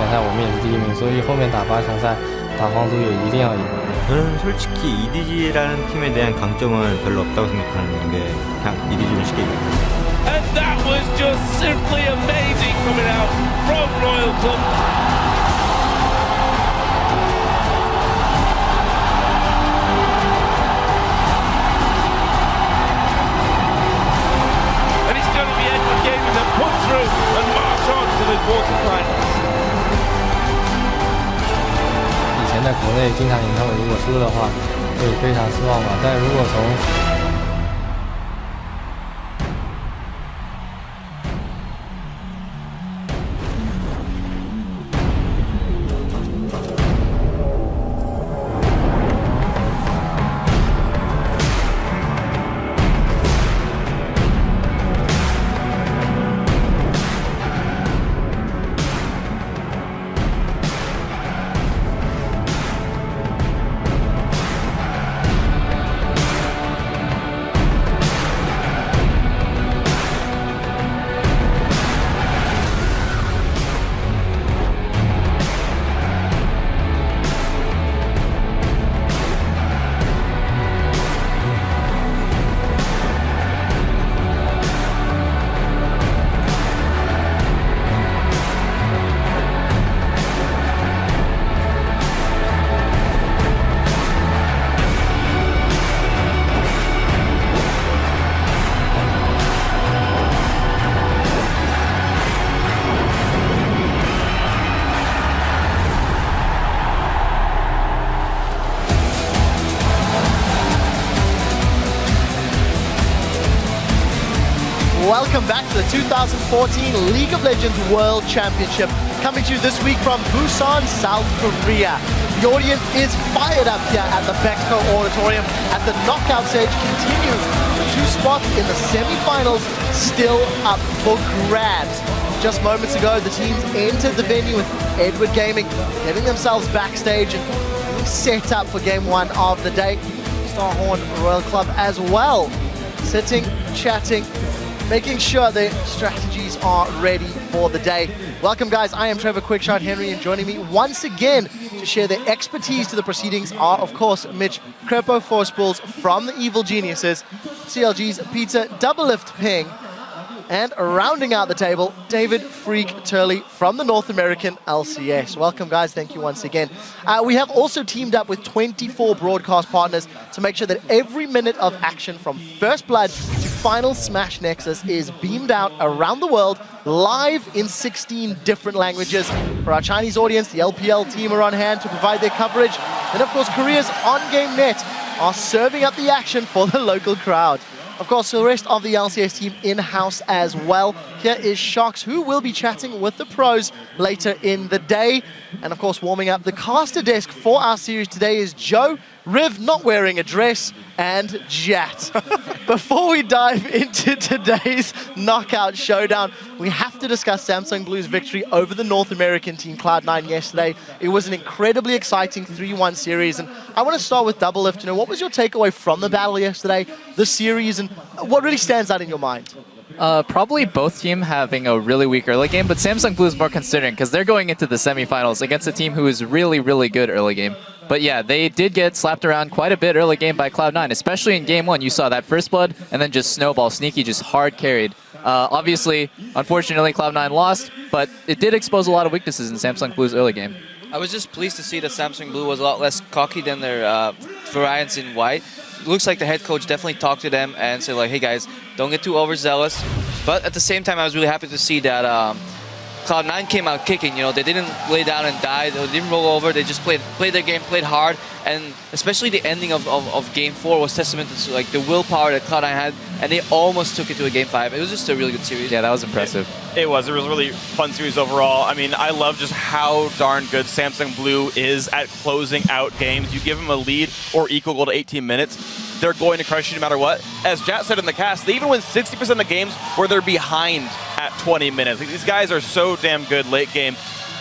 强赛我们也是第1名，所以后面打8强赛打皇族也一定要赢。 저는 솔직히 EDG라는 팀에 대한 강점은 별로 없다고 생각하는 게 그냥 EDG는 쉽게 이겨요. And that was just simply amazing coming out from Royal Club. And it's going to be Edward Gaming that put through and march on to the quarterfinals. 以前在国内经常赢他们，如果输的话会非常失望吧。但如果从 Welcome back to the 2014 League of Legends World Championship, coming to you this week from Busan, South Korea. The audience is fired up here at the BEXCO Auditorium as the knockout stage continues. The 2 spots in the semi-finals still up for grabs. Just moments ago, the teams entered the venue with Edward Gaming getting themselves backstage and being set up for game 1 of the day. Starhorn Royal Club as well, sitting, chatting, making sure their strategies are ready for the day. Welcome guys, I am Trevor Quickshot Henry, and joining me once again to share their expertise to the proceedings are of course Mitch Crepo Forspools from the Evil Geniuses, CLG's Peter Doublelift Ping, and rounding out the table, David Freak Turley from the North American LCS. Welcome guys, thank you once again. We have also teamed up with 24 broadcast partners to make sure that every minute of action from First Blood to Final Smash Nexus is beamed out around the world, live in 16 different languages. For our Chinese audience, the LPL team are on hand to provide their coverage. And of course, Korea's on-game net are serving up the action for the local crowd. Of course, the rest of the LCS team in-house as well. Here is SHRC, who will be chatting with the pros later in the day. And of course, warming up the caster desk for our series today is Joe, Riv not wearing a dress, and Jat. Before we dive into today's knockout showdown, we have to discuss Samsung Blue's victory over the North American team Cloud9 yesterday. It was an incredibly exciting 3-1 series, and I want to start with Doublelift. You know, what was your takeaway from the battle yesterday, the series, and what really stands out in your mind? Probably both teams having a really weak early game, but Samsung Blue is more concerning because they're going into the semifinals against a team who is really, really good early game. But yeah, they did get slapped around quite a bit early game by Cloud9, especially in game 1. You saw that First Blood and then just Snowball. Sneaky just hard carried. Obviously, unfortunately, Cloud9 lost, but it did expose a lot of weaknesses in Samsung Blue's early game. I was just pleased to see that Samsung Blue was a lot less cocky than their variants in white. It looks like the head coach definitely talked to them and said like, hey guys, don't get too overzealous. But at the same time, I was really happy to see that Cloud9 came out kicking. You know, they didn't lay down and die. They didn't roll over. They just played their game, played hard, and especially the ending of Game 4 was testament to like the willpower that Cloud9 had, and they almost took it to a Game 5. It was just a really good series. Yeah, that was impressive. It was a really fun series overall. I mean, I love just how darn good Samsung Blue is at closing out games. You give them a lead or equal goal to 18 minutes, they're going to crush you no matter what. As Jat said in the cast, they even win 60% of the games where they're behind at 20 minutes. Like, these guys are so damn good late game.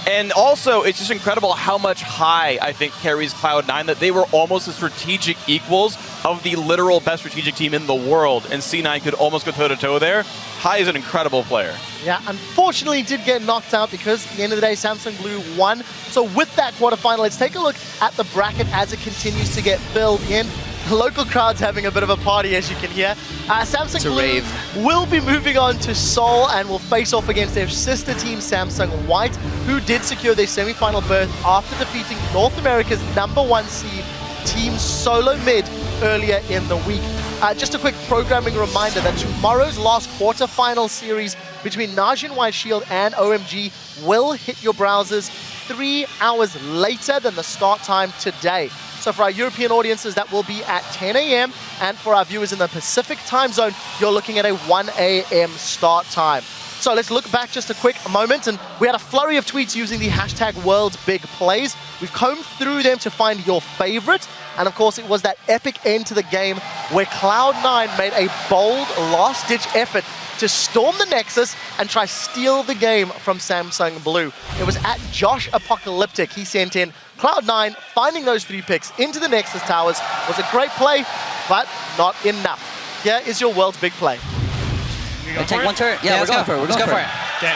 And also, it's just incredible how much high, I think, carries Cloud9, that they were almost the strategic equals of the literal best strategic team in the world, and C9 could almost go toe-to-toe there. Hai is an incredible player. Yeah, unfortunately did get knocked out because at the end of the day, Samsung Blue won. So with that quarterfinal, let's take a look at the bracket as it continues to get filled in. The local crowd's having a bit of a party, as you can hear. Samsung Blue will be moving on to Seoul and will face off against their sister team, Samsung White, who did secure their semi-final berth after defeating North America's #1 seed, Team Solo Mid, earlier in the week. Just a quick programming reminder that tomorrow's last quarterfinal series between NaJin White Shield and OMG will hit your browsers 3 hours later than the start time today. So for our European audiences, that will be at 10 a.m. And for our viewers in the Pacific time zone, you're looking at a 1 a.m. start time. So let's look back just a quick moment, and we had a flurry of tweets using the hashtag #WorldBigPlays. We've combed through them to find your favorite, and of course it was that epic end to the game where Cloud9 made a bold last-ditch effort to storm the Nexus and try steal the game from Samsung Blue. It was at Josh Apocalyptic. He sent in Cloud9 finding those 3 picks into the Nexus towers was a great play, but not enough. Here is your world's big play. Take one turret. Yeah, we're going for it. We're going for it. Okay.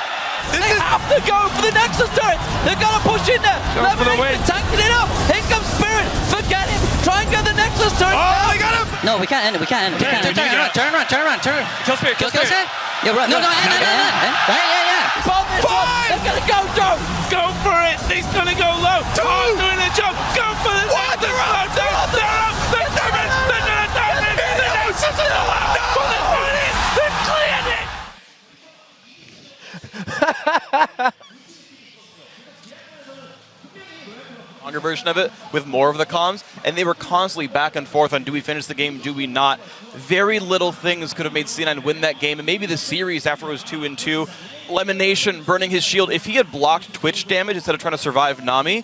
They have to go for the Nexus turret. They're going to push in there. For the win. Tanking it up. Here comes Spirit. Forget him. Try and get the Nexus turret. Oh, they got him. No, we can't end it. We can't end it. Turn around. Kill Spirit. Yeah, right. No, end. Yeah. Five. They're going to go, Joe. Go for it. He's going to go low. 2. Doing a jump. Go for it. What? They're up. They're up. They're cleared it. Longer version of it with more of the comms, and they were constantly back and forth on do we finish the game, do we not. Very little things could have made C9 win that game, and maybe the series after it was 2-2. Lemonation burning his shield. If he had blocked Twitch damage instead of trying to survive Nami,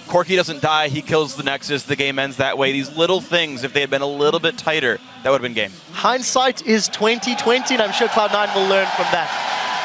Corki doesn't die, he kills the Nexus, the game ends that way. These little things, if they had been a little bit tighter, that would have been game. Hindsight is 2020, and I'm sure Cloud9 will learn from that.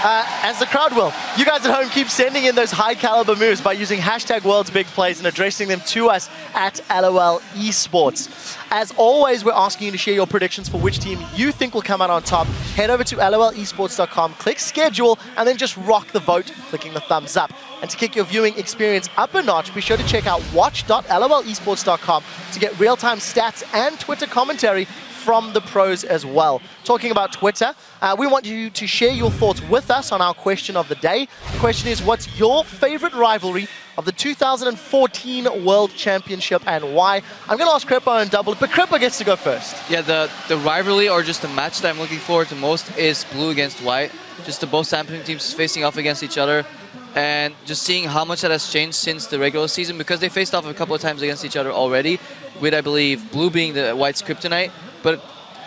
As the crowd will. You guys at home keep sending in those high caliber moves by using hashtag #WorldsBigPlays and addressing them to us at LOL Esports. As always, we're asking you to share your predictions for which team you think will come out on top. Head over to lolesports.com, click schedule, and then just rock the vote, clicking the thumbs up. And to kick your viewing experience up a notch, be sure to check out watch.lolesports.com to get real-time stats and Twitter commentary from the pros as well. Talking about Twitter, we want you to share your thoughts with us on our question of the day. The question is, what's your favorite rivalry of the 2014 World Championship and why? I'm going to ask Crepo and Double, but Crepo gets to go first. Yeah, the rivalry or just the match that I'm looking forward to most is Blue against White. Just the both Samsung teams facing off against each other and just seeing how much that has changed since the regular season because they faced off a couple of times against each other already, with I believe Blue being the White's kryptonite. But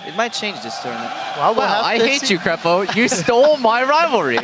it might change this tournament. Well, I hate you, Crepo. You stole my rivalry.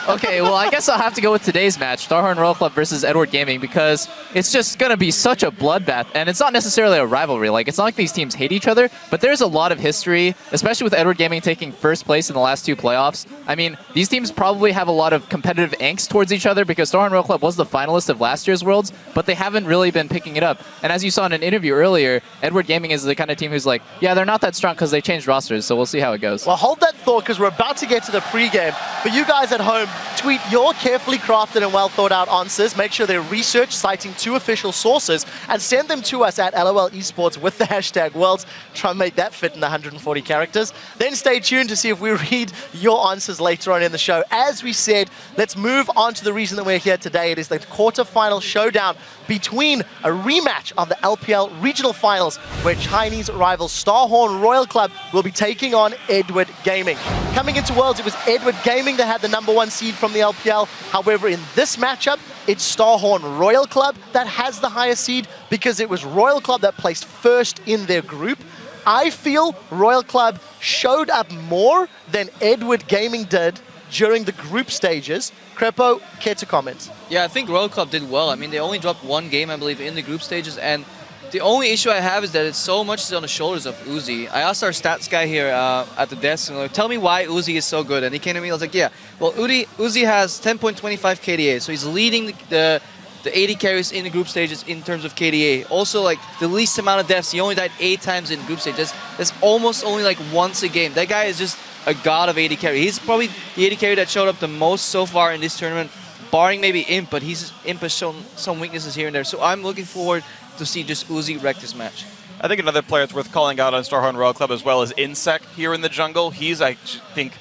Okay, well, I guess I'll have to go with today's match, Starhorn Royal Club versus Edward Gaming, because it's just going to be such a bloodbath. And it's not necessarily a rivalry. Like, it's not like these teams hate each other, but there's a lot of history, especially with Edward Gaming taking first place in the last 2 playoffs. I mean, these teams probably have a lot of competitive angst towards each other because Starhorn Royal Club was the finalist of last year's Worlds, but they haven't really been picking it up. And as you saw in an interview earlier, Edward Gaming is the kind of team who's like, yeah, they're not that strong because they changed rosters, so we'll see how it goes. Well, hold that thought because we're about to get to the pregame. For you guys at home, tweet your carefully crafted and well thought out answers. Make sure they're researched, citing 2 official sources, and send them to us at LOL Esports with the hashtag Worlds. Try and make that fit in the 140 characters. Then stay tuned to see if we read your answers later on in the show. As we said, let's move on to the reason that we're here today. It is the quarterfinal showdown between a rematch of the LPL regional finals where Chinese rival Starhorn Royal Club will be taking on Edward Gaming. Coming into Worlds, it was Edward Gaming that had the #1 seed from the LPL. However, in this matchup, it's Starhorn Royal Club that has the highest seed because it was Royal Club that placed first in their group. I feel Royal Club showed up more than Edward Gaming did during the group stages. Crepo, care to comment? Yeah, I think Royal Club did well. I mean, they only dropped 1 game, I believe, in the group stages, and the only issue I have is that it's so much on the shoulders of Uzi. I asked our stats guy here at the desk, and like, tell me why Uzi is so good. And he came to me, I was like, yeah, well, Uzi has 10.25 KDA, so he's leading the the 80 carries in the group stages in terms of KDA. Also, like, the least amount of deaths. He only died 8 times in group stages. That's almost only like once a game. That guy is just a god of 80 carry. He's probably the 80 carry that showed up the most so far in this tournament, barring maybe Imp, but Imp has shown some weaknesses here and there. So I'm looking forward to see just Uzi wreck this match. I think another player that's worth calling out on Starhorn Royal Club as well is inSec here in the jungle. He's, I think,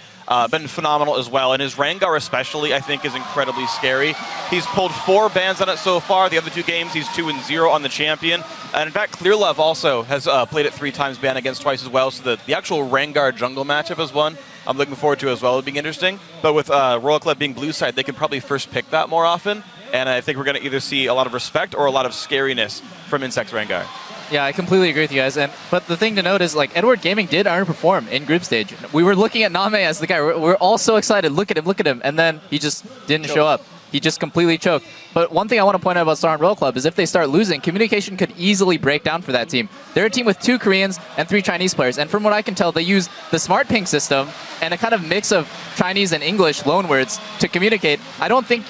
been phenomenal as well, and his Rengar especially, I think, is incredibly scary. He's pulled 4 bans on it so far. The other 2 games, he's 2-0 on the champion. And in fact, Clearlove also has played it 3 times, banned against twice as well, so the actual Rengar jungle matchup is one I'm looking forward to as well. It'll be interesting. But with Royal Club being blue side, they can probably first pick that more often, and I think we're going to either see a lot of respect or a lot of scariness from inSec's Rengar. Yeah, I completely agree with you guys. But the thing to note is, like, Edward Gaming did underperform in group stage. We were looking at Namei as the guy. We're all so excited. Look at him. And then he just didn't show up. He just completely choked. But one thing I want to point out about Starhorn Royal Club is if they start losing, communication could easily break down for that team. They're a team with 2 Koreans and 3 Chinese players. And from what I can tell, they use the smart ping system and a kind of mix of Chinese and English loanwords to communicate. I don't think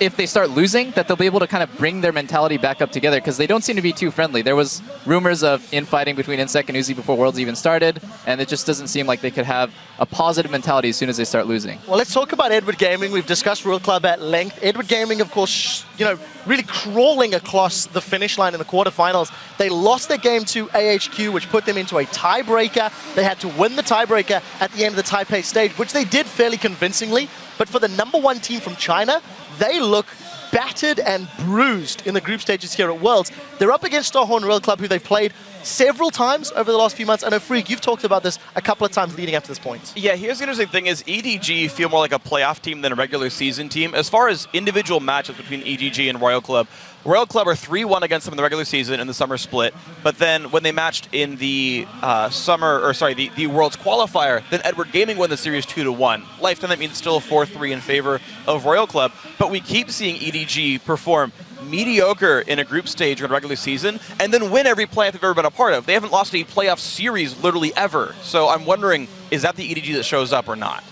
if they start losing, that they'll be able to kind of bring their mentality back up together, because they don't seem to be too friendly. There was rumors of infighting between inSec and Uzi before Worlds even started, and it just doesn't seem like they could have a positive mentality as soon as they start losing. Well, let's talk about Edward Gaming. We've discussed Royal Club at length. Edward Gaming, of course, you know, really crawling across the finish line in the quarterfinals. They lost their game to AHQ, which put them into a tiebreaker. They had to win the tiebreaker at the end of the Taipei stage, which they did fairly convincingly. But for the #1 team from China, they look battered and bruised in the group stages here at Worlds. They're up against Starhorn Royal Club, who they've played several times over the last few months. I know, Freak, you've talked about this a couple of times leading up to this point. Yeah, here's the interesting thing is EDG feel more like a playoff team than a regular season team. As far as individual matchups between EDG and Royal Club are 3-1 against them in the regular season in the summer split, but then when they matched in the the Worlds qualifier, then Edward Gaming won the series 2-1. Lifetime, that means still a 4-3 in favor of Royal Club, but we keep seeing EDG perform mediocre in a group stage or in a regular season, and then win every playoff they've ever been a part of. They haven't lost a playoff series literally ever. So I'm wondering, is that the EDG that shows up or not?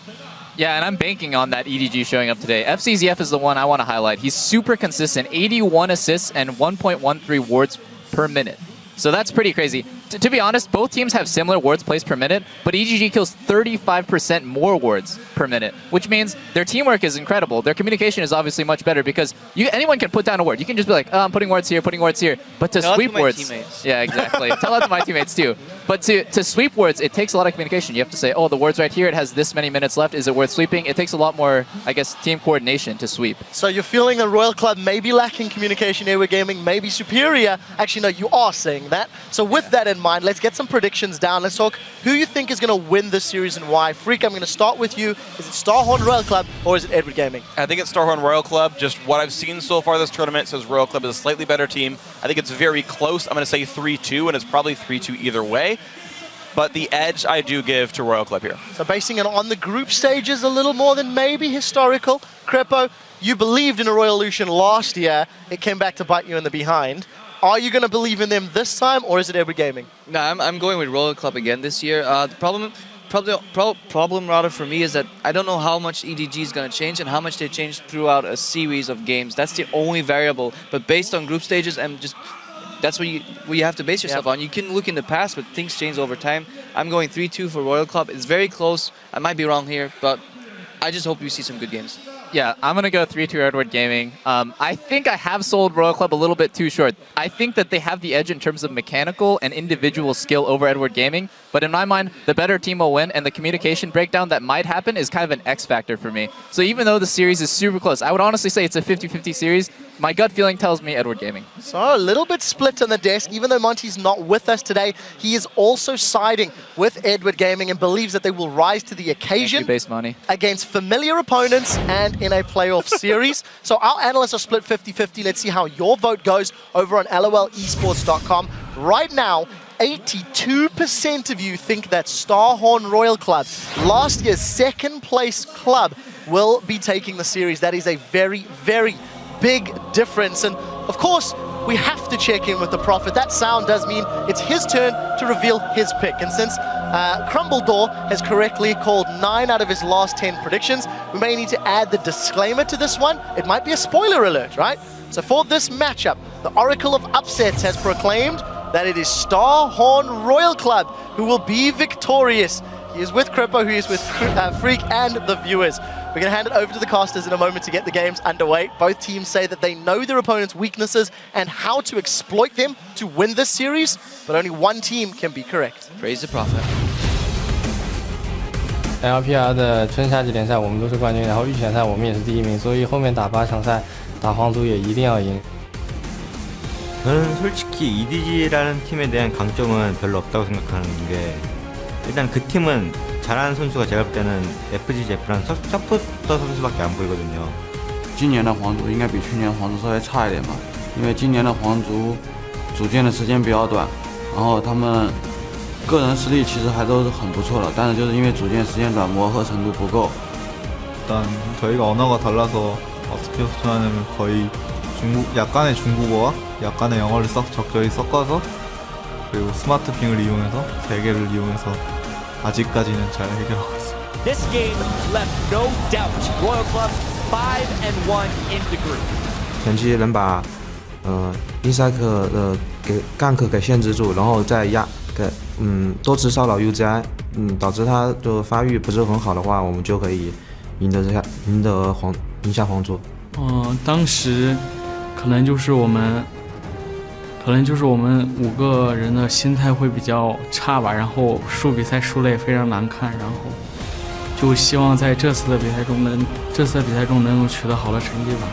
Yeah, and I'm banking on that EDG showing up today. FCZF is the one I want to highlight. He's super consistent, 81 assists and 1.13 wards per minute. So that's pretty crazy. To be honest, both teams have similar wards placed per minute, but EDG kills 35% more wards per minute, which means their teamwork is incredible. Their communication is obviously much better because anyone can put down a ward. You can just be like, oh, I'm putting wards here, But to sweep wards... Yeah, exactly. Tell that to my teammates too. But to sweep wards, it takes a lot of communication. You have to say, oh, the ward's right here. It has this many minutes left. Is it worth sweeping? It takes a lot more, I guess, team coordination to sweep. So you're feeling the Royal Club may be lacking communication here with Gaming, may be superior. Actually, no, you are saying that. So with that in mind, let's get some predictions down. Let's talk who you think is going to win this series and why. Freak, I'm going to start with you. Is it Starhorn Royal Club or is it Edward Gaming? I think it's Starhorn Royal Club. Just what I've seen so far this tournament says Royal Club is a slightly better team. I think it's very close. I'm going to say 3-2, and it's probably 3-2 either way. But the edge I do give to Royal Club here. So basing it on the group stages a little more than maybe historical. Crepo, you believed in a Royal Lucian last year. It came back to bite you in the behind. Are you going to believe in them this time, or is it Edward Gaming? No, I'm going with Royal Club again this year. The problem rather for me is that I don't know how much EDG is going to change and how much they change throughout a series of games. That's the only variable. But based on group stages, that's what you have to base yourself on. You can look in the past, but things change over time. I'm going 3-2 for Royal Club. It's very close. I might be wrong here, but I just hope you see some good games. Yeah, I'm going to go 3-2 Edward Gaming. I think I have sold Royal Club a little bit too short. I think that they have the edge in terms of mechanical and individual skill over Edward Gaming, but in my mind, the better team will win, and the communication breakdown that might happen is kind of an X factor for me. So even though the series is super close, I would honestly say it's a 50-50 series. My gut feeling tells me Edward Gaming. So a little bit split on the desk. Even though Monty's not with us today, he is also siding with Edward Gaming and believes that they will rise to the occasion against familiar opponents and in a playoff series. So our analysts are split 50-50. Let's see how your vote goes over on lolesports.com. Right now, 82% of you think that Starhorn Royal Club, last year's second place club, will be taking the series. That is a very, very big difference. And of course, we have to check in with the Prophet. That sound does mean it's his turn to reveal his pick. And since Crumbledore has correctly called 9 out of his last 10 predictions. We may need to add the disclaimer to this one. It might be a spoiler alert, right? So for this matchup, the Oracle of Upsets has proclaimed that it is Starhorn Royal Club who will be victorious. He is with Kripo, who is with Freak and the viewers. We're going to hand it over to the casters in a moment to get the games underway. Both teams say that they know their opponent's weaknesses and how to exploit them to win this series, but only one team can be correct. Praise the prophet. LPL 的春夏季联赛我们都是冠军，然后预选赛我们也是第1名，所以后面打8强赛打皇族也一定要赢。 저는 솔직히 EDG라는 팀에 대한 강점은 별로 없다고 생각하는 게 일단 그 팀은 잘하는 선수가 제가 볼 때는 FGZ랑 서포터 선수밖에 안 보이거든요. 今年的皇族应该比去年皇族稍微差一点吧，因为今年的皇族组建的时间比较短，然后他们个人实力其实还都是很不错的，但是就是因为组建时间短，磨合程度不够。 일단 저희가 언어가 달라서 어떻게 표현하냐면 거의 약간의 중국어와 약간의 영어를 적절히 섞어서 그리고 스마트 핑을 이용해서 3개를 이용해서 아직까지는 잘 해결하고 있습니다. This game left no doubt. Royal Club 5-1 in the group. 前期能把inSec 的gank 给限制住，然后再多次骚扰 UZI， 导致他的发育不是很好的话，我们就可以赢下皇族。当时可能就是我们5个人的心态会比较差吧，然后输比赛输得也非常难看，然后就希望在这次的比赛中能够取得好的成绩吧。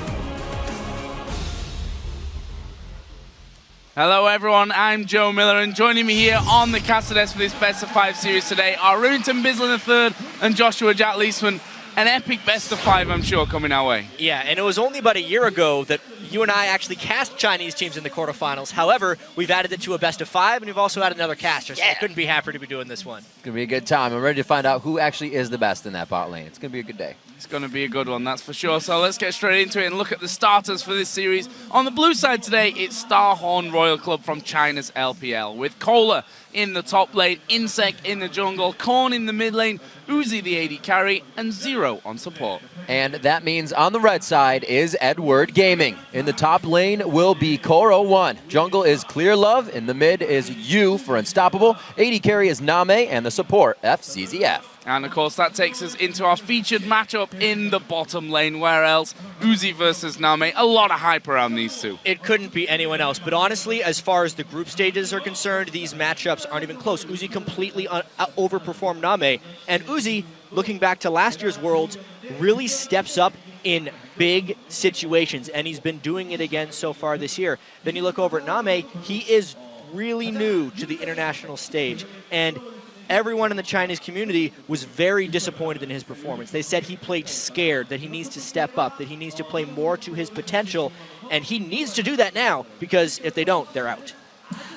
Hello everyone, I'm Joe Miller, and joining me here on the Cassides for this Best of 5 series today are Rewington Bislin III and Joshua Jack Leesman. An epic Best of 5, I'm sure, coming our way. Yeah, and it was only about a year ago that you and I actually cast Chinese teams in the quarterfinals. However, we've added it to a Best of 5, and we've also added another caster, so I couldn't be happier to be doing this one. It's going to be a good time. I'm ready to find out who actually is the best in that bot lane. It's going to be a good day. It's going to be a good one, that's for sure. So let's get straight into it and look at the starters for this series. On the blue side today, it's Starhorn Royal Club from China's LPL, with Kohler in the top lane, inSec in the jungle, Korn in the mid lane, Uzi the AD carry, and Zero on support. And that means on the red side is Edward Gaming. In the top lane will be Koro1. Jungle is Clearlove. In the mid is U for Unstoppable. AD carry is Namei, and the support FCZF. And of course that takes us into our featured matchup in the bottom lane. Where else? Uzi versus Namei. A lot of hype around these two. It couldn't be anyone else, but honestly, as far as the group stages are concerned, these matchups aren't even close. Uzi completely overperformed Namei, and Uzi, looking back to last year's Worlds, really steps up in big situations, and he's been doing it again so far this year. Then you look over at Namei, he is really new to the international stage, and everyone in the Chinese community was very disappointed in his performance. They said he played scared, that he needs to step up, that he needs to play more to his potential, and he needs to do that now, because if they don't, they're out.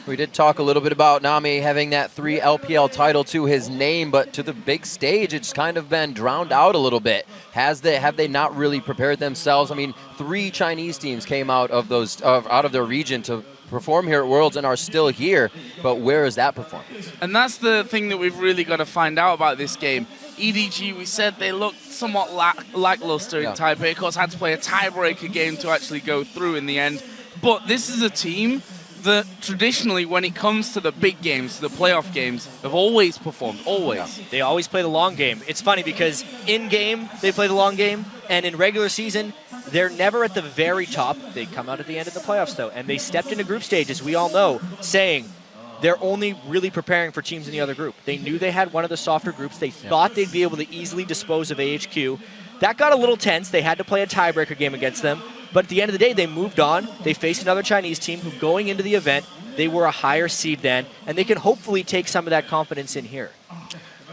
We did talk a little bit about Namei having that 3 LPL title to his name, but to the big stage, it's kind of been drowned out a little bit. Have they not really prepared themselves? I mean, 3 Chinese teams came out of their region to perform here at Worlds and are still here, but where is that performance? And that's the thing that we've really got to find out about this game. EDG, we said they looked somewhat lackluster in Taipei. Of course, had to play a tiebreaker game to actually go through in the end. But this is a team that traditionally, when it comes to the big games, the playoff games, have always performed, always. Yeah. They always play the long game. It's funny because in-game, they play the long game, and in regular season, they're never at the very top. They come out at the end of the playoffs, though, and they stepped into group stage, as we all know, saying they're only really preparing for teams in the other group. They knew they had one of the softer groups. They thought they'd be able to easily dispose of AHQ. That got a little tense. They had to play a tiebreaker game against them. But at the end of the day, they moved on. They faced another Chinese team who, going into the event, they were a higher seed then, and they can hopefully take some of that confidence in here.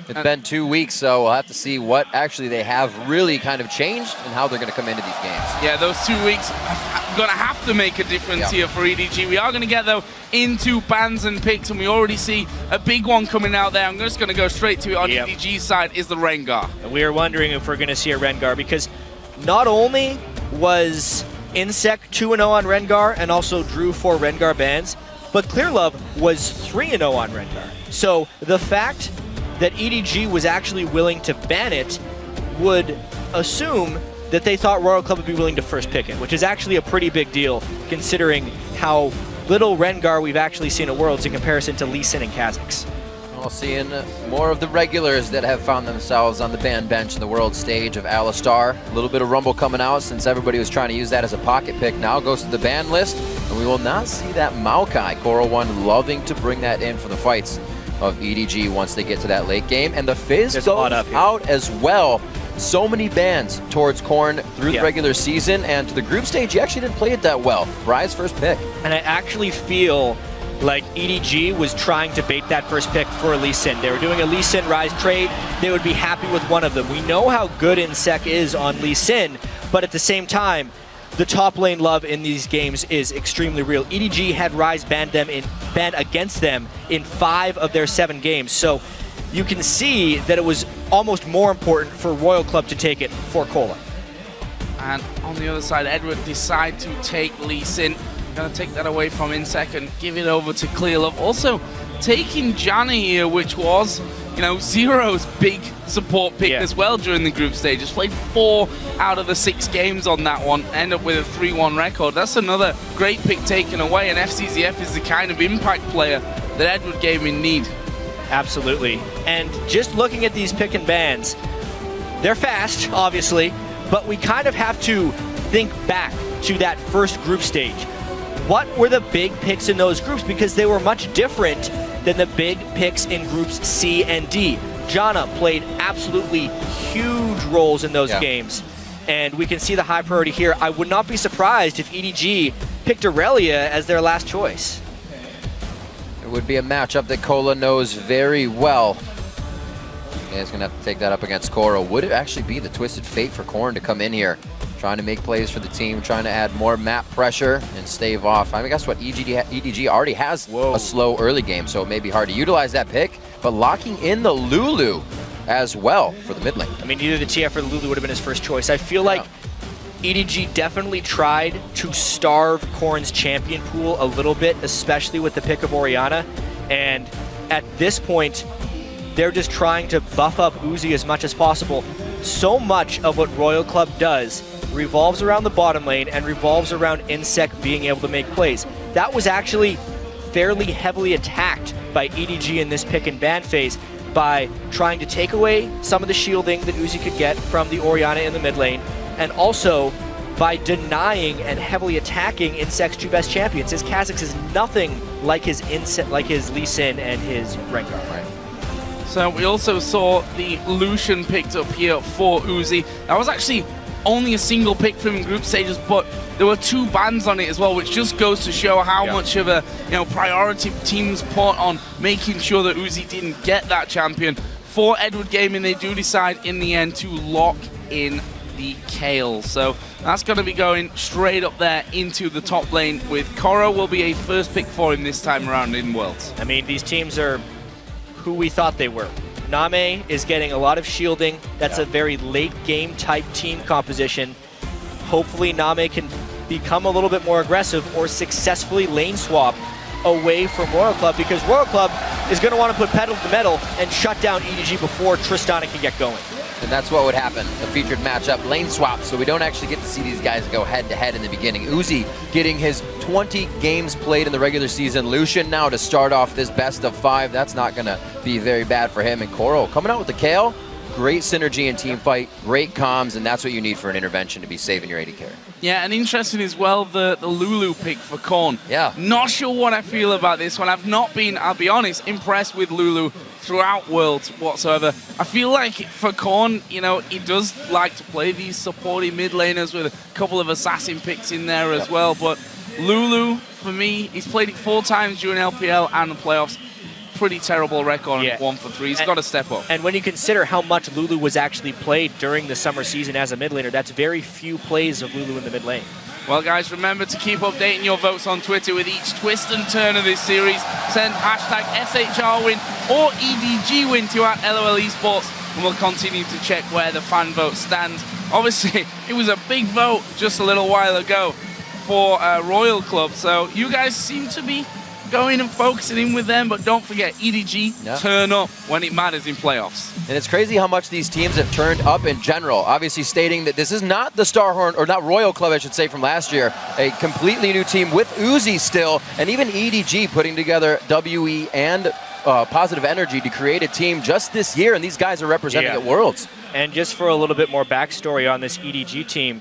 It's been 2 weeks, so we'll have to see what actually they have really kind of changed and how they're going to come into these games. Yeah, those 2 weeks are going to have to make a difference here for EDG. We are going to get, though, into bans and picks, and we already see a big one coming out there. I'm just going to go straight to it on EDG's side is the Rengar. And we are wondering if we're going to see a Rengar, because not only was inSec 2-0 on Rengar and also drew 4 Rengar bans, but Clearlove was 3-0 on Rengar. So the fact that EDG was actually willing to ban it would assume that they thought Royal Club would be willing to first pick it, which is actually a pretty big deal considering how little Rengar we've actually seen at Worlds in comparison to Lee Sin and Kha'Zix. Well, seeing more of the regulars that have found themselves on the ban bench in the world stage of Alistar. A little bit of Rumble coming out since everybody was trying to use that as a pocket pick. Now goes to the ban list, and we will not see that Maokai. Coral1 loving to bring that in for the fights of EDG once they get to that late game. And the Fizz goes out as well. So many bans towards Corn through the regular season, and to the group stage, he actually didn't play it that well. Rise first pick. And I actually feel like EDG was trying to bait that first pick for Lee Sin. They were doing a Lee Sin Rise trade. They would be happy with one of them. We know how good inSec is on Lee Sin, but at the same time, the top lane love in these games is extremely real. EDG had Rise banned against them in 5 of their 7 games. So you can see that it was almost more important for Royal Club to take it for Cola. And on the other side, Edward decide to take Lee Sin. Gonna take that away from inSec and give it over to Clearlove. Also taking Janna here, which was, you know, Zero's big support pick as well during the group stage. Just played 4 out of the 6 games on that one. End up with a 3-1 record. That's another great pick taken away, and FCZF is the kind of impact player that Edward Gaming need. Absolutely. And just looking at these pick and bans, they're fast, obviously, but we kind of have to think back to that first group stage. What were the big picks in those groups? Because they were much different than the big picks in groups C and D. Janna played absolutely huge roles in those games, and we can see the high priority here. I would not be surprised if EDG picked Aurelia as their last choice. It would be a matchup that Cola knows very well. Yeah, he's going to have to take that up against Coral. Would it actually be the twisted fate for Corn to come in here, trying to make plays for the team, trying to add more map pressure and stave off? I mean, guess what? EDG already has a slow early game, so it may be hard to utilize that pick, but locking in the Lulu as well for the mid lane. I mean, either the TF or the Lulu would have been his first choice. I feel like EDG definitely tried to starve Corn's champion pool a little bit, especially with the pick of Orianna. And at this point, they're just trying to buff up Uzi as much as possible. So much of what Royal Club does revolves around the bottom lane and revolves around inSec being able to make plays. That was actually fairly heavily attacked by EDG in this pick and ban phase by trying to take away some of the shielding that Uzi could get from the Orianna in the mid lane, and also by denying and heavily attacking inSec's 2 best champions. His Kha'Zix is nothing like his Lee Sin and his Rengar. Right. So we also saw the Lucian picked up here for Uzi. That was actually only a single pick from group stages, but there were 2 bans on it as well, which just goes to show how much of a priority teams put on making sure that Uzi didn't get that champion. For Edward Gaming, they do decide in the end to lock in the Kale. So that's going to be going straight up there into the top lane, with Koro will be a first pick for him this time around in Worlds. I mean, these teams are who we thought they were. Namei is getting a lot of shielding. That's a very late game type team composition. Hopefully Namei can become a little bit more aggressive or successfully lane swap away from Royal Club, because Royal Club is going to want to put pedal to the metal and shut down EDG before Tristana can get going. And that's what would happen. The featured matchup, lane swap, so we don't actually get to see these guys go head-to-head in the beginning. Uzi getting his 20 games played in the regular season. Lucian now to start off this best of 5. That's not going to be very bad for him. And Coral coming out with the Kale. Great synergy and team fight, great comms, and that's what you need for an intervention to be saving your AD carry. Yeah, and interesting as well, the Lulu pick for Korn. Yeah. Not sure what I feel about this one. I've not been, I'll be honest, impressed with Lulu throughout Worlds whatsoever. I feel like for Korn, he does like to play these supporting mid laners with a couple of assassin picks in there as well. But Lulu, for me, he's played it 4 times during LPL and the playoffs. Pretty terrible record, 1 for 3. He's got to step up. And when you consider how much Lulu was actually played during the summer season as a mid laner, that's very few plays of Lulu in the mid lane. Well, guys, remember to keep updating your votes on Twitter with each twist and turn of this series. Send hashtag SHRWin or EDG win to @LOL Esports, and we'll continue to check where the fan vote stands. Obviously, it was a big vote just a little while ago for Royal Club, so you guys seem to be going and focusing in with them, but don't forget, EDG turn up when it matters in playoffs. And it's crazy how much these teams have turned up in general. Obviously stating that this is not the Starhorn, or not Royal Club, I should say, from last year. A completely new team with Uzi still, and even EDG putting together WE and Positive Energy to create a team just this year, and these guys are representing at Worlds. And just for a little bit more backstory on this EDG team,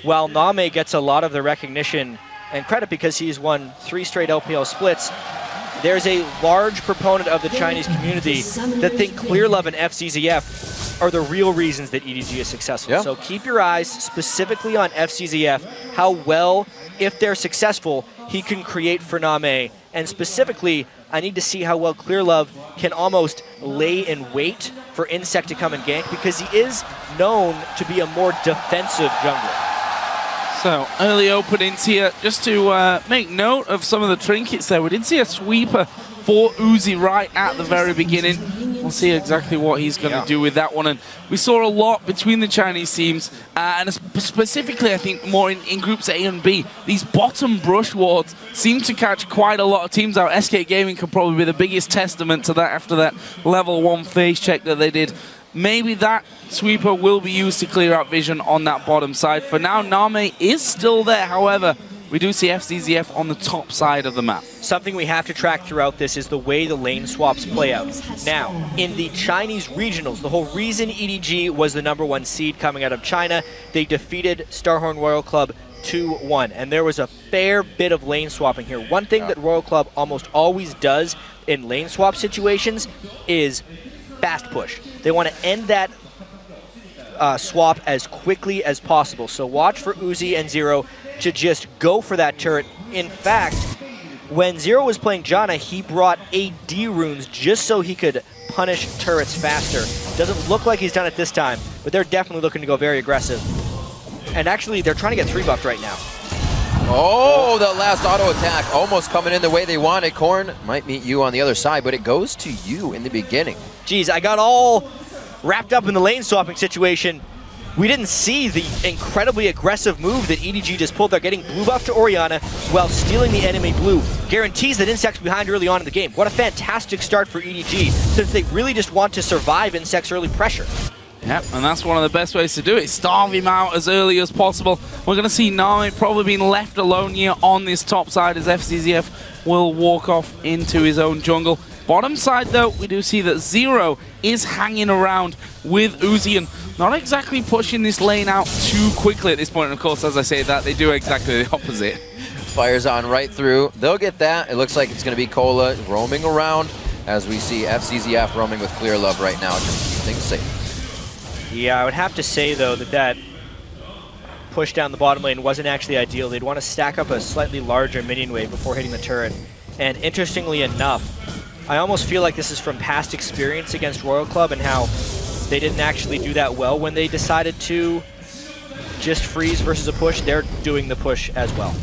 while Namei gets a lot of the recognition and credit because he's won 3 straight LPL splits, there's a large proponent of the Chinese community that think Clearlove and FCZF are the real reasons that EDG is successful. So keep your eyes specifically on FCZF, how well, if they're successful, he can create for Namei. And specifically, I need to see how well Clearlove can almost lay in wait for inSec to come and gank, because he is known to be a more defensive jungler. So, early openings here, just to make note of some of the trinkets there. We did see a sweeper for Uzi right at the very beginning. We'll see exactly what he's going to do with that one. And we saw a lot between the Chinese teams, and specifically, I think, more in groups A and B. These bottom brush wards seem to catch quite a lot of teams out. SK Gaming could probably be the biggest testament to that after that level 1 phase check that they did. Maybe that sweeper will be used to clear out vision on that bottom side. For now, Namei is still there. However, we do see FCZF on the top side of the map. Something we have to track throughout this is the way the lane swaps play out. Now, in the Chinese regionals, the whole reason EDG was the #1 seed coming out of China, they defeated Starhorn Royal Club 2-1, and there was a fair bit of lane swapping here. One thing that Royal Club almost always does in lane swap situations is fast push. They want to end that swap as quickly as possible. So watch for Uzi and Zero to just go for that turret. In fact, when Zero was playing Janna, he brought AD runes just so he could punish turrets faster. Doesn't look like he's done it this time, but they're definitely looking to go very aggressive. And actually, they're trying to get 3-buffed right now. Oh, that last auto attack almost coming in the way they wanted. Korn might meet you on the other side, but it goes to you in the beginning. Geez, I got all wrapped up in the lane swapping situation. We didn't see the incredibly aggressive move that EDG just pulled. They're getting blue buff to Orianna while stealing the enemy blue. Guarantees that inSec's behind early on in the game. What a fantastic start for EDG, since they really just want to survive inSec's early pressure. Yep, and that's one of the best ways to do it. Starve him out as early as possible. We're going to see Namei probably being left alone here on this top side as FCZF will walk off into his own jungle. Bottom side, though, we do see that Zero is hanging around with Uzi and not exactly pushing this lane out too quickly at this point. And of course, as I say that, they do exactly the opposite. Fires on right through. They'll get that. It looks like it's going to be Cola roaming around as we see FCZF roaming with Clearlove right now just to keep things safe. Yeah, I would have to say, though, that push down the bottom lane wasn't actually ideal. They'd want to stack up a slightly larger minion wave before hitting the turret. And interestingly enough, I almost feel like this is from past experience against Royal Club and how they didn't actually do that well when they decided to just freeze versus a push. They're doing the push as well.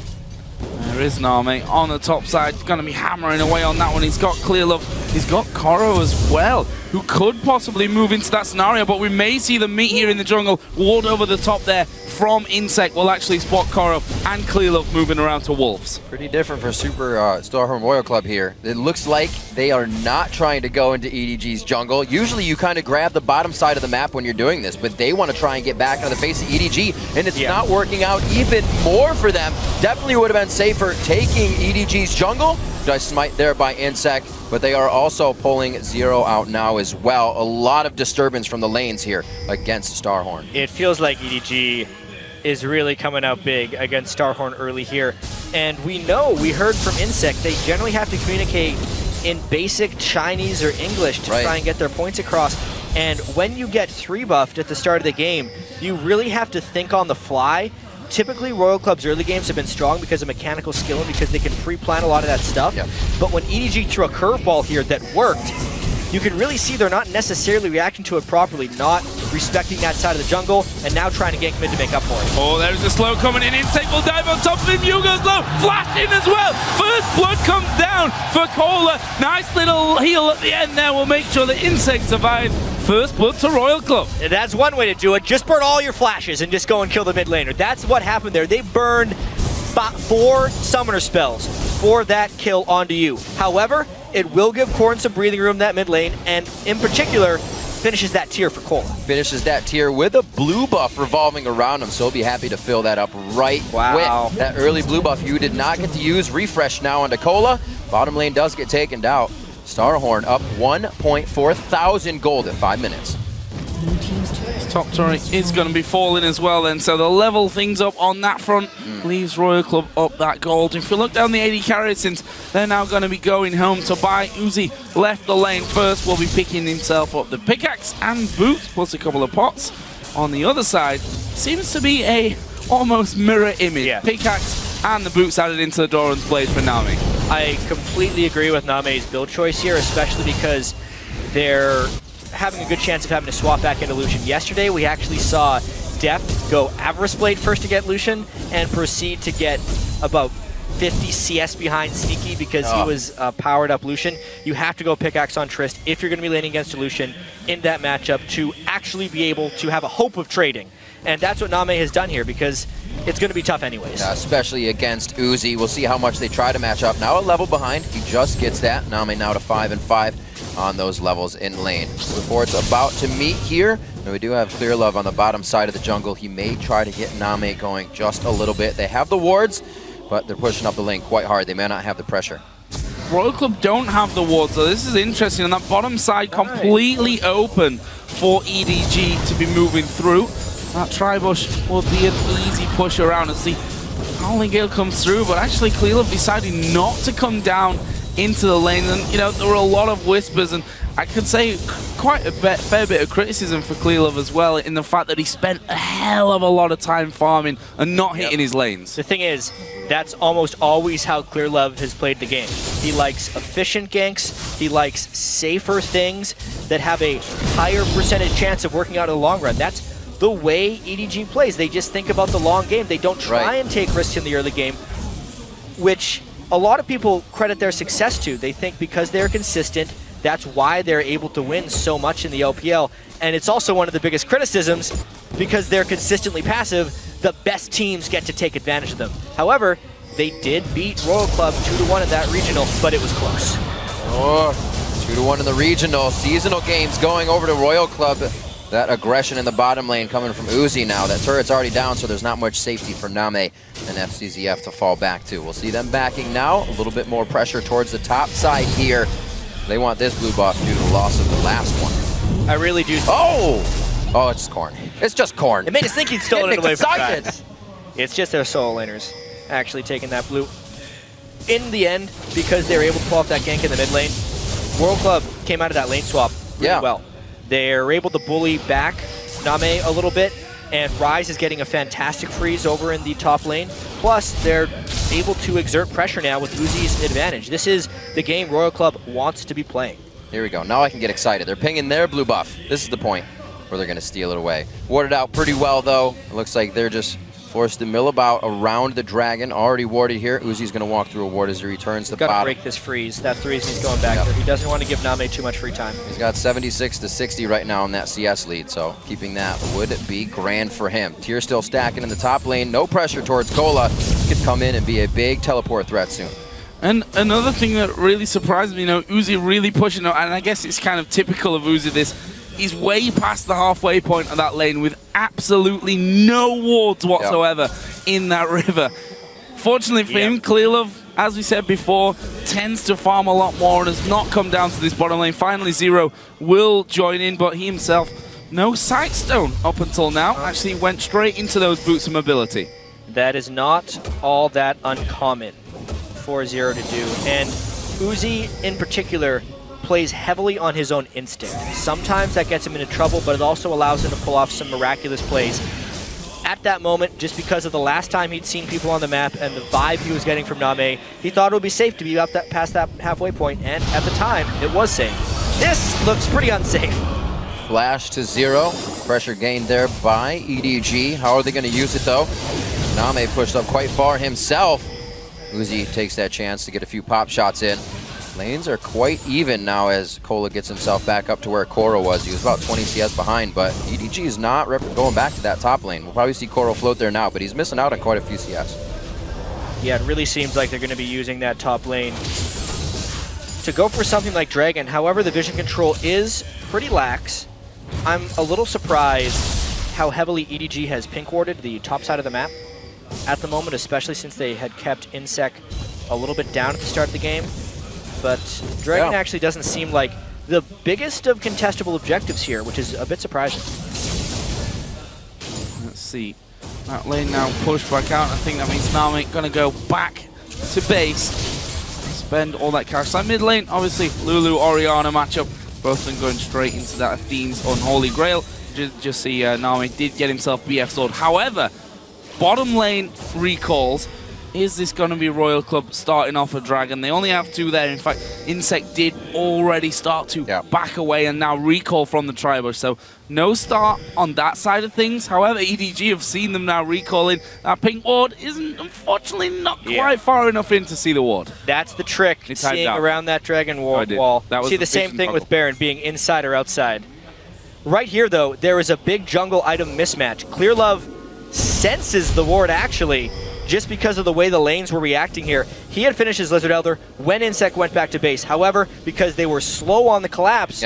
There is Namei on the top side. He's going to be hammering away on that one. He's got Clearlove. He's got Koro as well, who could possibly move into that scenario, but we may see them meet here in the jungle. Ward over the top there from inSec will actually spot Koro and Clearlove moving around to Wolves. Pretty different for Super Starhorn Royal Club here. It looks like they are not trying to go into EDG's jungle. Usually you kind of grab the bottom side of the map when you're doing this, but they want to try and get back into the face of EDG, and it's not working out even more for them. Definitely would have been safer taking EDG's jungle. Nice smite there by inSec, but they are also pulling Zero out now as well. A lot of disturbance from the lanes here against Starhorn. It feels like EDG is really coming out big against Starhorn early here. And we heard from inSec, they generally have to communicate in basic Chinese or English to try and get their points across. And when you get 3-buffed at the start of the game, you really have to think on the fly. Typically, Royal Club's early games have been strong because of mechanical skill and because they can pre-plan a lot of that stuff. But when EDG threw a curveball here that worked, you can really see they're not necessarily reacting to it properly, not respecting that side of the jungle, and now trying to gank mid to make up for it. Oh, there's a slow coming in. inSec will dive on top of him. Yugo's low. Flash in as well. First blood comes down for Cola. Nice little heal at the end there will make sure that inSec survives. First blood to Royal Club. That's one way to do it. Just burn all your flashes and just go and kill the mid laner. That's what happened there. They burned 4 summoner spells for that kill onto you. However, it will give Corrin some breathing room in that mid lane, and in particular, finishes that tier for Cola. Finishes that tier with a blue buff revolving around him, so he'll be happy to fill that up right quick. That early blue buff you did not get to use. Refresh now onto Cola. Bottom lane does get taken out. Starhorn up 1.4 thousand gold at 5 minutes. Top turret is going to be falling as well then, so they'll level things up on that front. Leaves Royal Club up that gold. If we look down the AD carry, since they're now going to be going home to buy, Uzi left the lane first, will be picking himself up the pickaxe and boots, plus a couple of pots. On the other side, seems to be a almost mirror image. Yeah. Pickaxe and the boots added into the Doran's blade for Namei. I completely agree with Namei's build choice here, especially because they're having a good chance of having to swap back into Lucian. Yesterday, we actually saw Deft go Avarice Blade first to get Lucian and proceed to get about 50 CS behind Sneaky because he was powered up Lucian. You have to go pickaxe on Trist if you're going to be laning against Lucian in that matchup to actually be able to have a hope of trading. And that's what Namei has done here because it's going to be tough anyways. Yeah, especially against Uzi. We'll see how much they try to match up. Now a level behind. He just gets that. Namei now to 5 and 5 on those levels in lane. Before it's about to meet here, and we do have Clearlove on the bottom side of the jungle. He may try to get Namei going just a little bit. They have the wards, but they're pushing up the lane quite hard. They may not have the pressure. Royal Club don't have the wards, so this is interesting. And that bottom side completely open for EDG to be moving through. That Tribush will be an easy push around as the Howling Gale comes through, but actually Clearlove deciding not to come down into the lane. And, you know, there were a lot of whispers, and I could say quite a fair bit of criticism for Clearlove as well, in the fact that he spent a hell of a lot of time farming and not hitting his lanes. The thing is, that's almost always how Clearlove has played the game. He likes efficient ganks, he likes safer things that have a higher percentage chance of working out in the long run. That's the way EDG plays. They just think about the long game. They don't try and take risks in the early game, which a lot of people credit their success to. They think because they're consistent, that's why they're able to win so much in the LPL. And it's also one of the biggest criticisms, because they're consistently passive, the best teams get to take advantage of them. However, they did beat Royal Club 2-1 in that regional, but it was close. 2-1 in the regional. Seasonal games going over to Royal Club. That aggression in the bottom lane coming from Uzi now. That turret's already down, so there's not much safety for Namei and FCZF to fall back to. We'll see them backing now. A little bit more pressure towards the top side here. They want this blue buff due to the loss of the last one. I really do. Oh, it's just Corn. It's just Corn. It made us think he'd stolen it away from that. It's just their solo laners actually taking that blue. In the end, because they were able to pull off that gank in the mid lane, World Club came out of that lane swap really well. They're able to bully back Namei a little bit, and Ryze is getting a fantastic freeze over in the top lane. Plus, they're able to exert pressure now with Uzi's advantage. This is the game Royal Club wants to be playing. Here we go. Now I can get excited. They're pinging their blue buff. This is the point where they're going to steal it away. Warded out pretty well, though. It looks like they're just forced to mill about around the dragon. Already warded here. Uzi's going to walk through a ward as he returns to the bottom. Got to break this freeze. That freeze he's going back there. He doesn't want to give Namei too much free time. He's got 76 to 60 right now in that CS lead, so keeping that would be grand for him. Tier still stacking in the top lane. No pressure towards Cola. Could come in and be a big teleport threat soon. And another thing that really surprised me, you know, Uzi really pushing it, and I guess it's kind of typical of Uzi this, he's way past the halfway point of that lane with absolutely no wards whatsoever in that river. Fortunately for him, Clearlove, as we said before, tends to farm a lot more and has not come down to this bottom lane. Finally, Zero will join in, but he himself, no Sightstone up until now. Actually went straight into those boots of mobility. That is not all that uncommon for Zero to do. And Uzi, in particular, plays heavily on his own instinct. Sometimes that gets him into trouble, but it also allows him to pull off some miraculous plays. At that moment, just because of the last time he'd seen people on the map and the vibe he was getting from Namei, he thought it would be safe to be up past that halfway point, and at the time, it was safe. This looks pretty unsafe. Flash to Zero. Pressure gained there by EDG. How are they going to use it, though? Namei pushed up quite far himself. Uzi takes that chance to get a few pop shots in. Lanes are quite even now as Cola gets himself back up to where Koro was. He was about 20 CS behind, but EDG is not going back to that top lane. We'll probably see Koro float there now, but he's missing out on quite a few CS. Yeah, it really seems like they're going to be using that top lane to go for something like Dragon. However, the vision control is pretty lax. I'm a little surprised how heavily EDG has pink warded the top side of the map at the moment, especially since they had kept inSec a little bit down at the start of the game. But Dragon actually doesn't seem like the biggest of contestable objectives here, which is a bit surprising. Let's see. That lane now pushed back out. I think that means Namei going to go back to base. Spend all that cash. That mid lane, obviously, Lulu-Orianna matchup. Both of them going straight into that Athene's Unholy Grail. Just see Namei did get himself BF sword. However, bottom lane recalls. Is this going to be Royal Club starting off a Dragon? They only have 2 there. In fact, inSec did already start to back away and now recall from the Triber. So no start on that side of things. However, EDG have seen them now recalling. That pink ward isn't, unfortunately, not quite far enough in to see the ward. That's the trick, seeing around that Dragon wall. See the same thing with Baron being inside or outside. Right here, though, there is a big jungle item mismatch. Clearlove senses the ward, actually, just because of the way the lanes were reacting here. He had finished his Lizard Elder when inSec went back to base. However, because they were slow on the collapse,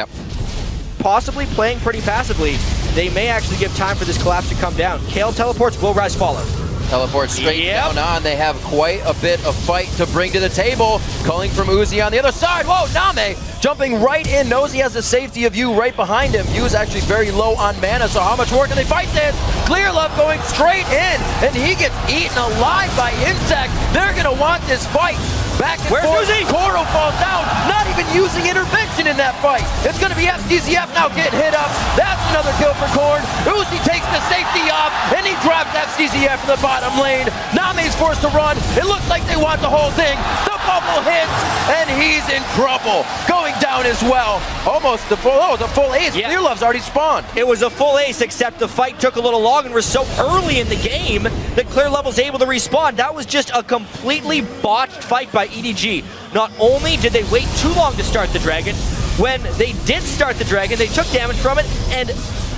possibly playing pretty passively, they may actually give time for this collapse to come down. Kale teleports, will Rise follow. Teleport straight down on. They have quite a bit of fight to bring to the table. Calling from Uzi on the other side. Whoa, Namei jumping right in. Knows he has the safety of Yu right behind him. Yu is actually very low on mana, so how much more can they fight this? Clearlove going straight in, and he gets eaten alive by inSec. They're going to want this fight. Back and forth. Koro falls down, not even using intervention in that fight. It's going to be FCZF now getting hit up. That's another kill for Korn. Uzi takes the safety off, and he drops FCZF in the bottom lane. Namei's forced to run. It looks like they want the whole thing. The bubble hits, and he's in trouble. Going down as well. Almost the full, the full ace. Clearlove's already spawned. It was a full ace, except the fight took a little long and was so early in the game that Clearlove was able to respawn. That was just a completely botched fight by EDG. Not only did they wait too long to start the Dragon, when they did start the Dragon, they took damage from it and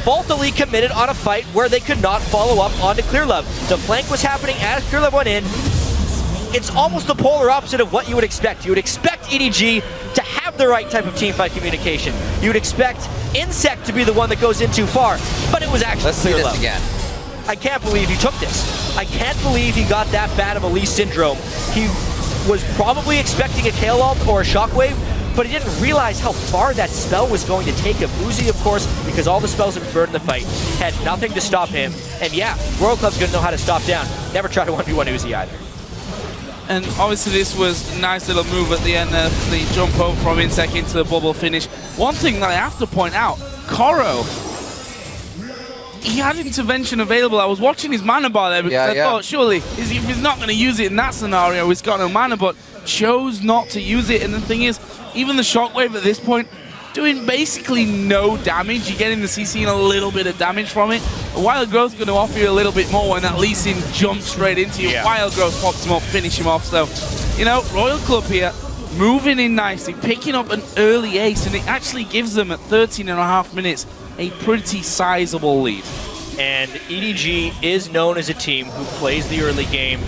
faultily committed on a fight where they could not follow up onto Clearlove. The flank was happening as Clearlove went in. It's almost the polar opposite of what you would expect. You would expect EDG to have the right type of teamfight communication. You would expect inSec to be the one that goes in too far, but it was actually Clearlove. Let's see this again. I can't believe he took this. I can't believe he got that bad of a Lee syndrome. He was probably expecting a Kale ult or a Shockwave, but he didn't realize how far that spell was going to take him. Uzi, of course, because all the spells have burned in the fight, had nothing to stop him. And yeah, Royal Club's going to know how to stop down. Never try to 1v1 Uzi either. And obviously this was a nice little move at the end there, the jump over from inSec into the bubble finish. One thing that I have to point out, Koro, he had intervention available. I was watching his mana bar there because I thought, surely, if he's not going to use it in that scenario, he's got no mana, but chose not to use it. And the thing is, even the Shockwave at this point, doing basically no damage. You're getting the CC and a little bit of damage from it. A Wild Growth is going to offer you a little bit more when that Lee Sin jumps straight into you. Wild Growth pops him up, finish him off. So, you know, Royal Club here, moving in nicely, picking up an early ace, and it actually gives them at 13.5 minutes a pretty sizable lead. And EDG is known as a team who plays the early game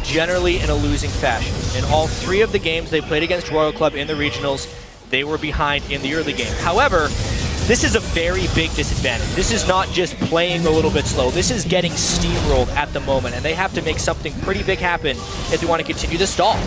generally in a losing fashion. In all 3 of the games they played against Royal Club in the regionals, they were behind in the early game. However, this is a very big disadvantage. This is not just playing a little bit slow. This is getting steamrolled at the moment, and they have to make something pretty big happen if they want to continue to stall.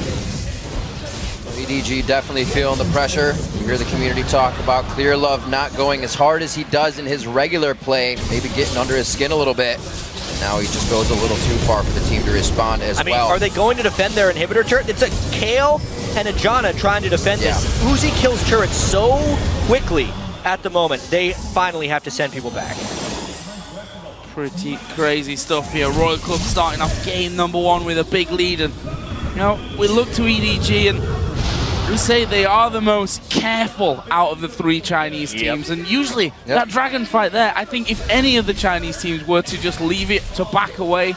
EDG definitely feeling the pressure. You hear the community talk about Clearlove not going as hard as he does in his regular play, maybe getting under his skin a little bit. And now he just goes a little too far for the team to respond as well. Are they going to defend their inhibitor turret? It's a Kale and a Janna trying to defend this. Uzi kills turrets so quickly at the moment. They finally have to send people back. Pretty crazy stuff here. Royal Club starting off game number 1 with a big lead. And, you know, we look to EDG and we say they are the most careful out of the 3 Chinese teams, and usually that Dragon fight there, I think if any of the Chinese teams were to just leave it to back away,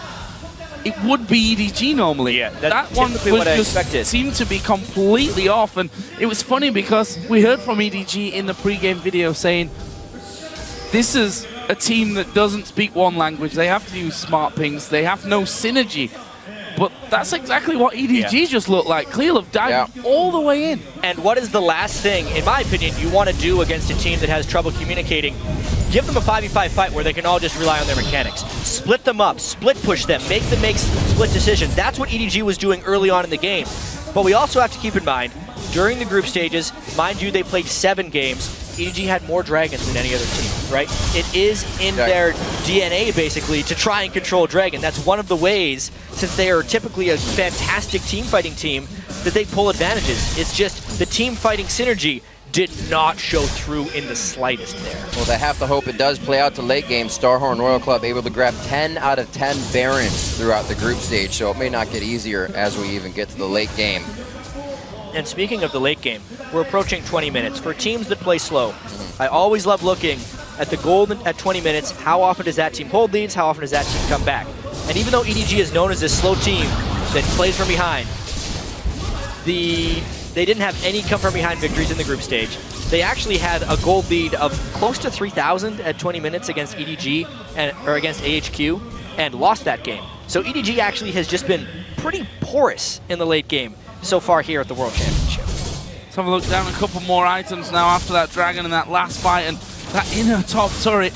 it would be EDG normally. That one was just seemed to be completely off, and it was funny because we heard from EDG in the pre-game video saying this is a team that doesn't speak one language. They have to use smart pings. They have no synergy. But that's exactly what EDG just looked like. Clearlove diving all the way in. And what is the last thing, in my opinion, you want to do against a team that has trouble communicating? Give them a 5v5 fight where they can all just rely on their mechanics. Split them up, split push them, make them make split decisions. That's what EDG was doing early on in the game. But we also have to keep in mind, during the group stages, mind you, they played 7 games. EDG had more dragons than any other team, right? It is in their DNA, basically, to try and control dragon. That's one of the ways, since they are typically a fantastic team fighting team, that they pull advantages. It's just the team fighting synergy did not show through in the slightest there. Well, they have to hope it does play out to late game. Starhorn Royal Club able to grab 10 out of 10 Barons throughout the group stage, so it may not get easier as we even get to the late game. And speaking of the late game, we're approaching 20 minutes. For teams that play slow, I always love looking at the goal at 20 minutes. How often does that team hold leads? How often does that team come back? And even though EDG is known as this slow team that plays from behind, they didn't have any come from behind victories in the group stage. They actually had a gold lead of close to 3,000 at 20 minutes against EDG or against AHQ and lost that game. So EDG actually has just been pretty porous in the late game so far here at the World Championship. Let's have a look down a couple more items now after that dragon and that last fight and that inner top turret.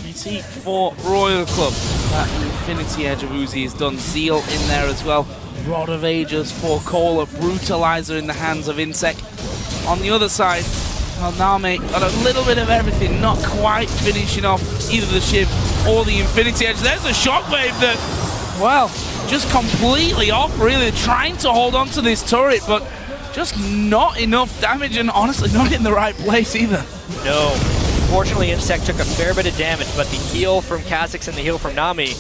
You see for Royal Club, that Infinity Edge of Uzi is done. Zeal in there as well. Rod of Ages for Cole, a Brutalizer in the hands of inSec. On the other side, well, Namei got a little bit of everything, not quite finishing off either the Shiv or the Infinity Edge. There's a Shockwave that, well, just completely off, really, trying to hold on to this turret, but just not enough damage, and honestly not in the right place either. No. Fortunately, inSec took a fair bit of damage, but the heal from Kha'Zix and the heal from Namei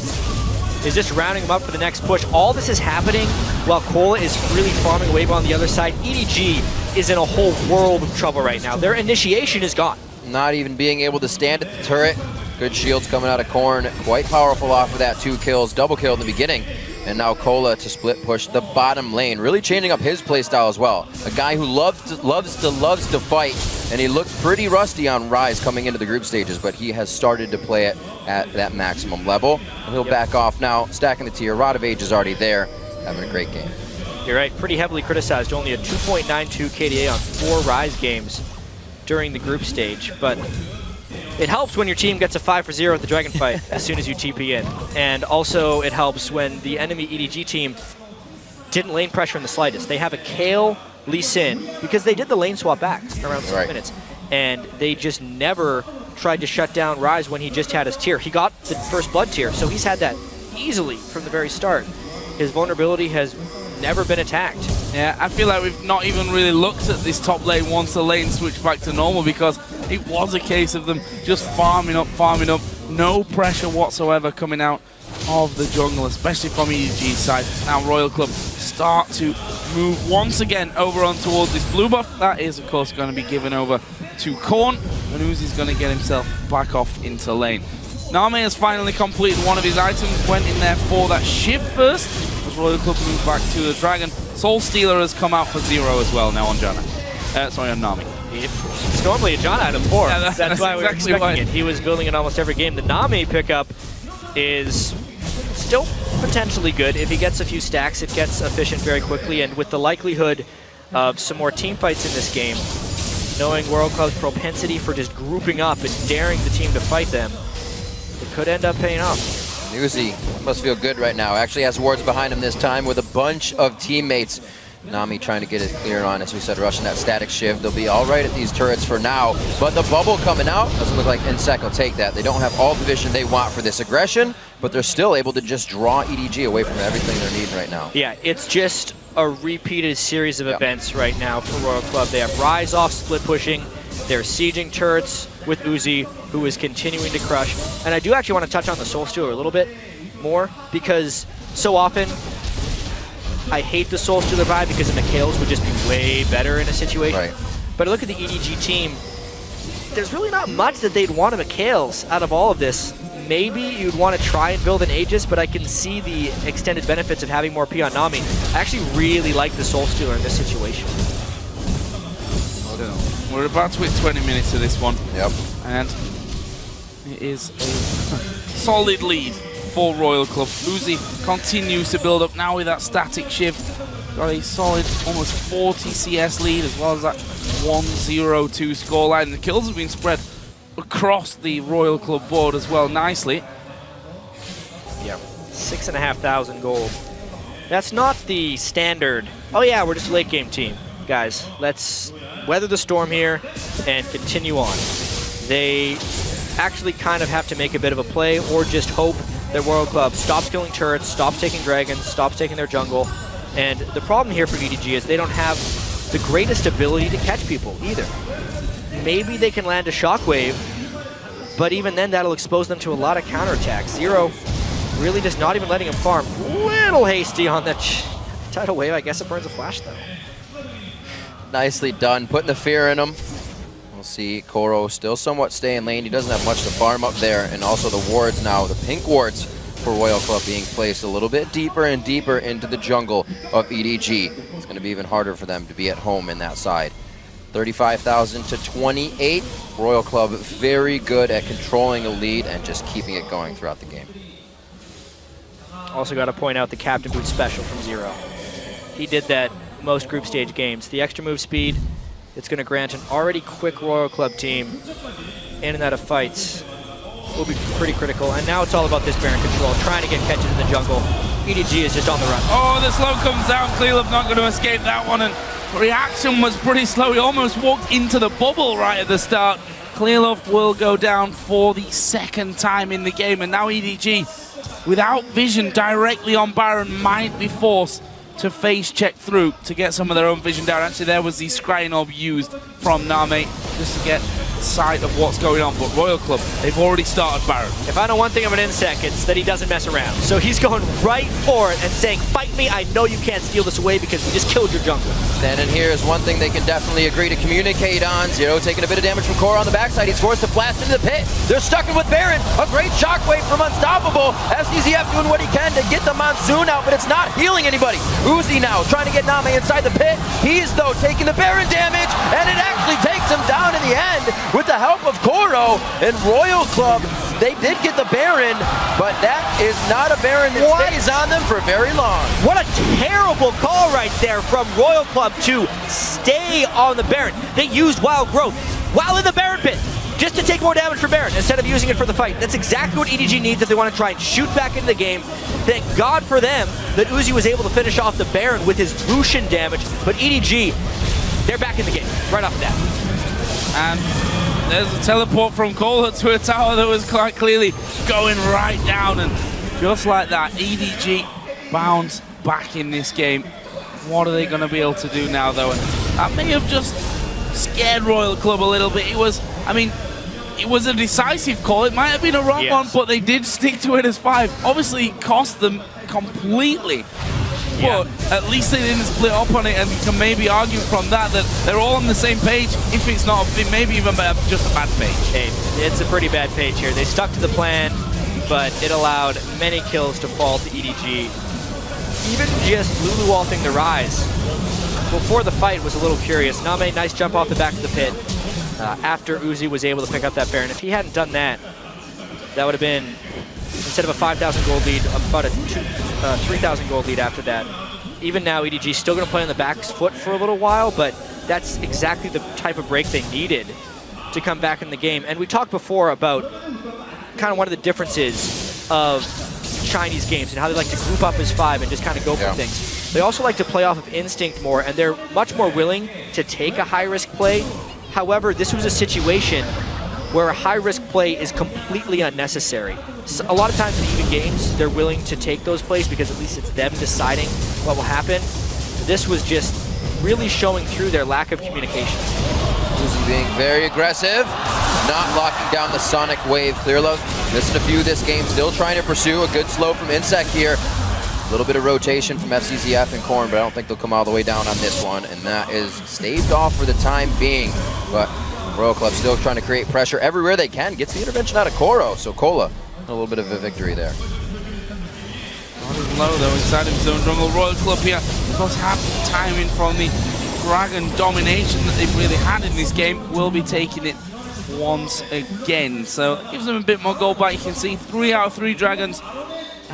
is just rounding him up for the next push. All this is happening while Cola is really farming wave on the other side. EDG is in a whole world of trouble right now. Their initiation is gone. Not even being able to stand at the turret. Good shields coming out of Korn. Quite powerful off of that 2 kills. Double kill in the beginning. And now Cola to split push the bottom lane. Really changing up his playstyle as well. A guy who loves to fight. And he looked pretty rusty on Rise coming into the group stages, but he has started to play it at that maximum level. And he'll back off now, stacking the tier. Rod of Age is already there, having a great game. You're right, pretty heavily criticized. Only a 2.92 KDA on 4 Rise games during the group stage, but it helps when your team gets a 5-for-0 at the Dragon fight as soon as you TP in. And also it helps when the enemy EDG team didn't lane pressure in the slightest. They have a Kayle Lee Sin, because they did the lane swap back around 6 minutes, and they just never tried to shut down Rise when he just had his tier. He got the first blood tier, so he's had that easily from the very start. His vulnerability has never been attacked. Yeah, I feel like we've not even really looked at this top lane once the lane switched back to normal, because it was a case of them just farming up, no pressure whatsoever coming out of the jungle, especially from EDG's side. Now Royal Club start to move once again over on towards this blue buff. That is, of course, going to be given over to Korn, and Uzi's going to get himself back off into lane. Namei has finally completed one of his items, went in there for that Shiv first, as Royal Club move back to the Dragon. Soul Stealer has come out for 0 as well now on Janna. Sorry, on Namei. It's normally a John item 4. Yeah, that's why we're expecting it. He was building it almost every game. The Namei pickup is still potentially good. If he gets a few stacks, it gets efficient very quickly, and with the likelihood of some more team fights in this game, knowing World Club's propensity for just grouping up and daring the team to fight them, it could end up paying off. Uzi must feel good right now. Actually has wards behind him this time with a bunch of teammates. Nami trying to get it clear on, as we said, rushing that static Shiv. They'll be all right at these turrets for now, but the bubble coming out doesn't look like inSec will take that. They don't have all the vision they want for this aggression, but they're still able to just draw EDG away from everything they're needing right now. Yeah, it's just a repeated series of events right now for Royal Club. They have Rise off split pushing, they're sieging turrets with Uzi, who is continuing to crush. And I do actually want to touch on the Soul Stealer a little bit more, because so often I hate the Soul Stealer vibe because the Mikhails would just be way better in a situation. Right. But I look at the EDG team, there's really not much that they'd want a Mikhails out of all of this. Maybe you'd want to try and build an Aegis, but I can see the extended benefits of having more P on Nami. I actually really like the Soul Stealer in this situation. We're about to hit 20 minutes of this one. Yep. And it is a solid lead for Royal Club. Uzi continues to build up now with that static shift. Got a solid almost 40 CS lead as well as that 1-0-2 scoreline. The kills have been spread across the Royal Club board as well nicely. Yeah, 6,500 gold. That's not the standard, oh yeah, we're just a late game team. Guys, let's weather the storm here and continue on. They actually kind of have to make a bit of a play or just hope that Royal Club stops killing turrets, stops taking dragons, stops taking their jungle. And the problem here for EDG is they don't have the greatest ability to catch people either. Maybe they can land a shockwave, but even then that'll expose them to a lot of counterattacks. Zero really just not even letting him farm. Little hasty on that tidal wave. I guess it burns a flash though. Nicely done, putting the fear in him. We'll see Koro still somewhat stay in lane. He doesn't have much to farm up there, and also the wards now, the pink wards for Royal Club being placed a little bit deeper and deeper into the jungle of EDG. It's going to be even harder for them to be at home in that side. 35,000 to 28. Royal Club very good at controlling a lead and just keeping it going throughout the game. Also got to point out the Captain Boot special from Zero. He did that most group stage games. The extra move speed, it's going to grant an already quick Royal Club team in and out of fights will be pretty critical. And now it's all about this Baron control, trying to get catches in the jungle. EDG is just on the run. Oh, the slow comes down. Clearlove not going to escape that one, and reaction was pretty slow. He almost walked into the bubble right at the start. Clearlove will go down for the second time in the game, and now EDG, without vision directly on Baron, might be forced to face check through to get some of their own vision down. Actually, there was the scrying orb used from Namei just to get sight of what's going on, but Royal Club, they've already started Baron. If I know one thing of an inSec, it's that he doesn't mess around. So he's going right for it and saying, fight me, I know you can't steal this away because we just killed your jungle. Standing here is one thing they can definitely agree to communicate on. Zero taking a bit of damage from Koro on the backside. He's forced to blast into the pit. They're stuck in with Baron. A great shockwave from Unstoppable. SDZF doing what he can to get the Monsoon out, but it's not healing anybody. Uzi now trying to get Namei inside the pit. He's, though, taking the Baron damage, and it actually takes him down in the end with the help of Koro and Royal Club. They did get the Baron, but that is not a Baron that stays on them for very long. What a terrible call right there from Royal Club to stay on the Baron. They used Wild Growth while in the Baron pit just to take more damage for Baron instead of using it for the fight. That's exactly what EDG needs if they want to try and shoot back into the game. Thank God for them that Uzi was able to finish off the Baron with his Lucian damage, but EDG, they're back in the game right off the bat. And there's a teleport from Cola to a tower that was quite clearly going right down, and just like that, EDG bounce back in this game. What are they going to be able to do now, though? And that may have just scared Royal Club a little bit. It was, I mean, it was a decisive call. It might have been a wrong one, but they did stick to it as 5. Obviously, it cost them completely. But at least they didn't split up on it, and you can maybe argue from that they're all on the same page, if it's not, maybe even just a bad page. Hey, it's a pretty bad page here. They stuck to the plan, but it allowed many kills to fall to EDG. Even just Lulu ulting the Rise before the fight was a little curious. Namei, nice jump off the back of the pit after Uzi was able to pick up that Baron. If he hadn't done that, that would have been, instead of a 5,000 gold lead, about a 3,000 gold lead after that. Even now, EDG still going to play on the back foot for a little while, but that's exactly the type of break they needed to come back in the game. And we talked before about kind of one of the differences of Chinese games and how they like to group up as 5 and just kind of go for things. They also like to play off of instinct more, and they're much more willing to take a high-risk play. However, this was a situation where a high-risk play is completely unnecessary. So a lot of times in even games, they're willing to take those plays because at least it's them deciding what will happen. This was just really showing through their lack of communication. Uzi being very aggressive, not locking down the Sonic Wave. Clearlove missing a few this game, still trying to pursue a good slow from inSec here. A little bit of rotation from FCZF and Korn, but I don't think they'll come all the way down on this one, and that is staved off for the time being. But Royal Club still trying to create pressure everywhere they can. Gets the intervention out of Koro, so Cola, a little bit of a victory there. Running low though inside of his own jungle. Royal Club here, because half the timing from the Dragon domination that they've really had in this game, will be taking it once again. So it gives them a bit more gold back. You can see 3 out of 3 Dragons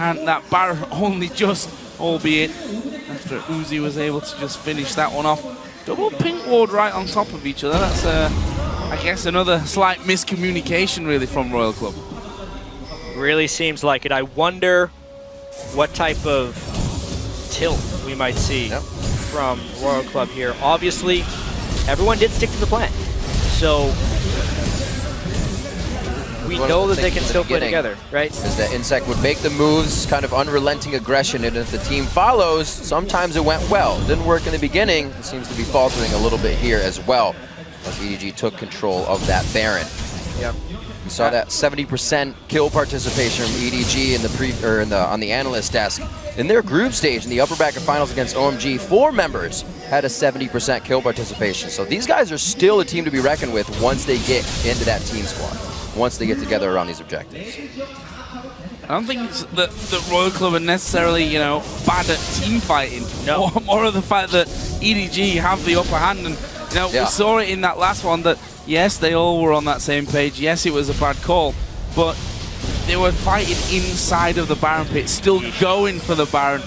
and that Baron only just, albeit after Uzi was able to just finish that one off. Double pink ward right on top of each other. That's, I guess, another slight miscommunication really from Royal Club. Really seems like it. I wonder what type of tilt we might see from Royal Club here. Obviously, everyone did stick to the plan. So we know that they can still play together, right? Is that inSec would make the moves, kind of unrelenting aggression, and if the team follows, sometimes it went well. Didn't work in the beginning. It seems to be faltering a little bit here as well, as EDG took control of that Baron. Yep. We saw that 70% kill participation from EDG in on the analyst desk. In their group stage in the upper bracket finals against OMG, 4 members had a 70% kill participation. So these guys are still a team to be reckoned with once they get into that team squad, once they get together around these objectives. I don't think it's that Royal Club are necessarily, you know, bad at team fighting. No. More of the fact that EDG have the upper hand, and you know, we saw it in that last one that yes, they all were on that same page. Yes, it was a bad call, but they were fighting inside of the Baron pit, still going for the Baron,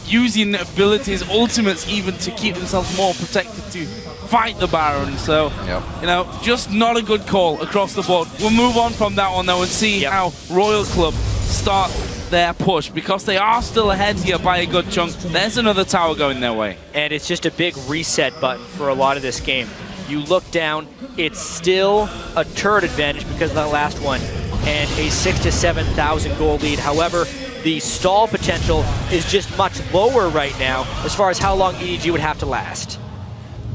using abilities, ultimates even, to keep themselves more protected to fight the Baron. So, you know, just not a good call across the board. We'll move on from that one though and see how Royal Club start their push, because they are still ahead here by a good chunk. There's another tower going their way. And it's just a big reset button for a lot of this game. You look down, it's still a turret advantage because of that last one, and a 6,000 to 7,000 gold lead. However, the stall potential is just much lower right now as far as how long EDG would have to last.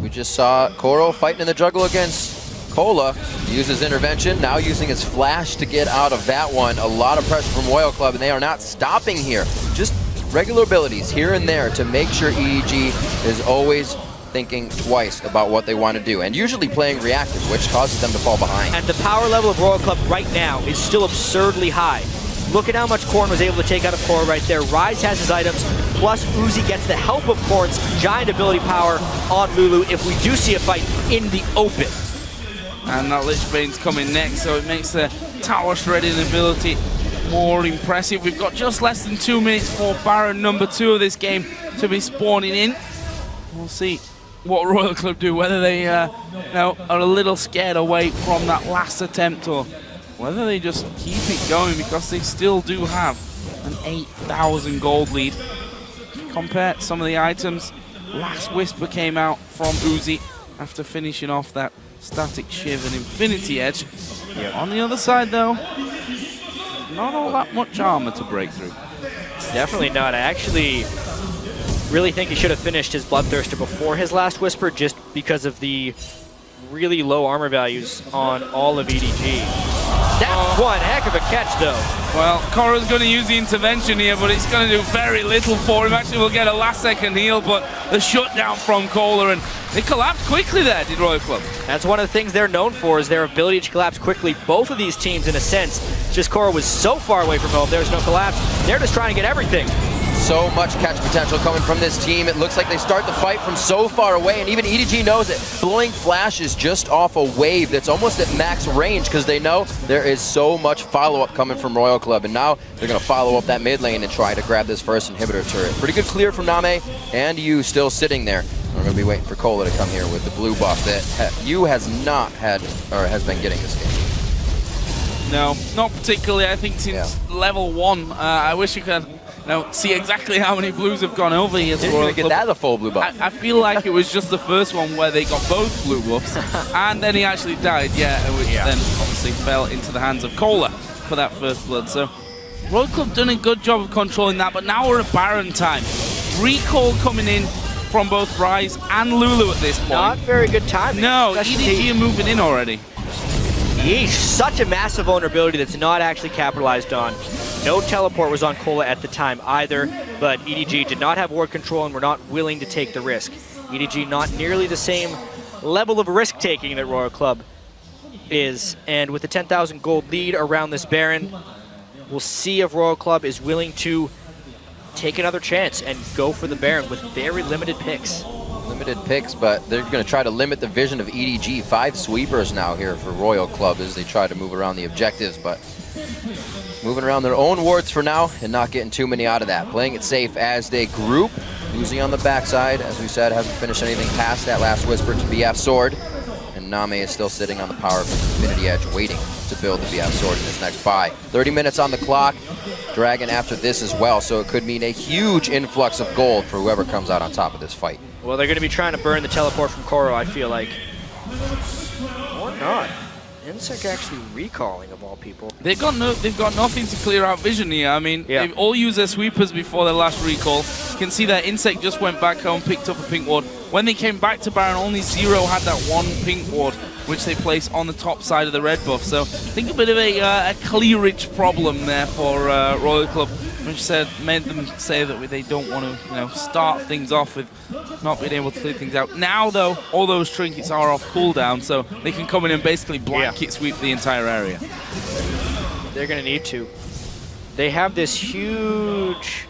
We just saw Koro fighting in the jungle against Cola, uses intervention, now using his flash to get out of that one. A lot of pressure from Royal Club, and they are not stopping here. Just regular abilities here and there to make sure EDG is always thinking twice about what they want to do, and usually playing reactive, which causes them to fall behind. And the power level of Royal Club right now is still absurdly high. Look at how much Korn was able to take out of Korra right there. Rise has his items, plus Uzi gets the help of Korn's giant ability power on Lulu if we do see a fight in the open. And that Lich Bane's coming next, so it makes the tower shredding ability more impressive. We've got just less than 2 minutes for Baron number 2 of this game to be spawning in. We'll see what Royal Club do, whether they you know, are a little scared away from that last attempt, or whether they just keep it going, because they still do have an 8,000 gold lead. Compare some of the items. Last Whisper came out from Uzi after finishing off that Static Shiv and Infinity Edge. On the other side though, not all that much armor to break through. Definitely not. I actually really think he should have finished his Bloodthirster before his last Whisper, just because of the really low armor values on all of EDG. That's one heck of a catch, though. Well, Korra's going to use the intervention here, but it's going to do very little for him. Actually, we'll get a last-second heal, but the shutdown from Cola, and they collapsed quickly there, did Royal Club. That's one of the things they're known for, is their ability to collapse quickly. Both of these teams, in a sense, just Korra was so far away from home, there's no collapse. They're just trying to get everything. So much catch potential coming from this team. It looks like they start the fight from so far away, and even EDG knows it. Blowing Flash is just off a wave that's almost at max range, because they know there is so much follow-up coming from Royal Club, and now they're going to follow up that mid lane and try to grab this first inhibitor turret. Pretty good clear from Namei, and Yu still sitting there. We're going to be waiting for Cola to come here with the blue buff that Yu has not had, or has been getting this game. No, not particularly. I think since level 1, I wish you could see exactly how many blues have gone over here. Didn't even get that a full blue buff. I feel like it was just the first one where they got both blue buffs, and then he actually died, which then obviously fell into the hands of Cola for that first blood. So Royal Club done a good job of controlling that, but now we're at Baron time. Recall coming in from both Rise and Lulu at this point. Not very good timing. No, EDG are moving in already. Yeesh, such a massive vulnerability that's not actually capitalized on. No teleport was on Cola at the time either, but EDG did not have ward control and were not willing to take the risk. EDG not nearly the same level of risk-taking that Royal Club is, and with the 10,000 gold lead around this Baron, we'll see if Royal Club is willing to take another chance and go for the Baron with very limited picks. Limited picks, but they're going to try to limit the vision of EDG. 5 sweepers now here for Royal Club as they try to move around the objectives, but moving around their own wards for now and not getting too many out of that. Playing it safe as they group. Uzi on the backside, as we said, hasn't finished anything past that last whisper to BF Sword. And Namei is still sitting on the power of Infinity Edge, waiting to build the BF Sword in his next buy. 30 minutes on the clock. Dragon after this as well, so it could mean a huge influx of gold for whoever comes out on top of this fight. Well, they're going to be trying to burn the teleport from Koro, I feel like. Or not. inSec actually recalling, of all people. They've got nothing to clear out vision here. I mean, they've all used their sweepers before their last recall. You can see that inSec just went back home, picked up a pink ward. When they came back to Baron, only Zero had that one pink ward, which they placed on the top side of the red buff. So I think a bit of a clearage problem there for Royal Club, which made them say that they don't want to start things off with not being able to clear things out. Now, though, all those trinkets are off cooldown, so they can come in and basically blanket sweep the entire area. They're going to need to. They have this huge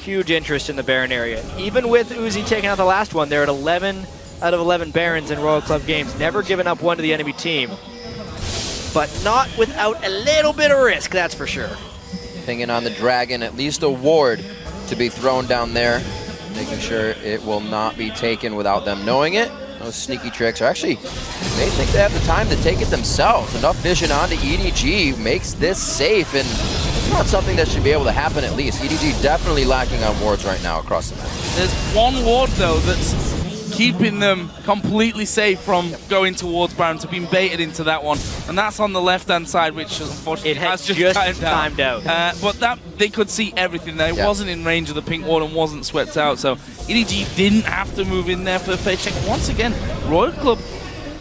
interest in the Baron area. Even with Uzi taking out the last one, they're at 11 out of 11 Barons in Royal Club games. Never given up one to the enemy team. But not without a little bit of risk, that's for sure. Pinging on the Dragon, at least a ward to be thrown down there, making sure it will not be taken without them knowing it. Those sneaky tricks are actually, they think they have the time to take it themselves. Enough vision onto EDG makes this safe, and it's not something that should be able to happen at least. EDG definitely lacking on wards right now across the map. There's one ward, though, that's keeping them completely safe from going towards Baron, to being baited into that one. And that's on the left-hand side, which unfortunately has just timed out. But that they could see everything there. It wasn't in range of the pink ward and wasn't swept out. So EDG didn't have to move in there for the face check. Once again, Royal Club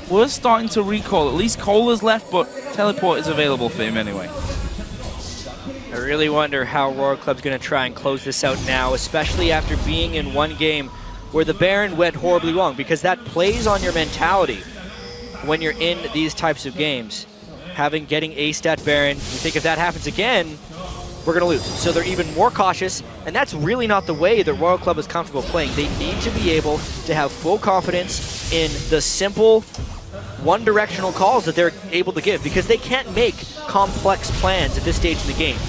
were starting to recall. At least Cola's left, but teleport is available for him anyway. I really wonder how Royal Club's going to try and close this out now, especially after being in one game where the Baron went horribly wrong, because that plays on your mentality when you're in these types of games. Getting A-stat Baron, you think if that happens again, we're going to lose. So they're even more cautious, and that's really not the way that Royal Club is comfortable playing. They need to be able to have full confidence in the simple, one-directional calls that they're able to give, because they can't make complex plans at this stage of the game.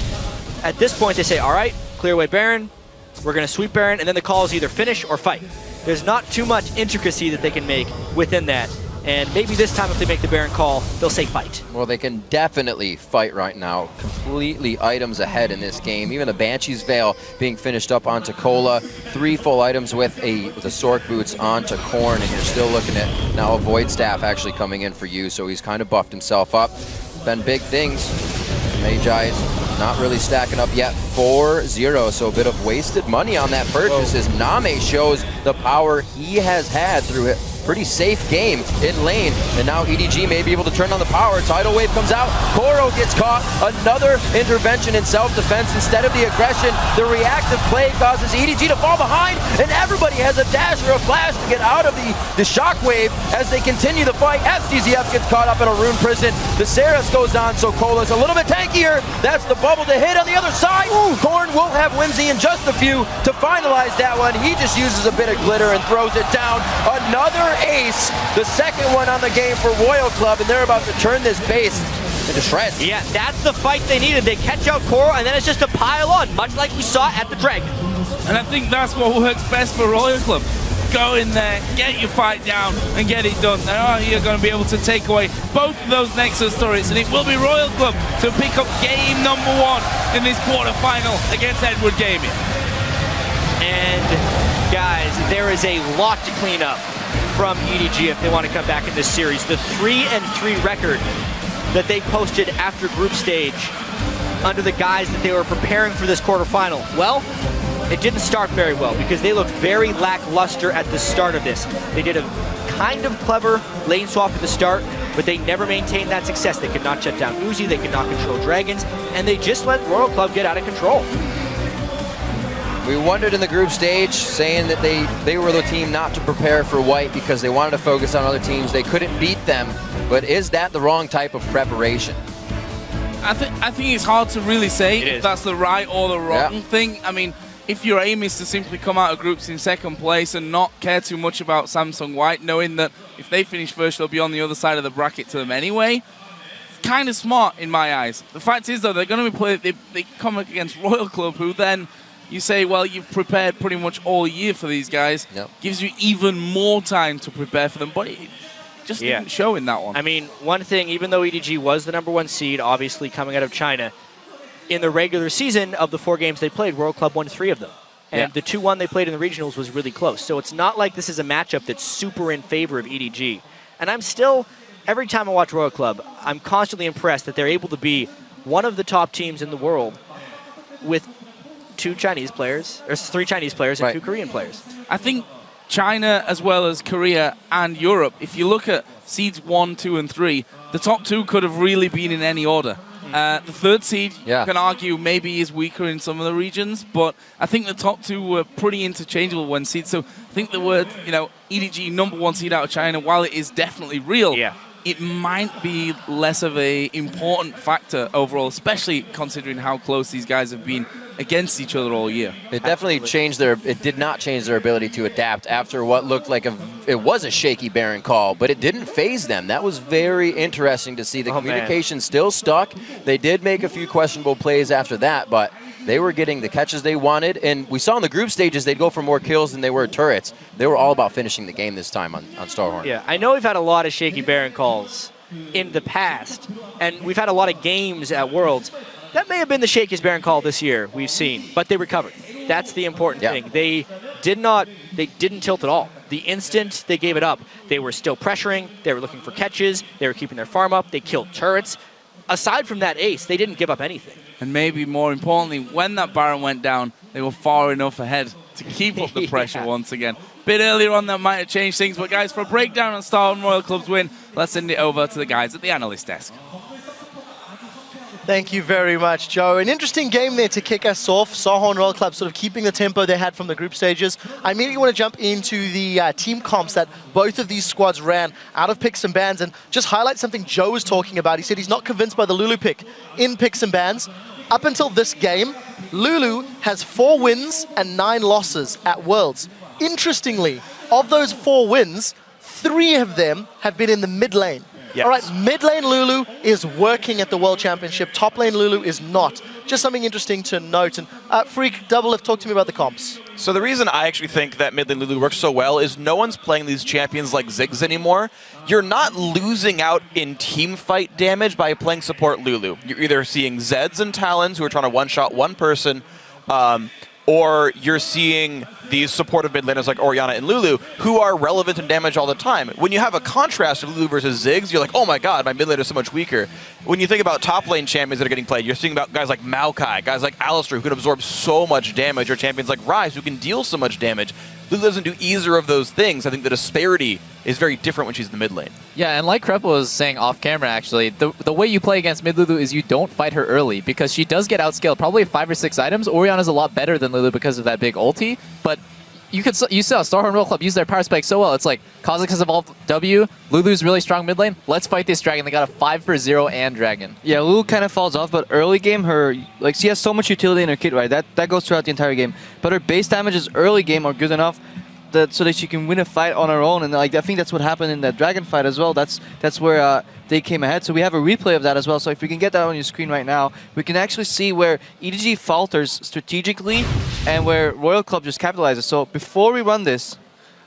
At this point, they say, all right, clear away Baron, we're going to sweep Baron, and then the call is either finish or fight. There's not too much intricacy that they can make within that. And maybe this time if they make the Baron call, they'll say fight. Well, they can definitely fight right now. Completely items ahead in this game. Even the Banshee's Veil being finished up onto Cola. 3 full items with the Sork Boots onto Korn, and you're still looking at now a Void Staff actually coming in for you, so he's kind of buffed himself up. Been big things. Magi's not really stacking up yet. 4-0, so a bit of wasted money on that purchase as Namei shows the power he has had through it. Pretty safe game in lane, and now EDG may be able to turn on the power. Tidal Wave comes out, Koro gets caught, another intervention in self-defense instead of the aggression. The reactive play causes EDG to fall behind, and everybody has a dash or a flash to get out of the shockwave as they continue the fight. SDZF gets caught up in a rune prison. The Saris goes on, so Cola's a little bit tankier. That's the bubble to hit on the other side. Korn will have Whimsy in just a few to finalize that one. He just uses a bit of glitter and throws it down. Another ace, the second one on the game for Royal Club, and they're about to turn this base into shreds. Yeah, that's the fight they needed. They catch out Koro, and then it's just a pile on, much like we saw at the Dragon. And I think that's what works best for Royal Club. Go in there, get your fight down, and get it done. Now you're going to be able to take away both of those Nexus turrets, and it will be Royal Club to pick up game number 1 in this quarterfinal against Edward Gaming. And guys, there is a lot to clean up from EDG if they want to come back in this series. The 3-3 record that they posted after group stage under the guise that they were preparing for this quarterfinal. Well, it didn't start very well because they looked very lackluster at the start of this. They did a kind of clever lane swap at the start, but they never maintained that success. They could not shut down Uzi, they could not control Dragons, and they just let Royal Club get out of control. We wondered in the group stage, saying that they were the team not to prepare for White because they wanted to focus on other teams. They couldn't beat them, but is that the wrong type of preparation? I think it's hard to really say if that's the right or the wrong thing. I mean, if your aim is to simply come out of groups in second place and not care too much about Samsung White, knowing that if they finish first, they'll be on the other side of the bracket to them anyway, kind of smart in my eyes. The fact is, though, they're going to be playing. They come up against Royal Club, who then you say, well, you've prepared pretty much all year for these guys. Yep. Gives you even more time to prepare for them, but it just didn't show in that one. I mean, one thing, even though EDG was the #1 seed, obviously coming out of China, in the regular season of the 4 games they played, Royal Club won 3 of them. And the 2-1 they played in the regionals was really close. So it's not like this is a matchup that's super in favor of EDG. And I'm still, every time I watch Royal Club, I'm constantly impressed that they're able to be one of the top teams in the world with 2 Chinese players, or 3 Chinese players and 2 Korean players. I think China, as well as Korea and Europe, if you look at seeds 1, 2, and 3, the top 2 could have really been in any order. The 3rd seed, you can argue, maybe is weaker in some of the regions, but I think the top 2 were pretty interchangeable when seeds. So I think the word, EDG #1 seed out of China, while it is definitely real, it might be less of a important factor overall, especially considering how close these guys have been against each other all year. It definitely changed it did not change their ability to adapt after what looked like it was a shaky Baron call, but it didn't phase them. That was very interesting to see. The communication still stuck. They did make a few questionable plays after that, but they were getting the catches they wanted, and we saw in the group stages they'd go for more kills than they were turrets. They were all about finishing the game this time on Starhorn. Yeah, I know we've had a lot of shaky Baron calls in the past, and we've had a lot of games at Worlds. That may have been the shakiest Baron call this year we've seen, but they recovered. That's the important thing. They didn't tilt at all. The instant they gave it up, they were still pressuring, they were looking for catches, they were keeping their farm up, they killed turrets. Aside from that ace, they didn't give up anything. And maybe more importantly, when that Baron went down, they were far enough ahead to keep up the pressure once again. Bit earlier on, that might have changed things, but guys, for a breakdown on Starhorn Royal Club's win, let's send it over to the guys at the analyst desk. Thank you very much, Joe. An interesting game there to kick us off. Starhorn Royal Club sort of keeping the tempo they had from the group stages. I immediately want to jump into the team comps that both of these squads ran out of picks and bans and just highlight something Joe was talking about. He said he's not convinced by the Lulu pick in picks and bans. Up until this game, Lulu has 4 wins and 9 losses at Worlds. Interestingly, of those 4 wins, 3 of them have been in the mid lane. Yes. All right, mid lane Lulu is working at the World Championship. Top lane Lulu is not. Just something interesting to note. And Freak, Doublelift, talk to me about the comps. So the reason I actually think that mid lane Lulu works so well is no one's playing these champions like Ziggs anymore. You're not losing out in team fight damage by playing support Lulu. You're either seeing Zeds and Talons who are trying to one-shot one person, or you're seeing these supportive mid laners like Orianna and Lulu who are relevant in damage all the time. When you have a contrast of Lulu versus Ziggs, you're like, oh my god, my mid laner is so much weaker. When you think about top lane champions that are getting played, you're seeing about guys like Maokai, guys like Alistar who can absorb so much damage, or champions like Ryze who can deal so much damage. Lulu doesn't do either of those things. I think the disparity is very different when she's in the mid lane. Yeah, and like Krepo was saying off camera, actually, the way you play against mid Lulu is you don't fight her early, because she does get outscaled probably 5 or 6 items. Orianna's a lot better than Lulu because of that big ulti, but you saw Starhorn Royal Club use their power spike so well. It's like, Kha'Zix has evolved W, Lulu's really strong mid lane, let's fight this dragon. They got a 5 for 0 and dragon. Yeah, Lulu kind of falls off, but early game, she has so much utility in her kit, right? That goes throughout the entire game. But her base damages early game are good enough so that she can win a fight on her own, and I think that's what happened in that dragon fight as well. That's where they came ahead. So we have a replay of that as well. So if we can get that on your screen right now, we can actually see where EDG falters strategically and where Royal Club just capitalizes. So before we run this,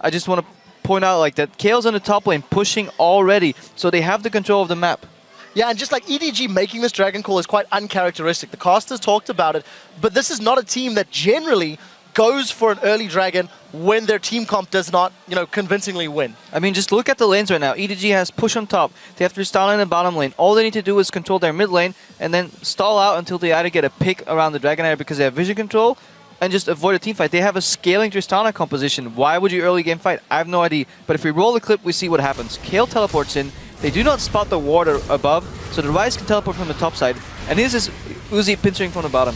I just want to point out that Kaale's on the top lane pushing already, so they have the control of the map. Yeah, and just like EDG making this dragon call is quite uncharacteristic. The casters talked about it, but this is not a team that generally goes for an early dragon when their team comp does not, convincingly win. I mean, just look at the lanes right now. EDG has push on top. They have to stall in the bottom lane. All they need to do is control their mid lane and then stall out until they either get a pick around the dragon area because they have vision control and just avoid a team fight. They have a scaling Tristana composition. Why would you early game fight? I have no idea. But if we roll the clip, we see what happens. Kaale teleports in. They do not spot the water above, so the Ryze can teleport from the top side. And this is Uzi pinching from the bottom.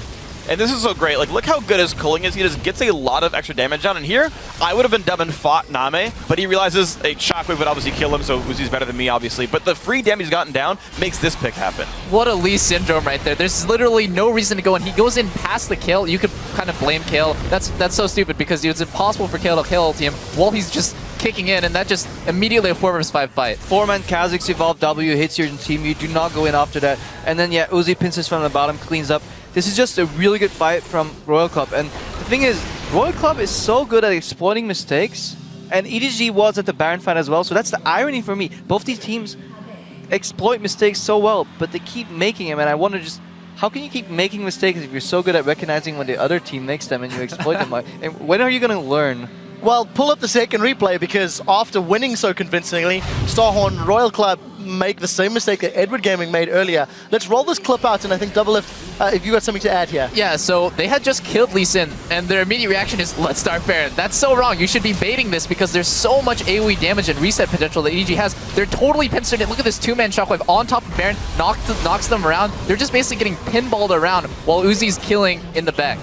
And this is so great. Look how good his culling is. He just gets a lot of extra damage down. And here, I would have been dumb and fought Namei, but he realizes a shockwave would obviously kill him, so Uzi's better than me, obviously. But the free damage he's gotten down makes this pick happen. What a Lee syndrome right there. There's literally no reason to go in. He goes in past the kill. You could kind of blame Kaale. That's so stupid, because it's impossible for Kaale to kill ulti him while he's just kicking in, and that just immediately a 4 vs 5 fight. 4-man Kha'Zix evolve W hits your team, you do not go in after that. And then yeah, Uzi pinches from the bottom, cleans up. This is just a really good fight from Royal Club. And the thing is, Royal Club is so good at exploiting mistakes, and EDG was at the Baron fight as well, so that's the irony for me. Both these teams exploit mistakes so well, but they keep making them, and I wonder just, how can you keep making mistakes if you're so good at recognizing when the other team makes them and you exploit them? And when are you going to learn? Well, pull up the second replay, because after winning so convincingly, Starhorn Royal Club make the same mistake that Edward Gaming made earlier. Let's roll this clip out, and I think Doublelift, if you got something to add here. Yeah, so they had just killed Lee Sin, and their immediate reaction is, let's start Baron. That's so wrong. You should be baiting this because there's so much AoE damage and reset potential that EDG has. They're totally pincered in. Look at this 2-man shockwave on top of Baron, knocks them around. They're just basically getting pinballed around while Uzi's killing in the back.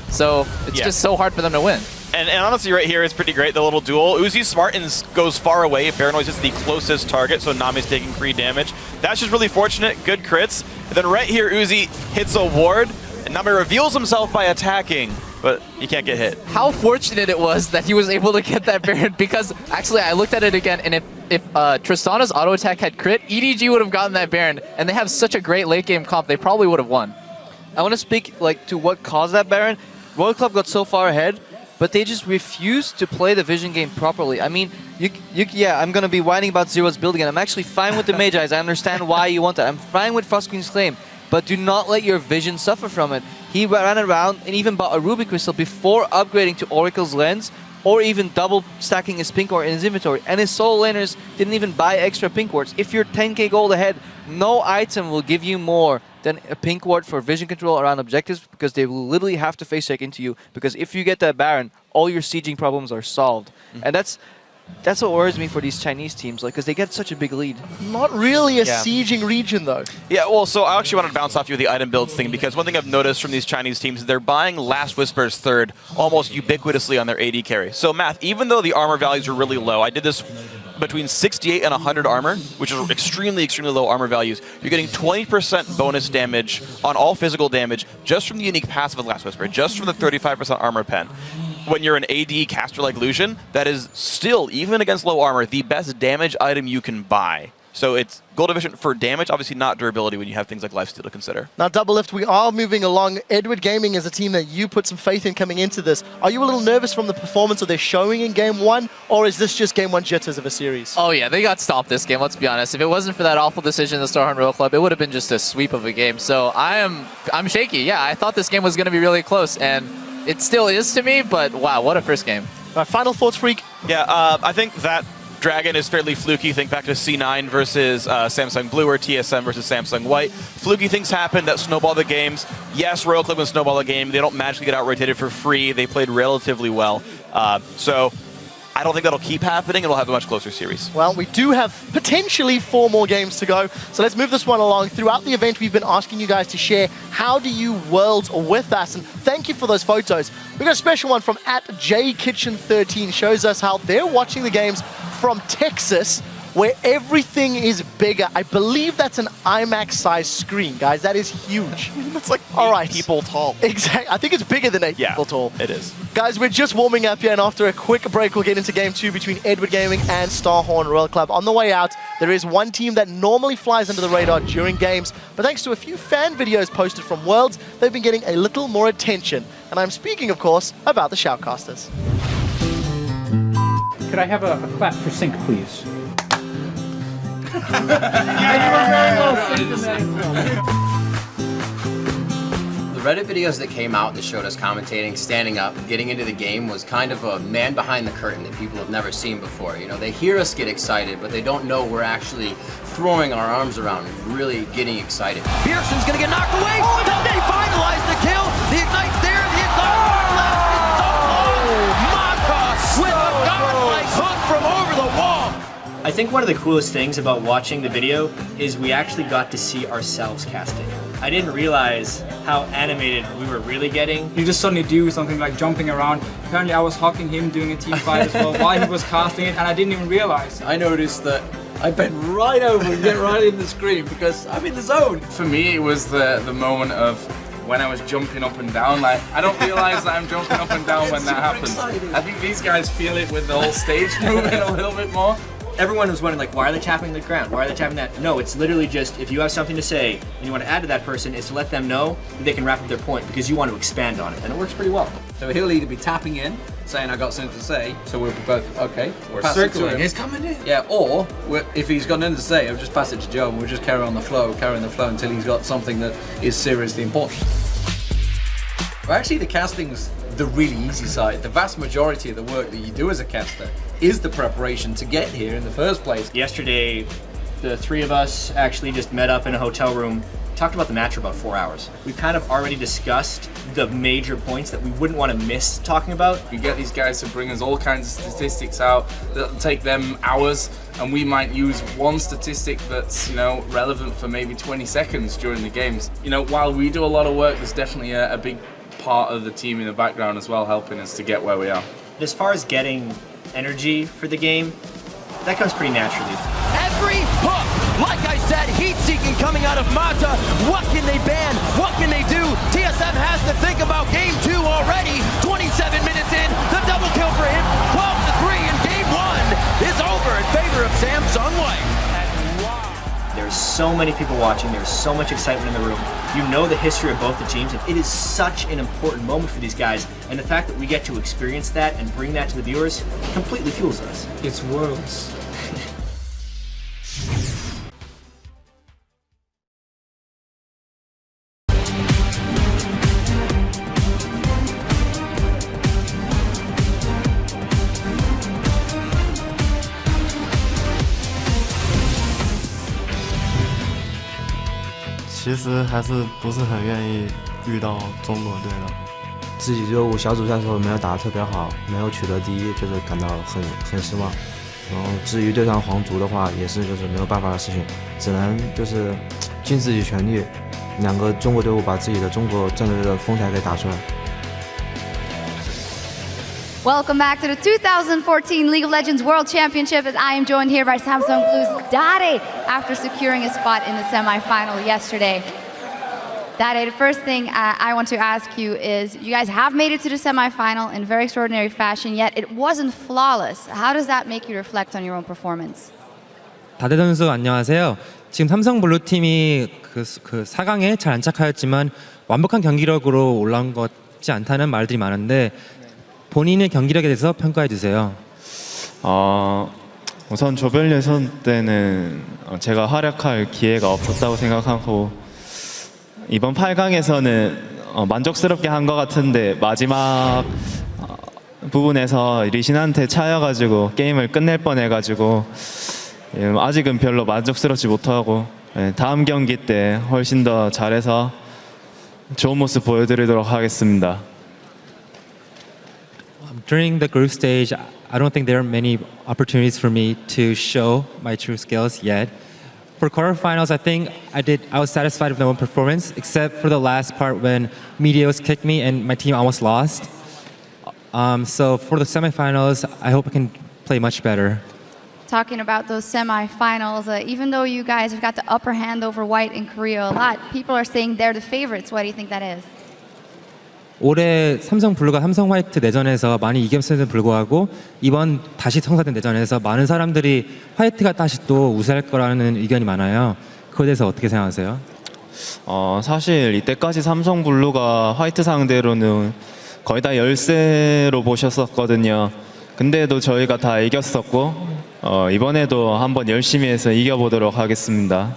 So it's just so hard for them to win. And honestly, right here is pretty great, the little duel. Uzi's smart and goes far away. Paranoid is the closest target, so Nami's taking free damage. That's just really fortunate. Good crits. And then right here, Uzi hits a ward, and Nami reveals himself by attacking, but he can't get hit. How fortunate it was that he was able to get that Baron, because actually I looked at it again, and if Tristana's auto attack had crit, EDG would have gotten that Baron, and they have such a great late game comp, they probably would have won. I want to speak to what caused that Baron. Royal Club got so far ahead, but they just refused to play the vision game properly. I mean, yeah, I'm going to be whining about Zero's build again. I'm actually fine with the Mage Eyes. I understand why you want that. I'm fine with Frostqueen's Claim, but do not let your vision suffer from it. He ran around and even bought a Ruby Crystal before upgrading to Oracle's Lens, or even double stacking his pink ward in his inventory. And his solo laners didn't even buy extra pink wards. If you're 10k gold ahead, no item will give you more than a pink ward for vision control around objectives, because they will literally have to face check into you. Because if you get that Baron, all your sieging problems are solved. And that's what worries me for these Chinese teams, because they get such a big lead. Not really a sieging region, though. Yeah, well, so I actually wanted to bounce off you with the item builds thing, because one thing I've noticed from these Chinese teams is they're buying Last Whisper's third almost ubiquitously on their AD carry. So Math, even though the armor values are really low, I did this between 68 and 100 armor, which is extremely, extremely low armor values. You're getting 20% bonus damage on all physical damage just from the unique passive of Last Whisper, just from the 35% armor pen. When you're an AD caster like Lucian, that is still, even against low armor, the best damage item you can buy. So it's gold efficient for damage, obviously not durability when you have things like lifesteal to consider. Now, Doublelift, we are moving along. Edward Gaming is a team that you put some faith in coming into this. Are you a little nervous from the performance that they're showing in Game 1, or is this just Game 1 jitters of a series? Oh yeah, they got stomped this game, let's be honest. If it wasn't for that awful decision in the Starhorn Royal Club, it would have been just a sweep of a game. So I'm shaky. Yeah, I thought this game was going to be really close, and it still is to me, but wow, what a first game. Final thoughts, Freak? Yeah, I think that Dragon is fairly fluky. Think back to C9 versus Samsung Blue, or TSM versus Samsung White. Fluky things happen that snowball the games. Yes, Royal Club can snowball the game. They don't magically get out-rotated for free. They played relatively well. So I don't think that'll keep happening. It'll have a much closer series. Well, we do have potentially 4 more games to go, so let's move this one along. Throughout the event, we've been asking you guys to share how do you world with us, and thank you for those photos. We got a special one from @JKitchen13, shows us how they're watching the games from Texas, where everything is bigger. I believe that's an IMAX-sized screen, guys. That is huge. That's like 8 people tall. Exactly. I think it's bigger than 8 people tall. It is. Guys, we're just warming up here, and after a quick break, we'll get into Game 2 between Edward Gaming and Starhorn Royal Club. On the way out, there is one team that normally flies under the radar during games, but thanks to a few fan videos posted from Worlds, they've been getting a little more attention. And I'm speaking, of course, about the Shoutcasters. Could I have a clap for Sync, please? The Reddit videos that came out that showed us commentating, standing up, getting into the game was kind of a man behind the curtain that people have never seen before. You know, they hear us get excited, but they don't know we're actually throwing our arms around and really getting excited. Pearson's gonna get knocked away. Oh, they finalize the kill. The ignite's there. The ignite left. It's so long. Maka with a godlike hook from over the wall. I think one of the coolest things about watching the video is we actually got to see ourselves casting. I didn't realize how animated we were really getting. You just suddenly do something like jumping around. Apparently I was hawking him doing a team fight as well while he was casting it, and I didn't even realize. I noticed that I bent right over and get right in the screen because I'm in the zone. For me, it was the moment of when I was jumping up and down. Like, I don't realize that I'm jumping up and down when that happens. I think these guys feel it with the whole stage moving a little bit more. Everyone was wondering, like, why are they tapping the ground? Why are they tapping that? No, it's literally just, if you have something to say and you want to add to that person, is to let them know that they can wrap up their point because you want to expand on it, and it works pretty well. So he'll either be tapping in, saying I got something to say, so we'll be both, okay, We're pass it to circling. him. He's coming in. Yeah, or if he's got nothing to say, we'll just pass it to Joe and we'll just carry on the flow until he's got something that is seriously important. But actually the casting's the really easy side. The vast majority of the work that you do as a caster is the preparation to get here in the first place. Yesterday, the three of us actually just met up in a hotel room, talked about the match for about 4 hours. We kind of already discussed the major points that we wouldn't want to miss talking about. You get these guys to bring us all kinds of statistics out that'll take them hours, and we might use one statistic that's, you know, relevant for maybe 20 seconds during the games. You know, while we do a lot of work, there's definitely a big part of the team in the background as well, helping us to get where we are. As far as getting energy for the game, that comes pretty naturally. Every hook, like I said, heat-seeking coming out of Mata. What can they ban? What can they do? TSM has to think about game 2 already. 27 minutes in, the double kill for him. 12-3, and game 1 is over in favor of Samsung White. There's so many people watching, there's so much excitement in the room. You know the history of both the teams, and it is such an important moment for these guys. And the fact that we get to experience that and bring that to the viewers completely fuels us. It's worlds.其实还是不是很愿意遇到中国队的。自己就小组赛的时候没有打得特别好，没有取得第一，就是感到很失望。然后至于对上皇族的话，也是就是没有办法的事情，只能就是尽自己全力，两个中国队伍把自己的中国战队的风采给打出来。Welcome back to the 2014 League of Legends World Championship, as I am joined here by Samsung Blue's Dade after securing a spot in the semifinal yesterday. Dade, the first thing I want to ask you is, you guys have made it to the semifinal in very extraordinary fashion, yet it wasn't flawless. How does that make you reflect on your own performance? 다대 선수 안녕하세요. 지금 삼성 블루 팀이 그 4강에 잘 안착하였지만 완벽한 경기력으로 올라온 것 같지 않다는 말들이 많은데 본인의 경기력에 대해서 평가해 주세요. 우선 조별 예선 때는 제가 활약할 기회가 없었다고 생각하고 이번 8강에서는 만족스럽게 한 것 같은데 마지막 부분에서 리신한테 차여가지고 게임을 끝낼 뻔해가지고 아직은 별로 만족스럽지 못하고 다음 경기 때 훨씬 더 잘해서 좋은 모습 보여드리도록 하겠습니다. During the group stage, I don't think there are many opportunities for me to show my true skills yet. For quarterfinals, I think I was satisfied with my own performance, except for the last part when Meteos kicked me and my team almost lost. So for the semifinals, I hope I can play much better. Talking about those semifinals, even though you guys have got the upper hand over White in Korea a lot, people are saying they're the favorites. What do you think that is? 올해 삼성 블루가 삼성 화이트 내전에서 많이 이겼음에도 불구하고 이번 다시 성사된 내전에서 많은 사람들이 화이트가 다시 또 우세할 거라는 의견이 많아요. 그거에 대해서 어떻게 생각하세요? 사실 이때까지 삼성 블루가 화이트 상대로는 거의 다 열세로 보셨었거든요. 근데도 저희가 다 이겼었고 이번에도 한번 열심히 해서 이겨보도록 하겠습니다.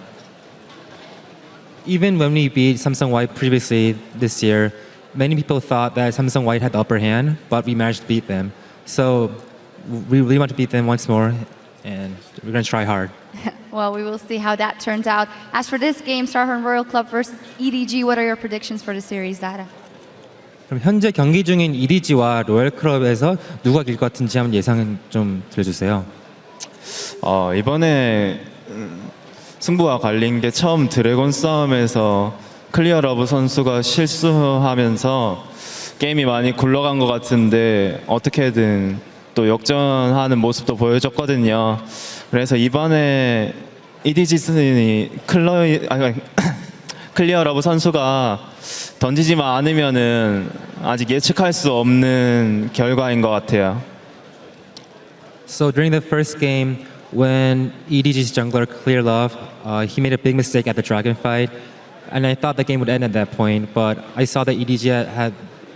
Even when we beat Samsung White previously this year, many people thought that Samsung White had the upper hand, but we managed to beat them. So we really want to beat them once more, and we're going to try hard. Well, we will see how that turns out. As for this game, Starhorn Royal Club versus EDG, what are your predictions for the series, Dada? 그럼 현재 경기 중인 EDG와 로열 클럽에서 누가 이길 것 같은지 한번 예상 좀 들려주세요. 이번에 승부가 갈린 게 처음 드래곤 싸움에서 클리어러브 선수가 실수하면서 게임이 많이 굴러간 것 같은데 어떻게든 또 역전하는 모습도 보여줬거든요. 그래서 이번에 EDG 클리어러브 선수가 던지지만 않으면은 아직 예측할 수 없는 결과인 것 같아요. So during the first game, when EDG's jungler Clearlove, he made a big mistake at the dragon fight, and I thought the game would end at that point. But I saw that EDG had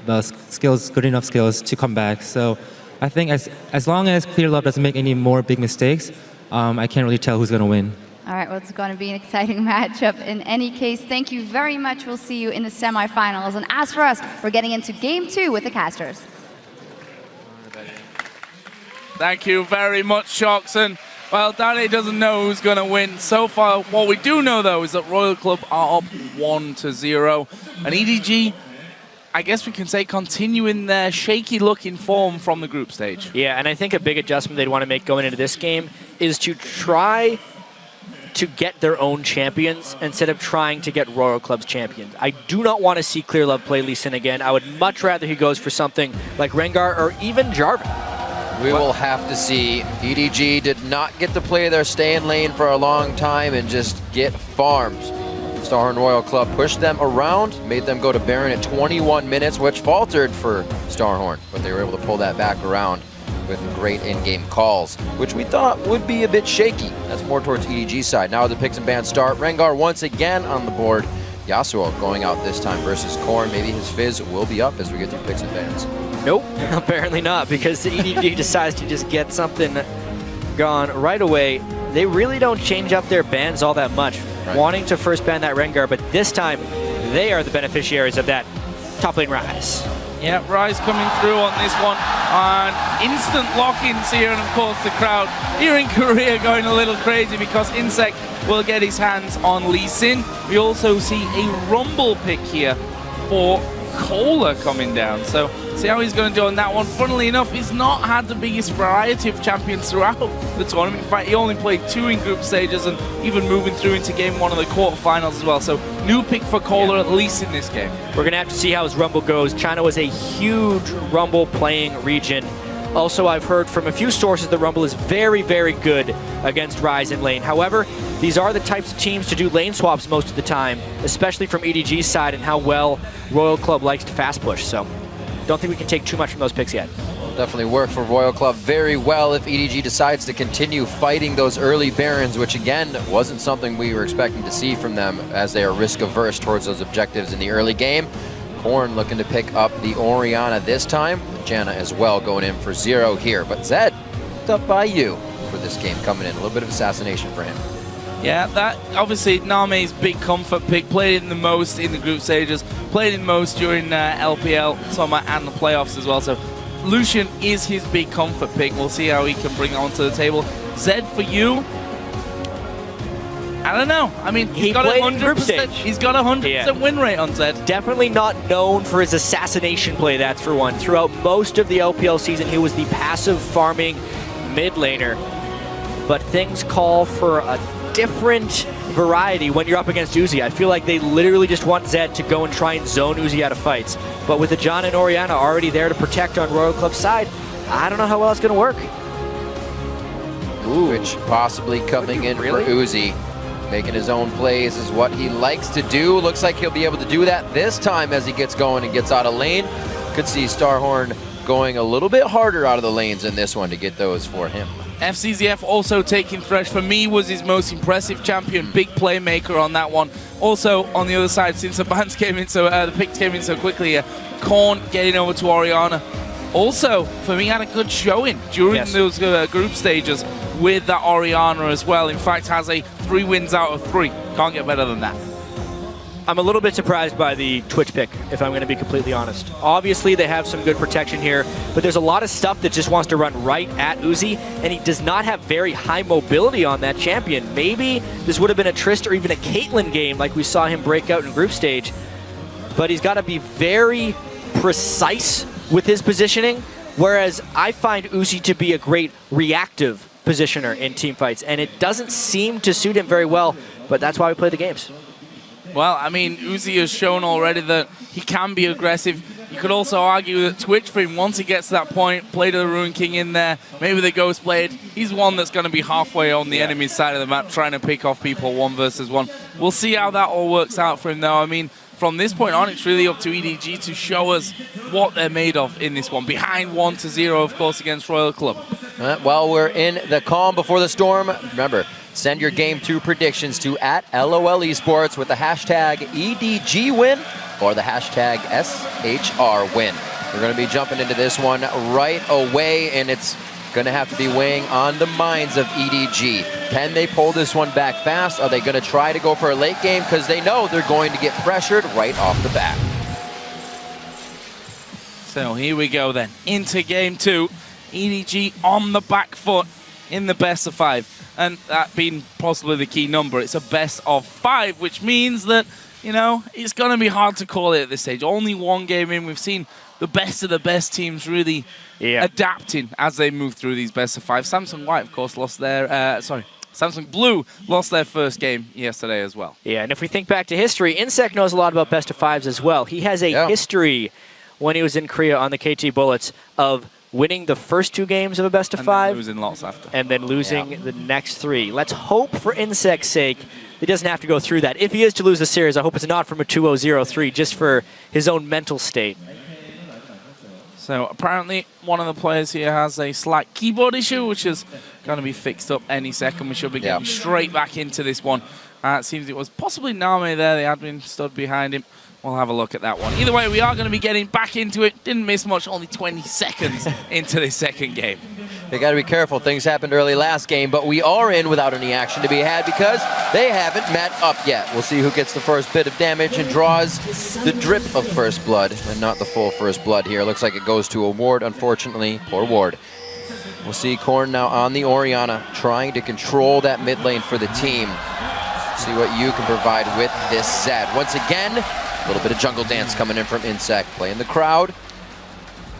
the skills, good enough skills, to come back. So I think as long as Clearlove doesn't make any more big mistakes, I can't really tell who's going to win. All right, well, it's going to be an exciting matchup in any case. Thank you very much. We'll see you in the semifinals. And as for us, we're getting into game 2 with the casters. Thank you very much, Shoxon. Well, Dade doesn't know who's going to win. So far, what we do know, though, is that Royal Club are up 1-0. And EDG, I guess we can say, continuing their shaky-looking form from the group stage. Yeah, and I think a big adjustment they'd want to make going into this game is to try to get their own champions instead of trying to get Royal Club's champions. I do not want to see Clearlove play Lee Sin again. I would much rather he goes for something like Rengar or even Jarvan. We will have to see. EDG did not get to play their stay in lane for a long time and just get farmed. Starhorn Royal Club pushed them around, made them go to Baron at 21 minutes, which faltered for Starhorn, but they were able to pull that back around with great in-game calls, which we thought would be a bit shaky. That's more towards EDG's side. Now the picks and bans start. Rengar once again on the board. Yasuo going out this time versus Korn. Maybe his fizz will be up as we get through picks and bans. Nope, apparently not, because the EDG decides to just get something gone right away. They really don't change up their bans all that much, wanting to first ban that Rengar, but this time they are the beneficiaries of that top lane Rise. Yeah, Rise coming through on this one. And instant lock-ins here, and of course the crowd here in Korea going a little crazy because inSec will get his hands on Lee Sin. We also see a Rumble pick here for Kohler coming down. So see how he's going to do on that one. Funnily enough, he's not had the biggest variety of champions throughout the tournament. In fact, he only played 2 in group stages and even moving through into game 1 of the quarterfinals as well. So new pick for Kohler, at least in this game. We're going to have to see how his Rumble goes. China was a huge Rumble playing region. Also, I've heard from a few sources that Rumble is very, very good against Rise in lane. However, these are the types of teams to do lane swaps most of the time, especially from EDG's side and how well Royal Club likes to fast push. So don't think we can take too much from those picks yet. Definitely work for Royal Club very well if EDG decides to continue fighting those early Barons, which again wasn't something we were expecting to see from them as they are risk averse towards those objectives in the early game. Korn looking to pick up the Orianna this time. Janna as well going in for 0 here. But Zed, picked up by you for this game coming in. A little bit of assassination for him. Yeah, that obviously Namei's big comfort pick, played in the most in the group stages, played in most during LPL, summer, and the playoffs as well. So Lucian is his big comfort pick. We'll see how he can bring it onto the table. Zed for you, I don't know. I mean, he's got a 100%. He's got a 100% win rate on Zed. Definitely not known for his assassination play, that's for one. Throughout most of the LPL season, he was the passive farming mid laner. But things call for a different variety when you're up against Uzi. I feel like they literally just want Zed to go and try and zone Uzi out of fights. But with the John and Orianna already there to protect on Royal Club's side, I don't know how well it's going to work. Which possibly coming in for Uzi. Making his own plays is what he likes to do. Looks like he'll be able to do that this time as he gets going and gets out of lane. Could see Starhorn going a little bit harder out of the lanes in this one to get those for him. FCZF also taking Thresh. For me, was his most impressive champion. Big playmaker on that one. Also, on the other side, since the bans came in the picks came in so quickly, Korn getting over to Orianna. Also, for me, had a good showing during those group stages with that Orianna as well. In fact, has a 3 wins out of 3. Can't get better than that. I'm a little bit surprised by the Twitch pick, if I'm going to be completely honest. Obviously, they have some good protection here, but there's a lot of stuff that just wants to run right at Uzi, and he does not have very high mobility on that champion. Maybe this would have been a Trist or even a Caitlyn game like we saw him break out in group stage, but he's got to be very precise with his positioning, whereas I find Uzi to be a great reactive positioner in team fights, and it doesn't seem to suit him very well, but that's why we play the games. Well, I mean, Uzi has shown already that he can be aggressive. You could also argue that Twitch for him, once he gets to that point, play to the Ruin King in there, maybe the Ghost Blade, he's one that's going to be halfway on the enemy's side of the map trying to pick off people 1 versus 1. We'll see how that all works out for him though. I mean, from this point on, it's really up to EDG to show us what they're made of in this one. Behind 1-0, of course, against Royal Club. While we're in the calm before the storm, remember, send your Game 2 predictions to @LOL Esports with the hashtag EDGWin or the hashtag SHRWin. We're going to be jumping into this one right away, and it's going to have to be weighing on the minds of EDG. Can they pull this one back fast? Are they going to try to go for a late game? Because they know they're going to get pressured right off the bat. So here we go then, into Game 2. EDG on the back foot in the best of 5. And that being possibly the key number, it's a best of 5, which means that, you know, it's going to be hard to call it at this stage. Only one game in, we've seen the best of the best teams really adapting as they move through these best of 5. Samsung White, of course, lost their, Samsung Blue lost their first game yesterday as well. Yeah, and if we think back to history, inSec knows a lot about best of 5s as well. He has a history when he was in Korea on the KT Bullets of winning the first 2 games of a best of 5. Losing lots after. And then losing the next 3. Let's hope for inSec's sake he doesn't have to go through that. If he is to lose the series, I hope it's not from a 2-0-0-3, just for his own mental state. So apparently one of the players here has a slight keyboard issue, which is going to be fixed up any second. We should be getting straight back into this one. It seems it was possibly Namei there. The admin stood behind him. We'll have a look at that one. Either way, we are going to be getting back into it. Didn't miss much, only 20 seconds into this second game. They got to be careful. Things happened early last game, but we are in without any action to be had because they haven't met up yet. We'll see who gets the first bit of damage and draws the drip of first blood, and not the full first blood here. Looks like it goes to a Ward, unfortunately. Poor Ward. We'll see Korn now on the Orianna, trying to control that mid lane for the team. See what you can provide with this Zed. Once again, a little bit of jungle dance coming in from inSec, playing the crowd.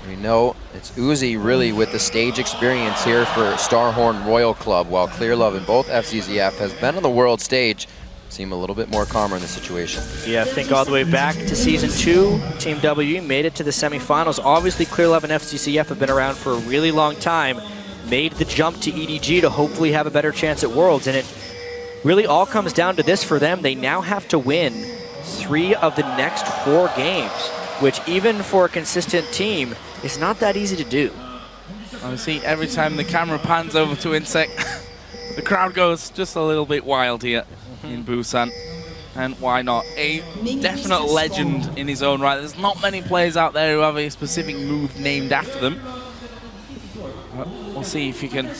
We know it's Uzi really with the stage experience here for Starhorn Royal Club, while Clearlove and both FCZF has been on the world stage. Seem a little bit more calmer in the situation. Yeah, think all the way back to Season 2. Team W made it to the semifinals. Obviously, Clearlove and FCZF have been around for a really long time. Made the jump to EDG to hopefully have a better chance at Worlds, and it really all comes down to this for them. They now have to win 3 of the next 4 games, which even for a consistent team is not that easy to do. Obviously, every time the camera pans over to inSec, the crowd goes just a little bit wild here in Busan. And why not? A definite legend in his own right. There's not many players out there who have a specific move named after them. But we'll see if you can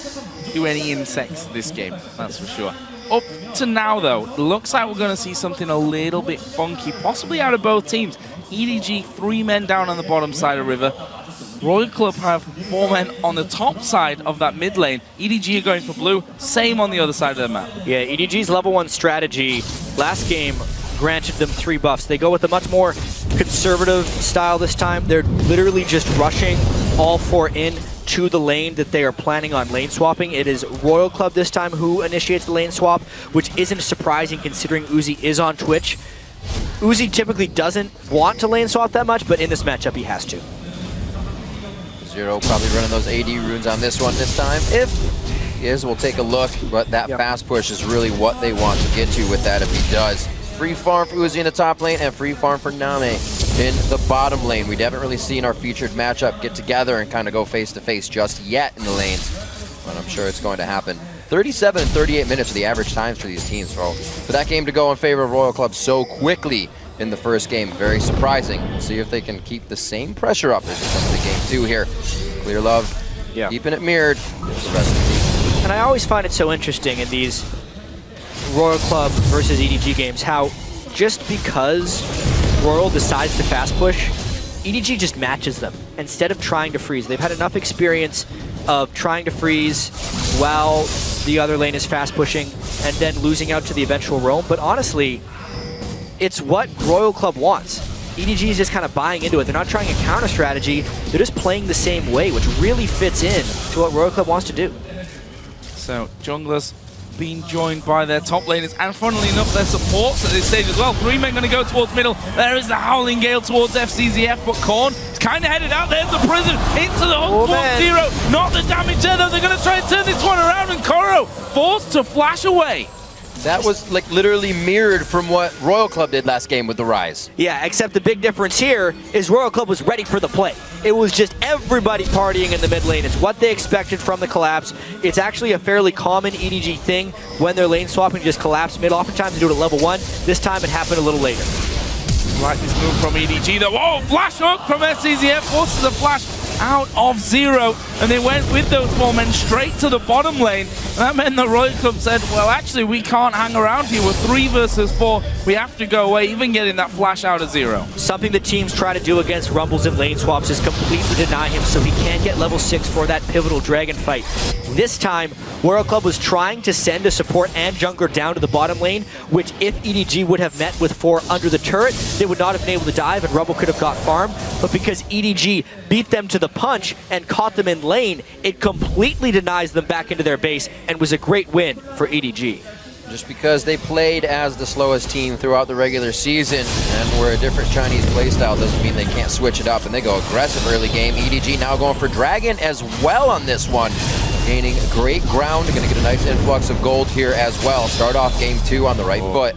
do any insects this game, that's for sure. Up to now, though, looks like we're going to see something a little bit funky, possibly out of both teams. EDG, 3 men down on the bottom side of River. Royal Club have 4 men on the top side of that mid lane. EDG are going for blue, same on the other side of the map. Yeah, EDG's level 1 strategy last game granted them 3 buffs. They go with a much more conservative style this time. They're literally just rushing all 4 in to the lane that they are planning on lane swapping. It is Royal Club this time who initiates the lane swap, which isn't surprising considering Uzi is on Twitch. Uzi typically doesn't want to lane swap that much, but in this matchup he has to. Zero probably running those AD runes on this one this time. If he is, we'll take a look, but that fast push is really what they want to get to with that if he does. Free farm for Uzi in the top lane and free farm for Namei in the bottom lane. We haven't really seen our featured matchup get together and kind of go face to face just yet in the lanes, but I'm sure it's going to happen. 37 and 38 minutes are the average times for these teams. So for that game to go in favor of Royal Club so quickly in the first game, very surprising. We'll see if they can keep the same pressure up as we come to game 2 here. Clearlove keeping it mirrored. Here's the rest of the team. And I always find it so interesting in these Royal Club versus EDG games how just because Royal decides to fast push, EDG just matches them instead of trying to freeze. They've had enough experience of trying to freeze while the other lane is fast pushing and then losing out to the eventual roam. But honestly, it's what Royal Club wants. EDG is just kind of buying into it. They're not trying a counter strategy. They're just playing the same way, which really fits in to what Royal Club wants to do. So junglers being joined by their top laners and funnily enough their supports at this stage as well. 3 men going to go towards middle. There is the Howling Gale towards FCZF, but Korn is kind of headed out. There's the prison into the hook towards Zero. Not the damage there though. They're going to try and turn this one around, and Koro forced to flash away. That was like literally mirrored from what Royal Club did last game with the Rise. Yeah, except the big difference here is Royal Club was ready for the play. It was just everybody partying in the mid lane. It's what they expected from the collapse. It's actually a fairly common EDG thing when they're lane swapping, just collapse mid. Oftentimes they do it at level 1. This time it happened a little later. Like this move from EDG though. Whoa, flash hook from SCZF, forces a flash out of Zero, and they went with those 4 men straight to the bottom lane. And that meant the Royal Club said, well, actually, we can't hang around here. We're 3 versus 4. We have to go away, even getting that flash out of Zero. Something that teams try to do against Rumbles and lane swaps is completely deny him so he can't get level 6 for that pivotal dragon fight. This time, Royal Club was trying to send a support and jungler down to the bottom lane, which if EDG would have met with 4 under the turret, they would not have been able to dive and Rumble could have got farm. But because EDG beat them to the punch and caught them in lane, it completely denies them back into their base and was a great win for EDG. Just because they played as the slowest team throughout the regular season and were a different Chinese playstyle doesn't mean they can't switch it up, and they go aggressive early game. EDG now going for Dragon as well on this one. Gaining great ground, going to get a nice influx of gold here as well. Start off game 2 on the right foot.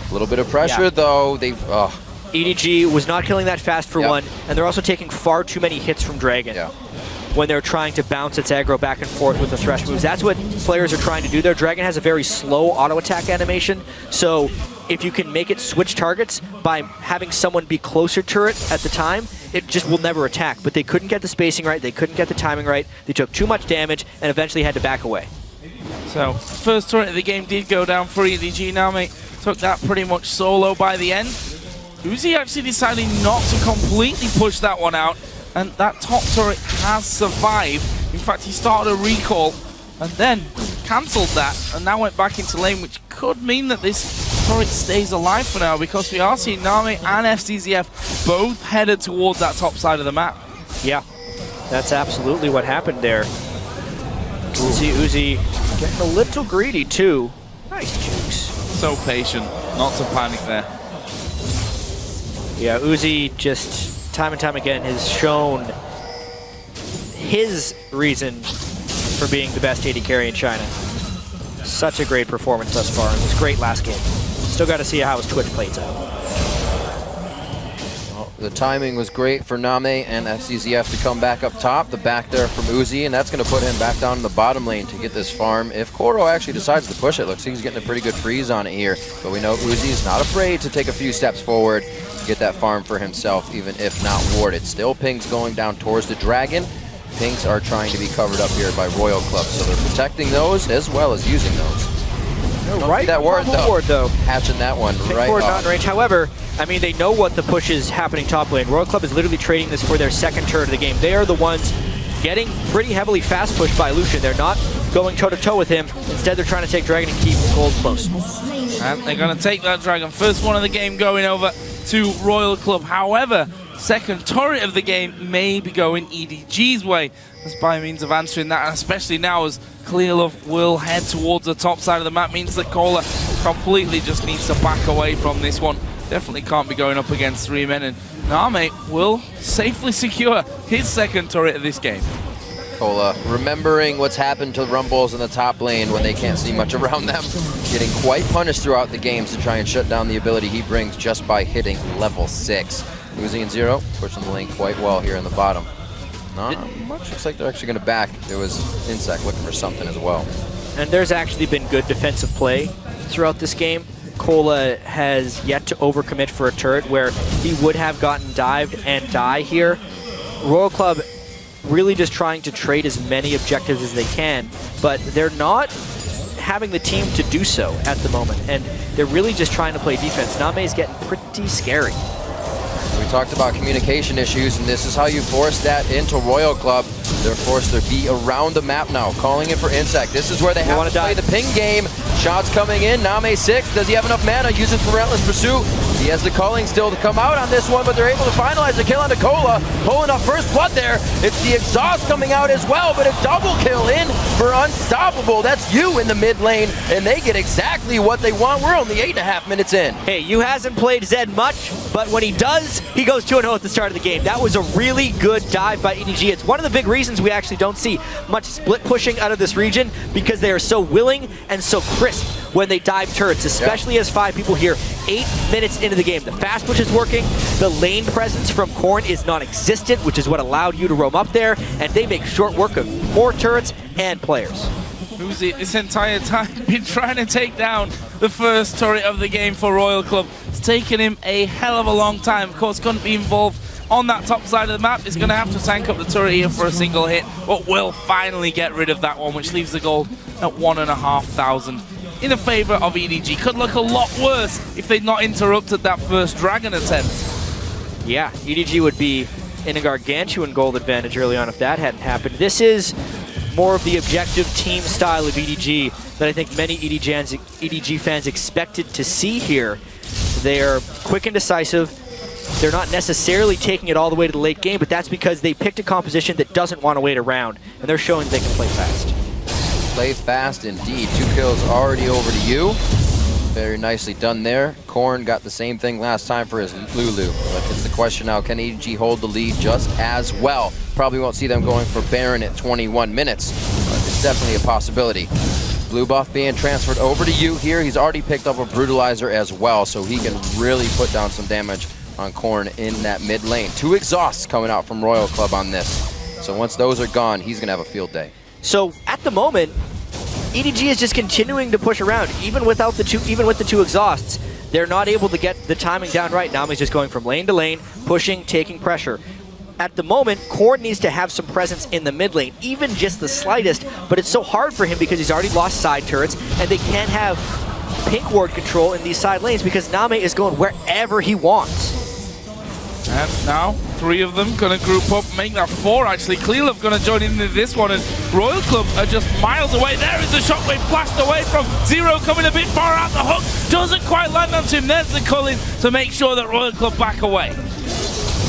A little bit of pressure though. They've EDG was not killing that fast for one, and they're also taking far too many hits from Dragon when they're trying to bounce its aggro back and forth with the thresh moves. That's what players are trying to do there. Dragon has a very slow auto attack animation, so if you can make it switch targets by having someone be closer to it at the time, it just will never attack. But they couldn't get the spacing right, they couldn't get the timing right, they took too much damage and eventually had to back away. So, first turret of the game did go down for EDG. Namei took that pretty much solo by the end. Uzi actually decided not to completely push that one out, and that top turret has survived. In fact, he started a recall and then cancelled that and now went back into lane, which could mean that this turret stays alive for now, because we are seeing Namei and FCZF both headed towards that top side of the map. Yeah, that's absolutely what happened there. Uzi getting a little greedy too. Nice jukes. So patient, not to panic there. Yeah, Uzi just time and time again has shown his reason for being the best AD carry in China. Such a great performance thus far. It was great last game. Still got to see how his Twitch plays out. Well, the timing was great for Namei and FCZF to come back up top. The back there from Uzi, and that's going to put him back down in the bottom lane to get this farm. If Koro actually decides to push it, looks like he's getting a pretty good freeze on it here. But we know Uzi's not afraid to take a few steps forward, get that farm for himself, even if not warded. Still Pings going down towards the Dragon. Pinks are trying to be covered up here by Royal Club, so they're protecting those as well as using those. Right, that ward though. Hatching that one right Ward off. not in range. However, I mean, they know what the push is happening top lane. Royal Club is literally trading this for their second turret of the game. They are the ones getting pretty heavily fast pushed by Lucian. They're not going toe-to-toe with him. Instead, they're trying to take Dragon and keep gold close. And they're going to take that Dragon. First one of the game going over to Royal Club. However, second turret of the game may be going EDG's way, as by means of answering that, and especially now as Clearlove will head towards the top side of the map, means that Kohler completely just needs to back away from this one. Definitely can't be going up against 3 men, and Namei will safely secure his second turret of this game. Kola remembering what's happened to Rumbles in the top lane when they can't see much around them, getting quite punished throughout the games to try and shut down the ability he brings just by hitting level 6. Uzi and Zero pushing the lane quite well here in the bottom. Not much. Looks like they're actually going to back. There was inSec looking for something as well. And there's actually been good defensive play throughout this game. Kola has yet to overcommit for a turret where he would have gotten dived and die here. Royal Club really just trying to trade as many objectives as they can, but they're not having the team to do so at the moment, and they're really just trying to play defense. Namei is getting pretty scary. We talked about communication issues, and this is how you force that into Royal Club. They're forced to be around the map now, calling it for inSec. This is where they have to play the ping game. Shots coming in. Namei 6. Does he have enough mana? Uses Relentless Pursuit. He has the culling still to come out on this one, but they're able to finalize the kill on Nicola. Pulling up first blood there. It's the exhaust coming out as well, but a double kill in for Unstoppable. That's you in the mid lane, and they get exactly what they want. We're only 8.5 minutes in. Hey, you hasn't played Zed much, but when he does, he goes 2-0 at the start of the game. That was a really good dive by EDG. It's one of the big reasons we actually don't see much split pushing out of this region, because they are so willing and so crisp when they dive turrets, especially as 5 people here 8 minutes into the game. The fast push is working, the lane presence from Corn is non-existent, which is what allowed you to roam up there, and they make short work of more turrets and players. Uzi this entire time been trying to take down the first turret of the game for Royal Club. It's taken him a hell of a long time. Of course, couldn't be involved on that top side of the map. He's going to have to tank up the turret here for a single hit, but will finally get rid of that one, which leaves the gold at 1,500 in the favor of EDG. Could look a lot worse if they'd not interrupted that first dragon attempt. Yeah, EDG would be in a gargantuan gold advantage early on if that hadn't happened. This is more of the objective team style of EDG that I think many EDG fans expected to see here. They're quick and decisive. They're not necessarily taking it all the way to the late game, but that's because they picked a composition that doesn't want to wait around, and they're showing they can play fast. Play fast indeed. 2 kills already over to you. Very nicely done there. Korn got the same thing last time for his Lulu. But it's the question now, can EDG hold the lead just as well? Probably won't see them going for Baron at 21 minutes, but it's definitely a possibility. Blue buff being transferred over to you here. He's already picked up a Brutalizer as well, so he can really put down some damage on Korn in that mid lane. 2 exhausts coming out from Royal Club on this. So once those are gone, he's gonna have a field day. So at the moment, EDG is just continuing to push around, even with the 2 exhausts. They're not able to get the timing down right. Name's just going from lane to lane, pushing, taking pressure. At the moment, Korn needs to have some presence in the mid lane, even just the slightest, but it's so hard for him because he's already lost side turrets, and they can't have pink ward control in these side lanes because Name is going wherever he wants. And now, 3 of them gonna group up, make that 4 actually. Clearlove gonna join into this one, and Royal Club are just miles away. There is the shockwave flashed away from Zero, coming a bit far out. The hook doesn't quite land onto him. There's the culling to make sure that Royal Club back away.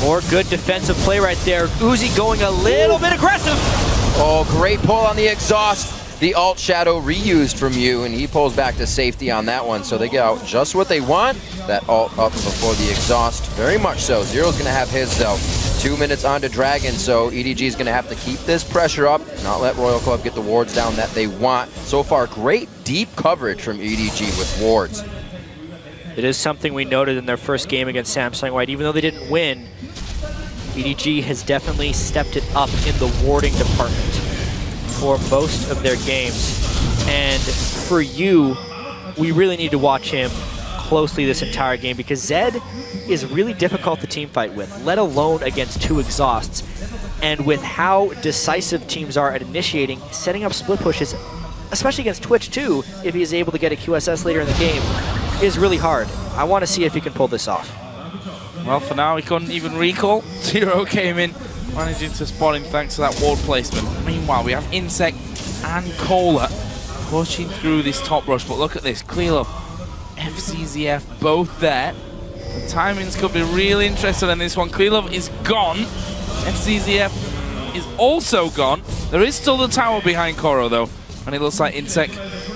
More good defensive play right there. Uzi going a little bit aggressive. Oh, great pull on the exhaust. The alt shadow reused from you, and he pulls back to safety on that one. So they get out just what they want. That alt up before the exhaust. Very much so. Zero's going to have his, though. 2 minutes on to Dragon, so EDG is going to have to keep this pressure up, not let Royal Club get the wards down that they want. So far, great deep coverage from EDG with wards. It is something we noted in their first game against Samsung White. Even though they didn't win, EDG has definitely stepped it up in the warding department for most of their games. And for you, we really need to watch him closely this entire game because Zed is really difficult to team fight with, let alone against 2 exhausts. And with how decisive teams are at initiating, setting up split pushes, especially against Twitch too, if he is able to get a QSS later in the game, is really hard. I want to see if he can pull this off. Well, for now, he couldn't even recall. Zero came in, managing to spot him thanks to that ward placement. Meanwhile, we have inSec and Cola pushing through this top rush. But look at this, Clearlove, FCZF, both there. The timings could be really interesting in this one. Clearlove is gone. FCZF is also gone. There is still the tower behind Koro, though. And it looks like inSec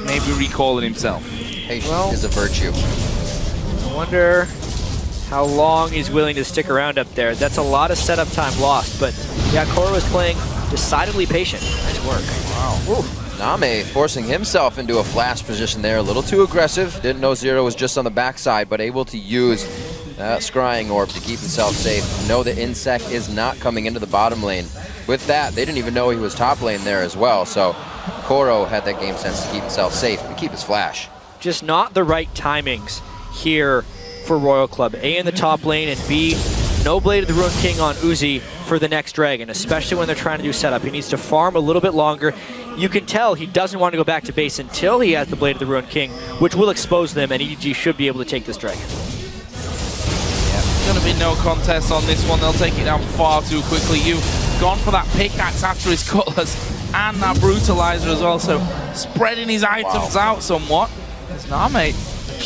may be recalling himself. Patience is a virtue. I wonder how long he's willing to stick around up there. That's a lot of setup time lost, but yeah, Koro is playing decidedly patient. Nice work. Wow. Name forcing himself into a flash position there, a little too aggressive. Didn't know Zero was just on the backside, but able to use that scrying orb to keep himself safe. Know that inSec is not coming into the bottom lane. With that, they didn't even know he was top lane there as well, so Koro had that game sense to keep himself safe and keep his flash. Just not the right timings here for Royal Club. A in the top lane, and B, no Blade of the Ruined King on Uzi for the next Dragon, especially when they're trying to do setup. He needs to farm a little bit longer. You can tell he doesn't want to go back to base until he has the Blade of the Ruined King, which will expose them, and EDG should be able to take this Dragon. Yeah, there's going to be no contest on this one. They'll take it down far too quickly. You've gone for that pickaxe after his cutlass and that brutalizer as well, so spreading his items out somewhat. As Name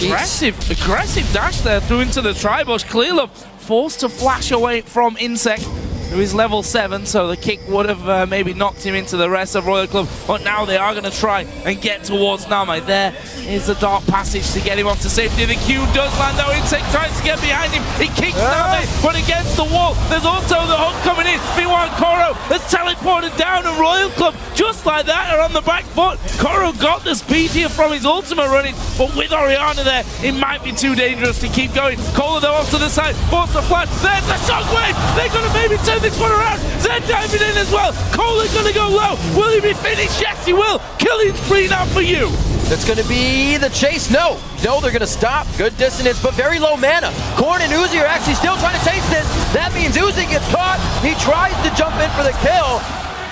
Aggressive dash there through into the tri-bush. Clearlove forced to flash away from inSec, who is level 7, so the kick would have maybe knocked him into the rest of Royal Club, but now they are going to try and get towards Namei. There is the dark passage to get him off to safety. The Q does land though. inSec tries to get behind him. He kicks Namei, but against the wall. There's also the hook coming in. B1 Koro has teleported down, and Royal Club, just like that, are on the back foot. Koro got the speed here from his ultimate running, but with Orianna there, it might be too dangerous to keep going. Kohler though off to the side, force the flash. There's the shockwave. They're going to maybe turn this one around. Zed diving in as well. Kohler's going to go low. Will he be finished? Yes, he will. Killing spree now for you. That's going to be the chase. No, they're going to stop. Good dissonance, but very low mana. Corn and Uzi are actually still trying to chase this. That means Uzi gets caught. He tries to jump in for the kill.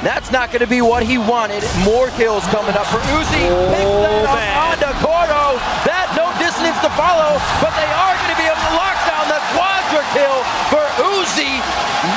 That's not going to be what he wanted. More kills coming up for Uzi. Picks that up onto Koro. That no dissonance to follow, but they are going to be able to lock down the quadra kill for Uzi.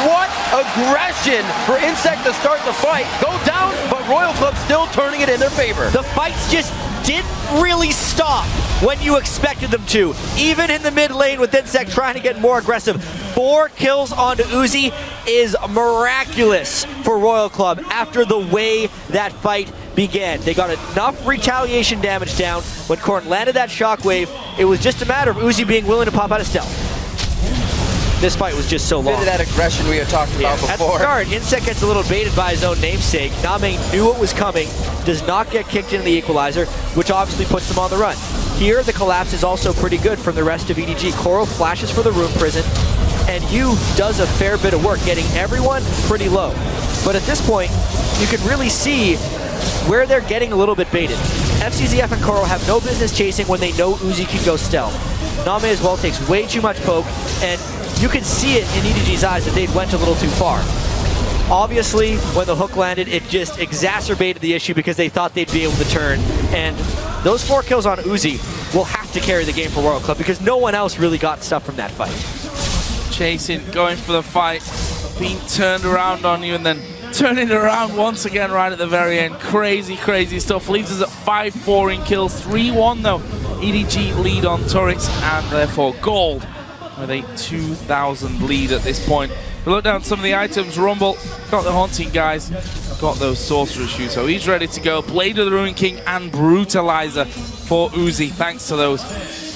What aggression for inSec to start the fight. Go down, but Royal Club still turning it in their favor. The fights just didn't really stop when you expected them to. Even in the mid lane with inSec trying to get more aggressive. 4 kills onto Uzi is miraculous for Royal Club after the way that fight began. They got enough retaliation damage down. When Korn landed that shockwave, it was just a matter of Uzi being willing to pop out of stealth. This fight was just so long. Bit of that aggression we had talked about before. At the start, inSec gets a little baited by his own namesake. Namei knew it was coming, does not get kicked into the equalizer, which obviously puts them on the run. Here, the collapse is also pretty good from the rest of EDG. Koro flashes for the room prison, and Yu does a fair bit of work getting everyone pretty low. But at this point, you can really see where they're getting a little bit baited. FCZF and Koro have no business chasing when they know Uzi can go stealth. Namei as well takes way too much poke, and you can see it in EDG's eyes that they went a little too far. Obviously, when the hook landed, it just exacerbated the issue because they thought they'd be able to turn. And those 4 kills on Uzi will have to carry the game for Royal Club because no one else really got stuff from that fight. Chasing, going for the fight, being turned around on you and then turning it around once again right at the very end. Crazy, crazy stuff. Leaves us at 5-4 in kills. 3-1 though. EDG lead on turrets and therefore gold with a 2,000 lead at this point. We look down at some of the items. Rumble got the Haunting guys, got those Sorcerer shoes, so he's ready to go. Blade of the Ruin King and Brutalizer for Uzi, thanks to those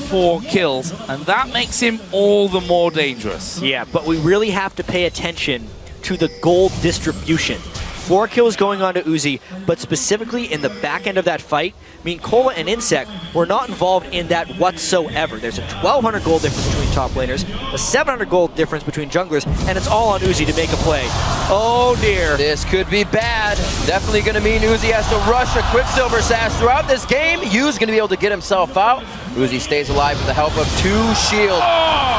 4 kills, and that makes him all the more dangerous. Yeah, but we really have to pay attention to the gold distribution. 4 kills going on to Uzi, but specifically in the back end of that fight, I mean, Kola and inSec were not involved in that whatsoever. There's a 1,200 gold difference between top laners, a 700 gold difference between junglers, and it's all on Uzi to make a play. Oh dear. This could be bad. Definitely going to mean Uzi has to rush a Quicksilver Sash throughout this game. Yu's going to be able to get himself out. Uzi stays alive with the help of 2 shields.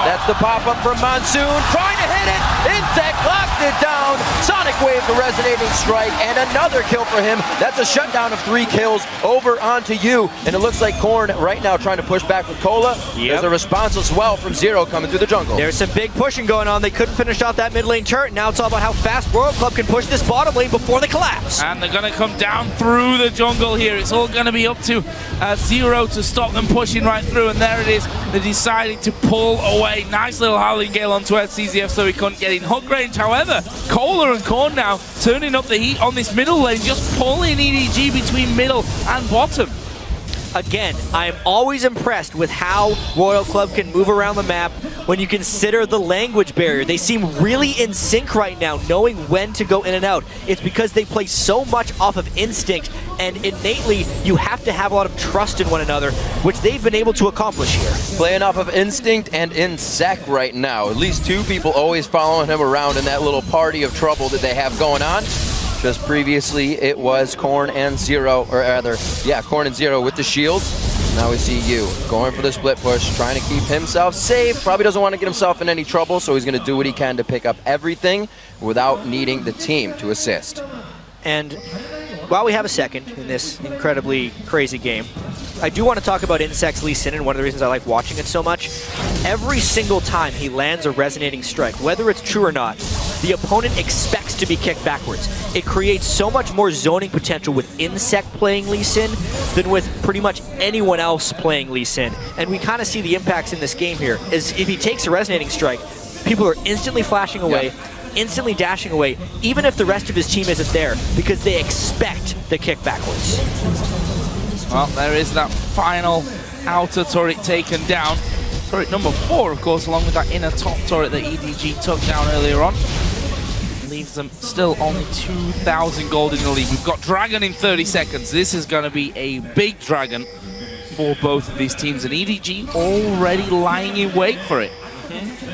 That's the pop-up from Monsoon. Trying to hit it. inSec locked it down. Sonic Wave, the resonating strike, and another kill for him. That's a shutdown of 3 kills over onto Yu. And it looks like Korn right now trying to push back with Kola. There's a response as well from Zero coming through the jungle. There's some big pushing going on. They couldn't finish off that mid lane turret. Now it's all about how fast Royal Club can push this bottom lane before they collapse. And they're going to come down through the jungle here. It's all going to be up to Zero to stop them pushing right through, and there it is. They're deciding to pull away. Nice little Howling Gale onto FCZF so he couldn't get in hook range. However, Kohler and Korn now turning up the heat on this middle lane, just pulling EDG between middle and bottom. Again, I am always impressed with how Royal Club can move around the map when you consider the language barrier. They seem really in sync right now, knowing when to go in and out. It's because they play so much off of instinct, and innately, you have to have a lot of trust in one another, which they've been able to accomplish here. Playing off of instinct and inSec right now. At least 2 people always following him around in that little party of trouble that they have going on. Just previously, it was Korn and Zero, or rather, yeah, Korn and Zero with the shields. Now we see Yu going for the split push, trying to keep himself safe. Probably doesn't want to get himself in any trouble, so he's going to do what he can to pick up everything without needing the team to assist. And while we have a second in this incredibly crazy game, I do want to talk about inSec's Lee Sin, and one of the reasons I like watching it so much. Every single time he lands a resonating strike, whether it's true or not, the opponent expects to be kicked backwards. It creates so much more zoning potential with inSec playing Lee Sin than with pretty much anyone else playing Lee Sin. And we kind of see the impacts in this game here, is if he takes a resonating strike, people are instantly flashing away, instantly dashing away, even if the rest of his team isn't there, because they expect the kick backwards. Well, there is that final outer turret taken down. Turret number 4, of course, along with that inner top turret that EDG took down earlier on. Leaves them still only 2,000 gold in the lead. We've got Dragon in 30 seconds. This is going to be a big Dragon for both of these teams, and EDG already lying in wait for it.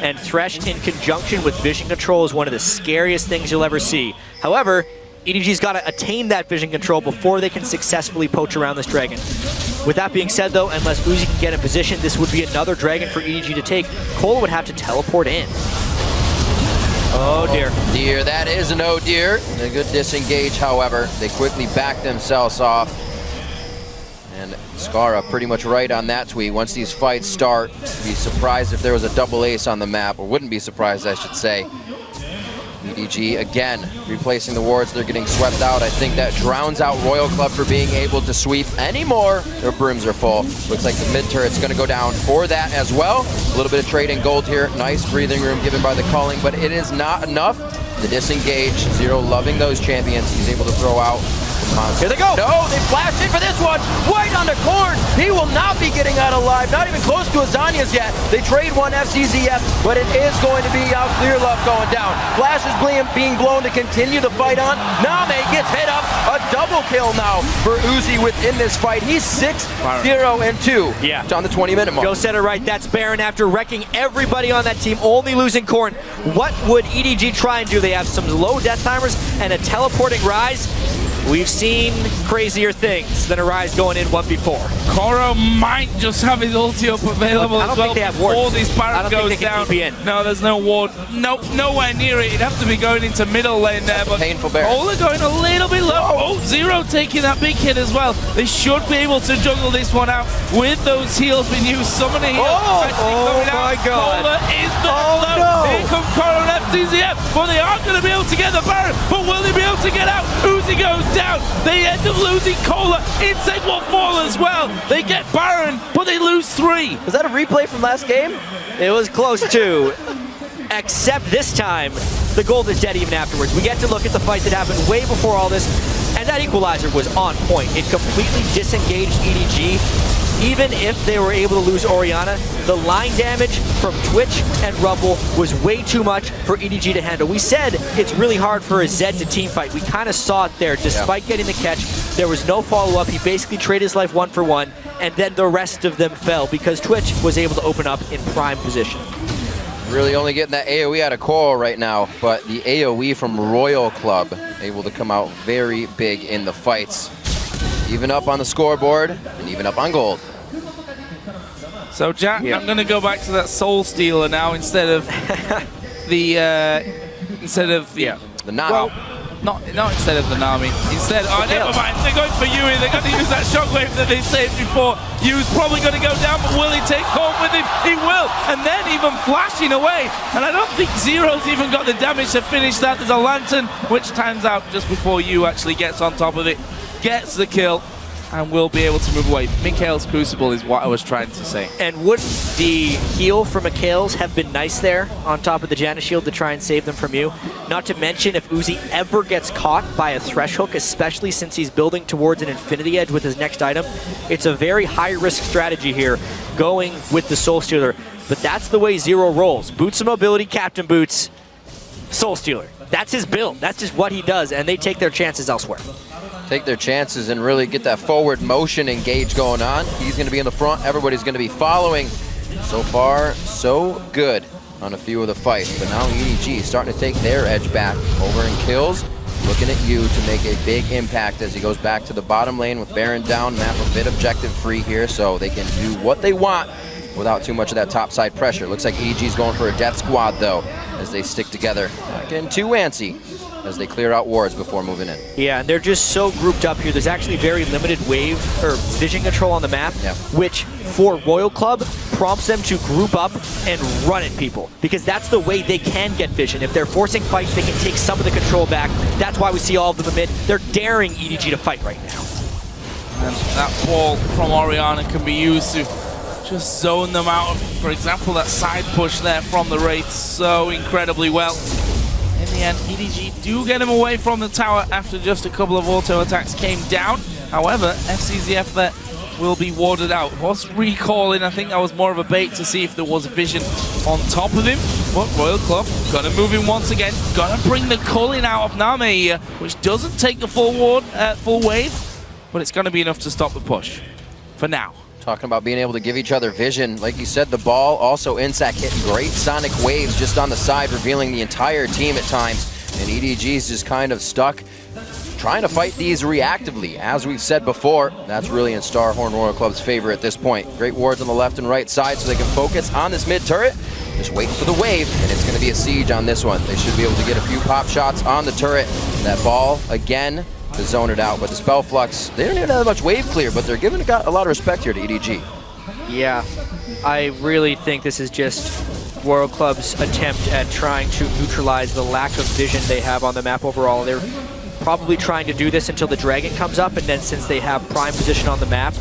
And Thresh in conjunction with vision control is one of the scariest things you'll ever see. However, EDG's got to attain that vision control before they can successfully poach around this Dragon. With that being said, though, unless Uzi can get in position, this would be another Dragon for EDG to take. Cola would have to teleport in. Oh dear. Dear, that is an oh dear. A good disengage, however. They quickly back themselves off. And Skara pretty much right on that tweet. Once these fights start, be surprised if there was a double ace on the map, or wouldn't be surprised, I should say. EDG again replacing the wards. They're getting swept out. I think that drowns out Royal Club for being able to sweep anymore. Their brooms are full. Looks like the mid turret's going to go down for that as well. A little bit of trading gold here. Nice breathing room given by the calling, but it is not enough. The disengage. Zero loving those champions. He's able to throw out. Here they go! No, they flashed in for this one! White on the corn! He will not be getting out alive, not even close to Azania's yet. They trade one FCZF, but it is going to be out Clearlove going down. Flash is being blown to continue the fight on. Namei gets hit up. A double kill now for Uzi within this fight. He's 6-0-2. Yeah. On the 20-minute mark. Go set it right. That's Baron after wrecking everybody on that team, only losing Corn. What would EDG try and do? They have some low death timers and a teleporting Rise. We've seen crazier things than a Rise going in 1v4. Koro might just have his ulti up available as well before this Baron goes down. No, there's no ward. Nope, nowhere near it. It'd have to be going into middle lane there. But painful Baron. Ola going a little bit low. Oh, Zero taking that big hit as well. They should be able to juggle this one out with those heals being used. Summoning heals. Oh my god. Ola is not low. Here comes Koro and FTZF. Well, they are going to be able to get the Baron, but will they be able to get out? Uzi goes down. They end up losing Cola. inSec will fall as well. They get Baron, but they lose 3. Was that a replay from last game? It was close to. Except this time, the gold is dead even afterwards. We get to look at the fight that happened way before all this, and that equalizer was on point. It completely disengaged EDG. Even if they were able to lose Orianna, the line damage from Twitch and Rumble was way too much for EDG to handle. We said it's really hard for a Zed to team fight. We kind of saw it there. Despite getting the catch, there was no follow-up. He basically traded his life 1 for 1, and then the rest of them fell because Twitch was able to open up in prime position. Really only getting that AoE out of Coral right now, but the AoE from Royal Club able to come out very big in the fights. Even up on the scoreboard, and even up on gold. So Jack, I'm going to go back to that Soul Stealer now instead of the the Nami. Well, not instead of the Nami. Instead, oh never mind. They're going for Yui. They're going to use that shockwave that they saved before. Yui's probably going to go down, but will he take home with him? He will, and then even flashing away. And I don't think Zero's even got the damage to finish that. There's a lantern, which times out just before Yu actually gets on top of it. Gets the kill and will be able to move away. Mikhail's Crucible is what I was trying to say. And would the heal from Mikhail's have been nice there on top of the Janna shield to try and save them from you? Not to mention if Uzi ever gets caught by a Thresh hook, especially since he's building towards an Infinity Edge with his next item, it's a very high-risk strategy here, going with the Soul Stealer. But that's the way Zero rolls. Boots of mobility, Captain Boots, Soul Stealer. That's his build. That's just what he does, and they take their chances elsewhere. Take their chances and really get that forward motion engage going on. He's going to be in the front. Everybody's going to be following. So far, so good on a few of the fights. But now EDG starting to take their edge back over in kills. Looking at you to make a big impact as he goes back to the bottom lane with Baron down. Map a bit objective free here so they can do what they want without too much of that topside pressure. Looks like EDG's going for a death squad though as they stick together. Not getting too antsy. as they clear out wards before moving in. Yeah, and they're just so grouped up here. There's actually very limited wave or vision control on the map, which for Royal Club prompts them to group up and run at people, because that's the way they can get vision. If they're forcing fights, they can take some of the control back. That's why we see all of them mid. They're daring EDG to fight right now. And that ball from Orianna can be used to just zone them out. For example, that side push there from the Wraith so incredibly well. In the end, EDG do get him away from the tower after just a couple of auto attacks came down. However, FCZF there will be warded out. Was recalling, I think that was more of a bait to see if there was vision on top of him. But Royal Club gonna move him once again. Gonna bring the culling out of Namei here, which doesn't take the full wave, but it's gonna be enough to stop the push for now. Talking about being able to give each other vision. Like you said, the ball, also inSec hitting great sonic waves just on the side, revealing the entire team at times. And EDG's just kind of stuck trying to fight these reactively. As we've said before, that's really in Starhorn Royal Club's favor at this point. Great wards on the left and right side so they can focus on this mid turret. Just waiting for the wave, and it's going to be a siege on this one. They should be able to get a few pop shots on the turret. That ball, again, to zone it out. But the Spell Flux, they don't even have that much wave clear, but they're giving a lot of respect here to EDG. Yeah, I really think this is just Royal Club's attempt at trying to neutralize the lack of vision they have on the map overall. They're probably trying to do this until the Dragon comes up, and then since they have prime position on the map,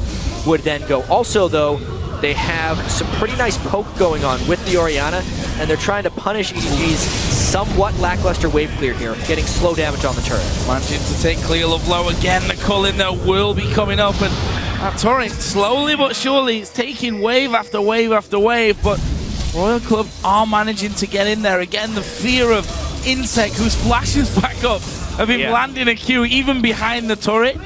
would then go. Also, though, they have some pretty nice poke going on with the Orianna, and they're trying to punish EDG's somewhat lackluster wave clear here, getting slow damage on the turret. Managing to take Clearlove low again. The culling though will be coming up, and that turret slowly but surely is taking wave after wave after wave, but Royal Club are managing to get in there. Again, the fear of inSec, whose flashes back up, of him landing a Q even behind the turret,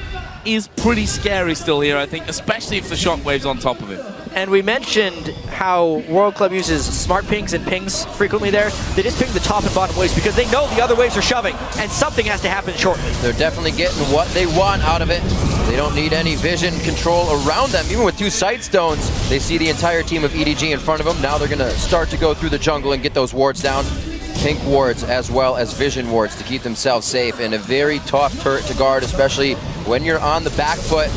is pretty scary still here, I think, especially if the shockwave's on top of him. And we mentioned how Royal Club uses smart pings and pings frequently there. They just ping the top and bottom waves because they know the other waves are shoving, and something has to happen shortly. They're definitely getting what they want out of it. They don't need any vision control around them. Even with 2 sight stones, they see the entire team of EDG in front of them. Now they're going to start to go through the jungle and get those wards down. Pink wards as well as vision wards to keep themselves safe, and a very tough turret to guard, especially when you're on the back foot.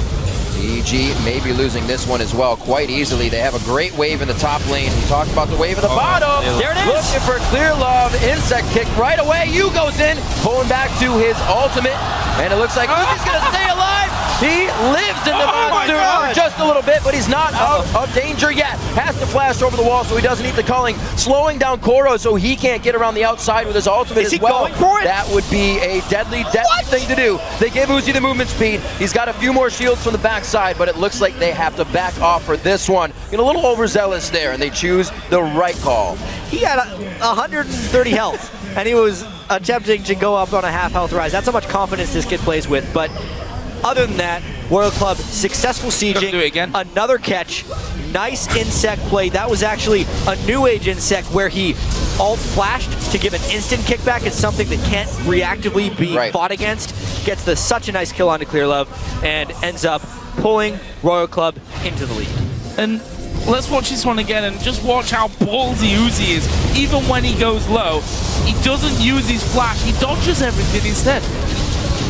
EDG may be losing this one as well quite easily. They have a great wave in the top lane. We talked about the wave in the bottom. There it is. Looking for Clearlove. inSec kick right away. Yu goes in, pulling back to his ultimate, and it looks like he's going to stay alive. He lives in the monster for just a little bit, but he's not out of danger yet. Has to flash over the wall so he doesn't need the culling. Slowing down Koro so he can't get around the outside with his ultimate as well. Going for it? That would be a deadly thing to do. They give Uzi the movement speed. He's got a few more shields from the backside, but it looks like they have to back off for this one. Get a little overzealous there, and they choose the right call. He had 130 health, and he was attempting to go up on a half health rise. That's how much confidence this kid plays with, but other than that, Royal Club successful sieging. Do it again. Another catch. Nice inSec play. That was actually a new age inSec where he alt flashed to give an instant kickback. It's something that can't reactively be fought against. Gets such a nice kill onto Clearlove and ends up pulling Royal Club into the lead. And let's watch this one again and just watch how ballsy Uzi is. Even when he goes low, he doesn't use his flash. He dodges everything instead.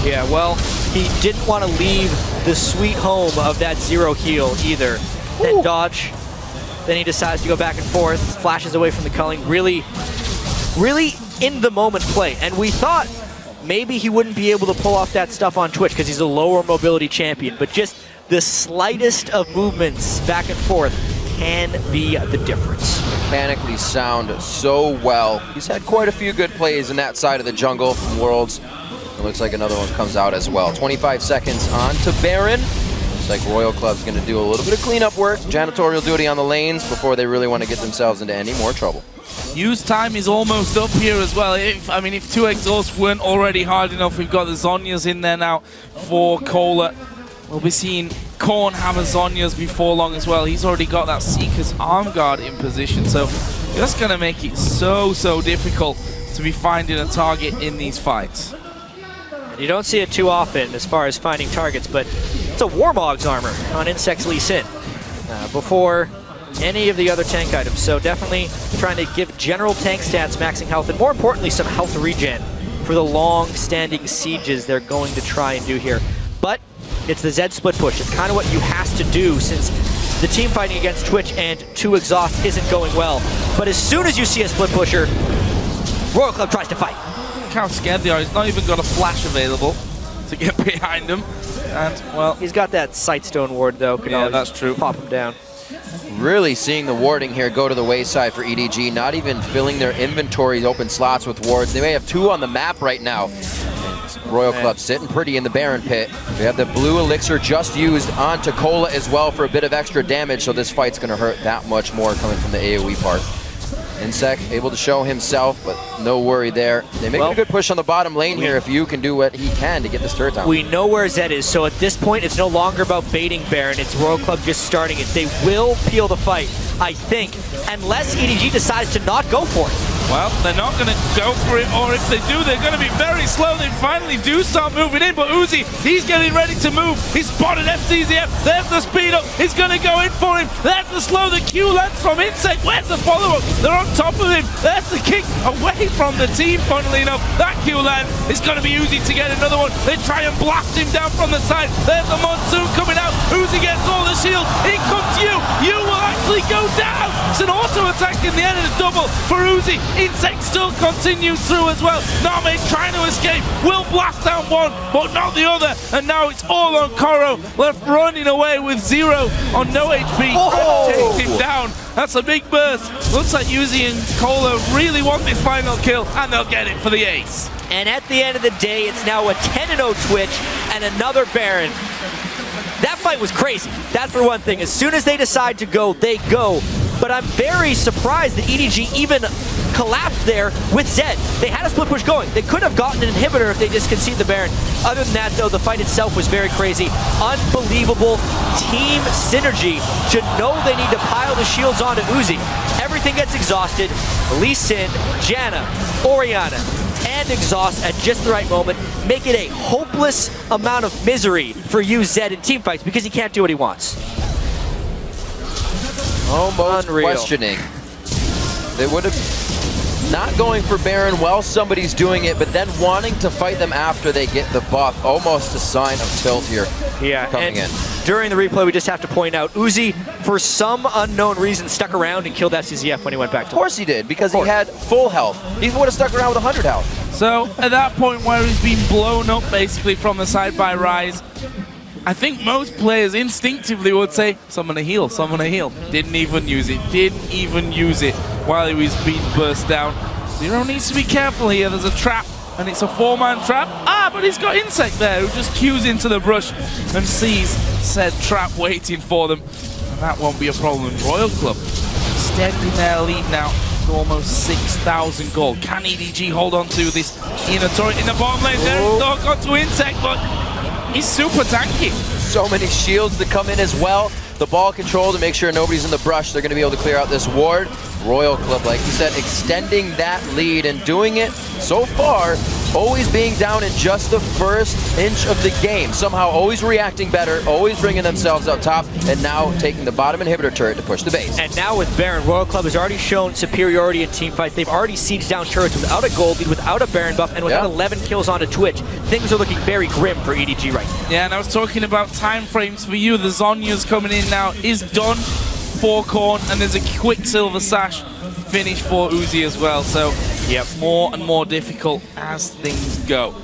Yeah, well, he didn't want to leave the sweet home of that zero heal either. Then dodge. Then he decides to go back and forth, flashes away from the culling. Really in the moment play. And we thought maybe he wouldn't be able to pull off that stuff on Twitch because he's a lower mobility champion, but just the slightest of movements back and forth can be the difference. Mechanically sound so well. He's had quite a few good plays in that side of the jungle from Worlds. It looks like another one comes out as well. 25 seconds on to Baron. Looks like Royal Club's going to do a little bit of cleanup work, janitorial duty on the lanes before they really want to get themselves into any more trouble. Use time is almost up here as well. If 2 exhausts weren't already hard enough, we've got the Zhonya's in there now for Kohler. We'll be seeing Korn have a Zhonya's before long as well. He's already got that Seeker's arm guard in position, so that's going to make it so difficult to be finding a target in these fights. You don't see it too often as far as finding targets, but it's a Warmog's armor on inSec's Lee Sin before any of the other tank items. So definitely trying to give general tank stats, maxing health, and more importantly, some health regen for the long-standing sieges they're going to try and do here. But it's the Zed split push. It's kind of what you have to do since the team fighting against Twitch and 2 exhaust isn't going well. But as soon as you see a split pusher, Royal Club tries to fight. Look how scared they are. He's not even got a flash available to get behind him. And, well... He's got that Sightstone ward, though. Yeah, that's true. Pop him down. Really seeing the warding here go to the wayside for EDG, not even filling their inventory open slots with wards. They may have 2 on the map right now. Royal Club sitting pretty in the Baron pit. We have the blue elixir just used onto Cola as well for a bit of extra damage, so this fight's going to hurt that much more coming from the AoE part. inSec able to show himself, but no worry there. They make a good push on the bottom lane here if you can do what he can to get this turret down. We know where Zed is, so at this point it's no longer about baiting Baron, it's Royal Club just starting it. They will peel the fight, I think, unless EDG decides to not go for it. Well, they're not going to go for it, or if they do, they're going to be very slow. They finally do start moving in, but Uzi, he's getting ready to move. He's spotted FCZF. There's the speed up. He's going to go in for him. There's the slow. The Q lands from inSec. Where's the follow-up? They're on top of him. There's the kick away from the team, funnily enough. That Q land is going to be Uzi to get another one. They try and blast him down from the side. There's the Monsoon coming out. Uzi gets all the shield. In comes you. You will actually go down. It's an auto attack in the end, and a double for Uzi. inSec still continues through as well. Namei trying to escape, will blast down one, but not the other. And now it's all on Koro, left running away with 0 on no HP. Oh! Takes him down. That's a big burst. Looks like Uzi and Cola really want this final kill, and they'll get it for the ace. And at the end of the day, it's now a 10-0 Twitch and another Baron. That fight was crazy. That's for one thing. As soon as they decide to go, they go. But I'm very surprised that EDG even collapsed there with Zed. They had a split push going. They could have gotten an inhibitor if they just conceded the Baron. Other than that, though, the fight itself was very crazy. Unbelievable team synergy to know they need to pile the shields onto Uzi. Everything gets exhausted. Lee Sin, Janna, Orianna, and exhaust at just the right moment. Make it a hopeless amount of misery for you, Zed, in team fights because he can't do what he wants. Almost Unreal. questioning. They would have not going for Baron while somebody's doing it, but then wanting to fight them after they get the buff. Almost a sign of tilt here. Yeah, coming in. During the replay, we just have to point out, Uzi, for some unknown reason, stuck around and killed FCZF when he went back to. Of course he did, because he had full health. He would have stuck around with 100 health. So at that point where he's been blown up basically from the side by Rise, I think most players instinctively would say, someone to heal, someone to heal. Didn't even use it, didn't even use it while he was being burst down. Zero needs to be careful here, there's a trap, and it's a 4-man trap. But he's got inSec there, who just cues into the brush and sees said trap waiting for them. And that won't be a problem. Royal Club extending their lead now to almost 6,000 gold. Can EDG hold on to this inner turret in the bottom lane? There's no got to inSec, but he's super tanky. So many shields to come in as well. The ball control to make sure nobody's in the brush. They're going to be able to clear out this ward. Royal Club, like you said, extending that lead and doing it so far, always being down in just the first inch of the game. Somehow always reacting better, always bringing themselves up top, and now taking the bottom inhibitor turret to push the base. And now with Baron, Royal Club has already shown superiority in team fights. They've already sieged down turrets without a gold lead, without a Baron buff, and without 11 kills onto Twitch. Things are looking very grim for EDG right now. Yeah, and I was talking about time frames for you. The Zonya's coming in now, is done for Korn, and there's a quick Silver Sash finish for Uzi as well, so more and more difficult as things go.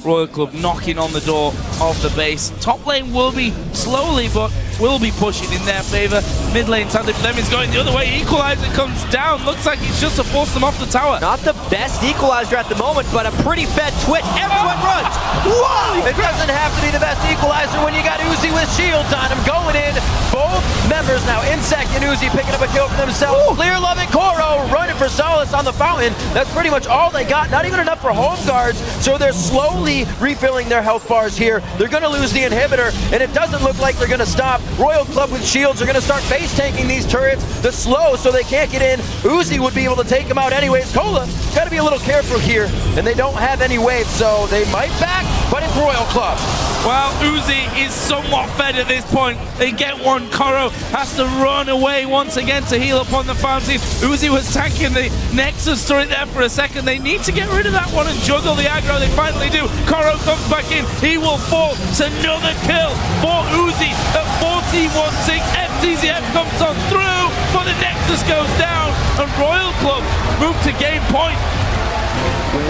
Royal Club knocking on the door of the base. Top lane will be slowly, but will be pushing in their favor. Mid lane, sadly for them, is going the other way. Equalizer comes down. Looks like it's just to force them off the tower. Not the best equalizer at the moment, but a pretty fed Twitch. Everyone runs. Whoa! It doesn't have to be the best equalizer when you got Uzi with shields on him going in. Both members now, inSec and Uzi, picking up a kill for themselves. Clearlove and Koro running for solace on the fountain. That's pretty much all they got. Not even enough for home guards, so they're slowly refilling their health bars here. They're going to lose the inhibitor, and it doesn't look like they're going to stop. Royal Club with shields are going to start base tanking these turrets. The slow, so they can't get in. Uzi would be able to take him out anyways. Cola got to be a little careful here, and they don't have any waves, so they might back, but it's Royal Club. Well, Uzi is somewhat fed at this point. They get one. Koro has to run away once again to heal up on the farm team. Uzi was tanking the Nexus turret there for a second. They need to get rid of that one and juggle the aggro. They finally do. Koro comes back in. He will fall. It's another kill for Uzi at 14-1-6. FTZF comes on through, but the Nexus goes down, and Royal Club move to game point.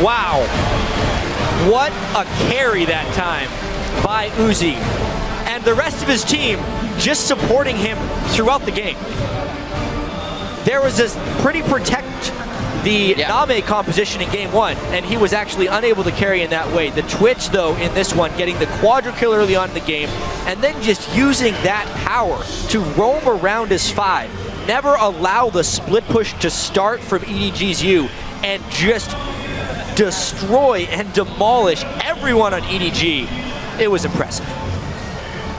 Wow. What a carry that time by Uzi. And the rest of his team just supporting him throughout the game. There was this pretty protect the Namei composition in game 1, and he was actually unable to carry in that way. The Twitch, though, in this one, getting the quadra kill early on in the game, and then just using that power to roam around his 5. Never allow the split push to start from EDG's U, and just destroy and demolish everyone on EDG. It was impressive.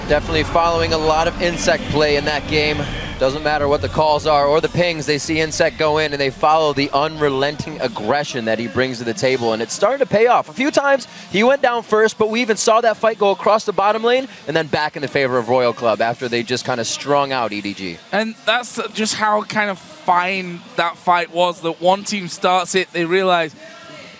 Definitely following a lot of inSec play in that game. Doesn't matter what the calls are or the pings, they see inSec go in and they follow the unrelenting aggression that he brings to the table, and it's starting to pay off. A few times he went down first, but we even saw that fight go across the bottom lane and then back in the favor of Royal Club after they just kind of strung out EDG. And that's just how kind of fine that fight was, that one team starts it, they realize,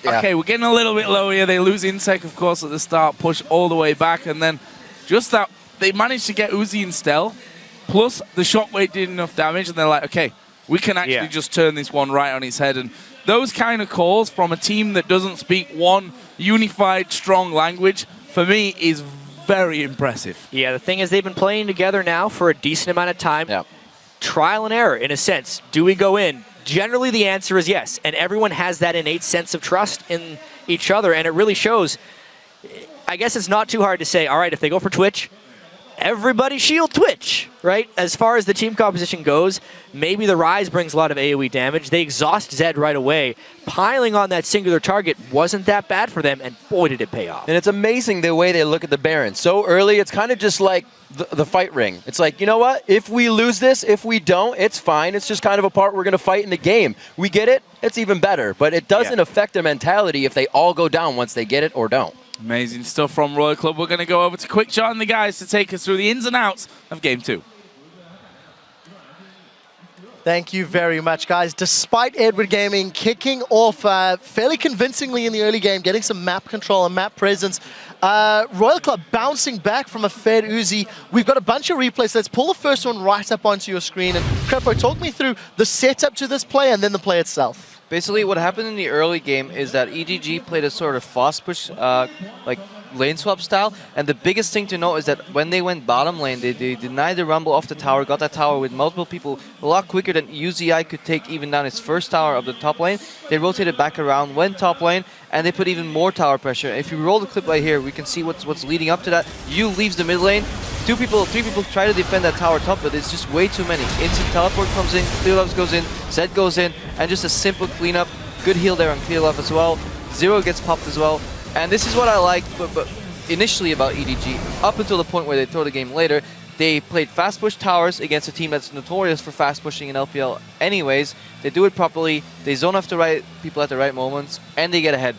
okay, we're getting a little bit low here. They lose inSec, of course, at the start, push all the way back, and then just that, they managed to get Uzi in stealth. Plus, the shockwave did enough damage, and they're like, okay, we can actually just turn this one right on his head. And those kind of calls from a team that doesn't speak one unified, strong language, for me, is very impressive. Yeah, the thing is, they've been playing together now for a decent amount of time. Trial and error, in a sense. Do we go in? Generally, the answer is yes, and everyone has that innate sense of trust in each other, and it really shows. I guess it's not too hard to say, all right, if they go for Twitch, everybody shield Twitch, right? As far as the team composition goes, maybe the Rise brings a lot of AoE damage. They exhaust Zed right away. Piling on that singular target wasn't that bad for them, and boy, did it pay off. And it's amazing the way they look at the Baron. So early, it's kind of just like the fight ring. It's like, you know what? If we lose this, if we don't, it's fine. It's just kind of a part we're going to fight in the game. We get it, it's even better. But it doesn't affect their mentality if they all go down once they get it or don't. Amazing stuff from Royal Club. We're going to go over to Quickshot and the guys to take us through the ins and outs of Game 2. Thank you very much, guys. Despite Edward Gaming kicking off fairly convincingly in the early game, getting some map control and map presence, Royal Club bouncing back from a fed Uzi. We've got a bunch of replays. Let's pull the first one right up onto your screen. And Crepo, talk me through the setup to this play and then the play itself. Basically, what happened in the early game is that EDG played a sort of fast push, like lane swap style, and the biggest thing to note is that when they went bottom lane, they denied the rumble off the tower, got that tower with multiple people a lot quicker than UZI could take even down his first tower of the top lane. They rotated back around, went top lane, and they put even more tower pressure. If you roll the clip right here, we can see what's leading up to that. Yu leaves the mid lane. 2 people, 3 people try to defend that tower top, but it's just way too many. Instant teleport comes in, Clearlove goes in, Zed goes in, and just a simple cleanup. Good heal there on Clearlove as well. Zero gets popped as well. And this is what I like, but initially about EDG, up until the point where they throw the game later, they played fast push towers against a team that's notorious for fast pushing in LPL anyways. They do it properly, they zone off the right people at the right moments, and they get ahead.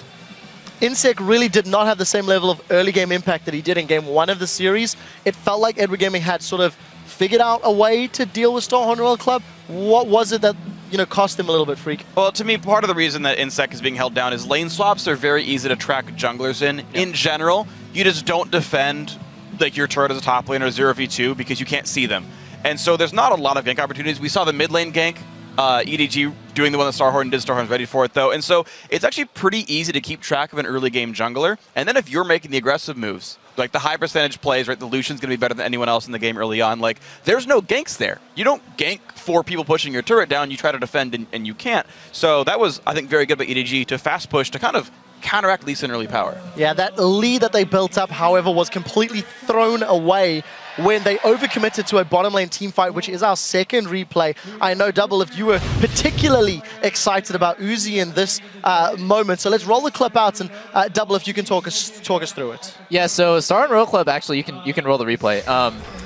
inSec really did not have the same level of early game impact that he did in game 1 of the series. It felt like Edward Gaming had sort of figured out a way to deal with Starhorn Royal Club. What was it that, you know, cost him a little bit, Freak? Well, to me, part of the reason that inSec is being held down is lane swaps are very easy to track junglers in. In general, you just don't defend like your turret as a top lane or 0v2 because you can't see them. And so there's not a lot of gank opportunities. We saw the mid lane gank, EDG doing the one that Starhorn did. Starhorn's ready for it, though. And so it's actually pretty easy to keep track of an early game jungler. And then if you're making the aggressive moves, like the high percentage plays, right, the Lucian's going to be better than anyone else in the game early on. Like, there's no ganks there. You don't gank 4 people pushing your turret down. You try to defend, and you can't. So that was, I think, very good by EDG to fast push to kind of counteract Lee Sin early power. Yeah, that lead that they built up, however, was completely thrown away when they overcommitted to a bottom lane team fight, which is our second replay. I know, Double, if you were particularly excited about Uzi in this moment, so let's roll the clip out, and Double, if you can talk us through it. Yeah, so Starhorn Royal Club, actually, you can roll the replay.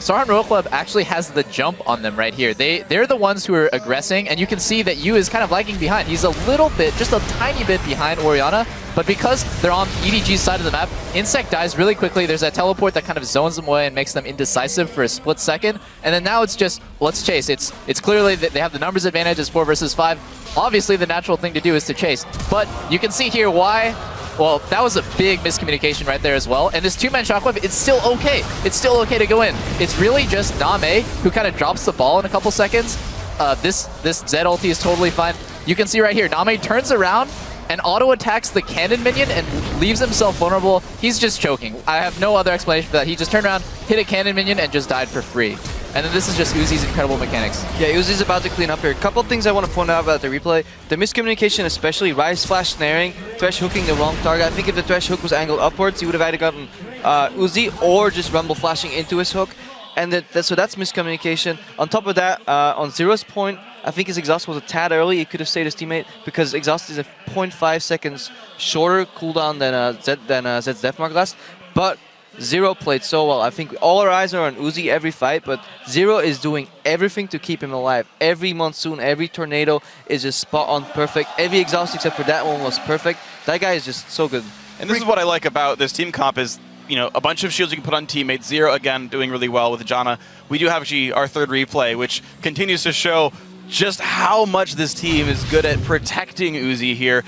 Sarhan Royal Club actually has the jump on them right here. They're the ones who are aggressing, and you can see that Yu is kind of lagging behind. He's a little bit, just a tiny bit behind Oriana, but because they're on EDG's side of the map, inSec dies really quickly. There's a teleport that kind of zones them away and makes them indecisive for a split second. And then now it's just, let's chase. It's clearly that they have the numbers advantage. It's 4 versus 5. Obviously, the natural thing to do is to chase. But you can see here why. Well, that was a big miscommunication right there as well. And this two-man shockwave, it's still okay. It's still okay to go in. It's really just Namei who kind of drops the ball in a couple seconds. This Z ulti is totally fine. You can see right here, Namei turns around and auto-attacks the cannon minion and leaves himself vulnerable. He's just choking. I have no other explanation for that. He just turned around, hit a cannon minion, and just died for free. And then this is just Uzi's incredible mechanics. Yeah, Uzi's about to clean up here. A couple of things I want to point out about the replay. The miscommunication, especially Rise Flash snaring, Thresh hooking the wrong target. I think if the Thresh hook was angled upwards, he would have either gotten Uzi or just Rumble flashing into his hook. And so that's miscommunication. On top of that, on Zero's point, I think his exhaust was a tad early. He could have saved his teammate because exhaust is a 0.5 seconds shorter cooldown than Zed's Deathmark Blast. But Zero played so well. I think all our eyes are on Uzi every fight, but Zero is doing everything to keep him alive. Every monsoon, every tornado is just spot on perfect. Every exhaust except for that one was perfect. That guy is just so good. And this is what I like about this team comp is, you know, a bunch of shields you can put on teammates. Zero, again, doing really well with Janna. We do have actually our third replay, which continues to show just how much this team is good at protecting Uzi here.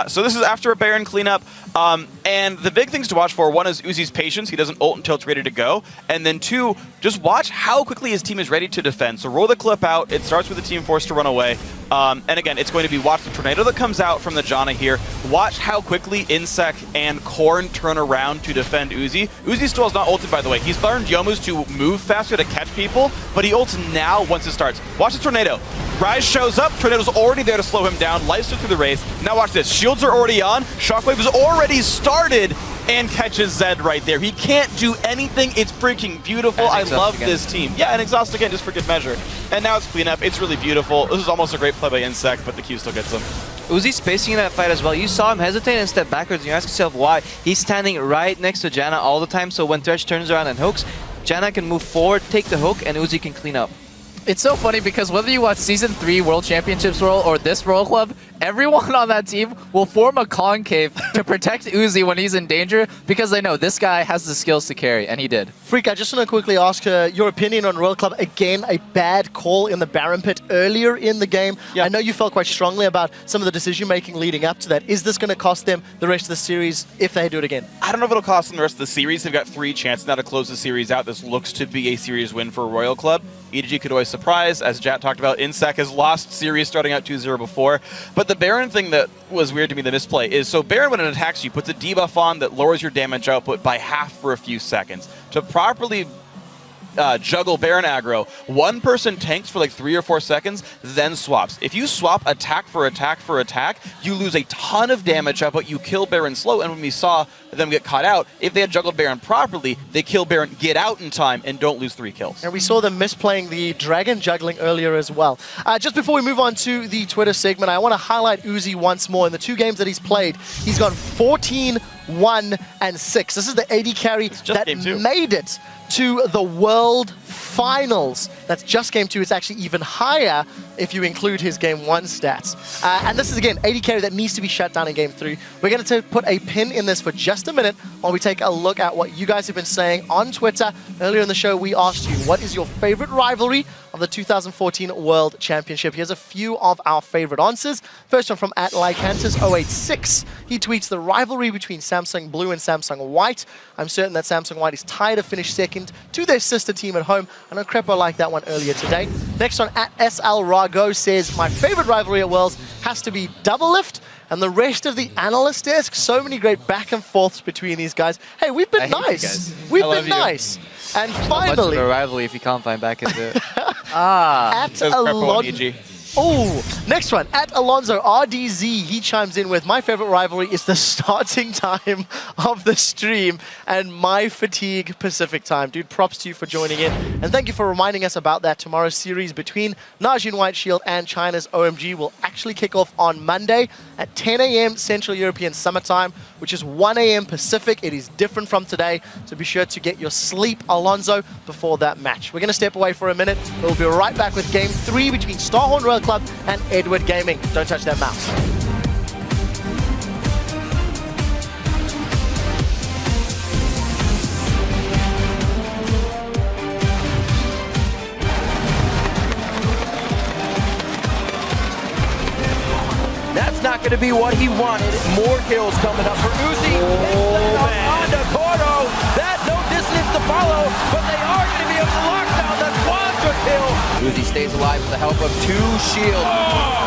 So this is after a Baron cleanup. And the big things to watch for, one is Uzi's patience. He doesn't ult until it's ready to go. And then two, just watch how quickly his team is ready to defend. So roll the clip out. It starts with the team forced to run away. And again, it's going to be watch the tornado that comes out from the Janna here. Watch how quickly inSec and Korn turn around to defend Uzi. Uzi still is not ulted, by the way. He's learned Youmu's to move faster to catch people, but he ults now once it starts. Watch the tornado. Rise shows up, Tornado's already there to slow him down, Lifesteal through the race. Now watch this, shields are already on, Shockwave has already started and catches Zed right there. He can't do anything, it's freaking beautiful. I love this team. Yeah, and exhaust again, just for good measure. And now it's cleanup, it's really beautiful. This is almost a great play by inSec, but the Q still gets him. Uzi's spacing in that fight as well. You saw him hesitate and step backwards, and you ask yourself why. He's standing right next to Janna all the time, so when Thresh turns around and hooks, Janna can move forward, take the hook, and Uzi can clean up. It's so funny because whether you watch Season 3 World Championships Royal or this Royal Club, everyone on that team will form a concave to protect Uzi when he's in danger because they know this guy has the skills to carry, and he did. Freak, I just want to quickly ask your opinion on Royal Club. Again, a bad call in the Baron pit earlier in the game. Yeah. I know you felt quite strongly about some of the decision-making leading up to that. Is this going to cost them the rest of the series if they do it again? I don't know if it'll cost them the rest of the series. They've got 3 chances now to close the series out. This looks to be a series win for Royal Club. EDG could always surprise. As Jat talked about, inSec has lost series starting out 2-0 before. But the Baron thing that was weird to me, the misplay, is so Baron, when it attacks you, puts a debuff on that lowers your damage output by half for a few seconds. To properly juggle Baron aggro, one person tanks for like 3 or 4 seconds, then swaps. If you swap attack for attack for attack, you lose a ton of damage output, you kill Baron slow, and when we saw them get caught out, if they had juggled Baron properly, they kill Baron, get out in time, and don't lose 3 kills. And we saw them misplaying the dragon juggling earlier as well. Just before we move on to the Twitter segment, I want to highlight Uzi once more. In the 2 games that he's played, he's gone 14, 1, and 6. This is the AD carry that made it to the World Finals. That's just Game 2. It's actually even higher if you include his Game 1 stats. And this is, again, AD carry that needs to be shut down in Game 3. We're going to put a pin in this for just a minute while we take a look at what you guys have been saying on Twitter. Earlier in the show, we asked you, what is your favorite rivalry of the 2014 World Championship? Here's a few of our favorite answers. First one from @Lycantus086. He tweets, the rivalry between Samsung Blue and Samsung White. I'm certain that Samsung White is tired of finishing second to their sister team at home. I know Crepo liked that one earlier today. Next one, @SLRago says, my favorite rivalry at Worlds has to be Double Lift and the rest of the analyst desk. So many great back and forths between these guys. Hey, we've been nice. We've been nice. And finally, not much of a rivalry if you can't find back into it. Oh, next one, @Alonzo RDZ, he chimes in with, my favorite rivalry is the starting time of the stream and my fatigue Pacific time. Dude, props to you for joining in. And thank you for reminding us about that. Tomorrow's series between NaJin White Shield and China's OMG will actually kick off on Monday at 10 a.m. Central European Summer Time. which is 1 a.m. Pacific. It is different from today, so be sure to get your sleep, Alonso, before that match. We're going to step away for a minute. We'll be right back with Game 3 between Starhorn Royal Club and Edward Gaming. Don't touch that mouse. That's not going to be what he wanted. More kills coming up for Uzi. On to Cordo. That no distance to follow, but they are going to be able to lock down the quadra kill. Uzi stays alive with the help of 2 shields.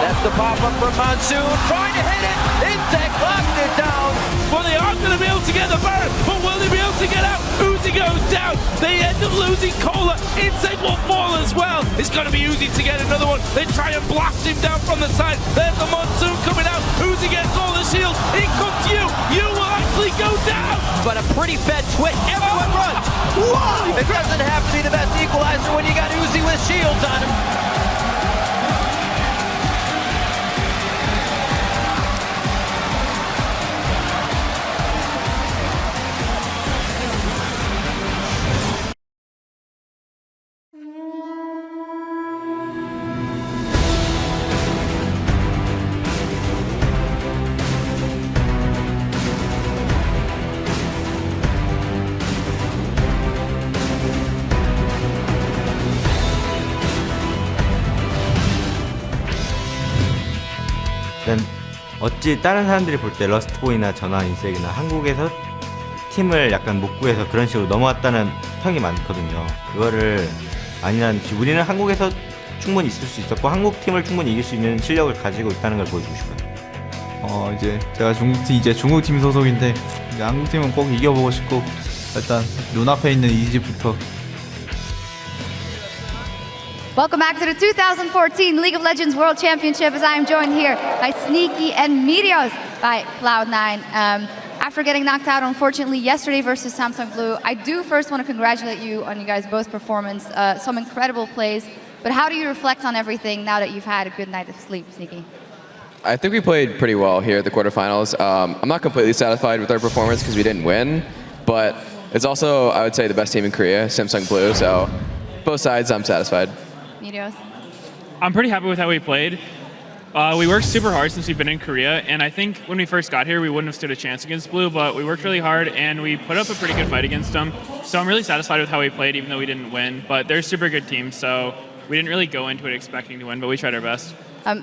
That's the pop-up from Monsoon. Trying to hit it. inSec locked it down. Well, they are going to be able to get the Baron, but will they be able to get out? Uzi goes down. They end up losing Cola. inSec will fall as well. It's going to be Uzi to get another one. They try and blast him down from the side. There's the Monsoon coming out. Uzi gets all the shields. In comes you. You will actually go down. But a pretty fed twit. Everyone runs. Whoa! It doesn't have to be the best equalizer when you got Uzi with shields on him. 어찌 다른 사람들이 볼 때 러스트보이나 저나 인색이나 한국에서 팀을 약간 못 구해서 그런 식으로 넘어왔다는 평이 많거든요. 그거를 아니란 우리는 한국에서 충분히 있을 수 있었고 한국 팀을 충분히 이길 수 있는 실력을 가지고 있다는 걸 보여주고 싶어요. 이제 제가 중국팀 소속인데 이제 한국팀은 꼭 이겨보고 싶고 일단 눈앞에 있는 EDG부터. Welcome back to the 2014 League of Legends World Championship as I am joined here by Sneaky and Meteos by Cloud9. After getting knocked out, unfortunately, yesterday versus Samsung Blue, I do first want to congratulate you on you guys' both performance. Some incredible plays, but how do you reflect on everything now that you've had a good night of sleep, Sneaky? I think we played pretty well here at the quarterfinals. I'm not completely satisfied with our performance because we didn't win, but it's also, I would say, the best team in Korea, Samsung Blue, so both sides I'm satisfied. Meteos? I'm pretty happy with how we played. We worked super hard since we've been in Korea, and I think when we first got here, we wouldn't have stood a chance against Blue, but we worked really hard, and we put up a pretty good fight against them. So I'm really satisfied with how we played, even though we didn't win. But they're a super good team, so we didn't really go into it expecting to win, but we tried our best.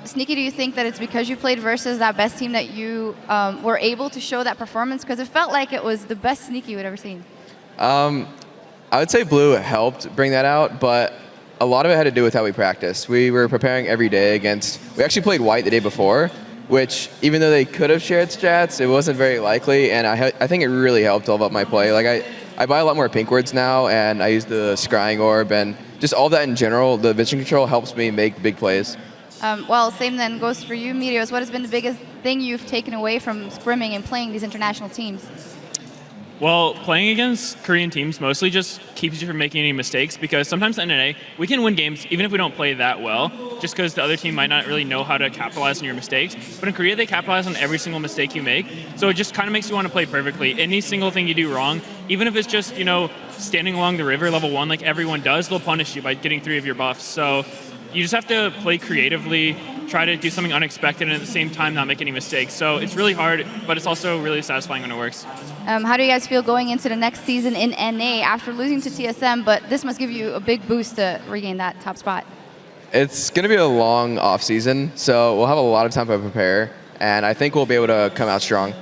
Sneaky, do you think that it's because you played versus that best team that you were able to show that performance? Because it felt like it was the best Sneaky we'd ever seen. I would say Blue helped bring that out, but a lot of it had to do with how we practiced. We were preparing every day against, we actually played White the day before, which even though they could have shared strats, it wasn't very likely, and I think it really helped level up my play. Like I buy a lot more pink words now, and I use the scrying orb, and just all that in general, the vision control helps me make big plays. Well, same then goes for you, Meteos. What has been the biggest thing you've taken away from scrimming and playing these international teams? Well, playing against Korean teams mostly just keeps you from making any mistakes, because sometimes in NA, we can win games even if we don't play that well, just because the other team might not really know how to capitalize on your mistakes. But in Korea, they capitalize on every single mistake you make, so it just kind of makes you want to play perfectly. Any single thing you do wrong, even if it's just, you know, standing along the river level 1 like everyone does, they'll punish you by getting 3 of your buffs. So you just have to play creatively, try to do something unexpected, and at the same time not make any mistakes. So it's really hard, but it's also really satisfying when it works. How do you guys feel going into the next season in NA after losing to TSM, but this must give you a big boost to regain that top spot? It's going to be a long off season, so we'll have a lot of time to prepare, and I think we'll be able to come out strong.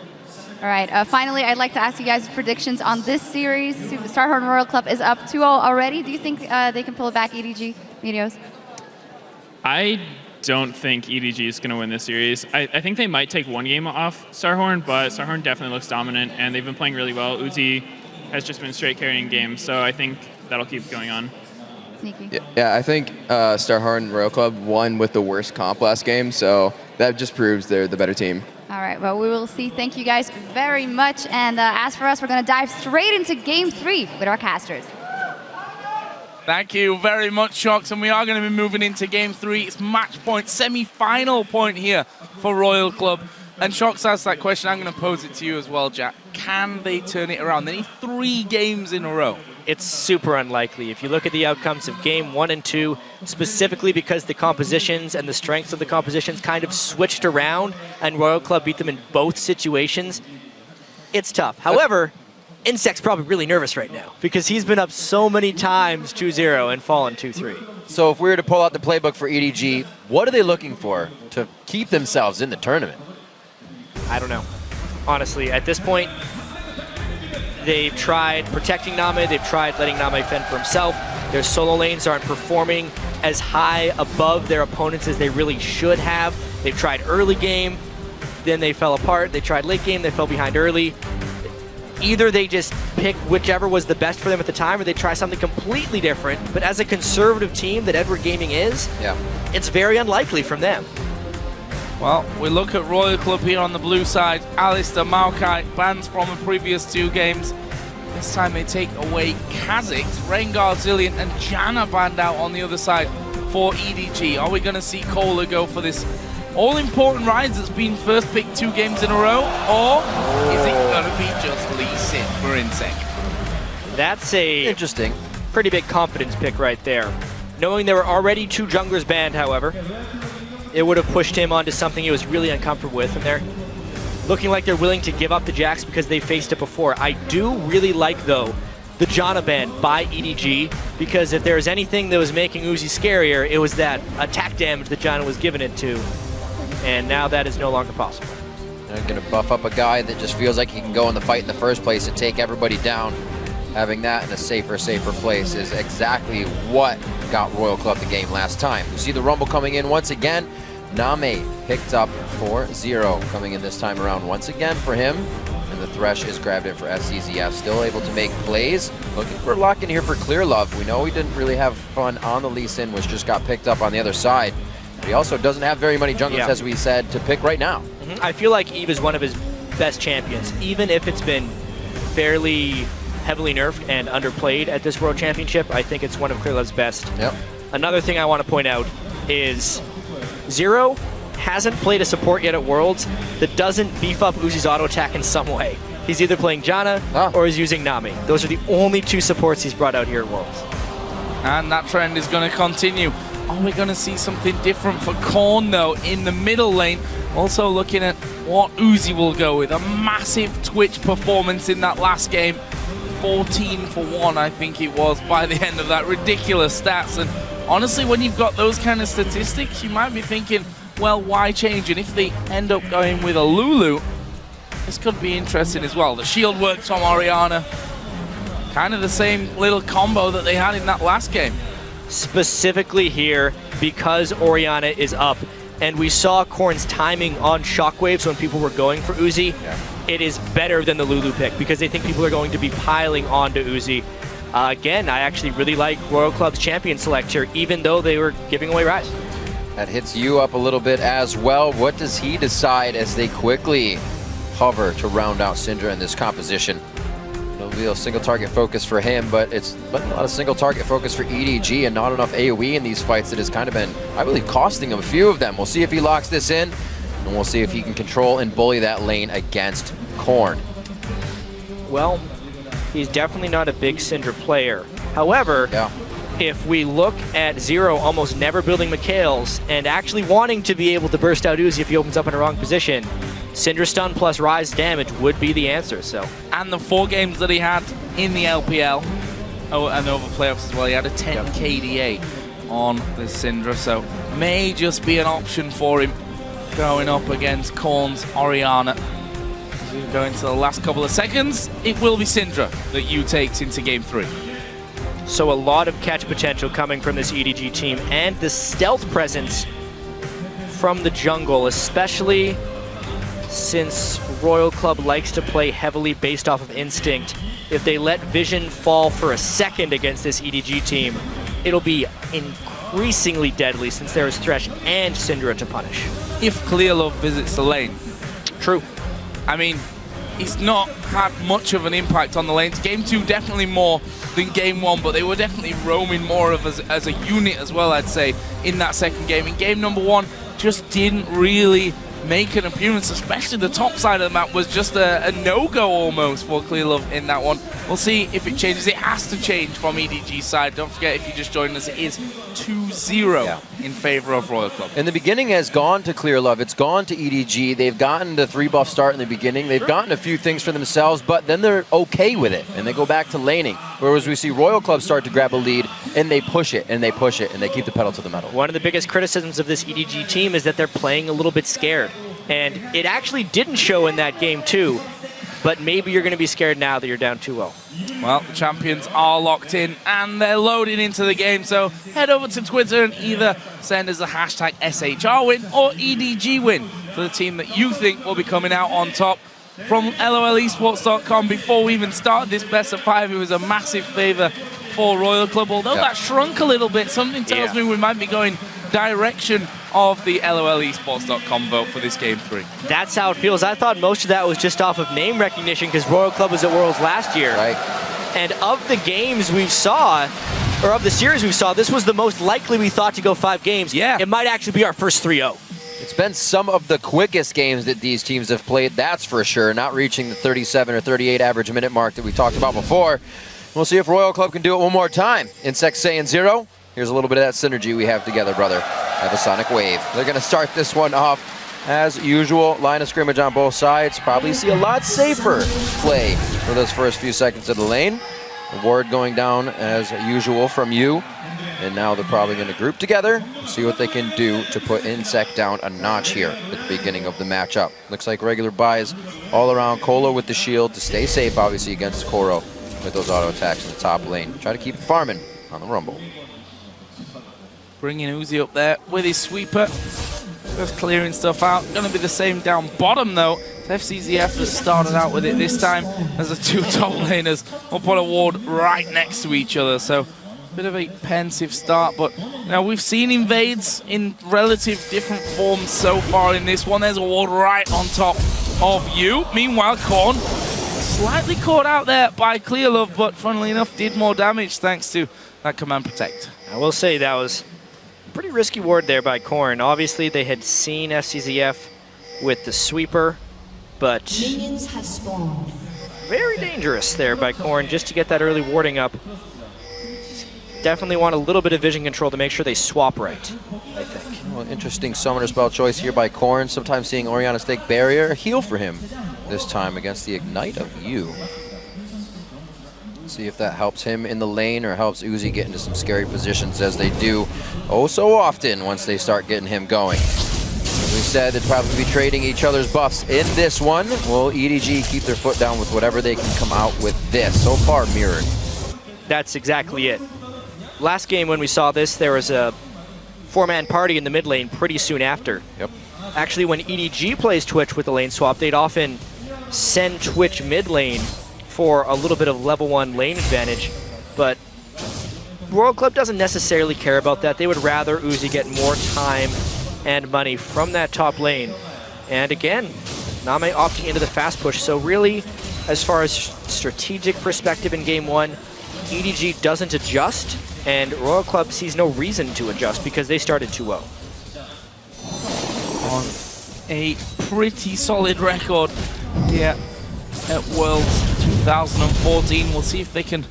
All right, finally, I'd like to ask you guys predictions on this series. Starhorn Royal Club is up 2-0 already. Do you think they can pull it back, EDG, Meteos? I don't think EDG is going to win this series. I think they might take 1 game off Starhorn, but Starhorn definitely looks dominant, and they've been playing really well. Uzi has just been straight carrying games, so I think that'll keep going on. Sneaky. Yeah, I think Starhorn Royal Club won with the worst comp last game, so that just proves they're the better team. All right, well, we will see. Thank you guys very much. And as for us, we're going to dive straight into Game 3 with our casters. Thank you very much, Shox, and we are going to be moving into Game 3. It's match point, semi-final point here for Royal Club. And Shock's asked that question. I'm going to pose it to you as well, Jack. Can they turn it around? They need 3 games in a row. It's super unlikely. If you look at the outcomes of game 1 and 2, specifically because the compositions and the strengths of the compositions kind of switched around and Royal Club beat them in both situations, it's tough. However, inSec's probably really nervous right now because he's been up so many times 2-0 and fallen 2-3. So if we were to pull out the playbook for EDG, what are they looking for to keep themselves in the tournament? I don't know. Honestly, at this point, they've tried protecting Namei, they've tried letting Namei fend for himself. Their solo lanes aren't performing as high above their opponents as they really should have. They've tried early game, then they fell apart. They tried late game, they fell behind early. Either they just pick whichever was the best for them at the time, or they try something completely different. But as a conservative team that Edward Gaming is, it's very unlikely from them. Well, we look at Royal Club here on the blue side. Alistair, Maokai, bans from the previous 2 games. This time they take away Kha'Zix, Rengar, Zillion, and Janna banned out on the other side for EDG. Are we going to see Kohler go for this all-important rise that's been first picked 2 games in a row? Or is it going to be just Lee Sin for inSec? That's a interesting, pretty big confidence pick right there. Knowing there were already 2 junglers banned, however, it would have pushed him onto something he was really uncomfortable with, and they're looking like they're willing to give up the Jax because they faced it before. I do really like, though, the Janna ban by EDG, because if there was anything that was making Uzi scarier, it was that attack damage that Janna was giving it to, and now that is no longer possible. They're going to buff up a guy that just feels like he can go in the fight in the first place and take everybody down. Having that in a safer place is exactly what got Royal Club the game last time. You see the Rumble coming in once again. Namei picked up 4-0 coming in this time around once again for him. And the Thresh is grabbed in for SCZF. Still able to make plays. Looking for a lock in here for Clearlove. We know he didn't really have fun on the Lee Sin, which just got picked up on the other side. But he also doesn't have very many junglers, as we said, to pick right now. I feel like Eve is one of his best champions, even if it's been fairly heavily nerfed and underplayed at this World Championship. I think it's one of Clearlove's best. Another thing I want to point out is Zero hasn't played a support yet at Worlds that doesn't beef up Uzi's auto attack in some way. He's either playing Janna or he's using Namei. Those are the only 2 supports he's brought out here at Worlds. And that trend is going to continue. Are we going to see something different for Korn, though, in the middle lane? Also looking at what Uzi will go with. A massive Twitch performance in that last game. 14 for 1, I think it was, by the end of that. Ridiculous stats. And honestly, when you've got those kind of statistics, you might be thinking, well, why change? And if they end up going with a Lulu, this could be interesting as well. The shield works from Orianna. Kind of the same little combo that they had in that last game. Specifically here, because Orianna is up, and we saw Korn's timing on shockwaves when people were going for Uzi, it is better than the Lulu pick because they think people are going to be piling onto Uzi. Again, I actually really like Royal Club's champion select here, even though they were giving away Rise. That hits you up a little bit as well. What does he decide as they quickly hover to round out Syndra in this composition? It'll be a single target focus for him, but it's been a lot of single target focus for EDG and not enough AoE in these fights that has kind of been, I believe, costing him a few of them. We'll see if he locks this in, and we'll see if he can control and bully that lane against Korn. Well, he's definitely not a big Syndra player. However, if we look at Zero almost never building Mikhails and actually wanting to be able to burst out Uzi if he opens up in a wrong position, Syndra stun plus Rise damage would be the answer. So, and the 4 games that he had in the LPL, and over playoffs as well, he had a 10 KDA on this Syndra, so may just be an option for him going up against Korn's Orianna. As we go into the last couple of seconds, it will be Syndra that Yu takes into game 3. So a lot of catch potential coming from this EDG team, and the stealth presence from the jungle, especially since Royal Club likes to play heavily based off of instinct. If they let Vision fall for a second against this EDG team, it'll be increasingly deadly since there is Thresh and Syndra to punish. If Clearlove visits the lane. True. I mean, he's not had much of an impact on the lanes. Game 2 definitely more than game 1, but they were definitely roaming more of as a unit as well, I'd say, in that second game. In game number 1, just didn't really make an appearance, especially the top side of the map was just a no-go almost for Clearlove in that one. We'll see if it changes. It has to change from EDG's side. Don't forget, if you just joined us, it is 2-0 in favor of Royal Club. And the beginning has gone to Clearlove. It's gone to EDG. They've gotten the 3-buff start in the beginning. They've gotten a few things for themselves, but then they're okay with it, and they go back to laning. Whereas we see Royal Club start to grab a lead, and they push it, and they push it, and they keep the pedal to the metal. One of the biggest criticisms of this EDG team is that they're playing a little bit scared. And it actually didn't show in that game too, but maybe you're going to be scared now that you're down 2-0. Well, the champions are locked in and they're loading into the game, so head over to Twitter and either send us a hashtag SHR win or EDG win for the team that you think will be coming out on top. From LOLesports.com, before we even started this best of 5, it was a massive favor for Royal Club, although that shrunk a little bit. Something tells me we might be going direction of the LOLesports.com vote for this game 3. That's how it feels. I thought most of that was just off of name recognition because Royal Club was at Worlds last year. Right. And of the games we saw, or of the series we saw, this was the most likely we thought to go 5 games. Yeah. It might actually be our first 3-0. It's been some of the quickest games that these teams have played, that's for sure. Not reaching the 37 or 38 average minute mark that we talked about before. We'll see if Royal Club can do it one more time. inSec saying 0. Here's a little bit of that synergy we have together, brother. Have a sonic wave. They're going to start this one off as usual. Line of scrimmage on both sides. Probably see a lot safer play for those first few seconds of the lane. The ward going down as usual from you. And now they're probably going to group together and see what they can do to put inSec down a notch here at the beginning of the matchup. Looks like regular buys all around Colo with the shield to stay safe, obviously, against Koro with those auto attacks in the top lane. Try to keep farming on the Rumble. Bringing Uzi up there with his sweeper. Just clearing stuff out. Going to be the same down bottom, though. FCZF has started out with it this time as the 2 top laners will put a ward right next to each other. So bit of a pensive start, but now we've seen invades in relative different forms so far in this one. There's a ward right on top of you. Meanwhile, Korn slightly caught out there by Clearlove, but funnily enough did more damage thanks to that command protect. I will say that was a pretty risky ward there by Korn. Obviously they had seen FCZF with the sweeper, but very dangerous there by Korn just to get that early warding up. Definitely want a little bit of vision control to make sure they swap right, I think. Well, interesting summoner spell choice here by Korn. Sometimes seeing Orianna Stake Barrier, a heal for him this time against the Ignite of you. See if that helps him in the lane or helps Uzi get into some scary positions as they do oh so often once they start getting him going. As we said, they'd probably be trading each other's buffs in this one. Will EDG keep their foot down with whatever they can come out with this? So far, mirrored. That's exactly it. Last game when we saw this, there was a 4-man party in the mid lane pretty soon after. Yep. Actually, when EDG plays Twitch with the lane swap, they'd often send Twitch mid lane for a little bit of level 1 lane advantage, but Royal Club doesn't necessarily care about that. They would rather Uzi get more time and money from that top lane. And again, Namei opting into the fast push, so really, as far as strategic perspective in game 1, EDG doesn't adjust, and Royal Club sees no reason to adjust because they started 2-0. On a pretty solid record here at Worlds 2014. We'll see if they can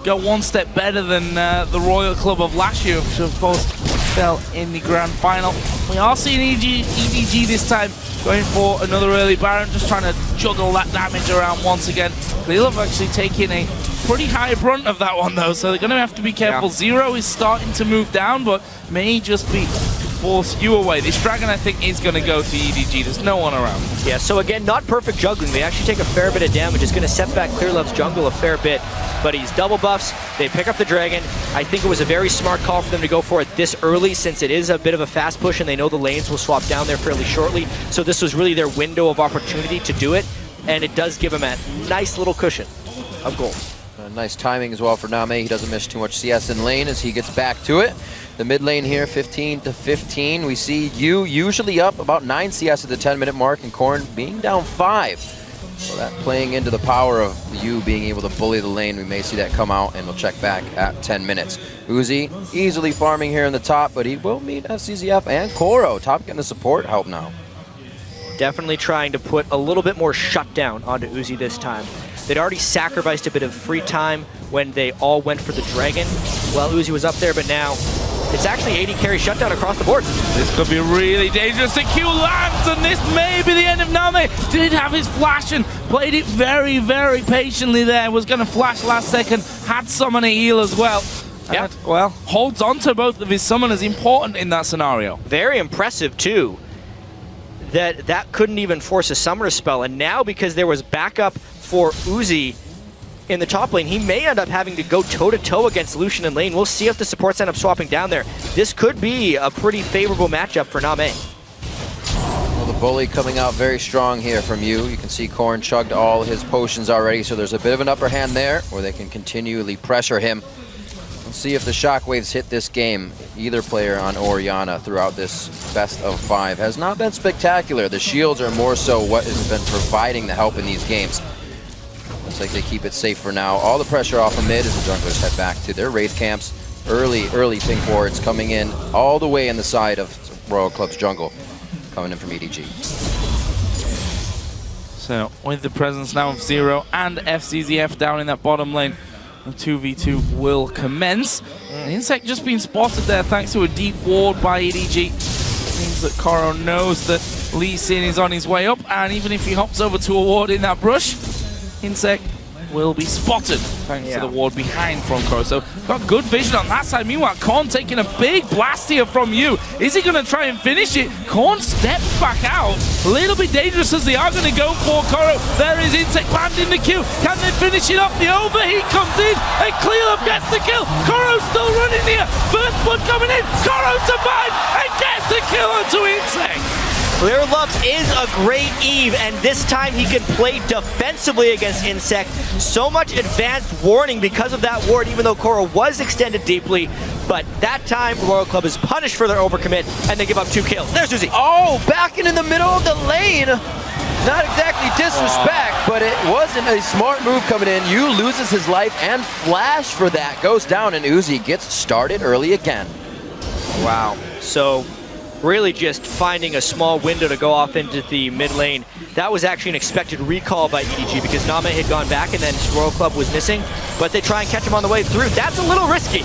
go one step better than the Royal Club of last year, which of course fell in the grand final. We are seeing EDG this time going for another early Baron, just trying to juggle that damage around once again. Clearlove actually taking a pretty high brunt of that one though, so they're going to have to be careful. Zero is starting to move down, but may just be to force you away. This Dragon, I think, is going to go to EDG. There's no one around. Yeah, so again, not perfect juggling. They actually take a fair bit of damage. It's going to set back Clearlove's jungle a fair bit, but he's double buffs. They pick up the Dragon. I think it was a very smart call for them to go for it this early, since it is a bit of a fast push and they know the lanes will swap down there fairly shortly. So this was really their window of opportunity to do it, and it does give them a nice little cushion of gold. Nice timing as well for Namei. He doesn't miss too much CS in lane as he gets back to it. The mid lane here, 15 to 15. We see you usually up about 9 CS at the 10-minute mark, and Korn being down 5. So that playing into the power of you being able to bully the lane. We may see that come out, and we'll check back at 10 minutes. Uzi easily farming here in the top, but he will meet FCZF and Koro. Top getting the support help now. Definitely trying to put a little bit more shutdown onto Uzi this time. They'd already sacrificed a bit of free time when they all went for the Dragon while Uzi was up there, but now it's actually AD carry shutdown across the board. This could be really dangerous. The Q lands, and this may be the end of Namei. Did have his flash and played it very, very patiently there. Was going to flash last second, had summon a heal as well. Yeah. And, well, holds on to both of his summoners, important in that scenario. Very impressive, too, that couldn't even force a summoner spell, and now because there was backup for Uzi in the top lane, he may end up having to go toe-to-toe against Lucian in lane. We'll see if the supports end up swapping down there. This could be a pretty favorable matchup for Namei. Well, the bully coming out very strong here from you. You can see Korn chugged all his potions already, so there's a bit of an upper hand there where they can continually pressure him. We'll see if the shockwaves hit this game. Either player on Orianna throughout this best of 5 has not been spectacular. The shields are more so what has been providing the help in these games. Looks like they keep it safe for now. All the pressure off of mid as the junglers head back to their wraith camps. Early pink wards coming in all the way in the side of Royal Club's jungle, coming in from EDG. So with the presence now of Zero and FCZF down in that bottom lane, the 2v2 will commence. inSec just being spotted there thanks to a deep ward by EDG. Means that Koro knows that Lee Sin is on his way up, and even if he hops over to a ward in that brush, inSec will be spotted thanks to the ward behind from Koro. So got good vision on that side. Meanwhile, Korn taking a big blast here from you. Is he going to try and finish it? Korn steps back out. A little bit dangerous as they are going to go for Koro. There is inSec banned in the queue. Can they finish it off? The overheat comes in and Clearlove gets the kill. Koro's still running here. First blood coming in. Koro survives and gets the kill onto inSec. Clearlove is a great Eve, and this time he can play defensively against inSec. So much advanced warning because of that ward, even though Koro was extended deeply. But that time, Royal Club is punished for their overcommit, and they give up 2 kills. There's Uzi. Oh, backing in the middle of the lane. Not exactly disrespect, but it wasn't a smart move coming in. Yu loses his life, and Flash for that goes down, and Uzi gets started early again. Wow. So really just finding a small window to go off into the mid lane. That was actually an expected recall by EDG because Namei had gone back and then Royal Club was missing, but they try and catch him on the way through. That's a little risky.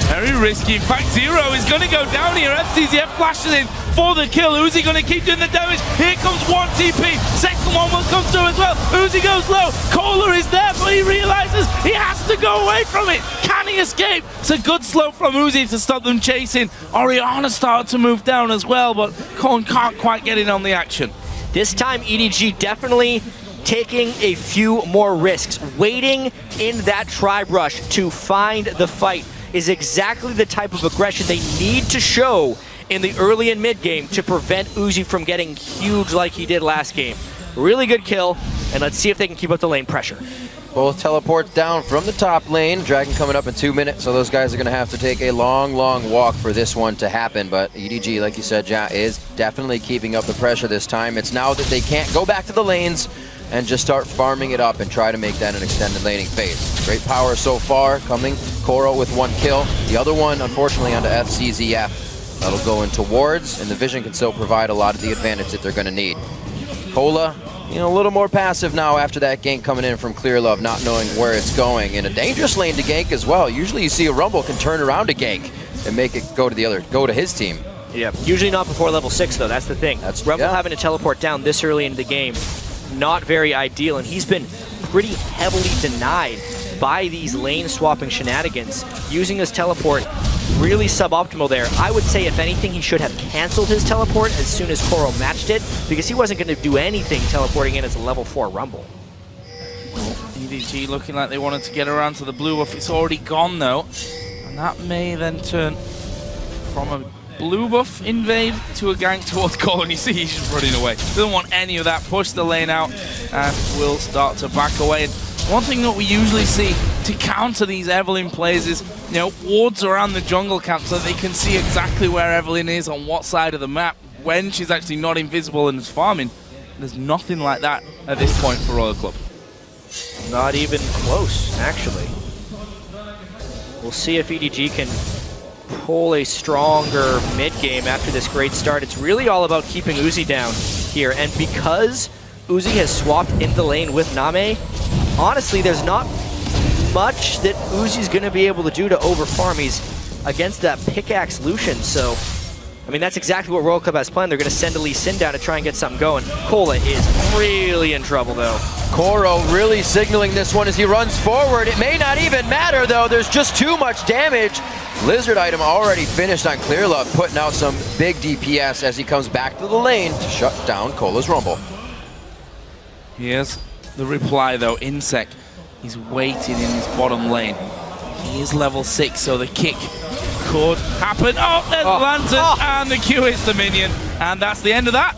Very risky. In fact, Zero is going to go down here. FCZF flashes in for the kill. Uzi going to keep doing the damage. Here comes 1 TP. Second one will come through as well. Uzi goes low. Kohler is there, but he realizes he has to go away from it. Can he escape? It's a good slope from Uzi to stop them chasing. Orianna started to move down as well, but Korn can't quite get in on the action. This time, EDG definitely taking a few more risks. Waiting in that tribe rush to find the fight is exactly the type of aggression they need to show in the early and mid game to prevent Uzi from getting huge like he did last game. Really good kill, and let's see if they can keep up the lane pressure. Both teleports down from the top lane. Dragon coming up in 2 minutes, so those guys are going to have to take a long walk for this one to happen. But EDG, like you said, Ja, is definitely keeping up the pressure this time. It's now that they can't go back to the lanes and just start farming it up and try to make that an extended laning phase. Great power so far coming. Koro with 1 kill. The other one, unfortunately, onto FCZF. That'll go into wards, and the vision can still provide a lot of the advantage that they're going to need. Cola, a little more passive now after that gank coming in from Clearlove, not knowing where it's going. In a dangerous lane to gank as well. Usually you see a Rumble can turn around a gank and make it go to his team. Yeah, usually not before level 6 though, that's the thing. Rumble having to teleport down this early into the game, not very ideal, and he's been pretty heavily denied by these lane swapping shenanigans. Using his teleport, really suboptimal there. I would say if anything he should have canceled his teleport as soon as Koro matched it, because he wasn't going to do anything teleporting in as a level 4 Rumble. EDG looking like they wanted to get around to the blue buff. It's already gone though, and that may then turn from a blue buff invade to a gank towards Cole, and you see he's just running away. Doesn't want any of that. Push the lane out and will start to back away. And one thing that we usually see to counter these Evelynn plays is, wards around the jungle camp so they can see exactly where Evelynn is on what side of the map when she's actually not invisible and is farming. There's nothing like that at this point for Royal Club. Not even close, actually. We'll see if EDG can Cole a stronger mid-game after this great start. It's really all about keeping Uzi down here. And because Uzi has swapped into the lane with Namei, honestly, there's not much that Uzi's going to be able to do to overfarm. He's against that pickaxe Lucian, so I mean, that's exactly what World Club has planned. They're going to send a Lee Sin down to try and get something going. Cola is really in trouble, though. Koro really signaling this one as he runs forward. It may not even matter, though. There's just too much damage. Lizard item already finished on Clearlove, putting out some big DPS as he comes back to the lane to shut down Cola's Rumble. Here's the reply, though. inSec, he's waiting in his bottom lane. He is level 6, so the kick could happen. Oh, there's the lantern, and the Q hits the minion, and that's the end of that.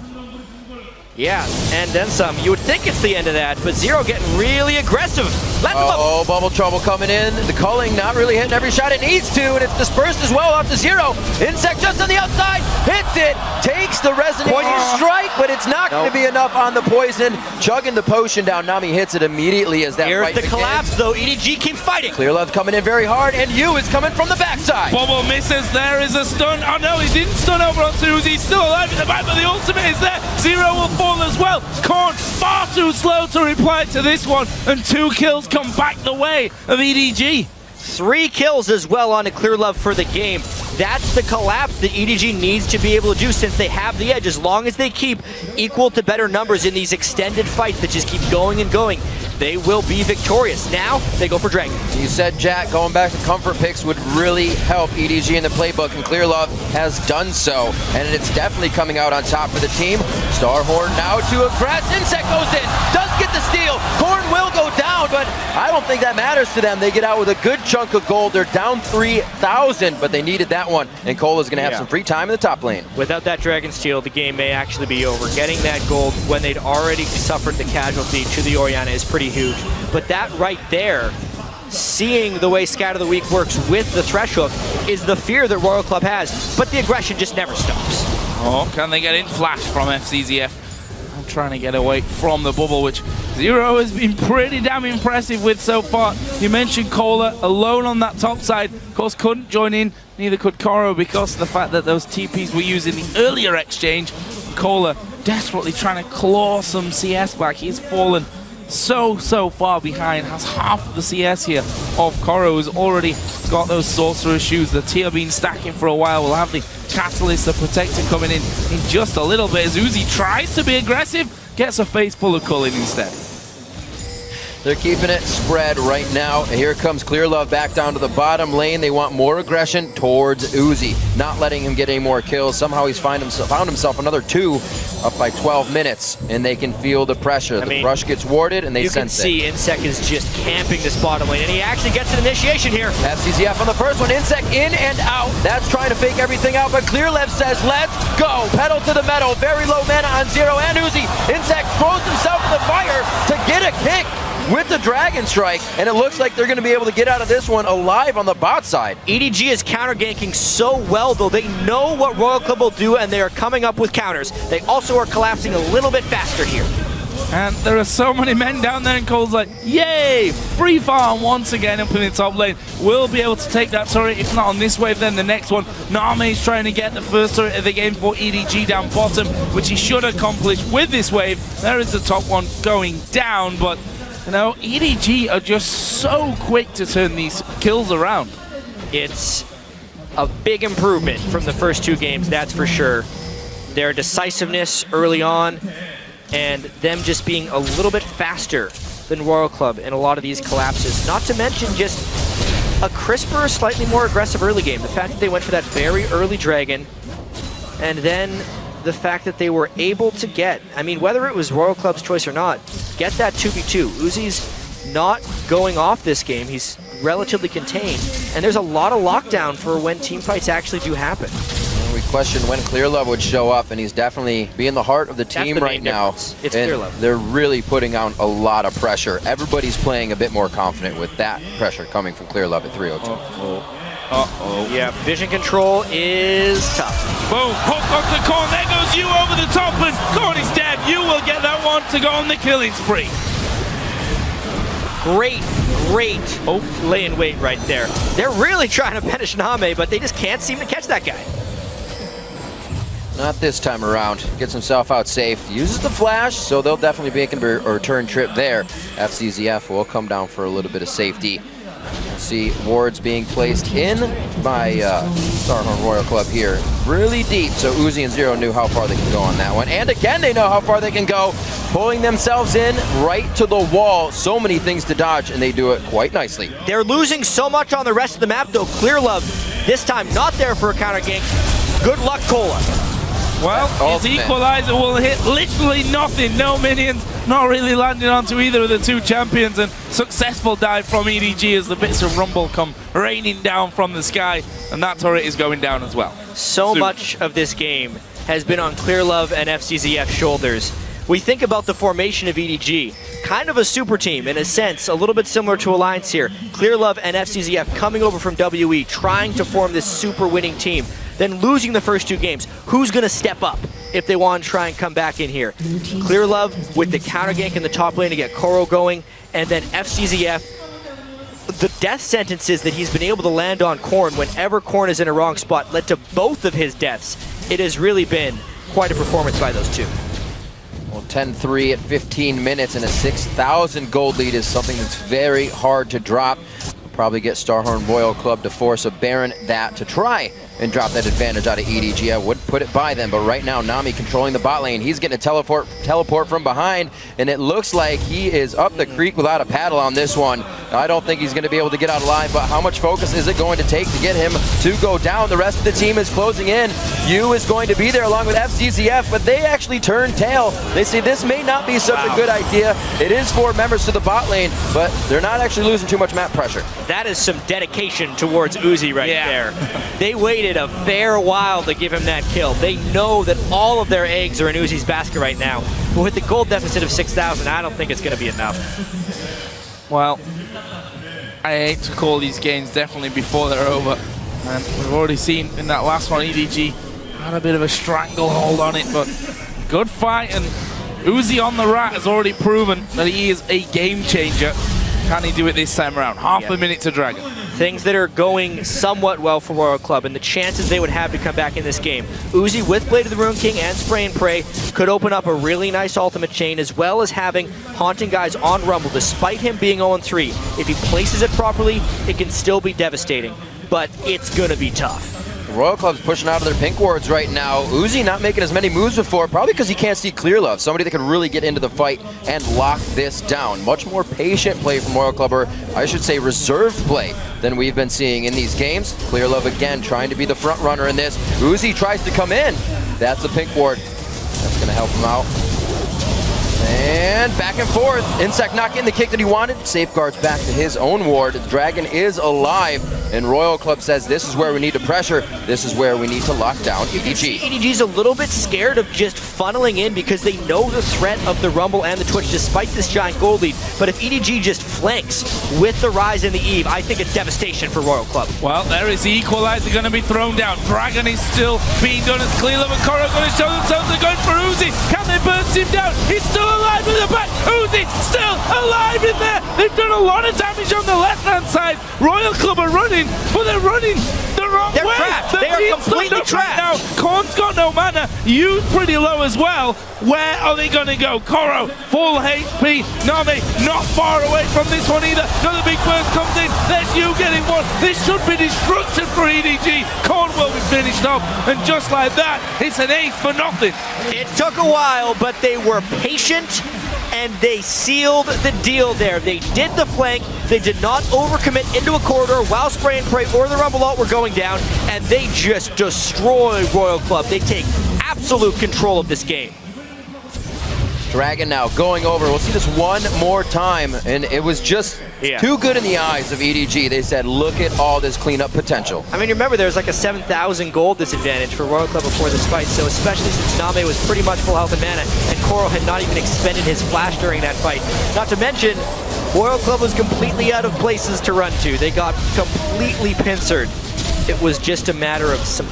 Yeah, and then some. You would think it's the end of that, but Zero getting really aggressive. Oh, bubble trouble coming in. The culling not really hitting every shot it needs to, and it's dispersed as well off to Zero. inSec just on the outside, hits it, takes the resonating strike, but it's not going to be enough on the poison. Chugging the potion down, Nami hits it immediately as that Here's fight the begins. collapse, though. EDG keeps fighting. Clearlove coming in very hard, and Yu is coming from the backside. Bubble misses, there is a stun. Oh no, he didn't stun over on Uzi. He's still alive in the back, but the ultimate is there. Zero will fall as well. Korn far too slow to reply to this one, and 2 kills come back the way of EDG. 3 kills as well on a Clearlove for the game. That's the collapse that EDG needs to be able to do since they have the edge. As long as they keep equal to better numbers in these extended fights that just keep going and going, they will be victorious. Now, they go for Dragon. You said, Jack, going back to comfort picks would really help EDG in the playbook, and Clearlove has done so, and it's definitely coming out on top for the team. Starhorn now to aggress. inSec goes in, does get the steal. Korn will go down, but I don't think that matters to them. They get out with a good chunk of gold. They're down 3,000, but they needed that one, and Cole is going to have some free time in the top lane. Without that Dragon Steal, the game may actually be over. Getting that gold when they'd already suffered the casualty to the Orianna is pretty huge. But that right there, seeing the way Scout of the Week works with the Thresh Hook, is the fear that Royal Club has. But the aggression just never stops. Oh, can they get in? Flash from FCZF. I'm trying to get away from the bubble, which Zero has been pretty damn impressive with so far. You mentioned Cola alone on that top side. Of course, couldn't join in, neither could Koro, because of the fact that those TPs were used in the earlier exchange. Cola desperately trying to claw some CS back. He's fallen so far behind, has half of the CS here of Koro, who's already got those Sorcerer shoes. The tier been stacking for a while. We'll have the Catalyst, the Protector coming in just a little bit as Uzi tries to be aggressive, gets a face full of culling instead. They're keeping it spread right now. And here comes Clearlove back down to the bottom lane. They want more aggression towards Uzi, not letting him get any more kills. Somehow he's found himself another 2 up by 12 minutes, and they can feel the pressure. The brush gets warded, and they sense it. You can see inSec is just camping this bottom lane, and he actually gets an initiation here. FCZF on the first one. inSec in and out. That's trying to fake everything out, but Clearlove says, let's go. Pedal to the metal. Very low mana on Zero and Uzi. inSec throws himself in the fire to get a kick with the Dragon Strike, and it looks like they're going to be able to get out of this one alive on the bot side. EDG is counter-ganking so well, though. They know what Royal Club will do, and they are coming up with counters. They also are collapsing a little bit faster here. And there are so many men down there, and Cole's like, yay! Free farm once again up in the top lane. We'll be able to take that turret, if not on this wave, then the next one. Namei's trying to get the first turret of the game for EDG down bottom, which he should accomplish with this wave. There is the top one going down, but you know, EDG are just so quick to turn these kills around. It's a big improvement from the first 2 games, that's for sure. Their decisiveness early on, and them just being a little bit faster than Royal Club in a lot of these collapses. Not to mention just a crisper, slightly more aggressive early game. The fact that they went for that very early Dragon, and then the fact that they were able to get, I mean, whether it was Royal Club's choice or not, get that 2v2. Uzi's not going off this game. He's relatively contained, and there's a lot of lockdown for when team fights actually do happen. We questioned when Clearlove would show up, and he's definitely being the heart of the team right now. It's and Clearlove. They're really putting on a lot of pressure. Everybody's playing a bit more confident with that pressure coming from Clearlove at 302. Yeah, vision control is tough. Boom, hook off the Korn, there goes Yu over the top, and Korn is dead. Yu will get that one to go on the killing spree. Great lay in wait right there. They're really trying to punish Namei, but they just can't seem to catch that guy. Not this time around. Gets himself out safe. Uses the flash, so they'll definitely be making a return trip there. FCZF will come down for a little bit of safety. See wards being placed in by Starhorn Royal Club here. Really deep, so Uzi and Zero knew how far they can go on that one. And again, they know how far they can go. Pulling themselves in right to the wall. So many things to dodge, and they do it quite nicely. They're losing so much on the rest of the map, though. Clearlove, this time not there for a counter gank. Good luck, Cola. Well, his equalizer will hit literally nothing. No minions, not really landing onto either of the two champions, and successful dive from EDG as the bits of rumble come raining down from the sky, and that turret is going down as well. So much of this game has been on Clearlove and FCZF's shoulders. We think about the formation of EDG, kind of a super team in a sense, a little bit similar to Alliance here. Clearlove and FCZF coming over from WE, trying to form this super winning team, then losing the first two games. Who's going to step up if they want to try and come back in here? Clearlove with the counter gank in the top lane to get Koro going, and then FCZF, the death sentences that he's been able to land on Korn whenever Korn is in a wrong spot led to both of his deaths. It has really been quite a performance by those two. Well, 10-3 at 15 minutes and a 6,000 gold lead is something that's very hard to drop. We'll probably get Starhorn Royal Club to force a Baron that to try and drop that advantage out of EDG. I would put it by them, but right now Nami controlling the bot lane. He's getting a teleport from behind, and it looks like he is up the creek without a paddle on this one. I don't think he's going to be able to get out alive, but how much focus is it going to take to get him to go down? The rest of the team is closing in. Yu is going to be there along with FCZF, but they actually turn tail. They say this may not be such a good idea. It is 4 members to the bot lane, but they're not actually losing too much map pressure. That is some dedication towards Uzi right there. They waited a fair while to give him that kill. They know that all of their eggs are in Uzi's basket right now, but with the gold deficit of 6,000, I don't think it's going to be enough. Well, I hate to call these games definitely before they're over, and we've already seen in that last one EDG had a bit of a stranglehold on it, but good fight, and Uzi on the rat has already proven that he is a game changer. Can he do it this time around? Half a minute to Dragon. Things that are going somewhat well for Royal Club and the chances they would have to come back in this game. Uzi with Blade of the Rune King and Spray and Pray could open up a really nice ultimate chain, as well as having Haunting Guys on Rumble, despite him being 0-3. If he places it properly, it can still be devastating, but it's gonna be tough. Royal Club's pushing out of their pink wards right now. Uzi not making as many moves before, probably because he can't see Clearlove, somebody that can really get into the fight and lock this down. Much more patient play from Royal Club, or I should say reserved play, than we've been seeing in these games. Clearlove again trying to be the front runner in this. Uzi tries to come in. That's the pink ward. That's going to help him out. And back and forth. inSec not getting the kick that he wanted. Safeguards back to his own ward. Dragon is alive, and Royal Club says this is where we need to pressure. This is where we need to lock down EDG. EDG's a little bit scared of just funneling in because they know the threat of the Rumble and the Twitch despite this giant gold lead. But if EDG just flanks with the Rise and the Eve, I think it's devastation for Royal Club. Well, there is the equalizer going to be thrown down. Dragon is still being done as Clearlove and Koro going to show themselves. They're going for Uzi. Can they burst him down? He's still alive in the back. Uzi still alive in there. They've done a lot of damage on the left-hand side. Royal Club are running, but they're running the wrong way. Trapped. They are completely trapped. Right now. Korn's got no mana. Yu's pretty low as well. Where are they going to go? Koro, full HP. Namei not far away from this one either. Another big burst comes in. There's Yu getting one. This should be destruction for EDG. Korn will be finished off. And just like that, it's an ace for nothing. It took a while, but they were patient and they sealed the deal there. They did the flank. They did not overcommit into a corridor while Spray and Pray or the Rumble ult were going down, and they just destroy Royal Club. They take absolute control of this game. Dragon now going over. We'll see this one more time, and it was just too good in the eyes of EDG. They said, look at all this cleanup potential. I mean, remember, there's like a 7,000 gold disadvantage for Royal Club before this fight, so especially since Namei was pretty much full health and mana, and Koro had not even expended his flash during that fight. Not to mention, Royal Club was completely out of places to run to. They got completely pincered. It was just a matter of some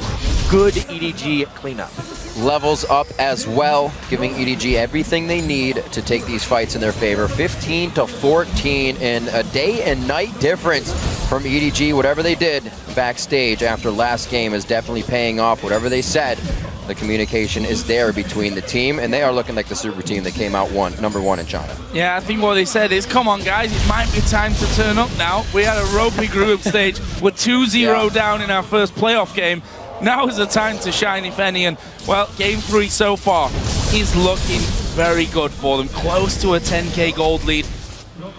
good EDG cleanup. levels up as well, giving EDG everything they need to take these fights in their favor. 15-14 in a day and night difference from EDG. Whatever they did backstage after last game is definitely paying off. Whatever they said, the communication is there between the team, and they are looking like the super team that came out number one in China. Yeah, I think what they said is, come on guys, it might be time to turn up now. We had a ropey group stage. We're 2-0 down in our first playoff game. Now is the time to shine, if any, and well, game 3 so far is looking very good for them. Close to a 10k gold lead.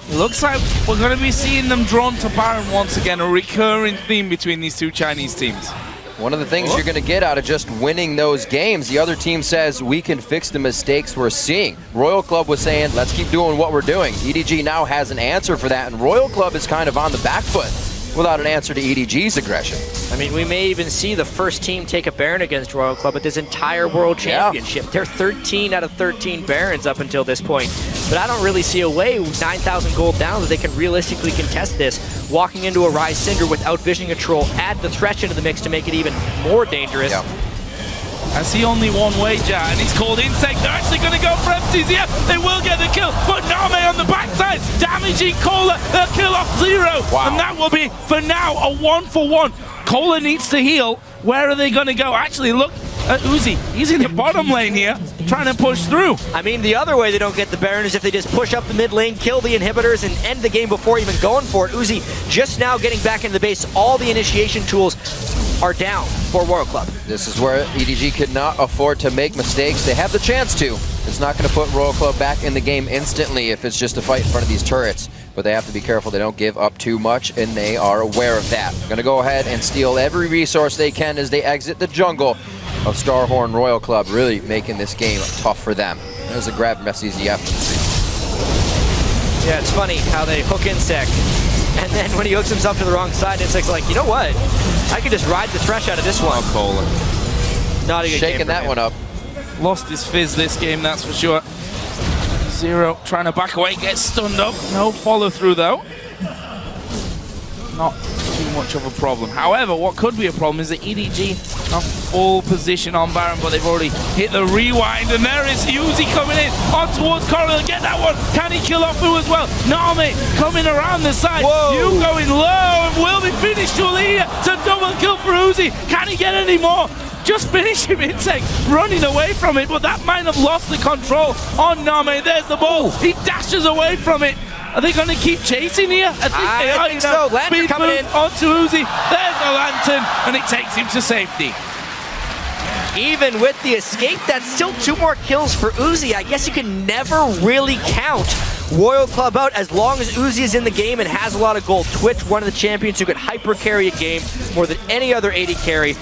It looks like we're going to be seeing them drawn to Baron once again, a recurring theme between these two Chinese teams. One of the things you're going to get out of just winning those games, the other team says, we can fix the mistakes we're seeing. Royal Club was saying, let's keep doing what we're doing. EDG now has an answer for that, and Royal Club is kind of on the back foot without an answer to EDG's aggression. I mean, we may even see the first team take a Baron against Royal Club at this entire World Championship. They're 13 out of 13 Barons up until this point. But I don't really see a way, 9,000 gold down, that they can realistically contest this. Walking into a Rise Cinder without visioning a Troll, add the Thresh into the mix to make it even more dangerous. I see only one way, Ja, and it's called inSec. They're actually going to go for FTs. Yeah, they will get the kill, but Namei on the backside, damaging Cola. They'll kill off 0. Wow. And that will be, for now, a 1-for-1. Cola needs to heal. Where are they going to go? Actually, look at Uzi. He's in the bottom lane here, trying to push through. I mean, the other way they don't get the Baron is if they just push up the mid lane, kill the inhibitors, and end the game before even going for it. Uzi just now getting back into the base. All the initiation tools are down for Royal Club. This is where EDG could not afford to make mistakes. They have the chance to. It's not going to put Royal Club back in the game instantly if it's just a fight in front of these turrets. But they have to be careful they don't give up too much, and they are aware of that. Going to go ahead and steal every resource they can as they exit the jungle of Starhorn Royal Club, really making this game tough for them. There's a grab from SCZF. Yeah, it's funny how they hook inSec, and then when he hooks himself to the wrong side, inSec's like, you know what? I could just ride the Thresh out of this one. Not a good shaking that one up. Lost his fizz this game, that's for sure. 0 trying to back away, gets stunned up. No follow through though. Not too much of a problem. However, what could be a problem is that EDG are full position on Baron, but they've already hit the rewind, and there is Uzi coming in on towards Coral. Get that one. Can he kill off Fu as well? Namei coming around the side. Whoa. You going low and will be finished. Julia to double kill for Uzi. Can he get any more? Just finish him, inSec, running away from it, but that might have lost the control on Namei. There's the ball. He dashes away from it. Are they going to keep chasing here? I think so. Lantern coming in. Onto Uzi. There's the Lantern, and it takes him to safety. Even with the escape, that's still 2 more kills for Uzi. I guess you can never really count Royal Club out as long as Uzi is in the game and has a lot of gold. Twitch, one of the champions who could hyper carry a game more than any other AD carry.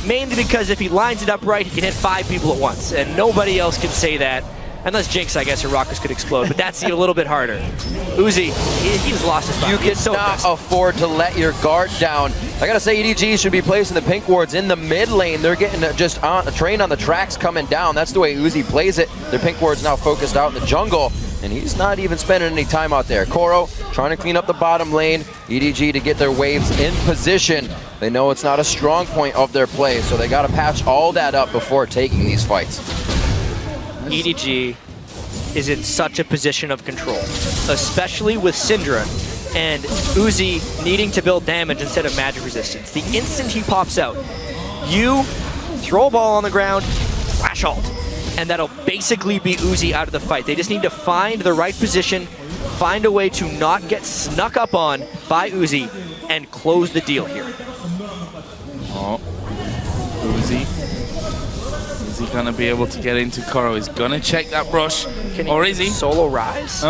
Mainly because if he lines it up right, he can hit 5 people at once, and nobody else can say that. Unless Jinx, I guess, or Rockets could explode, but that's a little bit harder. Uzi, he's lost his mind. You cannot afford to let your guard down. I gotta say, EDG should be placing the pink wards in the mid lane. They're getting just on a train on the tracks coming down. That's the way Uzi plays it. Their pink ward's now focused out in the jungle, and he's not even spending any time out there. Koro trying to clean up the bottom lane. EDG to get their waves in position. They know it's not a strong point of their play, so they gotta patch all that up before taking these fights. EDG is in such a position of control, especially with Syndra and Uzi needing to build damage instead of magic resistance. The instant he pops out, you throw a ball on the ground, flash ult, and that'll basically be Uzi out of the fight. They just need to find the right position, find a way to not get snuck up on by Uzi, and close the deal here. Oh, Uzi. Is he going to be able to get into Koro? He's going to check that brush. Or is he? Solo Rise?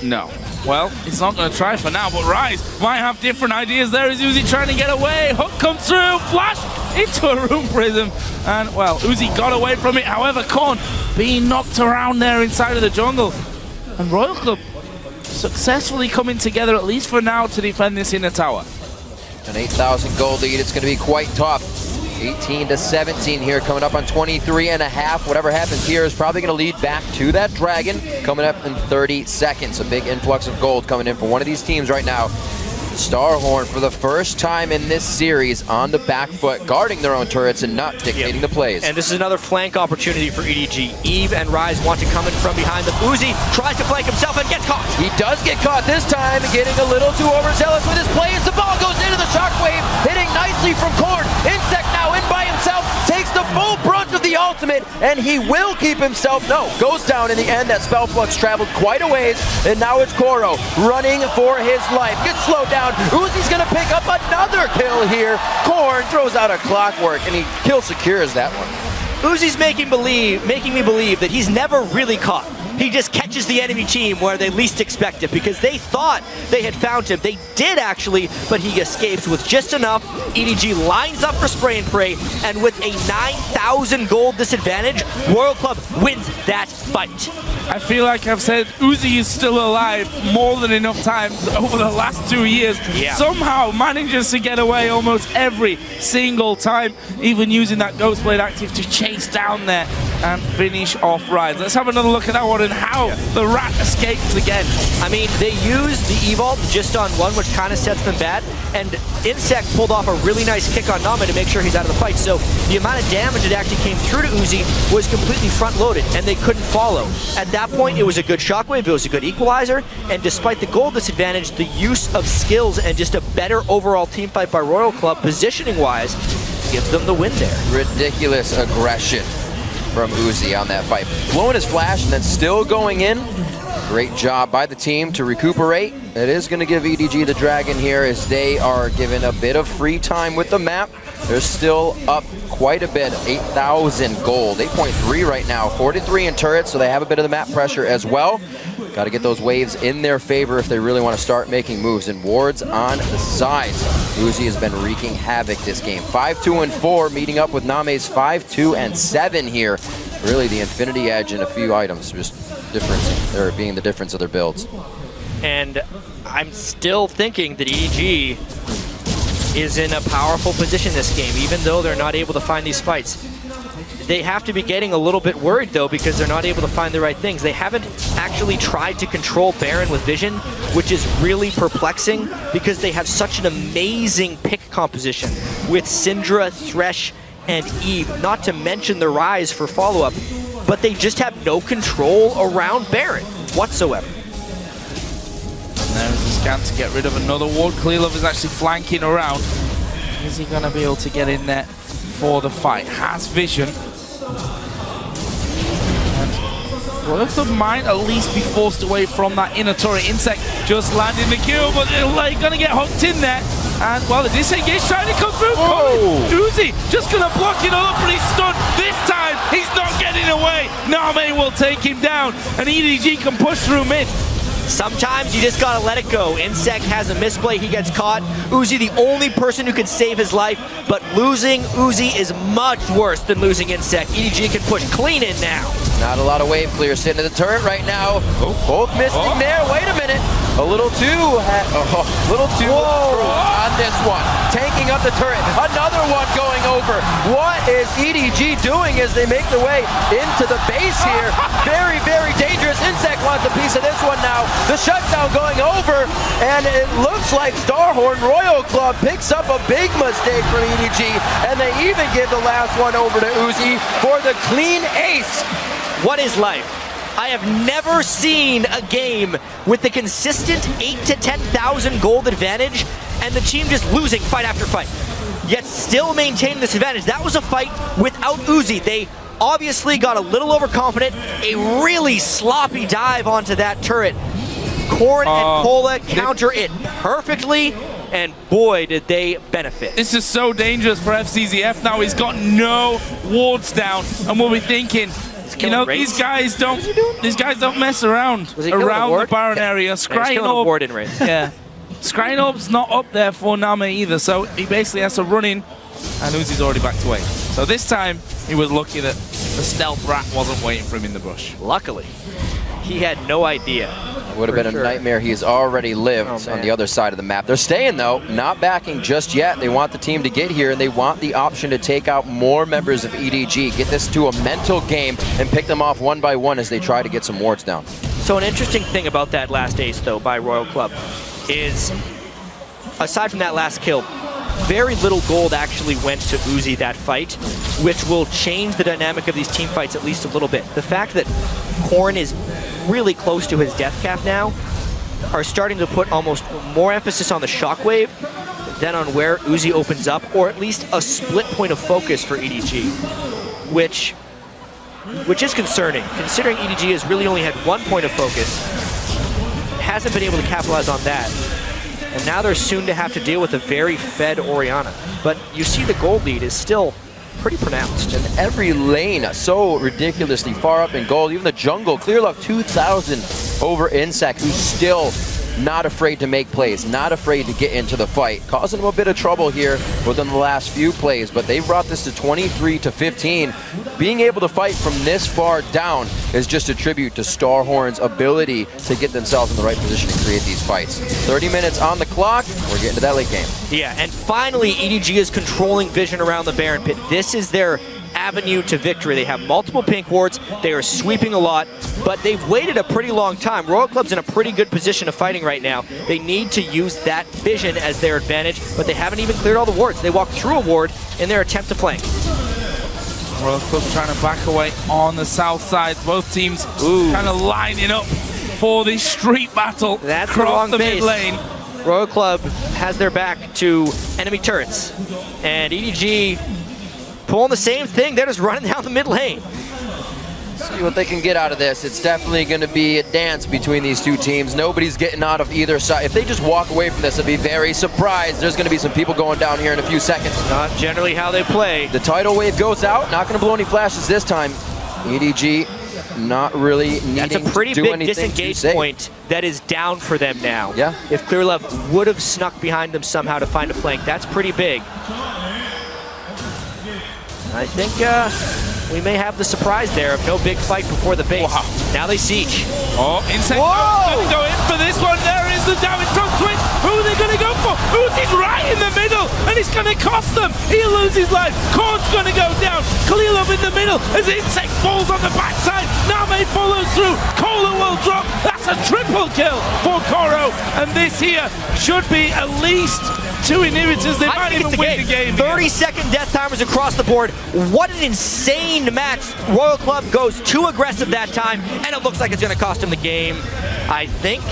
No. Well, he's not going to try for now, but Rise might have different ideas. There is Uzi trying to get away. Hook comes through. Flash into a room prism. And, well, Uzi got away from it. However, Korn being knocked around there inside of the jungle. And Royal Club successfully coming together, at least for now, to defend this inner tower. An 8,000 gold lead. It's going to be quite tough. 18-17 here, coming up on 23.5. Whatever happens here is probably going to lead back to that dragon coming up in 30 seconds. A big influx of gold coming in for one of these teams right now. Starhorn, for the first time in this series, on the back foot, guarding their own turrets and not dictating the plays. And this is another flank opportunity for EDG. Eve and Rise want to come in from behind them. Uzi tries to flank himself and gets caught. He does get caught this time, getting a little too overzealous with his plays. The ball goes into the shockwave, hitting nicely from Korn. inSec now in by himself, takes the full brunt of the ultimate, and he will keep himself, goes down in the end. That spell flux traveled quite a ways, and now it's Koro running for his life. Gets slowed down. Uzi's gonna pick up another kill here. Korn throws out a clockwork, and he kill secures that one. Uzi's making me believe that he's never really caught. He just catches the enemy team where they least expect it because they thought they had found him. They did actually, but he escapes with just enough. EDG lines up for spray and pray, and with a 9,000 gold disadvantage, Royal Club wins that fight. I feel like I've said Uzi is still alive more than enough times over the last 2 years. Yeah. Somehow manages to get away almost every single time, even using that Ghostblade active to chase down there and finish off Rise. Let's have another look at that one and how the rat escapes again. I mean, they used the Evolve just on one, which kind of sets them bad, and inSec pulled off a really nice kick on Namei to make sure he's out of the fight. So the amount of damage that actually came through to Uzi was completely front-loaded, and they couldn't follow. At that point, it was a good shockwave, it was a good equalizer, and despite the gold disadvantage, the use of skills and just a better overall team fight by Royal Club, positioning-wise, gives them the win there. Ridiculous aggression from Uzi on that fight. Blowing his flash and then still going in. Great job by the team to recuperate. It is going to give EDG the Dragon here as they are given a bit of free time with the map. They're still up quite a bit, 8,000 gold, 8.3 right now, 43 in turrets, so they have a bit of the map pressure as well. Got to get those waves in their favor if they really want to start making moves. And wards on the sides. Uzi has been wreaking havoc this game. 5-2-4, meeting up with Namei's 5-2-7 here. Really the Infinity Edge in a few items, just difference, or being the difference of their builds. And I'm still thinking that EDG is in a powerful position this game, even though they're not able to find these fights. They have to be getting a little bit worried, though, because they're not able to find the right things. They haven't actually tried to control Baron with Vision, which is really perplexing because they have such an amazing pick composition with Syndra, Thresh, and Eve, not to mention the Rise for follow-up, but they just have no control around Baron whatsoever. And there's a scan to get rid of another ward. Clearlove is actually flanking around. Is he going to be able to get in there for the fight? Has Vision. Worth of mine at least be forced away from that inner turret. inSec just landing the kill, but they're like, gonna get hooked in there. And well, the disengage trying to come through. Uzi just gonna block it all up, but he's stunned. This time he's not getting away. Namei will take him down, and EDG can push through mid. Sometimes you just gotta let it go. inSec has a misplay, he gets caught. Uzi, the only person who can save his life, but losing Uzi is much worse than losing inSec. EDG can push clean in now. Not a lot of wave clear sitting in the turret right now. Both missing there. Wait a minute. A little too on this one. Tanking up the turret. Another one going over. What is EDG doing as they make their way into the base here? Very, very dangerous. inSec wants a piece of this one now. The shutdown going over, and it looks like Starhorn Royal Club picks up a big mistake from EDG, and they even give the last one over to Uzi for the clean ace. What is life? I have never seen a game with the consistent 8,000 to 10,000 gold advantage and the team just losing fight after fight, yet still maintaining this advantage. That was a fight without Uzi. They obviously got a little overconfident, a really sloppy dive onto that turret. Korn and Pola counter it perfectly, and boy, did they benefit. This is so dangerous for FCZF now. He's got no wards down, and we'll be thinking, you know, these guys don't mess around the Baron area. Scrynorb, yeah. Scrynorb's not up there for Namei either, so he basically has to run in, and Uzi's already backed away. So this time, he was lucky that the stealth rat wasn't waiting for him in the bush. Luckily, he had no idea. It would have been a nightmare. He's already lived on the other side of the map. They're staying, though, not backing just yet. They want the team to get here, and they want the option to take out more members of EDG, get this to a mental game, and pick them off one by one as they try to get some wards down. So an interesting thing about that last ace, though, by Royal Club is aside from that last kill, very little gold actually went to Uzi that fight, which will change the dynamic of these team fights at least a little bit. The fact that Korn is really close to his death cap now are starting to put almost more emphasis on the shockwave than on where Uzi opens up, or at least a split point of focus for EDG, which is concerning, considering EDG has really only had one point of focus, hasn't been able to capitalize on that. And now they're soon to have to deal with a very fed Orianna. But you see the gold lead is still pretty pronounced. And every lane so ridiculously far up in gold. Even the jungle, Clearlove 2,000 over inSec, who's still not afraid to make plays, not afraid to get into the fight. Causing them a bit of trouble here within the last few plays, but they've brought this to 23-15. Being able to fight from this far down is just a tribute to Starhorn's ability to get themselves in the right position and create these fights. 30 minutes on the clock. We're getting to that late game. Yeah, and finally EDG is controlling vision around the Baron Pit. This is their avenue to victory. They have multiple pink wards, they are sweeping a lot, but they've waited a pretty long time. Royal Club's in a pretty good position of fighting right now. They need to use that vision as their advantage, but they haven't even cleared all the wards. They walked through a ward in their attempt to flank. Royal Club trying to back away on the south side. Both teams kind of lining up for this street battle. That's the wrong the base. mid lane. Royal Club has their back to enemy turrets, and EDG pulling the same thing. They're just running down the mid lane. See what they can get out of this. It's definitely going to be a dance between these two teams. Nobody's getting out of either side. If they just walk away from this, I'd be very surprised. There's going to be some people going down here in a few seconds. Not generally how they play. The tidal wave goes out. Not going to blow any flashes this time. EDG not really needing That's a pretty to do big anything disengage point that is down for them now. Yeah. If Clearlove would have snuck behind them somehow to find a flank, that's pretty big. I think we may have the surprise there of no big fight before the base. Wow. Now they siege. Oh, inSec going to go in for this one. There is the damage from Twitch. Who are they going to go for? Uzi's right in the middle, and it's going to cost them. He'll lose his life. Korn's going to go down. Clearlove in the middle as inSec falls on the backside. Namei follows through. Cola will drop. That's a triple kill for Koro, and this here should be at least 2 inhibitors. They might even win the game. 30-second death timers across the board. What an insane match. Royal Club goes too aggressive that time, and it looks like it's going to cost them the game. I think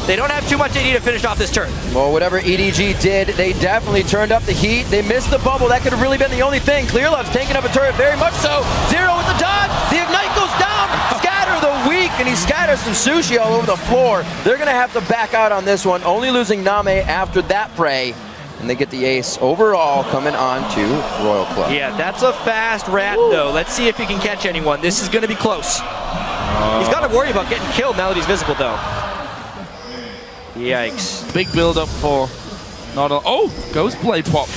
they don't have too much AD to finish off this turn. Well, whatever EDG did, they definitely turned up the heat. They missed the bubble. That could have really been the only thing. Clearlove's taking up a turret very much so. Zero with the dodge. The ignite goes down. Scatter the weak, and he scatters some sushi all over the floor. They're going to have to back out on this one, only losing Namei after that prey. And they get the ace overall coming on to Royal Club. Yeah, that's a fast rat, though. Let's see if he can catch anyone. This is going to be close. He's got to worry about getting killed now that he's visible, though. Yikes. Big build-up for not a... Oh! Ghost Blade pop.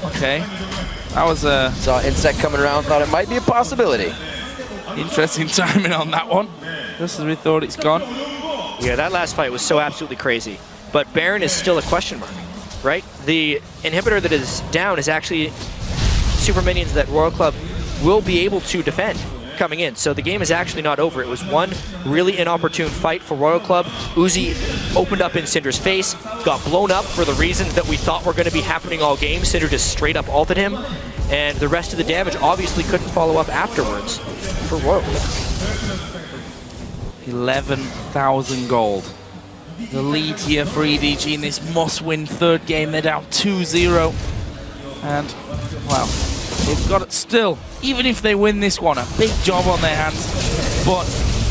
Okay. That was a... Saw inSec coming around, thought it might be a possibility. Interesting timing on that one. Just as we thought it's gone. Yeah, that last fight was so absolutely crazy. But Baron is still a question mark. Right? The inhibitor that is down is actually super minions that Royal Club will be able to defend coming in. So the game is actually not over. It was one really inopportune fight for Royal Club. Uzi opened up in Syndra's face, got blown up for the reasons that we thought were going to be happening all game. Syndra just straight up ulted him, and the rest of the damage obviously couldn't follow up afterwards for Royal Club. 11,000 gold. The lead here for EDG in this must-win third game. They're down 2-0. And, well, they've got it still, even if they win this one, a big job on their hands. But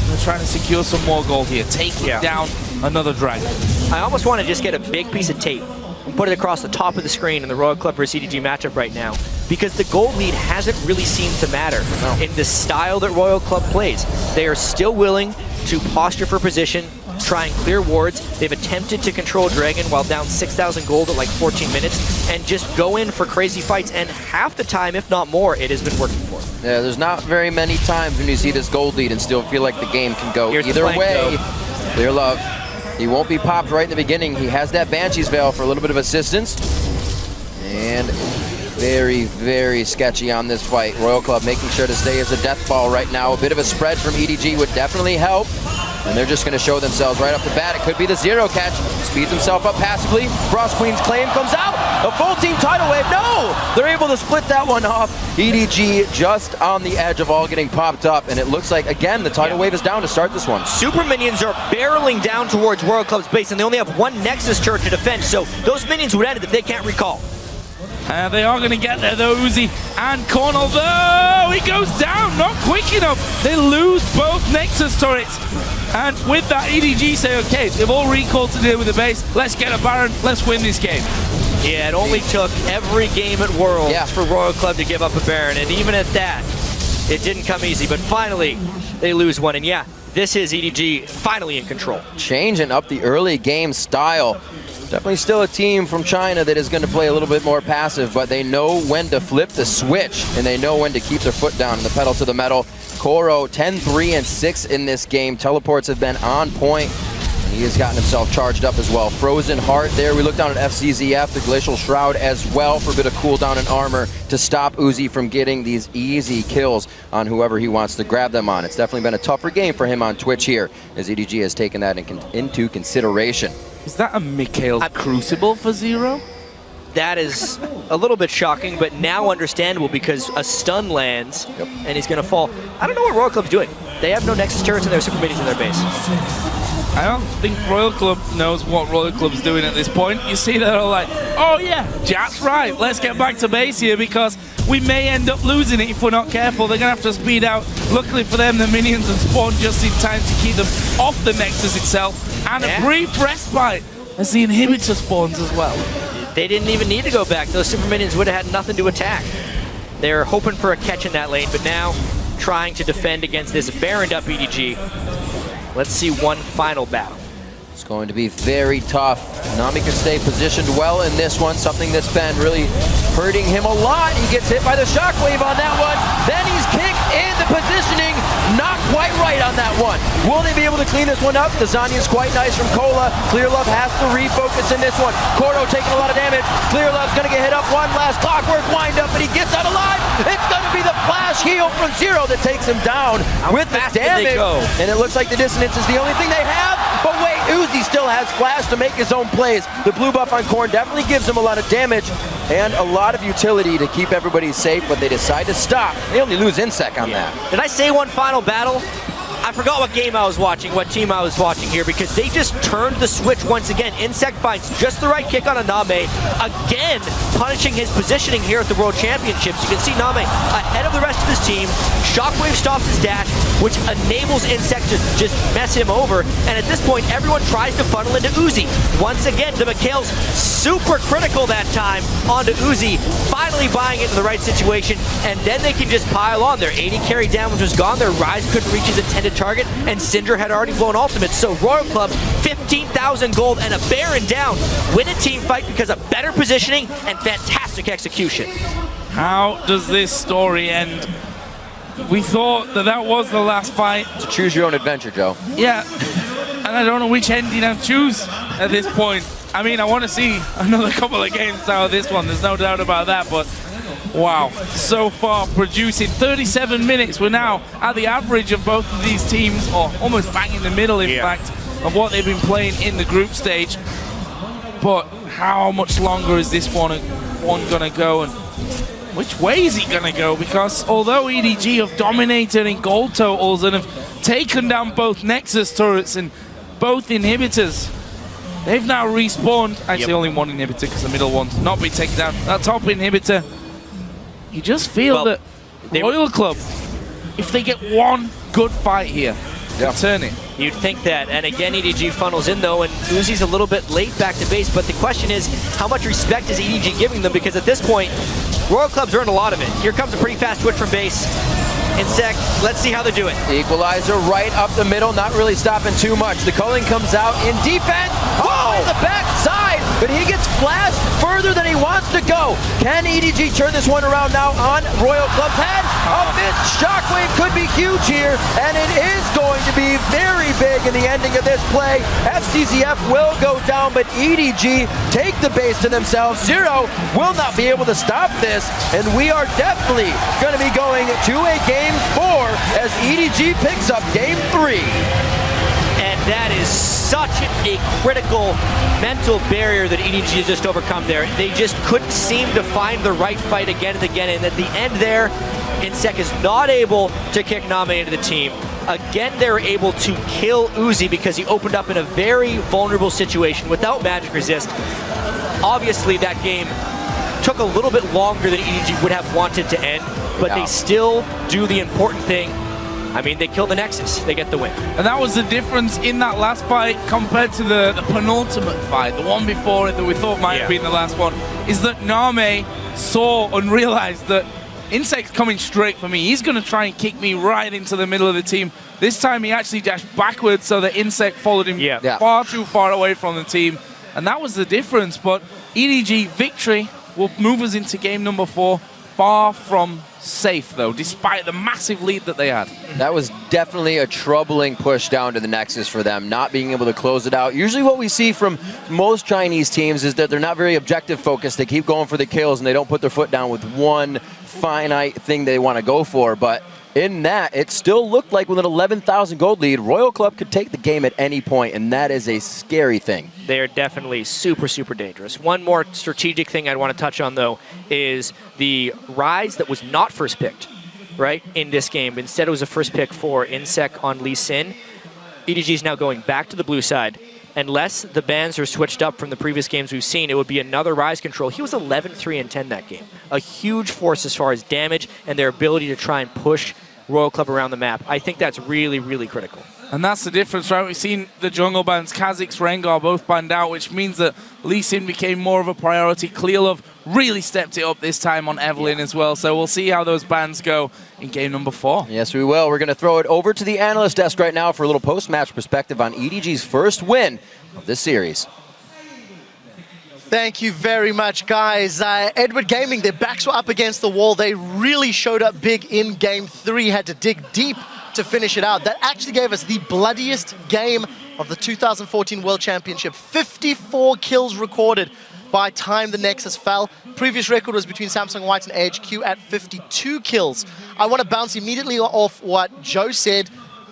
they're trying to secure some more gold here. Taking down another dragon. I almost want to just get a big piece of tape and put it across the top of the screen in the Royal Club versus EDG matchup right now, because the gold lead hasn't really seemed to matter in the style that Royal Club plays. They are still willing to posture for position, try and clear wards. They've attempted to control Dragon while down 6,000 gold at like 14 minutes and just go in for crazy fights, and half the time, if not more, it has been working for them. Yeah, there's not very many times when you see this gold lead and still feel like the game can go either way. Clearlove, he won't be popped right in the beginning. He has that Banshee's Veil for a little bit of assistance. And very, very sketchy on this fight. Royal Club making sure to stay as a death ball right now. A bit of a spread from EDG would definitely help. And they're just going to show themselves right off the bat. It could be the zero catch. Speeds himself up passively. Frost Queen's claim comes out. A full team tidal wave. No! They're able to split that one off. EDG just on the edge of all getting popped up. And it looks like, again, the tidal wave is down to start this one. Super minions are barreling down towards Royal Club's base, and they only have one Nexus turret to defend, so those minions would end it if they can't recall. They are going to get there though, Uzi and Korn, although he goes down, not quick enough. They lose both Nexus turrets. And with that, EDG say, okay, they've all recalled to deal with the base. Let's get a Baron, let's win this game. Yeah, it only took every game at Worlds for Royal Club to give up a Baron, and even at that, it didn't come easy, but finally, they lose one, and yeah, this is EDG finally in control. Changing up the early game style. Definitely still a team from China that is going to play a little bit more passive, but they know when to flip the switch, and they know when to keep their foot down and the pedal to the metal. Koro 10-3-6 in this game. Teleports have been on point, and he has gotten himself charged up as well. Frozen Heart there. We look down at FCZF, the Glacial Shroud as well for a bit of cooldown and armor to stop Uzi from getting these easy kills on whoever he wants to grab them on. It's definitely been a tougher game for him on Twitch here, as EDG has taken that into consideration. Is that a Mikhail's Crucible for Zero? That is a little bit shocking, but now understandable because a stun lands and he's going to fall. I don't know what Royal Club's doing. They have no Nexus turrets and their super minions in their base. I don't think Royal Club knows what Royal Club's doing at this point. You see they're all like, oh yeah, Jack's right, let's get back to base here because we may end up losing it if we're not careful. They're going to have to speed out. Luckily for them, the minions have spawned just in time to keep them off the Nexus itself. And a brief respite as the inhibitor spawns as well. They didn't even need to go back. Those super minions would have had nothing to attack. They're hoping for a catch in that lane, but now trying to defend against this Baroned up EDG. Let's see one final battle. It's going to be very tough. Nami can stay positioned well in this one, something that's been really hurting him a lot. He gets hit by the shockwave on that one. Then he's kicked in the positioning. Not quite right on that one. Will they be able to clean this one up? The Zanya's quite nice from Cola. Clearlove has to refocus in this one. Koro taking a lot of damage. Clearlove's going to get hit up one last clockwork wind up, but he gets out alive. It's going to be the flash heal from Zero that takes him down with the damage. And it looks like the dissonance is the only thing they have. But wait, Uzi still has flash to make his own plays. The blue buff on Korn definitely gives him a lot of damage and a lot of utility to keep everybody safe, but they decide to stop. They only lose inSec on that. Did I say one final battle? I forgot what game I was watching, what team I was watching here, because they just turned the switch once again. inSec finds just the right kick on a Namei, again punishing his positioning here at the World Championships. You can see Namei ahead of the rest of his team. Shockwave stops his dash, which enables inSec to just mess him over, and at this point, everyone tries to funnel into Uzi. Once again, the Mikhail's super critical that time onto Uzi, finally buying into the right situation, and then they can just pile on. Their 80 carry damage was gone, their Rise couldn't reach his intended target, and Syndra had already blown ultimate. So Royal Club, 15,000 gold and a Baron down. Win a team fight because of better positioning and fantastic execution. How does this story end? We thought that that was the last fight. It's a choose your own adventure, Joe. Yeah, and I don't know which ending I'll choose at this point. I mean, I want to see another couple of games out of this one. There's no doubt about that, but wow, so far producing 37 minutes. We're now at the average of both of these teams, or almost bang in the middle, in fact, of what they've been playing in the group stage. But how much longer is this one going to go, and which way is it going to go? Because although EDG have dominated in gold totals and have taken down both Nexus turrets and both inhibitors, they've now respawned. Actually, only one inhibitor because the middle one's not been taken down. That top inhibitor, you just feel that Royal Club, if they get one good fight here, they'll turn it. You'd think that, and again, EDG funnels in though, and Uzi's a little bit late back to base, but the question is, how much respect is EDG giving them? Because at this point, Royal Club's earned a lot of it. Here comes a pretty fast switch from base. inSec, let's see how they do it. Equalizer right up the middle, not really stopping too much. The culling comes out in defense. Oh, in the back side, but he gets flashed further than he wants to go. Can EDG turn this one around now on Royal Club's head? A missed shockwave could be huge here, and it is going to be very big in the ending of this play. FCZF will go down, but EDG take the base to themselves. Zero will not be able to stop this, and we are definitely going to be going to a Game 4 as EDG picks up Game 3. that is such a critical mental barrier that EDG has just overcome there. They just couldn't seem to find the right fight again and again, and at the end there, inSec is not able to kick Namei into the team. Again, they're able to kill Uzi because he opened up in a very vulnerable situation without magic resist. Obviously, that game took a little bit longer than EDG would have wanted to end, but they still do the important thing. I mean, they kill the Nexus, they get the win. And that was the difference in that last fight compared to the penultimate fight, the one before it that we thought might have been the last one, is that Namei saw and realized that inSec's coming straight for me. He's going to try and kick me right into the middle of the team. This time he actually dashed backwards so that inSec followed him far too far away from the team. And that was the difference. But EDG victory will move us into game number 4. Far from safe, though, despite the massive lead that they had. That was definitely a troubling push down to the Nexus for them, not being able to close it out. Usually what we see from most Chinese teams is that they're not very objective focused. They keep going for the kills and they don't put their foot down with one finite thing they want to go for. But in that, it still looked like with an 11,000 gold lead, Royal Club could take the game at any point, and that is a scary thing. They are definitely super, super dangerous. One more strategic thing I'd want to touch on, though, is the Ryze that was not first picked, right, in this game. Instead, it was a first pick for inSec on Lee Sin. EDG is now going back to the blue side. Unless the bans are switched up from the previous games we've seen, it would be another Ryze control. He was 11-3-10 that game. A huge force as far as damage and their ability to try and push Royal Club around the map. I think that's really, really critical. And that's the difference, right? We've seen the jungle bans, Kha'Zix, Rengar both banned out, which means that Lee Sin became more of a priority. Clearlove really stepped it up this time on Evelynn as well. So we'll see how those bans go in game number 4. Yes, we will. We're going to throw it over to the analyst desk right now for a little post-match perspective on EDG's first win of this series. Thank you very much, guys. Edward Gaming, their backs were up against the wall. They really showed up big in game 3, had to dig deep to finish it out. That actually gave us the bloodiest game of the 2014 World Championship. 54 kills recorded by time the Nexus fell. Previous record was between Samsung White and AHQ at 52 kills. I want to bounce immediately off what Joe said.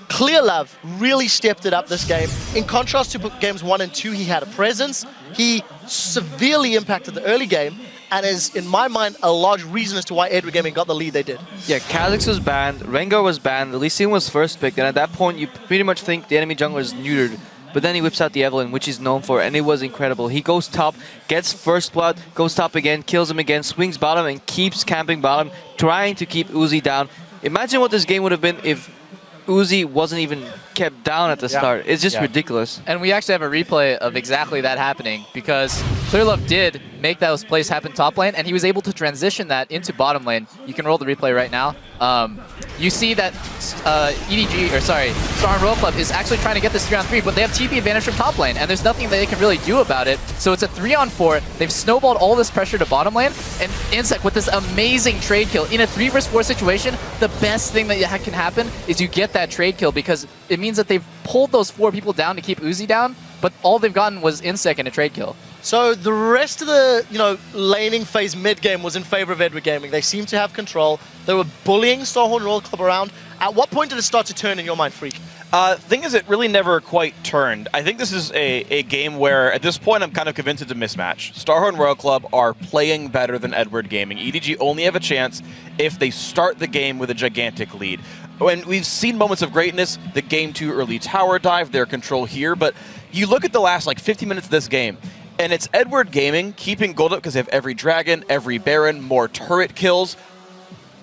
Clearlove really stepped it up this game. In contrast to games 1 and 2, he had a presence. He severely impacted the early game and is, in my mind, a large reason as to why Edward Gaming got the lead they did. Yeah, Kha'Zix was banned, Rengar was banned, Lee Sin was first picked, and at that point you pretty much think the enemy jungler is neutered. But then he whips out the Evelynn, which he's known for, and it was incredible. He goes top, gets first blood, goes top again, kills him again, swings bottom, and keeps camping bottom, trying to keep Uzi down. Imagine what this game would have been if Uzi wasn't even kept down at the start. It's just ridiculous. And we actually have a replay of exactly that happening because Clearlove did make those plays happen top lane, and he was able to transition that into bottom lane. You can roll the replay right now. You see that Star Royal Club is actually trying to get this 3-on-3, but they have TP advantage from top lane, and there's nothing that they can really do about it. So it's a 3-on-4. They've snowballed all this pressure to bottom lane, and inSec with this amazing trade kill. In a 3 vs 4 situation, the best thing that can happen is you get that trade kill because it means that they've pulled those 4 people down to keep Uzi down, but all they've gotten was inSec and a trade kill. So the rest of the, laning phase mid-game was in favor of Edward Gaming. They seemed to have control. They were bullying Starhorn Royal Club around. At what point did it start to turn in your mind, Freak? Thing is, it really never quite turned. I think this is a game where, at this point, I'm kind of convinced it's a mismatch. Starhorn Royal Club are playing better than Edward Gaming. EDG only have a chance if they start the game with a gigantic lead. And we've seen moments of greatness, the game 2 early tower dive, their control here, but you look at the last 50 minutes of this game, and it's Edward Gaming keeping gold up because they have every dragon, every baron, more turret kills.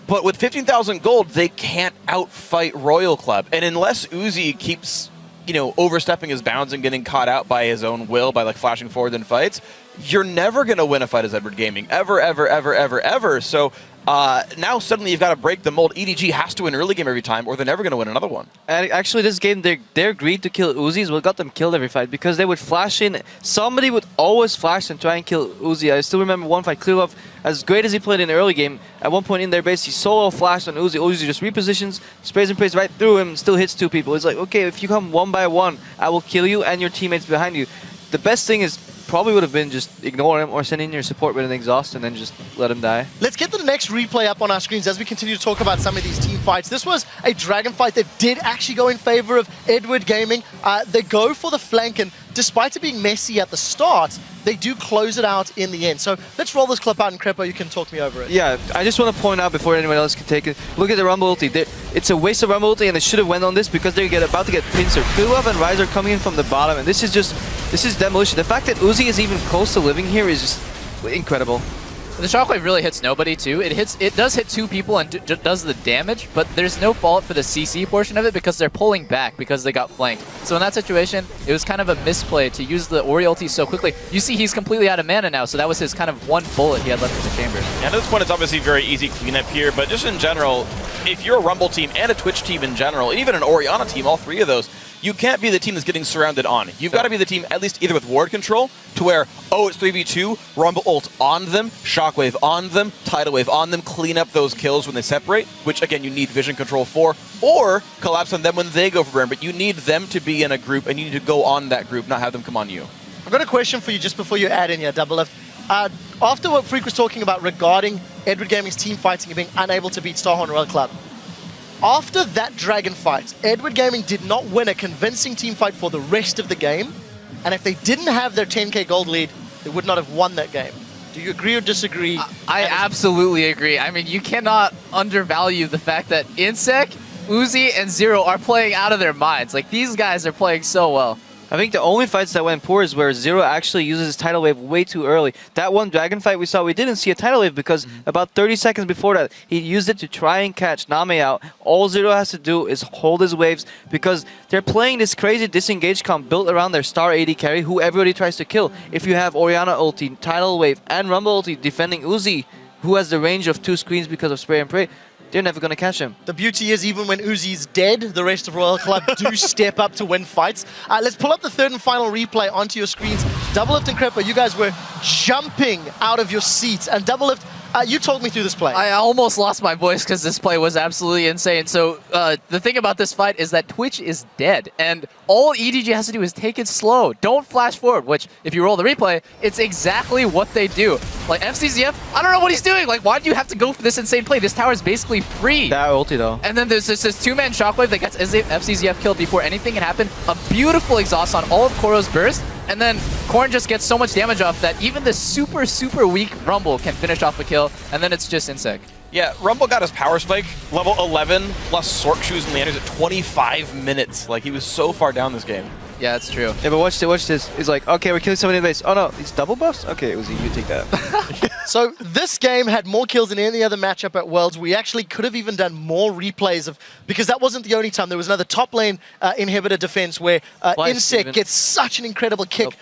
But with 15,000 gold, they can't outfight Royal Club. And unless Uzi keeps, overstepping his bounds and getting caught out by his own will, by flashing forward in fights, you're never going to win a fight as Edward Gaming. Ever, ever, ever, ever, ever. So now suddenly you've got to break the mold. EDG has to win early game every time, or they're never going to win another one. And actually, this game, their greed to kill Uzi is what got them killed every fight, because they would flash in. Somebody would always flash and try and kill Uzi. I still remember one fight, Clearlove, as great as he played in the early game, at one point in their base, he solo flashed on Uzi. Uzi just repositions, sprays and prays right through him, still hits 2 people. It's like, okay, if you come 1 by 1, I will kill you and your teammates behind you. The best thing is probably would have been just ignore him or send in your support with an exhaust and then just let him die. Let's get the next replay up on our screens as we continue to talk about some of these team fights. This was a dragon fight that did actually go in favor of Edward Gaming. They go for the flank, and despite it being messy at the start, they do close it out in the end. So let's roll this clip out, and Crepo, you can talk me over it. Yeah, I just want to point out before anyone else can take it, look at the Rumble ulti. It's a waste of Rumble ulti, and they should have went on this because they're about to get pincered. Clearlove and Rise are coming in from the bottom, and this is demolition. The fact that Uzi is even close to living here is just incredible. The shockwave really hits nobody too. It does hit 2 people and does the damage, but there's no fault for the CC portion of it because they're pulling back because they got flanked. So in that situation, it was kind of a misplay to use the Ori ulti so quickly. You see he's completely out of mana now, so that was his kind of one bullet he had left in the chamber. Yeah, at this point it's obviously very easy cleanup here, but just in general, if you're a Rumble team and a Twitch team in general, and even an Orianna team, all 3 of those, you can't be the team that's getting surrounded on. You've got to be the team at least either with ward control to where, oh, it's 3v2, Rumble ult on them, Shockwave on them, Tidal Wave on them, clean up those kills when they separate, which again you need vision control for, or collapse on them when they go for burn, but you need them to be in a group and you need to go on that group, not have them come on you. I've got a question for you just before you add in your double lift. After what Freak was talking about regarding Edward Gaming's team fighting and being unable to beat Starhorn Royal Club, after that dragon fight, Edward Gaming did not win a convincing team fight for the rest of the game, and if they didn't have their 10k gold lead, they would not have won that game. Do you agree or disagree? I absolutely agree. I mean, you cannot undervalue the fact that inSec, Uzi, and Zero are playing out of their minds. Like, these guys are playing so well. I think the only fights that went poor is where Zero actually uses his tidal wave way too early. That one dragon fight we saw, we didn't see a tidal wave because about 30 seconds before that, he used it to try and catch Namei out. All Zero has to do is hold his waves because they're playing this crazy disengage comp built around their star AD carry who everybody tries to kill. If you have Orianna ulti, tidal wave, and Rumble ulti defending Uzi, who has the range of 2 screens because of spray and pray, they're never going to catch him. The beauty is even when Uzi's dead, the rest of Royal Club do step up to win fights. Let's pull up the third and final replay onto your screens. Double Lift and Crepo, you guys were jumping out of your seats. And Double Lift, you told me through this play. I almost lost my voice because this play was absolutely insane. So the thing about this fight is that Twitch is dead, and all EDG has to do is take it slow. Don't flash forward, which if you roll the replay, it's exactly what they do. Like FCZF, I don't know what he's doing. Like, why do you have to go for this insane play? This tower is basically free. That ulti though. And then there's this 2-man shockwave that gets FCZF killed before anything can happen. A beautiful exhaust on all of Koro's burst. And then Korn just gets so much damage off that even the super, super weak Rumble can finish off the kill, and then it's just inSec. Yeah, Rumble got his power spike, level 11, plus Sork Shoes in the enders at 25 minutes. Like, he was so far down this game. Yeah, that's true. Yeah, but watch this. He's like, okay, we're killing somebody in the base. Oh no, these double buffs? Okay, Uzi, you take that. So this game had more kills than any other matchup at Worlds. We actually could have even done more replays of, because that wasn't the only time. There was another top lane inhibitor defense where inSec gets such an incredible kick.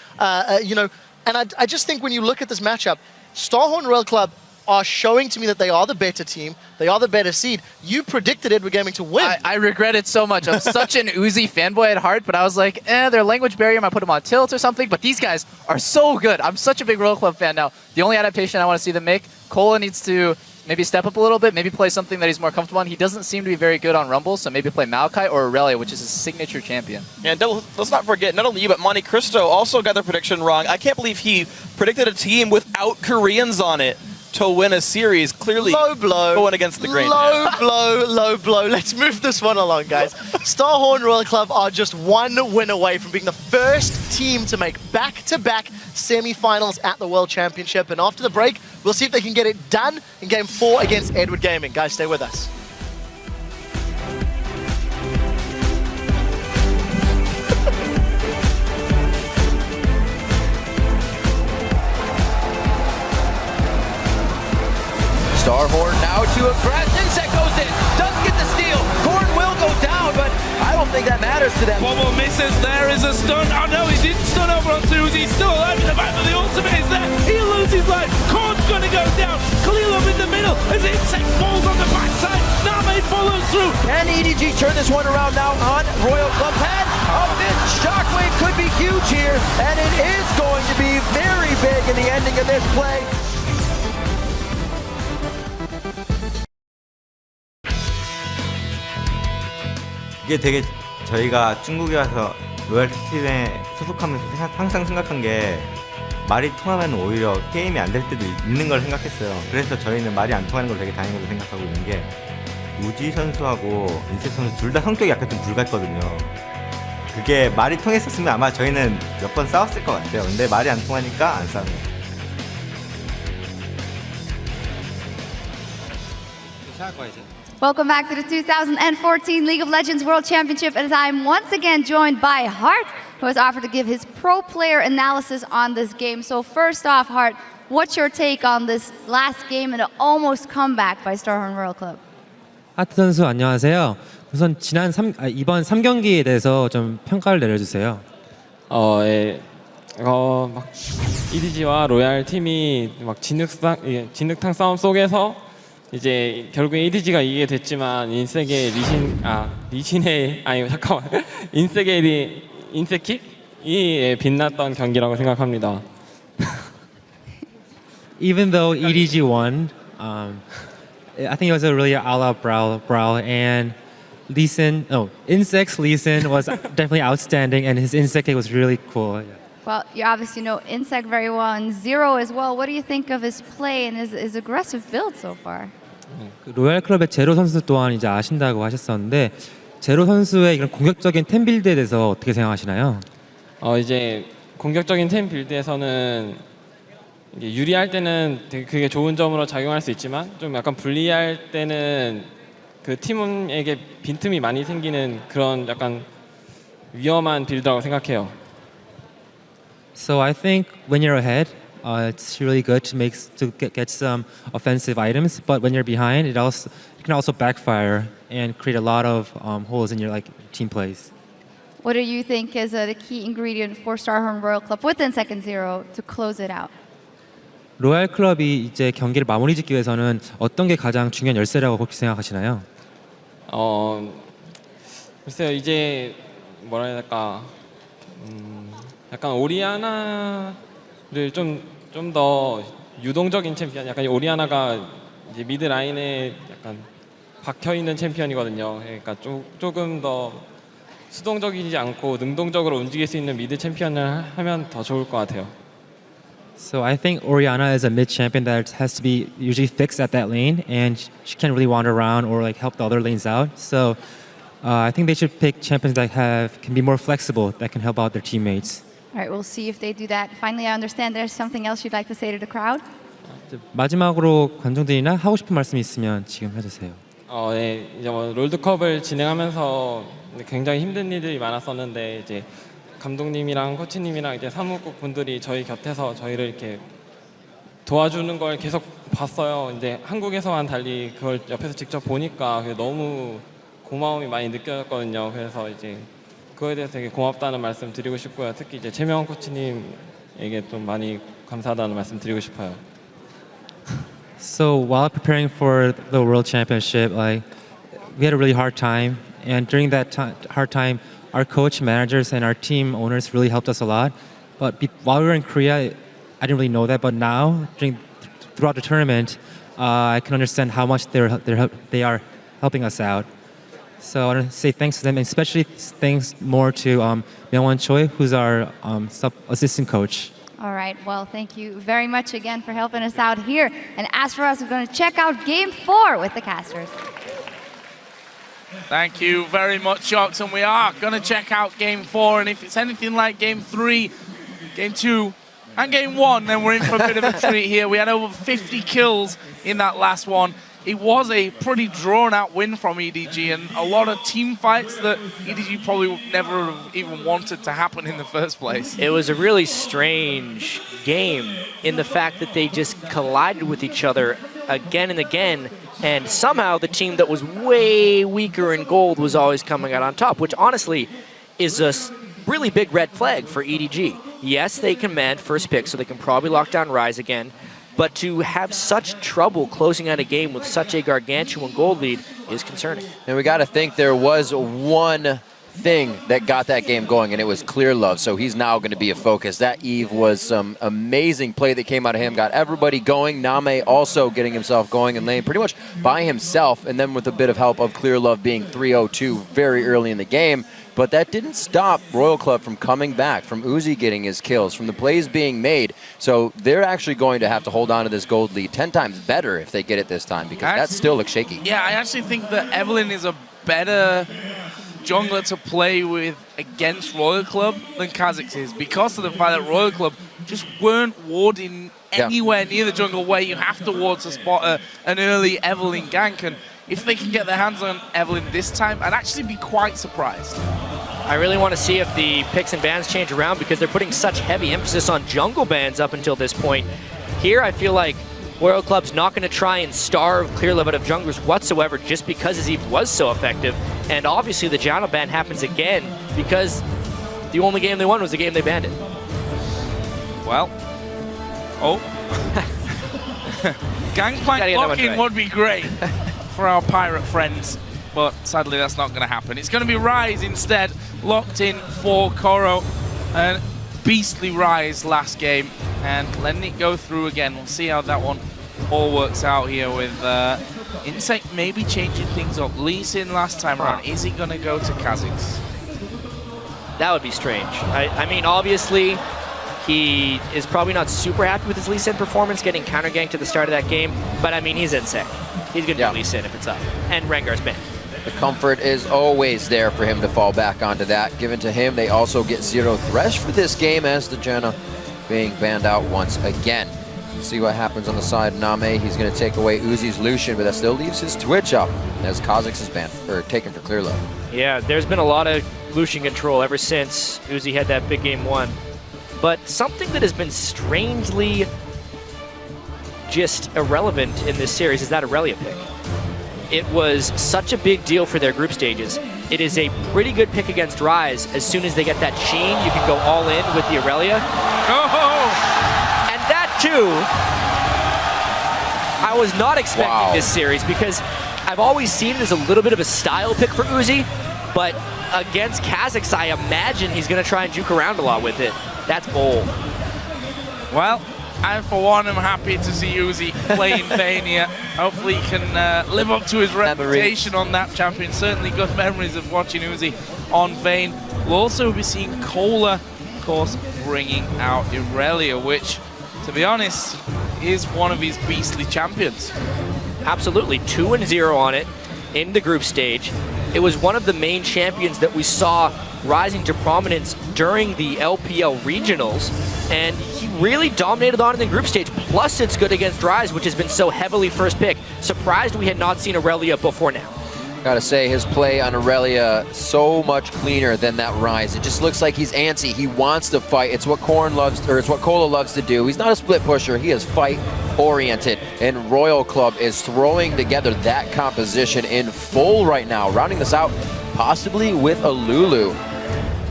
You know, and I just think when you look at this matchup, Starhorn Royal Club are showing to me that they are the better team. They are the better seed. You predicted Edward Gaming to win. I regret it so much. I'm such an Uzi fanboy at heart, but I was like, their language barrier might put them on tilt or something, but these guys are so good. I'm such a big Royal Club fan now. The only adaptation I want to see them make, Cola needs to maybe step up a little bit, maybe play something that he's more comfortable on. He doesn't seem to be very good on Rumble, so maybe play Maokai or Aurelia, which is his signature champion. Yeah, let's not forget, not only you, but Monte Cristo also got their prediction wrong. I can't believe he predicted a team without Koreans on it to win a series. Clearly low blow, going against the grain. Low blow, low blow. Let's move this one along, guys. Starhorn Royal Club are just one win away from being the first team to make back-to-back semi-finals at the World Championship. And after the break, we'll see if they can get it done in Game 4 against Edward Gaming. Guys, stay with us. Starhorn now to a crash. inSec goes in. Doesn't get the steal. Korn will go down, but I don't think that matters to them. Bobble misses. There is a stun. Oh no, he didn't stun over on Uzi. He's still alive in the back, but the ultimate is there. He'll lose his life. Korn's gonna go down. Clearlove in the middle as inSec falls on the backside. Namei follows through. Can EDG turn this one around now on Royal Club's head? Oh, this shockwave could be huge here, and it is going to be very big in the ending of this play. 이게 되게 저희가 중국에 와서 로얄 팀에 소속하면서 항상 생각한 게 말이 통하면 오히려 게임이 안 될 때도 있는 걸 생각했어요. 그래서 저희는 말이 안 통하는 걸 되게 다행으로 생각하고 있는 게 우지 선수하고 인색 선수 둘 다 성격이 약간 좀 불같거든요. 그게 말이 통했었으면 아마 저희는 몇 번 싸웠을 것 같아요. 근데 말이 안 통하니까 안 싸워요. Welcome back to the 2014 League of Legends World Championship, as I'm once again joined by Hart, who has offered to give his pro player analysis on this game. So first off, Hart, what's your take on this last game and an almost comeback by Starhorn Royal Club? 하트 선수 안녕하세요. 우선 이번 3경기에 대해서 좀 평가를 내려주세요. 막 EDG와 로얄 팀이 막 진흙탕 싸움 속에서 이제 결국에 EDG가 이기게 됐지만 인색의 인색킥이 빛났던 경기라고 생각합니다. Even though EDG won, I think it was a really all-out brawl, and inSec's Lee Sin was definitely outstanding, and his inSec kick was really cool. Yeah. Well, you obviously know inSec very well, and Zero as well. What do you think of his play and his aggressive build so far? 로얄 클럽의 제로 선수 또한 이제 아신다고 하셨었는데 제로 선수의 이런 공격적인 템 빌드에 대해서 어떻게 생각하시나요? 이제 공격적인 템 빌드에서는 이게 유리할 때는 되게 그게 좋은 점으로 작용할 수 있지만 좀 약간 불리할 때는 그 팀에게 빈틈이 많이 생기는 그런 약간 위험한 빌드라고 생각해요. So I think when you're ahead, it's really good to get some offensive items, but when you're behind, it can also backfire and create a lot of holes in your team plays. What do you think is the key ingredient for Starhorn Royal Club within second Zero to close it out? 로얄 클럽이 이제 경기를 마무리 짓기 위해서는 어떤 게 가장 중요한 열쇠라고 혹시 생각하시나요? 글쎄요, 이제 뭐라 해야 될까, 약간 오리아나를 좀 더 유동적인 챔피언, 약간 오리아나가 이제 미드 라인에 약간 박혀 있는 챔피언이거든요. 그러니까 조금 더 수동적이지 않고 능동적으로 움직일 수 있는 미드 챔피언을 하면 더 좋을 것 같아요. So I think Orianna is a mid champion that has to be usually fixed at that lane, and she can't really wander around or help the other lanes out. So I think they should pick champions that can be more flexible, that can help out their teammates. All right, we'll see if they do that. Finally, I understand there's something else you'd like to say to the crowd? 마지막으로 관중들이나 하고 싶은 말씀이 있으면 지금 해주세요. 네, 이제 롤드컵을 진행하면서 굉장히 힘든 일들이 많았었는데 이제 감독님이랑 코치님이랑 이제 사무국 분들이 저희 곁에서 저희를 이렇게 도와주는 걸 계속 봤어요. 이제 한국에서만 달리 그걸 옆에서 직접 보니까 너무 고마움이 많이 느껴졌거든요. 그래서 이제 그거에 대해서 되게 고맙다는 말씀 드리고 싶고요. 특히 이제 최명원 코치님에게 좀 많이 감사하다는 말씀 드리고 싶어요. So while preparing for the World Championship, we had a really hard time, and during that hard time, our coach, managers, and our team owners really helped us a lot. But while we were in Korea, I didn't really know that. But now, throughout the tournament, I can understand how much they are helping us out. So I want to say thanks to them, and especially thanks more to Myungwon Choi, who's our assistant coach. All right, well, thank you very much again for helping us out here. And as for us, we're going to check out Game 4 with the casters. Thank you very much, Shox, and we are going to check out Game 4, and if it's anything like Game 3, Game 2, and Game 1, then we're in for a bit of a treat here. We had over 50 kills in that last one. It was a pretty drawn-out win from EDG, and a lot of team fights that EDG probably would never have even wanted to happen in the first place. It was a really strange game in the fact that they just collided with each other again and again, and somehow the team that was way weaker in gold was always coming out on top, which honestly is a really big red flag for EDG. Yes, they command first pick, so they can probably lock down Rise again, but to have such trouble closing out a game with such a gargantuan gold lead is concerning. And we got to think there was one thing that got that game going, and it was Clearlove, so he's now going to be a focus. That Eve was some amazing play that came out of him, got everybody going. Namei also getting himself going in lane pretty much by himself, and then with a bit of help of Clearlove being 3-0-2 very early in the game. But that didn't stop Royal Club from coming back, from Uzi getting his kills, from the plays being made. So they're actually going to have to hold on to this gold lead 10 times better if they get it this time, because that still looks shaky. Yeah, I actually think that Evelyn is a better jungler to play with against Royal Club than Kha'Zix is, because of the fact that Royal Club just weren't warding anywhere near the jungle where you have to ward to spot an early Evelyn gank. And if they can get their hands on Evelyn this time, I'd actually be quite surprised. I really want to see if the picks and bans change around, because they're putting such heavy emphasis on jungle bans up until this point. Here, I feel like Royal Club's not going to try and starve Clearlove out of junglers whatsoever, just because his Eve was so effective. And obviously the Janna ban happens again because the only game they won was the game they banned it. Well, Gangplank blocking would be great for our pirate friends, but sadly that's not going to happen. It's going to be Rise instead, locked in for Koro. And beastly Rise last game, and letting it go through again. We'll see how that one all works out here with inSec maybe changing things up. Lee Sin last time around, is he going to go to Kha'Zix? That would be strange. I mean, obviously, he is probably not super happy with his Lee Sin performance, getting counter-ganked at the start of that game, but I mean, he's inSec. He's going to do Lee Sin if it's up. And Rengar's banned. The comfort is always there for him to fall back onto that. Given to him, they also get 0 Thresh for this game, as the Janna being banned out once again. Let's see what happens on the side of Namei. He's going to take away Uzi's Lucian, but that still leaves his Twitch up, as Kha'Zix is banned, or taken for Clearlove. Yeah, there's been a lot of Lucian control ever since Uzi had that big game 1. But something that has been strangely just irrelevant in this series is that Aurelia pick. It was such a big deal for their group stages. It is a pretty good pick against Rise. As soon as they get that Sheen, you can go all in with the Aurelia. And that too, I was not expecting this series, because I've always seen it as a little bit of a style pick for Uzi, but against Kha'Zix, I imagine he's gonna try and juke around a lot with it. That's bold. Well, I, for one, am happy to see Uzi playing Vayne here. Hopefully he can live up to his reputation on that champion. Certainly good memories of watching Uzi on Vayne. We'll also be seeing Cola, of course, bringing out Aurelia, which, to be honest, is one of his beastly champions. Absolutely, 2-0 on it in the group stage. It was one of the main champions that we saw rising to prominence during the LPL regionals, and he really dominated on it in the group stage. Plus, it's good against Rise, which has been so heavily first pick. Surprised we had not seen Aurelia before now. Gotta say, his play on Aurelia so much cleaner than that Rise. It just looks like he's antsy. He wants to fight. It's what it's what Cola loves to do. He's not a split pusher. He is fight oriented, and Royal Club is throwing together that composition in full right now, rounding this out possibly with a Lulu.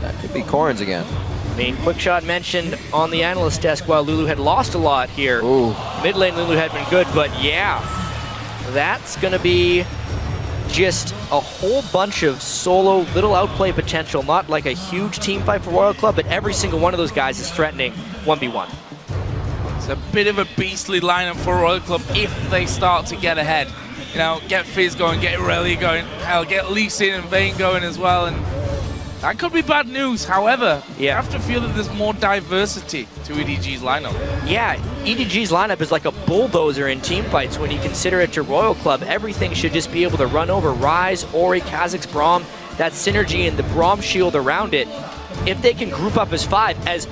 That could be Corns again. I mean, Quickshot mentioned on the analyst desk while Lulu had lost a lot here. Mid lane Lulu had been good, but yeah, that's gonna be just a whole bunch of solo little outplay potential. Not like a huge team fight for Royal Club, but every single one of those guys is threatening 1v1. It's a bit of a beastly lineup for Royal Club if they start to get ahead. You know, get Fizz going, get Aurelia going, hell, get Lee Sin and Vayne going as well, and that could be bad news. However, you have to feel that there's more diversity to EDG's lineup. Yeah, EDG's lineup is like a bulldozer in team fights when you consider it to Royal Club. Everything should just be able to run over Rise, Ori, Kha'Zix, Braum, that synergy and the Braum shield around it. If they can group up as 5, as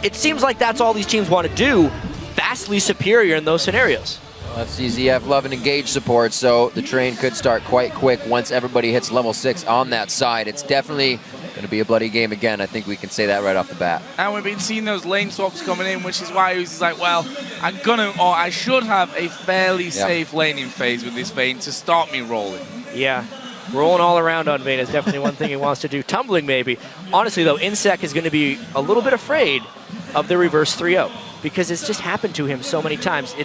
it seems like that's all these teams want to do, vastly superior in those scenarios. FCZF love and engage support, so the train could start quite quick once everybody hits level 6 on that side. It's definitely going to be a bloody game again. I think we can say that right off the bat. And we've been seeing those lane swaps coming in, which is why he's like, well, I should have a fairly safe laning phase with this Vayne to start me rolling. Yeah, rolling all around on Vayne is definitely one thing he wants to do. Tumbling maybe. Honestly though, inSec is going to be a little bit afraid of the reverse 3-0. because it's just happened to him so many times.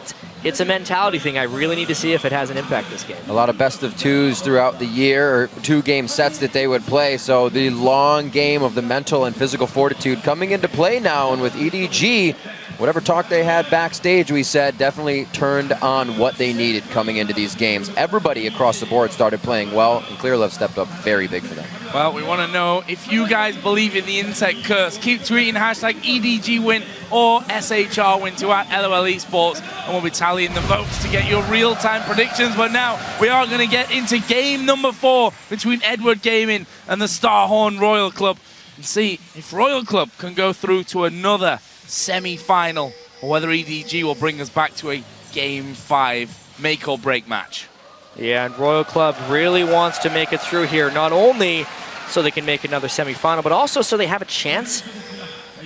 It's a mentality thing. I really need to see if it has an impact this game. A lot of best of twos throughout the year, or 2-game sets that they would play. So the long game of the mental and physical fortitude coming into play now. And with EDG, whatever talk they had backstage, we said, definitely turned on what they needed coming into these games. Everybody across the board started playing well, and Clearlove stepped up very big for them. Well, we want to know if you guys believe in the inSec curse. Keep tweeting hashtag EDG win or SHR win to @LOL Esports, and we'll be tallying the votes to get your real-time predictions. But now we are going to get into game number 4 between Edward Gaming and the Starhorn Royal Club, and see if Royal Club can go through to another semi-final, or whether EDG will bring us back to a game 5 make or break match. Yeah, and Royal Club really wants to make it through here, not only so they can make another semifinal, but also so they have a chance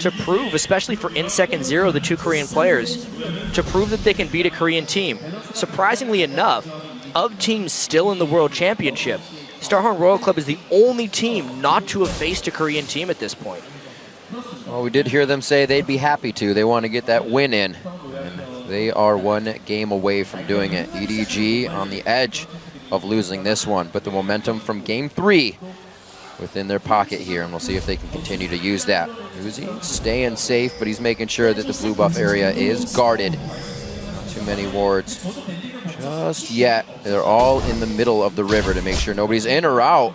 to prove, especially for inSec and Zero, the 2 Korean players, to prove that they can beat a Korean team. Surprisingly enough, of teams still in the World Championship, Starhorn Royal Club is the only team not to have faced a Korean team at this point. Well, we did hear them say they'd be happy to. They want to get that win in. And they are 1 game away from doing it. EDG on the edge of losing this one, but the momentum from game 3 within their pocket here, and we'll see if they can continue to use that. Uzi staying safe, but he's making sure that the blue buff area is guarded. Not too many wards just yet. They're all in the middle of the river to make sure nobody's in or out.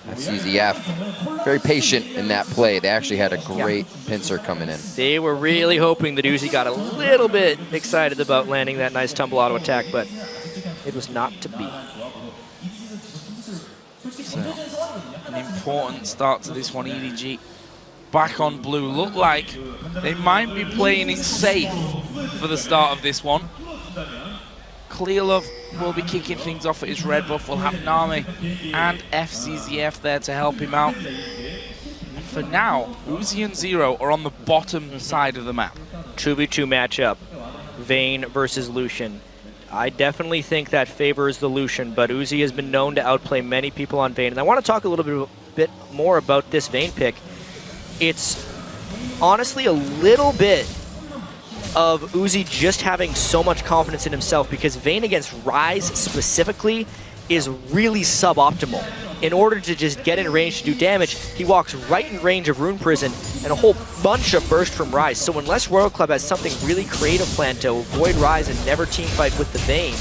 That's CZF. Very patient in that play. They actually had a great pincer coming in. They were really hoping that Uzi got a little bit excited about landing that nice tumble auto attack, but it was not to be. So, an important start to this one. EDG back on blue. Look like they might be playing it safe for the start of this one. Clearlove will be kicking things off at his red buff. We'll have Namei and FCZF there to help him out. And for now, Uzi and Zero are on the bottom side of the map. 2v2 matchup, Vayne versus Lucian. I definitely think that favors the Lucian, but Uzi has been known to outplay many people on Vayne. And I want to talk a little bit more about this Vayne pick. It's honestly a little bit of Uzi just having so much confidence in himself, because Vayne against Ryze specifically is really suboptimal. In order to just get in range to do damage, he walks right in range of Rune Prison and a whole bunch of burst from Ryze. So unless Royal Club has something really creative planned to avoid Ryze and never teamfight with the Vayne,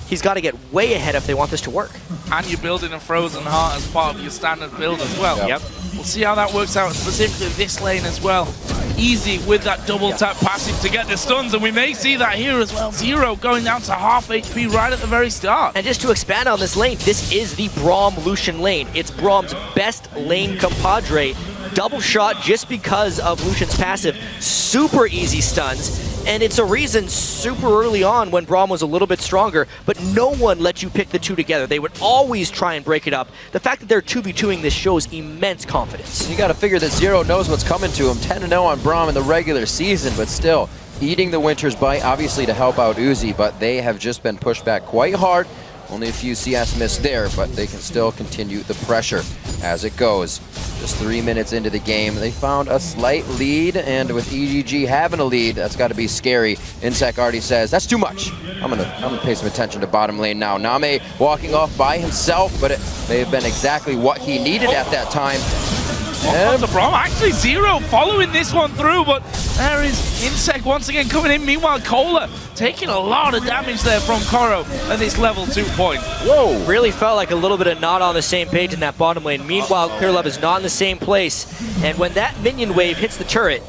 he's got to get way ahead if they want this to work. And you're building a Frozen Heart as part of your standard build as well. Yep. We'll see how that works out, specifically this lane as well. Easy with that double tap passive to get the stuns, and we may see that here as well. Zero going down to half HP right at the very start. And just to expand on this lane, this is the Braum Lucian lane. It's Braum's best lane compadre. Double shot just because of Lucian's passive. Super easy stuns. And it's a reason super early on when Braum was a little bit stronger, but no one let you pick the two together. They would always try and break it up. The fact that they're 2v2ing this shows immense confidence. You got to figure that Zero knows what's coming to him. 10-0 on Braum in the regular season, but still eating the Winter's Bite, obviously to help out Uzi, but they have just been pushed back quite hard. Only a few CS missed there, but they can still continue the pressure as it goes. Just 3 minutes into the game, they found a slight lead, and with EDG having a lead, that's got to be scary. inSec already says, that's too much. I'm gonna pay some attention to bottom lane now. Namei walking off by himself, but it may have been exactly what he needed at that time. And the Braum, actually Zero following this one through, but there is inSec once again coming in. Meanwhile, Cola taking a lot of damage there from Koro at this level 2 point. Whoa! Really felt like a little bit of not on the same page in that bottom lane. Meanwhile, Clearlove is not in the same place, and when that minion wave hits the turret,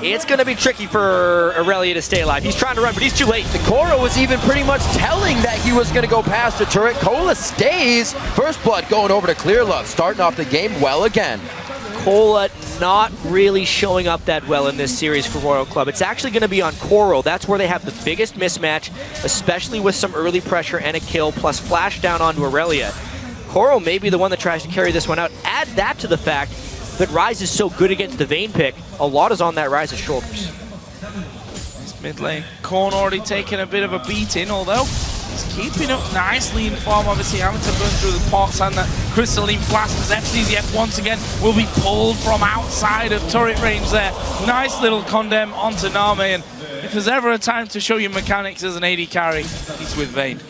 it's going to be tricky for Aurelia to stay alive. He's trying to run, but he's too late. The Koro was even pretty much telling that he was going to go past the turret. Cola stays. First blood going over to Clearlove, starting off the game well again. Cola not really showing up that well in this series for Royal Club. It's actually going to be on Coral. That's where they have the biggest mismatch, especially with some early pressure and a kill, plus flash down onto Aurelia. Coral may be the one that tries to carry this one out. Add that to the fact that Ryze is so good against the Vayne pick. A lot is on that Ryze's shoulders. This mid lane, Korn already taking a bit of a beating, although he's keeping up nicely in form, obviously having to burn through the pots and the crystalline flask as FCZF once again will be pulled from outside of turret range there. Nice little condemn onto Namei, and there's ever a time to show your mechanics as an AD carry, he's with Vayne.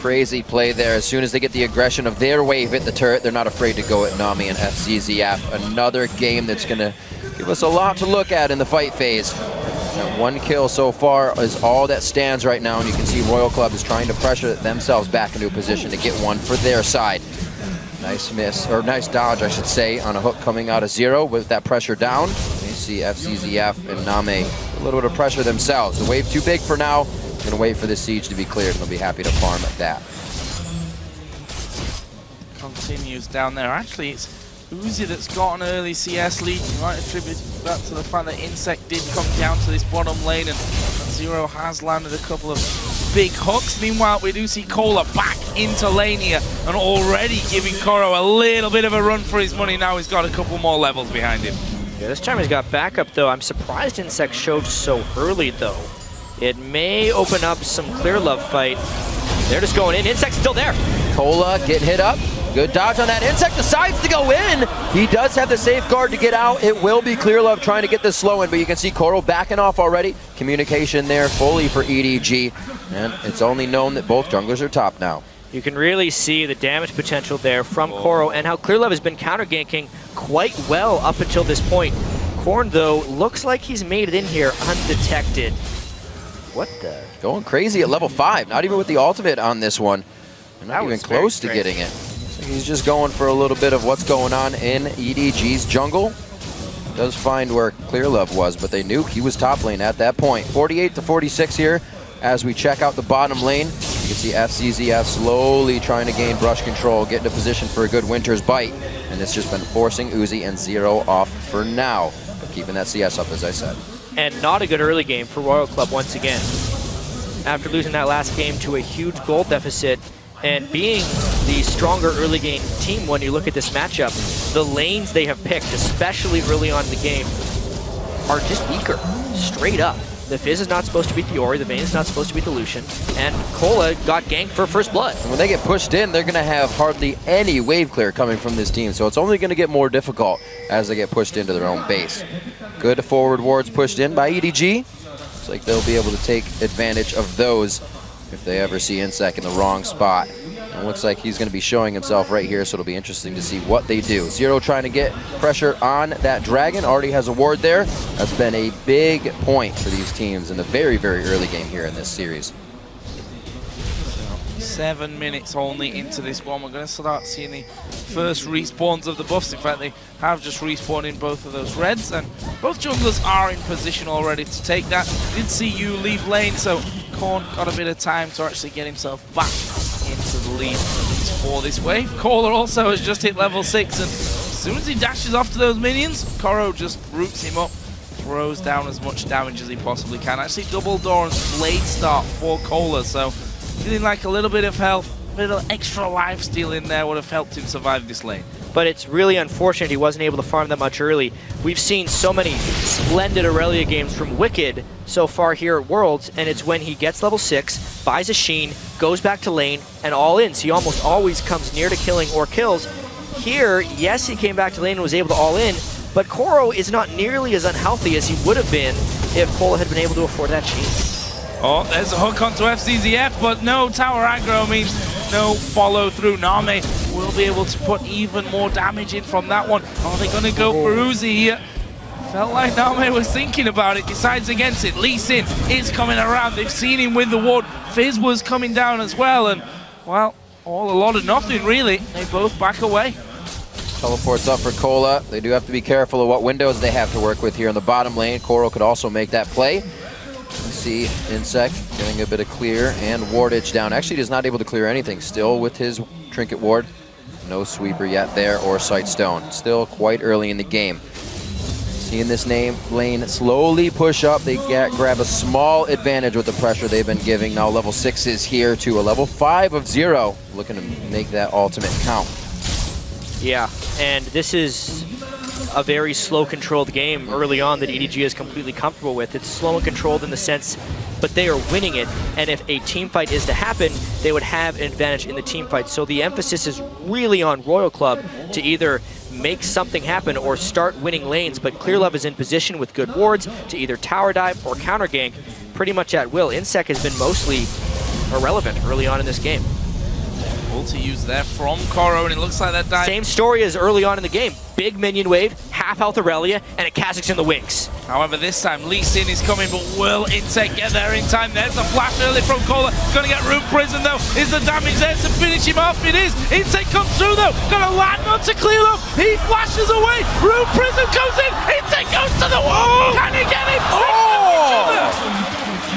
Crazy play there. As soon as they get the aggression of their wave at the turret, they're not afraid to go at Namei and FZZF. Another game that's going to give us a lot to look at in the fight phase. That one kill so far is all that stands right now, and you can see Royal Club is trying to pressure themselves back into a position to get one for their side. Nice miss, or nice dodge, I should say, on a hook coming out of Zero with that pressure down. You see FZZF and Namei a little bit of pressure themselves. The wave too big for now. Gonna wait for the siege to be cleared, and they'll be happy to farm at that. Continues down there. Actually, it's Uzi that's got an early CS lead. You might attribute that to the fact that inSec did come down to this bottom lane, and Zero has landed a couple of big hooks. Meanwhile, we do see Cola back into lane here, and already giving Koro a little bit of a run for his money. Now he's got a couple more levels behind him. Yeah, this time he's got backup, though. I'm surprised inSec showed so early, though. It may open up some Clearlove fight. They're just going in. inSec's still there. Cola getting hit up. Good dodge on that. inSec decides to go in. He does have the safeguard to get out. It will be Clearlove trying to get this slow in, but you can see Koro backing off already. Communication there fully for EDG. And it's only known that both junglers are top now. You can really see the damage potential there from Koro and how Clearlove has been counter-ganking quite well up until this point. Korn, though, looks like he's made it in here undetected. What the? Going crazy at level 5. Not even with the ultimate on this one. And not even close to getting it. So he's just going for a little bit of what's going on in EDG's jungle. Does find where Clearlove was, but they knew he was top lane at that point. 48 to 46 here as we check out the bottom lane. You can see FZZF slowly trying to gain brush control, get into position for a good Winter's Bite. And it's just been forcing Uzi and Zero off for now. But keeping that CS up, as I said. And not a good early game for Royal Club once again. After losing that last game to a huge gold deficit and being the stronger early game team when you look at this matchup, the lanes they have picked, especially early on in the game, are just weaker, straight up. The Fizz is not supposed to beat the Ori, the Vayne is not supposed to beat the Lucian, and Cola got ganked for first blood. And when they get pushed in, they're going to have hardly any wave clear coming from this team, so it's only going to get more difficult as they get pushed into their own base. Good forward wards pushed in by EDG. Looks like they'll be able to take advantage of those if they ever see inSec in the wrong spot. And it looks like he's going to be showing himself right here, so it'll be interesting to see what they do. Zero trying to get pressure on that dragon. Already has a ward there. That's been a big point for these teams in the very, very early game here in this series. 7 minutes only into this one. We're going to start seeing the first respawns of the buffs. In fact, they have just respawned in both of those reds, and both junglers are in position already to take that. Did see you leave lane, so Korn got a bit of time to actually get himself back into the lead for this wave. Caller also has just hit level 6, and as soon as he dashes off to those minions, Koro just roots him up, throws down as much damage as he possibly can. Actually, double door and blade start for Kohler, so feeling like a little bit of health, a bit of extra life steal in there would have helped him survive this lane. But it's really unfortunate he wasn't able to farm that much early. We've seen so many splendid Aurelia games from Wicked so far here at Worlds, and it's when he gets level 6, buys a Sheen, goes back to lane, and all in. So he almost always comes near to killing or kills. Here, yes, he came back to lane and was able to all in, but Koro is not nearly as unhealthy as he would have been if Cola had been able to afford that Sheen. Oh, there's a hook onto FZZF, but no tower aggro means no follow through. Namei will be able to put even more damage in from that one. Are they going to go for Uzi here? Felt like Namei was thinking about it, decides against it. Lee Sin is coming around. They've seen him with the ward. Fizz was coming down as well, and, well, all a lot of nothing, really. They both back away. Teleports up for Cola. They do have to be careful of what windows they have to work with here in the bottom lane. Koro could also make that play. You see inSec getting a bit of clear and wardage down. Actually, he's not able to clear anything. Still with his trinket ward. No sweeper yet there or sight stone. Still quite early in the game. Seeing this lane slowly push up. They grab a small advantage with the pressure they've been giving. Now level 6 is here to a level 5 of Zero. Looking to make that ultimate count. Yeah, and this is a very slow controlled game early on that EDG is completely comfortable with. It's slow and controlled in the sense, but they are winning it, and if a team fight is to happen, they would have an advantage in the team fight. So the emphasis is really on Royal Club to either make something happen or start winning lanes, but Clearlove is in position with good wards to either tower dive or counter gank. pretty much at will. inSec has been mostly irrelevant early on in this game. Ulti used there from Koro, and it looks like that died. Same story as early on in the game. Big minion wave, half health Aurelia, and a Kha'Zix in the wings. However, this time Lee Sin is coming, but will inSec get there in time? There's a flash early from Cola. Gonna get Rune Prison though. Is the damage there to finish him off? It is. inSec comes through though. Gonna land onto Clearlove. He flashes away. Rune Prison goes in. inSec goes to the wall. Can he get him?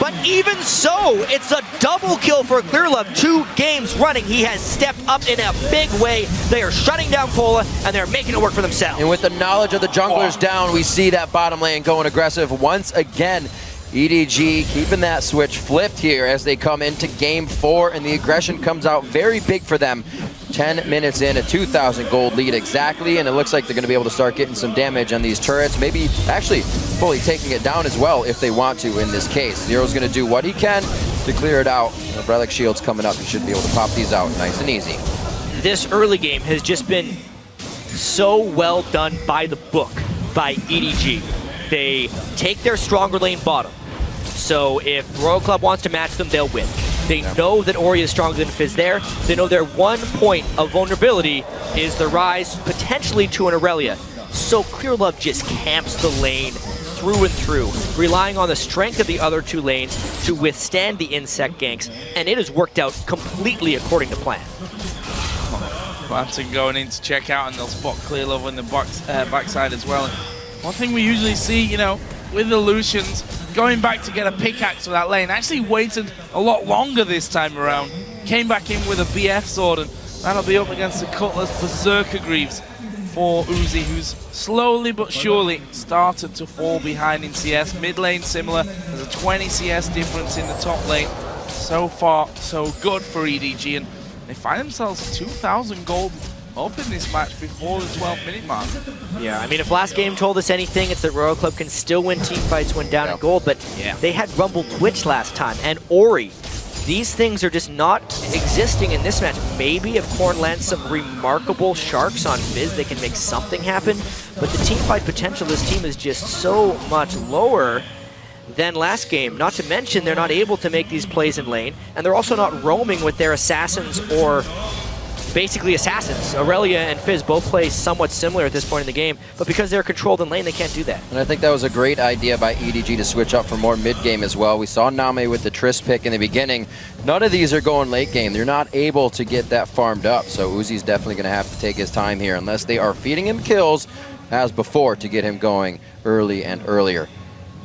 But even so, it's a double kill for Clearlove. 2 games running, he has stepped up in a big way. They are shutting down Cola, and they're making it work for themselves. And with the knowledge of the junglers down, we see that bottom lane going aggressive once again. EDG keeping that switch flipped here as they come into game 4, and the aggression comes out very big for them. 10 minutes in, a 2,000 gold lead exactly, and it looks like they're going to be able to start getting some damage on these turrets, maybe actually fully taking it down as well if they want to in this case. Zero's going to do what he can to clear it out. The Relic Shield's coming up. He should be able to pop these out nice and easy. This early game has just been so well done by the book by EDG. They take their stronger lane bottom. So if Royal Club wants to match them, they'll win. They know that Ori is stronger than Fizz there. They know their one point of vulnerability is the rise potentially to an Aurelia. So Clearlove just camps the lane through and through, relying on the strength of the other 2 lanes to withstand the inSec ganks, and it has worked out completely according to plan. Banton going in to check out, and they'll spot Clearlove on the backside as well. And one thing we usually see, you know, with the Lucians, going back to get a pickaxe for that lane, actually waited a lot longer this time around. Came back in with a BF sword, and that'll be up against the Cutlass Berserker Greaves for Uzi, who's slowly but surely started to fall behind in CS. Mid lane similar, there's a 20 CS difference in the top lane. So far, so good for EDG, and they find themselves 2,000 gold up in this match before the 12-minute mark. Yeah, I mean, if last game told us anything, it's that Royal Club can still win team fights when down in gold, but they had Rumble Twitch last time, and Ori. These things are just not existing in this match. Maybe if Korn lands some remarkable sharks on Fizz, they can make something happen, but the team fight potential of this team is just so much lower than last game. Not to mention, they're not able to make these plays in lane, and they're also not roaming with their assassins or basically assassins. Aurelia and Fizz both play somewhat similar at this point in the game, but because they're controlled in lane, they can't do that. And I think that was a great idea by EDG to switch up for more mid-game as well. We saw Namei with the Triss pick in the beginning. None of these are going late game. They're not able to get that farmed up, so Uzi's definitely going to have to take his time here unless they are feeding him kills as before to get him going early and earlier.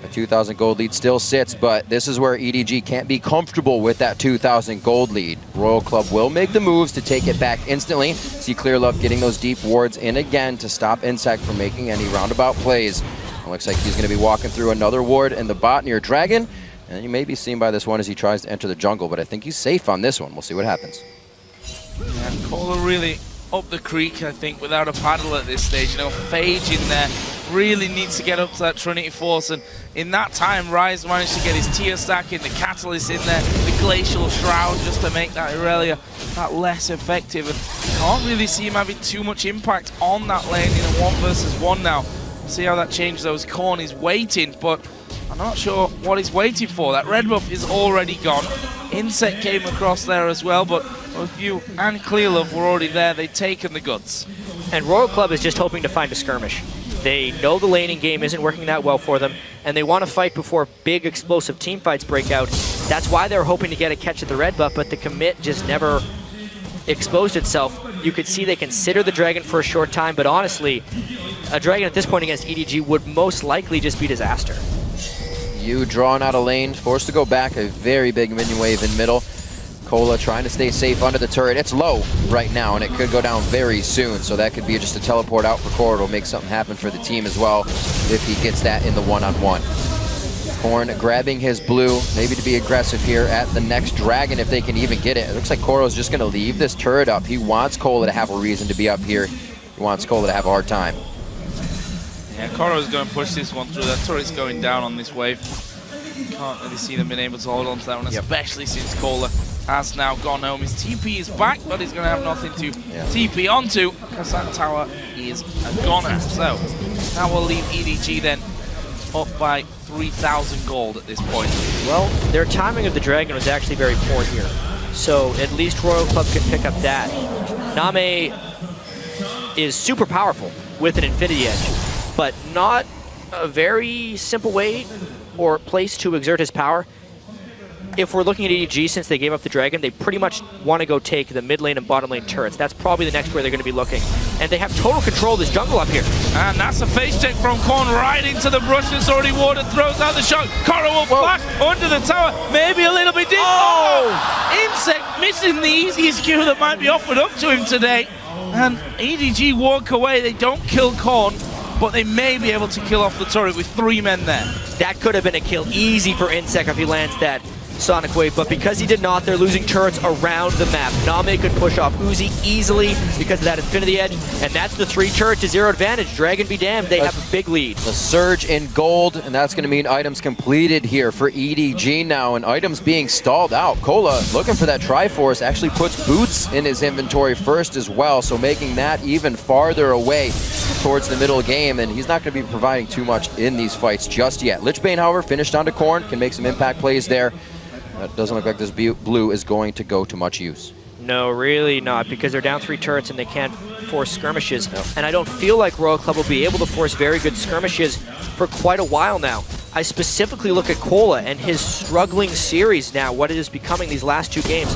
A 2,000 gold lead still sits, but this is where EDG can't be comfortable with that 2,000 gold lead. Royal Club will make the moves to take it back instantly. See Clearlove getting those deep wards in again to stop inSec from making any roundabout plays. It looks like he's going to be walking through another ward in the bot near Dragon, and you may be seen by this one as he tries to enter the jungle, but I think he's safe on this one. We'll see what happens. Yeah, Cola really up the creek, I think, without a paddle at this stage. You know, Phage in there really needs to get up to that Trinity Force, and in that time, Rise managed to get his tier stack in, the Catalyst in there, the Glacial Shroud, just to make that Aurelia that less effective, and can't really see him having too much impact on that lane in a 1 versus 1 now. See how that changes those. Korn is waiting, but I'm not sure what he's waiting for. That red buff is already gone. inSec came across there as well, but both you and Clearlove were already there. They'd taken the goods. And Royal Club is just hoping to find a skirmish. They know the laning game isn't working that well for them, and they want to fight before big explosive team fights break out. That's why they're hoping to get a catch at the red buff, but the commit just never exposed itself. You could see they consider the Dragon for a short time, but honestly, a Dragon at this point against EDG would most likely just be disaster. You drawing out a lane, forced to go back, a very big minion wave in middle. Cola trying to stay safe under the turret. It's low right now, and it could go down very soon, so that could be just a teleport out for Core. It'll make something happen for the team as well if he gets that in the one-on-one. Korn grabbing his blue, maybe to be aggressive here at the next Dragon if they can even get it. It looks like Koro's just going to leave this turret up. He wants Cola to have a reason to be up here. He wants Cola to have a hard time. Yeah, Koro's going to push this one through. That turret's going down on this wave. Can't really see them being able to hold on to that one, especially since Cola has now gone home. His TP is back, but he's going to have nothing to TP onto because that tower is a goner. So that will leave EDG then up by 3,000 gold at this point. Well, their timing of the Dragon was actually very poor here. So at least Royal Club can pick up that. Namei is super powerful with an Infinity Edge, but not a very simple way or place to exert his power. If we're looking at EDG, since they gave up the Dragon, they pretty much want to go take the mid lane and bottom lane turrets. That's probably the next where they're going to be looking. And they have total control of this jungle up here. And that's a face check from Korn right into the brush that's already warded, throws out the shot. Korra will flash under the tower, maybe a little bit deep. inSec missing the easiest kill that might be offered up to him today. And EDG walk away, they don't kill Korn, but they may be able to kill off the turret with 3 men there. That could have been a kill easy for inSec if he lands that Sonic Wave, but because he did not, they're losing turrets around the map. Namei could push off Uzi easily because of that Infinity Edge, and that's the 3 turret to 0 advantage. Dragon be damned, they have a big lead. The surge in gold, and that's going to mean items completed here for EDG now, and items being stalled out. Cola looking for that Triforce, actually puts boots in his inventory first as well, so making that even farther away towards the middle game, and he's not going to be providing too much in these fights just yet. Lichbane, however, finished onto Korn, can make some impact plays there. It doesn't look like this blue is going to go to much use. No, really not, because they're down 3 turrets and they can't force skirmishes. And I don't feel like Royal Club will be able to force very good skirmishes for quite a while now. I specifically look at Cola and his struggling series now, what it is becoming these last 2 games.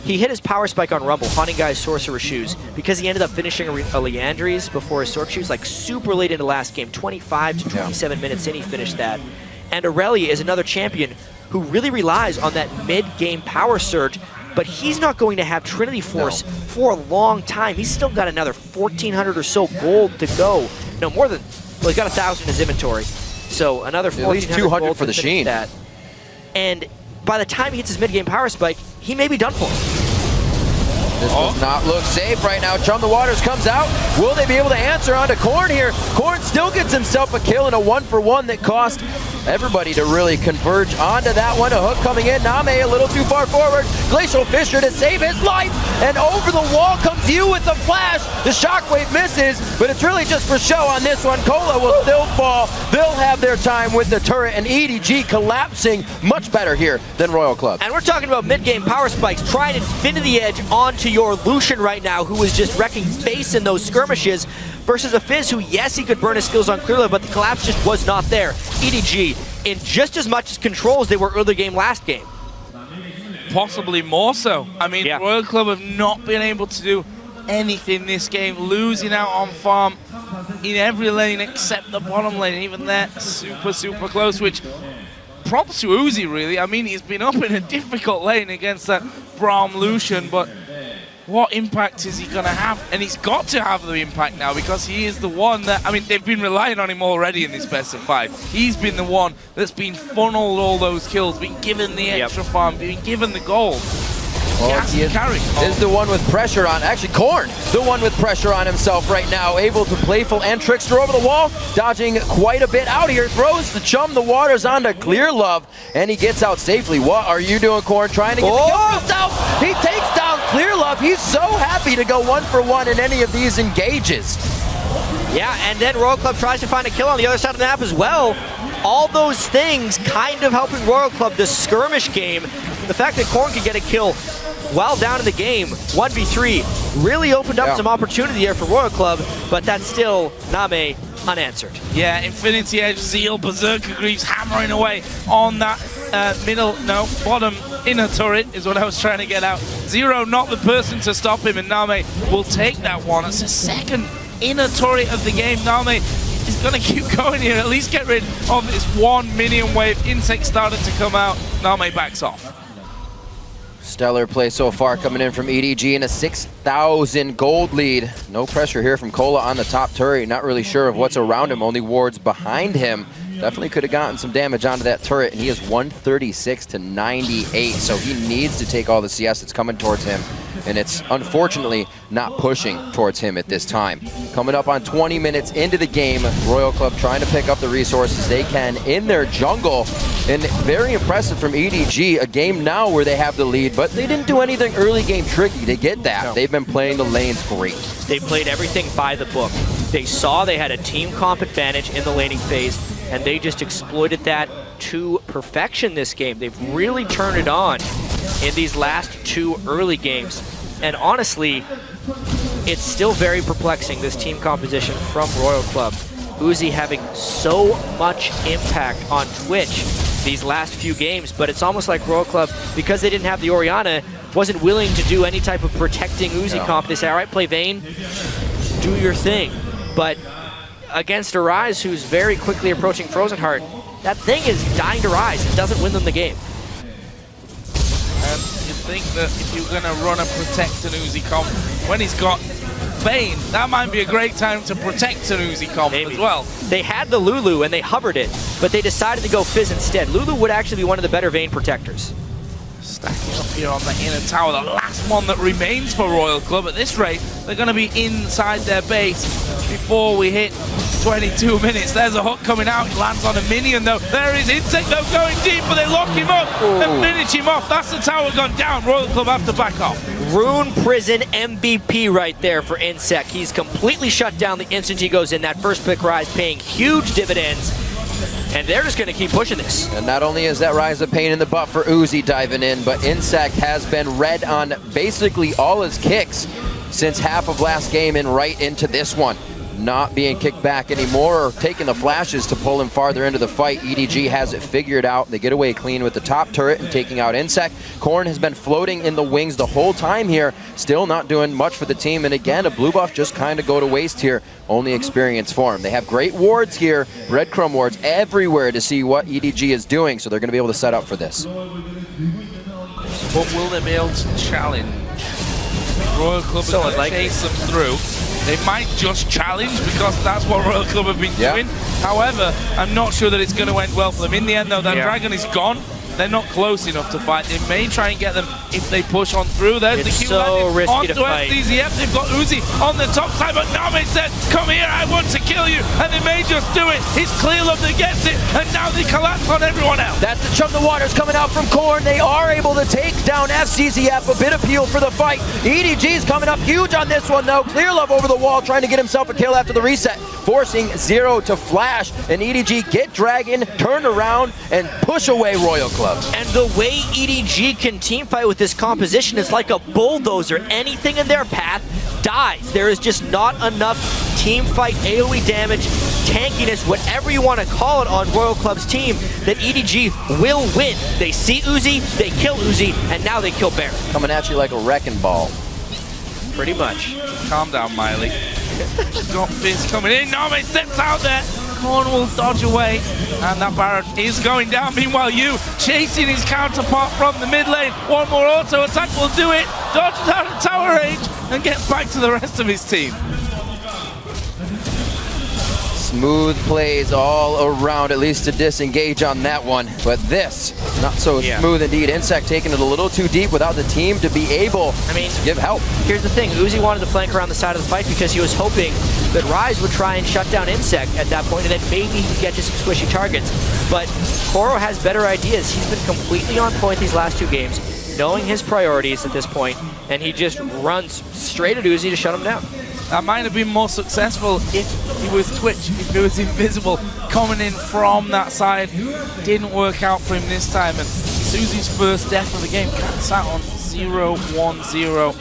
He hit his power spike on Rumble, Haunting Guy's Sorcerer Shoes, because he ended up finishing a Leandri's before his Sorc Shoes, like super late into last game, 25 to 27 minutes in he finished that. And Aurelia is another champion who really relies on that mid-game power surge, but he's not going to have Trinity Force for a long time. He's still got another 1,400 or so gold to go. No, more than, well, he's got 1,000 in his inventory. So another 1,400 at least 200 gold for the Sheen. That. And by the time he hits his mid-game power spike, he may be done for. This does not look safe right now. Chum the Waters comes out. Will they be able to answer onto Korn here? Korn still gets himself a kill and a 1-for-1 that cost everybody to really converge onto that one. A hook coming in. Namei a little too far forward. Glacial Fissure to save his life. And over the wall comes you with the flash. The shockwave misses, but it's really just for show on this one. Cola will still fall. They'll have their time with the turret, and EDG collapsing much better here than Royal Club. And we're talking about mid-game power spikes. Try an Infinity Edge onto your Lucian right now, who is just wrecking face in those skirmishes, versus a Fizz who, yes, he could burn his skills on Clearlove, but the collapse just was not there. EDG in just as much control as they were early game last game. Possibly more so. I mean, Royal Club have not been able to do anything this game, losing out on farm in every lane except the bottom lane. Even there, super close, which props to Uzi, really. I mean, he's been up in a difficult lane against that Braum Lucian, but what impact is he going to have? And he's got to have the impact now, because he is the one that, I mean, they've been relying on him already in this best of 5. He's been the one that's been funneled all those kills, been given the extra farm, been given the gold. Well, he is the one with pressure on, actually Korn, the one with pressure on himself right now, able to playful and Trickster over the wall, dodging quite a bit out here, throws the Chum the Waters onto Clearlove, and he gets out safely. What are you doing, Korn? Trying to get the kill for himself. He takes down Clearlove. He's so happy to go 1-for-1 in any of these engages. Yeah, and then Royal Club tries to find a kill on the other side of the map as well. All those things kind of helping Royal Club this skirmish game. The fact that Korn could get a kill while down in the game, 1v3, really opened up some opportunity here for Royal Club, but that's still Namei unanswered. Yeah, Infinity Edge, Zeal, Berserker Greaves hammering away on that bottom inner turret is what I was trying to get out. Zero not the person to stop him, and Namei will take that one. It's the second inner turret of the game. Namei is going to keep going here, at least get rid of this one minion wave. inSec started to come out. Namei backs off. Stellar play so far coming in from EDG in a 6,000 gold lead. No pressure here from Cola on the top turret. Not really sure of what's around him, only wards behind him. Definitely could have gotten some damage onto that turret, and he is 136 to 98, so he needs to take all the CS that's coming towards him, and it's unfortunately not pushing towards him at this time. Coming up on 20 minutes into the game, Royal Club trying to pick up the resources they can in their jungle, and very impressive from EDG, a game now where they have the lead, but they didn't do anything early game tricky to get that. They've been playing the lanes great. They played everything by the book. They saw they had a team comp advantage in the laning phase. and they just exploited that to perfection this game. They've really turned it on in these last 2 early games. And honestly, it's still very perplexing, this team composition from Royal Club. Uzi having so much impact on Twitch these last few games, but it's almost like Royal Club, because they didn't have the Orianna, wasn't willing to do any type of protecting Uzi comp. They say, all right, play Vayne, do your thing. But against Arise, who's very quickly approaching Frozen Heart, that thing is dying to rise. It doesn't win them the game. And you think that if you're going to run a protect an Uzi comp, when he's got Vayne, that might be a great time to protect an Uzi comp as well. They had the Lulu and they hovered it, but they decided to go Fizz instead. Lulu would actually be one of the better Vayne protectors. Stacking up here on the inner tower, the last one that remains for Royal Club. At this rate, they're going to be inside their base before we hit 22 minutes. There's a hook coming out. It lands on a minion, though. There is inSec, though, going deep, but they lock him up and finish him off. That's the tower gone down. Royal Club have to back off. Rune Prison MVP right there for inSec. He's completely shut down the instant he goes in. That first pick rise paying huge dividends. And they're just going to keep pushing this. And not only is that Rise a pain in the butt for Uzi diving in, but inSec has been red on basically all his kicks since half of last game and right into this one. Not being kicked back anymore or taking the flashes to pull him farther into the fight. EDG has it figured out. They get away clean with the top turret and taking out inSec. Korn has been floating in the wings the whole time here, still not doing much for the team. And again, a blue buff just kind of go to waste here. Only experience for him. They have great wards here, breadcrumb wards everywhere to see what EDG is doing, so they're going to be able to set up for this. But will they be able to challenge? Royal Club is going to chase them through. They might just challenge because that's what Royal Club have been doing. However, I'm not sure that it's going to end well for them. In the end, though, that dragon is gone. They're not close enough to fight. They may try and get them if they push on through. There's the Q so risky to fight. FDZ. Yep, they've got Uzi on the top side, but Namei said, come here, I want to kill you. And they may just do it. It's Clearlove that gets it, and now they collapse on everyone else. That's the chunk of waters coming out from Korn. They are able to take down FCZF, a bit of peel for the fight. EDG's coming up huge on this one, though. Clearlove over the wall, trying to get himself a kill after the reset, forcing Zero to flash, and EDG get Dragon, turn around, and push away Royal Club. And the way EDG can teamfight with this composition is like a bulldozer. Anything in their path dies. There is just not enough teamfight, AoE damage, tankiness, whatever you want to call it on Royal Club's team, that EDG will win. They see Uzi, they kill Uzi, and now they kill Bear. Coming at you like a wrecking ball. Pretty much. Calm down, Miley. Got Fizz coming in. Namei steps out there. Korn will dodge away, and that Baron is going down. Meanwhile, you chasing his counterpart from the mid lane. One more auto attack will do it. Dodges out of tower range and gets back to the rest of his team. Smooth plays all around, at least to disengage on that one. But this, not so smooth indeed. inSec taking it a little too deep without the team to be able to give help. Here's the thing, Uzi wanted to flank around the side of the fight because he was hoping that Rise would try and shut down inSec at that point, and then maybe he could get to some squishy targets. But Koro has better ideas. He's been completely on point these last 2 games, knowing his priorities at this point, and he just runs straight at Uzi to shut him down. That might have been more successful if he was Twitch, if he was invisible, coming in from that side. Didn't work out for him this time, and Suzi's first death of the game. Sat on 0-1-0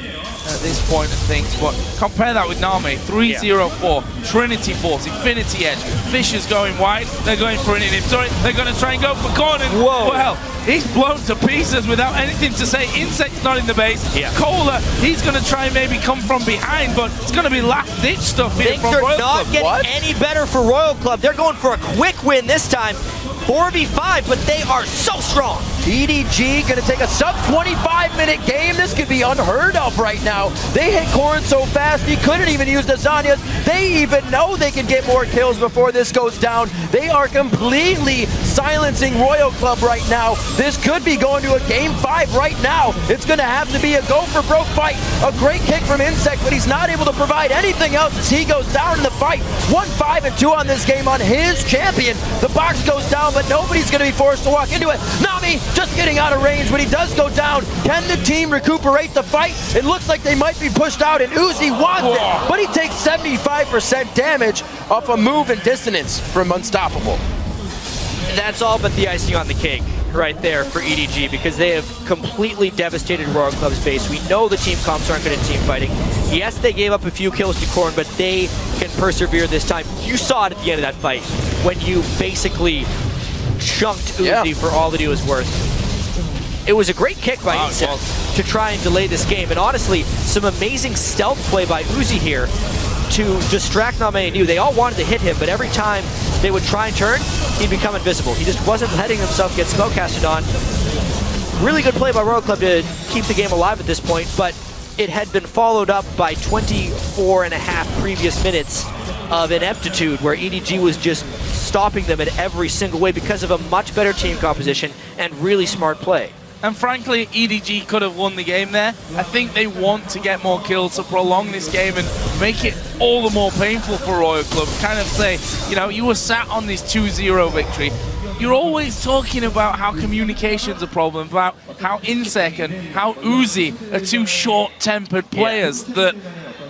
at this point of things, but compare that with Namei, 3-0-4, Trinity Force, Infinity Edge, Fisher's going wide, they're going for an inhibitor, they're going to try and go for Gordon. Well, he's blown to pieces without anything to say. inSec's not in the base. Kohler, he's going to try and maybe come from behind, but it's going to be last-ditch stuff here from Royal Club. Things are not getting any better for Royal Club. They're going for a quick win this time. 4v5, but they are so strong. EDG gonna take a sub 25-minute game. This could be unheard of right now. They hit Korn so fast he couldn't even use the Zanyas. They even know they can get more kills before this goes down. They are completely silencing Royal Club right now. This could be going to a game 5 right now. It's gonna have to be a go for broke fight. A great kick from inSec, but he's not able to provide anything else as he goes down in the fight. 1-5-2 on this game on his champion. The box goes down, but nobody's gonna be forced to walk into it. Nami just getting out of range when he does go down. Can the team recuperate the fight? It looks like they might be pushed out, and Uzi wants it, but he takes 75% damage off a move and dissonance from Unstoppable. That's all but the icing on the cake right there for EDG, because they have completely devastated Royal Club's base. We know the team comps aren't good at team fighting. Yes, they gave up a few kills to Korn, but they can persevere this time. You saw it at the end of that fight when you basically chunked Uzi for all that he was worth. It was a great kick by inSec to try and delay this game. And honestly, some amazing stealth play by Uzi here to distract Namei and Yu. They all wanted to hit him, but every time they would try and turn, he'd become invisible. He just wasn't letting himself get smoke casted on. Really good play by Royal Club to keep the game alive at this point, but it had been followed up by 24 and a half previous minutes of ineptitude where EDG was just stopping them in every single way because of a much better team composition and really smart play. And frankly, EDG could have won the game there. I think they want to get more kills to prolong this game and make it all the more painful for Royal Club. Kind of say, you know, you were sat on this 2-0 victory. You're always talking about how communication's a problem, about how inSec and how Uzi are two short-tempered players that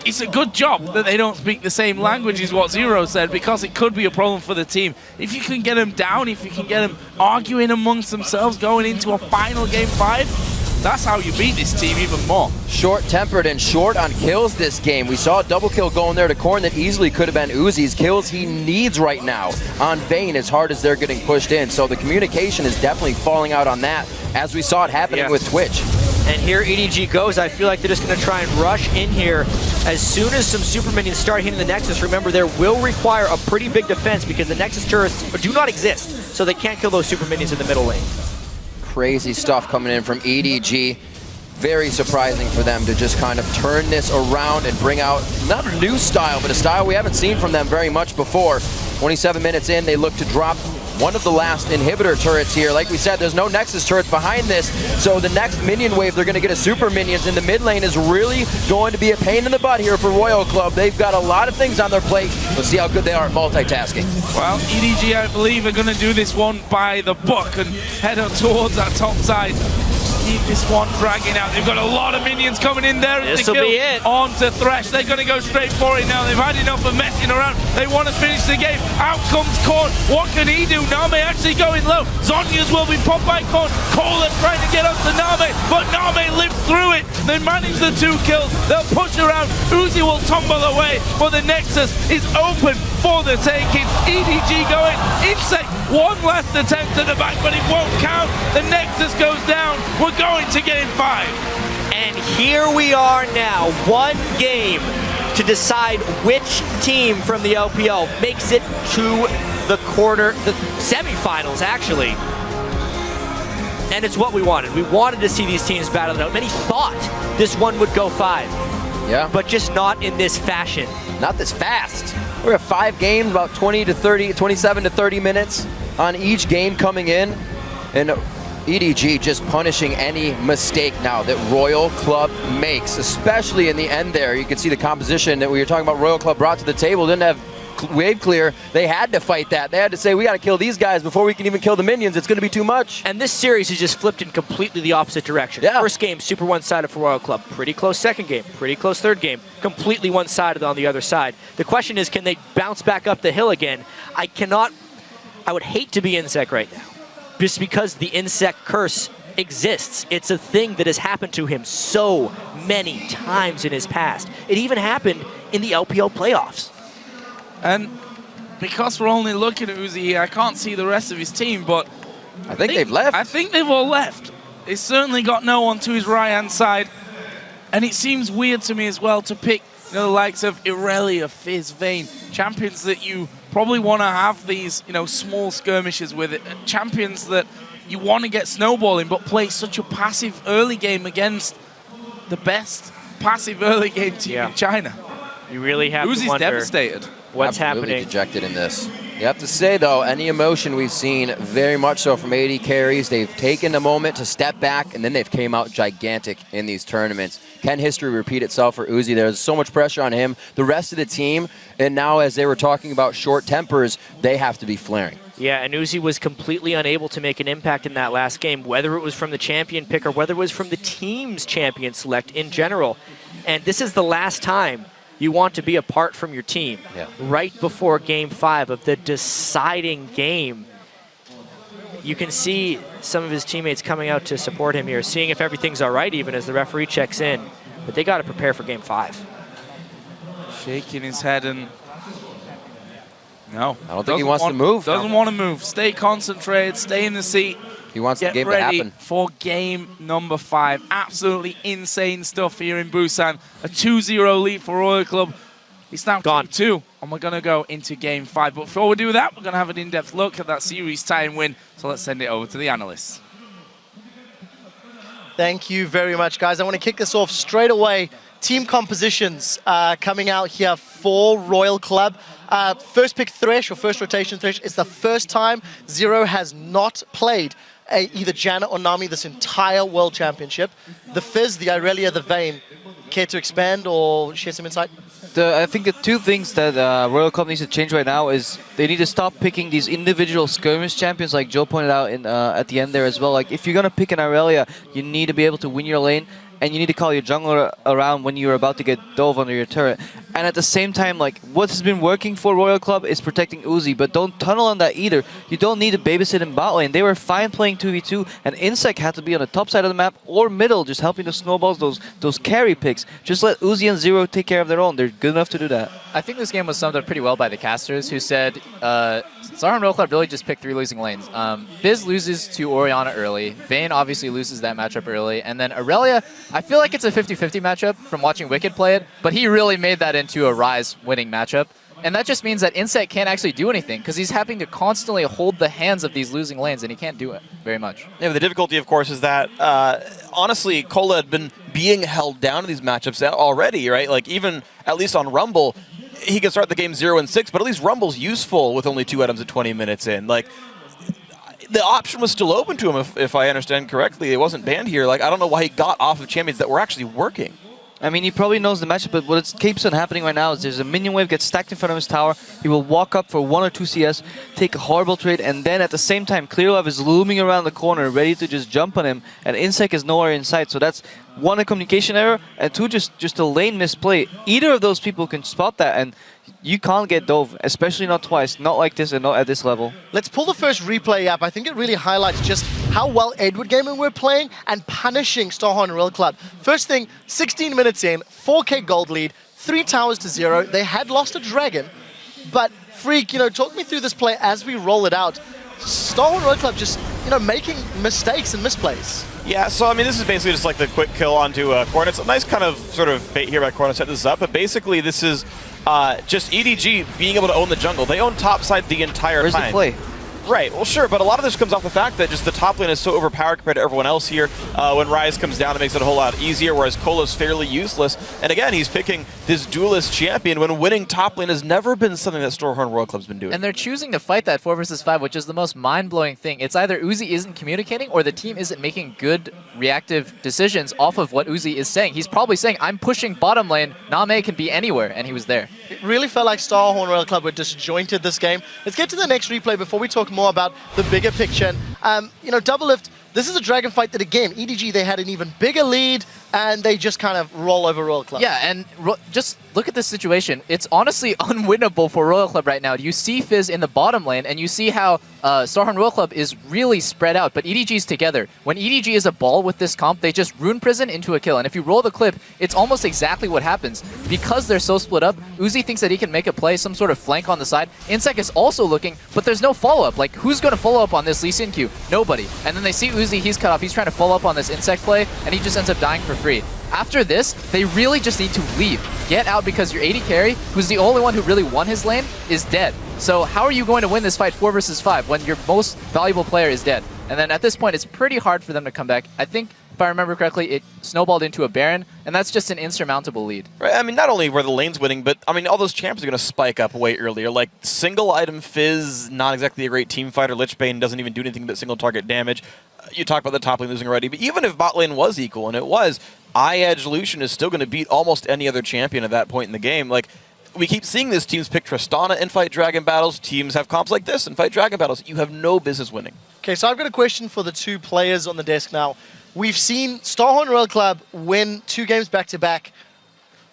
it's a good job that they don't speak the same language as what Zero said, because it could be a problem for the team. If you can get them down, if you can get them arguing amongst themselves going into a final game 5, that's how you beat this team even more. Short-tempered and short on kills this game. We saw a double kill going there to Korn that easily could have been Uzi's. Kills he needs right now on Vayne as hard as they're getting pushed in. So the communication is definitely falling out on that, as we saw it happening with Twitch. And here EDG goes. I feel like they're just going to try and rush in here as soon as some super minions start hitting the Nexus. Remember, there will require a pretty big defense because the Nexus turrets do not exist, so they can't kill those super minions in the middle lane. Crazy stuff coming in from EDG. Very surprising for them to just kind of turn this around and bring out not a new style, but a style we haven't seen from them very much before. 27 minutes in, they look to drop one of the last inhibitor turrets here. Like we said, there's no Nexus turrets behind this, so the next minion wave, they're going to get a super minions, and the mid lane is really going to be a pain in the butt here for Royal Club. They've got a lot of things on their plate. Let's see how good they are at multitasking. Well, EDG, I believe, are going to do this one by the book and head up towards that top side. Keep this one dragging out. They've got a lot of minions coming in there. This'll be it. On to Thresh. They're going to go straight for it now. They've had enough of messing around. They want to finish the game. Out comes Korn. What can he do? Namei actually going low. Zhonya's will be popped by Korn. Cole trying to get up to Namei, but Namei lived through it. They manage the 2 kills. They'll push around. Uzi will tumble away, but the Nexus is open for the taking. EDG going. inSec, one last attempt at the back, but it won't count. The Nexus goes down. We're going to game 5. And here we are now, one game to decide which team from the LPL makes it to the semifinals, actually. And it's what we wanted. We wanted to see these teams battle it out. Many thought this one would go 5. Yeah. But just not in this fashion. Not this fast. We're at 5 games, about 27 to 30 minutes on each game coming in. And EDG just punishing any mistake now that Royal Club makes, especially in the end there. You can see the composition that we were talking about Royal Club brought to the table. Didn't have wave clear. They had to fight that. They had to say, we got to kill these guys before we can even kill the minions. It's going to be too much. And this series has just flipped in completely the opposite direction. Yeah. First game, super one-sided for Royal Club. Pretty close second game. Pretty close third game. Completely one-sided on the other side. The question is, can they bounce back up the hill again? I would hate to be inSec right now, just because the inSec curse exists. It's a thing that has happened to him so many times in his past. It even happened in the LPL playoffs. And because we're only looking at Uzi here, I can't see the rest of his team, but I think they've left. I think they've all left. He's certainly got no one to his right-hand side. And it seems weird to me as well to pick, you know, the likes of Irelia, Fizz, Vayne, champions that you probably want to have these, you know, small skirmishes with it. Champions that you want to get snowballing, but play such a passive early game against the best passive early game team in China. You really have Uzi's to wonder devastated. what's Absolutely happening. dejected in this. You have to say, though, any emotion we've seen very much so from AD carries. They've taken a moment to step back, and then they've came out gigantic in these tournaments. Can history repeat itself for Uzi? There's so much pressure on him. The rest of the team, and now as they were talking about short tempers, they have to be flaring. Yeah, and Uzi was completely unable to make an impact in that last game, whether it was from the champion pick or whether it was from the team's champion select in general. And this is the last time you want to be apart from your team. Yeah. Right before game 5 of the deciding game. you can see some of his teammates coming out to support him here, seeing if everything's all right even as the referee checks in. But they got to prepare for Game 5. Shaking his head and... No. I don't think he wants to move. Doesn't want to move. Stay concentrated, stay in the seat. He wants the Get game to ready happen. for game number 5. Absolutely insane stuff here in Busan. A 2-0 lead for Royal Club. It's now 2-2, and we're going to go into game 5. But before we do that, we're going to have an in-depth look at that series time win. So let's send it over to the analysts. Thank you very much, guys. I want to kick this off straight away. Team compositions coming out here for Royal Club. First pick Thresh, or first rotation Thresh. It's the first time Zero has not played either Janet or Nami this entire World Championship. The Fizz, the Irelia, the Vayne. Care to expand or share some insight? I think the two things that Royal Club needs to change right now is they need to stop picking these individual skirmish champions, like Joe pointed out at the end there as well. Like, if you're going to pick an Irelia, you need to be able to win your lane, and you need to call your jungler around when you're about to get dove under your turret. And at the same time, like, what has been working for Royal Club is protecting Uzi, but don't tunnel on that either. You don't need to babysit in bot lane. They were fine playing 2v2, and inSec had to be on the top side of the map or middle, just helping to snowballs those carry picks. Just let Uzi and Zero take care of their own. They're good enough to do that. I think this game was summed up pretty well by the casters, who said Star and Royal Club really just picked 3 losing lanes. Fizz loses to Orianna early. Vayne obviously loses that matchup early. And then Irelia, I feel like it's a 50-50 matchup from watching Wicked play it, but he really made that into a Ryze winning matchup. And that just means that inSec can't actually do anything, because he's having to constantly hold the hands of these losing lanes, and he can't do it very much. Yeah, but the difficulty, of course, is that, honestly, Cola had been being held down in these matchups already, right? Like, even, at least on Rumble, he can start the game 0-6, but at least Rumble's useful with only 2 items at 20 minutes in. Like, the option was still open to him, if I understand correctly. It wasn't banned here. Like, I don't know why he got off of champions that were actually working. I mean, he probably knows the matchup, but what keeps on happening right now is there's a minion wave gets stacked in front of his tower. He will walk up for 1 or 2 CS, take a horrible trade, and then at the same time, Clearlove is looming around the corner, ready to just jump on him, and inSec is nowhere in sight. So that's 1, a communication error, and 2, just a lane misplay. Either of those people can spot that, and you can't get dove, especially not twice, not like this and not at this level. Let's pull the first replay up. I think it really highlights just how well Edward Gaming were playing and punishing Starhorn Royal Club. First thing, 16 minutes in, 4K gold lead, 3 towers to 0. They had lost a dragon, but Freak, talk me through this play as we roll it out. Starhorn Royal Club just, making mistakes and misplays. Yeah, so I mean, this is basically just like the quick kill onto Corn. It's a nice kind of sort of bait here by Corn to set this up, but basically this is just EDG being able to own the jungle. They own top side the entire time. Where's the play? Right, well sure, but a lot of this comes off the fact that just the top lane is so overpowered compared to everyone else here. When Ryze comes down, it makes it a whole lot easier, whereas Cola's fairly useless. And again, he's picking this duelist champion when winning top lane has never been something that Starhorn Royal Club's been doing. And they're choosing to fight that 4 versus 5, which is the most mind-blowing thing. It's either Uzi isn't communicating or the team isn't making good reactive decisions off of what Uzi is saying. He's probably saying, I'm pushing bottom lane, Namei can be anywhere, and he was there. It really felt like Starhorn Royal Club were disjointed this game. Let's get to the next replay before we talk more about the bigger picture. Double Lift, this is a dragon fight that, again, EDG, they had an even bigger lead, and they just kind of roll over Royal Club. Yeah, and just look at this situation. It's honestly unwinnable for Royal Club right now. You see Fizz in the bottom lane, and you see how Starhorn Royal Club is really spread out, but EDG's together. When EDG is a ball with this comp, they just Rune Prison into a kill. And if you roll the clip, it's almost exactly what happens. Because they're so split up, Uzi thinks that he can make a play, some sort of flank on the side. inSec is also looking, but there's no follow-up. Like, who's going to follow up on this Lee Sin Q? Nobody. And then they see Uzi, he's cut off. He's trying to follow up on this inSec play, and he just ends up dying for free. After this, they really just need to leave. Get out, because your AD carry, who's the only one who really won his lane, is dead. So how are you going to win this fight 4 versus 5 when your most valuable player is dead? And then at this point, it's pretty hard for them to come back. I think, if I remember correctly, it snowballed into a Baron, and that's just an insurmountable lead. Right, I mean, not only were the lanes winning, but I mean, all those champions are going to spike up way earlier. Like, single item Fizz, not exactly a great team fighter. Lichbane doesn't even do anything but single target damage. You talked about the top lane losing already, but even if bot lane was equal, and it was, iEdge Lucian is still going to beat almost any other champion at that point in the game. Like, we keep seeing this, teams pick Tristana and fight dragon battles, teams have comps like this and fight dragon battles. You have no business winning. Okay, so I've got a question for the 2 players on the desk now. We've seen Starhorn Royal Club win 2 games back-to-back.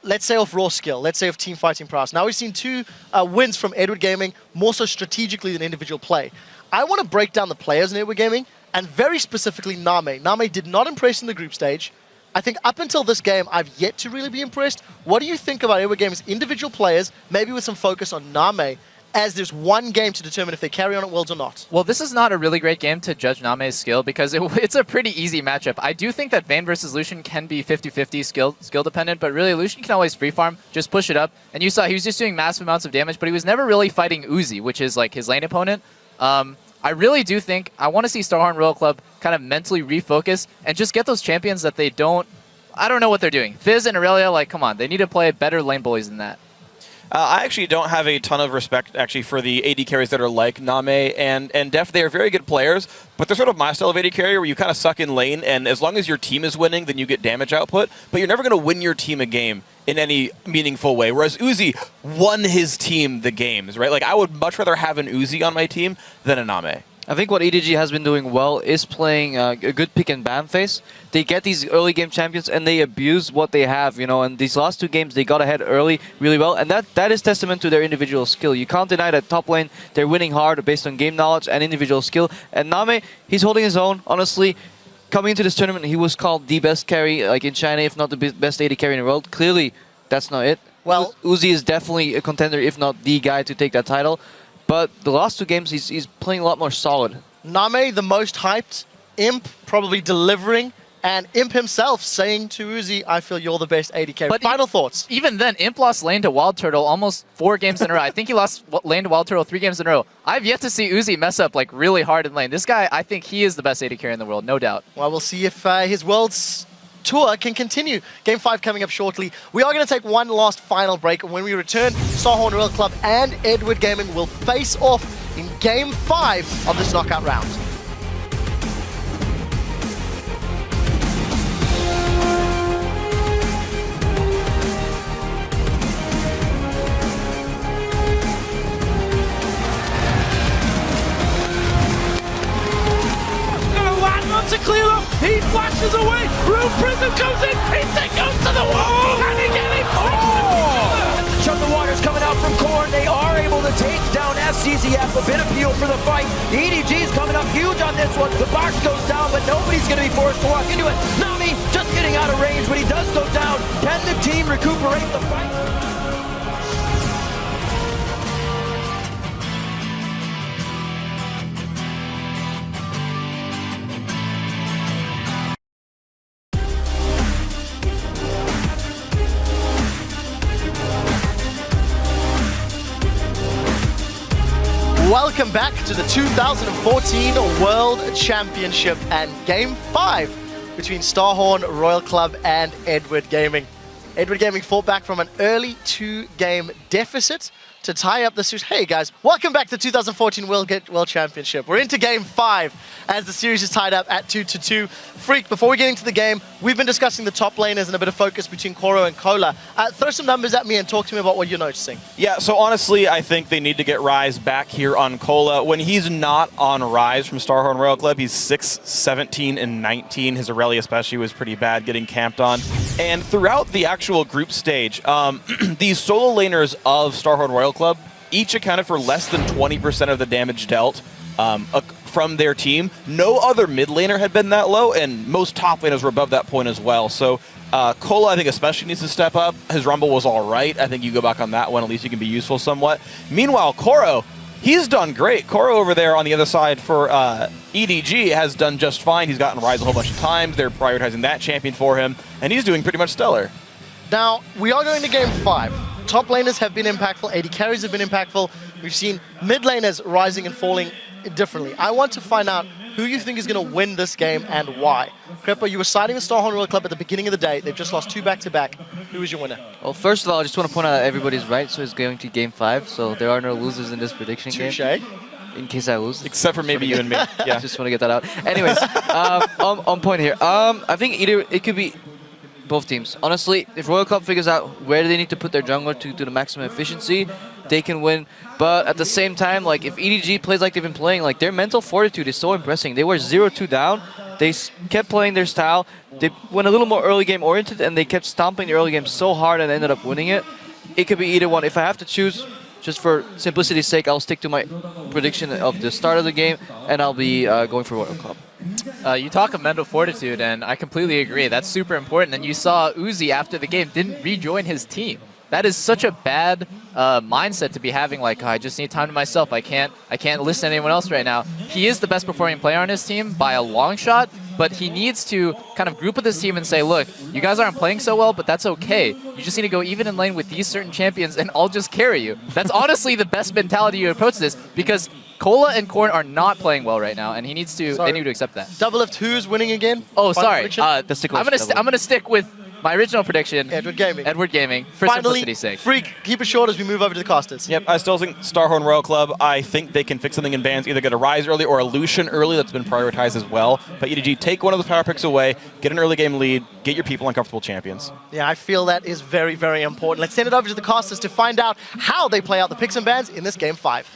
let's say of raw skill, let's say of team fighting prowess. Now we've seen 2 wins from Edward Gaming, more so strategically than individual play. I want to break down the players in Edward Gaming, and very specifically Namei. Namei did not impress in the group stage. I think up until this game, I've yet to really be impressed. What do you think about Edward Gaming's individual players, maybe with some focus on Namei, as there's one game to determine if they carry on at Worlds or not? Well, this is not a really great game to judge Namei's skill because it's a pretty easy matchup. I do think that Vayne versus Lucian can be 50-50 skill dependent, but really Lucian can always free farm, just push it up. And you saw he was just doing massive amounts of damage, but he was never really fighting Uzi, which is like his lane opponent. I really do think I want to see Starhorn Royal Club kind of mentally refocus and just get those champions that they don't... I don't know what they're doing. Fizz and Aurelia, like, come on. They need to play better lane bullies than that. I actually don't have a ton of respect, actually, for the AD carries that are like Namei and Def. They are very good players, but they're sort of my style of AD carry where you kind of suck in lane, and as long as your team is winning, then you get damage output, but you're never going to win your team a game in any meaningful way, whereas Uzi won his team the games, right? Like, I would much rather have an Uzi on my team than a Namei. I think what EDG has been doing well is playing a good pick and ban phase. They get these early game champions and they abuse what they have, you know, and these last 2 games they got ahead early really well, and that is testament to their individual skill. You can't deny that top lane, they're winning hard based on game knowledge and individual skill, and Namei, he's holding his own, honestly. Coming into this tournament, he was called the best carry, like in China, if not the best AD carry in the world. Clearly, that's not it. Well, Uzi is definitely a contender, if not the guy to take that title. But the last 2 games, he's playing a lot more solid. Namei, the most hyped, Imp probably delivering, and Imp himself saying to Uzi, I feel you're the best AD carry. But Final thoughts? Even then, Imp lost lane to Wild Turtle almost 4 games in a row. I think he lost lane to Wild Turtle 3 games in a row. I've yet to see Uzi mess up like really hard in lane. This guy, I think he is the best AD carry in the world, no doubt. Well, we'll see if his Worlds tour can continue. Game 5 coming up shortly. We are going to take one last final break, and when we return, Starhorn Royal Club and Edward Gaming will face off in Game 5 of this knockout round. To Clearlove, he flashes away, Room Prism goes in, inSec goes to the wall, and he gets it! Chug the Water's coming out from Korn. They are able to take down SCZF. A bit of fuel for the fight. EDG is coming up huge on this one. The box goes down, but nobody's going to be forced to walk into it. Nami just getting out of range, but he does go down. Can the team recuperate the fight? Welcome back to the 2014 World Championship and Game 5 between Starhorn Royal Club and Edward Gaming. Edward Gaming fought back from an early 2-game deficit to tie up the series. Hey guys, welcome back to the 2014 World Championship. We're into Game 5 as the series is tied up at 2-2. Freak, before we get into the game, we've been discussing the top laners and a bit of focus between Koro and Cola. Throw some numbers at me and talk to me about what you're noticing. Yeah, so honestly, I think they need to get Rise back here on Cola. When he's not on Rise from Starhorn Royal Club, he's 6, 17, and 19. His Aurelia especially was pretty bad getting camped on. And throughout the actual group stage, these solo laners of Starhorn Royal Club each accounted for less than 20% of the damage dealt from their team. No other mid laner had been that low, and most top laners were above that point as well. So Cola, I think, especially needs to step up. His Rumble was all right. I think you go back on that one. At least you can be useful somewhat. Meanwhile, Koro, he's done great. Koro over there on the other side for EDG has done just fine. He's gotten Rise a whole bunch of times. They're prioritizing that champion for him, and he's doing pretty much stellar. Now, we are going to Game 5. Top laners have been impactful, AD carries have been impactful. We've seen mid laners rising and falling differently. I want to find out who you think is going to win this game and why. Crepo, you were siding with Starhorn Royal Club at the beginning of the day. They've just lost 2 back-to-back. Who is your winner? Well, first of all, I just want to point out that everybody's right, so it's going to Game 5, so there are no losers in this prediction game. Touché. In case I lose. Except for maybe you and me. Yeah. Just want to get that out. Anyways, on point here. I think either it could be both teams. Honestly, if Royal Club figures out where they need to put their jungler to the maximum efficiency, they can win. But at the same time, like if EDG plays like they've been playing, like their mental fortitude is so impressive. They were 0-2 down. They kept playing their style. They went a little more early game oriented, and they kept stomping the early game so hard and ended up winning it. It could be either one. If I have to choose, just for simplicity's sake, I'll stick to my prediction of the start of the game, and I'll be going for Royal Club. You talk of mental fortitude, and I completely agree. That's super important. And you saw Uzi after the game didn't rejoin his team. That is such a bad mindset to be having. Like, oh, I just need time to myself. I can't listen to anyone else right now. He is the best performing player on his team by a long shot, but he needs to kind of group with his team and say, look, you guys aren't playing so well, but that's okay. You just need to go even in lane with these certain champions, and I'll just carry you. That's honestly the best mentality you approach this, because Cola and Korn are not playing well right now, and he needs to. They need to accept that. Double Lift, who's winning again? Oh, Final sorry. prediction? I'm gonna stick with my original prediction. Edward Gaming. Edward Gaming, for Finally, simplicity's sake. Freak, keep it short as we move over to the casters. Yep, I still think Starhorn Royal Club, I think they can fix something in bans, either get a Rise early or a Lucian early. That's been prioritized as well. But EDG, take one of those power picks away, get an early game lead, get your people uncomfortable champions. Yeah, I feel that is very, very important. Let's send it over to the casters to find out how they play out the picks and bans in this game 5.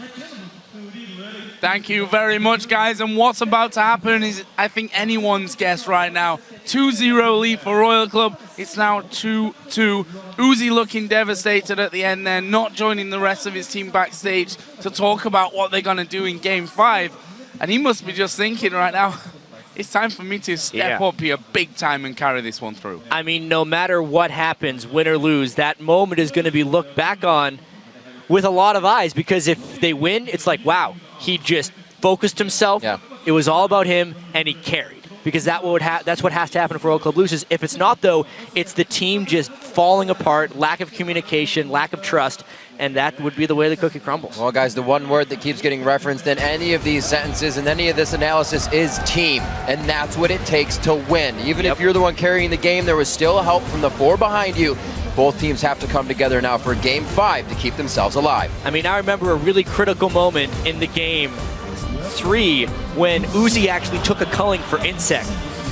Thank you very much, guys. And what's about to happen is, I think, anyone's guess right now. 2-0 lead for Royal Club. It's now 2-2. Uzi looking devastated at the end there, not joining the rest of his team backstage to talk about what they're going to do in Game 5. And he must be just thinking right now, it's time for me to step up here big time and carry this one through. I mean, no matter what happens, win or lose, that moment is going to be looked back on with a lot of eyes, because if they win, it's like, wow, he just focused himself. Yeah. It was all about him, and he carried. Because that's what has to happen if Royal Club loses. If it's not, though, it's the team just falling apart, lack of communication, lack of trust, and that would be the way the cookie crumbles. Well, guys, the one word that keeps getting referenced in any of these sentences and any of this analysis is team, and that's what it takes to win. Even if you're the one carrying the game, there was still help from the four behind you. Both teams have to come together now for Game 5 to keep themselves alive. I mean, I remember a really critical moment in the game 3 when Uzi actually took a culling for inSec,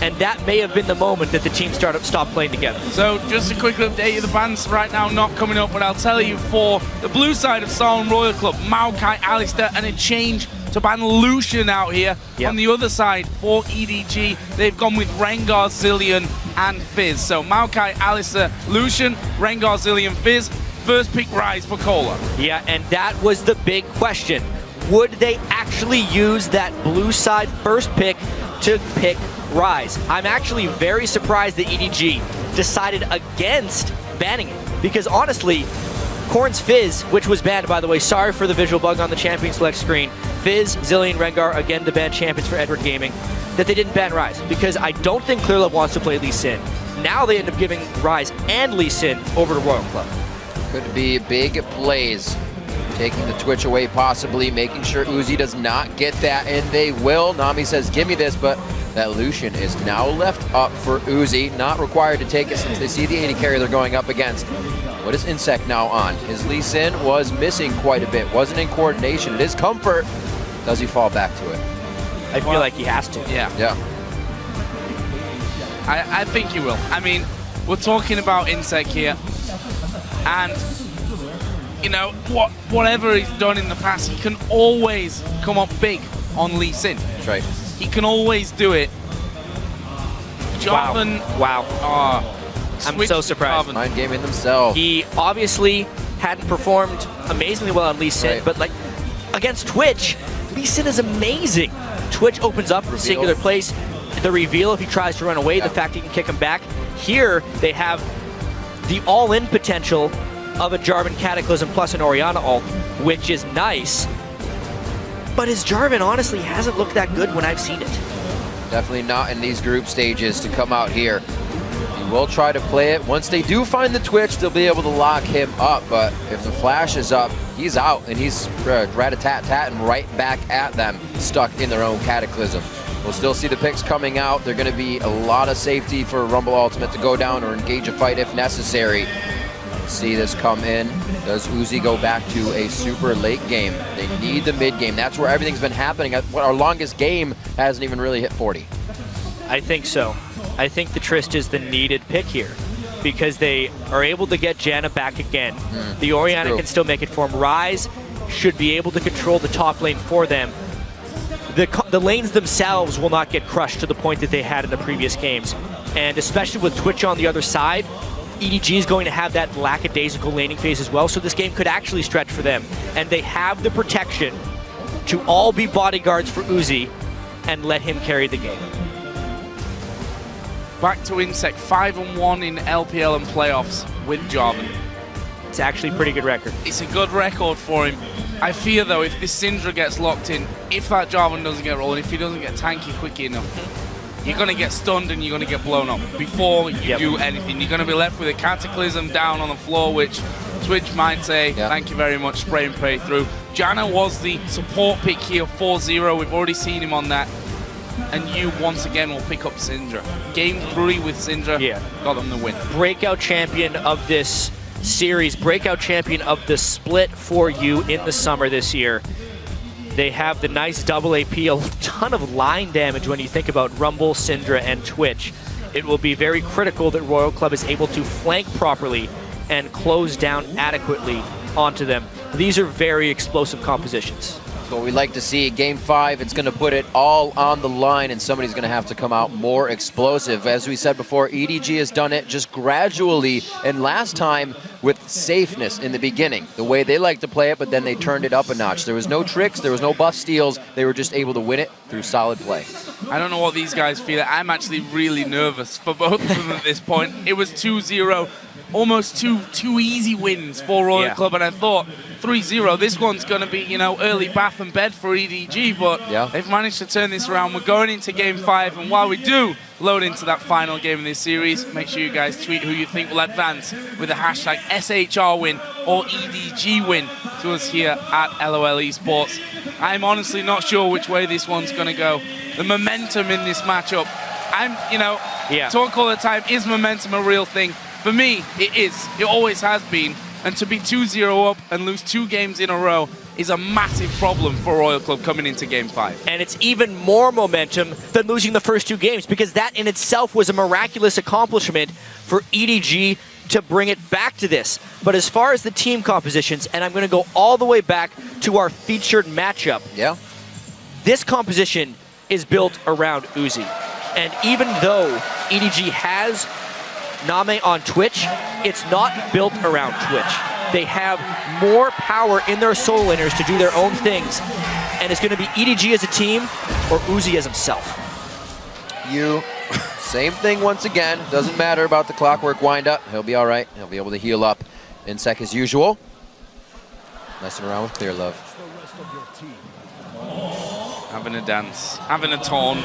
and that may have been the moment that the team stopped playing together. So just a quick update, the bans right now not coming up, but I'll tell you, for the blue side of Starhorn Royal Club, Maokai, Alistair, and a change to ban Lucian out here. On the other side, for EDG, they've gone with Rengar, Zilean, and Fizz. So Maokai, Alistair, Lucian, Rengar, Zilean, Fizz. First pick Rise for Cola. Yeah, and that was the big question. Would they actually use that blue side first pick to pick Rise? I'm actually very surprised that EDG decided against banning it, because honestly, Korn's Fizz, which was banned, by the way, sorry for the visual bug on the champion select screen, Fizz, Zilean, Rengar, again the banned champions for Edward Gaming, that they didn't ban Rise, because I don't think Clearlove wants to play Lee Sin. Now they end up giving Rise and Lee Sin over to Royal Club. Could be big plays. Taking the Twitch away possibly, making sure Uzi does not get that, and they will. Nami says, give me this, but that Lucian is now left up for Uzi. Not required to take it since they see the 80 carry they're going up against. What is inSec now on? His Lee Sin was missing quite a bit. Wasn't in coordination. It is comfort. Does he fall back to it? I feel like he has to. Yeah. I think he will. I mean, we're talking about inSec here, and you know, whatever he's done in the past, he can always come up big on Lee Sin. That's right. He can always do it. Jarvan. Wow. I'm so surprised. Mind gaming themselves. He obviously hadn't performed amazingly well on Lee Sin, but like against Twitch, Lee Sin is amazing. Twitch opens up a singular place. The reveal if he tries to run away, the fact he can kick him back. Here, they have the all-in potential of a Jarvan Cataclysm plus an Orianna ult, which is nice. But his Jarvan honestly hasn't looked that good when I've seen it. Definitely not in these group stages to come out here. He will try to play it. Once they do find the Twitch, they'll be able to lock him up. But if the flash is up, he's out, and he's rat-a-tat-tatting right back at them, stuck in their own Cataclysm. We'll still see the picks coming out. They're going to be a lot of safety for Rumble Ultimate to go down or engage a fight if necessary. See this come in. Does Uzi go back to a super late game? They need the mid game. That's where everything's been happening. Our longest game hasn't even really hit 40. I think so. I think the Trist is the needed pick here, because they are able to get Janna back again. The Orianna can still make it for him. Rise should be able to control the top lane for them. the lanes themselves will not get crushed to the point that they had in the previous games. And especially with Twitch on the other side, EDG is going to have that lackadaisical laning phase as well, so this game could actually stretch for them. And they have the protection to all be bodyguards for Uzi and let him carry the game. Back to inSec, 5-1 in LPL and playoffs with Jarvan. It's actually a pretty good record. It's a good record for him. I fear though, if this Syndra gets locked in, if that Jarvan doesn't get rolling, if he doesn't get tanky quickly enough, you're going to get stunned and you're going to get blown up before you do anything. You're going to be left with a Cataclysm down on the floor, which Twitch might say, thank you very much, spray and pray through. Janna was the support pick here, 4-0. We've already seen him on that. And you, once again, will pick up Syndra. Game 3 with Syndra, got them the win. Breakout champion of this series, breakout champion of the split for you in the summer this year. They have the nice double AP, a ton of line damage when you think about Rumble, Syndra, and Twitch. It will be very critical that Royal Club is able to flank properly and close down adequately onto them. These are very explosive compositions. What we like to see. Game 5, it's going to put it all on the line, and somebody's going to have to come out more explosive. As we said before, EDG has done it just gradually, and last time with safeness in the beginning, the way they like to play it, but then they turned it up a notch. There was no tricks, there was no buff steals, they were just able to win it through solid play. I don't know what these guys feel. I'm actually really nervous for both of them at this point. It was 2-0, almost two easy wins for Royal Club, and I thought 3-0, this one's going to be, you know, early bath and bed for EDG, but they've managed to turn this around. We're going into Game 5, and while we do load into that final game of this series, make sure you guys tweet who you think will advance with the hashtag SHR win or EDG win to us here at LOL Esports. I'm honestly not sure which way this one's going to go. The momentum in this matchup, talk all the time, is momentum a real thing? For me, it is. It always has been. And to be 2-0 up and lose 2 games in a row is a massive problem for Royal Club coming into Game 5. And it's even more momentum than losing the first 2 games, because that in itself was a miraculous accomplishment for EDG to bring it back to this. But as far as the team compositions, and I'm going to go all the way back to our featured matchup, this composition is built around Uzi. And even though EDG has Namei on Twitch, it's not built around Twitch. They have more power in their solo laners to do their own things, and it's going to be EDG as a team or Uzi as himself. Same thing once again. Doesn't matter about the clockwork windup. He'll be all right. He'll be able to heal up. inSec as usual. Messing around with Clearlove. Having a dance, having a taunt.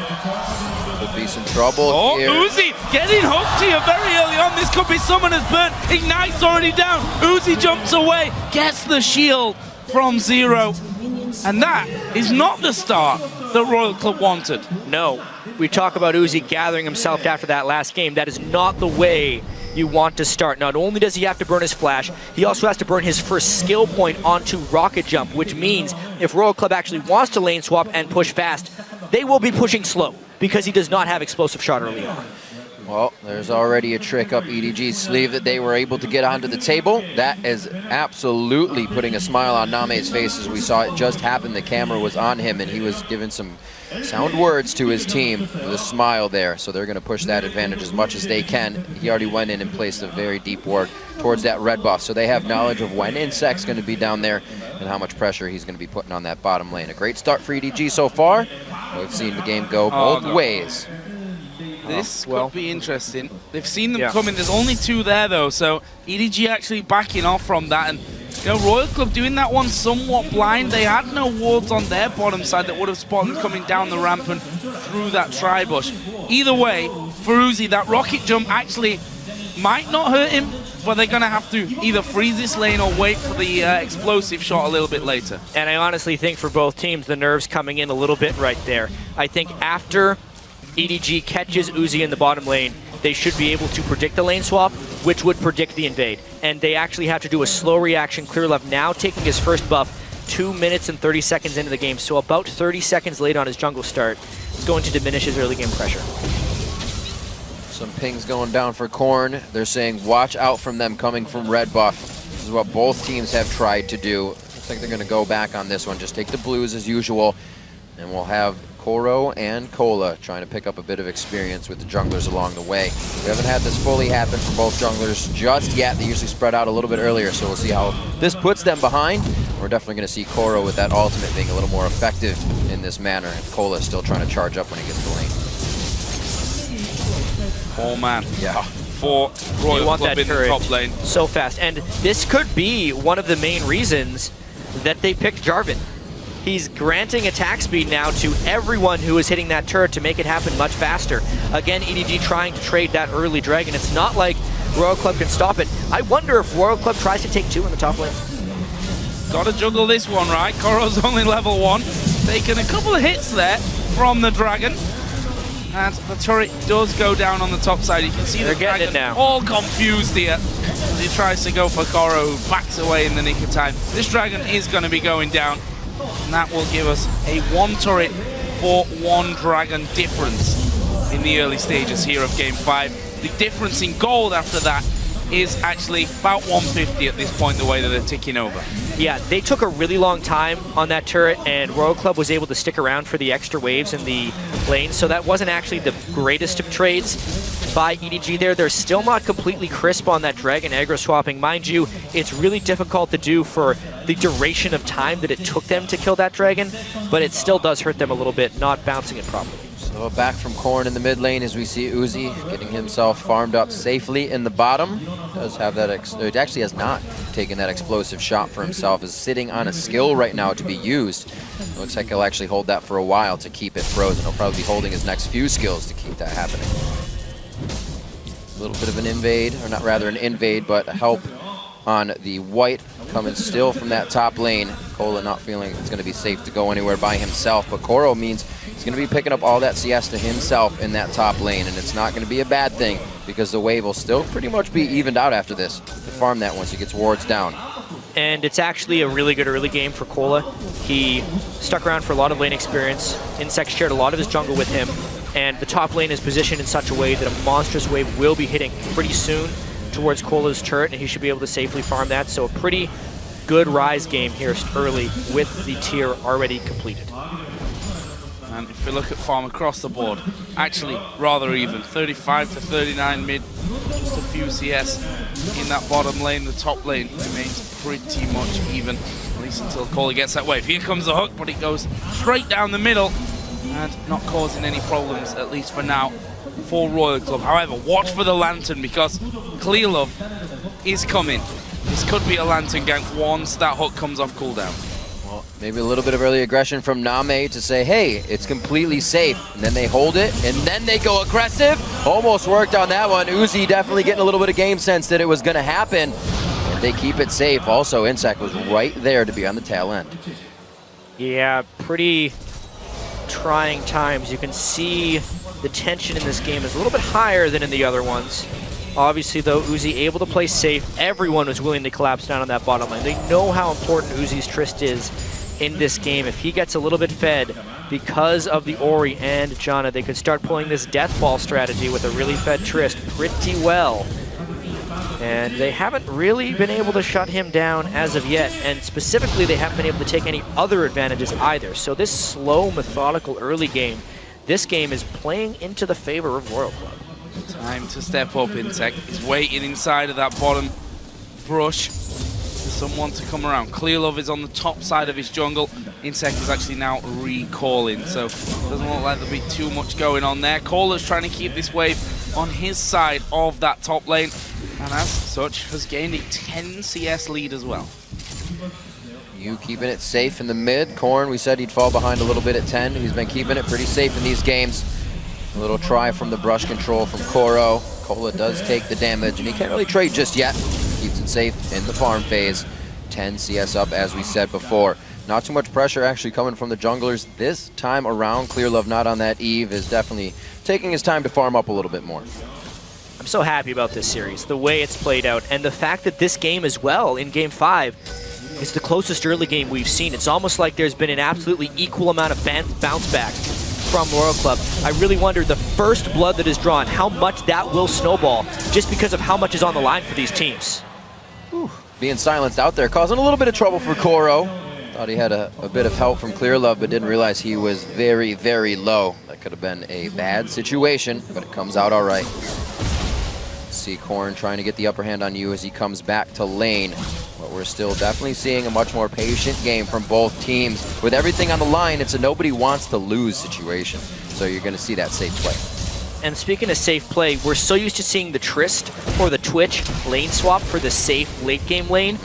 Could be some trouble here. Uzi getting hooked here very early on. This could be Summoner's Burn. Ignite's already down. Uzi jumps away, gets the shield from Zero. And that is not the start that Royal Club wanted. No. We talk about Uzi gathering himself after that last game. That is not the way you want to start. Not only does he have to burn his flash, he also has to burn his first skill point onto Rocket Jump, which means if Royal Club actually wants to lane swap and push fast, they will be pushing slow because he does not have explosive shot early on. Well, there's already a trick up EDG's sleeve that they were able to get onto the table. That is absolutely putting a smile on Namei's face as we saw it just happen. The camera was on him and he was giving some sound words to his team with a smile there. So they're going to push that advantage as much as they can. He already went in and placed a very deep ward towards that red buff. So they have knowledge of when inSec's going to be down there and how much pressure he's going to be putting on that bottom lane. A great start for EDG so far. We've seen the game go both ways. This could be interesting. They've seen them coming. There's only 2 there, though, so EDG actually backing off from that. And Royal Club doing that one somewhat blind. They had no wards on their bottom side that would have spotted them coming down the ramp and through that tri-bush. Either way, for Uzi, that rocket jump actually might not hurt him, but they're going to have to either freeze this lane or wait for the explosive shot a little bit later. And I honestly think for both teams, the nerves coming in a little bit right there. I think after EDG catches Uzi in the bottom lane, they should be able to predict the lane swap, which would predict the invade. And they actually have to do a slow reaction. Clearlove now taking his first buff 2 minutes and 30 seconds into the game, so about 30 seconds late on his jungle start. It's going to diminish his early game pressure. Some pings going down for Korn. They're saying watch out from them coming from red buff. This is what both teams have tried to do. Looks like they're going to go back on this one. Just take the blues as usual. And we'll have Koro and Cola trying to pick up a bit of experience with the junglers along the way. We haven't had this fully happen for both junglers just yet. They usually spread out a little bit earlier, so we'll see how this puts them behind. We're definitely going to see Koro with that ultimate being a little more effective in this manner. And Cola is still trying to charge up when he gets the lane. Oh man. Yeah. For Royal You want Club that in the turret top lane. so fast. And this could be one of the main reasons that they picked Jarvan. He's granting attack speed now to everyone who is hitting that turret to make it happen much faster. Again, EDG trying to trade that early dragon. It's not like Royal Club can stop it. I wonder if Royal Club tries to take 2 in the top lane. Gotta juggle this one, right? Koro's only level 1. Taking a couple of hits there from the dragon. And the turret does go down on the top side. You can see the dragon all confused here as he tries to go for Koro, who backs away in the nick of time. This dragon is going to be going down, and that will give us a 1 turret for 1 dragon difference in the early stages here of Game 5. The difference in gold after that is actually about 150 at this point, the way that they're ticking over. Yeah, they took a really long time on that turret, and Royal Club was able to stick around for the extra waves in the lane, so that wasn't actually the greatest of trades by EDG there. They're still not completely crisp on that dragon aggro swapping. Mind you, it's really difficult to do for the duration of time that it took them to kill that dragon, but it still does hurt them a little bit, not bouncing it properly. So back from Corn in the mid lane as we see Uzi getting himself farmed up safely in the bottom. Does have that, it actually has not taken that explosive shot for himself, is sitting on a skill right now to be used. Looks like he'll actually hold that for a while to keep it frozen. He'll probably be holding his next few skills to keep that happening. A little bit of an invade, or not rather an invade, but a help on the white coming still from that top lane. Cola not feeling it's going to be safe to go anywhere by himself, but Koro means he's going to be picking up all that CS to himself in that top lane, and it's not going to be a bad thing because the wave will still pretty much be evened out after this to farm that once he gets wards down. And it's actually a really good early game for Cola. He stuck around for a lot of lane experience. inSec shared a lot of his jungle with him, and the top lane is positioned in such a way that a monstrous wave will be hitting pretty soon towards Cola's turret, and he should be able to safely farm that. So a pretty good Rise game here early with the tier already completed. And if we look at farm across the board, actually rather even. 35 to 39 mid, just a few CS in that bottom lane. The top lane remains pretty much even, at least until Cola gets that wave. Here comes the hook, but it goes straight down the middle and not causing any problems, at least for now, for Royal Club. However, watch for the Lantern because Clearlove is coming. This could be a Lantern gank once that hook comes off cooldown. Well, maybe a little bit of early aggression from Namei to say, hey, it's completely safe. And then they hold it, and then they go aggressive. Almost worked on that one. Uzi definitely getting a little bit of game sense that it was going to happen. And they keep it safe. Also, inSec was right there to be on the tail end. Yeah, pretty trying times. You can see the tension in this game is a little bit higher than in the other ones. Obviously, though, Uzi able to play safe. Everyone was willing to collapse down on that bottom lane. They know how important Uzi's Trist is in this game. If he gets a little bit fed because of the Ori and Janna, they could start pulling this death ball strategy with a really fed Trist pretty well. And they haven't really been able to shut him down as of yet. And specifically, they haven't been able to take any other advantages either. So this slow, methodical early game, this game is playing into the favor of Royal Club. Time to step up, inSec. He's waiting inside of that bottom brush for someone to come around. Clearlove is on the top side of his jungle. inSec is actually now recalling, so it doesn't look like there'll be too much going on there. Cola's trying to keep this wave on his side of that top lane, and as such has gained a 10 CS lead as well. You keeping it safe in the mid. Korn, we said he'd fall behind a little bit at 10. He's been keeping it pretty safe in these games. A little try from the brush control from Koro. Cola does take the damage, and he can't really trade just yet. Keeps it safe in the farm phase. 10 CS up, as we said before. Not too much pressure actually coming from the junglers this time around. Clearlove not on that Eve is definitely taking his time to farm up a little bit more. I'm so happy about this series, the way it's played out, and the fact that this game as well, in Game 5, is the closest early game we've seen. It's almost like there's been an absolutely equal amount of bounce back from Royal Club. I really wonder, the first blood that is drawn, how much that will snowball just because of how much is on the line for these teams. Whew. Being silenced out there, causing a little bit of trouble for Koro. Thought he had a bit of help from Clearlove, but didn't realize he was very, very low. That could have been a bad situation, but it comes out all right. See Korn trying to get the upper hand on you as he comes back to lane. But we're still definitely seeing a much more patient game from both teams. With everything on the line, it's a nobody wants to lose situation. So you're going to see that safe play. And speaking of safe play, we're so used to seeing the Trist or the Twitch lane swap for the safe late game lane.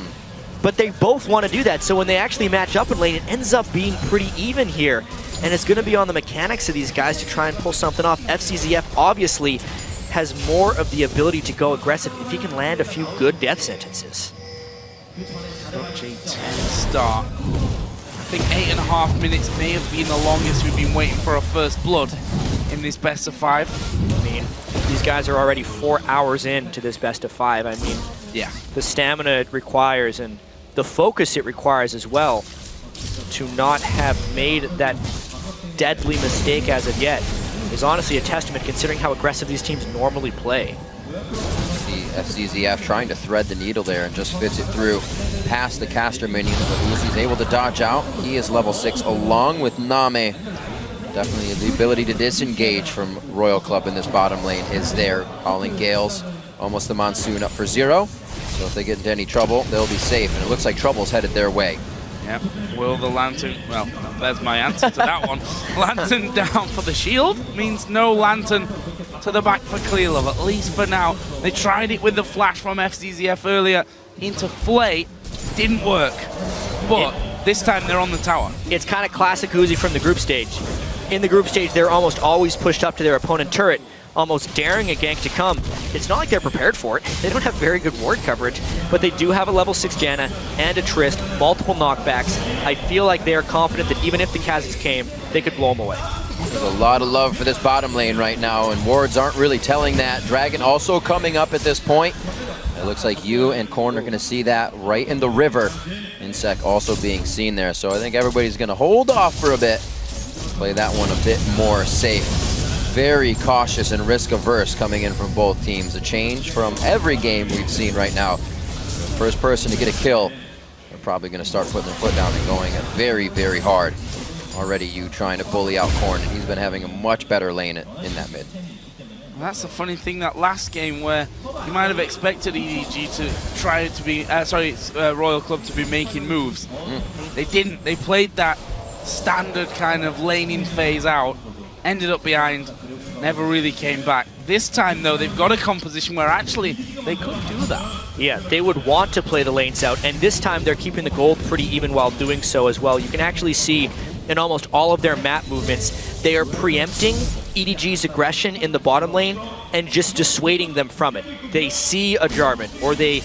But they both want to do that, so when they actually match up in lane, it ends up being pretty even here. And it's going to be on the mechanics of these guys to try and pull something off. FCZF obviously has more of the ability to go aggressive if he can land a few good death sentences. Such a tense start. I think 8.5 minutes may have been the longest we've been waiting for a first blood in this best of 5. I mean, these guys are already 4 hours into this best of 5. I mean, yeah, the stamina it requires and the focus it requires as well to not have made that deadly mistake as of yet is honestly a testament considering how aggressive these teams normally play. See FCZF trying to thread the needle there and just fits it through past the caster minion, but Uzi's able to dodge out. He is level 6 along with Namei. Definitely the ability to disengage from Royal Club in this bottom lane is there. Calling Gales, almost the Monsoon up for 0. So if they get into any trouble, they'll be safe. And it looks like trouble's headed their way. Yep. Will the Lantern... Well, there's my answer to that one. Lantern down for the shield means no Lantern to the back for Clearlove, at least for now. They tried it with the flash from FCZF earlier into Flay. Didn't work. But this time they're on the tower. It's kind of classic Uzi from the group stage. In the group stage, they're almost always pushed up to their opponent turret, almost daring a gank to come. It's not like they're prepared for it. They don't have very good ward coverage, but they do have a level 6 Janna and a Trist, multiple knockbacks. I feel like they are confident that even if the Kazakhs came, they could blow them away. There's a lot of love for this bottom lane right now, and wards aren't really telling that. Dragon also coming up at this point. It looks like you and Korn are going to see that right in the river. inSec also being seen there, so I think everybody's going to hold off for a bit. Play that one a bit more safe. Very cautious and risk-averse coming in from both teams. A change from every game we've seen right now. First person to get a kill, they're probably going to start putting their foot down and going very, very hard. Already you trying to bully out Korn, and he's been having a much better lane in that mid. That's the funny thing, that last game where you might have expected EDG to try to be, Royal Club to be making moves. They didn't. They played that standard kind of laning phase out, ended up behind, never really came back. This time though, they've got a composition where actually they could do that. Yeah, they would want to play the lanes out, and this time they're keeping the gold pretty even while doing so as well. You can actually see in almost all of their map movements, they are preempting EDG's aggression in the bottom lane and just dissuading them from it. They see a Jarvan, or they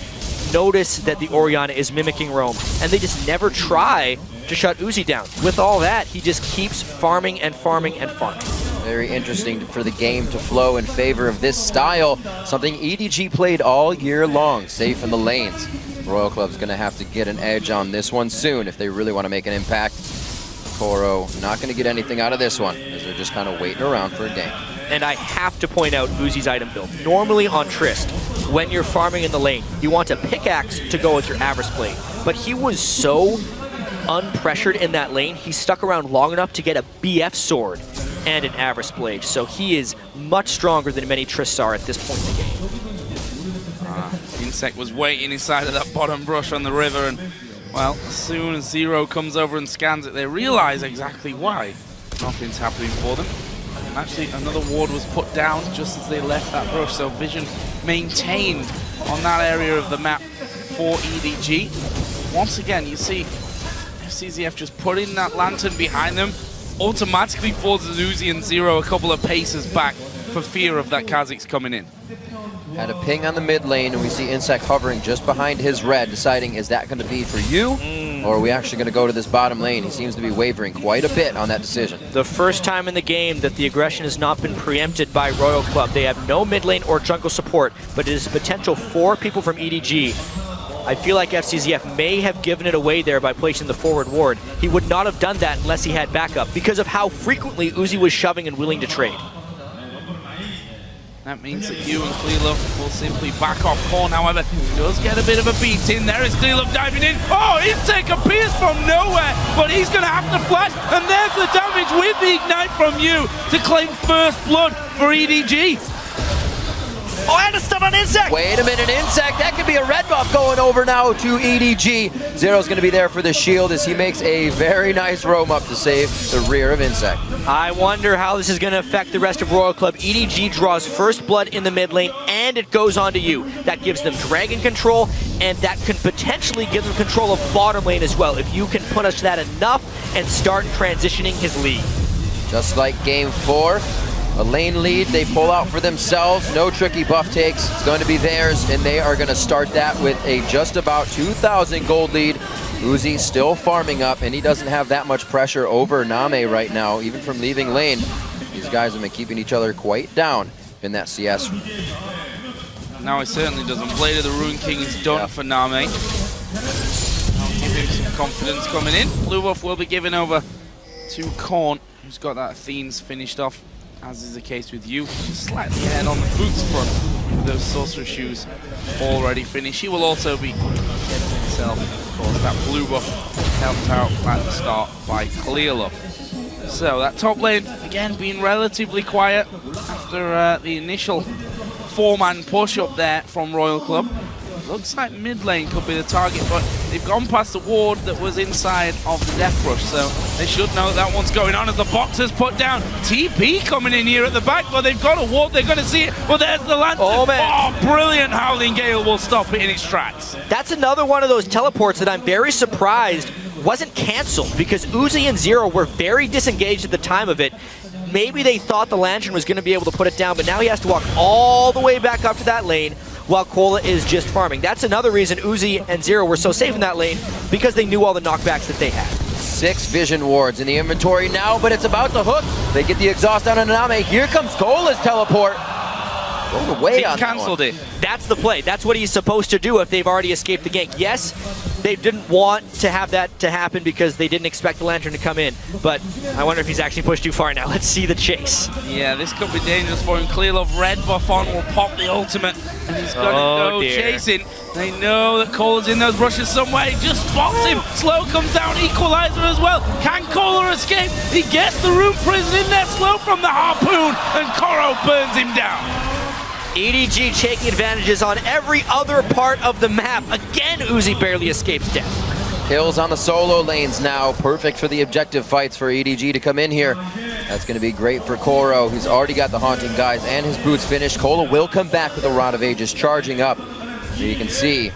notice that the Orianna is mimicking Roam, and they just never try to shut Uzi down. With all that, he just keeps farming and farming and farming. Very interesting for the game to flow in favor of this style, something EDG played all year long, safe in the lanes. Royal Club's going to have to get an edge on this one soon if they really want to make an impact. Koro not going to get anything out of this one, as they're just kind of waiting around for a game. And I have to point out Uzi's item build. Normally on Trist, when you're farming in the lane, you want a pickaxe to go with your Avarice Blade. But he was so unpressured in that lane, he stuck around long enough to get a BF sword and an Avarice Blade. So he is much stronger than many Trists are at this point in the game. inSec was waiting inside of that bottom brush on the river, and well, as soon as Zero comes over and scans it, they realize exactly why nothing's happening for them. And actually, another ward was put down just as they left that brush, so vision maintained on that area of the map for EDG. Once again, you see FCZF just putting that lantern behind them, automatically forces Uzi and Zero a couple of paces back for fear of that Kazakhs coming in. Had a ping on the mid lane, and we see inSec hovering just behind his red, deciding, is that going to be for you, or are we actually going to go to this bottom lane? He seems to be wavering quite a bit on that decision. The first time in the game that the aggression has not been preempted by Royal Club. They have no mid lane or jungle support, but it is potential for people from EDG. I feel like FCZF may have given it away there by placing the forward ward. He would not have done that unless he had backup, because of how frequently Uzi was shoving and willing to trade. That means that you and Clearlove will simply back off. Korn, however, does get a bit of a beat in there as Clearlove diving in. Oh, inSec appears from nowhere, but he's going to have to flash, and there's the damage with the ignite from you to claim first blood for EDG. Oh, and a stun on inSec! Wait a minute, inSec, that could be a red buff going over now to EDG. Zero's gonna be there for the shield as he makes a very nice roam up to save the rear of inSec. I wonder how this is going to affect the rest of Royal Club. EDG draws first blood in the mid lane, and it goes on to you. That gives them dragon control, and that could potentially give them control of bottom lane as well, if you can punish that enough and start transitioning his lead. Just like game 4. A lane lead, they pull out for themselves. No tricky buff takes. It's going to be theirs, and they are going to start that with a just about 2,000 gold lead. Uzi still farming up, and he doesn't have that much pressure over Namei right now, even from leaving lane. These guys have been keeping each other quite down in that CS. Now he certainly doesn't. Blade of the Rune King is done for Namei. I'll give him some confidence coming in. Blue buff will be given over to Korn, who's got that Athene's finished off, as is the case with you. Slightly ahead on the boots front with those sorcerer shoes already finished. He will also be getting himself, of course, that blue buff helped out at the start by Clearlove. So that top lane, again, being relatively quiet after the initial 4-man push up there from Royal Club. Looks like mid lane could be the target, but they've gone past the ward that was inside of the Death Rush, so they should know that one's going on as the Boxers put down. TP coming in here at the back, but they've got a ward, they're going to see it. Well, there's the Lantern. Oh, man. Oh, brilliant. Howling Gale will stop it in its tracks. That's another one of those teleports that I'm very surprised wasn't canceled, because Uzi and Zero were very disengaged at the time of it. Maybe they thought the Lantern was going to be able to put it down, but now he has to walk all the way back up to that lane while Cola is just farming. That's another reason Uzi and Zero were so safe in that lane, because they knew all the knockbacks that they had. 6 vision wards in the inventory now, but it's about to hook. They get the exhaust down on Namei. Here comes Cola's teleport. Rolled away on that one. Canceled it. That's the play. That's what he's supposed to do if they've already escaped the gank. Yes, they didn't want to have that to happen because they didn't expect the Lantern to come in, but I wonder if he's actually pushed too far now. Let's see the chase. Yeah, this could be dangerous for him. Clearlove red buff on will pop the ultimate, and he's gonna go chasing. They know that Cola's in those brushes somewhere. He just spots him. Slow comes down, equalizer as well. Can Cola escape? He gets the Rune Prison in there. Slow from the harpoon, and Koro burns him down. EDG taking advantages on every other part of the map. Again, Uzi barely escapes death. Kills on the solo lanes now. Perfect for the objective fights for EDG to come in here. That's going to be great for Koro. He's already got the Haunting guys and his boots finished. Cola will come back with a Rod of Ages charging up. You can see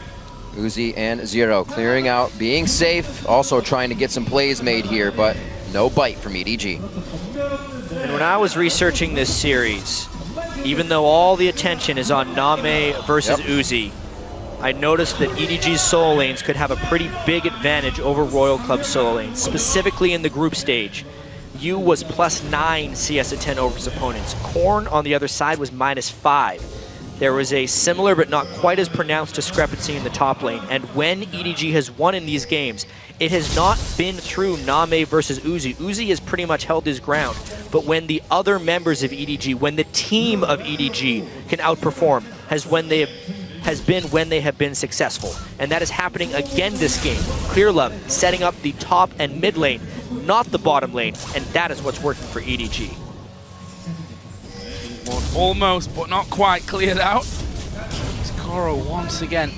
Uzi and Zero clearing out, being safe, also trying to get some plays made here, but no bite from EDG. And when I was researching this series, even though all the attention is on Namei versus Uzi, I noticed that EDG's solo lanes could have a pretty big advantage over Royal Club solo lanes, specifically in the group stage. U was +9 CS at 10 over his opponents. Korn on the other side was -5. There was a similar but not quite as pronounced discrepancy in the top lane, and when EDG has won in these games, it has not been through Namei versus Uzi. Uzi has pretty much held his ground, but when the other members of EDG, when the team of EDG can outperform, has been when they have been successful. And that is happening again this game. Clearlove setting up the top and mid lane, not the bottom lane, and that is what's working for EDG. Almost, but not quite cleared out. Koro once again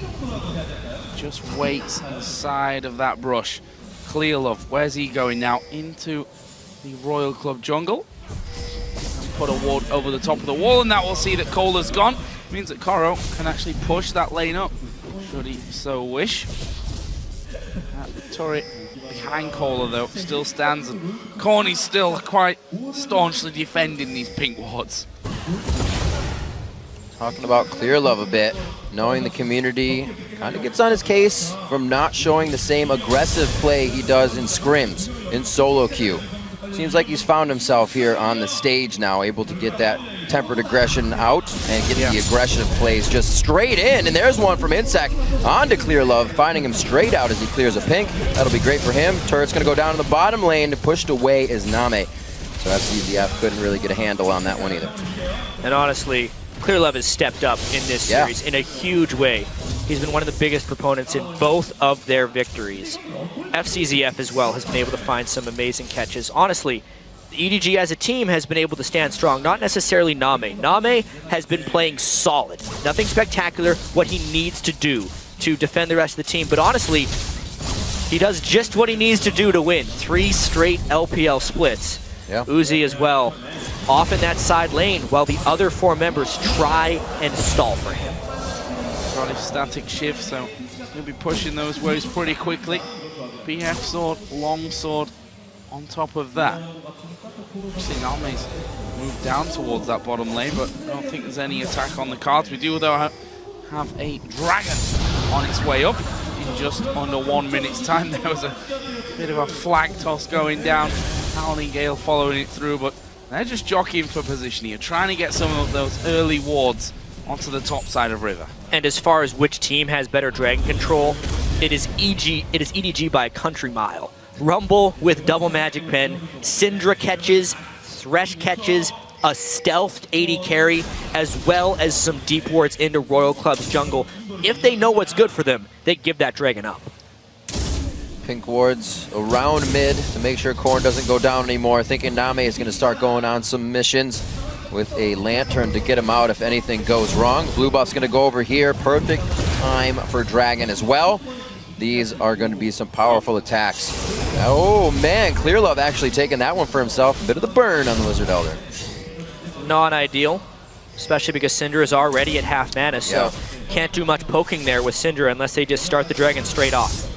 just waits inside of that brush. Clearlove, where's he going now? Into the Royal Club jungle. And put a ward over the top of the wall, and that will see that Cola's gone. Means that Koro can actually push that lane up, should he so wish. The turret behind Cola, though, still stands, and Corny's still quite staunchly defending these pink wards. Talking about Clearlove a bit, knowing the community kind of gets on his case from not showing the same aggressive play he does in scrims, in solo queue. Seems like he's found himself here on the stage now, able to get that tempered aggression out and get the aggressive plays just straight in. And there's one from inSec onto Clearlove, finding him straight out as he clears a pink. That'll be great for him. Turret's going to go down to the bottom lane. Pushed away is Namei. So FCZF couldn't really get a handle on that one either. And honestly, Clearlove has stepped up in this series in a huge way. He's been one of the biggest proponents in both of their victories. FCZF as well has been able to find some amazing catches. Honestly, the EDG as a team has been able to stand strong, not necessarily Namei. Namei has been playing solid. Nothing spectacular, what he needs to do to defend the rest of the team. But honestly, he does just what he needs to do to win. 3 straight LPL splits. Uzi as well, off in that side lane, while the other 4 members try and stall for him. Got his static shift, so he'll be pushing those waves pretty quickly. BF sword, long sword on top of that. See, Namei's moved down towards that bottom lane, but I don't think there's any attack on the cards. We do, though, have a dragon on its way up in just under 1 minute's time. There was a bit of a flag toss going down. Howling Gale following it through, but they're just jockeying for position here, trying to get some of those early wards onto the top side of River. And as far as which team has better dragon control, it is EDG by a country mile. Rumble with double magic pen, Syndra catches, Thresh catches, a stealthed 80 carry, as well as some deep wards into Royal Club's jungle. If they know what's good for them, they give that dragon up. Pink wards around mid to make sure Korn doesn't go down anymore. Thinking Namei is going to start going on some missions with a lantern to get him out if anything goes wrong. Blue buff's going to go over here. Perfect time for Dragon as well. These are going to be some powerful attacks. Oh man, Clearlove actually taking that one for himself. A bit of the burn on the Lizard Elder. Not ideal, especially because Syndra is already at half mana, so can't do much poking there with Syndra unless they just start the dragon straight off.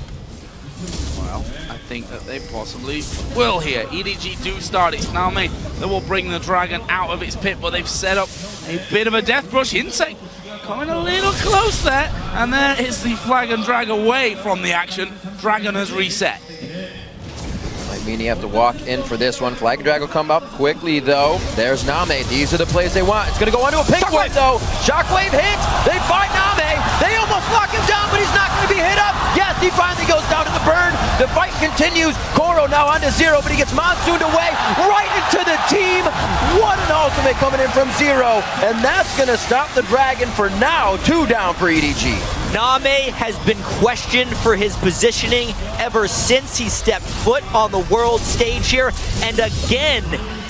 Well, I think that they possibly will here. EDG do start. It's Namei that will bring the dragon out of its pit, but they've set up a bit of a death brush. inSec coming a little close there, and there is the flag and drag away from the action. Dragon has reset. Might mean you have to walk in for this one. Flag and drag will come up quickly though. There's Namei. These are the plays they want. It's gonna go onto a pink wave though. Shockwave hits. They find Namei. They almost lock him down, but he's not gonna be hit up. Yes, he finally goes down to the burn. The fight continues. Koro now onto Zero, but he gets monsooned away right into the team. What an ultimate coming in from Zero. And that's gonna stop the dragon for now. 2 down for EDG. Namei has been questioned for his positioning ever since he stepped foot on the world stage here. And again,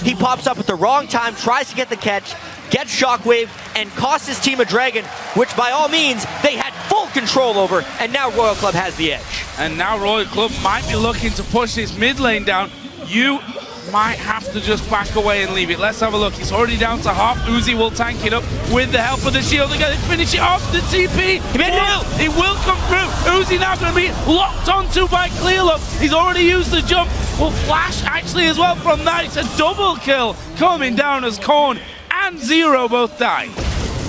he pops up at the wrong time, tries to get the catch, gets Shockwave, and costs his team a dragon, which by all means, they had full control over, and now Royal Club has the edge. And now Royal Club might be looking to push this mid lane down. You might have to just back away and leave it. Let's have a look. He's already down to half. Uzi will tank it up with the help of the shield. They're going to finish it off. The TP he will come through. Uzi now going to be locked onto by Clearlove. He's already used the jump. Will flash actually as well from that. It's a double kill coming down as Korn and Zero both die.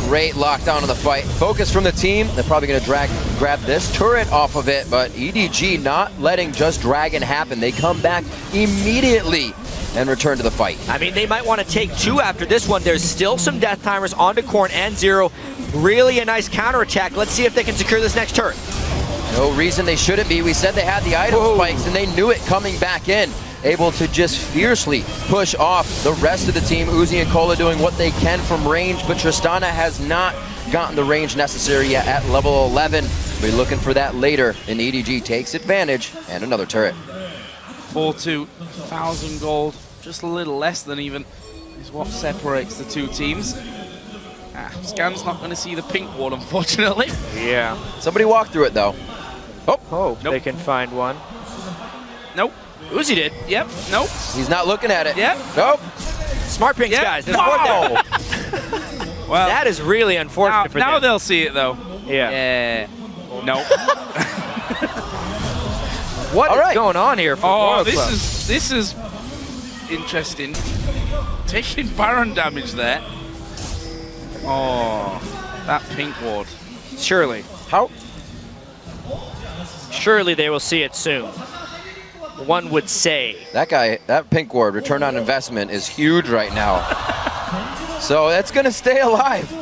Great lockdown of the fight. Focus from the team. They're probably going to grab this turret off of it, but EDG not letting just Dragon happen. They come back immediately and return to the fight. I mean, they might want to take 2 after this one. There's still some death timers onto Korn and Zero. Really a nice counterattack. Let's see if they can secure this next turret. No reason they shouldn't be. We said they had the item spikes and they knew it coming back in. Able to just fiercely push off the rest of the team. Uzi and Cola doing what they can from range, but Tristana has not gotten the range necessary yet at level 11. We'll be looking for that later, and EDG takes advantage, and another turret. 4,200 gold, just a little less than even, is what separates the 2 teams. Scan's not going to see the pink ward, unfortunately. Yeah. Somebody walk through it, though. Oh, nope. They can find one. Nope. Uzi did. Yep. Nope. He's not looking at it. Yep. Nope. Smart pinks, guys. Wow. Well, that is really unfortunate for them. Now they'll see it, though. Yeah. Nope. What is going on here for Royal Club? This is interesting. Taking Baron damage there. Oh, that pink ward. Surely. How? Surely they will see it soon. One would say. That guy, that pink ward, return on investment is huge right now. So that's going to stay alive.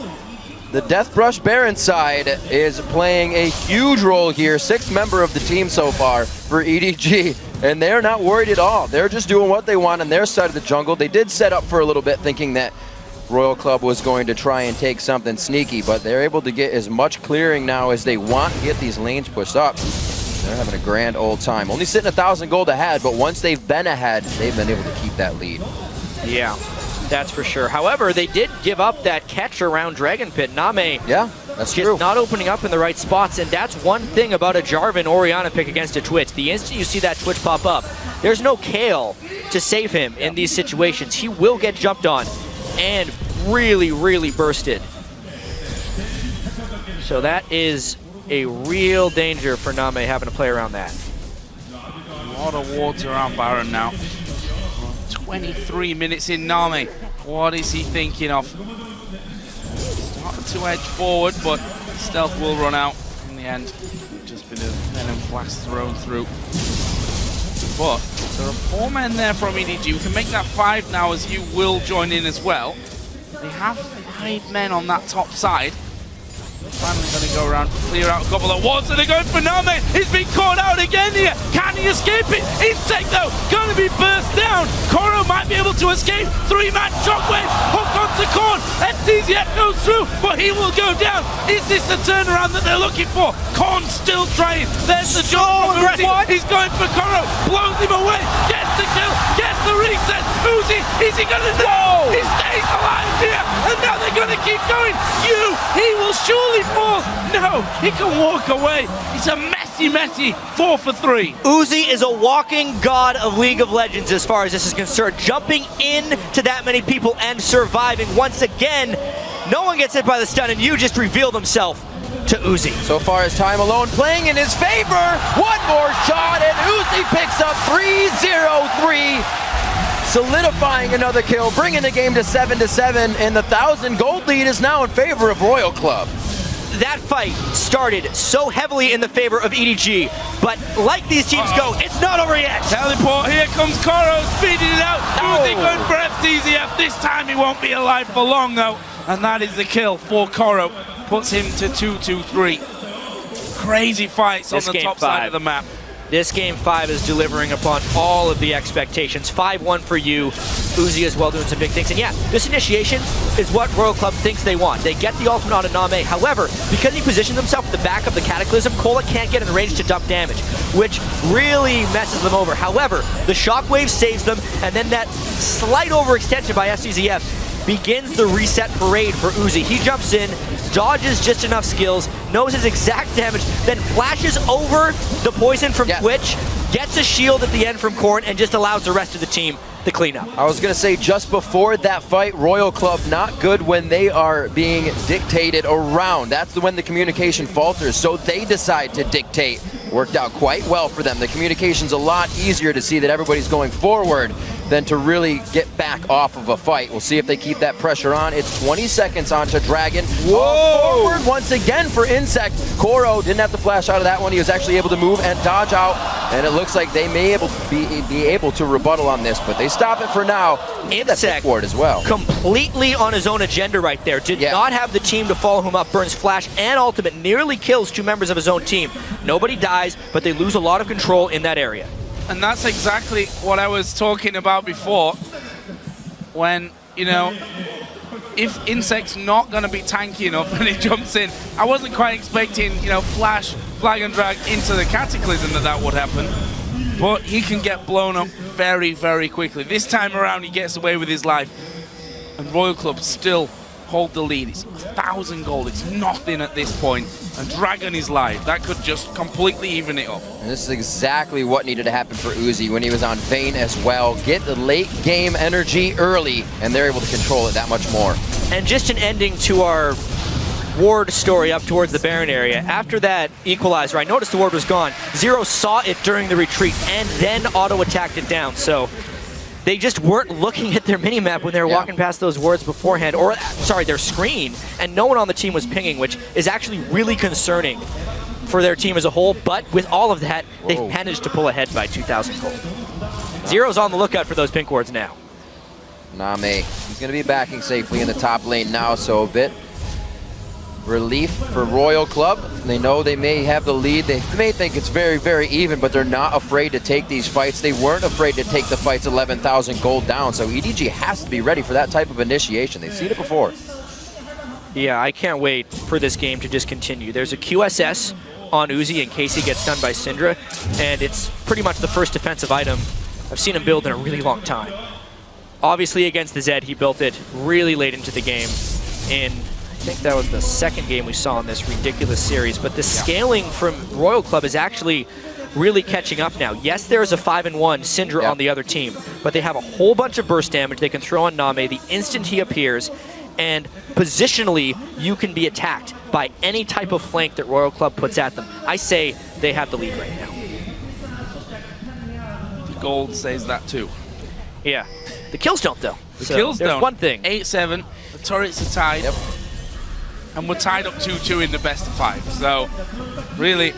The Death Brush Baron side is playing a huge role here. 6th member of the team so far for EDG. And they're not worried at all. They're just doing what they want on their side of the jungle. They did set up for a little bit thinking that Royal Club was going to try and take something sneaky, but they're able to get as much clearing now as they want to get these lanes pushed up. They're having a grand old time. Only sitting 1,000 gold ahead, but once they've been ahead, they've been able to keep that lead. Yeah, that's for sure. However, they did give up that catch around Dragon Pit. Namei, yeah, that's just true. Not opening up in the right spots, and that's one thing about a Jarvan Orianna pick against a Twitch. The instant you see that Twitch pop up, there's no Kale to save him in these situations. He will get jumped on and really, really bursted. So that is a real danger for Namei having to play around that. A lot of wards around Baron now. 23 minutes in Namei. What is he thinking of? Starting to edge forward, but stealth will run out in the end. Just been a venom flash thrown through. But there are 4 men there from EDG. We can make that 5 now, as you will join in as well. They have 5 men on that top side. Finally going to go around, clear out a couple of wards, and they're going for Namei. He's been caught out again here. Can he escape it? inSec though, going to be burst down. Koro might be able to escape. 3-man shockwave, hook onto Korn. STZF goes through, but he will go down. Is this the turnaround that they're looking for? Korn still trying. There's the shot from Uzi. He's going for Koro, blows him away, gets the kill, gets the reset. Uzi, is he going to know? He stays alive here, and now they're going to keep going. He will surely fall. No, he can walk away. It's a messy, messy 4 for 3. Uzi is a walking god of League of Legends as far as this is concerned. Jumping into that many people and surviving once again. No one gets hit by the stun, and you just revealed himself to Uzi. So far as time alone playing in his favor. One more shot, and Uzi picks up 3-0-3. Solidifying another kill, bringing the game to 7-7, and the 1,000 gold lead is now in favor of Royal Club. That fight started so heavily in the favor of EDG, but like these teams go, it's not over yet. Teleport, here comes Koro, speeding it out. Uzi going for FTZF. This time he won't be alive for long though, and that is the kill for Koro. Puts him to 2-2-3. Crazy fights on the top side of the map. This game 5 is delivering upon all of the expectations. 5-1 for you. Uzi as well doing some big things. And yeah, this initiation is what Royal Club thinks they want. They get the ultimate on Namei. However, because he positions himself at the back of the Cataclysm, Kola can't get in range to dump damage, which really messes them over. However, the Shockwave saves them, and then that slight overextension by STZF begins the reset parade for Uzi. He jumps in, dodges just enough skills, knows his exact damage, then flashes over the poison from Twitch, gets a shield at the end from Korn, and just allows the rest of the team to clean up. I was going to say, just before that fight, Royal Club not good when they are being dictated around. That's when the communication falters, so they decide to dictate. Worked out quite well for them. The communication's a lot easier to see that everybody's going forward than to really get back off of a fight. We'll see if they keep that pressure on. It's 20 seconds onto Dragon. Whoa! Forward once again for inSec. Koro didn't have to flash out of that one. He was actually able to move and dodge out, and it looks like they may be able to rebuttal on this, but they stop it for now. inSec ward as well. Completely on his own agenda right there. Did not have the team to follow him up. Burns flash and ultimate, nearly kills 2 members of his own team. Nobody dies, but they lose a lot of control in that area. And that's exactly what I was talking about before. When, you know, if inSec's not going to be tanky enough when he jumps in, I wasn't quite expecting, you know, flash, flag and drag into the Cataclysm that would happen. But he can get blown up very, very quickly. This time around, he gets away with his life. And Royal Club still hold the lead. It's 1,000 gold. It's nothing at this point. And Dragon is live. That could just completely even it up. And this is exactly what needed to happen for Uzi when he was on Vayne as well. Get the late game energy early, and they're able to control it that much more. And just an ending to our ward story up towards the Baron area. After that equalizer, I noticed the ward was gone. Zero saw it during the retreat and then auto-attacked it down. So they just weren't looking at their minimap when they were walking past those wards beforehand, or sorry, their screen, and no one on the team was pinging, which is actually really concerning for their team as a whole. But with all of that, they've managed to pull ahead by 2,000 gold. Zero's on the lookout for those pink wards now. Namei, he's going to be backing safely in the top lane now, so a bit relief for Royal Club. They know they may have the lead. They may think it's very, very even, but they're not afraid to take these fights. They weren't afraid to take the fights 11,000 gold down, so EDG has to be ready for that type of initiation. They've seen it before. Yeah, I can't wait for this game to just continue. There's a QSS on Uzi in case he gets done by Syndra, and it's pretty much the first defensive item I've seen him build in a really long time. Obviously against the Zed, he built it really late into the game. I think that was the second game we saw in this ridiculous series, but the scaling from Royal Club is actually really catching up now. Yes, there is a 5-1 Syndra on the other team, but they have a whole bunch of burst damage they can throw on Namei the instant he appears, and positionally, you can be attacked by any type of flank that Royal Club puts at them. I say they have the lead right now. The gold says that too. Yeah. The kills don't, though. The So kills there's don't. one thing. 8-7, the turrets are tied. Yep. And we're tied up 2-2 in the best of 5. So, really,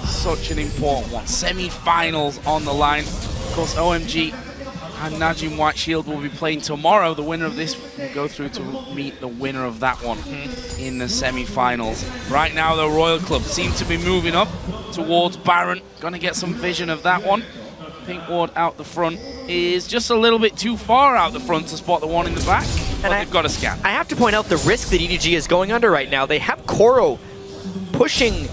such an important one. Semi-finals on the line. Of course, OMG and NaJin White Shield will be playing tomorrow. The winner of this will go through to meet the winner of that one in the semi-finals. Right now, the Royal Club seem to be moving up towards Baron. Gonna get some vision of that one. Pink Ward out the front is just a little bit too far out the front to spot the one in the back, but they've got a scan. I have to point out the risk that EDG is going under right now. They have Koro pushing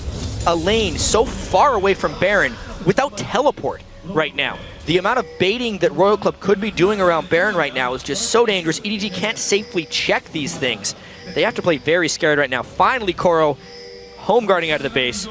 a lane so far away from Baron without teleport right now. The amount of baiting that Royal Club could be doing around Baron right now is just so dangerous. EDG can't safely check these things. They have to play very scared right now. Finally, Koro home guarding out of the base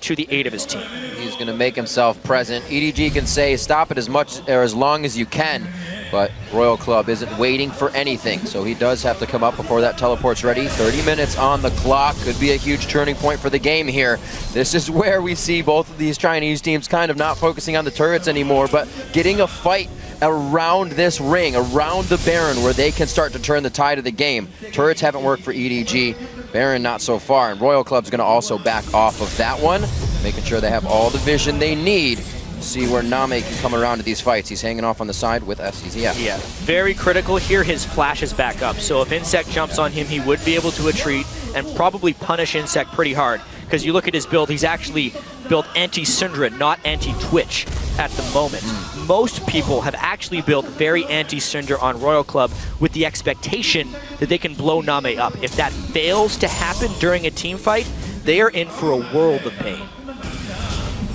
to the aid of his team. He's going to make himself present. EDG can say stop it as much or as long as you can, but Royal Club isn't waiting for anything, so he does have to come up before that teleport's ready. 30 minutes on the clock. Could be a huge turning point for the game here. This is where we see both of these Chinese teams kind of not focusing on the turrets anymore, but getting a fight around this ring, around the Baron, where they can start to turn the tide of the game. Turrets haven't worked for EDG. Baron not so far, and Royal Club's going to also back off of that one, making sure they have all the vision they need. See where Namei can come around to these fights. He's hanging off on the side with SCZF. Yeah, very critical here. His flash is back up, so if inSec jumps on him, he would be able to retreat and probably punish inSec pretty hard. Because you look at his build, he's actually built anti-Syndra, not anti-Twitch at the moment. Most people have actually built very anti-Syndra on Royal Club with the expectation that they can blow Namei up. If that fails to happen during a team fight, they are in for a world of pain.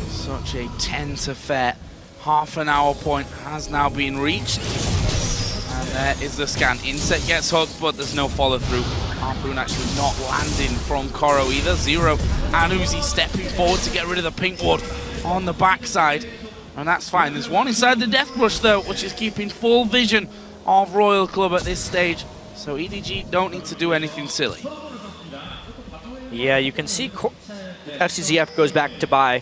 Such a tense affair. Half an hour point has now been reached. And there is the scan. inSec gets hooked, but there's no follow through. Harpoon actually not landing from Koro either. Zero and Uzi stepping forward to get rid of the pink ward on the backside. And that's fine. There's one inside the Death Brush though, which is keeping full vision of Royal Club at this stage. So EDG don't need to do anything silly. Yeah, you can see FCZF goes back to buy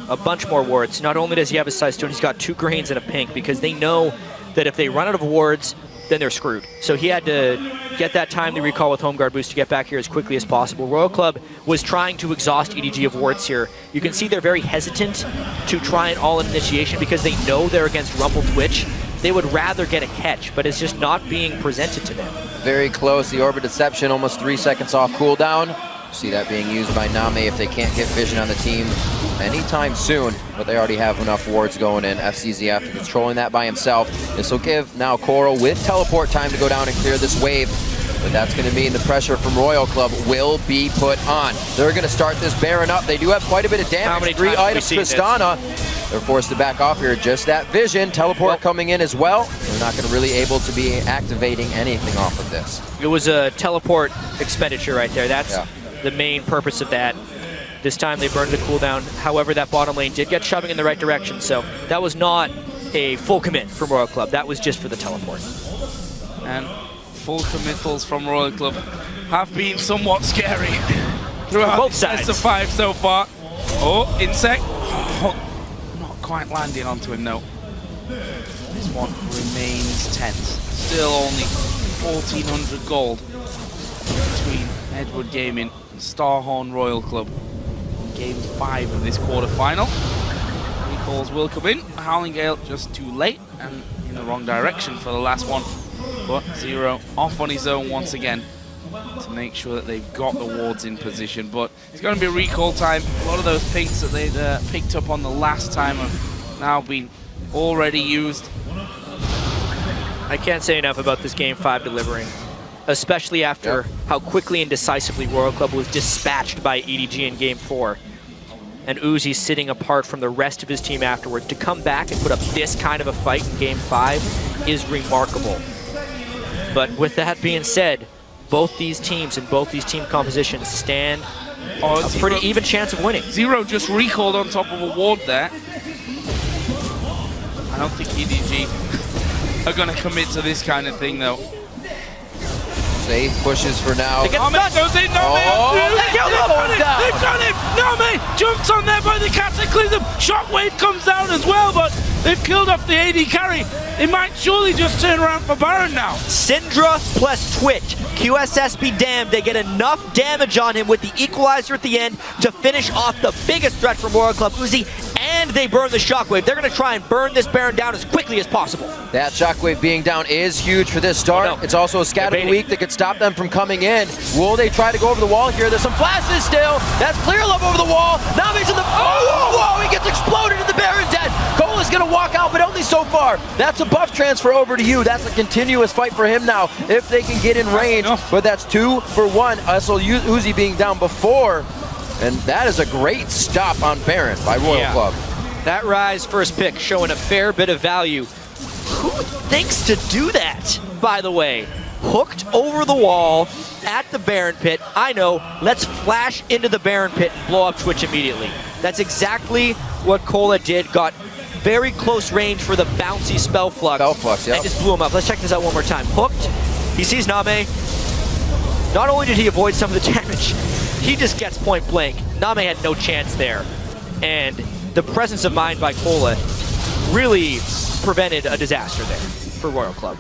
a bunch more wards. Not only does he have a size 2, he's got 2 greens and a pink, because they know that if they run out of wards, then they're screwed. So he had to get that timely recall with home guard boost to get back here as quickly as possible. Royal Club was trying to exhaust EDG of wards here. You can see they're very hesitant to try an all-in initiation because they know they're against Rumble Twitch. They would rather get a catch, but it's just not being presented to them. Very close. The Orbit Deception almost 3 seconds off cooldown. See that being used by Namei if they can't get vision on the team anytime soon, but they already have enough wards going in. FCZF controlling that by himself. This will give now Koro with teleport time to go down and clear this wave, but that's going to mean the pressure from Royal Club will be put on. They're going to start this Baron up. They do have quite a bit of damage. How many 3 times have we items seen Tristana. They're forced to back off here. Just that vision. Teleport coming in as well. They're not going to really able to be activating anything off of this. It was a teleport expenditure right there. That's the main purpose of that. This time they burned the cooldown. However, that bottom lane did get shoving in the right direction, so that was not a full commit from Royal Club. That was just for the teleport. And full committals from Royal Club have been somewhat scary throughout both the sides. best of 5 so far. Oh, inSec. Oh, not quite landing onto him, though. This one remains tense. Still only 1,400 gold between Edward Gaming and Starhorn Royal Club in Game 5 of this quarterfinal. Recalls will come in. Howling Gale just too late and in the wrong direction for the last one. But Zero off on his own once again. to make sure that they've got the wards in position. But it's going to be recall time. A lot of those pinks that they picked up on the last time have now been already used. I can't say enough about this Game 5 delivering, especially after how quickly and decisively Royal Club was dispatched by EDG in Game 4. And Uzi sitting apart from the rest of his team afterwards. To come back and put up this kind of a fight in Game 5 is remarkable. But with that being said, both these teams and both these team compositions stand a pretty even chance of winning. Zero just recalled on top of a ward there. I don't think EDG are going to commit to this kind of thing, though. Safe pushes for now. Namei goes in, Namei! They've done him! Namei jumps on there by the Cataclysm. Shockwave comes down as well, but they've killed off the AD carry. It might surely just turn around for Baron now. Syndra plus Twitch. QSS be damned, they get enough damage on him with the equalizer at the end to finish off the biggest threat from Royal Club Uzi, and they burn the Shockwave. They're going to try and burn this Baron down as quickly as possible. That Shockwave being down is huge for this start. Oh, no. It's also a scattered weak that could stop them from coming in. Will they try to go over the wall here? There's some flashes still. That's Clearlove over the wall. Namei's in the... Oh, whoa, he gets exploded and the Baron's dead. Cole is going to walk out, but only so far. That's a buff transfer over to you. That's a continuous fight for him now, if they can get in range. But that's 2 for 1. Also, Uzi being down before. And that is a great stop on Baron by Royal Club. That Rise first pick showing a fair bit of value. Who thinks to do that, by the way? Hooked over the wall at the Baron pit. I know, let's flash into the Baron pit and blow up Twitch immediately. That's exactly what Cola did. Got very close range for the bouncy spell flux. And just blew him up. Let's check this out one more time. Hooked, he sees Namei. Not only did he avoid some of the damage, he just gets point blank. Namei had no chance there. And the presence of mind by Cola really prevented a disaster there for Royal Club.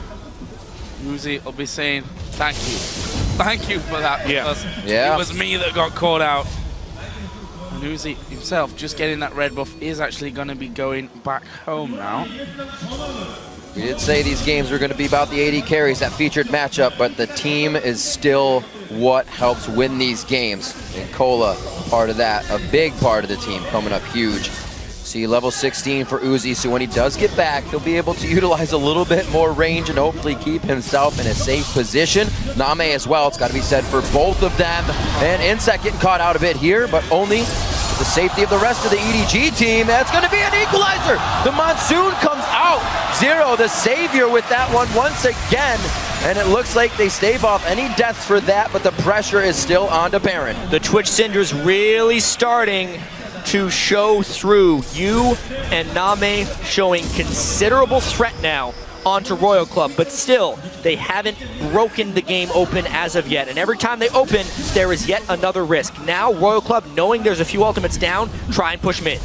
Uzi will be saying, thank you. Thank you for that, because it was me that got caught out. And Uzi himself, just getting that red buff, is actually going to be going back home now. We did say these games were going to be about the AD carries, that featured matchup, but the team is still what helps win these games. And Cola, part of that, a big part of the team, coming up huge. See level 16 for Uzi, so when he does get back, he'll be able to utilize a little bit more range and hopefully keep himself in a safe position. Namei as well, it's got to be said for both of them. And inSec getting caught out a bit here, but only for the safety of the rest of the EDG team. That's going to be an equalizer. The Monsoon comes out. Zero, the savior with that one once again. And it looks like they stave off any deaths for that, but the pressure is still on to Baron. The Twitch Syndra's really starting to show through. You and Namei showing considerable threat now onto Royal Club, but still, they haven't broken the game open as of yet. And every time they open, there is yet another risk. Now, Royal Club, knowing there's a few ultimates down, try and push mid.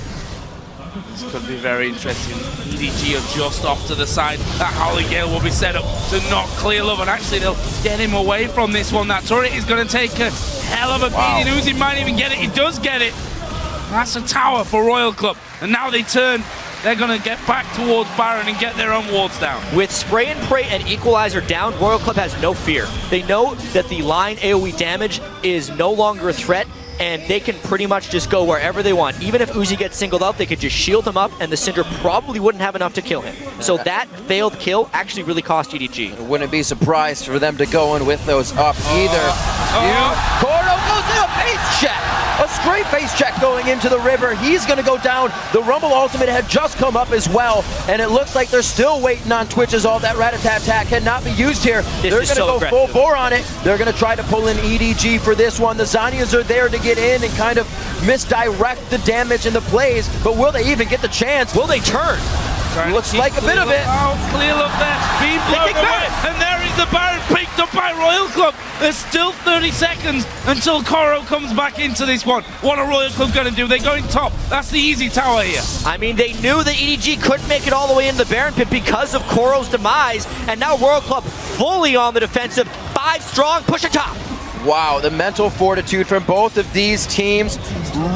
This could be very interesting. EDG are just off to the side. That Holy Gale will be set up to knock Clearlove, and actually they'll get him away from this one. That turret is going to take a hell of a beating. Uzi might even get it. He does get it. That's a tower for Royal Club. And now they turn. They're going to get back towards Baron and get their own wards down. With Spray and Pray and Equalizer down, Royal Club has no fear. They know that the line AoE damage is no longer a threat, and they can pretty much just go wherever they want. Even if Uzi gets singled out, they could just shield him up, and the Syndra probably wouldn't have enough to kill him. So that failed kill actually really cost EDG. I wouldn't be surprised for them to go in with those up either. Koro goes in a face check. A straight face check going into the river. He's going to go down. The Rumble ultimate had just come up as well, and it looks like they're still waiting on Twitch's all that rat-a-tat-tat cannot be used here. They're going to go full bore on it. They're going to try to pull in EDG for this one. The Zanyas are there to get in and kind of misdirect the damage and the plays, but will they even get the chance? Will they turn? Looks like a bit of it. Clearlove there, being blown away, and there is the Baron picked up by Royal Club. There's still 30 seconds until Koro comes back into this one. What are Royal Club going to do? They're going top. That's the easy tower here. I mean, they knew that EDG couldn't make it all the way into the Baron pit because of Koro's demise, and now Royal Club fully on the defensive. 5 strong, push it top. Wow, the mental fortitude from both of these teams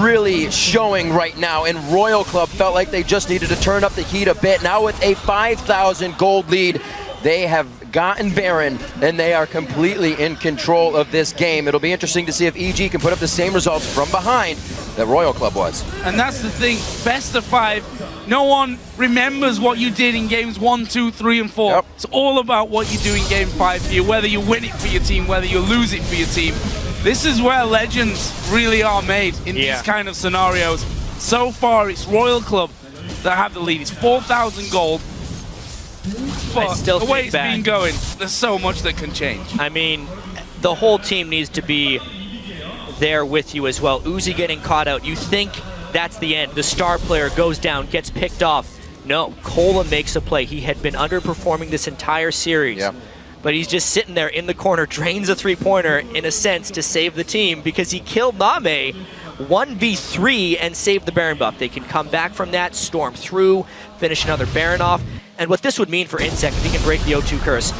really showing right now. And Royal Club felt like they just needed to turn up the heat a bit. Now with a 5,000 gold lead, they have gotten Baron, and they are completely in control of this game. It'll be interesting to see if EG can put up the same results from behind that Royal Club was. And that's the thing, best of 5, no one remembers what you did in games 1, 2, 3, and 4. Yep. It's all about what you do in game 5 for you, whether you win it for your team, whether you lose it for your team. This is where legends really are made in these kind of scenarios. So far, it's Royal Club that have the lead. It's 4,000 gold. But the way it's been going, there's so much that can change. I mean, the whole team needs to be there with you as well. Uzi getting caught out. You think that's the end. The star player goes down, gets picked off. No, Cola makes a play. He had been underperforming this entire series. Yeah. But he's just sitting there in the corner, drains a three-pointer, in a sense, to save the team because he killed Namei 1v3 and saved the Baron buff. They can come back from that, storm through, finish another Baron off. And what this would mean for inSec if he can break the O2 curse.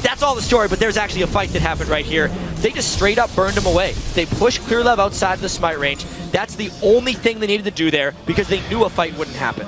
That's all the story, but there's actually a fight that happened right here. They just straight up burned him away. They pushed Clearlove outside of the smite range. That's the only thing they needed to do there because they knew a fight wouldn't happen.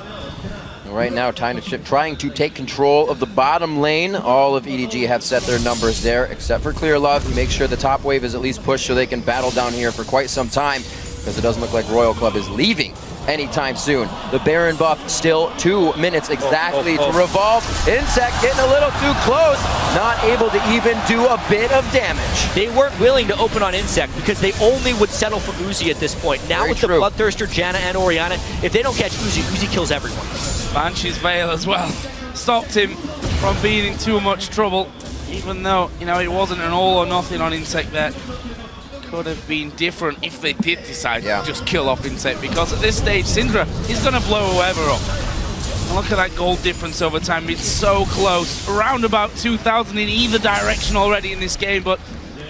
Right now, trying to take control of the bottom lane. All of EDG have set their numbers there, except for Clearlove. Make sure the top wave is at least pushed so they can battle down here for quite some time, because it doesn't look like Royal Club is leaving anytime soon. The Baron buff still 2 minutes exactly to revolve. inSec getting a little too close, not able to even do a bit of damage. They weren't willing to open on inSec because they only would settle for Uzi at this point. Now with the Bloodthirster, Janna, and Orianna, if they don't catch Uzi, Uzi kills everyone. Banshee's Veil as well stopped him from being in too much trouble, even though, you know, it wasn't an all or nothing on inSec there. Could have been different if they did decide to just kill off inSec, because at this stage Syndra is going to blow whoever up. And look at that gold difference over time. It's so close, around about 2,000 in either direction already in this game, but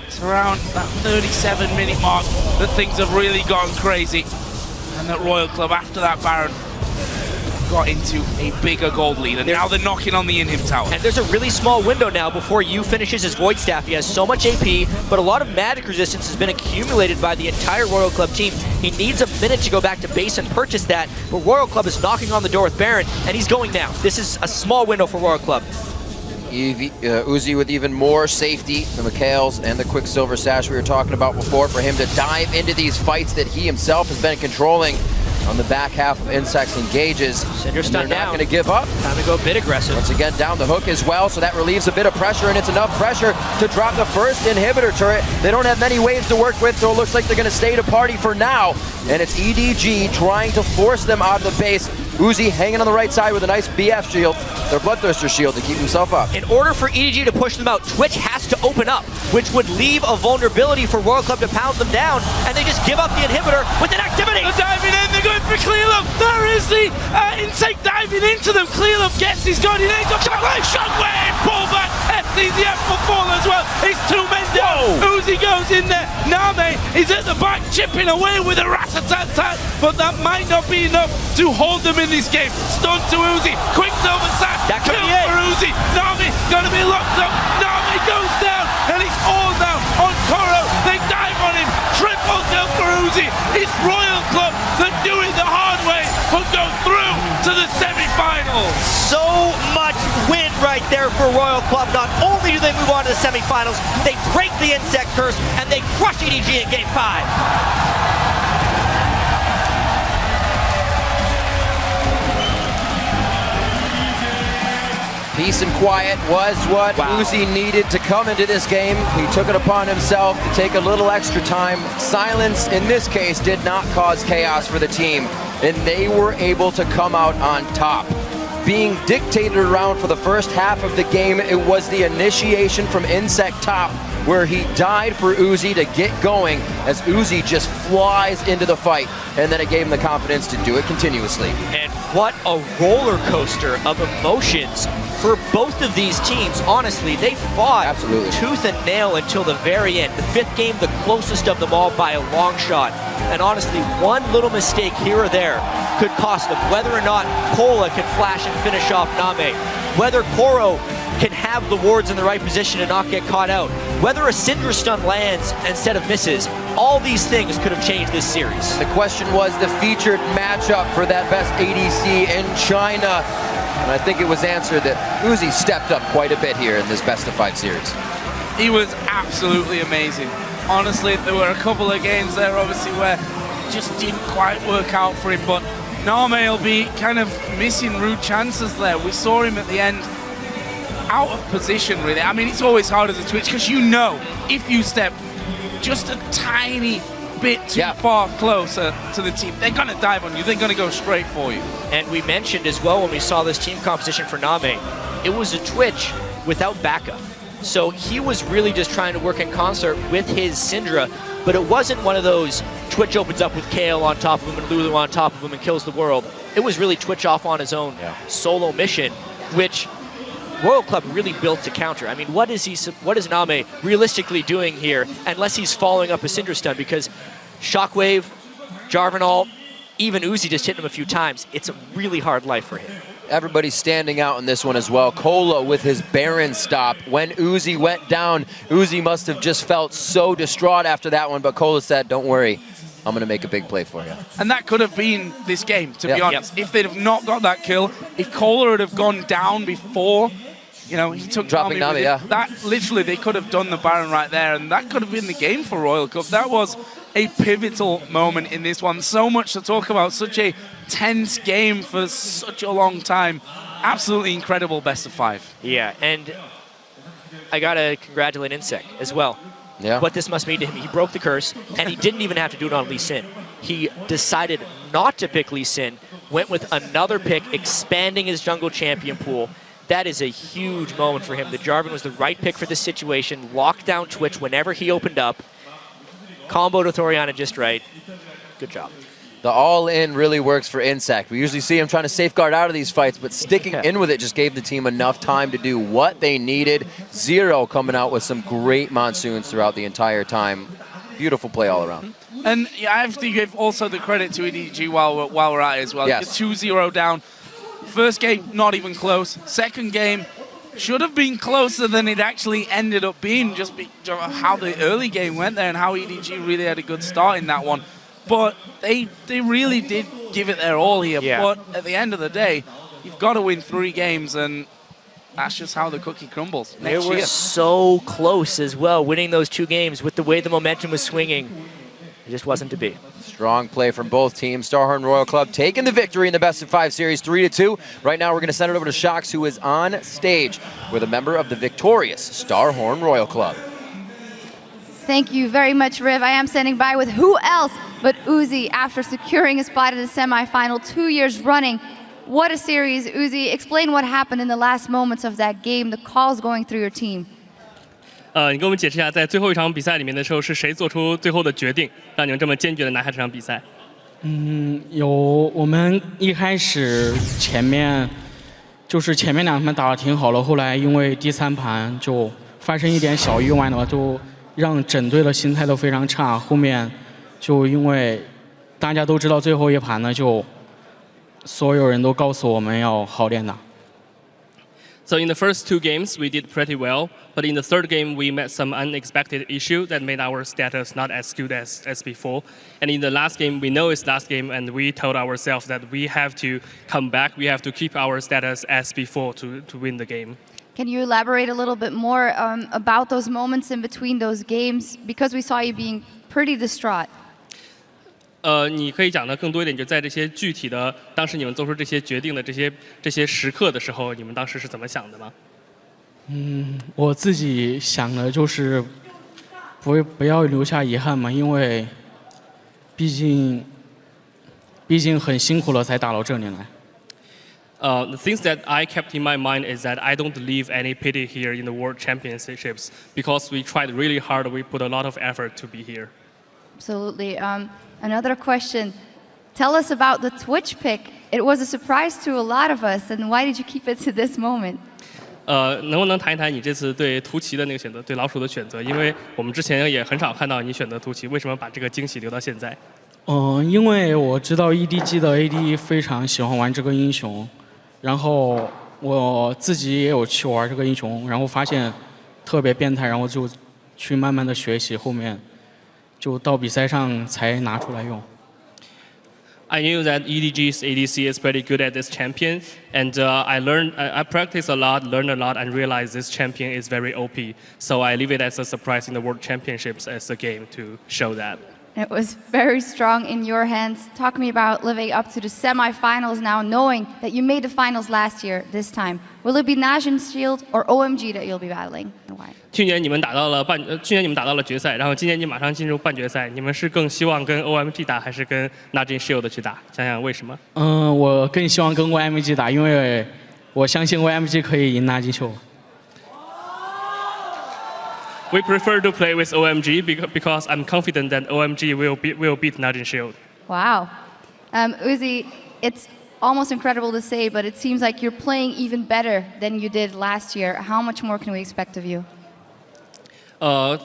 it's around that 37-minute mark that things have really gone crazy, and that Royal Club after that Baron got into a bigger gold lead, and now they're knocking on the inhib tower. And there's a really small window now before Yu finishes his Void Staff. He has so much AP, but a lot of magic resistance has been accumulated by the entire Royal Club team. He needs a minute to go back to base and purchase that, but Royal Club is knocking on the door with Baron, and he's going now. This is a small window for Royal Club. Uzi with even more safety, the Mikhails and the Quicksilver Sash we were talking about before, for him to dive into these fights that he himself has been controlling on the back half of inSec's engages. Syndra's not going to give up. Time to go a bit aggressive. Once again, down the hook as well, so that relieves a bit of pressure, and it's enough pressure to drop the first inhibitor turret. They don't have many waves to work with, so it looks like they're going to stay to party for now. And it's EDG trying to force them out of the base. Uzi hanging on the right side with a nice BF shield, their Bloodthirster shield, to keep himself up. In order for EDG to push them out, Twitch has to open up, which would leave a vulnerability for Royal Club to pound them down, and they just give up the inhibitor with an activity. They're diving in, they're going for Clearlove. There is the inSec diving into them. Clearlove gets his gun in, he's got Shockwave, pull back. FCZF will fall as well. It's 2 men down. Uzi goes in there. Namei is at the back, chipping away with a rat-a-tat-tat, but that might not be enough to hold them in this game. Stun to Uzi. Quicksilver Sash. That could kill be it. for Uzi. Namei gonna be locked up. Namei goes down, and it's all down on Koro. They dive on him. Triple kill for Uzi. It's Royal Club that do it the hard way, but go through to the semi-finals. So much win right there for Royal Club. Not only do they move on to the semifinals, they break the inSec curse, and they crush EDG in Game 5. Peace and quiet was what Uzi needed to come into this game. He took it upon himself to take a little extra time. Silence, in this case, did not cause chaos for the team, and they were able to come out on top. Being dictated around for the first half of the game, it was the initiation from inSec top, where he died for Uzi to get going, as Uzi just flies into the fight, and then it gave him the confidence to do it continuously. And what a roller coaster of emotions for both of these teams. Honestly, they fought tooth and nail until the very end. The 5th game, the closest of them all by a long shot. And honestly, one little mistake here or there could cost them, whether or not Cola can flash and finish off Namei, whether Koro can have the wards in the right position and not get caught out, whether a Syndra stun lands instead of misses. All these things could have changed this series. The question was the featured matchup for that best ADC in China. And I think it was answered that Uzi stepped up quite a bit here in this best-of-5 series. He was absolutely amazing. Honestly, there were a couple of games there, obviously, where it just didn't quite work out for him, but Namei will be kind of missing rude chances there. We saw him at the end out of position, really. I mean, it's always hard as a Twitch, because you know, if you step just a tiny bit too far closer to the team, they're going to dive on you. They're going to go straight for you. And we mentioned as well when we saw this team composition for Namei, it was a Twitch without backup. So he was really just trying to work in concert with his Syndra, but it wasn't one of those Twitch opens up with Kale on top of him and Lulu on top of him and kills the world. It was really Twitch off on his own solo mission, which Royal Club really built to counter. I mean, what is Namei realistically doing here unless he's following up a Syndra stun? Because Shockwave, Jarvanal, even Uzi just hit him a few times. It's a really hard life for him. Everybody's standing out in this one as well. Cola with his Baron stop. When Uzi went down, Uzi must have just felt so distraught after that one, but Cola said, don't worry, I'm going to make a big play for you. And that could have been this game, to be honest. If they'd have not got that kill, if Cola would have gone down before, you know, he took dropping Namei, that literally, they could have done the Baron right there, and that could have been the game for Royal Cup. That was a pivotal moment in this one. So much to talk about, such a tense game for such a long time. Absolutely incredible best-of-5. Yeah, and I gotta congratulate inSec as well. Yeah. What this must mean to him. He broke the curse, and he didn't even have to do it on Lee Sin. He decided not to pick Lee Sin, went with another pick, expanding his jungle champion pool. That is a huge moment for him. The Jarvan was the right pick for this situation, locked down Twitch whenever he opened up, comboed with Orianna just right. Good job. The all-in really works for inSec. We usually see him trying to safeguard out of these fights, but sticking in with it just gave the team enough time to do what they needed. Zero coming out with some great monsoons throughout the entire time. Beautiful play all around. And yeah, I have to give also the credit to EDG while we're at it as well. Yes. 2-0 down. First game, not even close. Second game, should have been closer than it actually ended up being, just how the early game went there and how EDG really had a good start in that one. But they really did give it their all here. Yeah. But at the end of the day, you've got to win 3 games, and that's just how the cookie crumbles. They were so close as well, winning those 2 games with the way the momentum was swinging. It just wasn't to be. Strong play from both teams. Starhorn Royal Club taking the victory in the best-of-5 series, 3-2. Right now, we're going to send it over to Shox, who is on stage with a member of the victorious Starhorn Royal Club. Thank you very much, Riv. I am standing by with who else but Uzi after securing a spot in the semifinal 2 years running. What a series, Uzi. Explain what happened in the last moments of that game, the calls going through your team. 你跟我们解释一下，在最后一场比赛里面的时候，是谁做出最后的决定，让你们这么坚决的拿下这场比赛？我们一开始前面2盘打得挺好了，后来因为第3盘就发生一点小意外呢，就让整队的心态都非常差。后面就因为大家都知道最后一盘呢，就所有人都告诉我们要好点打。So in the first 2 games, we did pretty well, but in the third game, we met some unexpected issue that made our status not as good as before. And in the last game, we know it's last game, and we told ourselves that we have to come back, we have to keep our status as before to win the game. Can you elaborate a little bit more about those moments in between those games? Because we saw you being pretty distraught. 你可以讲的更多一点，就在这些具体的，当时你们做出这些决定的这些时刻的时候，你们当时是怎么想的吗？我自己想的就是不要留下遗憾嘛，因为毕竟很辛苦了才打到这里来。The things that I kept in my mind is that I don't leave any pity here in the World Championships because we tried really hard, we put a lot of effort to be here. Absolutely. Another question. Tell us about the Twitch pick. It was a surprise to a lot of us, and why did you keep it to this moment? 能不能谈一谈你这次对突骑的那个选择，对老鼠的选择？因为我们之前也很少看到你选择突骑，为什么把这个惊喜留到现在？因为我知道 EDG 的 AD 非常喜欢玩这个英雄，然后我自己也有去玩这个英雄，然后发现特别变态，然后就去慢慢的学习，后面就到比赛上才拿出来用。I knew that EDG's ADC is pretty good at this champion, and I practiced a lot, learned a lot, and realized this champion is very OP. So I leave it as a surprise in the World Championships as a game to show that. It was very strong in your hands. Talk to me about living up to the semifinals now, knowing that you made the finals last year, this time. Will it be NaJin Shield or OMG that you'll be battling, and why? 去年你们打到了决赛，然后今年你马上进入半决赛，你们是更希望跟 OMG 打，还是跟 NaJin Shield 去打？想想为什么？我更希望跟 OMG 打，因为我相信 OMG 可以赢NaJin Shield。We prefer to play with OMG because I'm confident that OMG will beat NaJin Shield. Wow. Uzi, it's almost incredible to say, but it seems like you're playing even better than you did last year. How much more can we expect of you?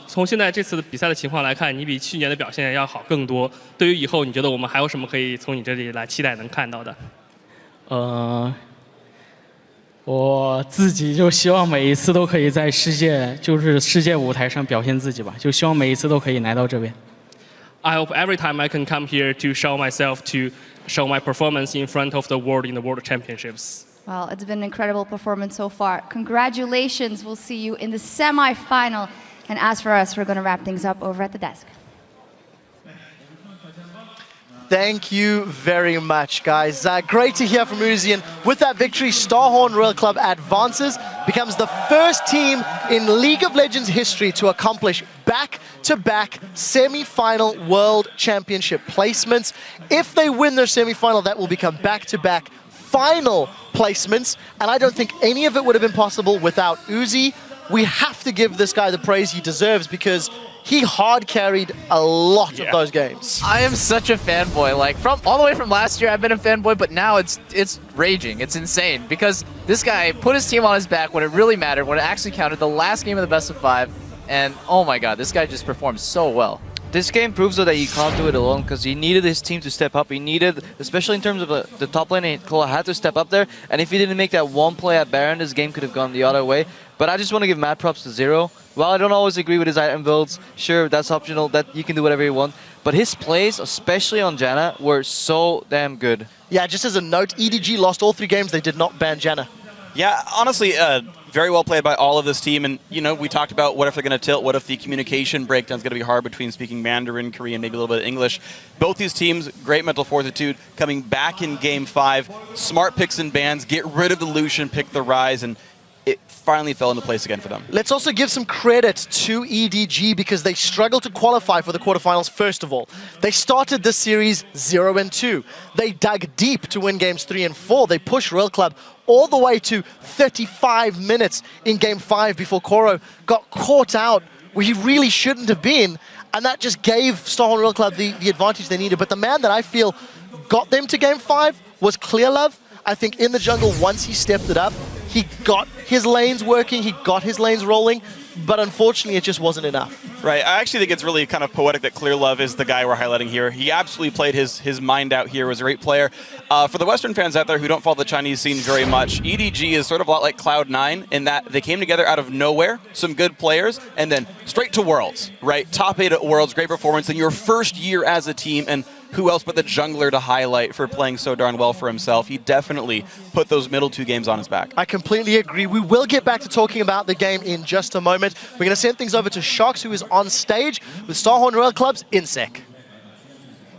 从现在这次的比赛的情况来看，你比去年的表现要好更多。对于以后，你觉得我们还有什么可以从你这里来期待能看到的？我自己就希望每一次都可以在世界舞台上表现自己吧，就希望每一次都可以来到这边。I hope every time I can come here to show myself, to show my performance in front of the world in the World Championships. Well, it's been an incredible performance so far. Congratulations. We'll see you in the semi-final. And as for us, we're going to wrap things up over at the desk. Thank you very much, guys. Great to hear from Uzi. And with that victory, Starhorn Royal Club advances, becomes the first team in League of Legends history to accomplish back-to-back semi-final World Championship placements. If they win their semi-final, that will become back-to-back final placements. And I don't think any of it would have been possible without Uzi. We have to give this guy the praise he deserves because he hard carried a lot of those games. I am such a fanboy. Like all the way from last year, I've been a fanboy, but now it's raging. It's insane because this guy put his team on his back when it really mattered, when it actually counted. The last game of the best of 5, and oh my God, this guy just performed so well. This game proves though that he can't do it alone because he needed his team to step up. He needed, especially in terms of the top lane, Kola had to step up there. And if he didn't make that one play at Baron, this game could have gone the other way. But I just want to give mad props to Zero. While I don't always agree with his item builds, sure, that's optional, that you can do whatever you want. But his plays, especially on Janna, were so damn good. Yeah, just as a note, EDG lost all 3 games. They did not ban Janna. Yeah, honestly, very well played by all of this team. And, you know, we talked about what if they're going to tilt, what if the communication breakdown is going to be hard between speaking Mandarin, Korean, maybe a little bit of English. Both these teams, great mental fortitude, coming back in Game 5. Smart picks and bans, get rid of the Lucian, pick the Rise, and it finally fell into place again for them. Let's also give some credit to EDG because they struggled to qualify for the quarterfinals first of all. They started this series 0-2. They dug deep to win games 3 and 4. They pushed Royal Club all the way to 35 minutes in Game 5 before Koro got caught out where he really shouldn't have been. And that just gave Starhorn Royal Club the advantage they needed. But the man that I feel got them to Game 5 was Clearlove. I think in the jungle, once he stepped it up, he got his lanes working, he got his lanes rolling, but unfortunately it just wasn't enough. Right, I actually think it's really kind of poetic that Clearlove is the guy we're highlighting here. He absolutely played his mind out here, was a great player. For the Western fans out there who don't follow the Chinese scene very much, EDG is sort of a lot like Cloud9 in that they came together out of nowhere, some good players, and then straight to Worlds, right? Top 8 at Worlds, great performance in your first year as a team, and who else but the jungler to highlight for playing so darn well for himself. He definitely put those middle 2 games on his back. I completely agree. We will get back to talking about the game in just a moment. We're going to send things over to SHRC, who is on stage with Starhorn Royal Club's inSec.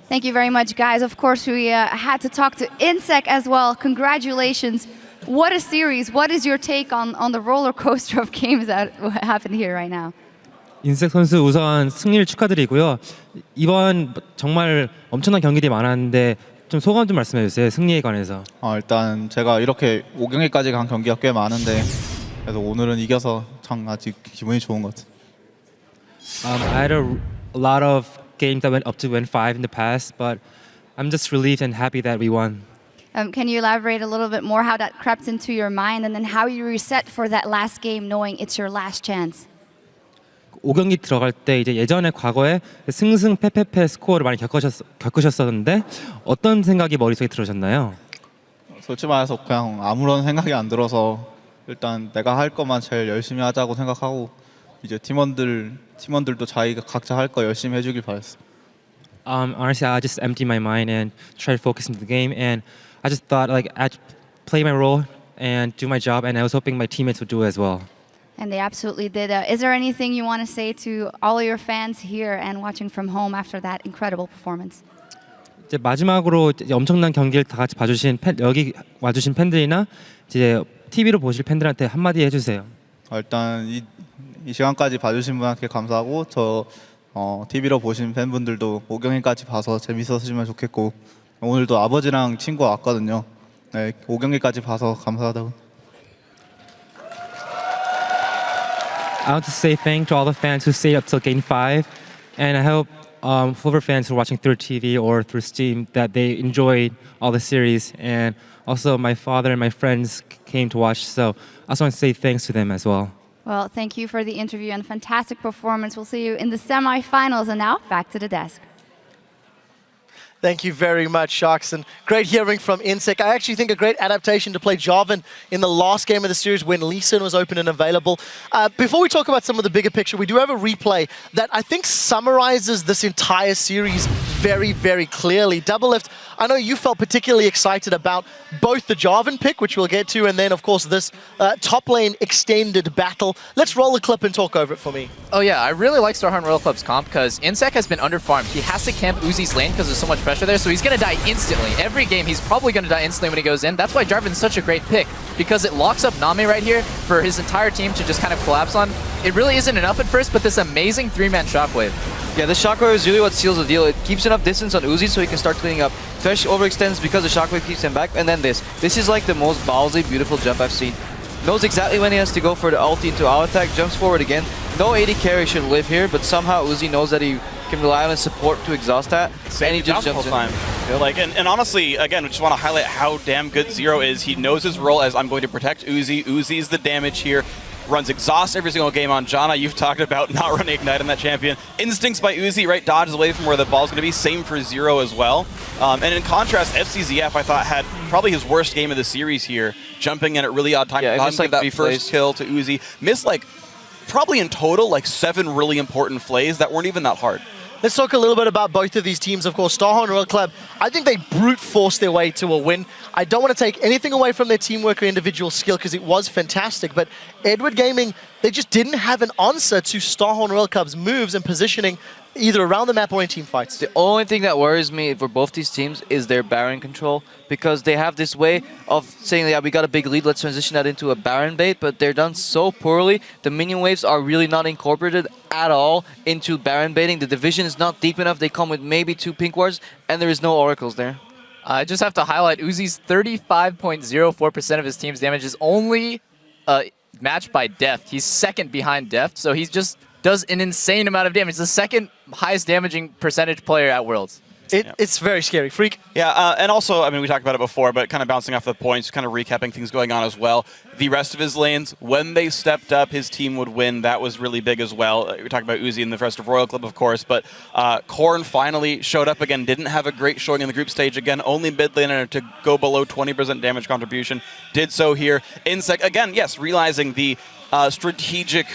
Thank you very much, guys. Of course, we had to talk to inSec as well. Congratulations. What a series. What is your take on the roller coaster of games that happened here right now? 인색 선수 우선 승리를 축하드리고요. 이번 정말 엄청난 경기들이 많았는데 좀 소감 좀 말씀해 주세요. 승리에 관해서. 일단 제가 이렇게 5경기까지 간 경기가 꽤 많은데 그래서 오늘은 이겨서 참 아직 기분이 좋은 것 같아요. I had a lot of games that went up to win 5 in the past, but I'm just relieved and happy that we won. Can you elaborate a little bit more how that crept into your mind and then how you reset for that last game knowing it's your last chance? 5경기 들어갈 때 이제 예전에 과거에 승승패패패 스코어를 많이 겪으셨었는데 어떤 생각이 머릿속에 들으셨나요? 솔직히 말해서 그냥 아무런 생각이 안 들어서 일단 내가 할 것만 제일 열심히 하자고 생각하고 이제 팀원들도 각자 할 거 열심히 해주길 바랬어. honestly, I just empty my mind and try to focus into the game. And I just thought like I'd play my role and do my job, and I was hoping my teammates would do it as well. And they absolutely did. Is there anything you want to say to all of your fans here and watching from home after that incredible performance? 이제 마지막으로 이제 엄청난 경기를 다 같이 봐주신 여기 와주신 팬들이나 이제 TV로 보실 팬들한테 한마디 해주세요. 일단 이 시간까지 봐주신 분한테 감사하고 저 TV로 보신 팬분들도 오경기까지 봐서 재밌었으면 좋겠고 오늘도 아버지랑 친구가 왔거든요. 네, 5경기까지 봐서 감사하다고. I want to say thanks to all the fans who stayed up till Game 5, and I hope whoever fans who are watching through TV or through Steam that they enjoyed all the series, and also my father and my friends came to watch, so I also want to say thanks to them as well. Well, thank you for the interview and fantastic performance. We'll see you in the semifinals. And now, back to the desk. Thank you very much, Sharks. And great hearing from inSec. I actually think a great adaptation to play Jarvan in the last game of the series when Lee Sin was open and available. Before we talk about some of the bigger picture, we do have a replay that I think summarizes this entire series very, very clearly. Doublelift, I know you felt particularly excited about both the Jarvan pick, which we'll get to, and then, of course, this top lane extended battle. Let's roll a clip and talk over it for me. Oh yeah, I really like Starhorn Royal Club's comp because inSec has been underfarmed. He has to camp Uzi's lane because there's so much pressure there, so he's going to die instantly. Every game, he's probably going to die instantly when he goes in. That's why Jarvan's such a great pick, because it locks up Namei right here for his entire team to just kind of collapse on. It really isn't enough at first, but this amazing 3-man shockwave. Yeah, this shockwave is really what seals the deal. It keeps enough distance on Uzi so he can start cleaning up. Thresh overextends because the shockwave keeps him back, and then this. This is like the most ballsy, beautiful jump I've seen. Knows exactly when he has to go for the ulti into our attack, jumps forward again. No AD carry should live here, but somehow Uzi knows that he can rely on his support to exhaust that, and he just jumps in. Like, and honestly, again, we just want to highlight how damn good Zero is. He knows his role as I'm going to protect Uzi. Uzi's the damage here. Runs exhaust every single game on Janna. You've talked about not running Ignite on that champion. Instincts by Uzi, right? Dodges away from where the ball's going to be. Same for Zero as well. And in contrast, FCZF, I thought, had probably his worst game of the series here. Jumping in at really odd time. Yeah, missed like that first kill to Uzi. Missed like, probably in total, like 7 really important plays that weren't even that hard. Let's talk a little bit about both of these teams. Of course, Starhorn Royal Club, I think they brute forced their way to a win. I don't want to take anything away from their teamwork or individual skill because it was fantastic, but Edward Gaming, they just didn't have an answer to Starhorn Royal Club's moves and positioning either around the map or in team fights. The only thing that worries me for both these teams is their Baron control, because they have this way of saying, yeah, we got a big lead, let's transition that into a Baron bait, but they're done so poorly. The minion waves are really not incorporated at all into Baron baiting. The division is not deep enough. They come with maybe 2 pink wards, and there is no oracles there. I just have to highlight Uzi's 35.04% of his team's damage is only matched by Deft. He's second behind Deft, so he's just does an insane amount of damage. The second highest damaging percentage player at Worlds. It's very scary. Freak. Yeah, and also, I mean, we talked about it before, but kind of bouncing off the points, kind of recapping things going on as well. The rest of his lanes, when they stepped up, his team would win. That was really big as well. We're talking about Uzi and the rest of Royal Club, of course, but Korn finally showed up again, didn't have a great showing in the group stage again, only mid laner to go below 20% damage contribution. Did so here. inSec, again, yes, realizing the strategic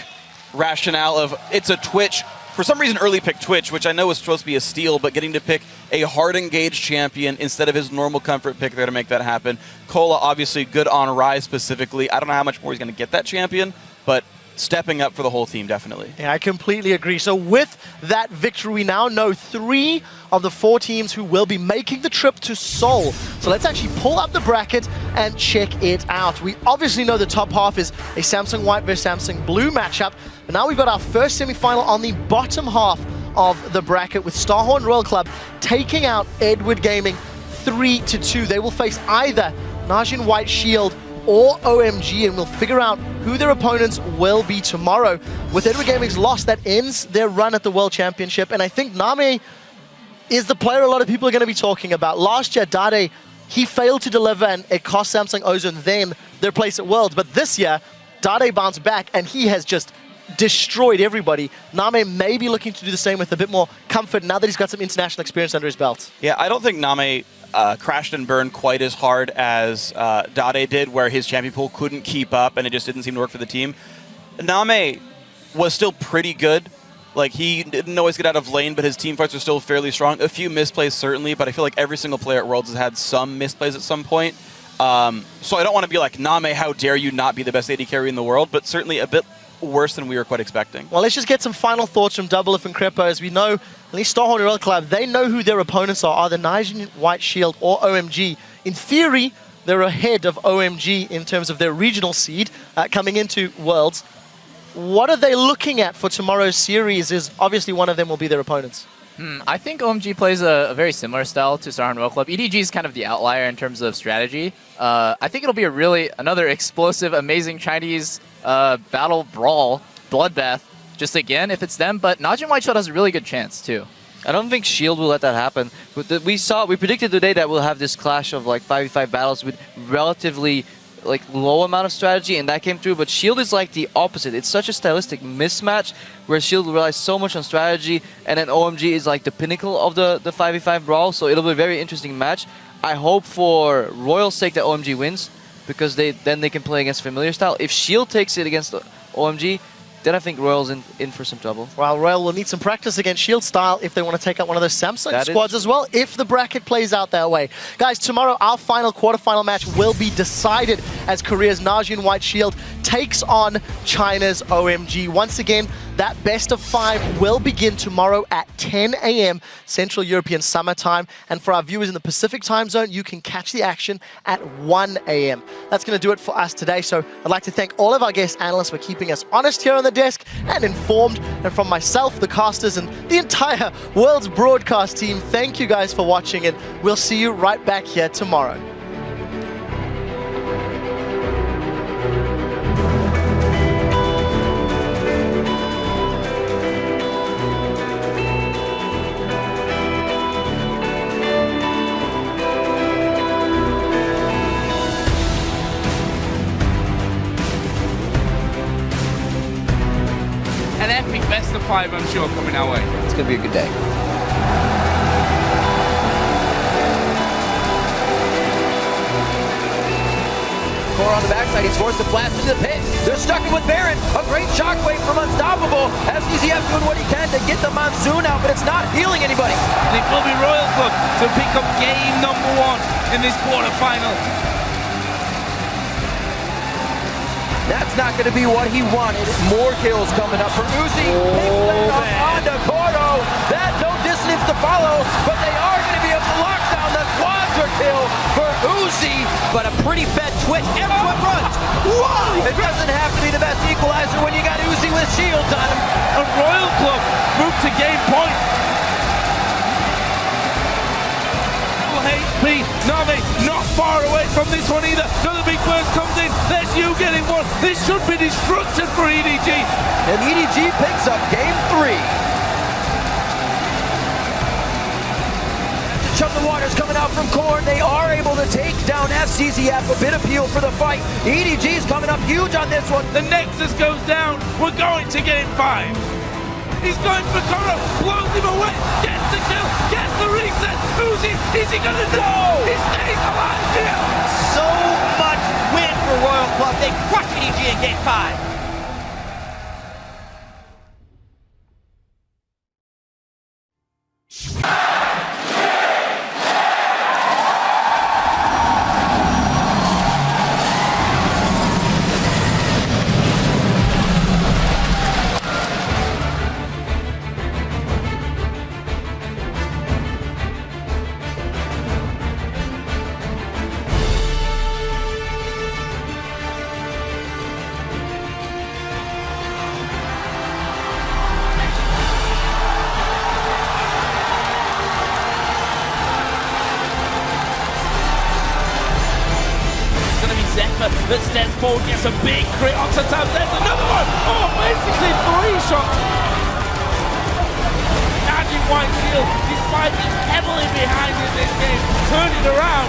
rationale of it's a Twitch. For some reason, early pick Twitch, which I know was supposed to be a steal, but getting to pick a hard engaged champion instead of his normal comfort pick there to make that happen. Cola, obviously good on Rise specifically. I don't know how much more he's going to get that champion, but stepping up for the whole team, definitely. Yeah, I completely agree. So with that victory, we now know 3 of the 4 teams who will be making the trip to Seoul. So let's actually pull up the bracket and check it out. We obviously know the top half is a Samsung White versus Samsung Blue matchup. But now we've got our first semi-final on the bottom half of the bracket with Starhorn Royal Club taking out Edward Gaming 3-2. They will face either NaJin White Shield or OMG, and we'll figure out who their opponents will be tomorrow. With Edward Gaming's loss, that ends their run at the World Championship, and I think Namei is the player a lot of people are going to be talking about. Last year, Dade, he failed to deliver, and it cost Samsung Ozone then their place at Worlds, but this year, Dade bounced back, and he has just destroyed everybody. Namei may be looking to do the same with a bit more comfort now that he's got some international experience under his belt. Yeah, I don't think Namei crashed and burned quite as hard as Dade did, where his champion pool couldn't keep up and it just didn't seem to work for the team. Namei was still pretty good, Like, he didn't always get out of lane, but his team fights are still fairly strong. A few misplays, certainly, but I feel like every single player at Worlds has had some misplays at some point. So I don't want to be like, Namei, how dare you not be the best AD carry in the world, but certainly a bit worse than we were quite expecting. Well, let's just get some final thoughts from Doublelift and Crepo. As we know, at least Starhorn Royal Club, they know who their opponents are, either NaJin White Shield or OMG. In theory, they're ahead of OMG in terms of their regional seed coming into Worlds. What are they looking at for tomorrow's series? Is obviously one of them will be their opponents. I think OMG plays a very similar style to Starhorn Royal Club. EDG is kind of the outlier in terms of strategy. I think it'll be another explosive, amazing Chinese battle brawl, bloodbath, just again, if it's them. But NaJin White Shield has a really good chance, too. I don't think Shield will let that happen. But we predicted today that we'll have this clash of like 5v5 battles with relatively like low amount of strategy, and that came through. But Shield is like the opposite. It's such a stylistic mismatch where Shield relies so much on strategy, and then OMG is like the pinnacle of the 5v5 brawl. So it'll be a very interesting match. I hope for Royal's sake that OMG wins, because then they can play against familiar style. If Shield takes it against OMG, then I think Royal's in for some trouble. Well, Royal will need some practice against Shield style if they want to take out one of those Samsung squads as well, if the bracket plays out that way. Guys, tomorrow our final quarterfinal match will be decided as Korea's NaJin White Shield takes on China's OMG. Once again, that best of 5 will begin tomorrow at 10 a.m. Central European Summer Time. And for our viewers in the Pacific time zone, you can catch the action at 1 a.m. That's going to do it for us today. So I'd like to thank all of our guest analysts for keeping us honest here on the desk and informed. And from myself, the casters, and the entire World's broadcast team, thank you guys for watching, and we'll see you right back here tomorrow. Best of 5, I'm sure, coming our way. It's going to be a good day. Core on the backside, he's forced to blast into the pit. They're stuck with Baron. A great shockwave from Unstoppable. SDZF doing what he can to get the Monsoon out, but it's not healing anybody. And it will be Royal Club to pick up game number 1 in this quarterfinal. That's not going to be what he wanted. More kills coming up for Uzi. Onto Coro. That no distance to follow, but they are going to be able to lock down the quadra kill for Uzi. But a pretty fed twitch. Everyone runs. Whoa! It doesn't have to be the best equalizer when you got Uzi with shields on him. A Royal Club move to game point. HP, Namei not far away from this one either. Another big burst comes in. There's you getting one. This should be destructive for EDG. And EDG picks up game 3. Chum the Waters coming out from Korn. They are able to take down FCZF. A bit of fuel for the fight. EDG's coming up huge on this one. The Nexus goes down. We're going to game 5. He's going for Koro, blows him away, gets the kill, gets the reset. Uzi, is he gonna do? He stays alive here. So much win for Royal Club. They crush EDG in game 5. That steps forward, gets a big crit onto top. There's another one. Oh, basically 3 shots. NaJin White Shield, despite being heavily behind in this game, turn it around.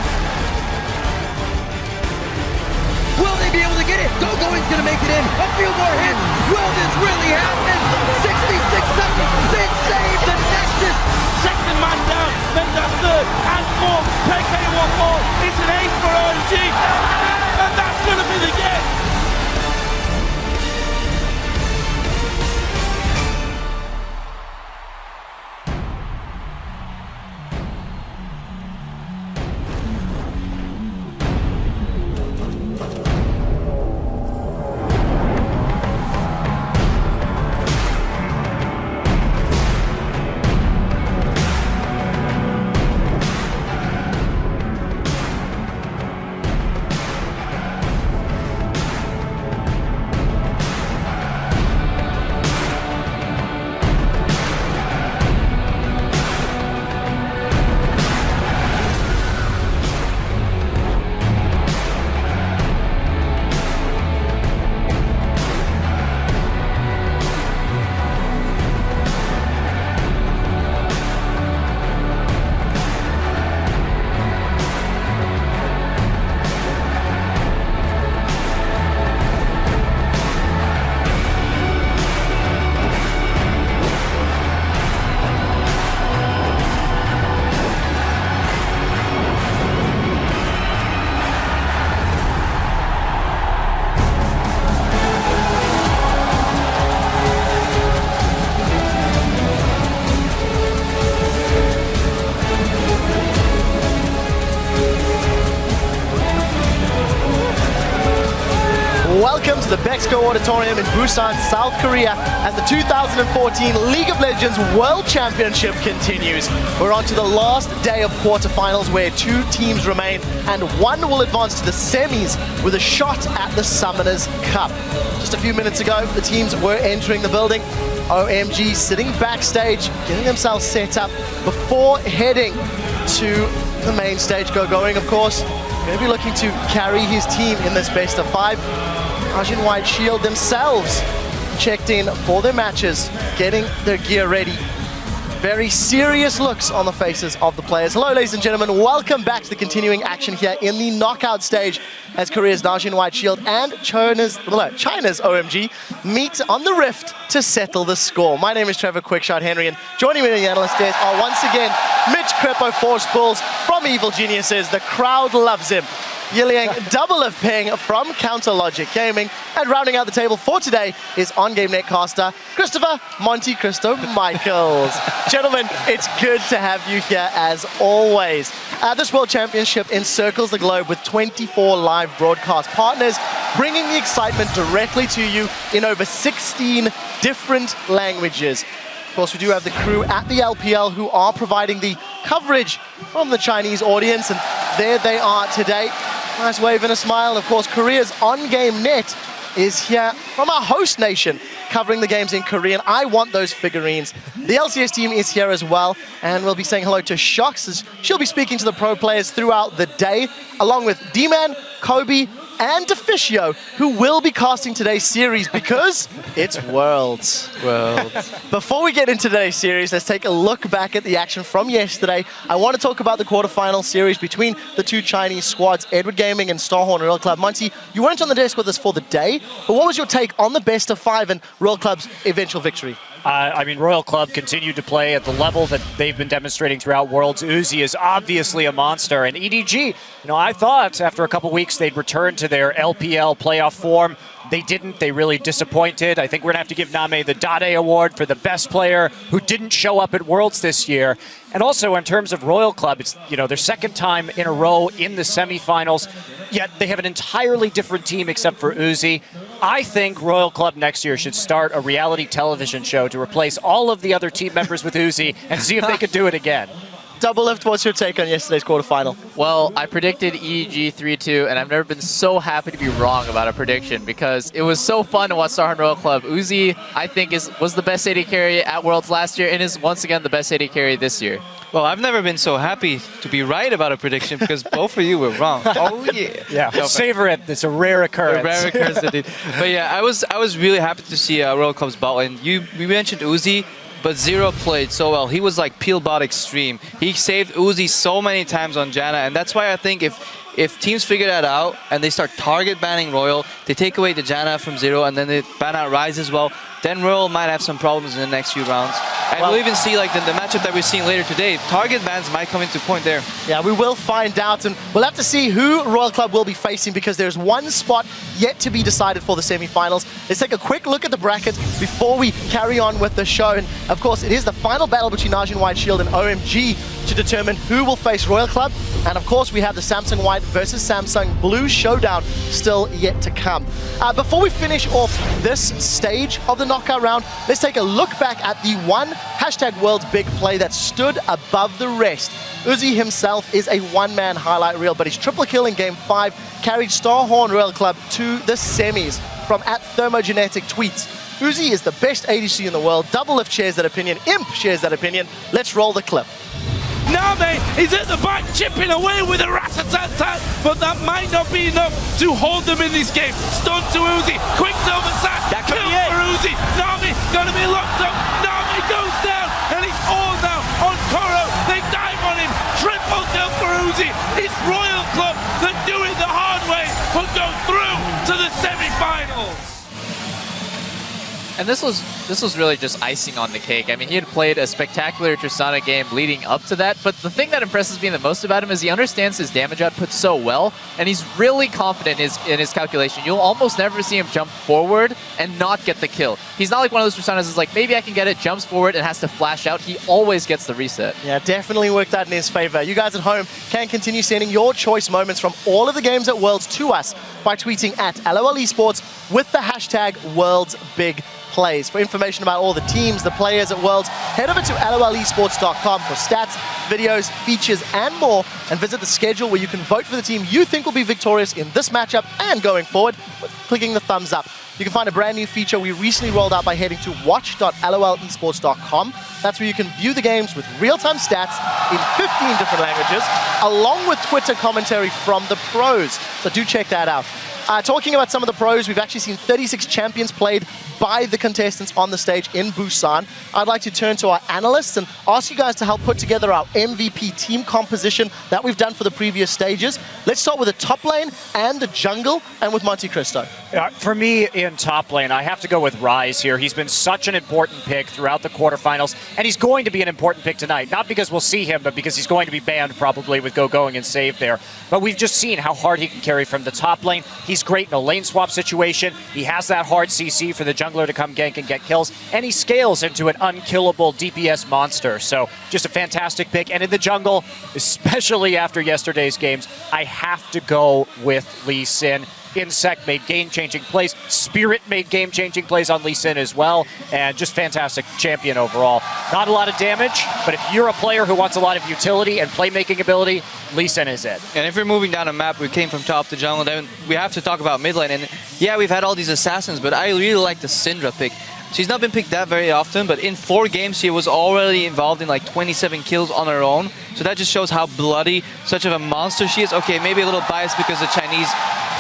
Will they be able to get it? Gogoing's gonna make it in. A few more hits. Will this really happen? 66 seconds. They save the Nexus. Second man down, then that third and 4th. PK 1 more. It's an ace for OMG. And that's going to be the game. the BEXCO Auditorium in Busan, South Korea, as the 2014 League of Legends World Championship continues. We're on to the last day of quarterfinals where 2 teams remain and 1 will advance to the semis with a shot at the Summoners Cup. Just a few minutes ago, the teams were entering the building. OMG sitting backstage, getting themselves set up before heading to the main stage. Gogoing, of course, going to be looking to carry his team in this best of 5. NaJin White Shield themselves checked in for their matches, getting their gear ready. Very serious looks on the faces of the players. Hello, ladies and gentlemen. Welcome back to the continuing action here in the knockout stage as Korea's NaJin White Shield and China's OMG meet on the rift to settle the score. My name is Trevor Quickshot Henry, and joining me in the analyst desk are once again Mitch Crepo Force Bulls from Evil Geniuses. The crowd loves him. Yiliang Double of Ping from Counter Logic Gaming, and rounding out the table for today is on-game netcaster Christopher Monte Cristo Michaels. Gentlemen, it's good to have you here as always. This World Championship encircles the globe with 24 live broadcast partners, bringing the excitement directly to you in over 16 different languages. Of course, we do have the crew at the LPL who are providing the coverage from the Chinese audience, and there they are today. Nice wave and a smile. Of course, Korea's on-game net is here from our host nation, covering the games in Korean. I want those figurines. The LCS team is here as well, and we'll be saying hello to Shox, as she'll be speaking to the pro players throughout the day, along with D-Man, Kobe, and Deficio, who will be casting today's series because it's Worlds. Before we get into today's series, let's take a look back at the action from yesterday. I want to talk about the quarterfinal series between the 2 Chinese squads, Edward Gaming and Starhorn Royal Club. Monty, you weren't on the desk with us for the day, but what was your take on the best of 5 and Royal Club's eventual victory? I mean, Royal Club continued to play at the level that they've been demonstrating throughout Worlds. Uzi is obviously a monster, and EDG, I thought after a couple weeks they'd return to their LPL playoff form. They didn't. They really disappointed. I think we're going to have to give Namei the Dade Award for the best player who didn't show up at Worlds this year. And also in terms of Royal Club, it's their second time in a row in the semifinals, yet they have an entirely different team except for Uzi. I think Royal Club next year should start a reality television show to replace all of the other team members with Uzi and see if they could do it again. Double Lift, what's your take on yesterday's quarterfinal? Well, I predicted EDG 3-2, and I've never been so happy to be wrong about a prediction because it was so fun to watch Starhorn Royal Club. Uzi, I think, was the best AD carry at Worlds last year and is once again the best AD carry this year. Well, I've never been so happy to be right about a prediction because both of you were wrong. Oh yeah. Yeah, savor it. It's a rare occurrence. A rare occurrence indeed. But yeah, I was really happy to see Royal Club's bot lane. We mentioned Uzi, but Zero played so well. He was like peel bot extreme. He saved Uzi so many times on Janna, and that's why I think if teams figure that out and they start target banning Royal, they take away the Janna from Zero and then they ban out Ryze as well, then Royal might have some problems in the next few rounds. And we'll even see like the matchup that we're seeing later today, target bans might come into point there. Yeah, we will find out, and we'll have to see who Royal Club will be facing because there's one spot yet to be decided for the semi-finals. Let's take a quick look at the bracket before we carry on with the show. And of course, it is the final battle between NaJin White Shield and OMG to determine who will face Royal Club. And of course, we have the Samsung White versus Samsung Blue showdown still yet to come. Before we finish off this stage of the knockout round, let's take a look back at the one #World's big play that stood above the rest. Uzi himself is a one-man highlight reel, but his triple kill in Game 5 carried Starhorn Royal Club to the semis. From @Thermogenetic tweets, Uzi is the best ADC in the world. Double Lift shares that opinion. Imp shares that opinion. Let's roll the clip. Namei is at the back chipping away with a rat-a-tat-tat, but that might not be enough to hold them in this game. Stun to Uzi, quick silver sack, kill for Uzi. Namei gonna be locked up. Namei goes down, and it's all now on Koro. They dive on him, triple kill for Uzi. It's Royal Club that do it the hard way, but go through to the semi-finals. And this was this was really just icing on the cake. I mean, he had played a spectacular Tristana game leading up to that, but the thing that impresses me the most about him is he understands his damage output so well, and he's really confident in his calculation. You'll almost never see him jump forward and not get the kill. He's not like one of those Tristanas that's like, maybe I can get it, jumps forward and has to flash out. He always gets the reset. Yeah, definitely worked out in his favor. You guys at home can continue sending your choice moments from all of the games at Worlds to us by tweeting at LOL Esports with the hashtag WorldsBigPlays. For information about all the teams, the players at Worlds, head over to lolesports.com for stats, videos, features, and more, and visit the schedule where you can vote for the team you think will be victorious in this matchup and going forward with clicking the thumbs up. You can find a brand new feature we recently rolled out by heading to watch.lolesports.com. That's where you can view the games with real-time stats in 15 different languages, along with Twitter commentary from the pros. So do check that out. Talking about some of the pros, we've actually seen 36 champions played by the contestants on the stage in Busan. I'd like to turn to our analysts and ask you guys to help put together our MVP team composition that we've done for the previous stages. Let's start with the top lane and the jungle, and with Monte Cristo. For me, in top lane, I have to go with Rise here. He's been such an important pick throughout the quarterfinals, and he's going to be an important pick tonight. Not because we'll see him, but because he's going to be banned probably with Gogoing and Save there. But we've just seen how hard he can carry from the top lane. He's great in a lane swap situation. He has that hard CC for the jungler to come gank and get kills, and he scales into an unkillable DPS monster. So just a fantastic pick. And in the jungle, especially after yesterday's games, I have to go with Lee Sin. inSec made game-changing plays. Spirit made game-changing plays on Lee Sin as well, and just fantastic champion overall. Not a lot of damage, but if you're a player who wants a lot of utility and playmaking ability, Lee Sin is it. And if we're moving down a map, we came from top to jungle, then we have to talk about mid lane. And yeah, we've had all these assassins, but I really like the Syndra pick. She's not been picked that very often, but in 4 games, she was already involved in like 27 kills on her own. So that just shows how bloody, such of a monster she is. Okay, maybe a little biased because the Chinese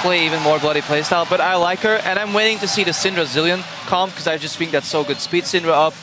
play even more bloody playstyle, but I like her, and I'm waiting to see the Syndra Zillion comp because I just think that's so good. Speed Syndra up,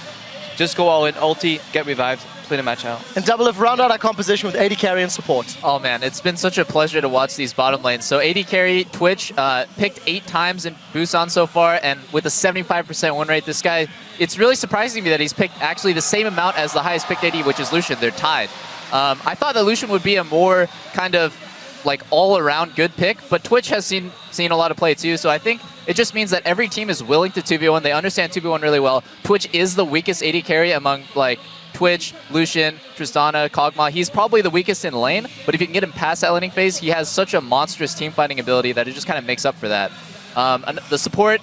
just go all in, ulti, get revived, play the match out. And Double F, round out our composition with AD carry and support. Oh man, it's been such a pleasure to watch these bottom lanes. So AD carry, Twitch, picked 8 times in Busan so far, and with a 75% win rate, this guy, it's really surprising me that he's picked actually the same amount as the highest picked AD, which is Lucian. They're tied. I thought that Lucian would be a more kind of like all-around good pick, but Twitch has seen a lot of play too, so I think it just means that every team is willing to 2v1. They understand 2v1 really well. Twitch is the weakest AD carry among like Twitch, Lucian, Tristana, Kog'Maw. He's probably the weakest in lane, but if you can get him past that laning phase, he has such a monstrous team fighting ability that it just kind of makes up for that. And the support,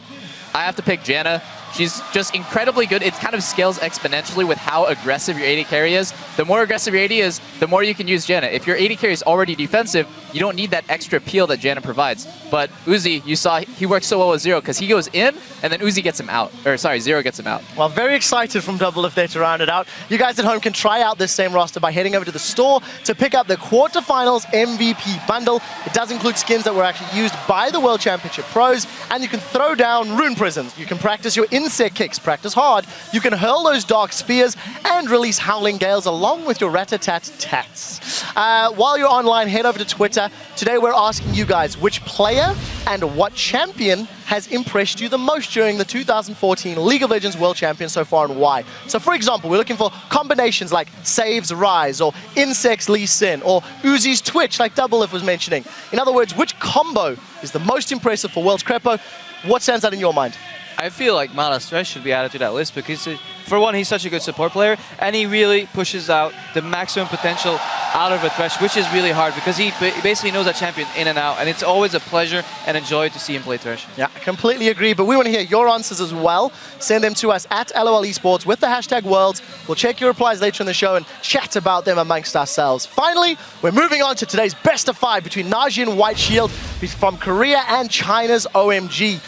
I have to pick Janna. She's just incredibly good. It kind of scales exponentially with how aggressive your AD carry is. The more aggressive your AD is, the more you can use Janna. If your AD carry is already defensive, you don't need that extra peel that Janna provides. But Uzi, you saw he works so well with Zero because he goes in and then Uzi gets him out. Or sorry, Zero gets him out. Well, very excited from Double F there to round it out. You guys at home can try out this same roster by heading over to the store to pick up the Quarterfinals MVP bundle. It does include skins that were actually used by the World Championship pros, and you can throw down rune prisons. You can practice your inSec kicks, practice hard. You can hurl those dark spheres and release howling gales along with your rat-a-tat-tats. While you're online, head over to Twitter. Today we're asking you guys which player and what champion has impressed you the most during the 2014 League of Legends World Champions so far, and why? So for example, we're looking for combinations like Save's Rise, or inSec's Lee Sin, or Uzi's Twitch, like Double F was mentioning. In other words, which combo is the most impressive for World's Crepo? What stands out in your mind? I feel like Mala Thresh should be added to that list because, for one, he's such a good support player, and he really pushes out the maximum potential out of a Thresh, which is really hard because he basically knows that champion in and out, and it's always a pleasure and a joy to see him play Thresh. Yeah, I completely agree, but we want to hear your answers as well. Send them to us at LOL Esports with the hashtag Worlds. We'll check your replies later in the show and chat about them amongst ourselves. Finally, we're moving on to today's best of 5 between NaJin White Shield from Korea and China's OMG.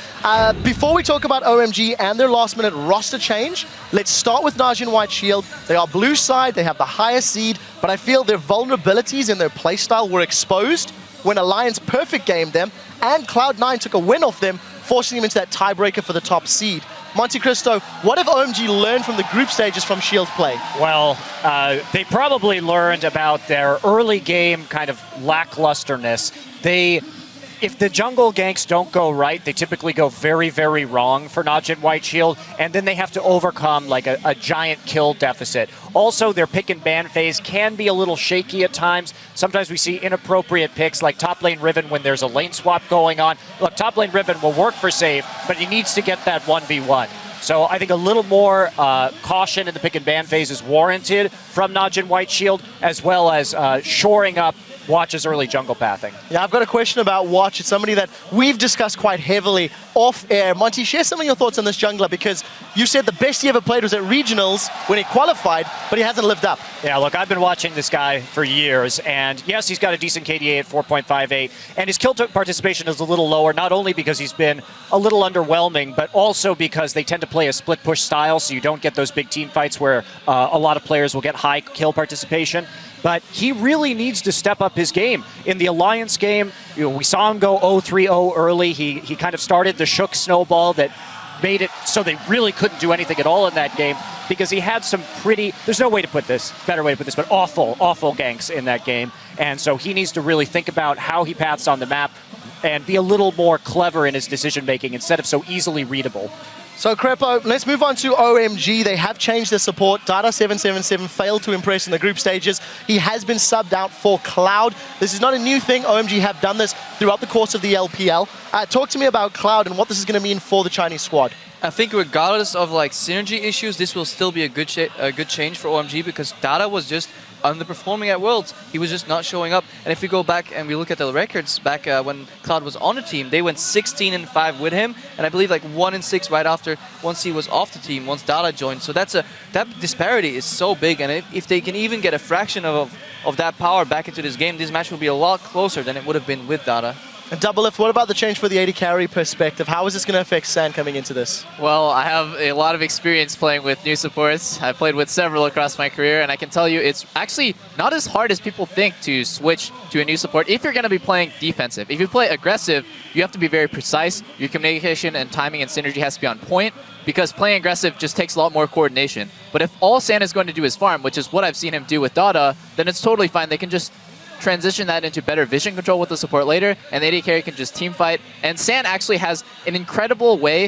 Before we talk about OMG and their last-minute roster change, let's start with NaJin White Shield. They are blue side, they have the highest seed, but I feel their vulnerabilities in their playstyle were exposed when Alliance perfect gamed them and Cloud9 took a win off them, forcing them into that tiebreaker for the top seed. Monte Cristo, what have OMG learned from the group stages from Shield play? Well, they probably learned about their early game kind of lacklusterness. They if the jungle ganks don't go right, they typically go very, very wrong for NaJin White Shield, and then they have to overcome like a giant kill deficit. Also, their pick and ban phase can be a little shaky at times. Sometimes we see inappropriate picks like top lane Riven when there's a lane swap going on. Look, top lane Riven will work for save, but he needs to get that 1v1. So I think a little more caution in the pick and ban phase is warranted from NaJin White Shield, as well as shoring up Watch's early jungle pathing. Yeah, I've got a question about Watch. It's somebody that we've discussed quite heavily off air. Monty, share some of your thoughts on this jungler, because you said the best he ever played was at regionals when he qualified, but he hasn't lived up. Yeah, look, I've been watching this guy for years, and yes, he's got a decent KDA at 4.58, and his kill participation is a little lower, not only because he's been a little underwhelming, but also because they tend to play a split push style, so you don't get those big team fights where a lot of players will get high kill participation. But he really needs to step up his game. In the Alliance game, we saw him go 0-3-0 early. He kind of started the shook snowball that made it so they really couldn't do anything at all in that game, because he had some pretty, there's no way to put this, better way to put this, but awful ganks in that game. And so he needs to really think about how he paths on the map and be a little more clever in his decision making instead of so easily readable. So Crepo, let's move on to OMG. They have changed their support. Dada777 failed to impress in the group stages. He has been subbed out for Cloud. This is not a new thing. OMG have done this throughout the course of the LPL. Talk to me about Cloud and what this is going to mean for the Chinese squad. I think regardless of like synergy issues, this will still be a good change for OMG, because Dada was just underperforming at Worlds. He was just not showing up. And if we go back and we look at the records back when Cloud was on the team, they went 16-5 with him, and I believe like 1-6 right after once he was off the team, once Dada joined. So that disparity is so big, and if they can even get a fraction of that power back into this game, this match will be a lot closer than it would have been with Dada. And Double Lift, what about the change for the AD carry perspective? How is this going to affect San coming into this? Well, I have a lot of experience playing with new supports. I've played with several across my career, and I can tell you it's actually not as hard as people think to switch to a new support if you're going to be playing defensive. If you play aggressive, you have to be very precise. Your communication and timing and synergy has to be on point, because playing aggressive just takes a lot more coordination. But if all San is going to do is farm, which is what I've seen him do with Dada, then it's totally fine. They can just transition that into better vision control with the support later, and the AD carry can just team fight. And San actually has an incredible way.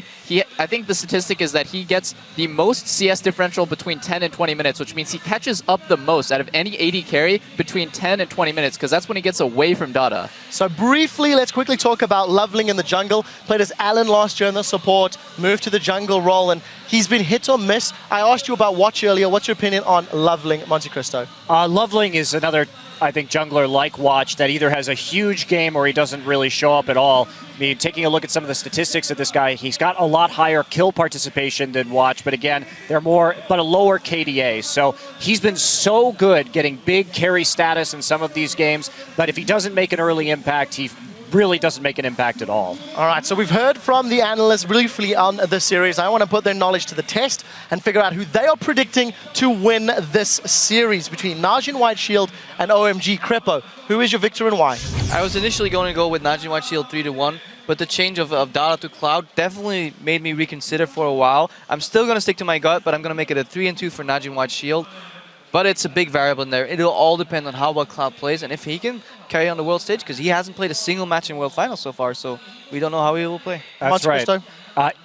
I think the statistic is that he gets the most CS differential between 10 and 20 minutes, which means he catches up the most out of any AD carry between 10 and 20 minutes, because that's when he gets away from Dada. So briefly, let's quickly talk about Loveling in the jungle. Played as Alan last year in the support, moved to the jungle role, and he's been hit or miss. I asked you about Watch earlier. What's your opinion on Loveling, Monte Cristo? Loveling is another, I think, jungler like Watch that either has a huge game or he doesn't really show up at all. I mean, taking a look at some of the statistics of this guy, he's got a lot higher kill participation than Watch, but again, they're more, but a lower KDA. So he's been so good getting big carry status in some of these games, but if he doesn't make an early impact, he really doesn't make an impact at all. All right, so we've heard from the analysts briefly on the series. I want to put their knowledge to the test and figure out who they are predicting to win this series between NaJin White Shield and OMG. Crepo, who is your victor and why? I was initially going to go with NaJin White Shield 3-1, but the change of Dada to Cloud definitely made me reconsider for a while. I'm still going to stick to my gut, but I'm going to make it a 3-2 for NaJin White Shield. But it's a big variable in there. It'll all depend on how well Cloud plays and if he can carry on the world stage, because he hasn't played a single match in World Finals so far, so we don't know how he will play. That's right.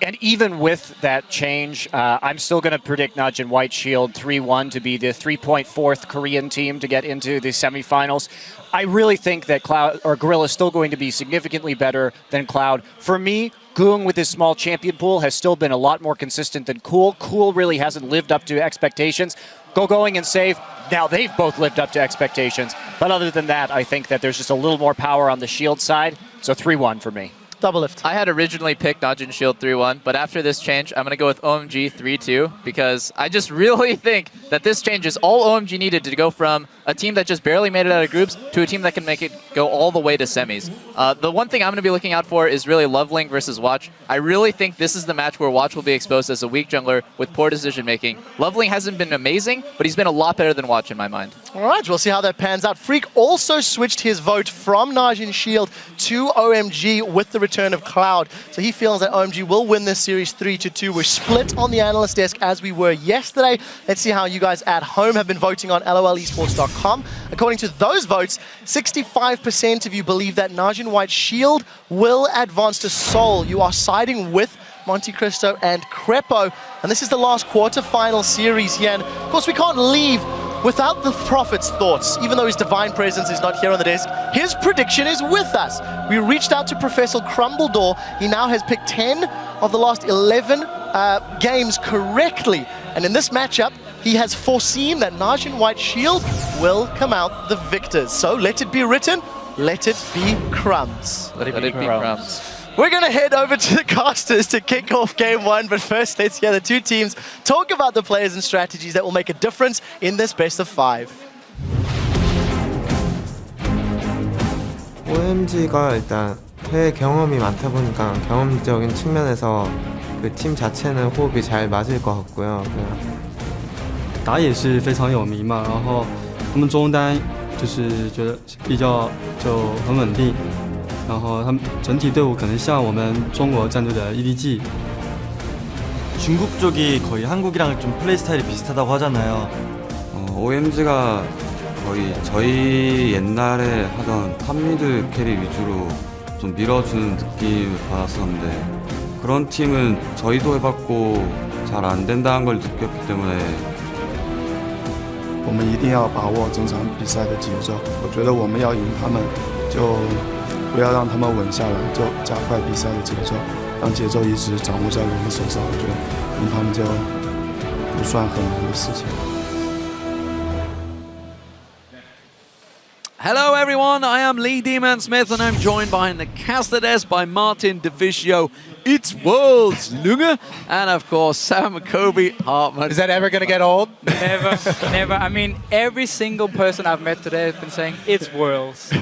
And even with that change, I'm still going to predict NaJin White Shield 3-1 to be the 3.4th Korean team to get into the semifinals. I really think that Cloud or Gorilla is still going to be significantly better than Cloud. For me, Goong with his small champion pool has still been a lot more consistent than Cool. Cool really hasn't lived up to expectations. Gogoing and Save, now they've both lived up to expectations. But other than that, I think that there's just a little more power on the Shield side. So 3-1 for me. Double Lift. I had originally picked NaJin Shield 3-1, but after this change, I'm going to go with OMG 3-2, because I just really think that this change is all OMG needed to go from a team that just barely made it out of groups to a team that can make it go all the way to semis. The one thing I'm going to be looking out for is really Loveling versus Watch. I really think this is the match where Watch will be exposed as a weak jungler with poor decision-making. Loveling hasn't been amazing, but he's been a lot better than Watch in my mind. All right, we'll see how that pans out. Freak also switched his vote from NaJin Shield to OMG with the return return of Cloud. So he feels that OMG will win this series 3-2. We're split on the analyst desk as we were yesterday. Let's see how you guys at home have been voting on lolesports.com. According to those votes, 65% of you believe that NaJin White Shield will advance to Seoul. You are siding with Monte Cristo and Crepo. And this is the last quarterfinal series here. And of course, we can't leave without the Prophet's thoughts. Even though his divine presence is not here on the desk, his prediction is with us. We reached out to Professor Crumbledore. He now has picked 10 of the last 11 games correctly. And in this matchup, he has foreseen that NaJin White Shield will come out the victors. So let it be written, let it be crumbs. Let it be crumbs. We're going to head over to the casters to kick off game one, but first let's hear the two teams talk about the players and strategies that will make a difference in this best of 5. OMG가 일단 해외 경험이 많다 보니까 경험적인 측면에서 그 팀 자체는 호흡이 잘 맞을 것 같고요. 打野是非常有名嘛，然后他们中单就是觉得比较就很稳定。 然后他们整体队伍可能像我们中国战队的 EDG. 중국 쪽이 거의 한국이랑 좀 플레이 스타일이 비슷하다고 하잖아요. OMG가 거의 저희 옛날에 하던 탑미드 캐리 위주로 좀 밀어주는 느낌을 받았었는데 그런 팀은 저희도 해봤고 잘 안 된다는 걸 느꼈기 때문에 我们一定要把握整场比赛的节奏。我觉得我们要赢他们，就 不要让他们稳下来，就加快比赛的节奏，让节奏一直掌握在我们手上。我觉得赢他们就不算很难的事情。 Hello everyone, I am Lee Demon Smith and I'm joined behind the caster desk by Martin DeVicio, It's Worlds Lunga, and of course Sam Kobe Hartman. Is that ever going to get old? Never, never. I mean, every single person I've met today has been saying, it's Worlds.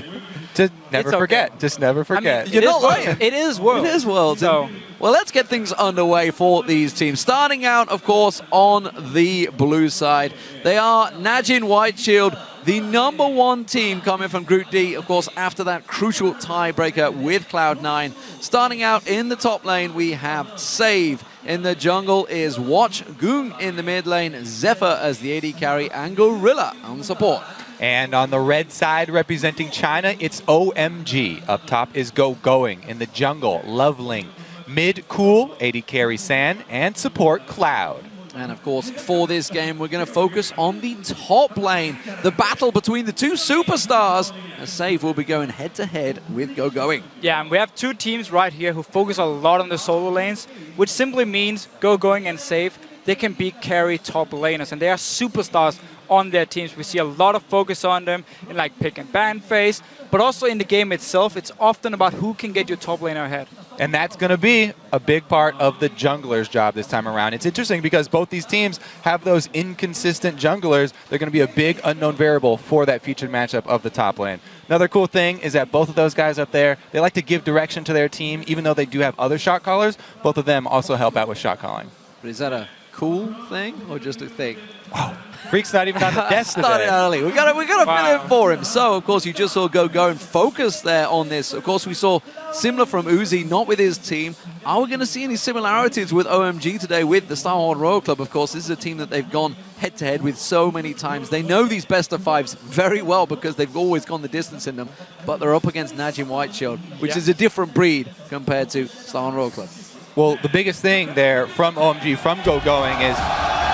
Just never forget. Okay. Just never forget. I mean, you're not lying. It is Worlds. It is Worlds. So, well, let's get things underway for these teams. Starting out, of course, on the blue side, they are NaJin White Shield, the #1 team coming from Group D, of course, after that crucial tiebreaker with Cloud9. Starting out in the top lane, we have Save. In the jungle is Watch, Goong in the mid lane, Zephyr as the AD carry, and Gorilla on the support. And on the red side, representing China, it's OMG. Up top is Gogoing. In the jungle, Loveling. Mid, Cool, AD carry San, and support Cloud. And of course, for this game, we're going to focus on the top lane. The battle between the two superstars. As Save will be going head-to-head with Gogoing. yeah, and we have two teams right here who focus a lot on the solo lanes, which simply means Gogoing and Save, they can be carry top laners, and they are superstars on their teams. We see a lot of focus on them in like pick and ban phase, but also in the game itself, it's often about who can get your top laner ahead. And that's going to be a big part of the jungler's job this time around. It's interesting because both these teams have those inconsistent junglers. They're going to be a big unknown variable for that featured matchup of the top lane. Another cool thing is that both of those guys up there, they like to give direction to their team, even though they do have other shot callers. Both of them also help out with shot calling. But is that a cool thing or just a thing? Wow. Freak's not even on the desk today. Started early. We got to fill in for him. So, of course, you just saw Go and focus there on this. Of course, we saw similar from Uzi, not with his team. Are we going to see any similarities with OMG today with the Star Wars Royal Club? Of course, this is a team that they've gone head-to-head with so many times. They know these best-of-5s very well because they've always gone the distance in them. But they're up against NaJin White Shield, which is a different breed compared to Star Wars Royal Club. Well, the biggest thing there from OMG, from Gogoing, is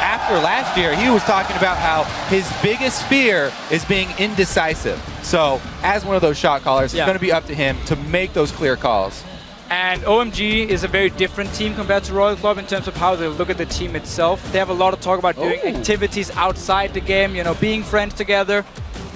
after last year, he was talking about how his biggest fear is being indecisive. So, as one of those shot callers, it's going to be up to him to make those clear calls. And OMG is a very different team compared to Royal Club in terms of how they look at the team itself. They have a lot of talk about doing activities outside the game, you know, being friends together.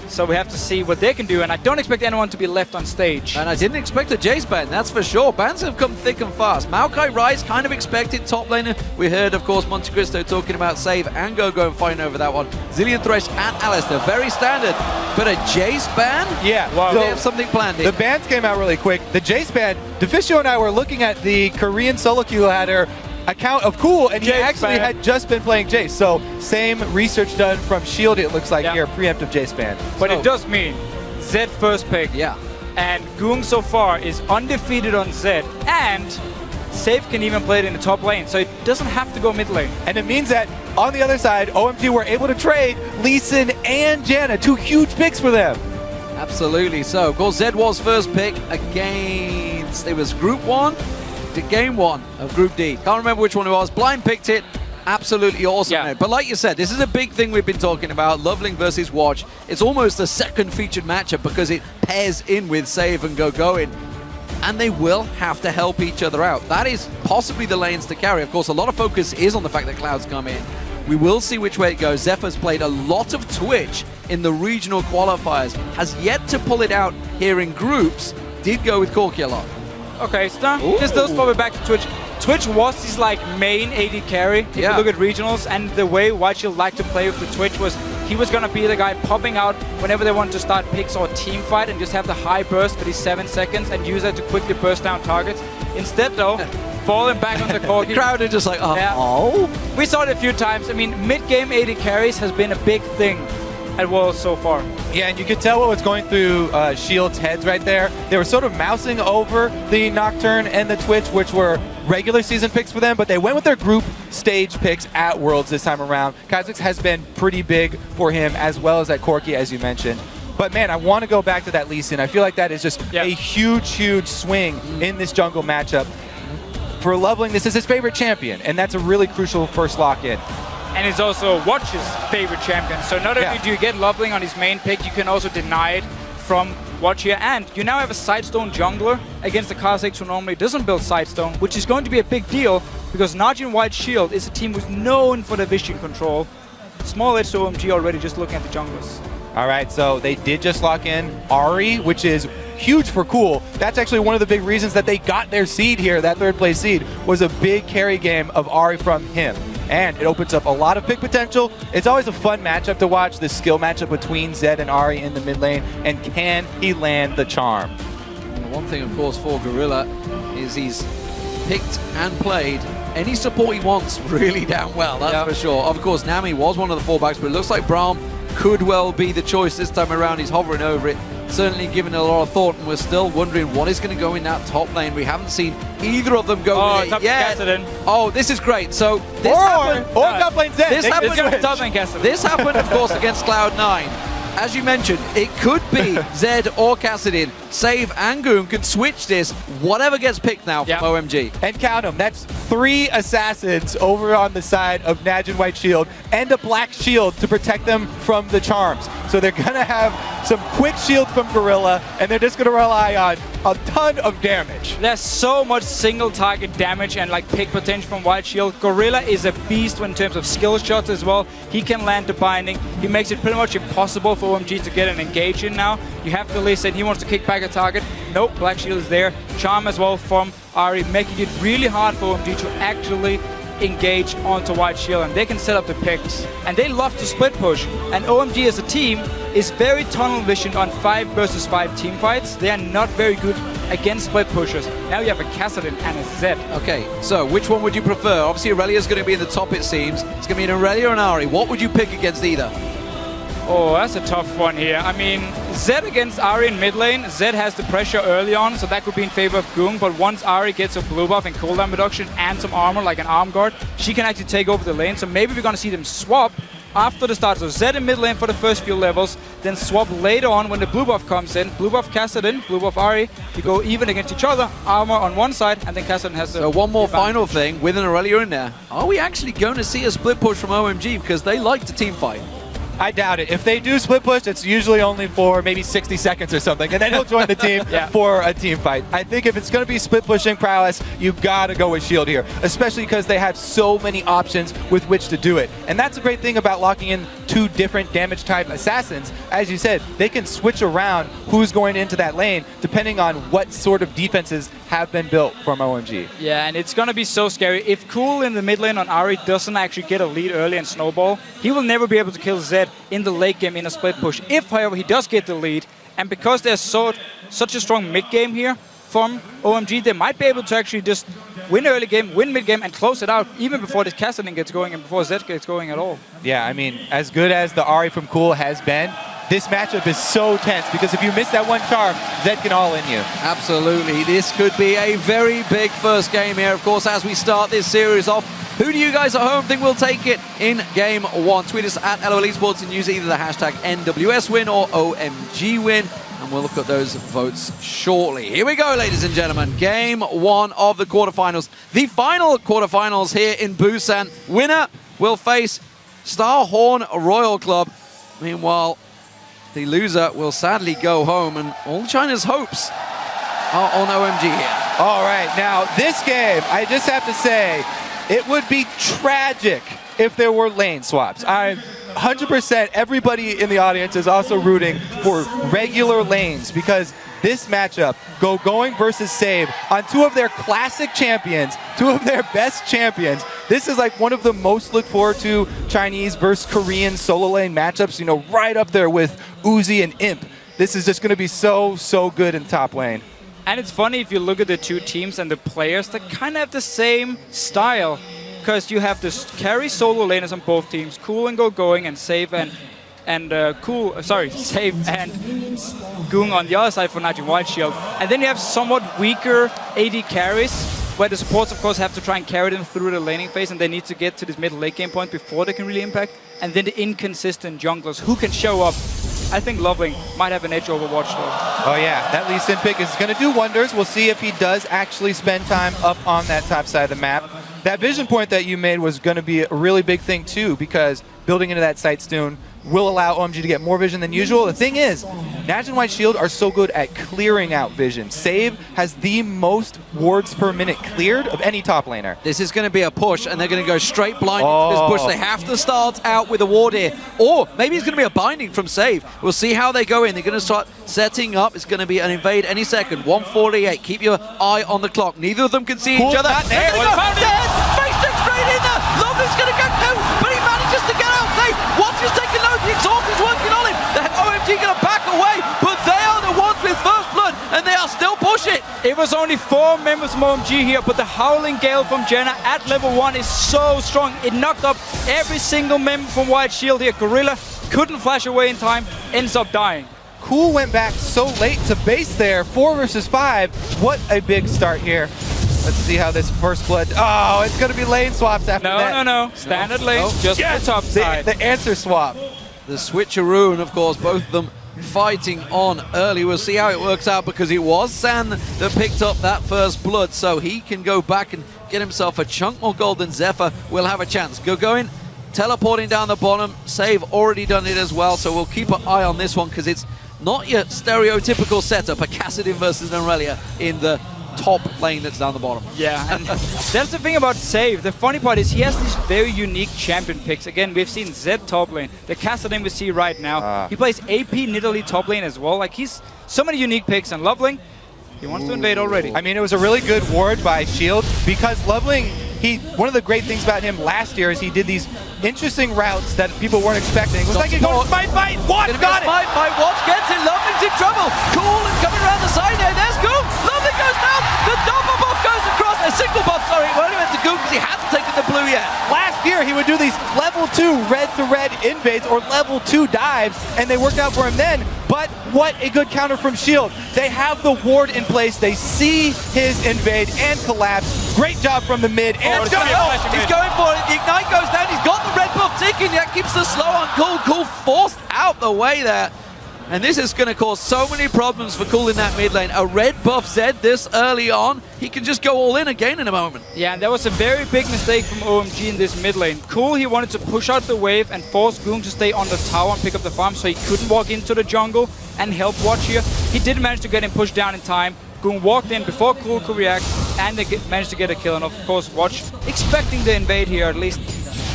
So we have to see what they can do, and I don't expect anyone to be left on stage. And I didn't expect a Jace ban, that's for sure. Bans have come thick and fast. Maokai Rise kind of expected top laner. We heard, of course, Monte Cristo talking about Save and Gogo and fighting over that one. Zillion Thresh and Alistair, very standard. But a Jace ban? Yeah. Wow. They have something planned here. The bans came out really quick. The Jace ban, DeFicio and I were looking at the Korean solo queue ladder account of Cool, and he actually had just been playing Jace. So same research done from Shield, it looks like here, preemptive Jace ban. But it does mean Zed first pick. Yeah. And Goong so far is undefeated on Zed, and Safe can even play it in the top lane, so it doesn't have to go mid lane. And it means that on the other side, OMG were able to trade Lee Sin and Janna, 2 huge picks for them. Absolutely. So, of course, Zed was first pick against, it was Group 1 to Game 1 of Group D. Can't remember which one it was. Blind picked it. Absolutely awesome. Yeah. But like you said, this is a big thing we've been talking about. Loveling versus Watch. It's almost a second featured matchup because it pairs in with Save and Gogoing. And they will have to help each other out. That is possibly the lanes to carry. Of course, a lot of focus is on the fact that Cloud's come in. We will see which way it goes. Zephyr's played a lot of Twitch in the regional qualifiers. Has yet to pull it out here in groups. Did go with Corky a lot. Okay, so just those probably back to Twitch. Twitch was his like main AD carry. If you look at regionals, and the way White Shield liked to play with the Twitch was he was gonna be the guy popping out whenever they wanted to start picks or team fight and just have the high burst for these 7 seconds and use that to quickly burst down targets. Instead though, falling back on the Corky. The crowd are just like, oh. Yeah. We saw it a few times. I mean, mid-game AD carries has been a big thing at Worlds so far. Yeah, and you could tell what was going through Shield's heads right there. They were sort of mousing over the Nocturne and the Twitch, which were regular season picks for them, but they went with their group stage picks at Worlds this time around. Kha'Zix has been pretty big for him, as well as at Corky, as you mentioned. But man, I want to go back to that Lee Sin. I feel like that is just a huge, huge swing in this jungle matchup. For Loveling, this is his favorite champion, and that's a really crucial first lock-in. And it's also Watch's favorite champion. So not only do you get Loveling on his main pick, you can also deny it from Watch here. And you now have a Sidestone jungler against the Kha'Zix who normally doesn't build Sidestone, which is going to be a big deal because NaJin White Shield is a team who's known for the vision control. Small edge to OMG already just looking at the junglers. All right, so they did just lock in Ahri, which is huge for Cool. That's actually one of the big reasons that they got their seed here. That third place seed was a big carry game of Ahri from him. And it opens up a lot of pick potential. It's always a fun matchup to watch, this skill matchup between Zed and Ahri in the mid lane. And can he land the charm? One thing, of course, for Gorilla is he's picked and played any support he wants really damn well, that's for sure. Of course, Namei was one of the fallbacks, but it looks like Braum could well be the choice this time around. He's hovering over it, certainly given it a lot of thought, and we're still wondering what is going to go in that top lane. We haven't seen either of them go with it yet. Oh, this is great. So this happened. Top lane Zed. This happened, of course, against Cloud9. As you mentioned, it could be Zed or Kassadin. Save and Goong can switch this, whatever gets picked now from OMG. And count them, that's 3 assassins over on the side of NaJin White Shield and a black shield to protect them from the charms. So they're gonna have some quick shield from Gorilla, and they're just gonna rely on a ton of damage. There's so much single target damage and like pick potential from White Shield. Gorilla is a beast in terms of skill shots as well. He can land the binding. He makes it pretty much impossible for OMG to get an engage in now. You have to listen, he wants to kick back a target. Nope, Black Shield is there. Charm as well from Ahri, making it really hard for OMG to actually engage onto White Shield, and they can set up the picks. And they love to split push. And OMG as a team is very tunnel visioned on 5 versus 5 team fights. They are not very good against split pushers. Now you have a Kassadin and a Zed. Okay, so which one would you prefer? Obviously Aurelia's going to be in the top, it seems. It's going to be an Aurelia and Ahri. What would you pick against either? Oh, that's a tough one here. I mean, Zed against Ahri in mid lane. Zed has the pressure early on, so that could be in favor of Goong. But once Ahri gets a blue buff and cooldown reduction and some armor, like an arm guard, she can actually take over the lane. So maybe we're going to see them swap after the start. So Zed in mid lane for the first few levels, then swap later on when the blue buff comes in. Blue buff Kassadin, blue buff Ahri. You go even against each other, armor on one side, and then Kassadin has the So one more advantage. final thing, with an Aurelia in there. Are we actually going to see a split push from OMG? Because they like to team fight. I doubt it. If they do split push, it's usually only for maybe 60 seconds or something, and then he'll join the team for a team fight. I think if it's going to be split pushing prowess, you got to go with Shield here, especially because they have so many options with which to do it. And that's a great thing about locking in 2 different damage type assassins. As you said, they can switch around who's going into that lane depending on what sort of defenses have been built from OMG. Yeah, and it's going to be so scary. If Cool in the mid lane on Ahri doesn't actually get a lead early and snowball, he will never be able to kill Zed in the late game in a split push. If, however, he does get the lead, and because there's such a strong mid game here from OMG, they might be able to actually just win early game, win mid game, and close it out even before this Kassadin gets going and before Zed gets going at all. Yeah, I mean, as good as the Ahri from Cool has been, this matchup is so tense because if you miss that one charm, Zed can all in you. Absolutely. This could be a very big first game here, of course, as we start this series off. Who do you guys at home think will take it in game one? Tweet us at LOL Esports and use either the hashtag NWS win or OMG win. And we'll look at those votes shortly. Here we go, ladies and gentlemen. Game one of the quarterfinals. The final quarterfinals here in Busan. Winner will face Starhorn Royal Club. Meanwhile, the loser will sadly go home, and all China's hopes are on OMG here. All right, now this game, I just have to say, it would be tragic if there were lane swaps. I'm 100%, everybody in the audience is also rooting for regular lanes because this matchup, Gogoing versus Save, on two of their classic champions, two of their best champions. This is like one of the most looked forward to Chinese versus Korean solo lane matchups, you know, right up there with Uzi and Imp. This is just going to be so, so good in top lane. And it's funny if you look at the two teams and the players, they kind of have the same style. Because you have this carry solo laners on both teams, Cool and Gogoing, and Save and Save and Goong on the other side for NaJin White Shield. And then you have somewhat weaker AD carries, where the supports of course have to try and carry them through the laning phase, and they need to get to this mid late game point before they can really impact. And then the inconsistent junglers who can show up. I think Loveling might have an edge over Watch though. Oh yeah, that Lee Sin pick is going to do wonders. We'll see if he does actually spend time up on that top side of the map. That vision point that you made was going to be a really big thing too, because building into that sight stone will allow OMG to get more vision than usual. The thing is, NaJin White Shield are so good at clearing out vision. Save has the most wards per minute cleared of any top laner. This is going to be a push, and they're going to go straight blind into this push. They have to start out with a ward here, or maybe it's going to be a binding from Save. We'll see how they go in. They're going to start setting up. It's going to be an invade any second. 148. Keep your eye on the clock. Neither of them can see each other. They're going to go dead. Face them straight in there. Loveling's going to go down, but he manages to get out safe. Watch is taking low. The exhaust is working on him. The OMG going to back away, but they are the ones with first blood, and they are still pushing. It was only 4 members from OMG here, but the Howling Gale from Jenna at level 1 is so strong. It knocked up every single member from White Shield here. Gorilla couldn't flash away in time, ends up dying. Cool went back so late to base there, 4 versus 5. What a big start here. Let's see how this first blood. Oh, it's going to be lane swaps after that. No. Standard lanes, just the top side. The answer swap. The switcheroo, and of course both of them fighting on early. We'll see how it works out, because it was San that picked up that first blood, so he can go back and get himself a chunk more gold than Zephyr will have a chance. Gogoing teleporting down the bottom. Save already done it as well, so we'll keep an eye on this one, because it's not your stereotypical setup, a Kassadin versus an Aurelia in the top lane that's down the bottom. Yeah, and that's the thing about Save. The funny part is he has these very unique champion picks. Again, we've seen Zed top lane, the Kassadin we see right now. He plays AP Nidalee top lane as well. Like, he's so many unique picks, and Loveling, he wants to invade already. I mean, it was a really good ward by Shield, because Loveling, one of the great things about him last year is he did these interesting routes that people weren't expecting. It was like he goes, fight, Watch got it! Fight, Watch gets it, Loveling's in trouble. Cool and coming around the side here, there's Goong. Loveling goes down, the double buff goes across, a single buff, sorry, it only went to Goong because he hadn't taken the blue yet. Last year, he would do these level 2 red-to-red invades or level 2 dives, and they worked out for him then. But what a good counter from Shield. They have the ward in place. They see his invade and collapse. Great job from the mid. And he's going for it. The Ignite goes down. He's got the red buff ticking. That keeps the slow on Cool. Cool forced out the way there. And this is going to cause so many problems for Cool in that mid lane. A red buff Zed this early on. He can just go all in again in a moment. Yeah, and that was a very big mistake from OMG in this mid lane. Cool, he wanted to push out the wave and force Goong to stay on the tower and pick up the farm, so he couldn't walk into the jungle and help Watch here. He did manage to get him pushed down in time. Goong walked in before Cool could react, and they managed to get a kill. And of course, Watch expecting the invade here, at least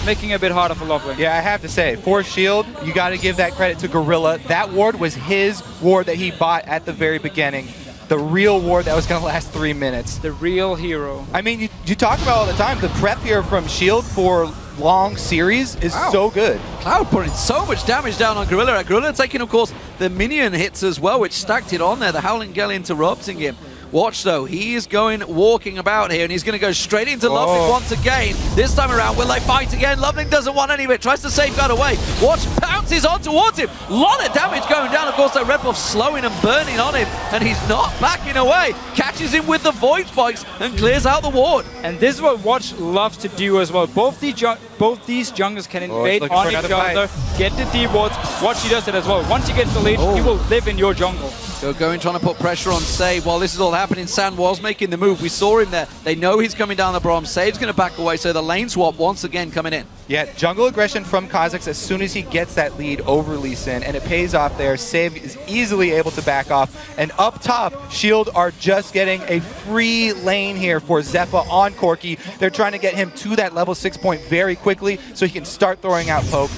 making it a bit harder for Loveling. Yeah, I have to say, for Shield, you got to give that credit to Gorilla. That ward was his ward that he bought at the very beginning. The real ward that was going to last 3 minutes. The real hero. I mean, you talk about all the time, the prep here from Shield for long series is so good. Cloud putting so much damage down on Gorilla. Gorilla taking, of course, the minion hits as well, which stacked it on there. The Howling Gale interrupting him. Watch, though, he is walking about here, and he's going to go straight into Loveling once again. This time around, will they fight again? Loveling doesn't want any of it, tries to safeguard away. Watch, pounce advances on towards him. A lot of damage going down. Of course, that Red Buff slowing and burning on him, and he's not backing away. Catches him with the Void Spikes and clears out the ward. And this is what Watch loves to do as well. Both these junglers can invade on each other, get the D wards. Watch, he does it as well. Once he gets the lead, he will live in your jungle. Gogoing trying to put pressure on Save while this is all happening. San was making the move. We saw him there. They know he's coming down the bottom. Save's going to back away, so the lane swap once again coming in. Yeah, jungle aggression from Kha'Zix as soon as he gets that lead over Lee Sin, and it pays off there. Save is easily able to back off. And up top, Shield are just getting a free lane here for Zephyr on Corki. They're trying to get him to that level 6 point very quickly so he can start throwing out poke.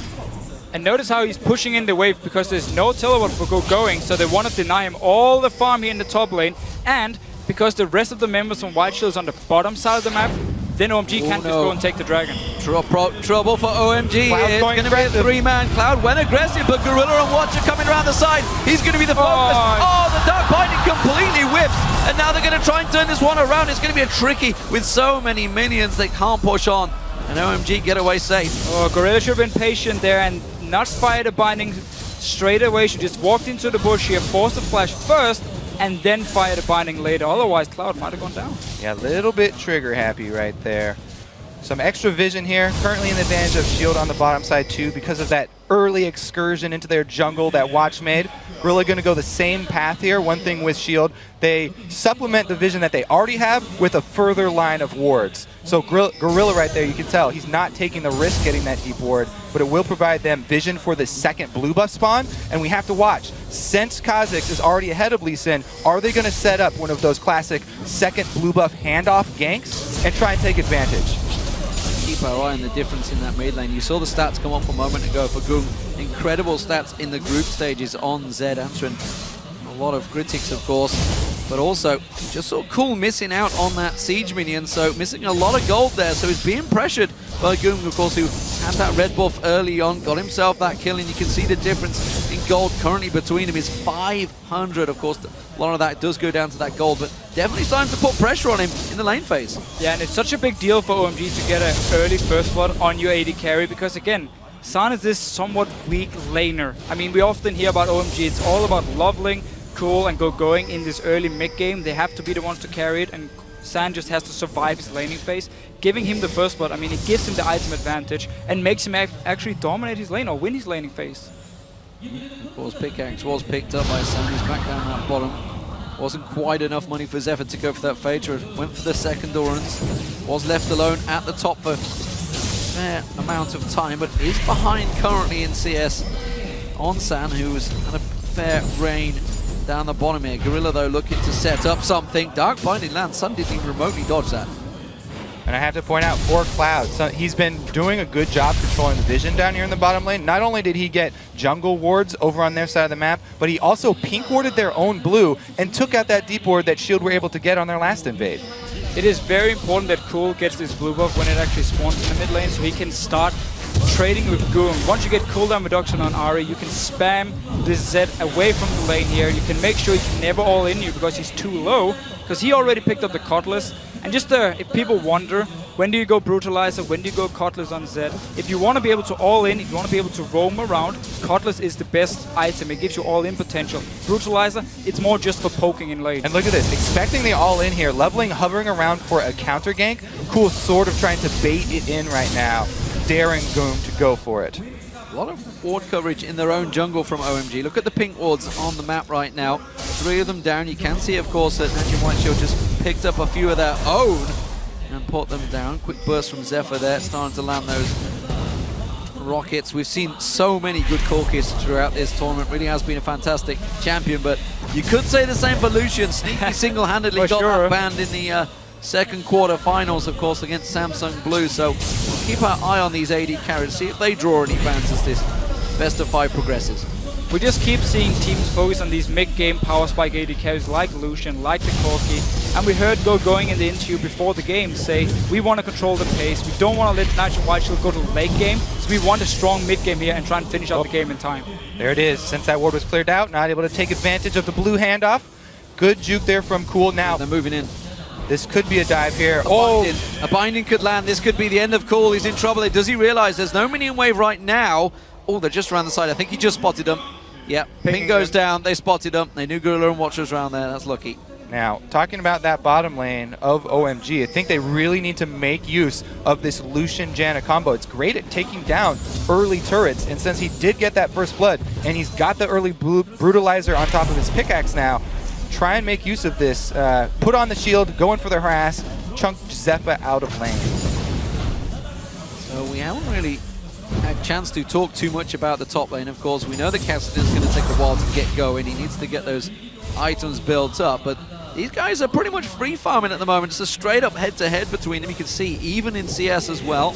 And notice how he's pushing in the wave because there's no teleport for Gogoing, so they want to deny him all the farm here in the top lane. And because the rest of the members from White Shield is on the bottom side of the map, then OMG can't just go and take the dragon. Trouble for OMG. It's going to be a three-man. Cloud went aggressive, but Gorilla and Watcher coming around the side. He's going to be the focus. Oh, the Dark Binding completely whips. And now they're going to try and turn this one around. It's going to be a tricky with so many minions. They can't push on. And OMG get away safe. Oh, Gorilla should have been patient there and not fire the binding straight away. She just walked into the bush here, forced the flash first, and then fire the binding later. Otherwise, Cloud might have gone down. Yeah, a little bit trigger happy right there. Some extra vision here. Currently in the advantage of Shield on the bottom side too because of that early excursion into their jungle that Watch made. Gorilla going to go the same path here. One thing with Shield, they supplement the vision that they already have with a further line of wards. So Gorilla right there, you can tell he's not taking the risk getting that deep ward, but it will provide them vision for the second blue buff spawn. And we have to watch. Since Kha'Zix is already ahead of Lee Sin, are they going to set up one of those classic second blue buff handoff ganks and try and take advantage? Keep our eye on the difference in that mid lane. You saw the stats come up a moment ago for Goong. Incredible stats in the group stages on Zed, answering a lot of critics, of course. But also, just saw Cool missing out on that siege minion, so missing a lot of gold there. So he's being pressured by Goong, of course, who had that red buff early on, got himself that kill, and you can see the difference in gold currently between them is 500. Of course, a lot of that does go down to that gold, but definitely starting to put pressure on him in the lane phase. Yeah, and it's such a big deal for OMG to get an early first blood on your AD carry because, again, San is this somewhat weak laner. I mean, we often hear about OMG, it's all about leveling, Cool, and Gogoing in this early mid game. They have to be the ones to carry it, and San just has to survive his laning phase. Giving him the first blood, I mean, it gives him the item advantage and makes him actually dominate his lane or win his laning phase. Of course, pickaxe was picked up by San. He's back down that bottom. Wasn't quite enough money for Zephyr to go for that Phaedra. Went for the second Dorans. Was left alone at the top for a fair amount of time, but is behind currently in CS on San, who's had a fair reign down the bottom here. Gorilla, though, looking to set up something. Dark Binding lands. Sun didn't even remotely dodge that. And I have to point out, for Cloud, so he's been doing a good job controlling the vision down here in the bottom lane. Not only did he get jungle wards over on their side of the map, but he also pink warded their own blue and took out that deep ward that Shield were able to get on their last invade. It is very important that Cool gets this blue buff when it actually spawns in the mid lane so he can start trading with Goong. Once you get cooldown reduction on Ahri, you can spam this Zed away from the lane here. You can make sure he can never all in you because he's too low, because he already picked up the Cutlass. And just if people wonder, when do you go Brutalizer, when do you go Cutlass on Zed? If you want to be able to all in, if you want to be able to roam around, Cutlass is the best item. It gives you all in potential. Brutalizer, it's more just for poking in lane. And look at this, expecting the all in here, leveling, hovering around for a counter gank. Cool, sort of trying to bait it in right now, daring Goong to go for it. A lot of ward coverage in their own jungle from OMG. Look at the pink wards on the map right now. 3 of them down. You can see, of course, that NaJin White Shield just picked up a few of their own and put them down. Quick burst from Zephyr there, starting to land those rockets. We've seen so many good Corkis throughout this tournament. Really has been a fantastic champion, but you could say the same for Lucian. Sneaky single-handedly got that banned in the second quarterfinals, of course, against Samsung Blue. So we'll keep our eye on these AD carries, see if they draw any bans as this best of 5 progresses. We just keep seeing teams focus on these mid-game power spike AD carries like Lucian, like the Corki, and we heard Gogoing in the interview before the game say, we want to control the pace, we don't want to let NaJin White Shield go to the late game, so we want a strong mid-game here and try and finish out the game in time. There it is. Since that ward was cleared out, not able to take advantage of the blue handoff. Good juke there from Cool. Now, they're moving in. This could be a dive here. A binding could land. This could be the end of Cool. He's in trouble. Does he realize there's no minion wave right now? Oh, they're just around the side. I think he just spotted them. Yeah, ping goes down. They spotted them. They knew Gorilla and Watcher was around there. That's lucky. Now, talking about that bottom lane of OMG, I think they really need to make use of this Lucian Janna combo. It's great at taking down early turrets, and since he did get that first blood, and he's got the early brutalizer on top of his pickaxe now, try and make use of this. Put on the shield, go in for the harass, chunk Zephyr out of lane. So we haven't really had a chance to talk too much about the top lane. Of course, we know that Cassidy's going to take a while to get going. He needs to get those items built up, but these guys are pretty much free farming at the moment. It's a straight up head-to-head between them. You can see even in CS as well.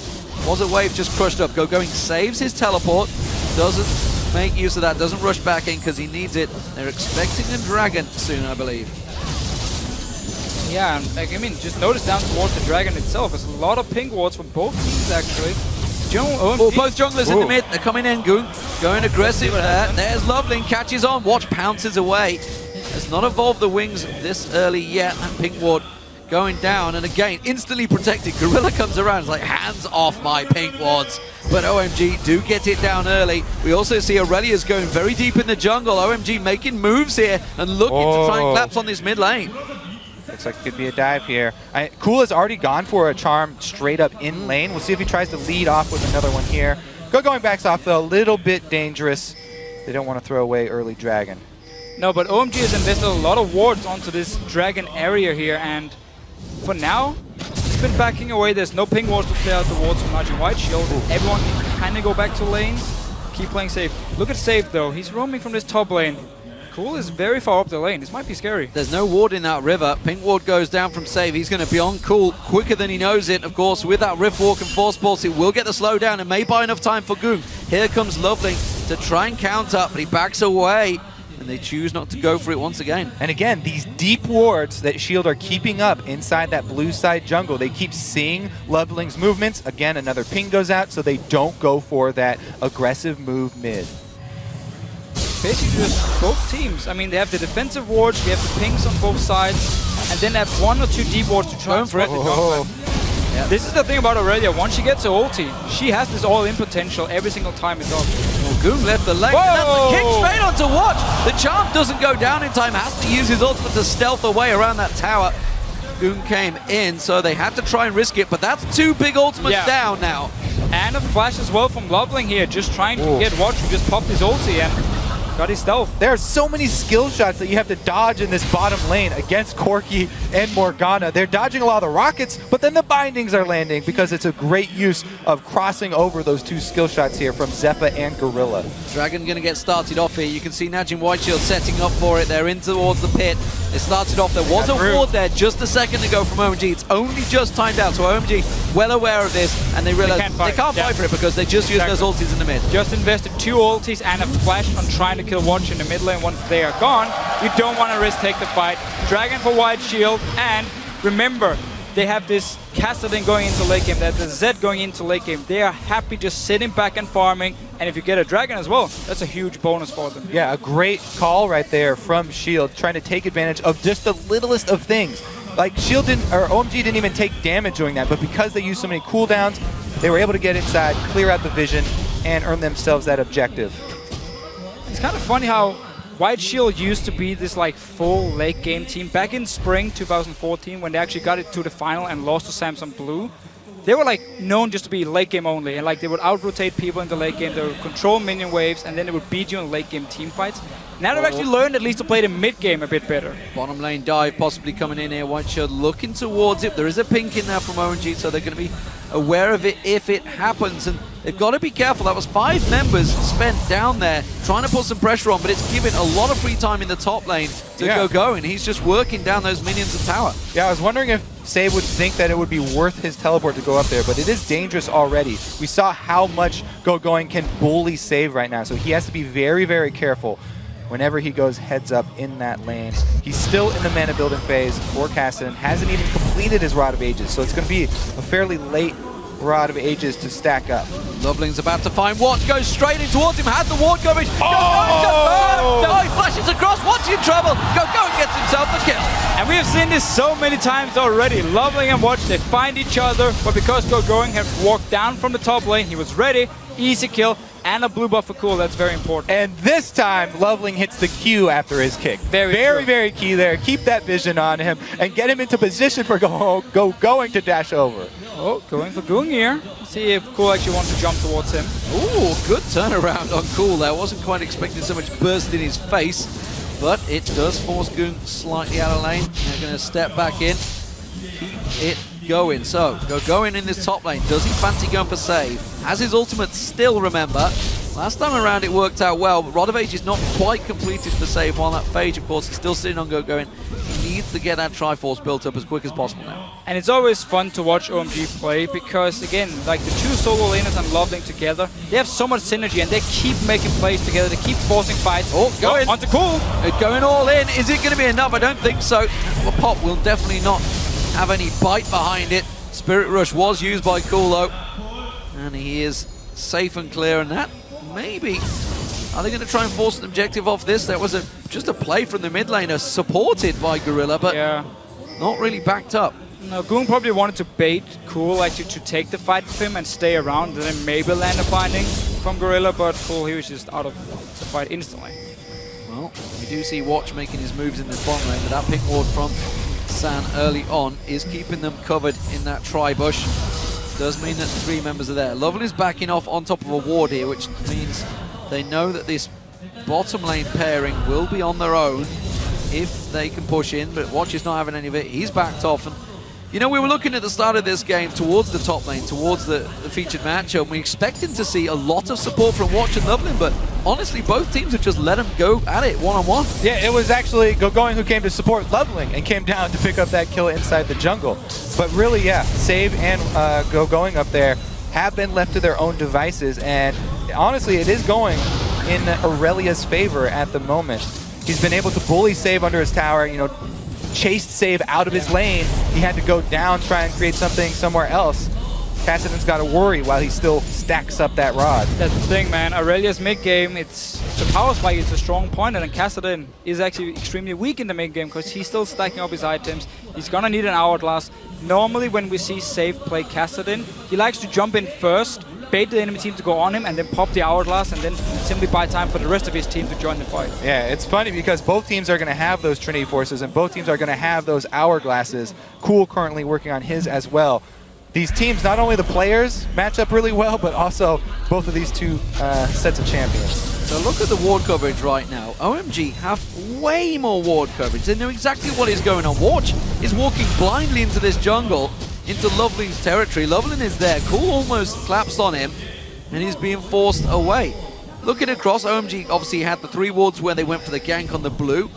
Was a wave just crushed up. Gogoing saves his teleport, doesn't make use of that, doesn't rush back in because he needs it. They're expecting a dragon soon, I believe. Yeah, and like, I mean, just notice down towards the dragon itself. There's a lot of ping wards from both teams actually. Oh, both junglers in the mid. They're coming in. Goon going aggressive there. There's Loveling, catches on. Watch pounces away. Has not evolved the wings this early yet. And ping ward going down. And again, instantly protected. Gorilla comes around. It's like, hands off my ping wards. But OMG do get it down early. We also see Aurelia's going very deep in the jungle. OMG making moves here and looking to try and collapse on this mid lane. Looks like it could be a dive here. Cool has already gone for a charm straight up in lane. We'll see if he tries to lead off with another one here. Going backs off though, a little bit dangerous. They don't want to throw away early dragon. No, but OMG has invested a lot of wards onto this dragon area here, and for now, it's been backing away. There's no ping wards to clear out the wards from NaJin White Shield. Everyone can kind of go back to lanes, keep playing safe. Look at Safe though, he's roaming from this top lane. Cool is very far up the lane. This might be scary. There's no ward in that river. Pink ward goes down from Save. He's going to be on Cool quicker than he knows it. Of course, with that Rift Walk and Force Pulse, it will get the slowdown and may buy enough time for Goon. Here comes Loveling to try and counter, but he backs away. And they choose not to go for it once again. And again, these deep wards that Shield are keeping up inside that blue side jungle, they keep seeing Loveling's movements. Again, another ping goes out, so they don't go for that aggressive move mid. Basically just both teams. I mean, they have the defensive wards, we have the pings on both sides, and then they have one or two deep wards to try and threat the jungle. Yeah. This is the thing about Aurelia. Once she gets her ulti, she has this all-in potential every single time it's up. Well, Goon left the lane. And that's the kick straight onto Watch. The charm doesn't go down in time. Has to use his ultimate to stealth away around that tower. Goon came in, so they had to try and risk it, but that's two big ultimates down now. And a flash as well from Loveling here, just trying to get Watch, who just popped his ulti and got his stealth. There are so many skill shots that you have to dodge in this bottom lane against Corki and Morgana. They're dodging a lot of the rockets, but then the bindings are landing because it's a great use of crossing over those two skill shots here from Zephyr and Gorilla. Dragon going to get started off here. You can see NaJin White Shield setting up for it. They're in towards the pit. It started off. There was a ward there just a second ago from OMG. It's only just timed out, so OMG well aware of this, and they realize they can't fight for it because they just used those ultis in the mid. Just invested two ultis and a flash on trying to kill Watch in the mid lane. Once they are gone, you don't want to risk take the fight. Dragon for White Shield, and remember, they have this Cassidy going into late game, they have the Zed going into late game. They are happy just sitting back and farming, and if you get a Dragon as well, that's a huge bonus for them. Yeah, a great call right there from Shield, trying to take advantage of just the littlest of things. Like Shield didn't, or OMG didn't even take damage doing that, but because they used so many cooldowns, they were able to get inside, clear out the vision, and earn themselves that objective. It's kind of funny how White Shield used to be this like full late game team. Back in spring 2014, when they actually got it to the final and lost to Samsung Blue, they were like known just to be late game only, and like they would out-rotate people in the late game, they would control minion waves, and then they would beat you in late game team fights. Now they've actually learned at least to play the mid game a bit better. Bottom lane dive possibly coming in here. White Shield looking towards it. There is a pink in there from OMG, so they're going to be aware of it if it happens. And they've got to be careful. That was 5 members spent down there trying to put some pressure on, but it's giving a lot of free time in the top lane to go, and he's just working down those minions of tower. Yeah, I was wondering if Save would think that it would be worth his teleport to go up there, but it is dangerous already. We saw how much Gogoing can bully Save right now, so he has to be very, very careful whenever he goes heads up in that lane. He's still in the mana building phase for Cassidy, hasn't even completed his Rod of Ages, so it's going to be a fairly late Rod of Ages to stack up. Loveling's about to find Watch, goes straight in towards him, has the ward going. No, he flashes across, Watch in trouble. Go and gets himself the kill. And we have seen this so many times already. Loveling and Watch, they find each other, but because Gogoing had walked down from the top lane, he was ready, easy kill. and a blue buff for Cool. That's very important. And this time, Loveling hits the Q after his kick. Very key there. Keep that vision on him and get him into position for going to dash over. Oh, going for Goong here. See if Cool actually wants to jump towards him. Ooh, good turnaround on Cool there. Wasn't quite expecting so much burst in his face, but it does force Goong slightly out of lane. They're going to step back in, keep it going. So, Gogoing in this top lane. Does he fancy going for save? Has his ultimate still, remember. Last time around it worked out well, but Rod of Age is not quite completed the save, while that Phage, of course, is still sitting on Gogoing. He needs to get that Triforce built up as quick as possible now. And it's always fun to watch OMG play because, again, like the two solo laners and Loveling together, they have so much synergy and they keep making plays together. They keep forcing fights. Oh, going. Onto Cool. Going all in. Is it going to be enough? I don't think so. Well, Pop will definitely not have any bite behind it. Spirit Rush was used by Cool, though. And he is safe and clear, and that maybe... Are they going to try and force an objective off this? That was just a play from the mid laner, supported by Gorilla, but not really backed up. No, Goong probably wanted to bait Cool actually to take the fight with him and stay around, and then maybe land a binding from Gorilla, but Cool, he was just out of the fight instantly. Well, we do see Watch making his moves in this bottom lane, but that pink ward from San early on is keeping them covered in that tri-bush. Does mean that 3 members are there. Lovely is backing off on top of a ward here, which means they know that this bottom lane pairing will be on their own if they can push in, but Watch is not having any of it. He's backed off, and you know, we were looking at the start of this game towards the top lane, towards the featured matchup, and we expected to see a lot of support from Watch and Loveling, but honestly, both teams have just let them go at it one-on-one. Yeah, it was actually Gogoing who came to support Loveling and came down to pick up that kill inside the jungle. But really, yeah, Save and Gogoing up there have been left to their own devices, and honestly, it is going in Aurelia's favor at the moment. He's been able to bully Save under his tower, you know, chased Save out of his lane. He had to go down, try and create something somewhere else. Kassadin's got to worry while he still stacks up that rod. That's the thing, man. Aurelia's mid-game, it's the power spike is a strong point, and Kassadin is actually extremely weak in the mid-game because he's still stacking up his items. He's gonna need an hourglass. Normally, when we see Save play Kassadin, he likes to jump in first, bait the enemy team to go on him, and then pop the hourglass, and then simply buy time for the rest of his team to join the fight. Yeah, it's funny because both teams are going to have those Trinity Forces, and both teams are going to have those hourglasses. Cool currently working on his as well. These teams, not only the players match up really well, but also both of these two sets of champions. So look at the ward coverage right now. OMG have way more ward coverage. They know exactly what is going on. Watch is walking blindly into this jungle, into Loveling's territory. Loveling is there. Cool almost collapsed on him, and he's being forced away. Looking across, OMG obviously had the 3 wards where they went for the gank on the blue.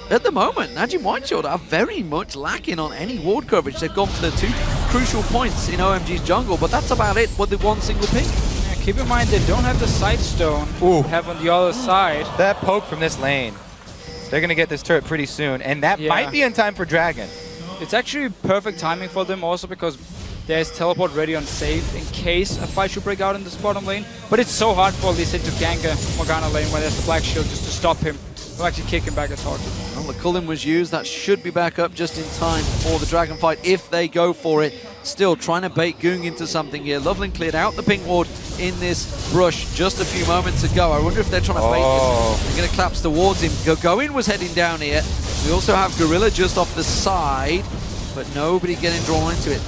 At the moment, NaJin White Shield are very much lacking on any ward coverage. They've gone for the 2 crucial points in OMG's jungle, but that's about it with the 1 single ping. Yeah, keep in mind, they don't have the side stone they have on the other side. That poke from this lane. They're going to get this turret pretty soon, and that might be in time for Dragon. It's actually perfect timing for them also because there's teleport ready on Save in case a fight should break out in this bottom lane. But it's so hard for Lee Sin to gank a Morgana lane when there's the Black Shield just to stop him. He'll actually kick him back a target. Well, the Cullen was used. That should be back up just in time for the Dragon fight if they go for it. Still trying to bait Goong into something here. Loveling cleared out the pink ward in this brush just a few moments ago. I wonder if they're trying to bait him. They're going to collapse towards him. Gogoing was heading down here. We also have Gorilla just off the side, but nobody getting drawn into it.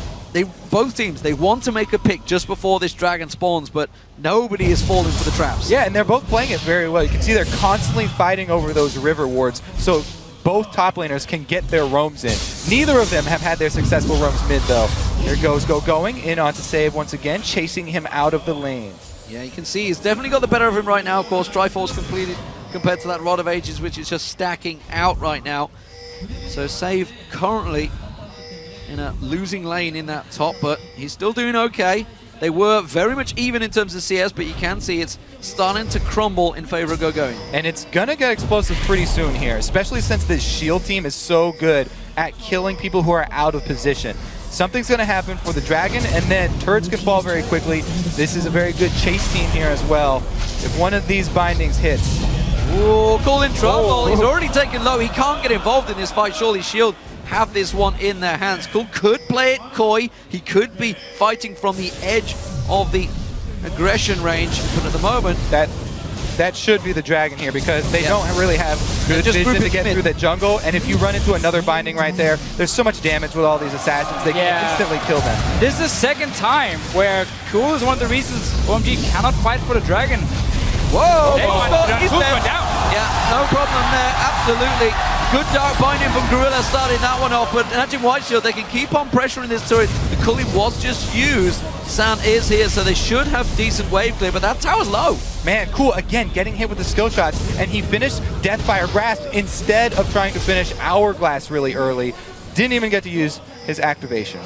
Both teams, they want to make a pick just before this Dragon spawns, but nobody is falling for the traps. Yeah, and they're both playing it very well. You can see they're constantly fighting over those river wards, so both top laners can get their roams in. Neither of them have had their successful roams mid, though. Here goes Gogoing in onto Save once again, chasing him out of the lane. Yeah, you can see he's definitely got the better of him right now. Of course, Triforce completed compared to that Rod of Ages, which is just stacking out right now. So Save currently in a losing lane in that top, but he's still doing okay. They were very much even in terms of CS, but you can see it's starting to crumble in favor of Gogoing. And it's gonna get explosive pretty soon here, especially since this shield team is so good at killing people who are out of position. Something's gonna happen for the Dragon, and then turrets can fall very quickly. This is a very good chase team here as well. If one of these bindings hits. Ooh, Cool in trouble. He's already taken low. He can't get involved in this fight. Surely Shield have this one in their hands. Cool could play it coy. He could be fighting from the edge of the aggression range, but at the moment... That should be the dragon here because they don't really have good vision to get through the jungle, and if you run into another binding right there, there's so much damage with all these assassins, they can instantly kill them. This is the second time where Cool is one of the reasons OMG cannot fight for the dragon. Whoa! He's down. Yeah, no problem there, absolutely. Good dark binding from Gorilla starting that one off, but NaJin White Shield, they can keep on pressuring this turret. The Cully was just used. Sound is here, so they should have decent wave clear, but that tower's low. Man, Cool, again, getting hit with the skill shots, and he finished Deathfire Grasp instead of trying to finish Hourglass really early. Didn't even get to use his activation.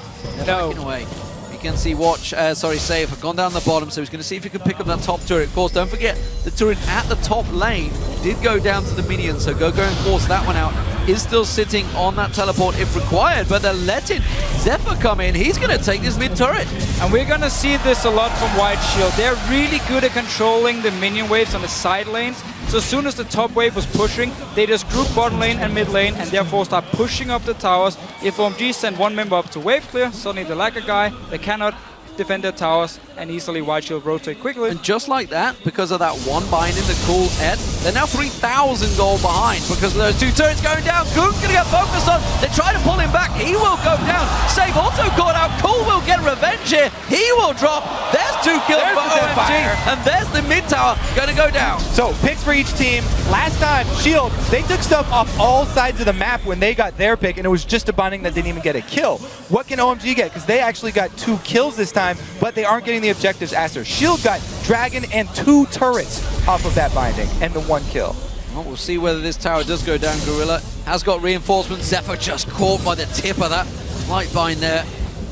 No. Away. You can see Save have gone down the bottom, so he's going to see if he can pick up that top turret. Of course, don't forget, the turret at the top lane did go down to the minions, so Gogo and force that one out. Is still sitting on that teleport if required, but they're letting Zephyr come in. He's going to take this mid turret. And we're going to see this a lot from White Shield. They're really good at controlling the minion waves on the side lanes. So as soon as the top wave was pushing, they just group bottom lane and mid lane and therefore start pushing up the towers. If OMG send one member up to wave clear, suddenly they lack a guy, they cannot defend their towers, and easily White Shield rotate quickly. And just like that, because of that one binding, the Cool Ed, they're now 3,000 gold behind because of those two turrets going down. Goon's gonna get focused on. They try to pull him back. He will go down. Save also caught out. Cool will get revenge here. He will drop. There's 2 kills for OMG. And there's the mid tower gonna go down. So picks for each team. Last time, Shield, they took stuff off all sides of the map when they got their pick, and it was just a binding that didn't even get a kill. What can OMG get? Because they actually got 2 kills this time, but they aren't getting the objectives after. Shield got Dragon and 2 turrets off of that binding and the 1 kill. Well, we'll see whether this tower does go down. Gorilla has got reinforcements. Zephyr just caught by the tip of that light bind there.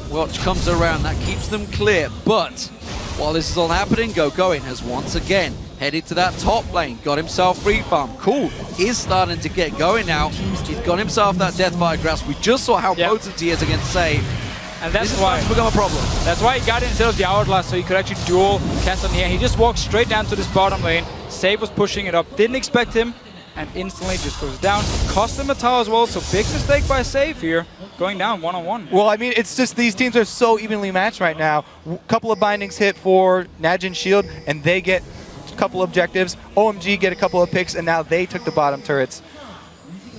Watch comes around. That keeps them clear. But while this is all happening, Gogoing has once again headed to that top lane. Got himself free farm. Cool is starting to get going now. He's got himself that Deathfire Grasp. We just saw how potent he is against Save. And that's why it's become a problem. That's why he got it instead of the Hourglass, so he could actually duel cast on here. He just walked straight down to this bottom lane. Save was pushing it up, didn't expect him, and instantly just goes down. Cost him a tower as well, so big mistake by Save here, going down one-on-one. Well, I mean, it's just these teams are so evenly matched right now. A couple of bindings hit for NaJin Shield, and they get a couple objectives. OMG get a couple of picks, and now they took the bottom turrets.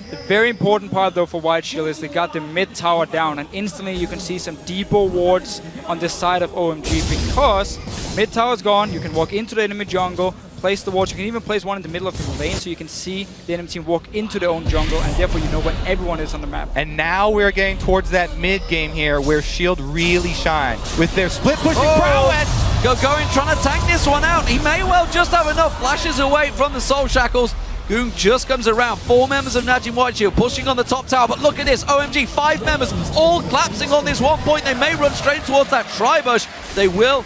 The very important part, though, for White Shield is they got the mid tower down, and instantly you can see some depot wards on the side of OMG because mid tower is gone. You can walk into the enemy jungle, place the wards. You can even place one in the middle of the lane so you can see the enemy team walk into their own jungle, and therefore you know where everyone is on the map. And now we're getting towards that mid game here where Shield really shine with their split pushing prowess. Gogoing trying to tank this one out. He may well just have enough. Flashes away from the soul shackles. Goon just comes around. 4 members of NaJin White Shield pushing on the top tower, but look at this. OMG, 5 members all collapsing on this one point. They may run straight towards that tri-bush. They will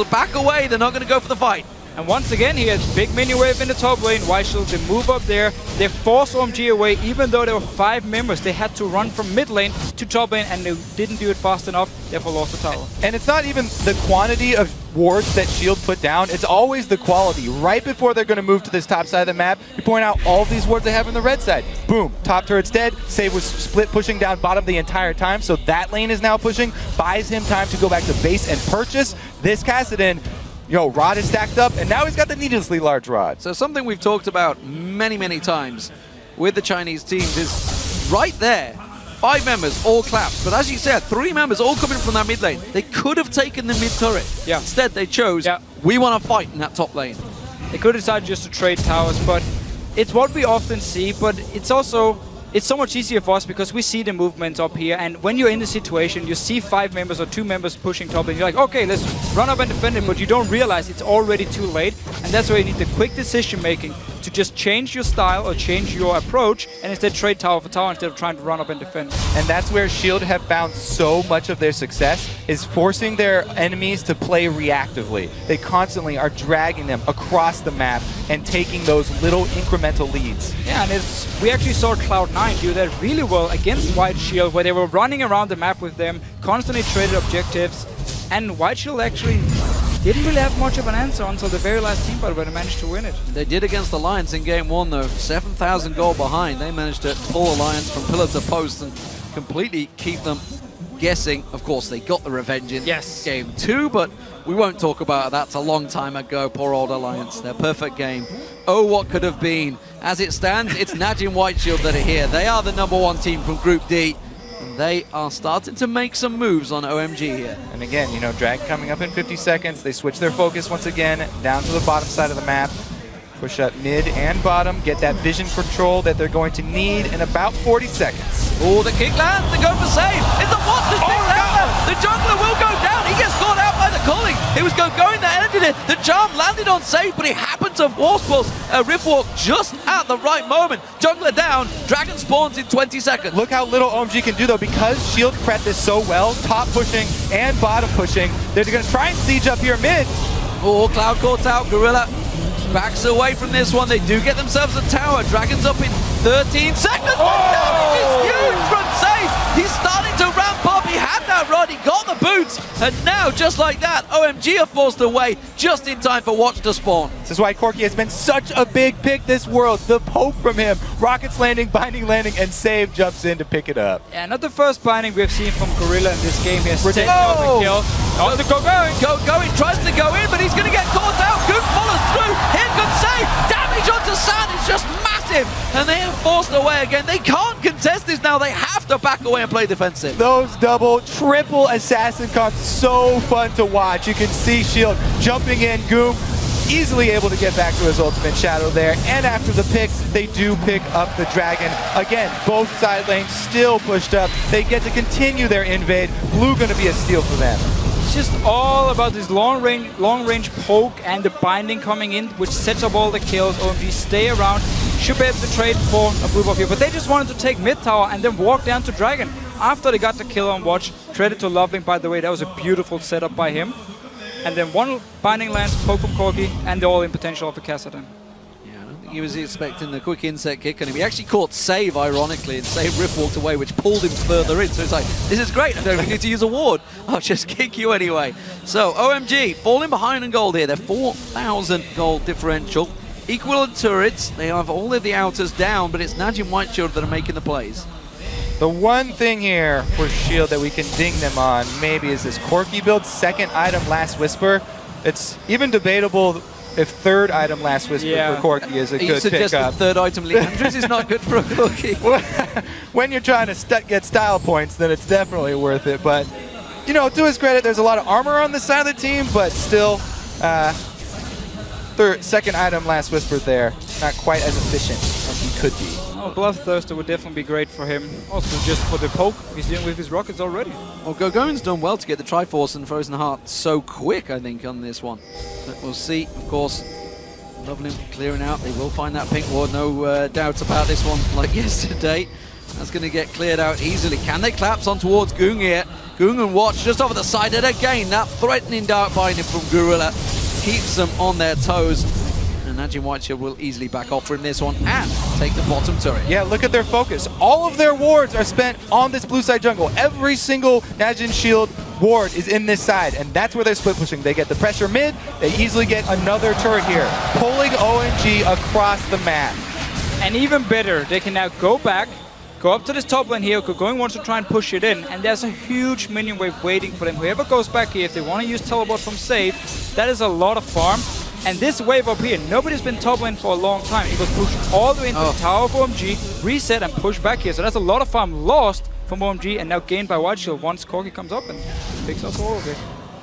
back away. They're not going to go for the fight. And once again, he has big minion wave in the top lane. White Shield, they move up there. They force OMG away, even though there were 5 members. They had to run from mid lane to top lane, and they didn't do it fast enough. Therefore, lost the tower. And it's not even the quantity of wards that Shield put down. It's always the quality. Right before they're going to move to this top side of the map, you point out all of these wards they have on the red side. Boom, top turret's dead. Save was split pushing down bottom the entire time, so that lane is now pushing. Buys him time to go back to base and purchase this Kassadin. Rod is stacked up, and now he's got the needlessly large rod. So something we've talked about many, many times with the Chinese teams is right there. 5 members all collapsed, but as you said, 3 members all coming from that mid lane. They could have taken the mid turret. Yeah. Instead, they chose, we want to fight in that top lane. They could decide just to trade towers, but it's what we often see, but it's also it's so much easier for us because we see the movements up here, and when you're in the situation, you see 5 members or 2 members pushing top, and you're like, okay, let's run up and defend it, but you don't realize it's already too late, and that's why you need the quick decision making to just change your style or change your approach, and instead trade tower for tower instead of trying to run up and defend. And that's where Shield have found so much of their success, is forcing their enemies to play reactively. They constantly are dragging them across the map and taking those little incremental leads. Yeah, and we actually saw Cloud9 do that really well against White Shield, where they were running around the map with them, constantly traded objectives, and White Shield actually didn't really have much of an answer until the very last team fight where they managed to win it. They did against Alliance in game 1 though. 7,000 gold behind. They managed to pull Alliance from pillar to post and completely keep them guessing, of course, they got the revenge in game 2, but we won't talk about it. That's a long time ago. Poor old Alliance, their perfect game. Oh, what could have been. As it stands, it's NaJin White Shield that are here. They are the #1 team from Group D. And they are starting to make some moves on OMG here. And again, you know, Dragon coming up in 50 seconds. They switch their focus once again down to the bottom side of the map. Push up mid and bottom, get that vision control that they're going to need in about 40 seconds. Oh, the kick lands, they go for save. It's a what? The jungler will go down. He gets caught out by the calling. It was Gogoing that ended it. The charm landed on save, but it happened to Warspulse Riftwalk just at the right moment. Jungler down, Dragon spawns in 20 seconds. Look how little OMG can do though, because Shield prepped this so well, top pushing and bottom pushing. They're going to try and siege up here mid. Oh, Cloud caught out, Gorilla backs away from this one. They do get themselves a tower. Dragon's up in 13 seconds. Damage is huge from safe. He's starting to ramp up. He had that rod. He got the boots. And now, just like that, OMG are forced away just in time for Watch to spawn. This is why Corki has been such a big pick this world. The poke from him. Rockets landing, binding landing, and Save jumps in to pick it up. Yeah, not the first binding we've seen from Gorilla in this game. He has taken out the kill. On the Gogoing. Gogoing tries to go in, but he's going to get caught out. Goog follows through. Here comes Save. Damage onto Sand is just massive. And they are forced away again. They can't contest this now. They have to back away and play defensive. Those double, triple assassin comps, so fun to watch. You can see Shield jumping in. Goom easily able to get back to his ultimate shadow there. And after the pick, they do pick up the Dragon. Again, both side lanes still pushed up. They get to continue their invade. Blue going to be a steal for them. It's just all about this long range poke and the binding coming in, which sets up all the kills. OMG stay around, should be able to trade for a blue buff here, but they just wanted to take mid tower and then walk down to Dragon after they got the kill on Watch. Credit to Loveling, by the way, that was a beautiful setup by him. And then one binding lands, poke from Corki, and the all-in potential of the Kassadin. He was expecting the quick inset kick on him. He actually caught Save, ironically, and Save Rift walked away, which pulled him further in. So it's like, this is great. I don't even need to use a ward. I'll just kick you anyway. So OMG falling behind in gold here. They're 4,000 gold differential. Equivalent turrets. They have all of the outers down, but it's NaJin White Shield that are making the plays. The one thing here for Shield that we can ding them on maybe is this Corki build, second item Last Whisper. It's even debatable if third item Last Whisper for Corki is a good suggest pickup. Third item Leandris is not good for a Corki. When you're trying to get style points, then it's definitely worth it. But, you know, to his credit, there's a lot of armor on the side of the team, but still, second item Last Whisper there, not quite as efficient as he could be. Oh, Bloodthirster would definitely be great for him. Also, just for the poke, he's dealing with his rockets already. Well, Gogoing's done well to get the Triforce and Frozen Heart so quick, I think, on this one. But we'll see, of course. Lovely clearing out. They will find that pink ward, no doubts about this one, like yesterday. That's going to get cleared out easily. Can they collapse on towards Goong here? Goong and Watch just over the side, and again, that threatening dark binding from Gorilla keeps them on their toes. And NaJin White Shield will easily back off from this one and take the bottom turret. Yeah, look at their focus. All of their wards are spent on this blue side jungle. Every single NaJin Shield ward is in this side, and that's where they're split pushing. They get the pressure mid, they easily get another turret here, pulling OMG across the map. And even better, they can now go back, go up to this top lane here. Gogoing wants to try and push it in, and there's a huge minion wave waiting for them. Whoever goes back here, if they want to use teleport from safe, that is a lot of farm. And this wave up here, nobody's been top lane for a long time. It was pushed all the way into the tower of OMG, reset and push back here. So that's a lot of farm lost from OMG and now gained by White Shield once Corki comes up and picks up all of it.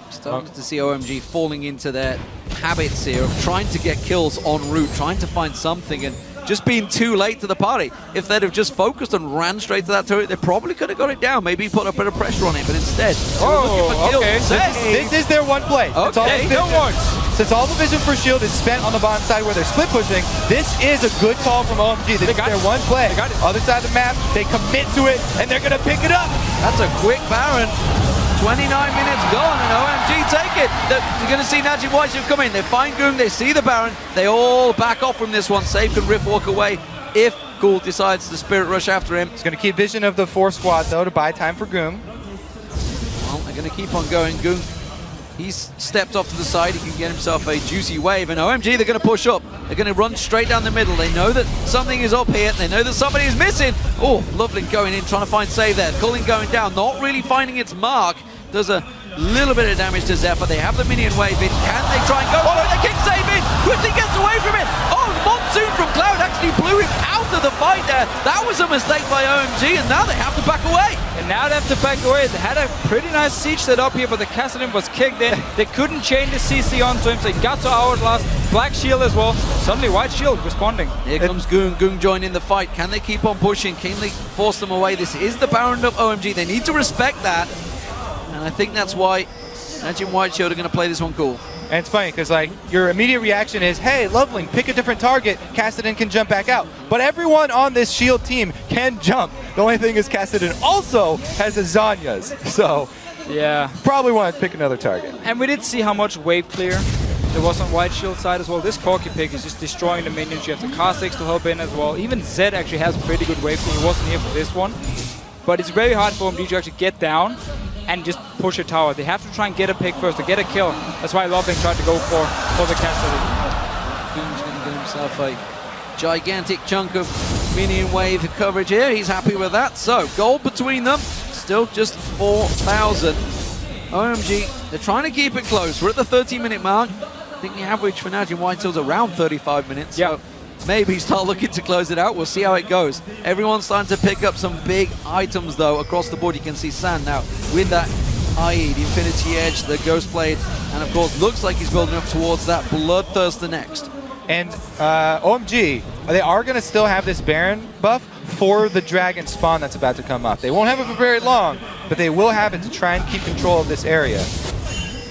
Starting to see OMG falling into their habits here of trying to get kills en route, trying to find something, and just being too late to the party. If they'd have just focused and ran straight to that turret, they probably could have got it down, maybe put a bit of pressure on it, but instead, Okay. This is their one play. Okay, Since all the vision for Shield is spent on the bottom side where they're split pushing, this is a good call from OMG. This is their one play. Other side of the map, they commit to it, and they're going to pick it up. That's a quick Baron. 29 minutes gone, and OMG take it. You're going to see NaJin White Shield come in. They find Goong, they see the Baron. They all back off from this one. Safe can Rift walk away if Cool decides to Spirit Rush after him. He's going to keep vision of the 4 squad, though, to buy time for Goong. Well, they're going to keep on going. Goong He's stepped off to the side. He can get himself a juicy wave. And OMG, they're going to push up. They're going to run straight down the middle. They know that something is up here. They know that somebody is missing. Oh, Loveling going in, trying to find save there. Culling going down, not really finding its mark. Does a little bit of damage to Zephyr. They have the minion wave in. Can they try and go? Oh, they kick save in. Quickly gets away from it. Oh, Monsoon from Cloud actually blew him out of the fight there. That was a mistake by OMG, and now they have to back away. And now they have to back away. They had a pretty nice siege set up here, but the Kassadin was kicked in. They couldn't chain the CC onto him, so he got to Hourglass. Black Shield as well. Suddenly White Shield responding. Here comes Goong. Goong joining the fight. Can they keep on pushing? Can they force them away? This is the Baron of OMG. They need to respect that. And I think that's why NaJin White Shield are going to play this one cool. And it's funny because like your immediate reaction is, hey, Loveling, pick a different target. Kassadin can jump back out. But everyone on this Shield team can jump. The only thing is Kassadin also has a Zanya's. So yeah, probably want to pick another target. And we did see how much wave clear there was on White Shield side as well. This Corky pick is just destroying the minions. You have the Kha'Zix to help in as well. Even Zed actually has pretty good wave clear. He wasn't here for this one. But it's very hard for OMG to actually get down and just push a tower. They have to try and get a pick first to get a kill. That's why Loveling tried to go for the Kassadin. Goong's going to get himself a gigantic chunk of minion wave coverage here. He's happy with that. So, gold between them. Still just 4,000. OMG, they're trying to keep it close. We're at the 30-minute mark. I think the average for NaJin White Shield's around 35 minutes. So maybe start looking to close it out. We'll see how it goes. Everyone's starting to pick up some big items, though, across the board. You can see San now with that IE, the Infinity Edge, the Ghost Blade, and of course, looks like he's building up towards that Bloodthirster next. And OMG, they are going to still have this Baron buff for the Dragon spawn that's about to come up. They won't have it for very long, but they will have it to try and keep control of this area.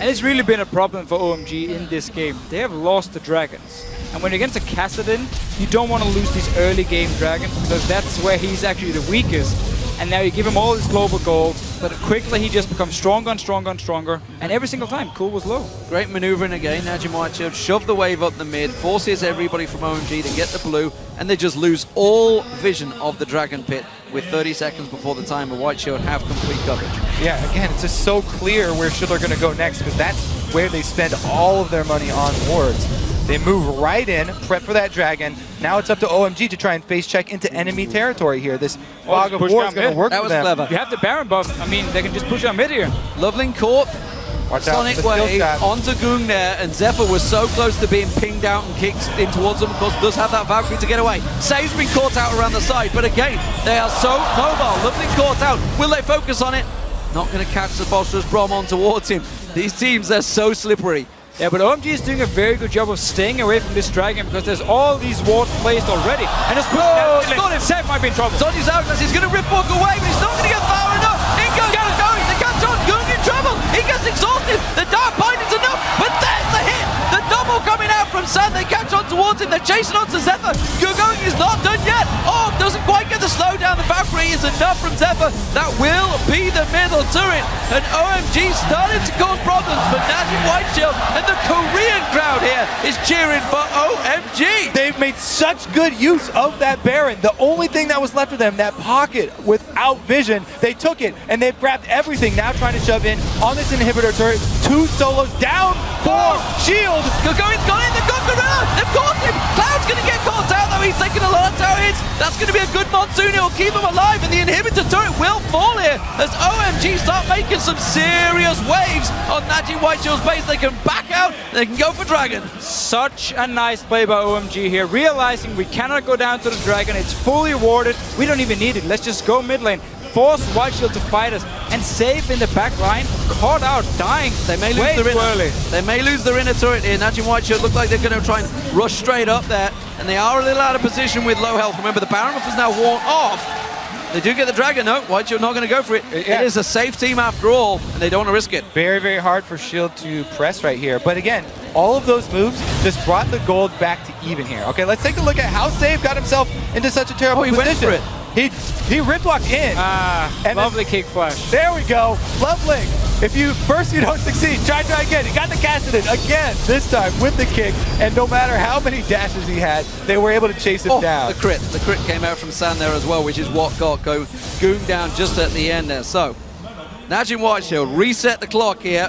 And it's really been a problem for OMG in this game. They have lost the Dragons. And when you're against a Kassadin, you don't want to lose these early game Dragons because that's where he's actually the weakest. And now you give him all his global gold, but quickly he just becomes stronger and stronger and stronger. And every single time, Cool was low. Great maneuvering again. NaJin White Shield shove the wave up the mid, forces everybody from OMG to get the blue, and they just lose all vision of the Dragon Pit with 30 seconds before the time, and White Shield have complete coverage. Yeah, again, it's just so clear where Shield are going to go next because that's where they spend all of their money on wards. They move right in, prep for that dragon. Now it's up to OMG to try and face check into enemy territory here. This fog of war is going to work for them. That was clever. You have the Baron buff. I mean, they can just push out mid here. Loveling caught. Sonic Wave onto Goong there, and Zephyr was so close to being pinged out and kicked in towards them. Of course, does have that Valkyrie to get away. Save's been caught out around the side, but again, they are so mobile. Loveling caught out. Will they focus on it? Not going to catch the Phosphorus Brom on towards him. These teams are so slippery. Yeah, but OMG is doing a very good job of staying away from this dragon because there's all these wards placed already. And it's got him. Seth might be in trouble. Sonny's out as he's going to rip walk away, but he's not going to get far enough. In goes going. They catch on. Goong in trouble. He gets exhausted. The Dark Bind is enough, but there's the hit. The double coming out from San. They catch on towards him. They're chasing on to Zephyr. Gogoing is not done yet. Oh, doesn't quite get the slowdown. The Valkyrie is enough from Zephyr. That will be the middle turret. And OMG started to cause problems for NaJin White Shield. And the Korean crowd here is cheering for OMG. They've made such good use of that Baron. The only thing that was left of them, that pocket without vision, they took it and they've grabbed everything. Now trying to shove in on this inhibitor turret. 2 solos down for Shield. Gogoing's gone in. They've got Gorilla. They've caught him. Cloud's going to get caught out though. He's taking a lot of tower hits. That's going to be a good monsoon. It will keep him alive, and the inhibitor turret will fall here as OMG start making some serious waves on NaJin White Shield's base. They can back out. They can go for Dragon. Such a nice play by OMG here, realizing we cannot go down to the Dragon. It's fully warded. We don't even need it. Let's just go mid lane. Force White Shield to fight us and save in the back line. Caught out, dying. They may lose their inner. They may lose their inner turret here. NaJin White Shield look like they're going to try and rush straight up there, and they are a little out of position with low health. Remember, the Baron buff is now worn off. They do get the Dragon, though. White Shield not going to go for it. It is a safe team after all, and they don't want to risk it. Very, very hard for Shield to press right here. But again, all of those moves just brought the gold back to even here. Okay, let's take a look at how Save got himself into such a terrible position. Went for it. He rip walked in. And lovely kick flash. There we go. Loveling. If you first you don't succeed, try again. He got the Kassadin again, this time with the kick. And no matter how many dashes he had, they were able to chase him down. The crit. The crit came out from San there as well, which is what got Goong down just at the end there. So, NaJin White Shield reset the clock here.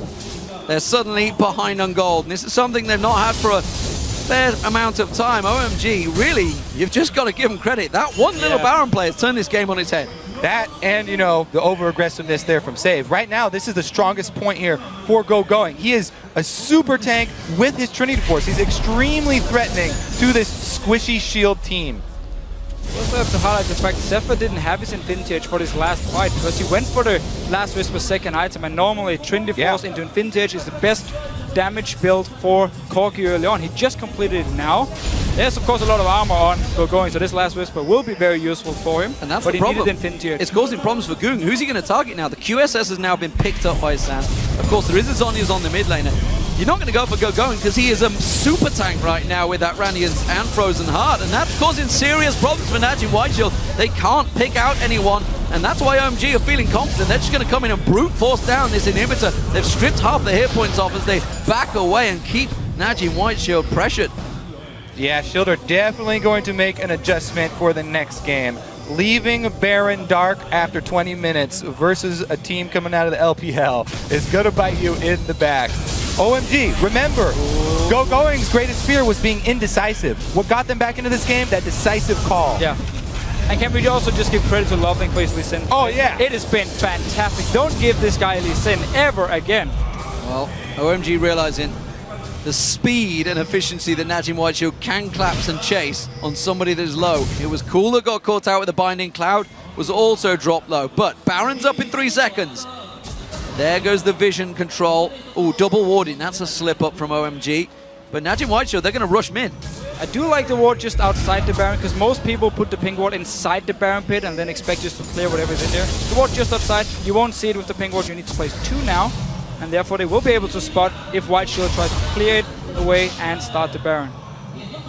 they're suddenly behind on gold. And this is something they've not had for a fair amount of time. OMG, really, you've just got to give them credit. That one little Baron player has turned this game on its head. That and, you know, the over-aggressiveness there from Save. Right now, this is the strongest point here for Gogoing. He is a super tank with his Trinity Force. He's extremely threatening to this squishy shield team. We also have to highlight the fact Zephyr didn't have his Infinity Edge for this last fight because he went for the Last Whisper second item, and normally Trinity Force into Infinity Edge is the best damage build for Corki early on. He just completed it now. There's of course a lot of armor on Gogoing, so this Last Whisper will be very useful for him. And that's but the he problem. needed Infinity Edge. It's causing problems for Goong. Who's he going to target now? The QSS has now been picked up by San. Of course, there is a Zhonya's on the mid laner. You're not going to go for Gogoing because he is a super tank right now with that Radiance and Frozen Heart, and that's causing serious problems for NaJin White Shield. They can't pick out anyone, and that's why OMG are feeling confident. They're just going to come in and brute force down this inhibitor. They've stripped half the hit points off as they back away and keep NaJin White Shield pressured. Yeah, Shield are definitely going to make an adjustment for the next game. Leaving Baron Dark after 20 minutes versus a team coming out of the LPL is going to bite you in the back. OMG, remember, Gogoing's greatest fear was being indecisive. What got them back into this game? That decisive call. Yeah. And can we also just give credit to Loveling for his Lee Sin? Oh, yeah. It has been fantastic. Don't give this guy Lee Sin ever again. Well, OMG realizing the speed and efficiency that NaJin White Shield can collapse and chase on somebody that is low. It was Cool that got caught out with the binding. Cloud was also dropped low, but Baron's up in 3 seconds. There goes the vision control. Oh, double warding. That's a slip up from OMG. But NaJin White Shield, they're going to rush mid. I do like the ward just outside the Baron, because most people put the pink ward inside the Baron pit and then expect just to clear whatever's in there. The ward just outside, you won't see it with the pink ward. You need to place 2 now, and therefore they will be able to spot if White Shield tries to clear it away and start the Baron.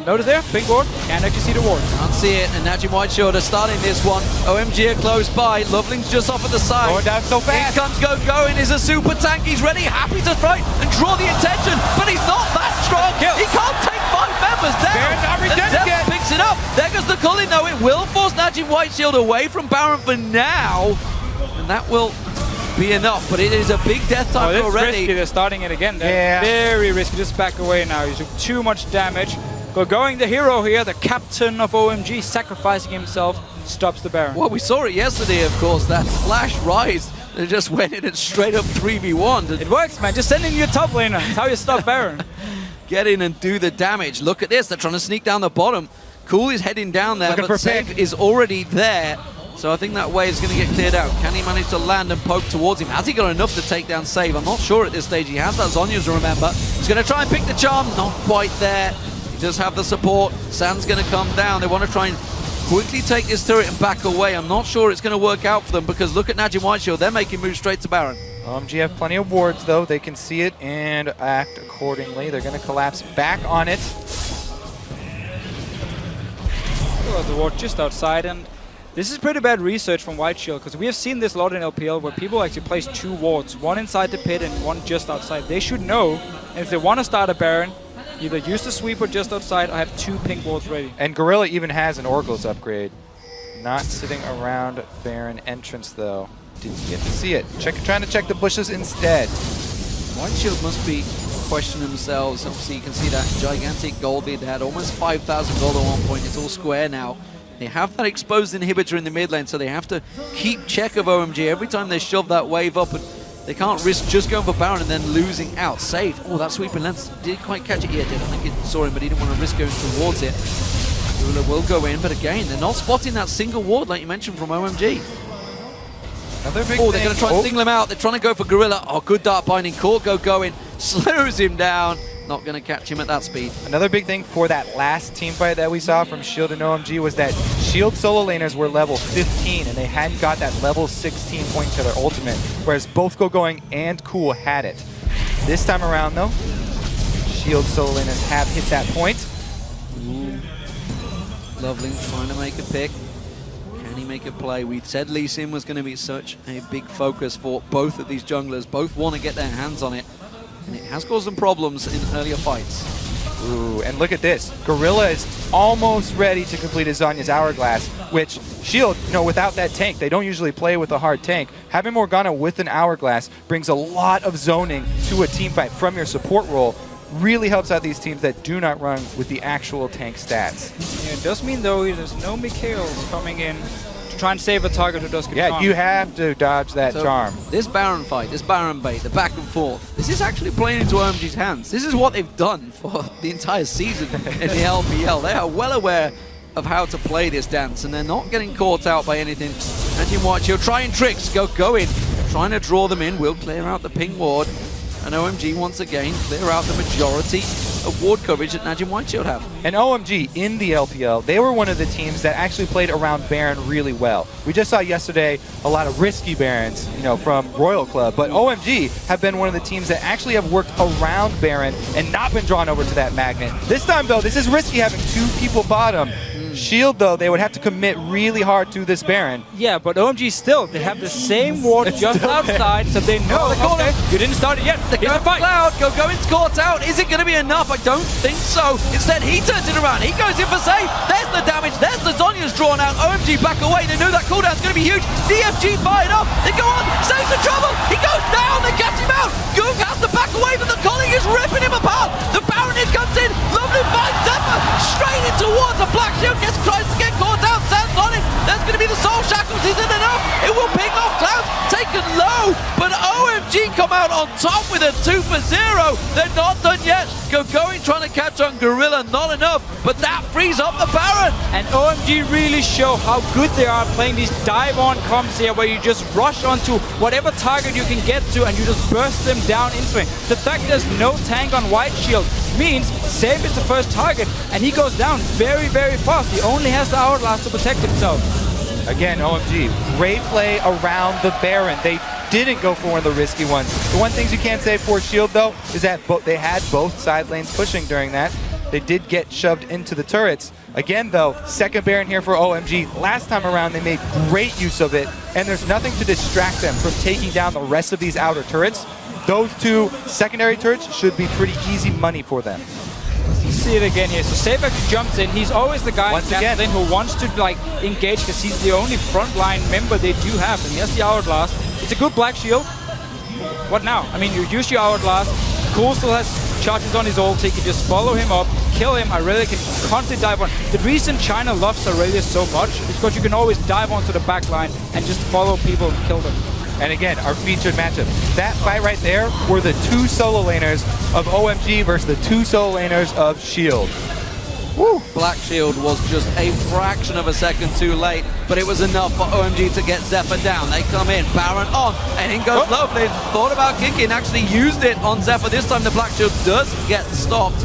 Notice there, pink ward, can't actually see the ward. Can't see it, and NaJin White Shield are starting this one. OMG are close by. Loveling's just off at the side. Going down so fast. Here comes Gogoing, is a super tank. He's ready, happy to fight and draw the attention, but he's not that strong. He can't take 5 members down. Baron's not And regenerated. Zephyr picks it up. There goes the culling, though. It will force NaJin White Shield away from Baron for now, and that will be enough, but it is a big death time It's already. risky, they're starting it again. They're very risky, just back away now. You took too much damage. Gogoing, the hero here, the captain of OMG, sacrificing himself, stops the Baron. Well, we saw it yesterday, of course, that flash rise. They just went in and straight up 3v1. It works, man. Just send in your top laner. That's how you stop Baron. Get in and do the damage. Look at this. They're trying to sneak down the bottom. Cool is heading down there, Looking but for Save pick. is already there. So I think that wave is going to get cleared out. Can he manage to land and poke towards him? Has he got enough to take down Save? I'm not sure at this stage. He has that Zhonya's, remember. He's going to try and pick the charm. Not quite there. He does have the support. Sand's going to come down. They want to try and quickly take this turret and back away. I'm not sure it's going to work out for them because look at NaJin White Shield. They're making moves straight to Baron. OMG have plenty of wards, though. They can see it and act accordingly. They're going to collapse back on it. The ward just outside, and this is pretty bad research from White Shield because we have seen this a lot in LPL where people actually place 2 wards, one inside the pit and one just outside. They should know, and if they want to start a Baron, either use the sweeper just outside or have 2 pink wards ready. And Gorilla even has an Oracle's upgrade. Not sitting around Baron entrance, though. Didn't get to see it. Trying to check the bushes instead. White Shield must be questioning themselves. Obviously, you can see that gigantic gold lead. They had almost 5,000 gold at one point. It's all square now. They have that exposed inhibitor in the mid lane, so they have to keep check of OMG. Every time they shove that wave up, and they can't risk just going for Baron and then losing out. Safe. Oh, that sweeping lens didn't quite catch it yet. I think it saw him, but he didn't want to risk going towards it. Gorilla will go in, but again, they're not spotting that single ward like you mentioned from OMG. Another big they're going to try and single him out. They're trying to go for Gorilla. Oh, good Dark Binding. Court Gogoing. Slows him down. Not going to catch him at that speed. Another big thing for that last team fight that we saw from Shield and OMG was that Shield solo laners were level 15 and they hadn't got that level 16 point to their ultimate, whereas both Gogoing and Cool had it. This time around, though, Shield solo laners have hit that point. Ooh. Loveling trying to make a pick. Can he make a play? We said Lee Sin was going to be such a big focus for both of these junglers. Both want to get their hands on it. And it has caused them problems in earlier fights. Ooh, and look at this. Gorilla is almost ready to complete his Zonya's Hourglass, which Shield, without that tank, they don't usually play with a hard tank. Having Morgana with an Hourglass brings a lot of zoning to a team fight from your support role. Really helps out these teams that do not run with the actual tank stats. Yeah, it does mean, though, there's no Mikhails coming in to try and save a target who does get Yeah, charmed. you have to dodge that So charm. This Baron fight, this Baron bait, the back and forth, this is actually playing into OMG's hands. This is what they've done for the entire season in the LPL. They are well aware of how to play this dance, and they're not getting caught out by anything. NaJin White Shield trying tricks, going, trying to draw them in, will clear out the ping ward, and OMG once again clear out the majority of ward coverage that NaJin White Shield have. And OMG in the LPL, they were one of the teams that actually played around Baron really well. We just saw yesterday a lot of risky Barons, from Royal Club, but OMG have been one of the teams that actually have worked around Baron and not been drawn over to that magnet. This time though, this is risky having 2 people bottom. Shield though, they would have to commit really hard to this Baron. Yeah, but OMG still, they have the same ward just outside, so they know, okay, you didn't start it yet. They're going for Cloud, Gogoing's caught out. Is it going to be enough? I don't think so. Instead, he turns it around. He goes in for save. There's the damage. There's the Zonya's drawn out. OMG back away. They knew that cooldown's going to be huge. DFG fired up. They go on. Saves the trouble. He goes down. They catch him out. Goog has to back away, but the colleague is ripping him apart. The Baronet comes in. Lovely fight. Zephyr straight in towards the Black Shield. Tries to get caught out. Sam's on it. There's going to be the Soul Shackles. Is it enough? It will ping off Cloud. Taken low, but OMG come out on top with a 2 for 0. They're not done yet. Gogoing trying to catch on Gorilla, not enough, but that frees up the Baron. And OMG really show how good they are playing these dive-on comps here, where you just rush onto whatever target you can get to and you just burst them down into it. The fact there's no tank on White Shield means Save is the first target, and he goes down very, very fast. He only has the Hourglass to protect himself. Again, OMG, great play around the Baron. They didn't go for one of the risky ones. The one thing you can't say for Shield, though, is that they had both side lanes pushing during that. They did get shoved into the turrets. Again, though, second Baron here for OMG. Last time around, they made great use of it, and there's nothing to distract them from taking down the rest of these outer turrets. Those 2 secondary turrets should be pretty easy money for them. You see it again here. So Save actually jumps in. He's always the guy who wants to engage, because he's the only frontline member they do have, and he has the Hourglass. It's a good Black Shield. What now? I mean, you use your Hourglass. Cool still has charges on his ult. He can just follow him up, kill him. Aurelia can constantly dive on. The reason China loves Aurelia so much is because you can always dive onto the back line and just follow people and kill them. And again, our featured matchup. That fight right there were the 2 solo laners of OMG versus the 2 solo laners of Shield. Woo! Black Shield was just a fraction of a second too late, but it was enough for OMG to get Zephyr down. They come in, Baron on, and in goes Lovely. Thought about kicking, actually used it on Zephyr. This time the Black Shield does get stopped.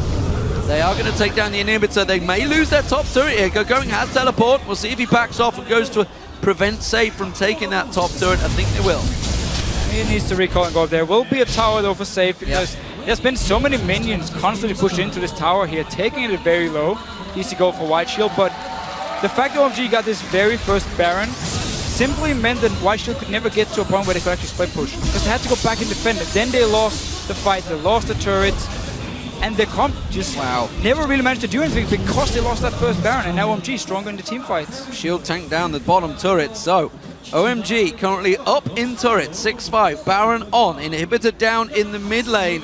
They are going to take down the inhibitor. They may lose their top turret here. Gogoing has teleport. We'll see if he backs off and goes to prevent Save from taking that top turret. I think they will. He needs to recall and go. There will be a tower though for Save, because there's been so many minions constantly pushed into this tower here, taking it very low. Easy goal for White Shield, but the fact that OMG got this very first Baron simply meant that White Shield could never get to a point where they could actually split push, because they had to go back and defend it. Then they lost the fight, they lost the turrets, and the comp just never really managed to do anything because they lost that first Baron, and now OMG stronger in the team fights. Shield tanked down the bottom turret, so OMG currently up in turret, 6-5, Baron on, inhibitor down in the mid lane,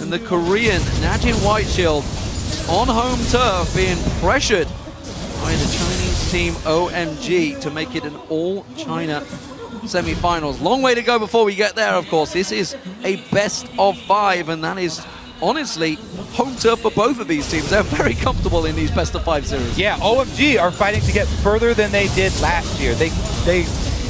and the Korean NaJin White Shield on home turf being pressured by the Chinese team OMG to make it an all-China semi-finals. Long way to go before we get there, of course. This is a best of 5, and that is honestly home turf for both of these teams. They're very comfortable in these best of 5 series. Yeah, OMG are fighting to get further than they did last year. They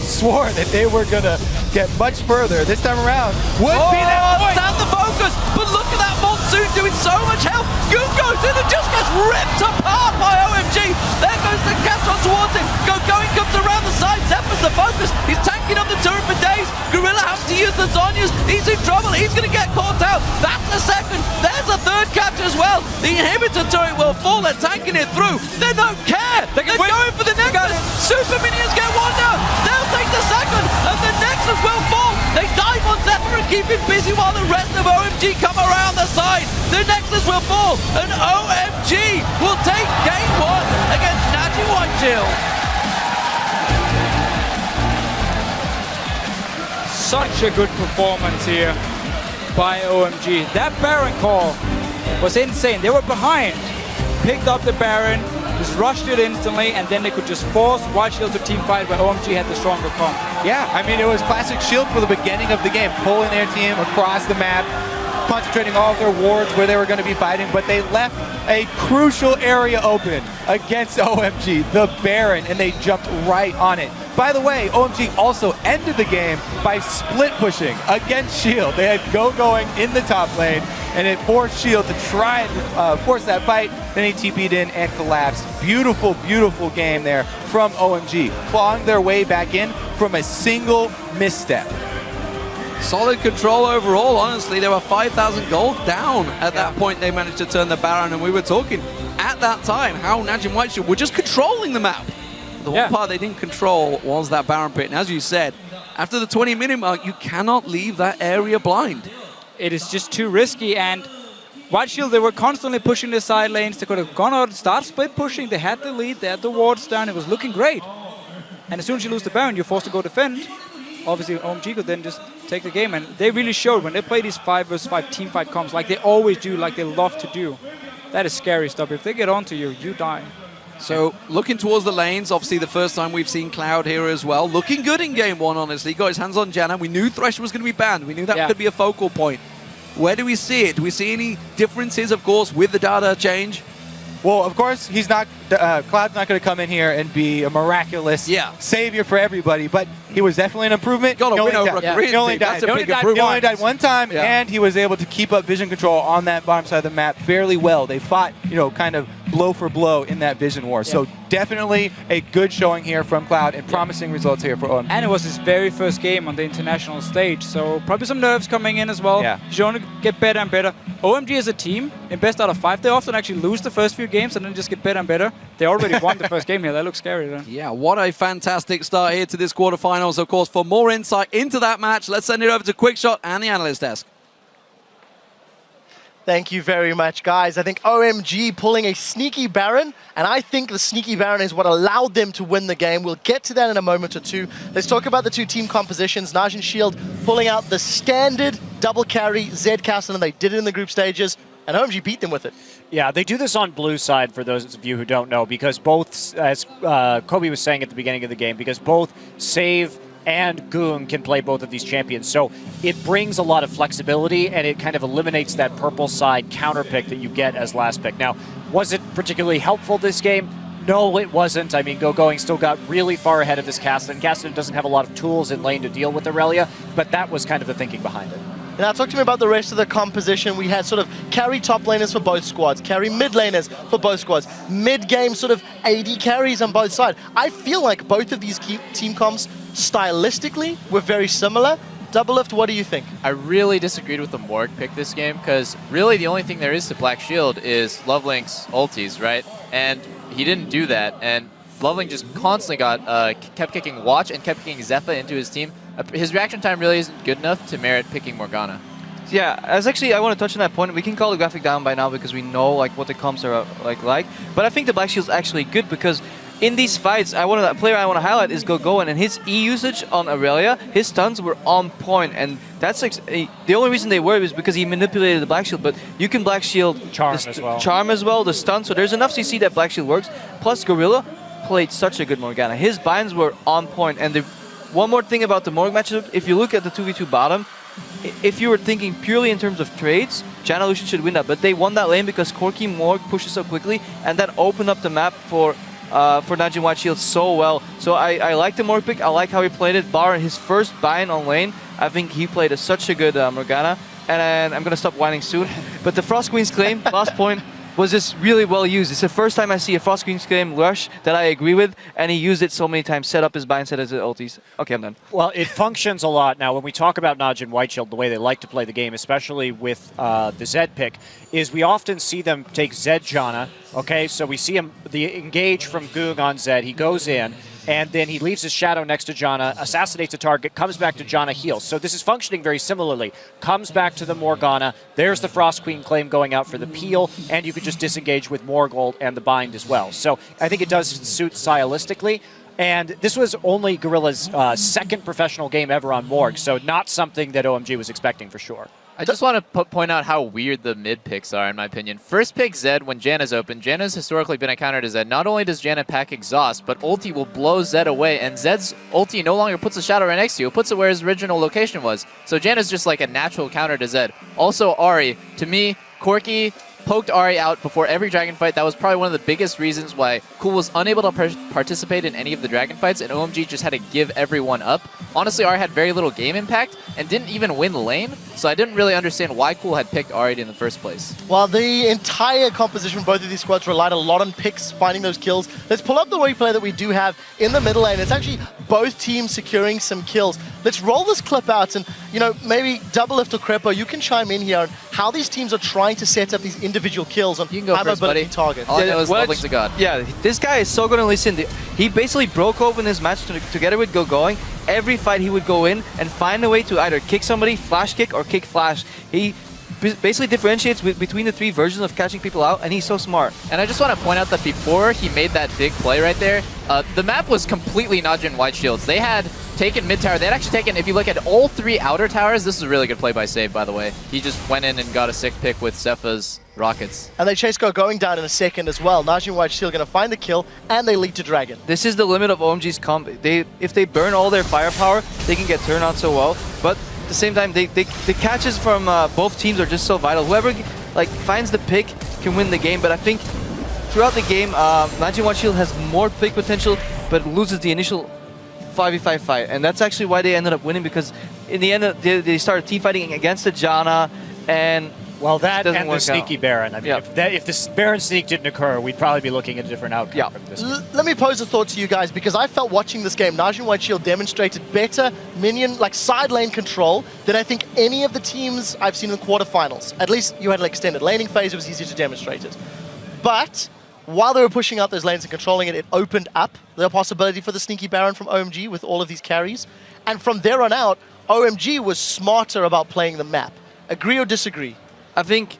swore that they were gonna get much further. This time around would be that point. Stand the focus, but look at that Monsoon doing so much help. Goog goes in and just gets ripped apart by OMG. There goes the catch on towards him. Gogoing comes around the side. Zephyr's the focus. He's tanking up the turret for days. Gorilla has to use the Zonyas. He's in trouble. He's going to get caught out. That's the second. There's a third catch as well. The inhibitor turret will fall. They're tanking it through. They don't care. They're going for the Nexus. Super Minions get one down. They'll take the second, and the Nexus will fall. They dive on Zephyr and keep him busy while the rest of OMG come around the side. The Nexus will fall, and OMG will take game 1 against NaJin White Shield. Such a good performance here by OMG. That Baron call was insane. They were behind, picked up the Baron, just rushed it instantly, and then they could just force White Shield to team fight where OMG had the stronger comp. Yeah, I mean, it was classic Shield for the beginning of the game, pulling their team across the map, concentrating all of their wards where they were going to be fighting, but they left a crucial area open against OMG, the Baron, and they jumped right on it. By the way, OMG also ended the game by split pushing against Shield. They had Gogoing in the top lane, and it forced Shield to try and force that fight. Then he TP'd in and collapsed. Beautiful, beautiful game there from OMG, clawing their way back in from a single misstep. Solid control overall, honestly. They were 5,000 gold down at that point. They managed to turn the Baron, and we were talking at that time how NaJin White Shield were just controlling the map. The one part they didn't control was that Baron pit, and as you said, after the 20-minute mark, you cannot leave that area blind. It is just too risky, and White Shield, they were constantly pushing the side lanes. They could have gone out and start split pushing. They had the lead, they had the wards down, it was looking great. And as soon as you lose the Baron, you're forced to go defend. Obviously, OMG could then just take the game, and they really showed when they play these 5 versus 5 team fight comps, like they always do, like they love to do. That is scary stuff. If they get onto you, you die. So, looking towards the lanes, obviously the first time we've seen Cloud here as well. Looking good in game 1, honestly. Got his hands on Janna. We knew Thresh was going to be banned. We knew that could be a focal point. Where do we see it? Do we see any differences, of course, with the data change? Well, of course, he's not. Cloud's not going to come in here and be a miraculous savior for everybody, but he was definitely an improvement. Got a win over a Korean team. That's a big improvement. He only died one time, and he was able to keep up vision control on that bottom side of the map fairly well. They fought, kind of blow for blow in that vision war. So definitely a good showing here from Cloud and promising results here for OMG. And it was his very first game on the international stage, so probably some nerves coming in as well. Yeah. He's only get better and better. OMG as a team, in best out of 5, they often actually lose the first few games and then just get better and better. They already won the first game here. That looks scary, though. Yeah, what a fantastic start here to this quarterfinals. Of course, for more insight into that match, let's send it over to Quickshot and the analyst desk. Thank you very much, guys. I think OMG pulling a sneaky Baron, and I think the sneaky Baron is what allowed them to win the game. We'll get to that in a moment or two. Let's talk about the two team compositions. NaJin Shield pulling out the standard double carry Zed Castle, and they did it in the group stages, and OMG beat them with it. Yeah, they do this on blue side, for those of you who don't know, because both, as Kobe was saying at the beginning of the game, because both Save and Goong can play both of these champions. So it brings a lot of flexibility, and it kind of eliminates that purple side counter pick that you get as last pick. Now, was it particularly helpful this game? No, it wasn't. I mean, Gogoing still got really far ahead of this Kassadin. Kassadin doesn't have a lot of tools in lane to deal with Aurelia, but that was kind of the thinking behind it. Now talk to me about the rest of the composition. We had sort of carry top laners for both squads, carry mid laners for both squads, mid-game sort of AD carries on both sides. I feel like both of these team comps stylistically were very similar. Doublelift, what do you think? I really disagreed with the Morg pick this game, because really the only thing there is to Black Shield is Lovelink's ultis, right? And he didn't do that, and Lovelink just constantly kept kicking Watch and kept kicking Zephyr into his team. His reaction time really isn't good enough to merit picking Morgana. Yeah, I want to touch on that point. We can call the graphic down by now because we know what the comps are like. But I think the Black Shield's actually good because in these fights, a player I want to highlight is Gogoing, and his E usage on Aurelia, his stuns were on point, and that's the only reason they were is because he manipulated the Black Shield. But you can Black Shield Charm as well, the stun. So there's enough CC that Black Shield works. Plus Gorilla played such a good Morgana. His binds were on point, and one more thing about the Morg matchup, if you look at the 2v2 bottom, if you were thinking purely in terms of trades, Janna Lucian should win that, but they won that lane because Corki Morg pushes so quickly, and that opened up the map for NaJin White Shield so well. So I like the Morg pick, I like how he played it, bar his first buy-in on lane. I think he played such a good Morgana, and I'm going to stop whining soon. But the Frost Queen's claim, last point, was just really well used. It's the first time I see a Frost Queen's claim rush that I agree with, and he used it so many times, set up his buy and set his ultis. Okay, I'm done. Well, it functions a lot. Now, when we talk about NaJin White Shield, the way they like to play the game, especially with the Zed pick, is we often see them take Zed Janna, okay? So we see him, the engage from Goong on Zed, he goes in, and then he leaves his shadow next to Janna, assassinates a target, comes back to Janna, heals. So this is functioning very similarly. Comes back to the Morgana, there's the Frost Queen claim going out for the peel, and you could just disengage with Morgold and the bind as well. So I think it does suit stylistically. And this was only Guerrilla's second professional game ever on Morg, so not something that OMG was expecting for sure. I just want to point out how weird the mid picks are, in my opinion. First pick Zed when Janna's open. Janna's historically been a counter to Zed. Not only does Janna pack exhaust, but ulti will blow Zed away, and Zed's ulti no longer puts a shadow right next to you. It puts it where his original location was. So Janna's just like a natural counter to Zed. Also Ahri, to me, Corki poked Ahri out before every dragon fight. That was probably one of the biggest reasons why Cool was unable to participate in any of the dragon fights, and OMG just had to give everyone up. Honestly, Ahri had very little game impact and didn't even win lane, so I didn't really understand why Cool had picked Ahri in the first place. Well, the entire composition, both of these squads relied a lot on picks, finding those kills. Let's pull up the replay that we do have in the middle lane. It's actually both teams securing some kills. Let's roll this clip out, and maybe Double Lift or Crepo, you can chime in here on how these teams are trying to set up these individual kills on you can go first, buddy. targets. All I know is Lovely's a god. Yeah, this guy is so going to listen. He basically broke open his match together with Gogoing. Every fight he would go in and find a way to either kick somebody, flash kick, or kick flash. He basically differentiates between the three versions of catching people out, and he's so smart. And I just want to point out that before he made that big play right there, the map was completely NaJin White Shields. They had taken mid tower. They had actually taken, if you look at all three outer towers, this is a really good play by Save, by the way. He just went in and got a sick pick with Sepha's rockets. And they chase Gogoing down in a second as well. NaJin White Shield going to find the kill, and they lead to Dragon. This is the limit of OMG's comp. If they burn all their firepower, they can get turned on so well. But at the same time, the catches from both teams are just so vital. Whoever finds the pick can win the game. But I think throughout the game, NaJin White Shield has more pick potential, but loses the initial 5v5 fight. And that's actually why they ended up winning, because in the end, they started team-fighting against the Janna, and well, that doesn't and work the sneaky out. Baron. I mean, if this Baron sneak didn't occur, we'd probably be looking at a different outcome. From this Let me pose a thought to you guys, because I felt watching this game, NaJin White Shield demonstrated better minion, side lane control than I think any of the teams I've seen in the quarterfinals. At least you had an extended laning phase, it was easier to demonstrate it. But while they were pushing out those lanes and controlling it, it opened up the possibility for the sneaky Baron from OMG with all of these carries. And from there on out, OMG was smarter about playing the map. Agree or disagree? I think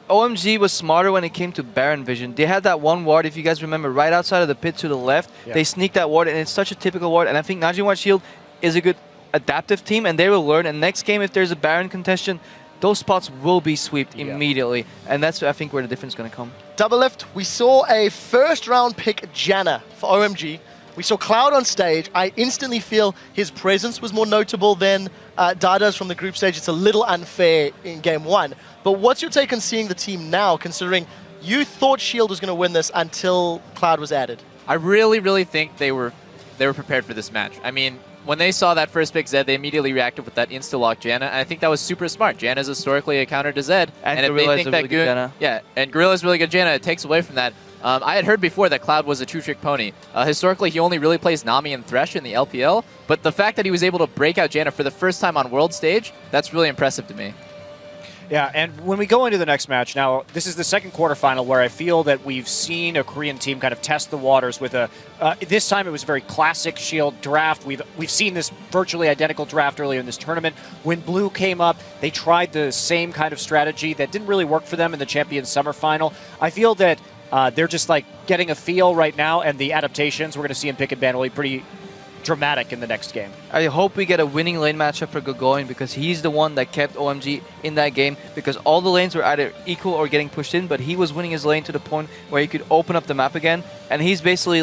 OMG was smarter when it came to Baron vision. They had that one ward, if you guys remember, right outside of the pit to the left. Yeah. They sneaked that ward, and it's such a typical ward. And I think NaJin White Shield is a good adaptive team, and they will learn. And next game, if there's a Baron contestation, those spots will be swept immediately. And that's, I think, where the difference is going to come. Double Lift, we saw a first-round pick Janna for OMG. We saw Cloud on stage. I instantly feel his presence was more notable than Dada's from the group stage. It's a little unfair in game one. But what's your take on seeing the team now, considering you thought Shield was going to win this until Cloud was added? I really, really think they were prepared for this match. I mean, when they saw that first pick Zed, they immediately reacted with that insta-lock Janna, and I think that was super smart. Janna's historically a counter to Zed, and if they think that really good Janna. Yeah, and Gorilla's really good Janna, it takes away from that. I had heard before that Cloud was a two-trick pony. Historically, he only really plays Nami and Thresh in the LPL, but the fact that he was able to break out Janna for the first time on World Stage, that's really impressive to me. Yeah, and when we go into the next match, now, this is the second quarterfinal where I feel that we've seen a Korean team kind of test the waters with a... this time it was a very classic Shield draft. We've seen this virtually identical draft earlier in this tournament. When Blue came up, they tried the same kind of strategy that didn't really work for them in the Champions Summer Final. I feel that they're just getting a feel right now, and the adaptations we're going to see in pick and ban will be pretty dramatic in the next game. I hope we get a winning lane matchup for Gogoing, because he's the one that kept OMG in that game, because all the lanes were either equal or getting pushed in, but he was winning his lane to the point where he could open up the map again, and he's basically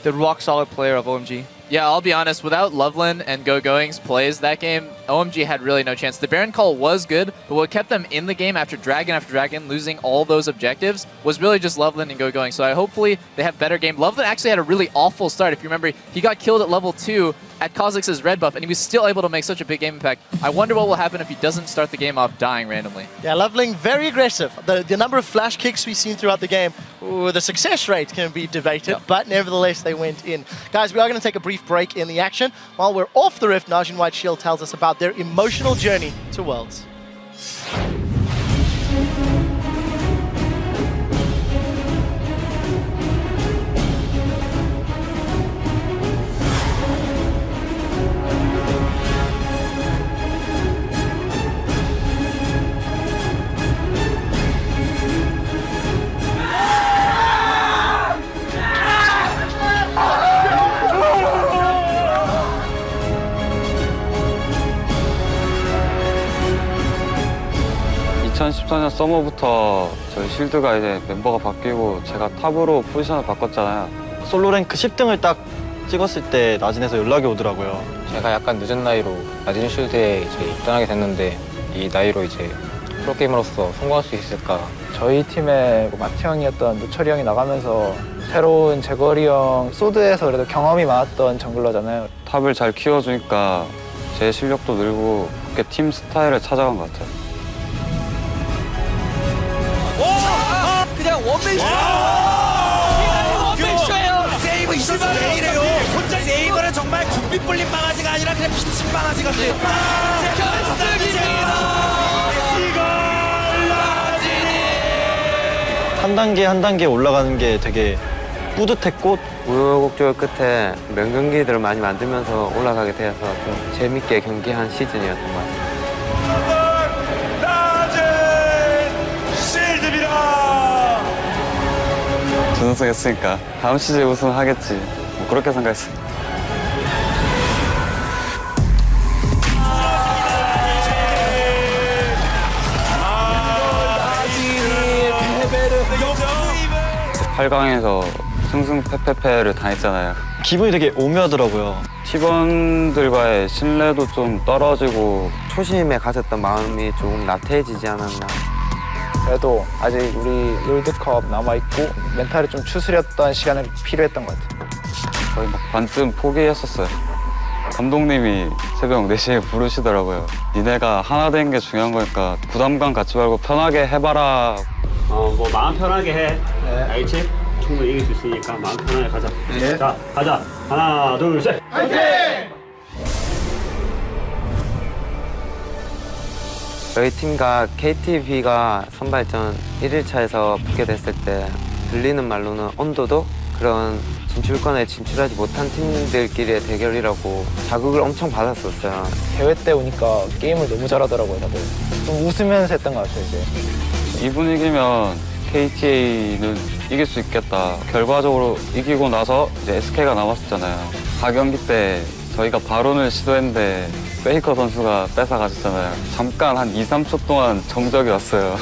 the rock-solid player of OMG. Yeah, I'll be honest, without Loveland and Gogoing's plays that game, OMG had really no chance. The Baron call was good, but what kept them in the game after Dragon, losing all those objectives, was really just Loveland and Gogoing. So hopefully they have better game. Loveland actually had a really awful start. If you remember, he got killed at level 2 at Kha'Zix's red buff, and he was still able to make such a big game impact. I wonder what will happen if he doesn't start the game off dying randomly. Yeah, Loveling, very aggressive. The number of flash kicks we've seen throughout the game, the success rate can be debated, but nevertheless they went in. Guys, we are going to take a brief break in the action. While we're off the rift, NaJin White Shield tells us about their emotional journey to Worlds. 2014년 서머부터 저희 실드가 이제 멤버가 바뀌고 제가 탑으로 포지션을 바꿨잖아요. 솔로 랭크 10등을 딱 찍었을 때 나진에서 연락이 오더라고요. 제가 약간 늦은 나이로 나진 쉴드에 이제 입단하게 됐는데 이 나이로 이제 프로게이머로서 성공할 수 있을까. 저희 팀의 마티 형이었던 노철이 형이 나가면서 새로운 재거리 형, 소드에서 그래도 경험이 많았던 정글러잖아요. 탑을 잘 키워주니까 제 실력도 늘고 그렇게 팀 스타일을 찾아간 것 같아요. 그냥 원맨쇼! 원맨쇼예요! 세이브 있어서 왜 이래요? 세이브는 정말 굽이 불린 망아지가 아니라 그냥 미친 망아지 같아. 결승입니다! 한 단계 한 단계 올라가는 게 되게 뿌듯했고 우여곡절 끝에 명경기들을 많이 만들면서 올라가게 되어서 좀 재밌게 경기한 시즌이었던 것 같아요. 나진 실드입니다! 준우승했으니까 다음 시즌 우승하겠지. 뭐 그렇게 생각했어요. 나진이 패배를 8강에서 승승패패패를 당했잖아요. 기분이 되게 오묘하더라고요. 팀원들과의 신뢰도 좀 떨어지고 초심에 가졌던 마음이 조금 나태해지지 않았나. 그래도 아직 우리 롤드컵 남아있고 멘탈이 좀 추스렸던 시간이 필요했던 것 같아요. 거의 막 반쯤 포기했었어요. 감독님이 새벽 4시에 부르시더라고요. 니네가 하나 된 게 중요한 거니까 부담감 갖지 말고 편하게 해봐라. 뭐 마음 편하게 해. 알지? 충분히 이길 수 있으니까 마음 편하게 가자. 자, 가자. 하나, 둘, 셋. 화이팅! 저희 팀과 KTB가 선발전 1일차에서 붙게 됐을 때 들리는 말로는 온도도 그런 진출권에 진출하지 못한 팀들끼리의 대결이라고 자극을 엄청 받았었어요. 대회 때 오니까 게임을 너무 잘하더라고요, 다들. 좀 웃으면서 했던 것 같아요, 이제. 이 분위기면 KTA는 이길 수 있겠다. 결과적으로 이기고 나서 이제 SK가 남았었잖아요. 4경기 때 저희가 발언을 시도했는데 베이커 선수가 뺏어가셨잖아요. 잠깐 한 2, 3초 동안 정적이 왔어요.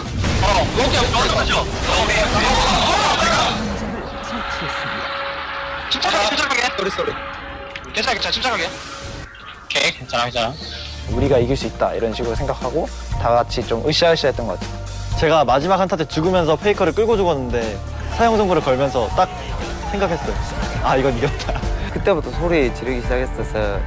침착하게. 괜찮아. 침착하게. 오케이, 괜찮아. 우리가 이길 수 있다, 이런 식으로 생각하고 다 같이 좀 으쌰으쌰 했던 것 같아요. 제가 마지막 한타 때 죽으면서 페이커를 끌고 죽었는데 사형 선고를 걸면서 딱 생각했어요. 아, 이건 이겼다. 그때부터 소리 지르기 시작했었어요.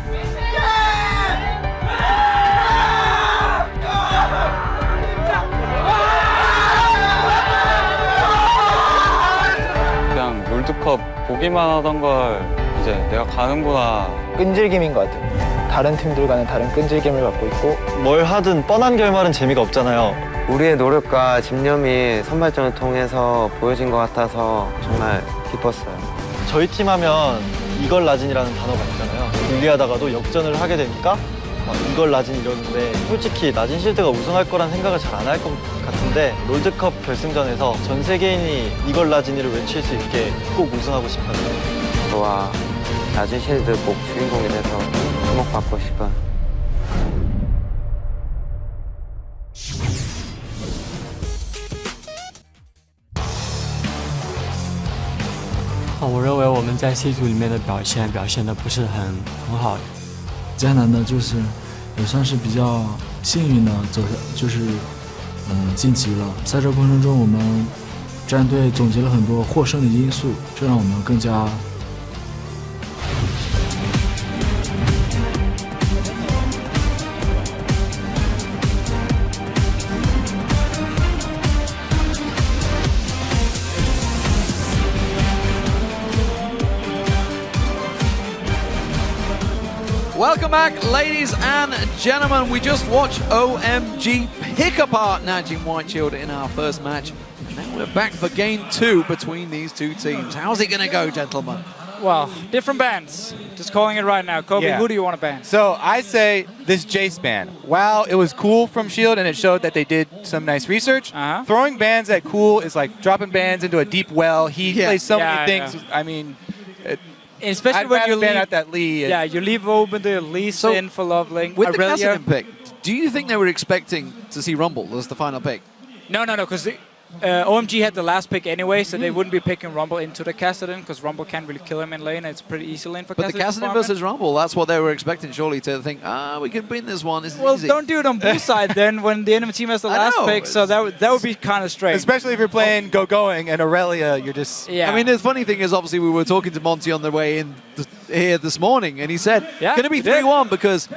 그냥 롤드컵 보기만 하던 걸 이제 내가 가는구나. 끈질김인 것 같아요. 다른 팀들과는 다른 끈질김을 갖고 있고 뭘 하든 뻔한 결말은 재미가 없잖아요. 우리의 노력과 집념이 선발전을 통해서 보여진 것 같아서 정말 기뻤어요. 저희 팀 하면 이걸 나진이라는 단어가 있잖아요. 불리하다가도 역전을 하게 되니까 이걸 나진 이러는데 솔직히 나진 실드가 우승할 거란 생각을 잘 안 할 것 같은데 롤드컵 결승전에서 전 세계인이 이걸 나진이를 외칠 수 있게 꼭 우승하고 싶어요. 저와 나진 실드 꼭 주인공이 돼서 주목받고 싶어요. 我认为我们在 C 组里面的表现得不是很好。艰难的就是也算是比较幸运的晋级了。在这过程中，我们战队总结了很多获胜的因素，这让我们更加。Welcome back, ladies and gentlemen. We just watched OMG pick apart NaJin White Shield in our first match. And now we're back for game 2 between these two teams. How's it going to go, gentlemen? Well, different bans. Just calling it right now. Kobe, who do you want to ban? So I say this Jace ban. While it was cool from Shield and it showed that they did some nice research, throwing bans at Cool is like dropping bans into a deep well. He plays so many things. I mean, especially I'd when rather you ban leave out that Lee. Yeah, you leave open the Lee Sin for Loveling. With the Cassidy pick, do you think they were expecting to see Rumble as the final pick? No, because OMG had the last pick anyway, so they wouldn't be picking Rumble into the Kassadin, because Rumble can't really kill him in lane. It's a pretty easy lane for Kassadin. But the Kassadin versus Rumble, that's what they were expecting, surely, to think, we can win this one. This is easy. Don't do it on Blue side then, when the enemy team has the last pick, so that would be kind of strange. Especially if you're playing Gogoing and Aurelia, you're just... Yeah. I mean, the funny thing is, obviously, we were talking to Monty on the way in here this morning, and he said, going to be 3-1 because...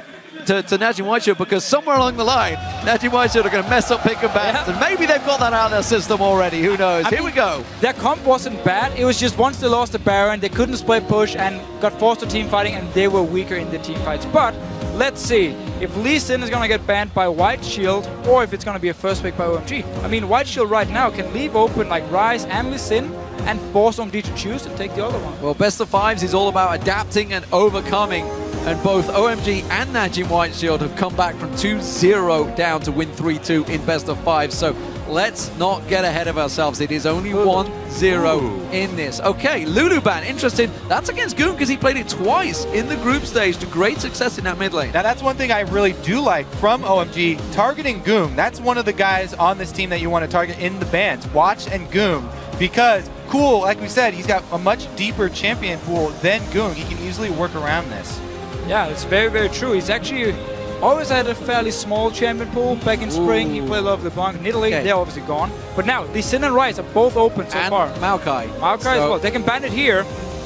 To NaJin White Shield, because somewhere along the line, NaJin White Shield are going to mess up pick and bans, and maybe they've got that out of their system already. Who knows? Here we go. Their comp wasn't bad. It was just once they lost the Baron, they couldn't split push and got forced to team fighting, and they were weaker in the team fights. But let's see if Lee Sin is going to get banned by White Shield, or if it's going to be a first pick by OMG. I mean, White Shield right now can leave open like Ryze and Lee Sin and force OMG to choose and take the other one. Well, best of fives is all about adapting and overcoming. And both OMG and NaJin White Shield have come back from 2-0 down to win 3-2 in best of five. So let's not get ahead of ourselves. It is only 1-0 in this. Okay, Lulu ban, interesting. That's against Goon because he played it twice in the group stage to great success in that mid lane. Now that's one thing I really do like from OMG, targeting Goom. That's one of the guys on this team that you want to target in the bans, Watch and Goom, because Cool, like we said, he's got a much deeper champion pool than Goom. He can easily work around this. Yeah, it's very, very true. He's actually always had a fairly small champion pool. Back in spring, he played a lot of LeBlanc in Italy. They're obviously gone. But now, Lee Sin and Ryze are both open so far. Maokai. Maokai as well. They can ban it here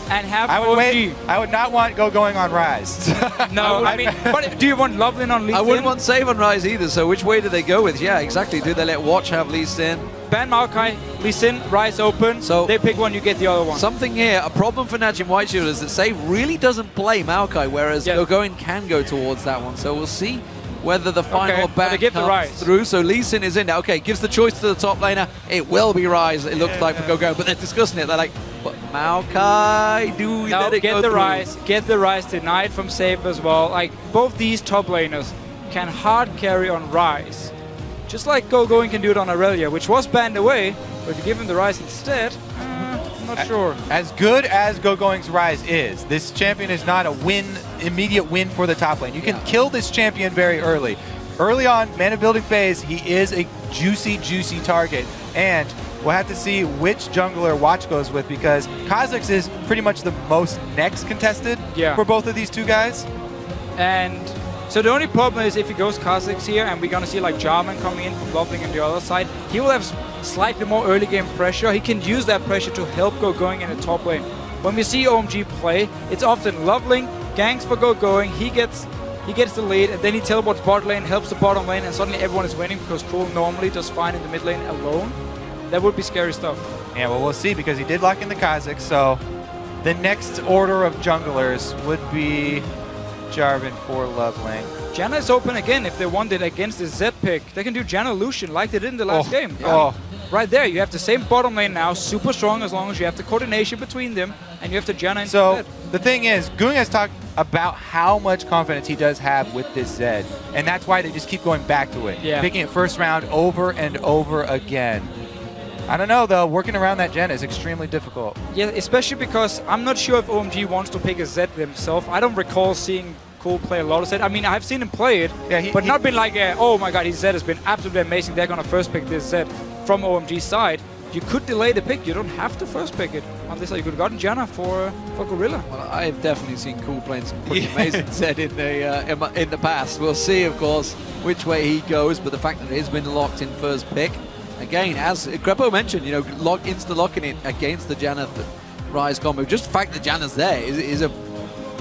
and have OMG. I would not want Gogoing on Ryze. No, I mean, but do you want Lovelin on Lee Sin? I wouldn't want Save on Ryze either, so which way do they go with? Yeah, exactly. Do they let Watch have Lee Sin? Ban Maokai, Lee Sin, Ryze open. So they pick one, you get the other one. Something here, a problem for NaJin White Shield is that Save really doesn't play Maokai, whereas Gogoing can go towards that one. So we'll see whether the final ban comes through. So Lee Sin is in now. Okay, gives the choice to the top laner. It will be Ryze, it looks like, for Gogoing, but they're discussing it. They're like, but Maokai, do we let it go through? Get the Ryze, denied from Save as well. Like, both these top laners can hard carry on Ryze. Just like Gogoing can do it on Aurelia, which was banned away, but if you give him the Ryze instead, I'm not sure. As good as Gogoing's Ryze is, this champion is not a immediate win for the top lane. You can kill this champion very early. Early on, mana building phase, he is a juicy, juicy target. And we'll have to see which jungler Watch goes with, because Kha'Zix is pretty much the most next contested for both of these two guys. And so the only problem is if he goes Kha'Zix here, and we're going to see like Jarman coming in from Loveling on the other side, he will have slightly more early game pressure. He can use that pressure to help Gogoing in the top lane. When we see OMG play, it's often Loveling, ganks for Gogoing, he gets the lead, and then he teleports bot lane, helps the bottom lane, and suddenly everyone is winning because Cruel normally does fine in the mid lane alone. That would be scary stuff. Yeah, well, we'll see, because he did lock in the Kha'Zix, so the next order of junglers would be Jarvan for Loveling. Janna is open again if they want it against the Z pick. They can do Janna Lucian like they did in the last game. Right there, you have the same bottom lane now, super strong as long as you have the coordination between them, and you have the Janna into So Z. the thing is, Goong has talked about how much confidence he does have with this Zed, and that's why they just keep going back to it, picking it first round over and over again. I don't know, though. Working around that Jen is extremely difficult. Yeah, especially because I'm not sure if OMG wants to pick a Z themselves. I don't recall seeing Cool play a lot of Z. I mean, I've seen him play it, but not been like, oh my god, his Z has been absolutely amazing. They're going to first pick this Z from OMG's side. You could delay the pick. You don't have to first pick it. On this side, you could have gotten Janna for Gorilla. Well, I've definitely seen Cool playing some pretty amazing Z in the past. We'll see, of course, which way he goes, but the fact that he's been locked in first pick, again, as Grepo mentioned, you know, insta-locking it against the Janna Ryze combo. Just the fact that Janna's there is a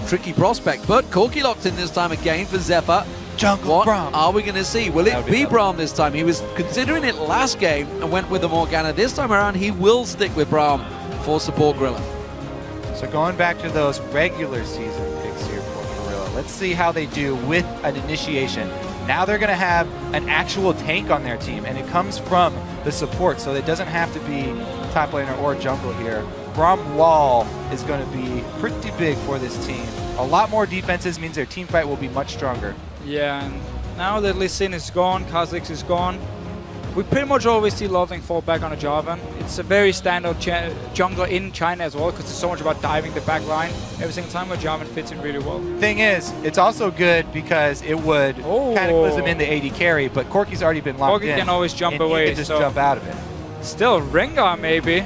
tricky prospect. But Corki locked in this time again for Zephyr. Jungle Braum. Are we going to see? Will it be Braum this time? He was considering it last game and went with the Morgana. This time around, he will stick with Braum for support Gorilla. So going back to those regular season picks here for Gorilla, let's see how they do with an initiation. Now they're going to have an actual tank on their team, and it comes from the support, so it doesn't have to be top laner or jungle here. Braum Wall is going to be pretty big for this team. A lot more defenses means their team fight will be much stronger. Yeah, and now that Lee Sin is gone, Kha'Zix is gone, we pretty much always see Loving fall back on a Jarvan. It's a very standard jungler in China as well, because it's so much about diving the back line every single time, where Jarvan fits in really well. Thing is, it's also good because it would Cataclysm in the AD carry, but Corki's already been locked in. Corki can always jump and away. He can just jump out of it. Still, Rengar maybe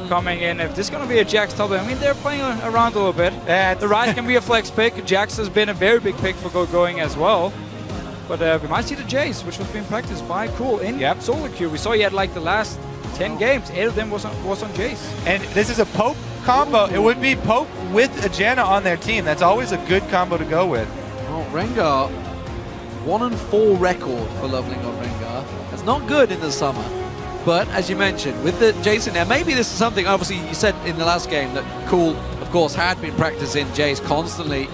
coming in. If this is going to be a Jax top lane, I mean, they're playing around a little bit. The Ryze can be a flex pick. Jax has been a very big pick for Gogoing as well. But we might see the Jace, which was being practiced by Cool in solo queue. We saw he had like the last 10 games, 8 of them was on Jace. And this is a poke combo. It would be poke with a Janna on their team. That's always a good combo to go with. Well, Rengar, 1-4 record for leveling on Rengar. That's not good in the summer. But as you mentioned, with the Jace in there, maybe this is something, obviously you said in the last game that Cool, of course, had been practicing Jace constantly.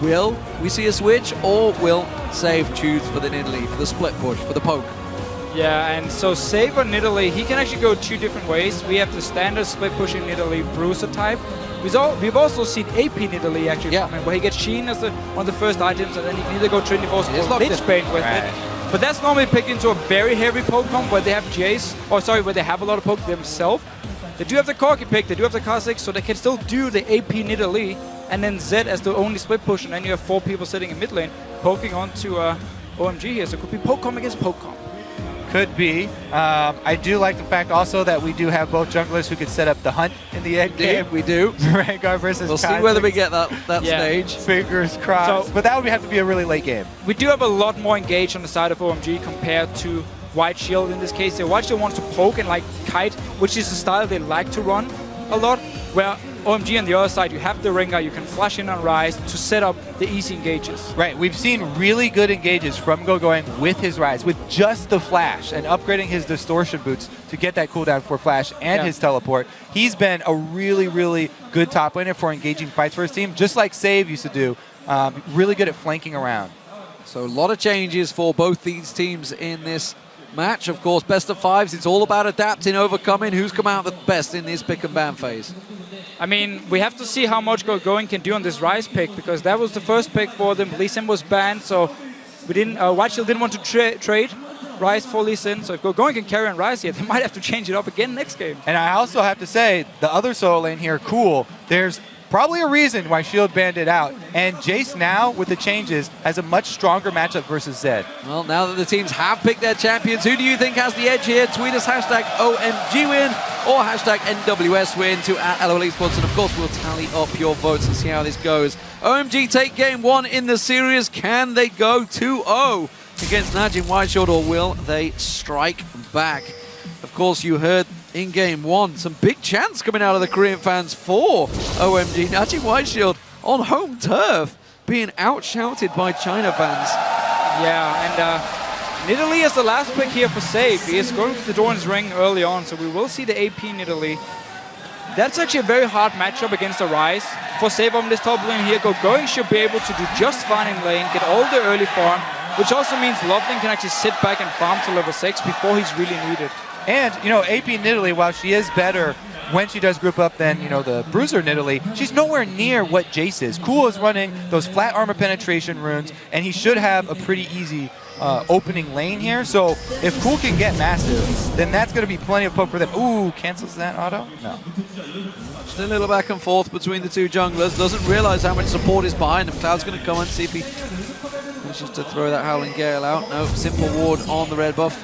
Will we see a switch, or will Save choose for the Nidalee, for the split push, for the poke? Yeah, and so Save on Nidalee, he can actually go 2 different ways. We have the standard split pushing Nidalee Bruiser type. We've also seen AP Nidalee actually coming, where he gets Sheen as one of the first items, and then he can either go Trinity Force or Lichbane with it. But that's normally picked into a very heavy poke comp where they have Jace, where they have a lot of poke themselves. They do have the Corki pick, they do have the Kha'Zix, so they can still do the AP Nidalee, and then Zed as the only split push, and then you have 4 people sitting in mid lane poking onto OMG here. So it could be poke comp against poke comp. Could be. I do like the fact also that we do have both junglers who could set up the hunt in the end game. We do. Rengar versus We'll see whether we get that stage. Fingers crossed. But that would have to be a really late game. We do have a lot more engaged on the side of OMG compared to White Shield in this case. White Shield wants to poke and like kite, which is the style they like to run a lot, where OMG on the other side, you have the Rengar, you can flash in on Ryze to set up the easy engages. Right, we've seen really good engages from Gogoing with his Ryze, with just the flash and upgrading his distortion boots to get that cooldown for flash and his teleport. He's been a really, really good top laner for engaging fights for his team, just like Save used to do. Really good at flanking around. So a lot of changes for both these teams in this match. Of course, best of 5s, it's all about adapting, overcoming. Who's come out the best in this pick and ban phase? I mean, we have to see how much Gogoing can do on this Ryze pick, because that was the first pick for them. Lee Sin was banned, so we didn't. White Shield didn't want to trade Ryze for Lee Sin. So if Gogoing can carry on Ryze here, they might have to change it up again next game. And I also have to say, the other solo lane here, Cool, there's probably a reason why Shield banned it out. And Jace now, with the changes, has a much stronger matchup versus Zed. Well, now that the teams have picked their champions, who do you think has the edge here? Tweet us hashtag OMG win or hashtag NWS win to @LOLesports. And of course, we'll tally up your votes and see how this goes. OMG take game 1 in the series. Can they go 2-0 against NaJin White Shield, or will they strike back? Of course, you heard in game 1 some big chants coming out of the Korean fans for OMG. NaJin White Shield on home turf being outshouted by China fans. Yeah, and Nidalee is the last pick here for Save. He is going to the Doran's Ring early on, so we will see the AP Nidalee. That's actually a very hard matchup against the Ryze. For Save on this top lane here, Gogoing should be able to do just fine in lane, get all the early farm, which also means Loveling can actually sit back and farm to level 6 before he's really needed. And, you know, AP Nidalee, while she is better when she does group up than, you know, the Bruiser Nidalee, she's nowhere near what Jace is. Cool is running those flat armor penetration runes, and he should have a pretty easy opening lane here. So if Cool can get massive, then that's going to be plenty of poke for them. Ooh, cancels that auto? No. Still a little back and forth between the two junglers. Doesn't realize how much support is behind him. Cloud's going to come and see if he manages to throw that Howling Gale out. No, simple ward on the red buff.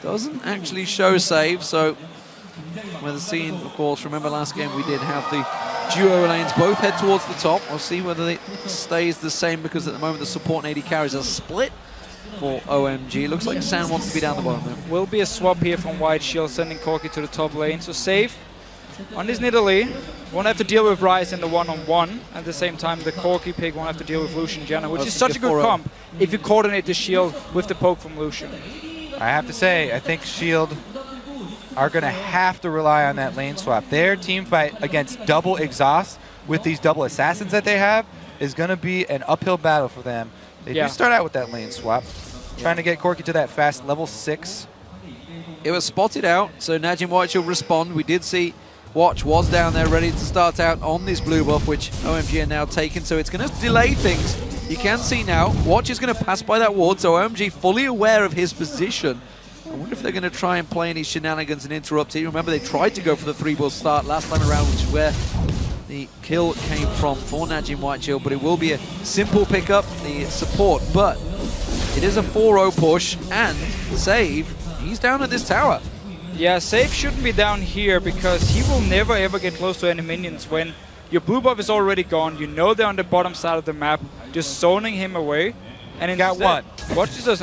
Doesn't actually show Save, so we're the scene, of course. Remember last game we did have the duo lanes both head towards the top. We'll see whether it stays the same, because at the moment the support and AD carries are split for OMG. Looks like San wants to be down the bottom there. Will be a swap here from White Shield, sending Corki to the top lane. So Save on this Nidalee won't have to deal with Ryze in the one-on-one. At the same time, the Corki pick won't have to deal with Lucian Janna, which is such a good comp if you coordinate the shield with the poke from Lucian. I have to say, I think Shield are going to have to rely on that lane swap. Their team fight against double exhaust with these double assassins that they have is going to be an uphill battle for them. They do start out with that lane swap, trying to get Corki to that fast level 6. It was spotted out, so NaJin White Shield respond. We did see Watch was down there ready to start out on this blue buff, which OMG are now taking, so it's going to delay things. You can see now, Watch is going to pass by that ward, so OMG fully aware of his position. they're going to try and play any shenanigans and interrupt here. Remember, they tried to go for the 3-ball start last time around, which is where the kill came from for NaJin White Shield, but it will be a simple pickup, the support. But it is a 4-0 push, and Save, he's down at this tower. Yeah, Save shouldn't be down here because he will never ever get close to any minions when your blue buff is already gone. You know they're on the bottom side of the map, just zoning him away. And instead, got one. What is this?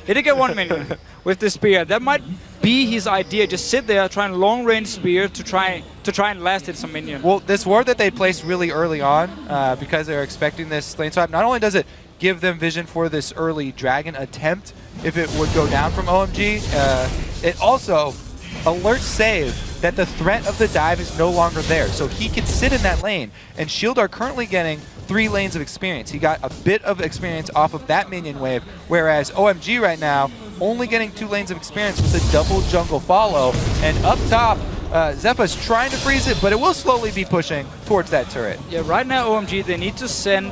He did get one minion with the spear. That might be his idea. Just sit there, try and long range spear to try and last hit some minion. Well, this ward that they placed really early on, because they're expecting this lane swap, not only does it give them vision for this early dragon attempt, if it would go down from OMG, it also alerts Save that the threat of the dive is no longer there. So he can sit in that lane, and Shield are currently getting 3 lanes of experience. He got a bit of experience off of that minion wave, whereas OMG right now only getting 2 lanes of experience with a double jungle follow. And up top, Zepha's trying to freeze it, but it will slowly be pushing towards that turret. Yeah, right now OMG, they need to send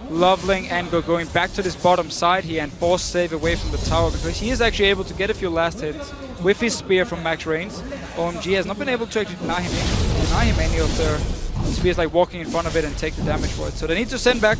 Loveling and Gogoing back to this bottom side here and force Save away from the tower, because he is actually able to get a few last hits with his spear from max range. OMG has not been able to actually deny him any of their spears, like walking in front of it and take the damage for it. So they need to send back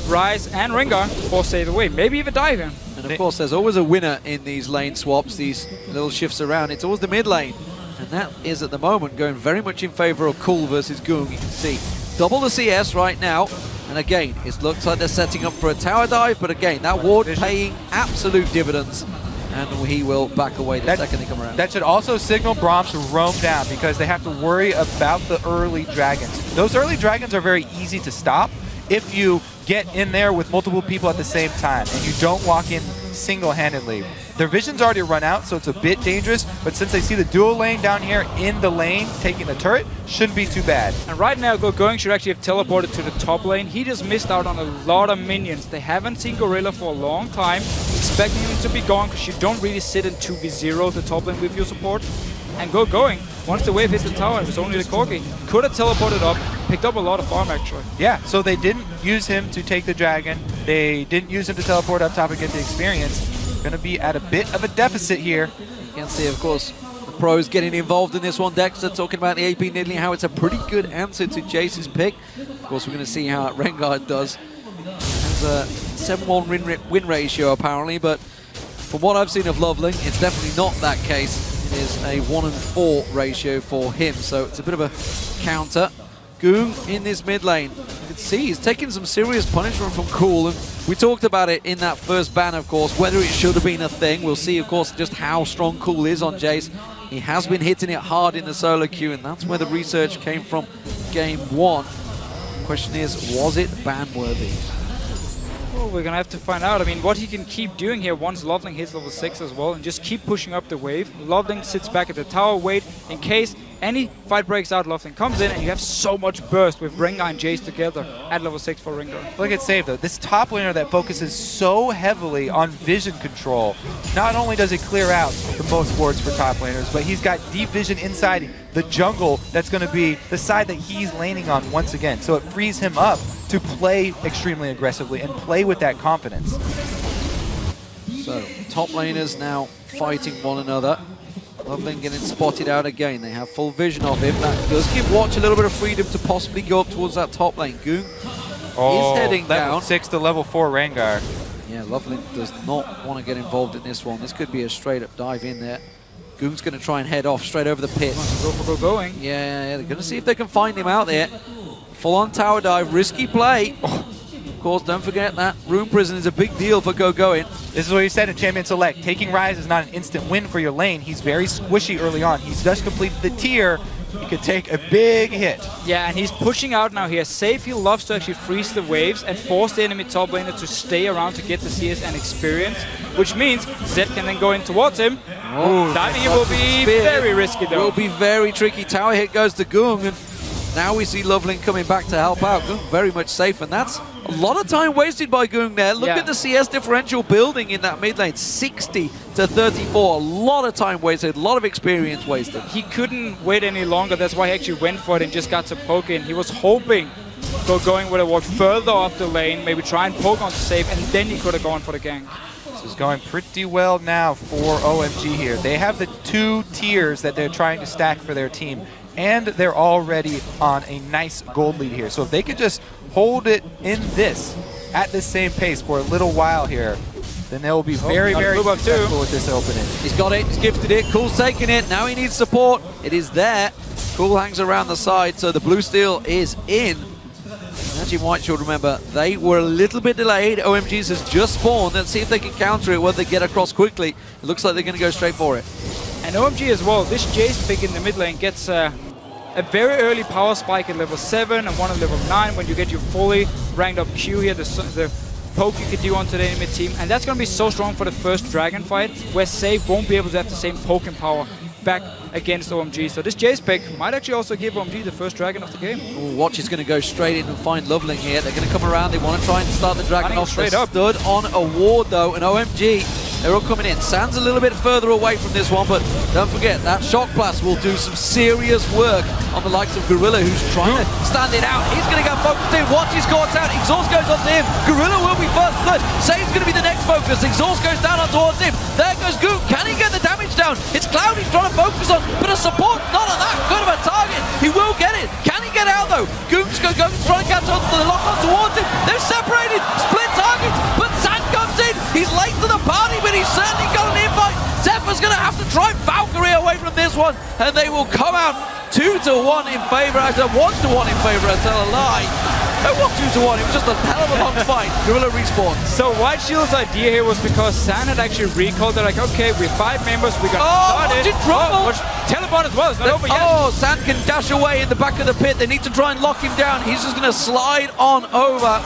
Rise and Rengar to force Save away, maybe even dive him. And of course, there's always a winner in these lane swaps, these little shifts around. It's always the mid lane, and that is at the moment going very much in favor of Cool versus Goong. You can see double the CS right now. And again, it looks like they're setting up for a tower dive, but again, that ward paying absolute dividends, and he will back away the second they come around. That should also signal Braum to roam down, because they have to worry about the early dragons. Those early dragons are very easy to stop if you get in there with multiple people at the same time and you don't walk in single-handedly. Their vision's already run out, so it's a bit dangerous, but since they see the dual lane down here in the lane taking the turret, shouldn't be too bad. And right now, Gogoing should actually have teleported to the top lane. He just missed out on a lot of minions. They haven't seen Gorilla for a long time, expecting him to be gone, because you don't really sit in 2v0 the top lane with your support. And Gogoing, once the wave hit the tower, it was only the Corgi. Could have teleported up, picked up a lot of farm actually. Yeah, so they didn't use him to take the dragon. They didn't use him to teleport up top and get the experience. Going to be at a bit of a deficit here. You can see, of course, the pros getting involved in this one. Dexter talking about the AP Nidalee, how it's a pretty good answer to Jace's pick. Of course, we're going to see how Rengar does. Has a 7-1 win ratio, apparently, but from what I've seen of Loveling, it's definitely not that case. It is a 1-4 ratio for him, so it's a bit of a counter. Goong in this mid lane. You can see he's taking some serious punishment from Cool, and we talked about it in that first ban, of course, whether it should have been a thing. We'll see, of course, just how strong Cool is on Jace. He has been hitting it hard in the solo queue, and that's where the research came from game 1. The question is, was it ban-worthy? Well, we're going to have to find out. I mean, what he can keep doing here once Loveling hits level 6 as well, and just keep pushing up the wave. Loveling sits back at the tower, wait in case any fight breaks out, Loveling comes in, and you have so much burst with Rengar and Jace together at level 6 for Rengar. Look at Save though, this top laner that focuses so heavily on vision control. Not only does it clear out the most wards for top laners, but he's got deep vision inside the jungle that's going to be the side that he's laning on once again. So it frees him up to play extremely aggressively and play with that confidence. So, top laners now fighting one another. Loveling getting spotted out again. They have full vision of him. That does give Watch a little bit of freedom to possibly go up towards that top lane. Goong is heading level down. 6 to level 4 Rengar. Yeah, Loveling does not want to get involved in this one. This could be a straight up dive in there. Goong's going to try and head off straight over the pit. Go for Gogoing. Yeah, they're going to see if they can find him out there. Full on tower dive, risky play. Of course, don't forget that Rune Prison is a big deal for Gogoing. This is what he said in Champion Select. Taking Rise is not an instant win for your lane. He's very squishy early on. He's just completed the tier. He could take a big hit. Yeah, and he's pushing out now here. Safe, he loves to actually freeze the waves and force the enemy top laner to stay around to get the CS and experience, which means Zed can then go in towards him. Oh, Diving it will be very risky though. Will be very tricky. Tower hit goes to Goong, and now we see Loveling coming back to help out. Goong very much safe, and that's a lot of time wasted by Goong there. Look at the CS differential building in that mid lane, 60 to 34. A lot of time wasted, a lot of experience wasted. He couldn't wait any longer. That's why he actually went for it and just got to poke in. He was hoping Gogoing would have walked further up the lane, maybe try and poke on to save, and then he could have gone for the gank. This is going pretty well now for OMG here. They have the 2 tiers that they're trying to stack for their team, and they're already on a nice gold lead here. So if they could just hold it in this at the same pace for a little while here, then they will be very, very successful with this opening. He's got it, he's gifted it, Cool's taking it, now he needs support. It is there. Cool hangs around the side, so the blue steel is in. NaJin White Shield, remember, they were a little bit delayed. OMG's has just spawned. Let's see if they can counter it, whether they get across quickly. It looks like they're going to go straight for it. And OMG as well, this Jace pick in the mid lane gets a very early power spike at level 7 and one at level 9 when you get your fully ranked up Q here, the poke you can do onto the enemy team. And that's going to be so strong for the first dragon fight, where Save won't be able to have the same poke and power back against OMG. So this Jace pick might actually also give OMG the first dragon of the game. Ooh, Watch is going to go straight in and find Loveling here. They're going to come around. They want to try and start the dragon off. Straight up. Stood on a ward though, and OMG, they're all coming in. Sand's a little bit further away from this one, but don't forget that Shock Blast will do some serious work on the likes of Gorilla, who's trying to stand it out. He's going to go focused in. Watch his caught out. Exhaust goes onto him. Gorilla will be first blood. Save's going to be the next focus. Exhaust goes down on towards him. There goes Goop. Can he get the damage down? It's Cloud he's trying to focus on, but a support not on that good of a target. He will get it. Can he get out though? Goop's trying to catch on to the lock on towards him. They're separated. Split targets, but Sand comes in. He's late to the party, but he's certainly got an invite. Zephyr's going to have to try Valkyrie away from this one, and they will come out 2-1 in favor. I said 1-1 in favor. I tell a lie. It was 2-1. It was just a hell of a long fight. Gorilla respawn. So White Shield's idea here was because San had actually recalled. They're like, okay, we're 5 members. We got started. Watch it trouble. Teleport as well. It's not over yet. Oh, San can dash away in the back of the pit. They need to try and lock him down. He's just going to slide on over.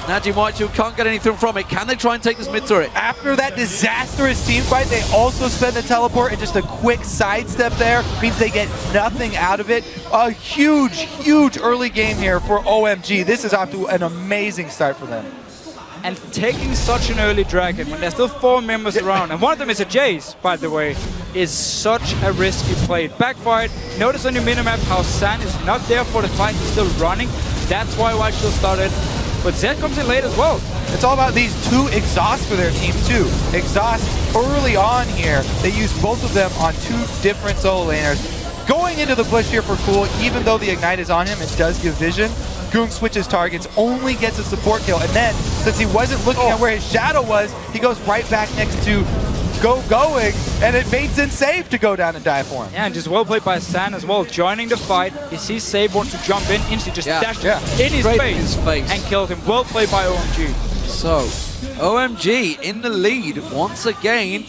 NaJin White Shield can't get anything from it. Can they try and take this mid turret? After that disastrous team fight, they also spend the teleport, and just a quick sidestep there means they get nothing out of it. A huge, huge early game here for OMG. This is off to an amazing start for them. And taking such an early dragon when there's still 4 members around, and one of them is a Jace, by the way, is such a risky play. It backfired. Notice on your minimap how San is not there for the fight. He's still running. That's why White Shield started. But Zed comes in late as well. It's all about these 2 exhausts for their team too. Exhaust early on here. They use both of them on 2 different solo laners. Going into the push here for Cool, even though the Ignite is on him, it does give vision. Goong switches targets, only gets a support kill, and then, since he wasn't looking at where his shadow was, he goes right back next to Gogoing, and it baits in Save to go down and die for him. Yeah, and just well played by San as well, joining the fight. He sees Save wants to jump in, instantly just dashed in his face and killed him. Well played by OMG. So, OMG in the lead once again.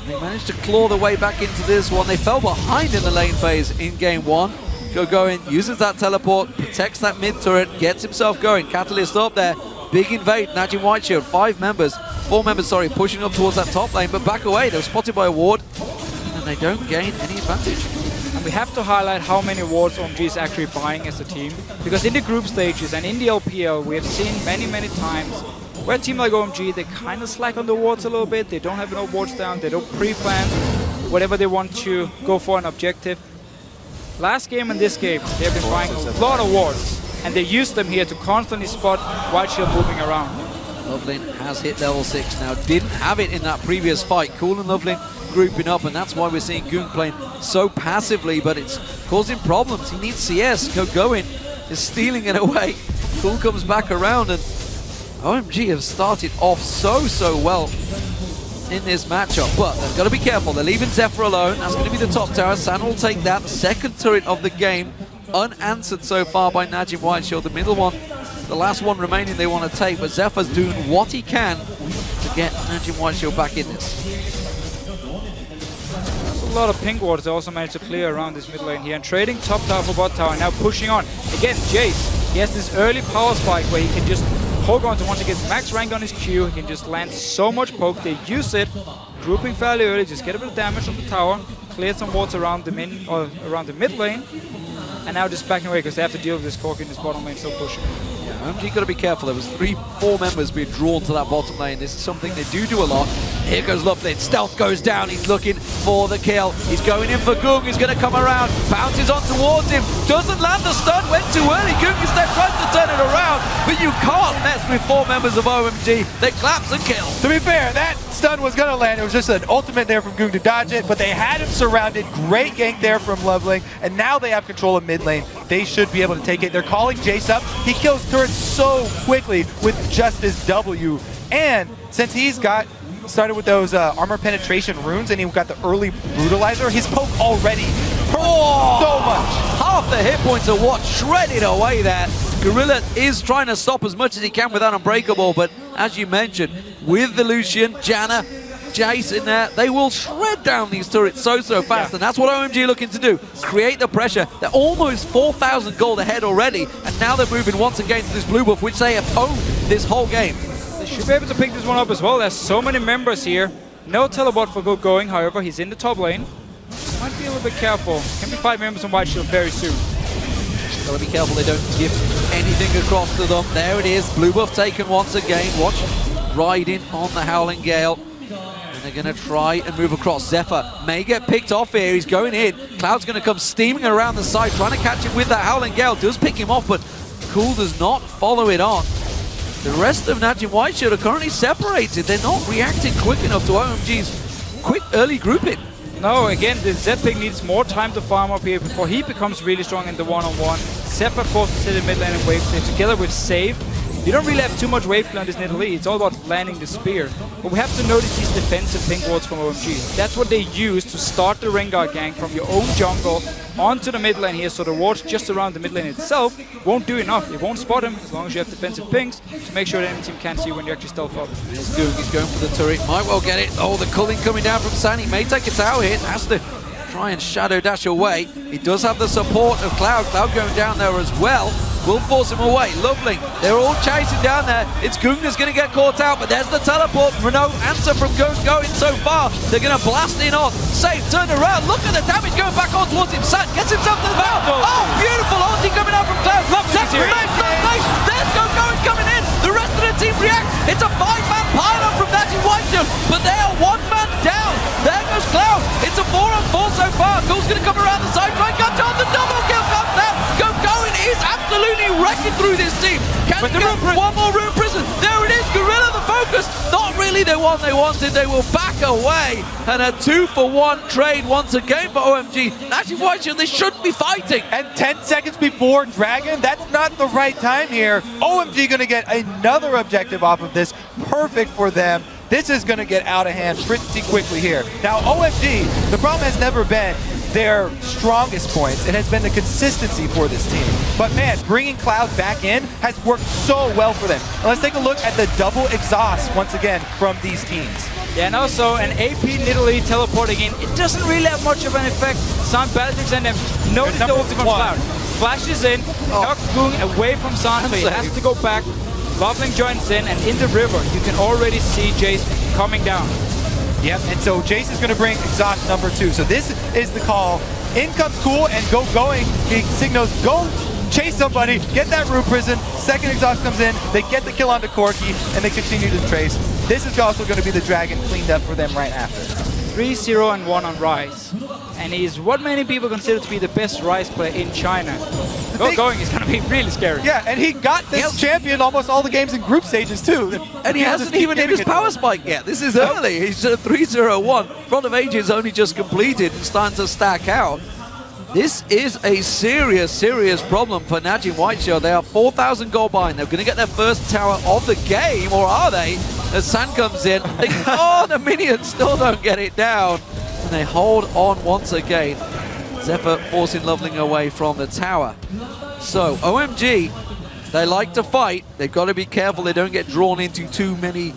They managed to claw their way back into this one. They fell behind in the lane phase in game 1. Gogoing uses that teleport, protects that mid turret, gets himself going. Catalyst up there, big invade. NaJin White Shield, 4 members, pushing up towards that top lane, but back away. They were spotted by a ward, and they don't gain any advantage. And we have to highlight how many wards OMG is actually buying as a team, because in the group stages and in the LPL, we have seen many, many times where a team like OMG, they kind of slack on the wards a little bit. They don't have enough wards down. They don't pre-plan whatever they want to go for an objective. Last game and this game, they've been buying a lot of wards, and they use them here to constantly spot White Shield moving around. Loveling has hit level 6 now, didn't have it in that previous fight. Cool and Loveling grouping up, and that's why we're seeing Goong playing so passively, but it's causing problems. He needs CS. Gogoing is stealing it away. Cool comes back around, and OMG have started off so well in this matchup, but they've got to be careful. They're leaving Zephyr alone. That's going to be the top tower. San will take that. The second turret of the game, unanswered so far by NaJin White Shield. The middle one, the last one remaining they want to take, but Zephyr's doing what he can to get NaJin White Shield back in this. There's a lot of pink wards they also managed to clear around this mid lane here, and trading top tower for bot tower, now pushing on. Again, Jace, he has this early power spike where he can just hold on to once he gets max rank on his Q, he can just land so much poke. They use it, grouping fairly early, just get a bit of damage on the tower, clear some wards around the mid lane, and now just backing away because they have to deal with this Cork in this bottom lane still pushing. Yeah, OMG got to be careful. There was 3-4 members being drawn to that bottom lane. This is something they do a lot. Here goes Loveland. Stealth goes down. He's looking for the kill. He's going in for Goong. He's going to come around. Bounces on towards him. Doesn't land the stun. Went too early. Goong instead tries to turn it around. But you can't mess with 4 members of OMG. They collapse and kill. To be fair, that stun was going to land. It was just an ultimate there from Goong to dodge it, but they had him surrounded. Great gank there from Loveling, and now they have control of mid lane. They should be able to take it. They're calling Jace up. He kills turrets so quickly with just his W. And since he's got started with those armor penetration runes and he got the early brutalizer, his poke already hurt so much. Half the hit points are what shredded away there. Gorilla is trying to stop as much as he can with that Unbreakable, but as you mentioned, with the Lucian, Janna, Jace in there, they will shred down these turrets so fast, and that's what OMG are looking to do. Create the pressure. They're almost 4,000 gold ahead already, and now they're moving once again to this blue buff, which they have owned this whole game. They should be able to pick this one up as well. There's so many members here. No teleport for Gogoing, however, he's in the top lane. Might be a little bit careful. Can be 5 members on White Shield very soon. Gotta be careful they don't give anything across to them. There it is, blue buff taken once again. Watch, riding on the Howling Gale. And they're gonna try and move across. Zephyr may get picked off here, he's going in. Cloud's gonna come steaming around the side, trying to catch him with that Howling Gale. Does pick him off, but Cool does not follow it on. The rest of NaJin White Shield are currently separated. They're not reacting quick enough to OMG's quick early grouping. No, again, the Zepping needs more time to farm up here before he becomes really strong in the one-on-one. Zephyr forced to sit in mid lane and wave clear together with Save. You don't really have too much wave clear on this Nidalee. It's all about landing the spear. But we have to notice these defensive ping wards from OMG. That's what they use to start the Rengar gank from your own jungle onto the mid lane here. So the wards just around the mid lane itself won't do enough. It won't spot him as long as you have defensive pings to make sure the enemy team can't see you when you actually stealth up. He's going for the turret. Might well get it. Oh, the culling coming down from Sunny. May take a tower hit. Has to try and shadow dash away. He does have the support of Cloud. Cloud going down there as well. Will force him away. Lovely. They're all chasing down there. It's Goong that's going to get caught out, but there's the teleport. No answer from Goong going so far. They're going to blast in on. Safe, turn around. Look at the damage going back on towards him. San gets himself to the battle. Oh, beautiful ulti coming out from Cloud. There's Gogoing coming in. The rest of the team reacts. It's a 5-man pile-up from NaJin White Shield, but they are 1 man down. There goes Cloud. It's a 4-on-4 so far. Cool's going to come around the side. Try and catch on. The double kill comes out. Gogoing is absolutely wrecking through this team. Can they get one more Rune Prison? There it is. Gorilla the focus. Not really the one they wanted. They will back away. And a 2-for-1 trade once again for OMG. NaJin White Shield, they shouldn't be fighting. And 10 seconds before Dragon, that's not the right time here. OMG going to get another objective off of this. Perfect for them. This is going to get out of hand pretty quickly here. Now, OMG, the problem has never been their strongest points. It has been the consistency for this team. But man, bringing Cloud back in has worked so well for them. And let's take a look at the double exhaust once again from these teams. Yeah, and also an AP Nidalee teleporting in. It doesn't really have much of an effect. Sound Bellatrix and them notice the ulti from Cloud. Flashes in, knocks Goong away from Sound, so he has to go back. Loveling joins in, and in the river, you can already see Jace coming down. Yep, and so Jace is going to bring exhaust number 2. So this is the call. In comes Cool and Gogoing. He signals, go chase somebody, get that Rune Prison. Second exhaust comes in, they get the kill onto Corki, and they continue to trace. This is also going to be the Dragon cleaned up for them right after. 3-0 and 1 on Ryze. And he's what many people consider to be the best Ryze player in China. Gogoing is going to be really scary. Yeah, and he got this champion almost all the games in group stages too. And he hasn't even hit his power spike yet. This is early. He's 3-0-1. Front of Ages only just completed and starting to stack out. This is a serious, serious problem for NaJin White Shield. They are 4,000 gold behind. They're going to get their first tower of the game, or are they? As San comes in, oh, the minions still don't get it down. And they hold on once again. Zephyr forcing Loveling away from the tower. So, OMG, they like to fight. They've got to be careful they don't get drawn into too many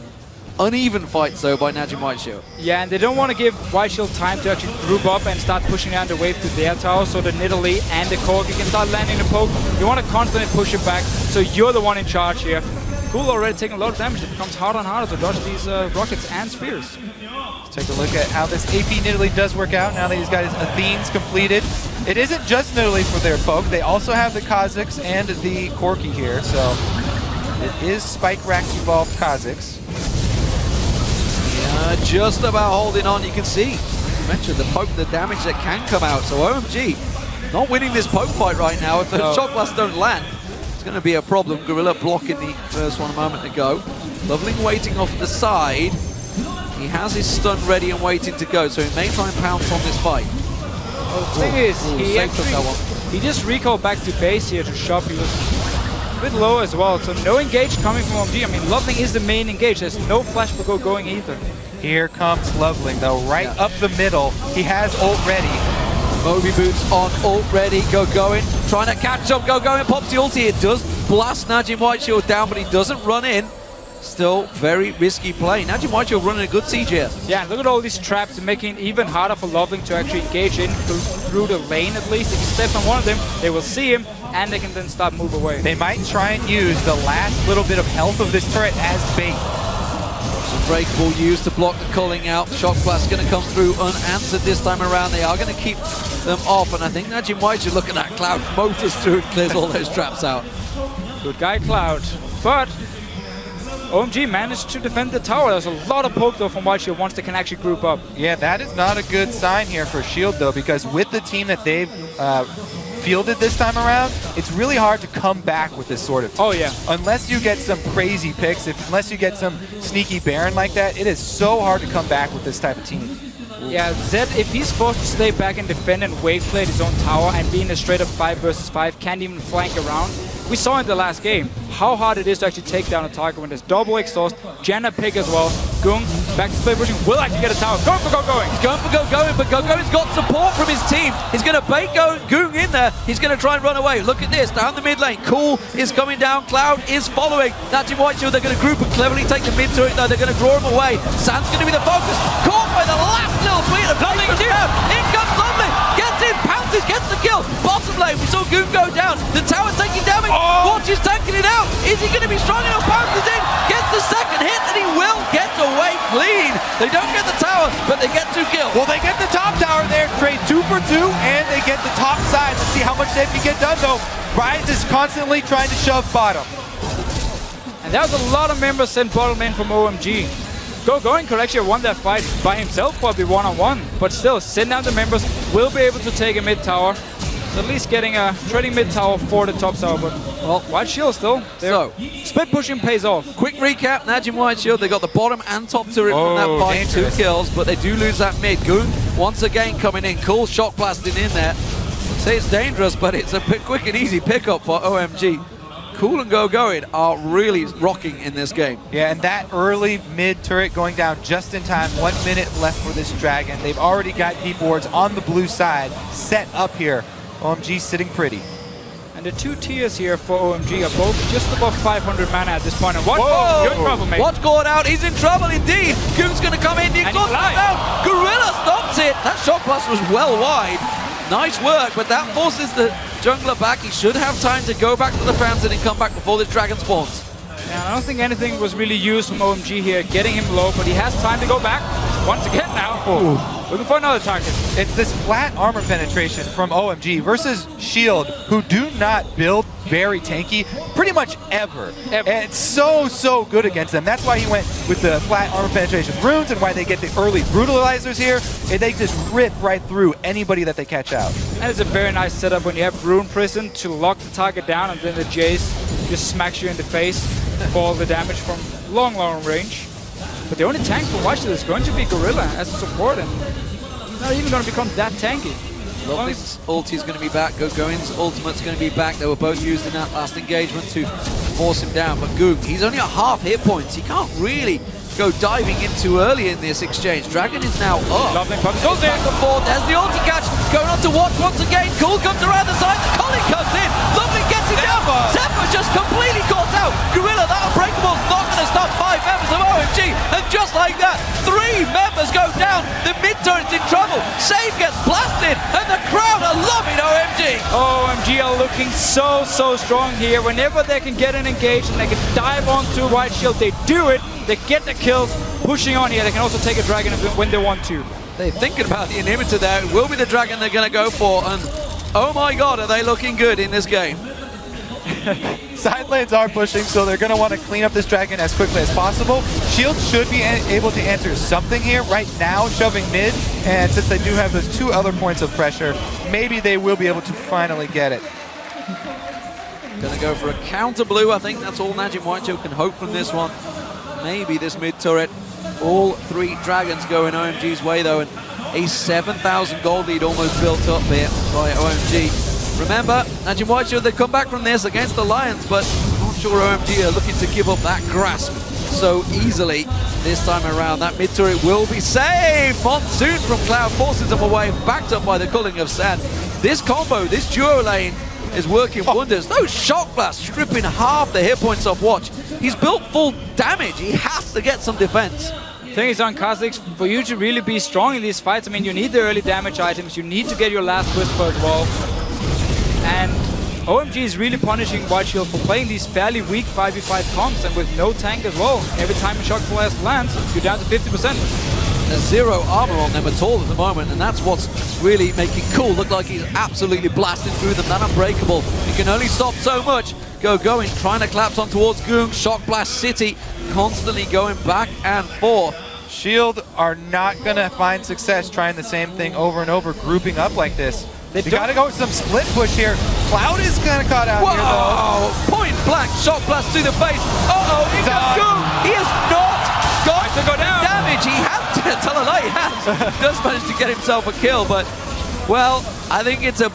uneven fights, though, by NaJin White Shield. Yeah, and they don't want to give White Shield time to actually group up and start pushing down the wave to their tower, so the Nidalee and the Corki can start landing the poke. You want to constantly push it back, so you're the one in charge here. Cool already taking a lot of damage. It becomes harder and harder to dodge these rockets and spears. Let's take a look at how this AP Nidalee does work out now that he's got his Athenes completed. It isn't just Nidalee for their poke. They also have the Kha'Zix and the Corki here, so it is Spike Rack evolved Kha'Zix. Just about holding on. You can see, you mentioned the poke, the damage that can come out. So OMG not winning this poke fight right now. If the shock blasts don't land, it's going to be a problem. Gorilla blocking the first one a moment ago. Loveling waiting off the side. He has his stun ready and waiting to go, so he may try and pounce on this fight. Well, the thing is, he just recalled back to base here to shop. He was a bit low as well, so no engage coming from OMG. I mean, Loveling is the main engage. There's no flash for Gogoing either. Here comes Loveling, though, right up the middle. He has ult ready. Moby Boots on ult ready. Gogoing trying to catch up. Gogoing pops the ulti. It does blast NaJin White Shield down, but he doesn't run in. Still very risky play. NaJin White Shield running a good CGS. Yeah, look at all these traps, making it even harder for Loveling to actually engage in through the lane at least. If he steps on one of them, they will see him, and they can then start move away. They might try and use the last little bit of health of this turret as bait. Some breakable used to block the culling out. Shock blast going to come through unanswered this time around. They are going to keep them off, and I think NaJin White Shield, looking at Cloud, motors through and clears all those traps out. Good guy, Cloud. But OMG managed to defend the tower. There's a lot of poke though from White Shield once they can actually group up. Yeah, that is not a good sign here for Shield though, because with the team that they've fielded this time around, it's really hard to come back with this sort of team. Oh yeah. Unless you get some crazy picks, unless you get some sneaky Baron like that, it is so hard to come back with this type of team. Yeah, Zed, if he's forced to stay back and defend and wave play his own tower and be in a straight up 5 versus 5, can't even flank around. We saw in the last game how hard it is to actually take down a target when there's double exhaust, Janna pick as well. Gung back to split pushing, will actually get a tower. Going for Gogoing. He's going for Gogoing, but Gogoing's got support from his team. He's going to bait Gung in there. He's going to try and run away. Look at this, down the mid lane. Cool is coming down, Cloud is following. NaJin White Shield, they're going to group and cleverly take the mid turret though. They're going to draw him away. Sand's going to be the focus. Caught by the last little bit of Loveling down. In comes Loveling. Gets in, pounces, gets the kill. Bottom lane, we saw Gung go down. The tower taking damage. Watch is tanking it out. Is he going to be strong enough? Pounces in, gets the second hit, and he will get away clean. They don't get the tower, but they get 2 kills. Well, they get the top tower there, trade 2 for 2, and they get the top side. Let's see how much they can get done, though. Rise is constantly trying to shove bottom. And that was a lot of members sent bottom lane from OMG. Gogoing could actually have won that fight by himself, probably one-on-one, but still, send down the members, will be able to take a mid tower. So at least getting a trading mid tower for the top tower, but well, White Shield still. So split pushing pays off. Quick recap: NaJin White Shield, they got the bottom and top turret from that fight, dangerous. 2 kills, but they do lose that mid. Gung once again coming in, cool shock blasting in there. Say it's dangerous, but it's a quick and easy pickup for OMG. Cool and Gogoing are really rocking in this game. Yeah, and that early mid turret going down just in time. 1 minute left for this dragon. They've already got deep wards on the blue side set up here. OMG sitting pretty. And the 2 tiers here for OMG are both just above 500 mana at this point. And watch, you're in trouble, mate. Watch going out, he's in trouble indeed. Goong's going to come in, the exhaust comes down. Gorilla stops it. That shock blast was well wide. Nice work, but that forces the jungler back. He should have time to go back to the fountain and come back before this dragon spawns. Yeah, I don't think anything was really used from OMG here, getting him low, but he has time to go back once again now. Looking for another target. It's this flat armor penetration from OMG versus Shield, who do not build very tanky pretty much ever. And it's so good against them. That's why he went with the flat armor penetration runes and why they get the early brutalizers here. And they just rip right through anybody that they catch out. And it's a very nice setup when you have Rune Prison to lock the target down, and then the Jace just smacks you in the face for all the damage from long range. But the only tank for White Shield is going to be Gorilla as a support, and he's not even going to become that tanky. Loveling's ulti is going to be back, Gogoing's ultimate's going to be back. They were both used in that last engagement to force him down, but Goong, he's only at half hit points. He can't really go diving in too early in this exchange. Dragon is now up. Lovely pump. Goes back and forth. There's the ulti catch. Going on to watch once again. Cool comes around the side. The Colin comes in. Lovely gets it down. Zephyr just completely caught out. Gorilla, that Unbreakable's not going to stop 5 members of OMG. And just like that, 3 members go down. The mid turret's in trouble. Save gets blasted. And the crowd are loving OMG. OMG are looking so strong here. Whenever they can get an engage and they can dive onto White Shield, they do it. They get the kills, pushing on here. They can also take a dragon when they want to. They're thinking about the inhibitor there. It will be the dragon they're going to go for. And oh my god, are they looking good in this game. Side lanes are pushing, so they're going to want to clean up this dragon as quickly as possible. Shield should be able to answer something here. Right now, shoving mid, and since they do have those 2 other points of pressure, maybe they will be able to finally get it. Gonna go for a counter blue. I think that's all NaJin White Shield can hope from this one. Maybe this mid turret. All 3 dragons going OMG's way though, and a 7,000 gold lead almost built up here by OMG. Remember, NaJin White Shield, they come back from this against the Lions, but I'm not sure OMG are looking to give up that grasp so easily this time around. That mid turret will be saved. Monsoon from Cloud forces them away, backed up by the culling of Sand. This combo, this duo lane, is working wonders. Those shock blasts stripping half the hit points off Watch. He's built full damage. He has to get some defense. The thing is on Kha'Zix, for you to really be strong in these fights, I mean, you need the early damage items, you need to get your last whisper as well. And OMG is really punishing White Shield for playing these fairly weak 5v5 comps, and with no tank as well. Every time a shock blast lands, you're down to 50%. There's 0 armor on them at all at the moment, and that's what's really making Cool look like he's absolutely blasting through them. That unbreakable. He can only stop so much. Gogoing, trying to collapse on towards Goong. Shock Blast City, constantly going back and forth. Shield are not going to find success trying the same thing over and over, grouping up like this. They got to go with some split push here. Cloud is kind of caught out here, though. Point blank, Shock Blast to the face. Uh-oh, he's Goong. He has not got to go down. Damage. He has to tell a lie. He has. Does manage to get himself a kill, but, well, I think it's a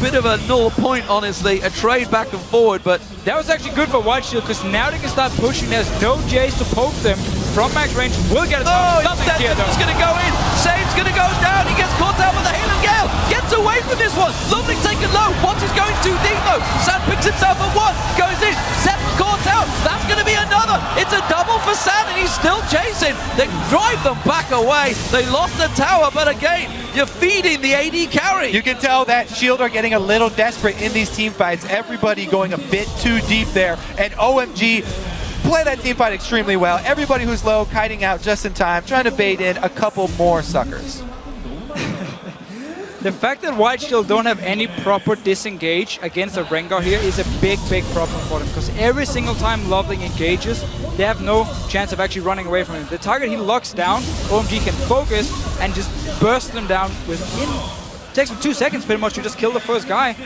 bit of a null point, honestly. A trade back and forward, but that was actually good for White Shield, because now they can start pushing. There's no Jays to poke them from max range. Will get it. He's going to go in. Save's going to go down. He gets caught out with the Hail and Gale. Gets away from this one. Lovely taken low. Watch is going too deep though. Sand picks himself at 1. Goes in. Seth caught out. That's going to be another. It's a double for Sand, and he's still chasing. They drive them back away. They lost the tower, but again, you're feeding the AD carry. You can tell that Shield are getting a little desperate in these team fights. Everybody going a bit too deep there, and OMG play that team fight extremely well. Everybody who's low kiting out just in time, trying to bait in a couple more suckers. The fact that White Shield don't have any proper disengage against a Rengar here is a big, big problem for them, because every single time Loveling engages, they have no chance of actually running away from him. The target he locks down, OMG can focus and just burst them down within. It takes them 2 seconds pretty much to just kill the first guy.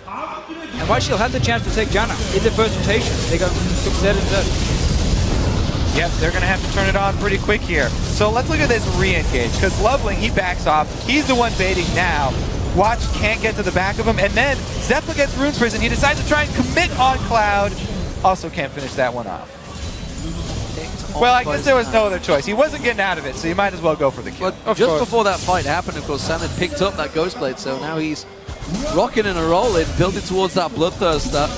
And White Shield had the chance to take Janna in the first rotation. They got Zed instead. Yep, they're going to have to turn it on pretty quick here. So let's look at this re-engage, because Loveling, he backs off. He's the one baiting now. Watch can't get to the back of him, and then Zephyr gets Rune's Prison. He decides to try and commit on Cloud. Also can't finish that one off. Well, I guess there was no other choice. He wasn't getting out of it, so you might as well go for the kill. But just before that fight happened, of course, Sam had picked up that Ghost Blade, so now he's rocking and rolling, building towards that Bloodthirster.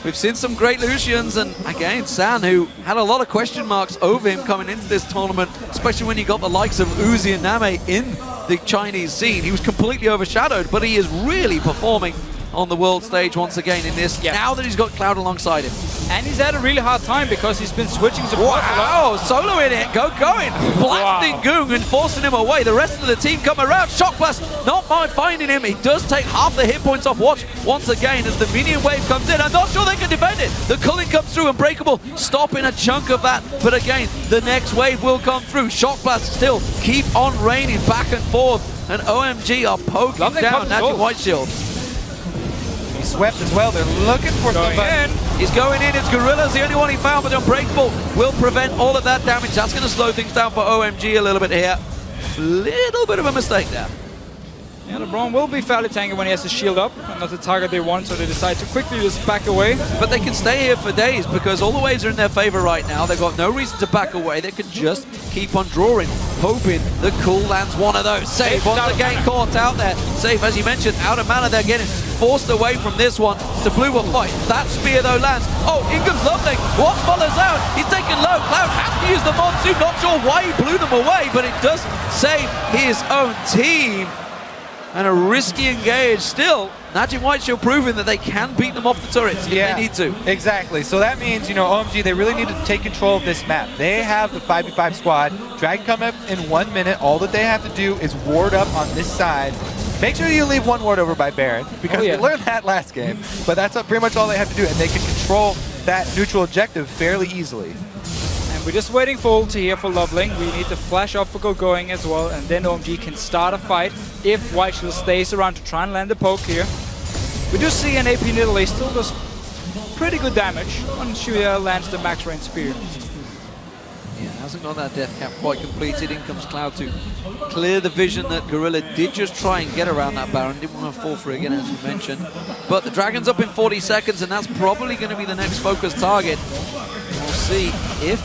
We've seen some great Lucians, and again, San, who had a lot of question marks over him coming into this tournament, especially when you got the likes of Uzi and Namei in the Chinese scene. He was completely overshadowed, but he is really performing on the world stage once again in this, now that he's got Cloud alongside him. And he's had a really hard time because he's been switching support. Wow, solo in it, Gogoing, blasting Goong and forcing him away. The rest of the team come around. Shock Blast, not finding him. He does take half the hit points off Watch once again as the minion wave comes in. I'm not sure they can defend it. The culling comes through, Unbreakable stopping a chunk of that. But again, the next wave will come through. Shock Blast still keep on raining back and forth. And OMG are poking down NaJin White Shield. He swept as well. They're looking for somebody. He's going in. It's Gorilla's the only one he found, but Unbreakable will prevent all of that damage. That's going to slow things down for OMG a little bit here. Little bit of a mistake there. Yeah, LeBron will be fairly tanky when he has his shield up, and not the target they want, so they decide to quickly just back away. But they can stay here for days because all the waves are in their favor right now. They've got no reason to back away. They can just keep on drawing, hoping the Cool lands one of those. Safe once again caught out there. Safe, as you mentioned, out of mana. They're getting forced away from this one. The blue will fight. That spear though lands. Oh, in comes Loveling. What follows out? He's taken low. Cloud has to use the monsoon. Not sure why he blew them away, but it does save his own team. And a risky engage still. NaJin White Shield proving that they can beat them off the turrets if they need to. Exactly. So that means, you know, OMG, they really need to take control of this map. They have the 5v5 squad. Dragon come up in 1 minute. All that they have to do is ward up on this side. Make sure you leave one ward over by Baron, because we learned that last game. But that's pretty much all they have to do, and they can control that neutral objective fairly easily. And we're just waiting for ult here for Loveling. We need to flash off for Gogoing as well, and then OMG can start a fight if White Shield stays around to try and land the poke here. We do see an AP Nidalee still does pretty good damage once she lands the max range spear. Yeah, hasn't got that death cap quite completed. In comes Cloud to clear the vision that Gorilla did just try and get around that Baron. Didn't want to fall for it again, as you mentioned. But the Dragon's up in 40 seconds, and that's probably going to be the next focus target. We'll see if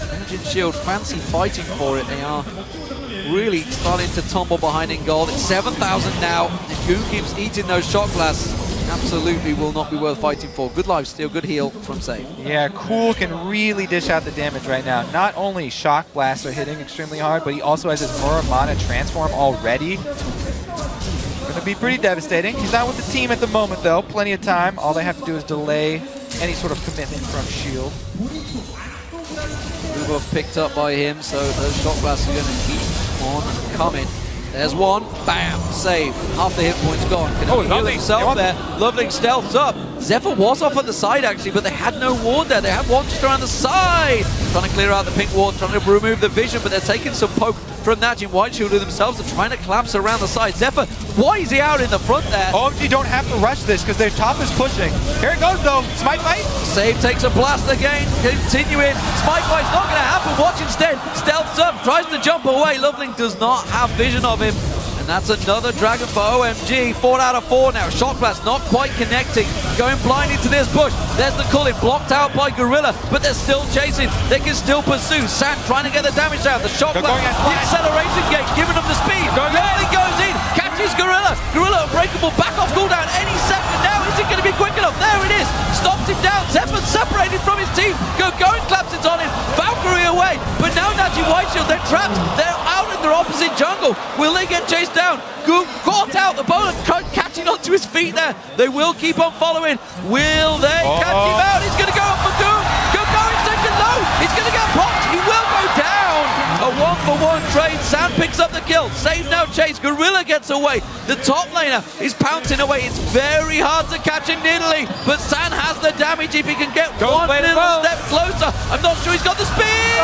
NaJin Shield fancy fighting for it. They are really starting to tumble behind in gold. It's 7,000 now. If Goon keeps eating those shot blasts, absolutely will not be worth fighting for. Good lifesteal, good heal from Save. Yeah, Cool can really dish out the damage right now. Not only Shock Blasts are hitting extremely hard, but he also has his Muramana transform already. Going to be pretty devastating. He's not with the team at the moment, though. Plenty of time. All they have to do is delay any sort of commitment from Shield. Move off picked up by him, so those shot blasts are going to keep on coming. There's one, bam, save. Half the hit points gone. Can he heal himself there? Loveling stealths up. Zephyr was off on the side actually, but they had no ward there. They had one just around the side. Trying to clear out the pink ward, trying to remove the vision, but they're taking some poke from NaJin White Shield themselves. They're trying to collapse around the side. Zephyr, why is he out in the front there? OMG don't have to rush this because their top is pushing. Here it goes though, Smite Fight. Save takes a blast again, continuing. Smite Fight's not going to happen. Watch instead. Stealths up, tries to jump away. Loveling does not have vision of him. And that's another Dragon for OMG. 4 out of 4 now. Shock Blast not quite connecting. Going blind into this bush. There's the Culling blocked out by Gorilla, but they're still chasing. They can still pursue. Sand trying to get the damage down. The Shock Blast, the acceleration gate, giving them the speed. Loveling goes in, catches Gorilla. Gorilla unbreakable, back off cooldown any second now. Is it going to be quick enough? There it is. Stops him down. Zephyr separated from his team. Gogoing collapses on him. Valkyrie away. But now NaJin White Shield, they're trapped. They're out in their opposite jungle. Will they get chased down? Goon caught out. The bowler catching onto his feet there. They will keep on following. Will they catch him out? He's going to go up for Goon. Gogoing second low. He's going to get popped. He will go down. A 1-for-1 trade. Sam picks up the kill. Save now chase. Gorilla gets away. The top laner is pouncing away. It's very hard to catch in Nidalee, but San has the damage if he can get one little step closer. I'm not sure he's got the speed.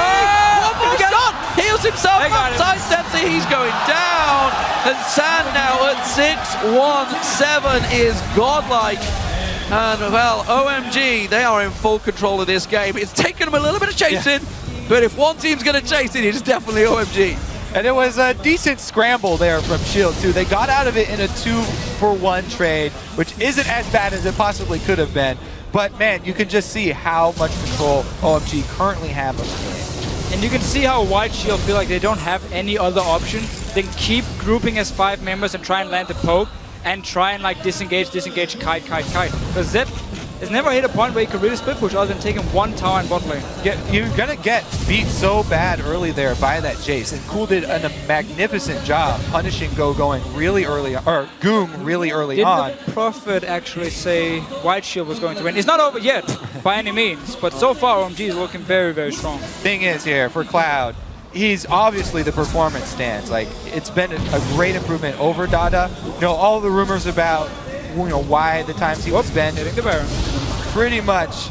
One more shot. Heals himself up. Sidesteps it. He's going down. And San now at 6-1-7 is godlike. And well, OMG, they are in full control of this game. It's taken them a little bit of chasing, but if one team's going to chase it, it's definitely OMG. And it was a decent scramble there from Shield too. They got out of it in a 2-for-1 trade, which isn't as bad as it possibly could have been. But man, you can just see how much control OMG currently have of the game. And you can see how White Shield feel like they don't have any other option than keep grouping as 5 members and try and land the poke and try and like disengage, kite. Because Zep has never hit a point where he could really split push other than taking one tower in bot lane. Yeah, you're gonna get beat so bad early there by that Jace, and Cool did a magnificent job punishing Gogoing really early, or Goom really early on. Didn't the Prophet actually say White Shield was going to win? It's not over yet, by any means, but so far OMG is looking very, very strong. Thing is here, for Cloud, he's obviously the performance stance. Like, it's been a great improvement over Dada. You know, all the rumors about, you know, why the times he was spent. Hitting the Baron. Pretty much,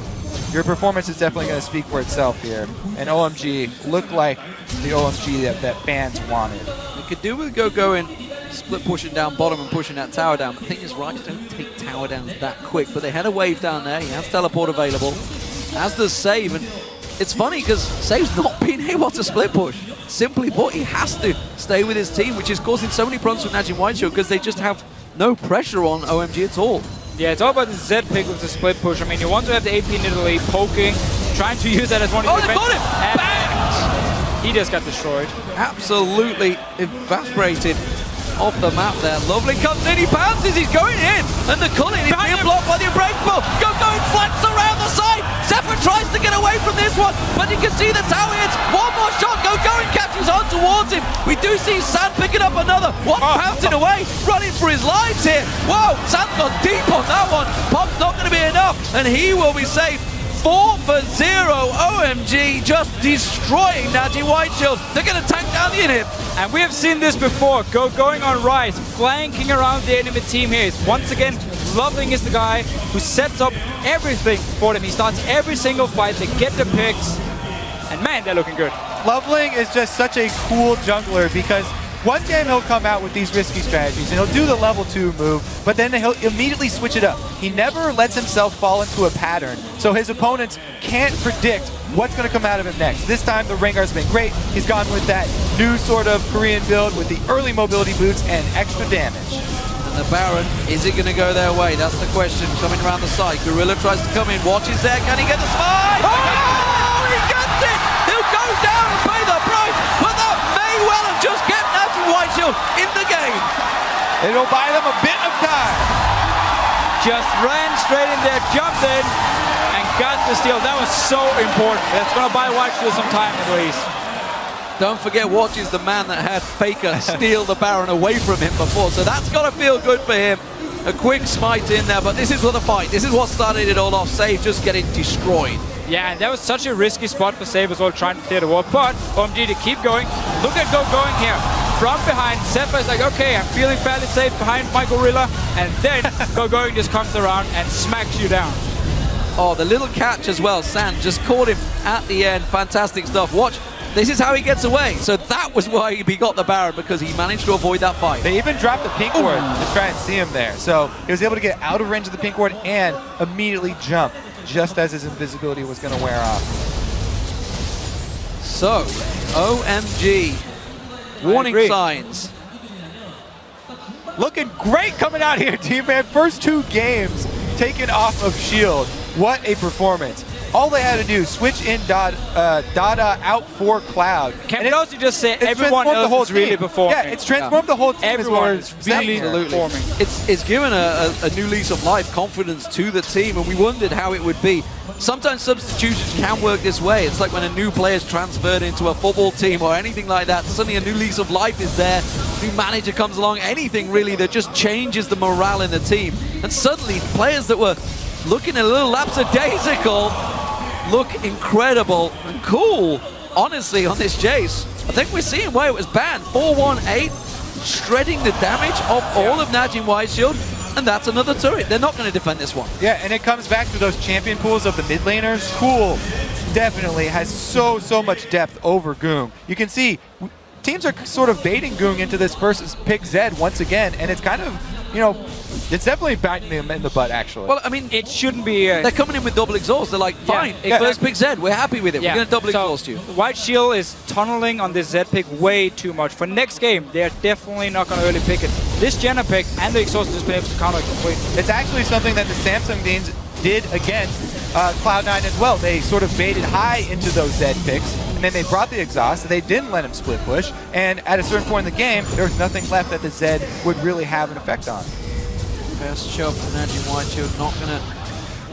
your performance is definitely going to speak for itself here. And OMG looked like the OMG that fans wanted. They could do with Gogoing split pushing down bottom and pushing that tower down. The thing is, Rights don't take tower downs that quick, but they had a wave down there. He has teleport available, as does Save. And it's funny because Save's not being able to split push. Simply put, he has to stay with his team, which is causing so many problems with NaJin White Shield because they just have no pressure on OMG at all. Yeah, it's all about the Z pick with the split push. I mean, you want to have the AP Nidalee poking, trying to use that as one of the defense. They got him! Bang! He just got destroyed. Absolutely evaporated off the map there. Lovely comes in, he bounces, he's going in! And the Culling is being blocked by the Unbreakable! Gogoing flanks around the side! Zephyr tries to get away from this one, but you can see the tower hits! One more shot, Gogoing catches on towards him! We do see Sand picking up another! One pouncing away, running for his lives here! Whoa, Sand's gone deep on that one! Pop's not going to be enough, and he will be safe. 4 for 0. OMG just destroying NaJin White Shield. They're going to tank down the inhib. And we have seen this before. Going on Rise, flanking around the enemy team here. Is once again, Loveling is the guy who sets up everything for them. He starts every single fight. They get the picks. And man, they're looking good. Loveling is just such a cool jungler because one game he'll come out with these risky strategies and he'll do the level 2 move, but then he'll immediately switch it up. He never lets himself fall into a pattern, so his opponents can't predict what's going to come out of him next. This time the Rengar's been great. He's gone with that new sort of Korean build with the early mobility boots and extra damage. And the Baron, is it going to go their way? That's the question coming around the side. Gorilla tries to come in. Watch is there. Can he get the spy? Oh, he gets it! He'll go down and pay the price, but that may well have just kept NaJin White Shield in the game. It'll buy them a bit of time. Just ran straight in there, jumped in, and got the steal. That was so important. That's going to buy White Shield some time at least. Don't forget, Watch is the man that had Faker steal the Baron away from him before, so that's got to feel good for him. A quick smite in there, but this is what the fight. This is what started it all off. Save just getting destroyed. Yeah, and that was such a risky spot for Save as well, trying to clear the wall. But OMG to keep going. Look at Gogoing here. From behind, Zephyr is like, okay, I'm feeling fairly safe behind my Gorilla. And then Gogoing just comes around and smacks you down. Oh, the little catch as well. Sand just caught him at the end. Fantastic stuff. Watch. This is how he gets away. So that was why he got the Baron, because he managed to avoid that fight. They even dropped the pink ward to try and see him there. So he was able to get out of range of the pink ward and immediately jump just as his invisibility was going to wear off. So, OMG. Warning signs. Looking great coming out here, team man. First 2 games taken off of Shield. What a performance. All they had to do, switch in Dada out for Cloud. Can we also just say everyone else is really performing? Yeah, it's transformed the whole team. Everyone is really performing. It's given a new lease of life, confidence to the team, and we wondered how it would be. Sometimes substitutions can work this way. It's like when a new player is transferred into a football team or anything like that. Suddenly a new lease of life is there. New manager comes along, anything really that just changes the morale in the team. And suddenly players that were looking a little lapsadaisical look incredible and cool, honestly, on this Jace. I think we're seeing why it was banned. 418, shredding the damage of all of NaJin White Shield, and that's another turret. They're not going to defend this one. Yeah, and it comes back to those champion pools of the mid laners. Cool definitely has so much depth over Goong. You can see teams are sort of baiting Goong into this versus pick Zed once again, and it's kind of, you know, it's definitely biting them in the butt, actually. Well, I mean, it shouldn't be. They're coming in with double exhaust. They're like, fine, first pick Zed. We're happy with it. We're going to double exhaust you. White Shield is tunneling on this Zed pick way too much. For next game, they're definitely not going to early pick it. This Jenna pick and the exhaust has just been able to counter it completely. It's actually something that the Samsung Deans did against Cloud9 as well. They sort of baited high into those Zed picks, and then they brought the exhaust, and they didn't let him split push. And at a certain point in the game, there was nothing left that the Zed would really have an effect on. Best shove for NaJin White Shield, not going to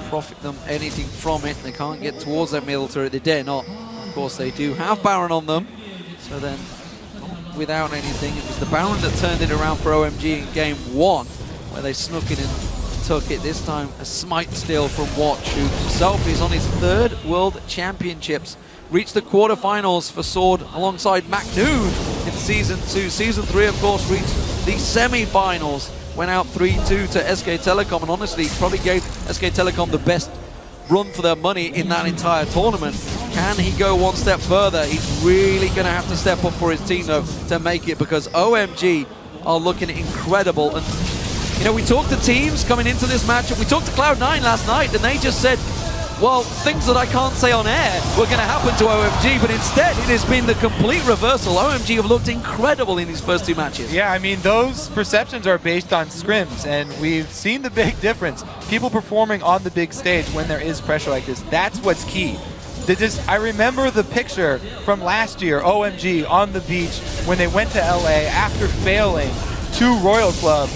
profit them anything from it. They can't get towards that middle turret. They dare not. Of course, they do have Baron on them. So then, without anything, it was the Baron that turned it around for OMG in game 1, where they snuck in and took it. This time, a smite steal from Watch, who himself is on his 3rd World Championships. Reached the quarterfinals for Sword alongside McNoon in Season 2. Season 3, of course, reached the semi-finals. Went out 3-2 to SK Telecom, and honestly, probably gave SK Telecom the best run for their money in that entire tournament. Can he go one step further? He's really going to have to step up for his team, though, to make it, because OMG are looking incredible. And, you know, we talked to teams coming into this matchup. We talked to Cloud9 last night, and they just said, well, things that I can't say on air were going to happen to OMG, but instead it has been the complete reversal. OMG have looked incredible in these first 2 matches. Yeah, I mean, those perceptions are based on scrims, and we've seen the big difference. People performing on the big stage when there is pressure like this, that's what's key. I remember the picture from last year, OMG on the beach, when they went to LA after failing to Royal Club,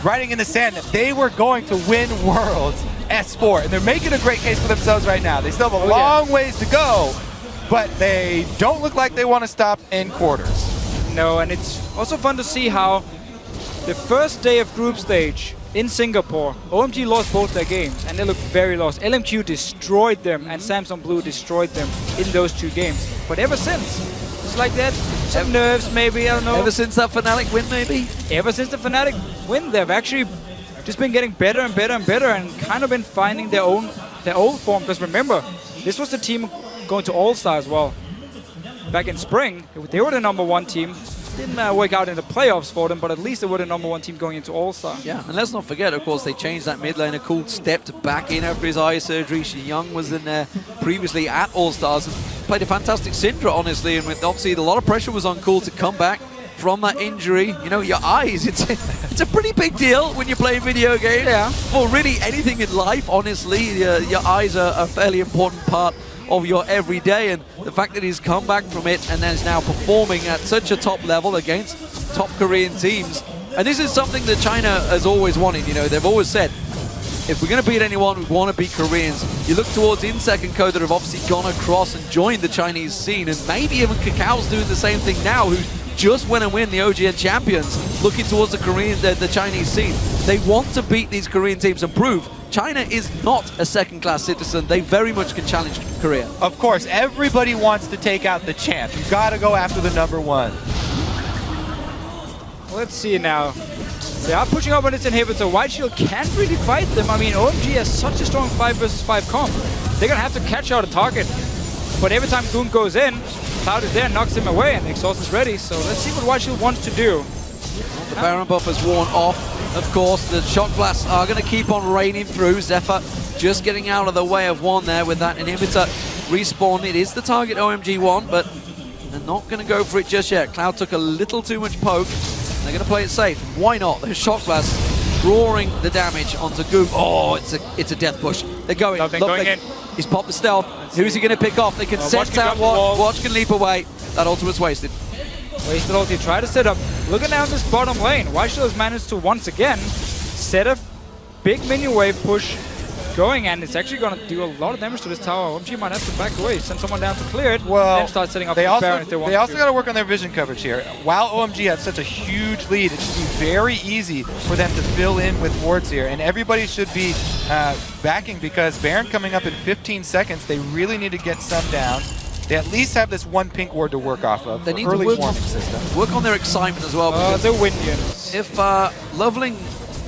writing in the sand that they were going to win Worlds S4, and they're making a great case for themselves right now. They still have a long ways to go, but they don't look like they want to stop in quarters. No, and it's also fun to see how the first day of group stage in Singapore, OMG lost both their games, and they looked very lost. LMQ destroyed them, and Samsung Blue destroyed them in those 2 games. But ever since, it's like that. Some nerves, maybe, I don't know. Ever since that Fnatic win, maybe? Ever since the Fnatic win, they've actually just been getting better and better and better, and kind of been finding their old form. Because remember, this was the team going to All-Star as well. Back in spring, they were the #1 team. Didn't work out in the playoffs for them, but at least they were the #1 team going into All-Star. Yeah, and let's not forget, of course, they changed that mid laner. Cool stepped back in after his eye surgery. Shi Young was in there previously at All-Stars and played a fantastic Syndra, honestly, and with obviously a lot of pressure was on Cool to come back from that injury. You know, your eyes, it's a pretty big deal when you play video games. Yeah. For really anything in life, honestly, your eyes are a fairly important part of your everyday, and the fact that he's come back from it and then is now performing at such a top level against top Korean teams. And this is something that China has always wanted. You know, they've always said, if we're going to beat anyone, we want to beat Koreans. You look towards inSec and Co that have obviously gone across and joined the Chinese scene, and maybe even Kakao's doing the same thing now, who just went and win the OGN champions, looking towards the Chinese scene. They want to beat these Korean teams and prove China is not a second-class citizen. They very much can challenge Korea. Of course, everybody wants to take out the champ. You got to go after the #1. Let's see now. They are pushing up on its inhibitor. White Shield can't really fight them. I mean, OMG has such a strong 5 versus 5 comp. They're going to have to catch out a target. But every time Goon goes in, Cloud is there, knocks him away, and the exhaust is ready. So let's see what White Shield wants to do. The Baron buff has worn off. Of course, the shot blasts are going to keep on raining through. Zephyr just getting out of the way of one there with that inhibitor respawn. It is the target OMG one, but they're not going to go for it just yet. Cloud took a little too much poke. They're going to play it safe. Why not? Those shot blasts drawing the damage onto Goom. Oh, it's a death push. They're going. Going in. He's popped the stealth. Who's he going to pick off? They can set out Watch. Watch can leap away. That ultimate's wasted. Wasted ulti, try to set up. Looking down this bottom lane. White Shield has managed to once again set a big minion wave push going, and it's actually going to do a lot of damage to this tower. OMG might have to back away, send someone down to clear it, then start setting up the Baron if they want to. They also got to work on their vision coverage here. While OMG has such a huge lead, it should be very easy for them to fill in with wards here, and everybody should be backing, because Baron coming up in 15 seconds, they really need to get some down. They at least have this 1 pink ward to work off of. They need early to work on their excitement as well. The Windians. If Loveling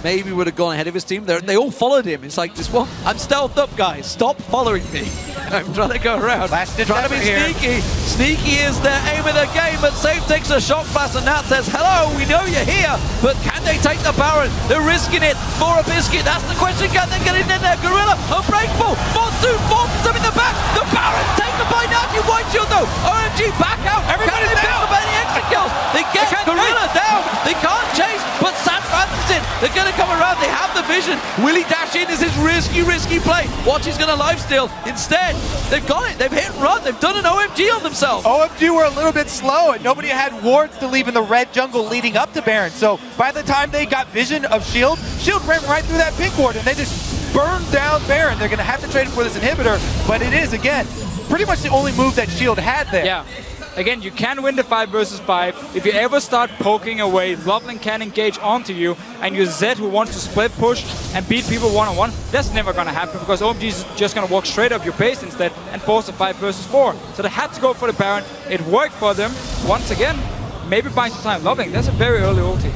maybe would have gone ahead of his team, they all followed him. It's like this one. I'm stealthed up, guys. Stop following me. I'm trying to go around. Trying to be sneaky. Sneaky is their aim of the game, but Safe takes a shot blast, and Nat says, hello, we know you're here, but can they take the Baron? They're risking it for a biscuit. That's the question. Can they get in there? Gorilla, unbreakable. Monsoon forces them in the back. The Baron taken by NaJin White Shield, though. OMG back out. Everybody's down. Any extra kills? They get Gorilla down. They can't chase, but San Francisco in. They're going to come around. They have the vision. Will he dash in? Is his risky play? Watch, he's going to lifesteal. Instead, they've got it. They've hit and run. They've done an OMG on themselves. OMG were a little bit slow, and nobody had wards to leave in the red jungle leading up to Baron. So by the time they got vision of Shield ran right through that pink ward, and they just burned down Baron. They're going to have to trade for this inhibitor, but it is, again, pretty much the only move that Shield had there. Yeah. Again, you can win the 5 versus 5. If you ever start poking away, Loveling can engage onto you, and your Zed who wants to split push and beat people one-on-one, that's never going to happen, because OMG is just going to walk straight up your base instead and force a 5 versus 4. So they had to go for the Baron. It worked for them. Once again, maybe buying some time. Loveling, that's a very early ulti.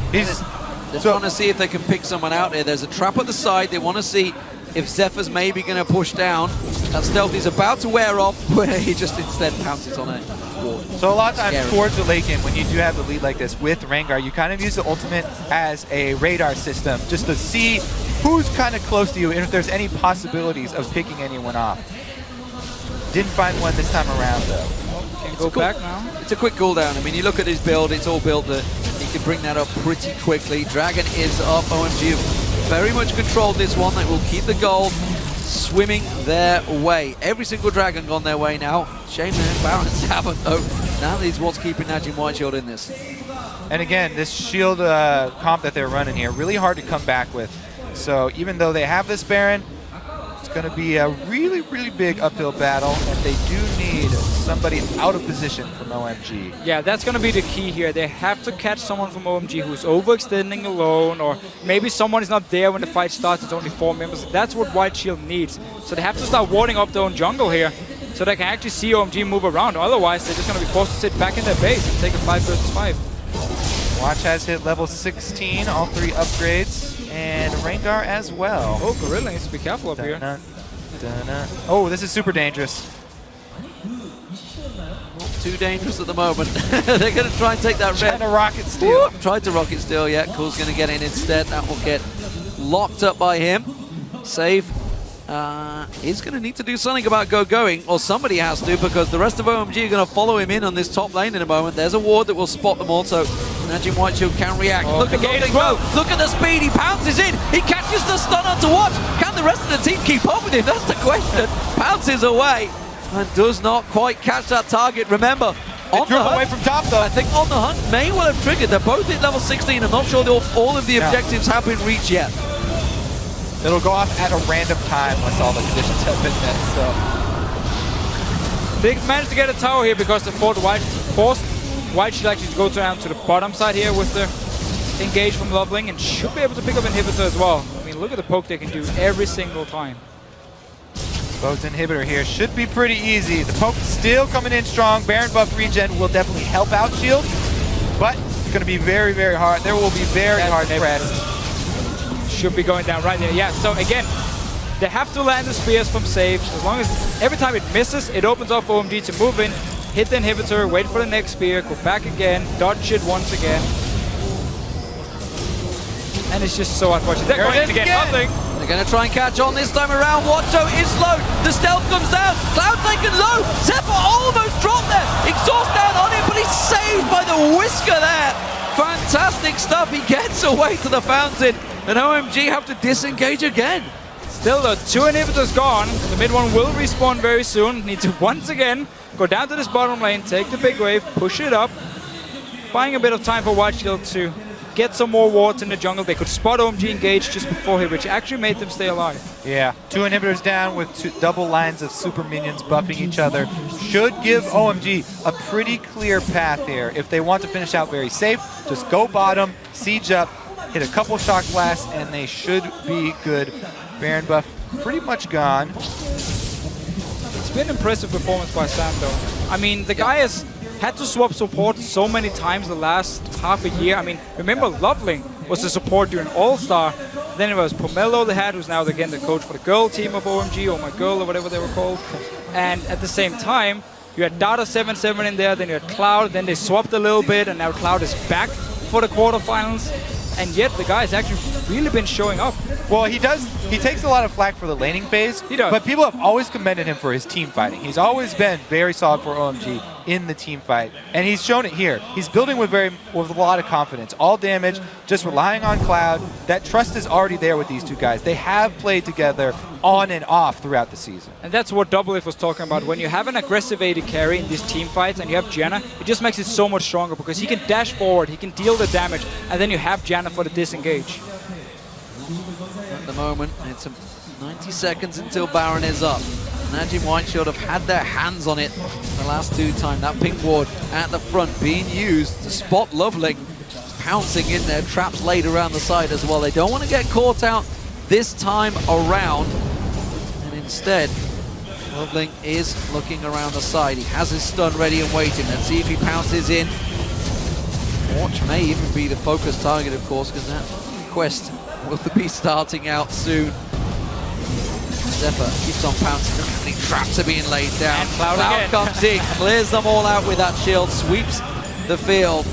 They're trying to see if they can pick someone out here. There's a trap at the side. They want to see if Zephyr's maybe going to push down. That stealth is about to wear off, where he just instead pounces on it. So a lot of times towards the late game, when you do have the lead like this with Rengar, you kind of use the ultimate as a radar system just to see who's kind of close to you and if there's any possibilities of picking anyone off. Didn't find one this time around, though. Can go back now. It's a quick cooldown. I mean, you look at his build, it's all built that he can bring that up pretty quickly. Dragon is up. OMG have very much controlled this one. That will keep the gold swimming their way. Every single dragon gone their way now. Shame their Barons haven't, though. Now is what's keeping NaJin White Shield in this. And again, this Shield comp that they're running here, really hard to come back with. So even though they have this Baron, it's going to be a really, really big uphill battle, and they do need somebody out of position from OMG. Yeah, that's going to be the key here. They have to catch someone from OMG who's overextending alone, or maybe someone is not there when the fight starts. It's only 4 members. That's what White Shield needs. So they have to start warding up their own jungle here so they can actually see OMG move around. Otherwise, they're just going to be forced to sit back in their base and take a 5 versus 5. Watch has hit level 16, all 3 upgrades, and Rengar as well. Oh, Gorilla needs to be careful up here. Oh, this is super dangerous. Too dangerous at the moment. They're going to try and take that red. Trying to rocket steal. Tried to rocket steal, yeah. Cool's going to get in instead. That will get locked up by him. Save. He's going to need to do something about Gogoing, or somebody has to, because the rest of OMG are going to follow him in on this top lane in a moment. There's a ward that will spot them all, so NaJin White Shield can react. Oh, Look at the Gogoing go. Look at the speed. He pounces in. He catches the stun on to watch. Can the rest of the team keep up with him? That's the question. Pounces away and does not quite catch that target. Remember, on the hunt, away from top though. I think on the hunt may well have triggered. They're both at level 16. I'm not sure all of the objectives have been reached yet. It'll go off at a random time once all the conditions have been met, so. They managed to get a tower here because they forced White Shield actually to go down to the bottom side here with the engage from Loveling, and should be able to pick up inhibitor as well. I mean, look at the poke they can do every single time. Both inhibitor here should be pretty easy. The poke still coming in strong. Baron buff regen will definitely help out Shield, but it's going to be very, very hard. There will be very hard pressed. Should be going down right there. Yeah, so again, they have to land the spears from Sage. As long as every time it misses, it opens up for OMG to move in, hit the inhibitor, wait for the next spear, go back again, dodge it once again. And it's just so unfortunate. They're going to get nothing. They're going to try and catch on this time around. Watcho is low. The stealth comes down. Cloud taken low. Zephyr almost dropped there. Exhaust down on him, but he's saved by the whisker there. Fantastic stuff. He gets away to the fountain. And OMG have to disengage again. Still though, 2 inhibitors gone. The mid one will respawn very soon. Need to once again go down to this bottom lane, take the big wave, push it up. Buying a bit of time for White Shield to get some more wards in the jungle. They could spot OMG engage just before here, which actually made them stay alive. Yeah, 2 inhibitors down with double lines of super minions buffing each other. Should give OMG a pretty clear path here. If they want to finish out very safe, just go bottom, siege up, hit a couple shock blasts, and they should be good. Baron buff pretty much gone. It's been an impressive performance by Sam though. I mean, the guy has had to swap support so many times the last half a year. I mean, remember Loveling was the support during All-Star. Then it was Pomelo they had, who's now again the coach for the girl team of OMG, or my girl, or whatever they were called. And at the same time, you had Data 7-7 in there, then you had Cloud, then they swapped a little bit, and now Cloud is back for the quarterfinals. And yet the guy has actually really been showing up. Well, he takes a lot of flack for the laning phase, he does. But people have always commended him for his team fighting. He's always been very solid for OMG in the team fight, and he's shown it here. He's building with a lot of confidence. All damage, just relying on Cloud. That trust is already there with these two guys. They have played together on and off throughout the season. And that's what Doublelift was talking about. When you have an aggressive AD carry in these team fights and you have Janna, it just makes it so much stronger because he can dash forward, he can deal the damage, and then you have Janna for the disengage. At the moment, it's 90 seconds until Baron is up. NaJin White Shield have had their hands on it the last 2 times. That pink ward at the front being used to spot Loveling, pouncing in there, traps laid around the side as well. They don't want to get caught out this time around, and instead Loveling is looking around the side. He has his stun ready and waiting. Let's see if he pounces in. Watch may even be the focus target, of course, because that quest will be starting out soon. Zephyr keeps on pouncing. How many traps are being laid down? And Cloud comes in, clears them all out with that shield, sweeps the field.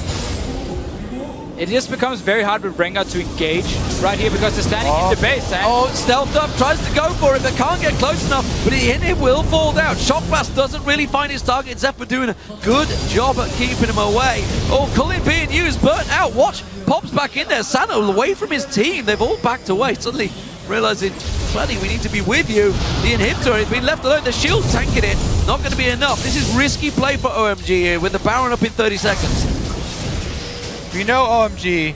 It just becomes very hard with Rengar to engage right here because they're standing in the base. Oh, stealthed up, tries to go for it, but can't get close enough. But it will fall down. Shock Blast doesn't really find his target. Zephyr doing a good job at keeping him away. Oh, Cullen being used, burnt out. Watch, pops back in there. Santa away from his team. They've all backed away. Suddenly realizing, buddy, we need to be with you. The inhibitor has been left alone. The shield tanking it. Not going to be enough. This is risky play for OMG here with the Baron up in 30 seconds. If you know OMG,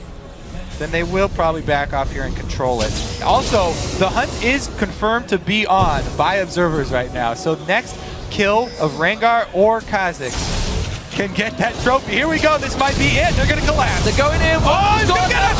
then they will probably back off here and control it. Also, the hunt is confirmed to be on by observers right now. So next, kill of Rengar or Kha'Zix can get that trophy. Here we go. This might be it. They're going to collapse. They're going in. Oh, he's going to get it!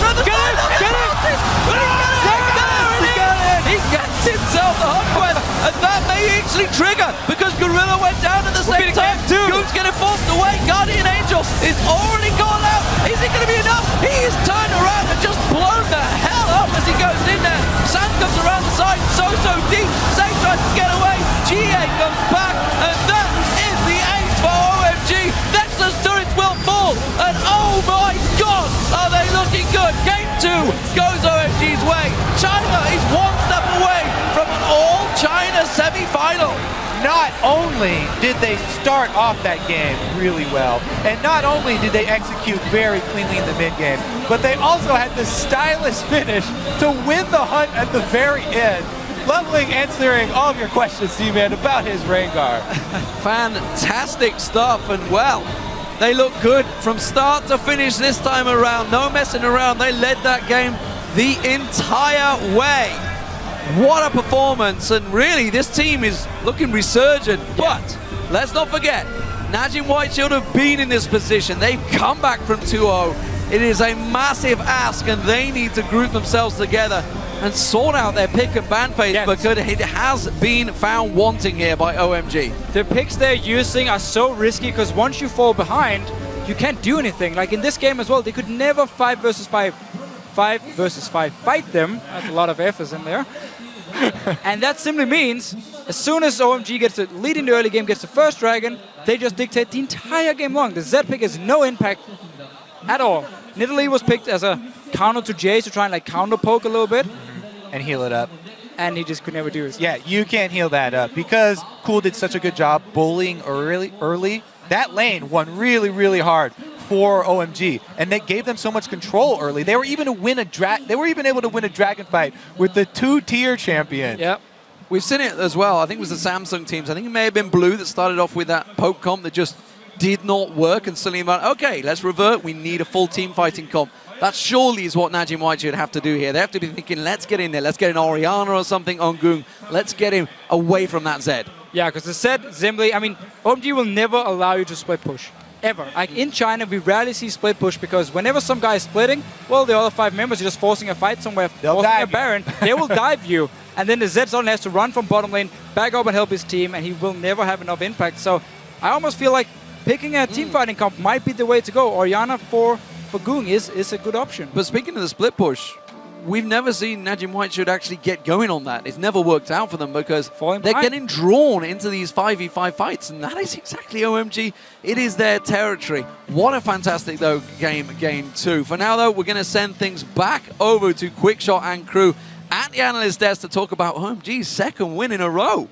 He gets himself the hot quest, and that may actually trigger because Gorilla went down at the same time. Goon's getting forced away. Guardian Angel is already gone out. Is it going to be enough? He's turned around and just blown the hell up as he goes in there. Sand comes around the side, so deep. Zay tries to get away. GA comes back, and that is the ace for OMG. Nexus turrets will fall, and oh my god, are they looking good. Game 2 goes OMG's way. China is one step away from an all-China semi-final. Not only did they start off that game really well, and not only did they execute very cleanly in the mid-game, but they also had the stylish finish to win the hunt at the very end. Loveling answering all of your questions, D-Man, about his Rengar. Fantastic stuff, and well, they look good from start to finish this time around. No messing around. They led that game the entire way. What a performance, and really this team is looking resurgent. But let's not forget, NaJin White Shield have been in this position. They've come back from 2-0. It is a massive ask, and they need to group themselves together and sort out their pick and ban phase because it has been found wanting here by OMG. The picks they're using are so risky because once you fall behind, you can't do anything. Like in this game as well, they could never 5 versus 5 fight them. That's a lot of F's in there. And that simply means as soon as OMG gets the lead in the early game, gets the first dragon, they just dictate the entire game long. The Z pick has no impact at all. Nidalee was picked as a counter to Jace to try and like counter poke a little bit. And heal it up. And he just could never do it. Yeah, you can't heal that up because Cool did such a good job bullying early. That lane won really hard for OMG, and that gave them so much control early. They were even able to win a dragon fight with the 2-tier champion. Yep. We've seen it as well. I think it was the Samsung teams. I think it may have been Blue that started off with that poke comp that just did not work, and suddenly about, okay, let's revert. We need a full team fighting comp. That surely is what NaJin White should have to do here. They have to be thinking, let's get in there. Let's get an Orianna or something on Goong. Let's get him away from that Zed. Yeah, because the Zed simply, I mean, OMG will never allow you to split push. Ever. Like in China, we rarely see split push because whenever some guy is splitting, well, the other 5 members are just forcing a fight somewhere, forcing a Baron, they will dive you. And then the Zed suddenly has to run from bottom lane, back up and help his team, and he will never have enough impact. So I almost feel like picking a team fighting comp might be the way to go. Orianna for Goong is a good option. But speaking of the split push, we've never seen NaJin White Shield actually get going on that. It's never worked out for them because they're getting drawn into these 5v5 fights, and that is exactly OMG. It is their territory. What a fantastic, though, game 2. For now, though, we're going to send things back over to Quickshot and crew at the analyst desk to talk about OMG's 2nd win in a row.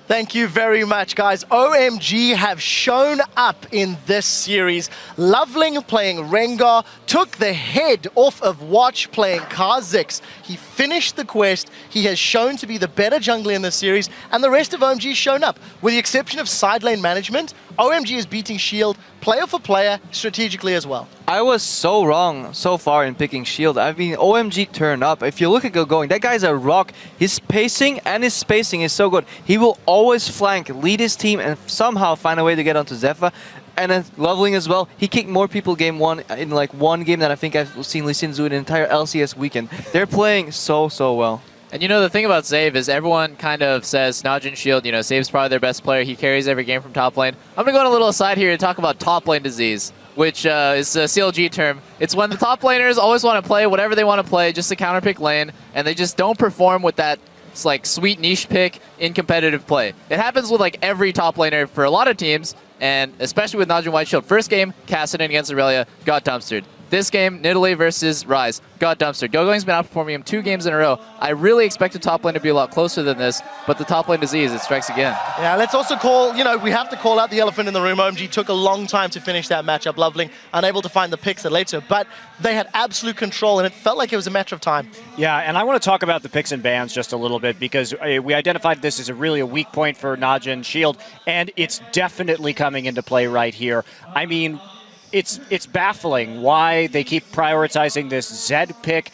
Thank you very much, guys. OMG have shown up in this series. Loveling playing Rengar took the head off of Watch playing Kha'Zix. He finished the quest. He has shown to be the better jungler in the series, and the rest of OMG shown up. With the exception of side lane management, OMG is beating Shield player for player strategically as well. I was so wrong so far in picking Shield. I mean, OMG turned up. If you look at Gogoing, that guy's a rock. His pacing and his spacing is so good. He will always flank, lead his team, and somehow find a way to get onto Zephyr. And then Loveling as well. He kicked more people game 1 in like one game than I think I've seen Lee Sin do in an entire LCS weekend. They're playing so well. And you know, the thing about Zave is everyone kind of says NaJin Shield, you know, Zave's probably their best player. He carries every game from top lane. I'm going to go on a little aside here to talk about top lane disease, which is a CLG term. It's when the top laners always want to play whatever they want to play just to counterpick lane, and they just don't perform with that like sweet niche pick in competitive play. It happens with like every top laner for a lot of teams, and especially with NaJin White Shield. First game, Kassadin against Aurelia, got dumpstered. This game, Nidalee versus Ryze, got dumpstered. Gogoing's been outperforming him 2 games in a row. I really expected top lane to be a lot closer than this, but the top lane disease, it strikes again. Yeah, let's also call, you know, we have to call out the elephant in the room. OMG took a long time to finish that matchup. Loveling unable to find the picks at later, but they had absolute control, and it felt like it was a matter of time. Yeah, and I want to talk about the picks and bans just a little bit because we identified this as a weak point for NaJin Shield, and it's definitely coming into play right here. I mean, it's baffling why they keep prioritizing this Zed pick.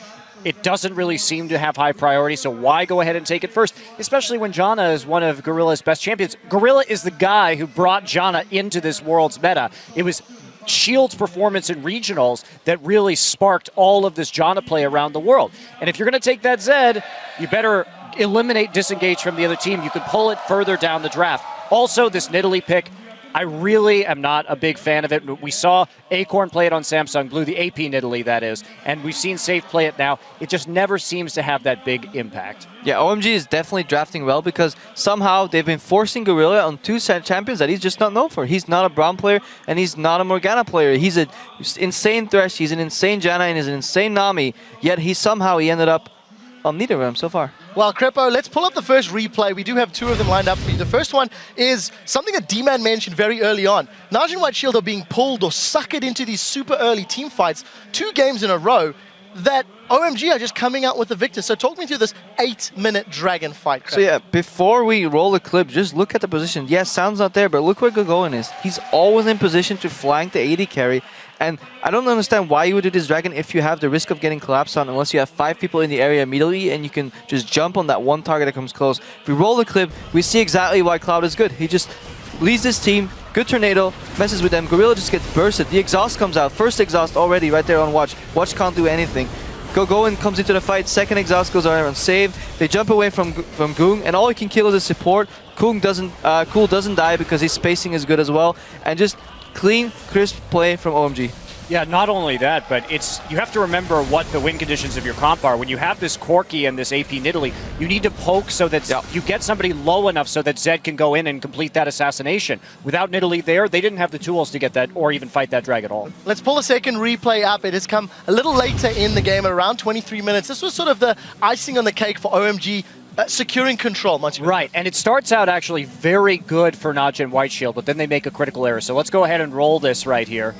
it doesn't really seem to have high priority, so why go ahead and take it first? Especially when Janna is one of Gorilla's best champions. Gorilla is the guy who brought Janna into this Worlds meta. It was Shield's performance in regionals that really sparked all of this Janna play around the world. And if you're going to take that Zed, you better eliminate disengage from the other team. You could pull it further down the draft. Also, this Nidalee pick, I really am not a big fan of it. We saw Acorn play it on Samsung Blue, the AP Nidalee that is, and we've seen Safe play it now. It just never seems to have that big impact. Yeah, OMG is definitely drafting well because somehow they've been forcing Gorilla on two champions that he's just not known for. He's not a Braum player and he's not a Morgana player. He's an insane Thresh, he's an insane Janna, and he's an insane Nami, yet he ended up on neither of them so far. Well, Crepo, let's pull up the first replay. We do have two of them lined up for you. The first one is something that D-Man mentioned very early on. NaJin White Shield are being pulled or suckered into these super early team fights 2 games in a row that OMG are just coming out with the victor. So talk me through this 8-minute dragon fight, Crepo. So yeah, before we roll the clip, just look at the position. Yes, Sound's not there, but look where Gogoing is. He's always in position to flank the AD carry. And I don't understand why you would do this dragon if you have the risk of getting collapsed on, unless you have 5 people in the area immediately and you can just jump on that one target that comes close. If we roll the clip, we see exactly why Cloud is good. He just leads this team, good tornado, messes with them. Gorilla just gets bursted. The exhaust comes out. First exhaust already right there on Watch. Watch can't do anything. Gogoing comes into the fight, second exhaust goes on save. They jump away from Goong, and all he can kill is a support. Cool doesn't die because his spacing is good as well. And just clean, crisp play from OMG. Yeah, not only that, but you have to remember what the win conditions of your comp are. When you have this Corki and this AP Nidalee, you need to poke so that you get somebody low enough so that Zed can go in and complete that assassination. Without Nidalee there, they didn't have the tools to get that or even fight that drag at all. Let's pull a second replay up. It has come a little later in the game, at around 23 minutes. This was sort of the icing on the cake for OMG. Securing control, right, and it starts out actually very good for NaJin White Shield, but then they make a critical error. So let's go ahead and roll this right here.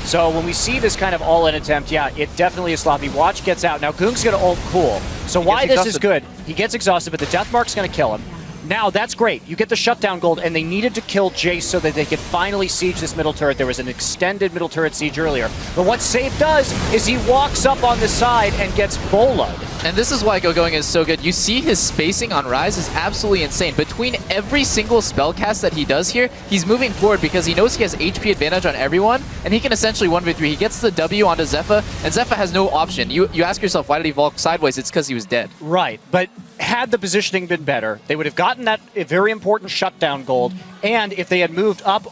So when we see this kind of all-in attempt, yeah, it definitely is sloppy. Watch gets out. Now Goong's going to ult Cool. So why this is good, he gets exhausted, but the Death Mark's going to kill him. Now, that's great. You get the shutdown gold, and they needed to kill Jace so that they could finally siege this middle turret. There was an extended middle turret siege earlier. But what Safe does is he walks up on the side and gets boloed. And this is why Gogoing is so good. You see his spacing on Ryze is absolutely insane. Between every single spell cast that he does here, he's moving forward because he knows he has HP advantage on everyone, and he can essentially 1v3. He gets the W onto Zephyr, and Zephyr has no option. You ask yourself, why did he vault sideways? It's because he was dead. Right, but had the positioning been better, they would have gotten that very important shutdown gold, and if they had moved up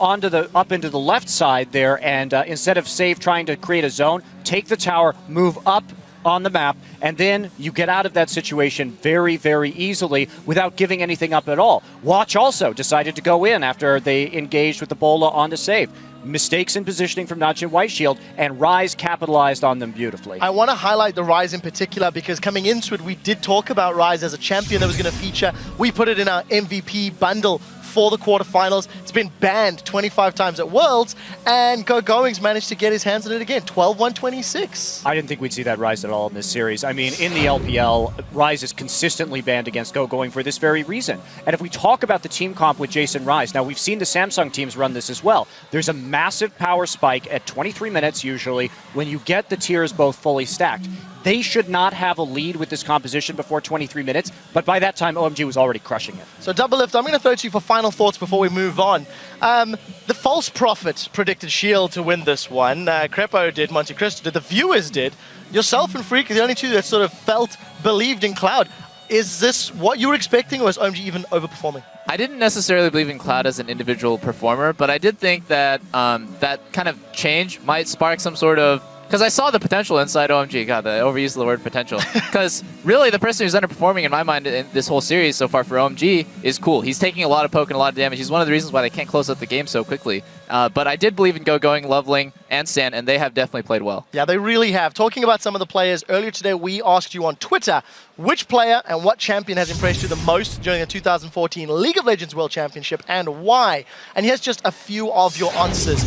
into the left side there, and instead of Save trying to create a zone, take the tower, move up on the map, and then you get out of that situation very, very easily without giving anything up at all. Watch also decided to go in after they engaged with the Bola on the Save. Mistakes in positioning from NaJin White Shield, and Ryze capitalized on them beautifully. I want to highlight the Ryze in particular because coming into it, we did talk about Ryze as a champion that was going to feature. We put it in our MVP bundle for the quarterfinals. It's been banned 25 times at Worlds, and Gogoing's managed to get his hands on it again. 12-1-26. I didn't think we'd see that Ryze at all in this series. I mean, in the LPL, Ryze is consistently banned against Gogoing for this very reason. And if we talk about the team comp with Jason Ryze, now we've seen the Samsung teams run this as well. There's a massive power spike at 23 minutes usually when you get the tiers both fully stacked. They should not have a lead with this composition before 23 minutes, but by that time, OMG was already crushing it. So Double Lift, I'm going to throw it to you for final thoughts before we move on. The False Prophet predicted Shield to win this one. Crepo did, Monte Cristo did, the viewers did. Yourself and Freak are the only two that sort of believed in Cloud. Is this what you were expecting, or is OMG even overperforming? I didn't necessarily believe in Cloud as an individual performer, but I did think that that kind of change might spark some sort of... Because I saw the potential inside OMG. God, I overused the word potential. Because really, the person who's underperforming in my mind in this whole series so far for OMG is Cool. He's taking a lot of poke and a lot of damage. He's one of the reasons why they can't close out the game so quickly. But I did believe in Gogoing, Loveling, and Stan, and they have definitely played well. Yeah, they really have. Talking about some of the players, earlier today we asked you on Twitter which player and what champion has impressed you the most during the 2014 League of Legends World Championship and why. And here's just a few of your answers.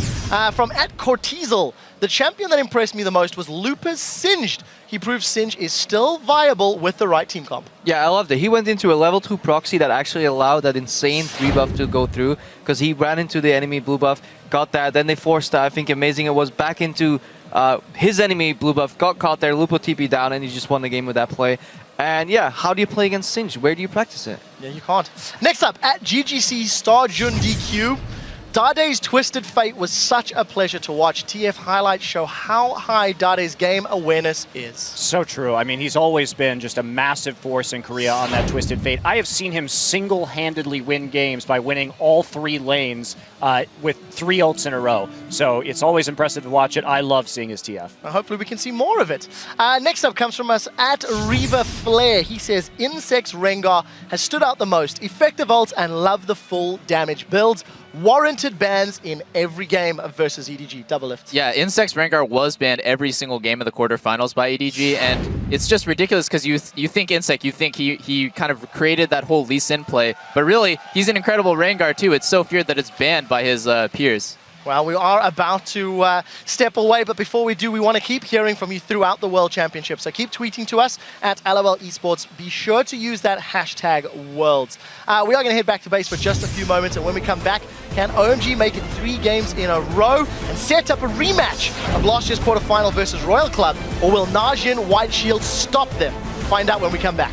From @Cortizel, the champion that impressed me the most was Lupus Singed. he proves Singe is still viable with the right team comp. Yeah, I loved it. He went into a level 2 proxy that actually allowed that insane 3 buff to go through because he ran into the enemy blue buff, got that, then they forced, I think amazing it was, back into his enemy blue buff, got caught there, Lupo TP down, and he just won the game with that play. And yeah, how do you play against Singe? Where do you practice it? Yeah, you can't. Next up, at GGC Star Jun DQ, Dade's Twisted Fate was such a pleasure to watch. TF highlights show how high Dade's game awareness is. So true. I mean, he's always been just a massive force in Korea on that Twisted Fate. I have seen him single-handedly win games by winning all 3 lanes with 3 ults in a row. So it's always impressive to watch it. I love seeing his TF. Well, hopefully we can see more of it. Next up comes from us at Reva Flair. He says, inSec's Rengar has stood out the most. Effective ults and love the full damage builds. Warranted bans in every game versus EDG. Double lift. Yeah, inSec's Rengar was banned every single game of the quarterfinals by EDG, and it's just ridiculous because you think inSec, you think he kind of created that whole Lee Sin play, but really, he's an incredible Rengar too. It's so feared that it's banned by his peers. Well, we are about to step away, but before we do, we want to keep hearing from you throughout the World Championship. So keep tweeting to us at LOL Esports. Be sure to use that hashtag Worlds. We are going to head back to base for just a few moments, and when we come back, can OMG make it 3 games in a row and set up a rematch of last year's quarterfinal versus Royal Club, or will NaJin White Shield stop them? Find out when we come back.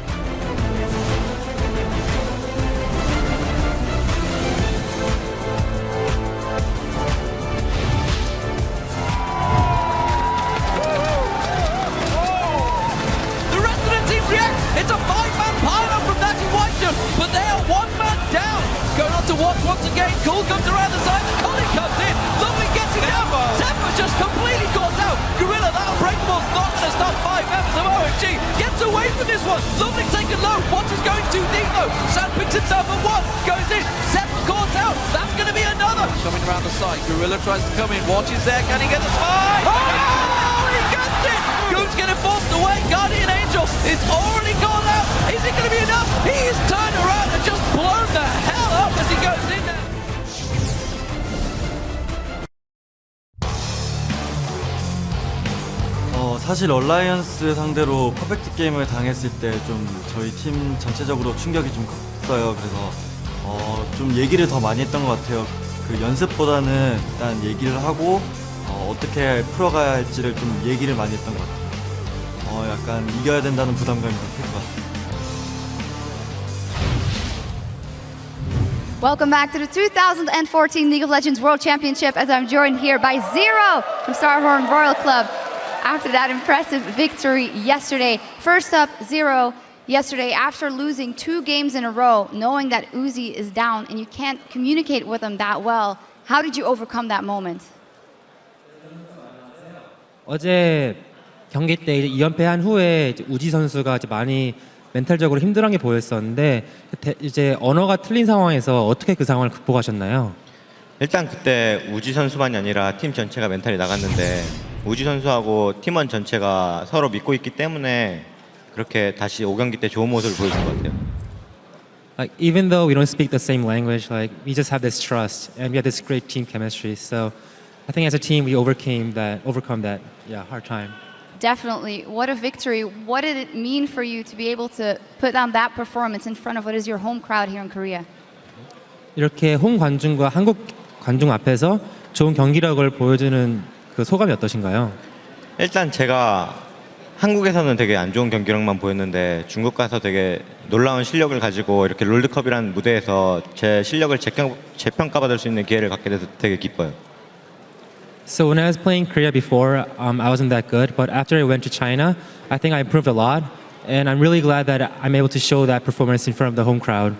It's a 5-man pile-up from NaJin White Shield, but they are 1 man down. Going on to watch once again. Cool comes around the side. Colin comes in. Lovely gets it down. Tempo just completely caught out. Gorilla, that unbreakable's not going to stop 5 members of OMG. Gets away from this one. Lovely taken low. Watcher's going too deep though. Sam picks himself at 1. Goes in. Seth caught out. That's going to be another. Coming around the side. Gorilla tries to come in. Watch is there. Can he get the spy? Oh, he gets it. Goon's getting forced away. Guardian Angel is already gone out. Is it going to be enough? He's turned around and just blown the hell up as he goes in there. 사실 얼라이언스 상대로 퍼펙트 게임을 당했을 때 좀 저희 팀 전체적으로 충격이 좀 컸어요. 그래서 좀 얘기를 더 많이 했던 것 같아요. 그 연습보다는 일단 얘기를 하고 어떻게 풀어가야 할지를 좀 얘기를 많이 했던 것 같아요. 약간 이겨야 된다는 부담감이 더 클 것 같아요. Welcome back to the 2014 League of Legends World Championship, as I'm joined here by Zero from Starhorn Royal Club. After that impressive victory yesterday. First up, Zero, yesterday after losing 2 games in a row, knowing that Uzi is down and you can't communicate with him that well, how did you overcome that moment? 어제 경기 때 2연패한 후에 우지 선수가 이제 많이 멘탈적으로 힘들어한 게 보였었는데 이제 언어가 틀린 상황에서 어떻게 그 상황을 극복하셨나요? 일단 그때 우지 선수만이 아니라 팀 전체가 멘탈이 나갔는데 우지 선수하고 팀원 전체가 서로 믿고 있기 때문에 그렇게 다시 5경기 때 좋은 모습을 보여준 것 같아요. Like even though we don't speak the same language, like we just have this trust and we have this great team chemistry. So I think as a team we overcome that hard time. Definitely. What a victory. What did it mean for you to be able to put on that performance in front of what is your home crowd here in Korea? 이렇게 홈 관중과 한국 관중 앞에서 좋은 경기력을 보여주는 그 소감이 어떠신가요? 일단 제가 한국에서는 되게 안 좋은 경기력만 보였는데 중국 가서 되게 놀라운 실력을 가지고 이렇게 롤드컵이라는 무대에서 제 실력을 재평가받을 수 있는 기회를 갖게 돼서 되게 기뻐요. So when I was playing Korea before, I wasn't that good, but after I went to China, I think I improved a lot, and I'm really glad that I'm able to show that performance in front of the home crowd.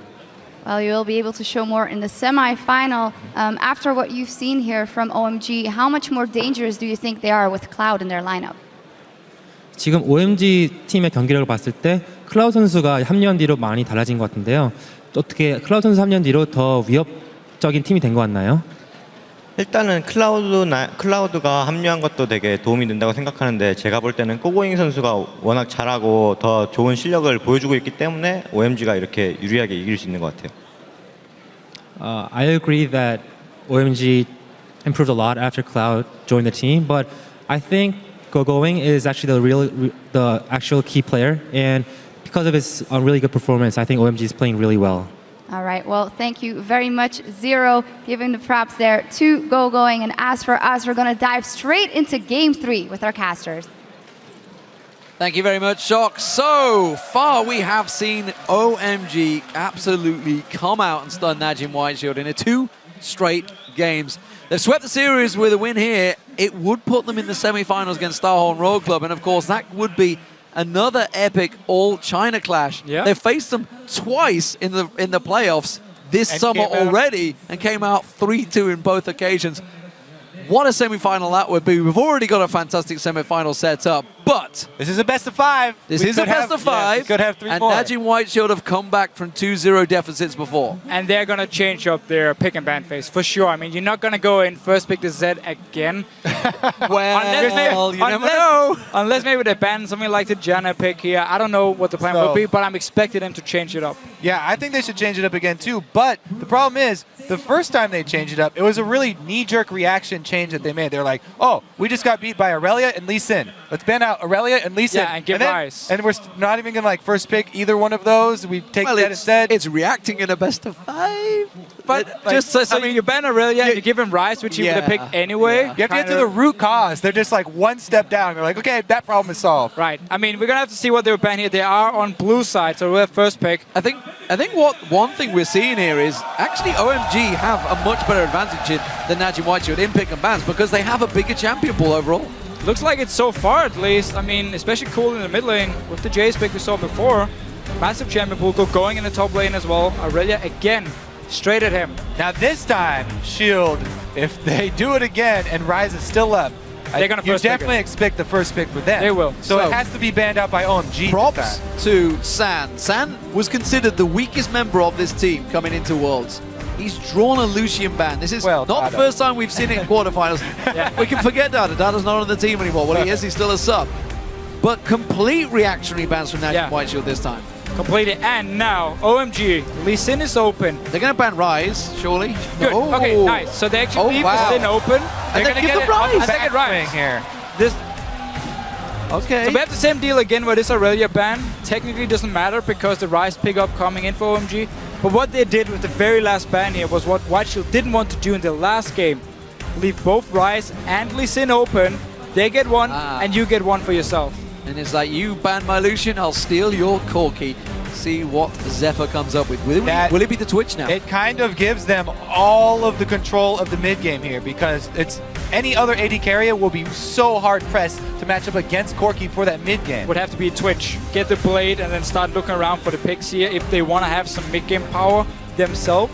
Well, you'll be able to show more in the semi-final. After what you've seen here from OMG, how much more dangerous do you think they are with Cloud in their lineup? 지금 OMG 팀의 경기력을 봤을 때 클라우드 선수가 합류한 뒤로 많이 달라진 것 같은데요. 어떻게 클라우드 선수 합류한 뒤로 더 위협적인 팀이 된 것 같나요? 일단은 클라우드가 합류한 것도 되게 도움이 된다고 생각하는데 제가 볼 때는 고고잉 선수가 워낙 잘하고 더 좋은 실력을 보여주고 있기 때문에 OMG가 이렇게 유리하게 이길 수 있는 것 같아요. I agree that OMG improved a lot after Cloud joined the team, but I think Gogoing is actually the actual key player, and because of his really good performance, I think OMG is playing really well. All right, well, thank you very much, Zero, giving the props there to Gogoing. And as for us, we're going to dive straight into Game 3 with our casters. Thank you very much, Shock. So far, we have seen OMG absolutely come out and stun NaJin White Shield in 2 straight games. They've swept the series with a win here. It would put them in the semi-finals against Starhorn Royal Club, and of course, that would be another epic all-China clash. Yeah. They've faced them twice in the playoffs this summer already, and came out 3-2 in both occasions. What a semi-final that would be. We've already got a fantastic semi-final set up, but this is a best of 5. This is a best of 5. Yeah, could have 3 and more. NaJin White Shield have come back from 2-0 deficits before. And they're going to change up their pick and ban phase for sure. I mean, you're not going to go in first pick to Z again. Well, you never know. Unless maybe they ban something like the Janna pick here. I don't know what the plan will be, but I'm expecting them to change it up. Yeah, I think they should change it up again too. But the problem is, the first time they changed it up, it was a really knee-jerk reaction change that they made. They're like, oh, we just got beat by Aurelia and Lee Sin. Let's ban out Aurelia and Lee Sin. Yeah, and give Rise. And we're not even going to first pick either one of those. We take that instead. It's reacting in a best of 5. But just so you ban Aurelia and you give him Rise, which you would have picked anyway. You have to get to the root cause. They're just like one step down. They're like, okay, that problem is solved. Right. I mean, we're going to have to see what they were ban here. They are on blue side, so we'll have first pick. I think one thing we're seeing here is actually OMG have a much better advantage than NaJin White Shield in pick and bans because they have a bigger champion pool overall. Looks like it so far, at least. I mean, especially Cool in the mid lane with the Jace pick we saw before. Massive champion pool, going in the top lane as well. Aurelia again, straight at him. Now this time, Shield, if they do it again and Rise is still up, they're gonna you definitely expect the first pick for them. They will. So it has to be banned out by OMG. Props to San. San was considered the weakest member of this team coming into Worlds. He's drawn a Lucian ban. This is not the first time we've seen it in quarterfinals. We can forget Dada. Dada's not on the team anymore. Well, he is. He's still a sub. But complete reactionary bans from NaJin White Shield this time. Completely. And now, OMG, Lee Sin is open. They're going to ban Rise, surely. Good. Oh. Okay, nice. So they actually leave the Sin open. And They're they going to give get the Rise. I think it Rise here. This. Okay. So we have the same deal again where this Aurelia ban technically doesn't matter because the Rise pickup coming in for OMG. But what they did with the very last ban here was what White Shield didn't want to do in the last game. Leave both Rise and Lee Sin open. They get one, and you get one for yourself. And it's like, you ban my Lucian, I'll steal your Corki. See what Zephyr comes up with. Will it be the Twitch now? It kind of gives them all of the control of the mid game here because it's any other AD carrier will be so hard pressed to match up against Corki for that mid game. Would have to be a Twitch. Get the blade and then start looking around for the picks here if they want to have some mid game power themselves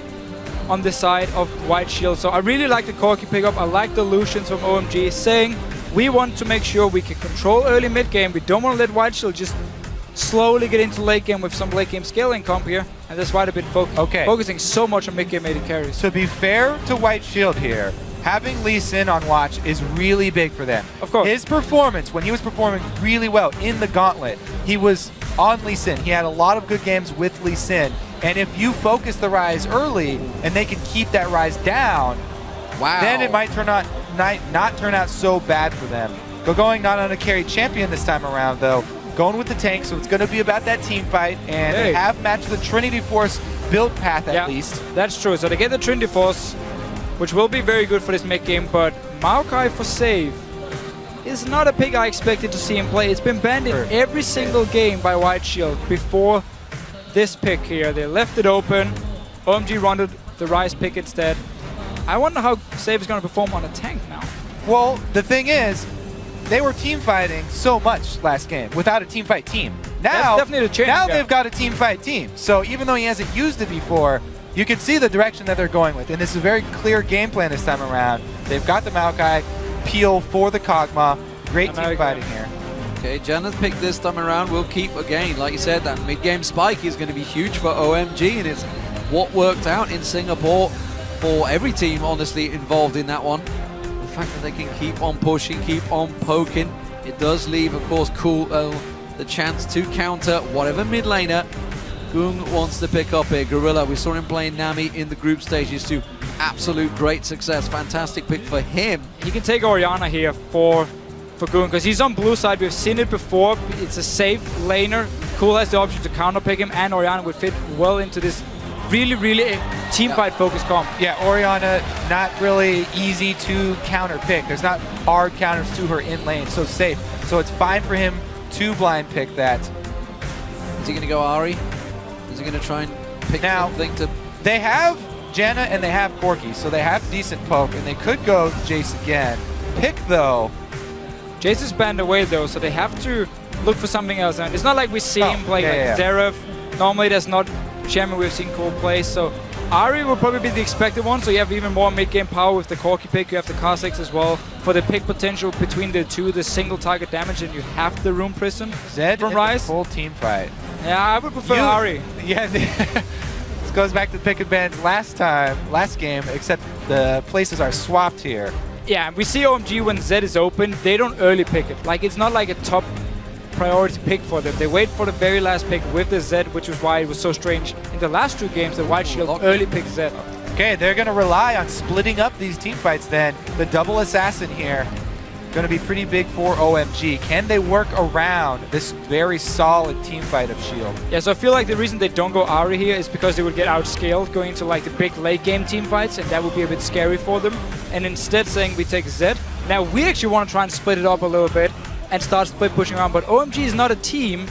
on the side of White Shield. So I really like the Corki pickup. I like the Lucians from OMG saying we want to make sure we can control early mid game. We don't want to let White Shield just slowly get into late game with some late game scaling comp here, and that's why they've been focusing so much on mid game AD carries. To be fair to White Shield here, having Lee Sin on watch is really big for them. Of course. His performance, when he was performing really well in the gauntlet, he was on Lee Sin. He had a lot of good games with Lee Sin, and if you focus the Rise early and they can keep that Rise down, then it might not turn out so bad for them. Gogoing not on a carry champion this time around, though. Going with the tank, so it's going to be about that team fight, and they have matched the Trinity Force build path at least. That's true. So they get the Trinity Force, which will be very good for this mid game, but Maokai for save is not a pick I expected to see him play. It's been banned in every single game by White Shield before this pick here. They left it open. OMG wanted the Rise pick instead. I wonder how Save is going to perform on a tank now. Well, the thing is, they were team fighting so much last game without a team fight team. Now, that's definitely the change. Now they've got a team fight team. So even though he hasn't used it before, you can see the direction that they're going with. And this is a very clear game plan this time around. They've got the Maokai, Peel for the Kog'Maw. Great team fighting here. Okay, Janna's pick this time around will keep, again, like you said, that mid-game spike is going to be huge for OMG, and it's what worked out in Singapore for every team, honestly, involved in that one. The fact that they can keep on pushing, keep on poking, it does leave, of course, Cool the chance to counter whatever mid laner Gung wants to pick up here. Gorilla, we saw him playing Nami in the group stages to absolute great success. Fantastic pick for him. He can take Orianna here for for Goon, because he's on blue side. We've seen it before. It's a safe laner. Cool has the option to counter pick him, and Orianna would fit well into this really team fight focused comp. Yeah, Orianna, not really easy to counter pick. There's not hard counters to her in lane, so safe. So it's fine for him to blind pick that. Is he going to go Ari? Is he going to try and pick something to... They have Janna and they have Corki, so they have decent poke, and they could go Jace again. Pick, though. Jace is banned away, though, so they have to look for something else. And it's not like we see him playing Zeref. Normally, that's not champion we've seen Cole play, so Ari will probably be the expected one, so you have even more mid-game power with the Corki pick. You have the Kha'Zix as well. For the pick potential between the two, the single target damage, and you have the Rune Prison Zed from in Rise. Full team fight. Yeah, I would prefer Ari. Yeah, this goes back to pick and bans last game, except the places are swapped here. Yeah, we see OMG when Zed is open, they don't early pick it. Like, it's not like a top priority pick for them. They wait for the very last pick with the Zed, which is why it was so strange in the last 2 games that White Shield early picked Zed. Okay, they're going to rely on splitting up these team fights then. The double assassin here, going to be pretty big for OMG. Can they work around this very solid team fight of Shield? Yeah, so I feel like the reason they don't go Ari here is because they would get outscaled going into like the big late game team fights, and that would be a bit scary for them. And instead saying we take Zed. Now we actually want to try and split it up a little bit and start split pushing around, but OMG is not a team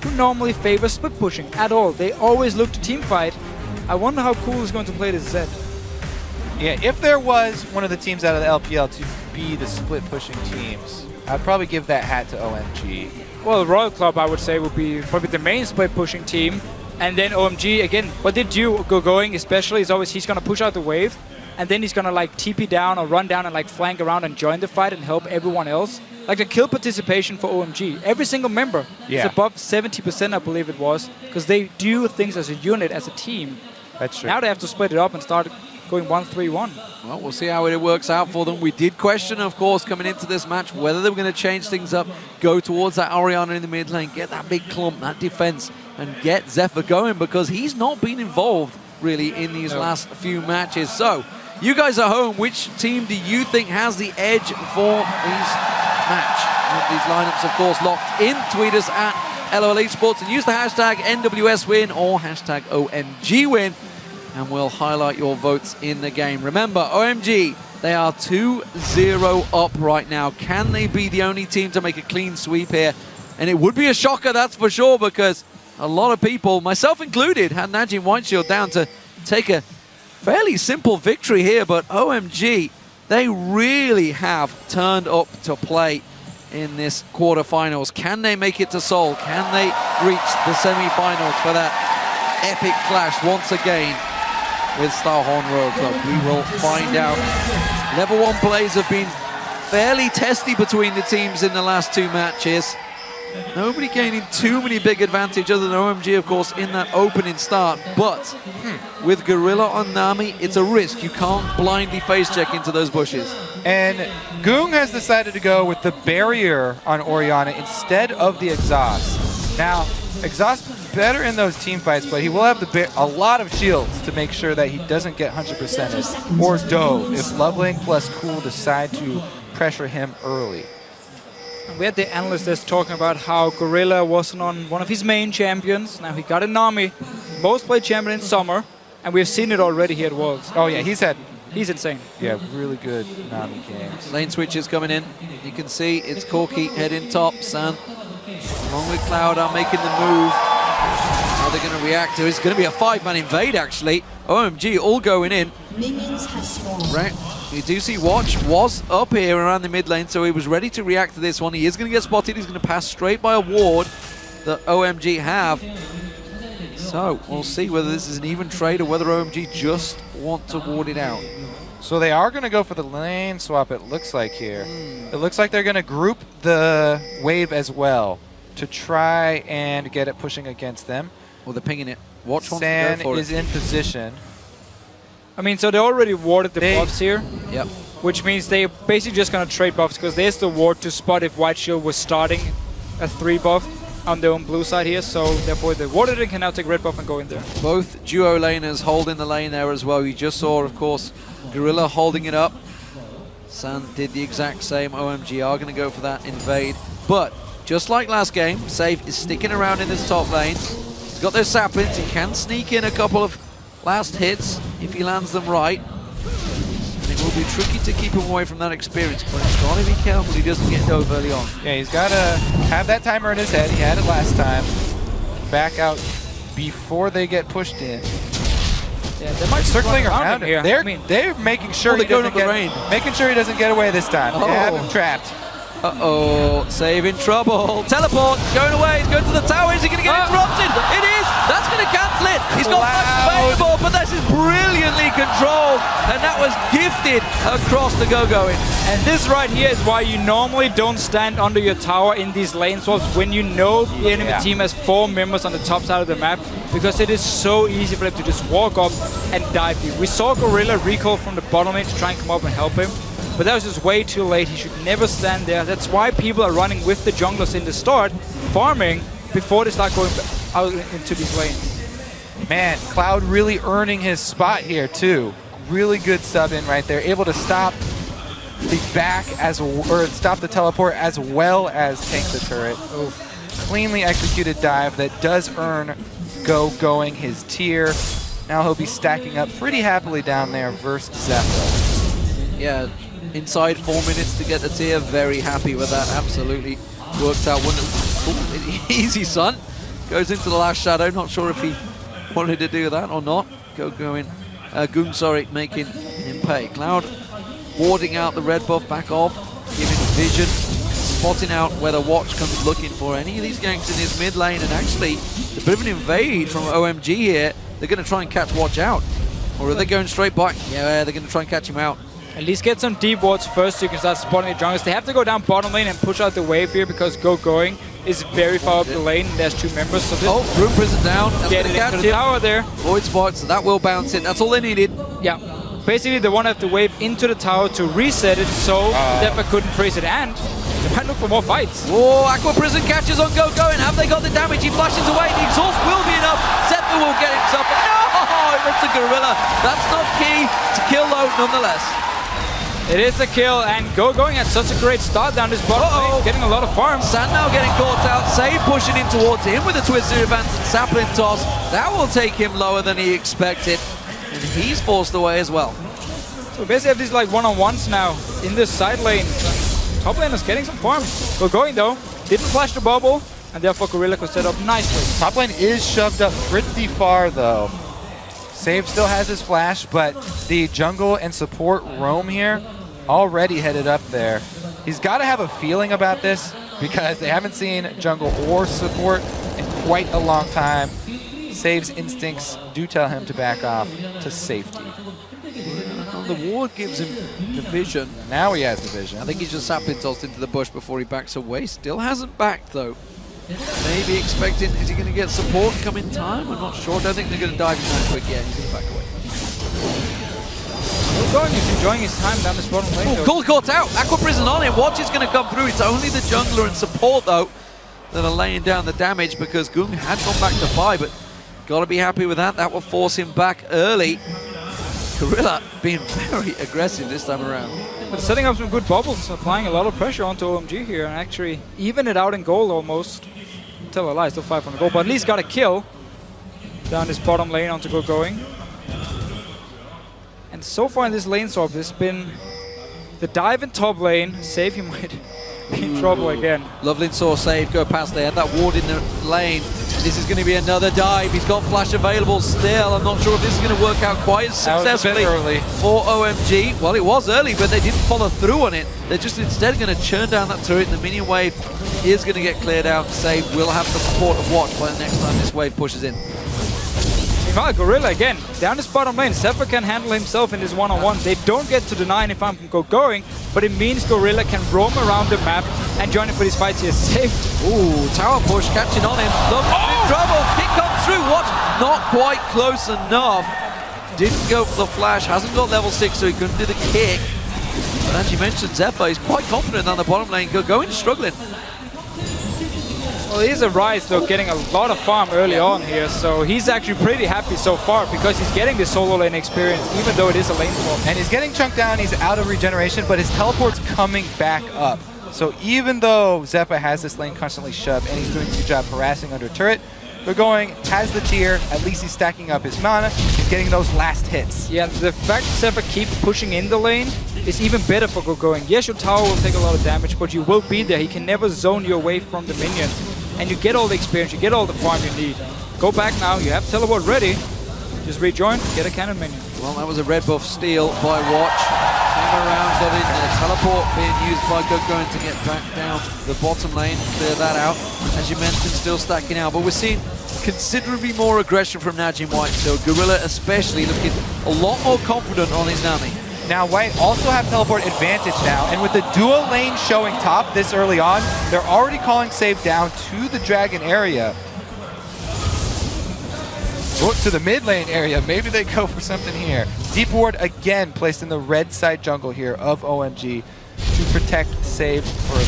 who normally favors split pushing at all. They always look to team fight. I wonder how Cool is going to play this Zed. Yeah, if there was one of the teams out of the LPL to be the split pushing teams, I'd probably give that hat to OMG. Well, Royal Club, I would say, would be probably the main split pushing team. And then OMG, again, what they do Gogoing especially is always he's going to push out the wave, and then he's going to like TP down or run down and like flank around and join the fight and help everyone else. Like the kill participation for OMG, every single member is above 70%, I believe it was, because they do things as a unit, as a team. That's true. Now they have to split it up and start going 1-3-1. Well, we'll see how it works out for them. We did question, of course, coming into this match, whether they were going to change things up, go towards that Orianna in the mid lane, get that big clump, that defense, and get Zephyr going, because he's not been involved, really, in these last few matches. So, you guys at home, which team do you think has the edge for these match? With these lineups, of course, locked in. Tweet us at LOL Esports and use the hashtag NWSWin or hashtag OMGWin, and we'll highlight your votes in the game. Remember, OMG, they are 2-0 up right now. Can they be the only team to make a clean sweep here? And it would be a shocker, that's for sure, because a lot of people, myself included, had NaJin White Shield down to take a fairly simple victory here, but OMG, they really have turned up to play in this quarterfinals. Can they make it to Seoul? Can they reach the semi-finals for that epic clash once again with Starhorn Royal Club? We will find out. Level 1 plays have been fairly testy between the teams in the last 2 matches. Nobody gaining too many big advantage other than OMG, of course, in that opening start. But with Gorilla on Nami, it's a risk. You can't blindly face check into those bushes. And Goong has decided to go with the barrier on Orianna instead of the exhaust. Now, exhaust is better in those team fights, but he will have a lot of shields to make sure that he doesn't get 100%ed or dove if Lovelink plus Cool decide to pressure him early. And we had the analyst that's talking about how Gorilla wasn't on one of his main champions. Now he got a Nami, most played champion in summer, and we've seen it already here at Worlds. Oh yeah, he's insane. Yeah, really good Nami games. Lane switches coming in. You can see it's Corki heading top. San, along with Cloud, are making the move. How they're going to react to it. It's going to be a 5-man invade, actually. OMG all going in. Right. You do see Watch was up here around the mid lane, so he was ready to react to this one. He is going to get spotted. He's going to pass straight by a ward that OMG have. So we'll see whether this is an even trade or whether OMG just want to ward it out. So they are going to go for the lane swap, it looks like here. It looks like they're going to group the wave as well to try and get it pushing against them. Well, they're pinging it. Watch wants San to go for is it. in position. I mean, so they already warded the buffs here. Yep. Which means they're basically just going to trade buffs, because there's the ward to spot if White Shield was starting a 3 buff on their own blue side here. So therefore, the warded it can now take red buff and go in there. Both duo laners holding the lane there as well. You just saw, of course, Gorilla holding it up. San did the exact same. OMG are going to go for that invade. But just like last game, Save is sticking around in this top lane. He's got those saplings. He can sneak in a couple of last hits if he lands them right. And it will be tricky to keep him away from that experience, but he's got to be careful he doesn't get dove early on. Yeah, he's got to have that timer in his head. He had it last time. Back out before they get pushed in. Yeah, they might circling around him here. They're making sure he doesn't get away this time. They have him trapped. Uh-oh, Save in trouble. Teleport, going away, he's going to the tower. Is he going to get interrupted? It is! That's going to cancel it! He's got flash available, but this is brilliantly controlled, and that was gifted across the Gogoing. And this right here is why you normally don't stand under your tower in these lane swaps when you know the enemy team has 4 members on the top side of the map, because it is so easy for them to just walk up and dive you. We saw Gorilla recall from the bottom lane to try and come up and help him, but that was just way too late. He should never stand there. That's why people are running with the junglers in the start, farming before they start going out into these lanes. Man, Cloud really earning his spot here too. Really good sub in right there. Able to stop the stop the teleport as well as tank the turret. Cleanly executed dive that does earn Gogoing his tier. Now he'll be stacking up pretty happily down there versus Zephyr. Yeah. Inside 4 minutes to get the tier, very happy with that. Absolutely worked out wonderful. Easy, son. Goes into the last shadow. Not sure if he wanted to do that or not. Gogoing, making him pay. Cloud warding out the red buff back off, giving vision, spotting out where the watch comes looking for any of these ganks in his mid lane, and actually a bit of an invade from OMG here. They're going to try and catch Watch out. Or are they going straight back? Yeah, they're going to try and catch him out. At least get some deep wards first so you can start spotting the junglers. They have to go down bottom lane and push out the wave here because Gogoing is very far up the lane. There's 2 members. So Room Prison down. That's get going to catch the tower there. Void spot, so that will bounce in. That's all they needed. Yeah. Basically, they want to have to wave into the tower to reset it so Zephyr couldn't freeze it. And they might look for more fights. Oh, Aqua Prison catches on Gogoing. Have they got the damage? He flashes away. The exhaust will be enough. Zephyr will get himself. No! It's a Gorilla. That's not key to kill though, nonetheless. It is a kill, and Gogoing had such a great start down this bottom lane, getting a lot of farm. San now getting caught out. Save pushing in towards him with a Twisted Advance and Sapling Toss. That will take him lower than he expected, and he's forced away as well. So basically have these like one-on-ones now in this side lane. Top lane is getting some farm. Gogoing though, didn't flash the bubble, and therefore Gorilla could set up nicely. Top lane is shoved up pretty far though. Save still has his flash, but the jungle and support roam here already headed up there. He's got to have a feeling about this because they haven't seen jungle or support in quite a long time. Save's instincts do tell him to back off to safety. The ward gives him the vision. Now he has the vision. I think he's just sapling tossed into the bush before he backs away. Still hasn't backed though. Maybe expecting, is he going to get support come in time? I'm not sure. I don't think they're going to dive in that quick yet. He's going to back away. Gogoing is enjoying his time down this bottom lane. Cool caught out. Aqua Prison on him. Watch is going to come through. It's only the jungler and support though that are laying down the damage because Goong had gone back to 5, but got to be happy with that. That will force him back early. Gorilla being very aggressive this time around. But setting up some good bubbles, applying a lot of pressure onto OMG here and actually even it out in goal almost. Tell a lie, still 5 on the goal, but at least got a kill down this bottom lane onto Gogoing. And so far in this lane swap, there's been the dive in top lane. Save, he might be in trouble again. Lovely saw Save go past. They had that ward in the lane. This is going to be another dive. He's got flash available still. I'm not sure if this is going to work out quite as successfully for OMG. Well, it was early, but they didn't follow through on it. They're just instead going to churn down that turret, and the minion wave is going to get cleared out. Save will have the support of Watch by the next time this wave pushes in. Meanwhile, Gorilla again, down this bottom lane. Zephyr can handle himself in this one-on-one. They don't get to the 9 if I'm from Gogoing, but it means Gorilla can roam around the map and join in for these fights here. Safe. Ooh, tower push catching on him. Look, in trouble. Kick comes through. Watch, not quite close enough. Didn't go for the flash. Hasn't got level 6, so he couldn't do the kick. But as you mentioned, Zephyr is quite confident on the bottom lane. Gogoing struggling. Well, he's a Rise, though, getting a lot of farm early on here, so he's actually pretty happy so far because he's getting the solo lane experience, even though it is a lane swap. And he's getting chunked down, he's out of regeneration, but his teleport's coming back up. So even though Zephyr has this lane constantly shoved and he's doing a good job harassing under turret, Gogoing has the tier, at least he's stacking up his mana and getting those last hits. Yeah, the fact Zephyr keeps pushing in the lane is even better for Gogoing. Yes, your tower will take a lot of damage, but you will be there. He can never zone you away from the minions. And you get all the experience, you get all the farm you need. Go back now, you have teleport ready. Just rejoin, get a cannon minion. Well, that was a red buff steal by Watch. Came around, got in there. Teleport being used by Gogoing to get back down the bottom lane, clear that out. As you mentioned, still stacking out. But we're seeing considerably more aggression from NaJin White Shield. Gorilla especially looking a lot more confident on his Nami. Now White also have teleport advantage now, and with the dual lane showing top this early on, they're already calling save down to the dragon area. To the mid lane area, maybe they go for something here. Deep ward again placed in the red side jungle here of OMG to protect save further.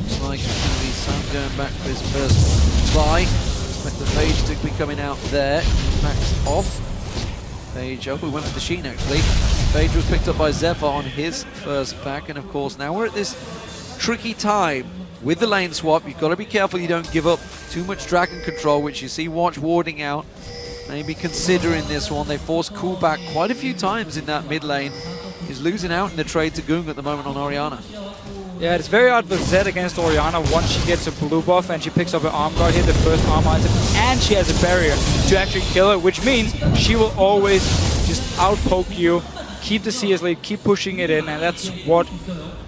Looks like it's going to be Sam going back for his first buy. Expect the Phage to be coming out there. Max off. Phage, oh, we went with the Sheen actually. Phage was picked up by Zephyr on his first pack, and of course now we're at this tricky time with the lane swap. You've got to be careful you don't give up too much dragon control, which you see Watch warding out. Maybe considering this one. They forced Cool back quite a few times in that mid lane. He's losing out in the trade to Goong at the moment on Orianna. Yeah, it's very hard for Zed against Orianna once she gets a blue buff and she picks up her arm guard here, the first armor item, and she has a barrier to actually kill her, which means she will always just outpoke you, keep the CS lead, keep pushing it in, and that's what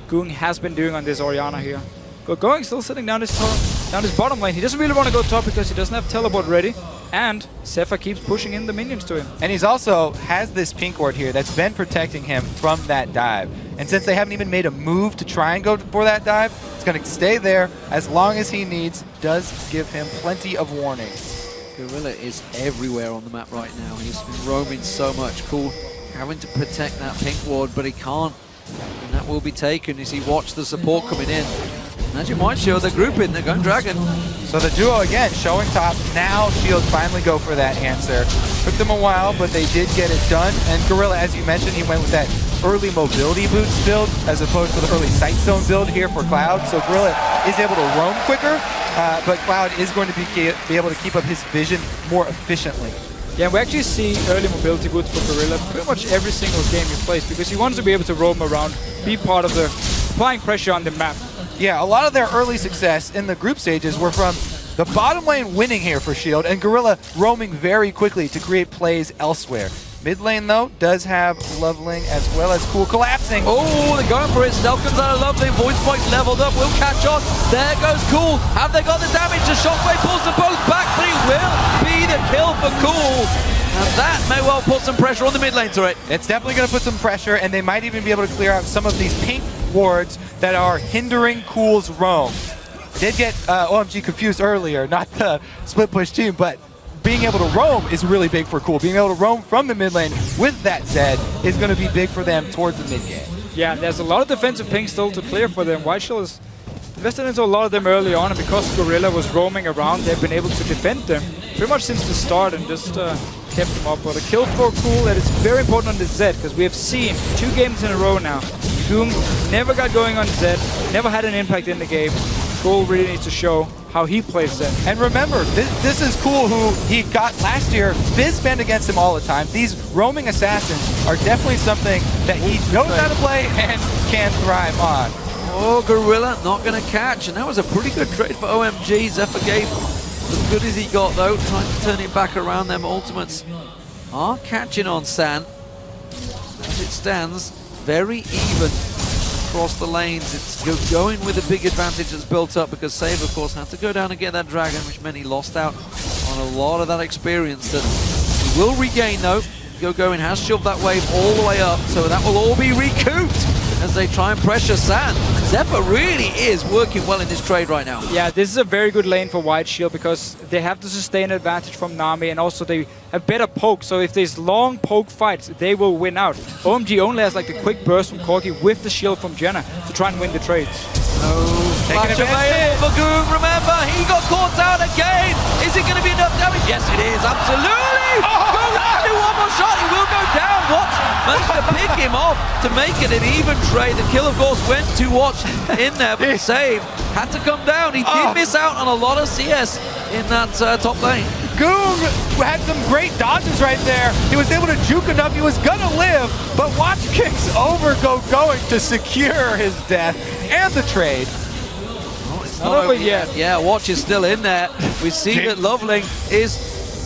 Goong has been doing on this Orianna here. Gogoing still sitting down his bottom lane. He doesn't really want to go top because he doesn't have teleport ready, and Zephyr keeps pushing in the minions to him. And he's also has this pink ward here that's been protecting him from that dive. And since they haven't even made a move to try and go for that dive, it's going to stay there as long as he needs. Does give him plenty of warning. Gorilla is everywhere on the map right now. He's been roaming so much. Cool, having to protect that pink ward, but he can't. And that will be taken as he watched the support coming in. NaJin White Shield, they're grouping, they're going Dragon. So the duo again showing top. Now Shield finally go for that answer. Took them a while, but they did get it done. And Gorilla, as you mentioned, he went with that early mobility boots build as opposed to the early sight zone build here for Cloud. So Gorilla is able to roam quicker, but Cloud is going to be able to keep up his vision more efficiently. Yeah, we actually see early mobility boots for Gorilla pretty much every single game he plays because he wants to be able to roam around, be part of the applying pressure on the map. Yeah, a lot of their early success in the group stages were from the bottom lane winning here for Shield and Gorilla roaming very quickly to create plays elsewhere. Mid lane, though, does have Loveling as well as Cool collapsing. Oh, they're going for it. Stealth comes out of Loveling. Voice Point leveled up. Will catch on. There goes Cool. Have they got the damage? The Shockwave pulls them both back, but it will be the kill for Cool. And that may well put some pressure on the mid lane turret. It's definitely going to put some pressure, and they might even be able to clear out some of these pink wards that are hindering Cool's roam. Did get OMG confused earlier, not the split push team, but being able to roam is really big for Cool. Being able to roam from the mid lane with that Zed is going to be big for them towards the mid game. Yeah, there's a lot of defensive ping still to clear for them. White Shield is invested into a lot of them early on, and because Gorilla was roaming around, they've been able to defend them pretty much since the start and just kept them up. But a kill for Cool that is very important on the Zed, because we have seen 2 games in a row now. Goong never got going on Zed, never had an impact in the game. Cool really needs to show how he plays Zed. And remember, this is Cool, who he got last year. Fizz banned against him all the time. These roaming assassins are definitely something that he knows how to play and can thrive on. Oh, Gorilla not going to catch, and that was a pretty good trade for OMG. Zephyr gave as good as he got, though, trying to turn it back around. Them ultimates are catching on San. As it stands, very even across the lanes. It's going with a big advantage that's built up because Save, of course, had to go down and get that dragon, which meant he lost out on a lot of that experience that he will regain, though. Gogoing has shoved that wave all the way up, so that will all be recouped as they try and pressure San. Zephyr really is working well in this trade right now. Yeah, this is a very good lane for White Shield because they have the sustain advantage from Namei, and also they have better poke, so if there's long poke fights, they will win out. OMG only has like the quick burst from Corki with the shield from Jenna to try and win the trades. No Flash available for Goog. Remember, he got caught out again. Is it going to be enough damage? Yes, it is. Absolutely. Goog has to do one more shot. He will go down. Watch managed to pick him off to make it an even trade. The kill, of course, went to Watch in there, but save had to come down. He did miss out on a lot of CS in that top lane. Goog had some great dodges right there. He was able to juke enough. He was gonna live, but Watch kicks over Gogoing to secure his death and the trade. Not over yet. Yeah, Watch is still in there. We see that Loveling is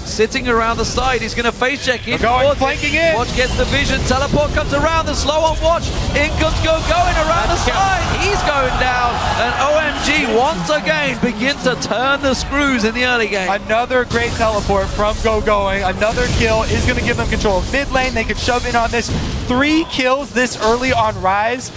sitting around the side. He's going to face check in. Flanking in. Watch gets the vision. Teleport comes around. The slow on Watch. In comes Gogoing around the side. He's going down. And OMG once again begin to turn the screws in the early game. Another great teleport from Gogoing. Another kill is going to give them control of mid lane. They could shove in on this. 3 kills this early on Rise.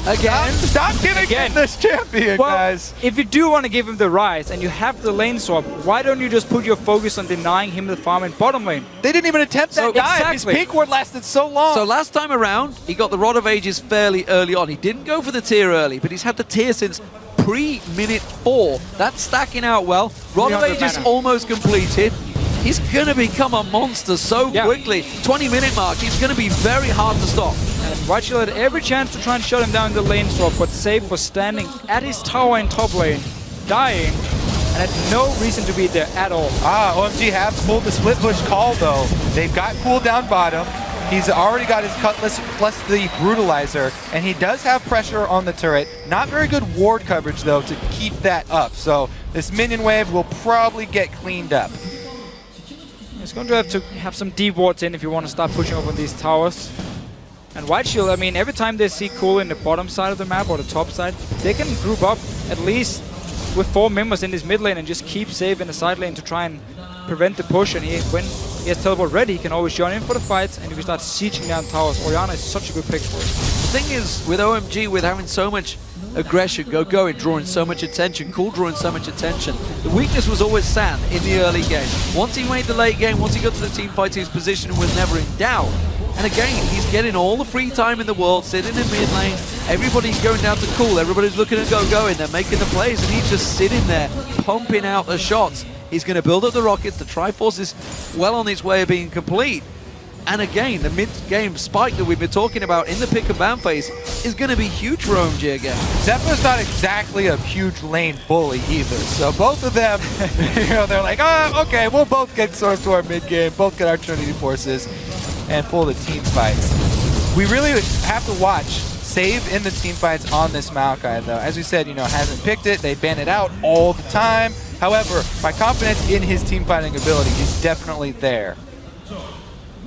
Again. Stop giving him this champion, guys. If you do want to give him the rise and you have the lane swap, why don't you just put your focus on denying him the farm in bottom lane? They didn't even attempt that dive. Exactly. His peak ward lasted so long. So last time around, he got the Rod of Ages fairly early on. He didn't go for the tier early, but he's had the tier since pre-minute 4. That's stacking out well. Rod of Ages almost completed. He's going to become a monster so quickly. 20-minute mark, he's going to be very hard to stop. And White Shield had every chance to try and shut him down in the lane swap, but Save was standing at his tower in top lane, dying, and had no reason to be there at all. OMG have pulled the split push call though. They've got cool down bottom. He's already got his Cutlass plus the Brutalizer, and he does have pressure on the turret. Not very good ward coverage though to keep that up. So this minion wave will probably get cleaned up. It's going to have some deep wards in if you want to start pushing up on these towers. And White Shield, I mean, every time they see Cool in the bottom side of the map or the top side, they can group up at least with 4 members in this mid lane and just keep Save in the side lane to try and prevent the push. And when he has teleport ready, he can always join in for the fights, and if he starts sieging down towers, Orianna is such a good pick for it. The thing is, with OMG, with having so much aggression, Gogoing drawing so much attention, Cool drawing so much attention, the weakness was always Sand in the early game. Once he made the late game, once he got to the team fight, his position was never in doubt. And again, he's getting all the free time in the world, sitting in mid lane. Everybody's going down to Cool. Everybody's looking at Gogoing. They're making the plays, and he's just sitting there, pumping out the shots. He's going to build up the rockets. The Triforce is well on its way of being complete. And again, the mid-game spike that we've been talking about in the pick and ban phase is going to be huge for OMG again. Zephyr's not exactly a huge lane bully either. So both of them, they're like, okay, we'll both get source to our mid-game, both get our Trinity Forces, and pull the team fights. We really have to watch Save in the team fights on this Maokai, though. As we said, hasn't picked it. They ban it out all the time. However, my confidence in his team fighting ability is definitely there.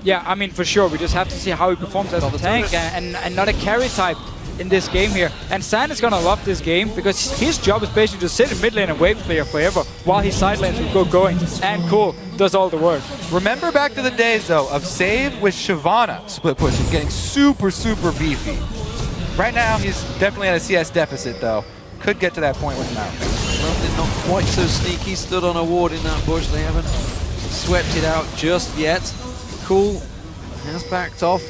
Yeah, I mean, for sure. We just have to see how he performs as a tank and not a carry type in this game here. And Sand is going to love this game because his job is basically to sit in mid lane and wave clear forever while his side lanes will Gogoing. And Cool does all the work. Remember back to the days, though, of Save with Shyvana split pushing, getting super, super beefy. Right now, he's definitely at a CS deficit, though. Could get to that point with Maokai. London not quite so sneaky, stood on a ward in that bush. They haven't swept it out just yet. Cool has backed off,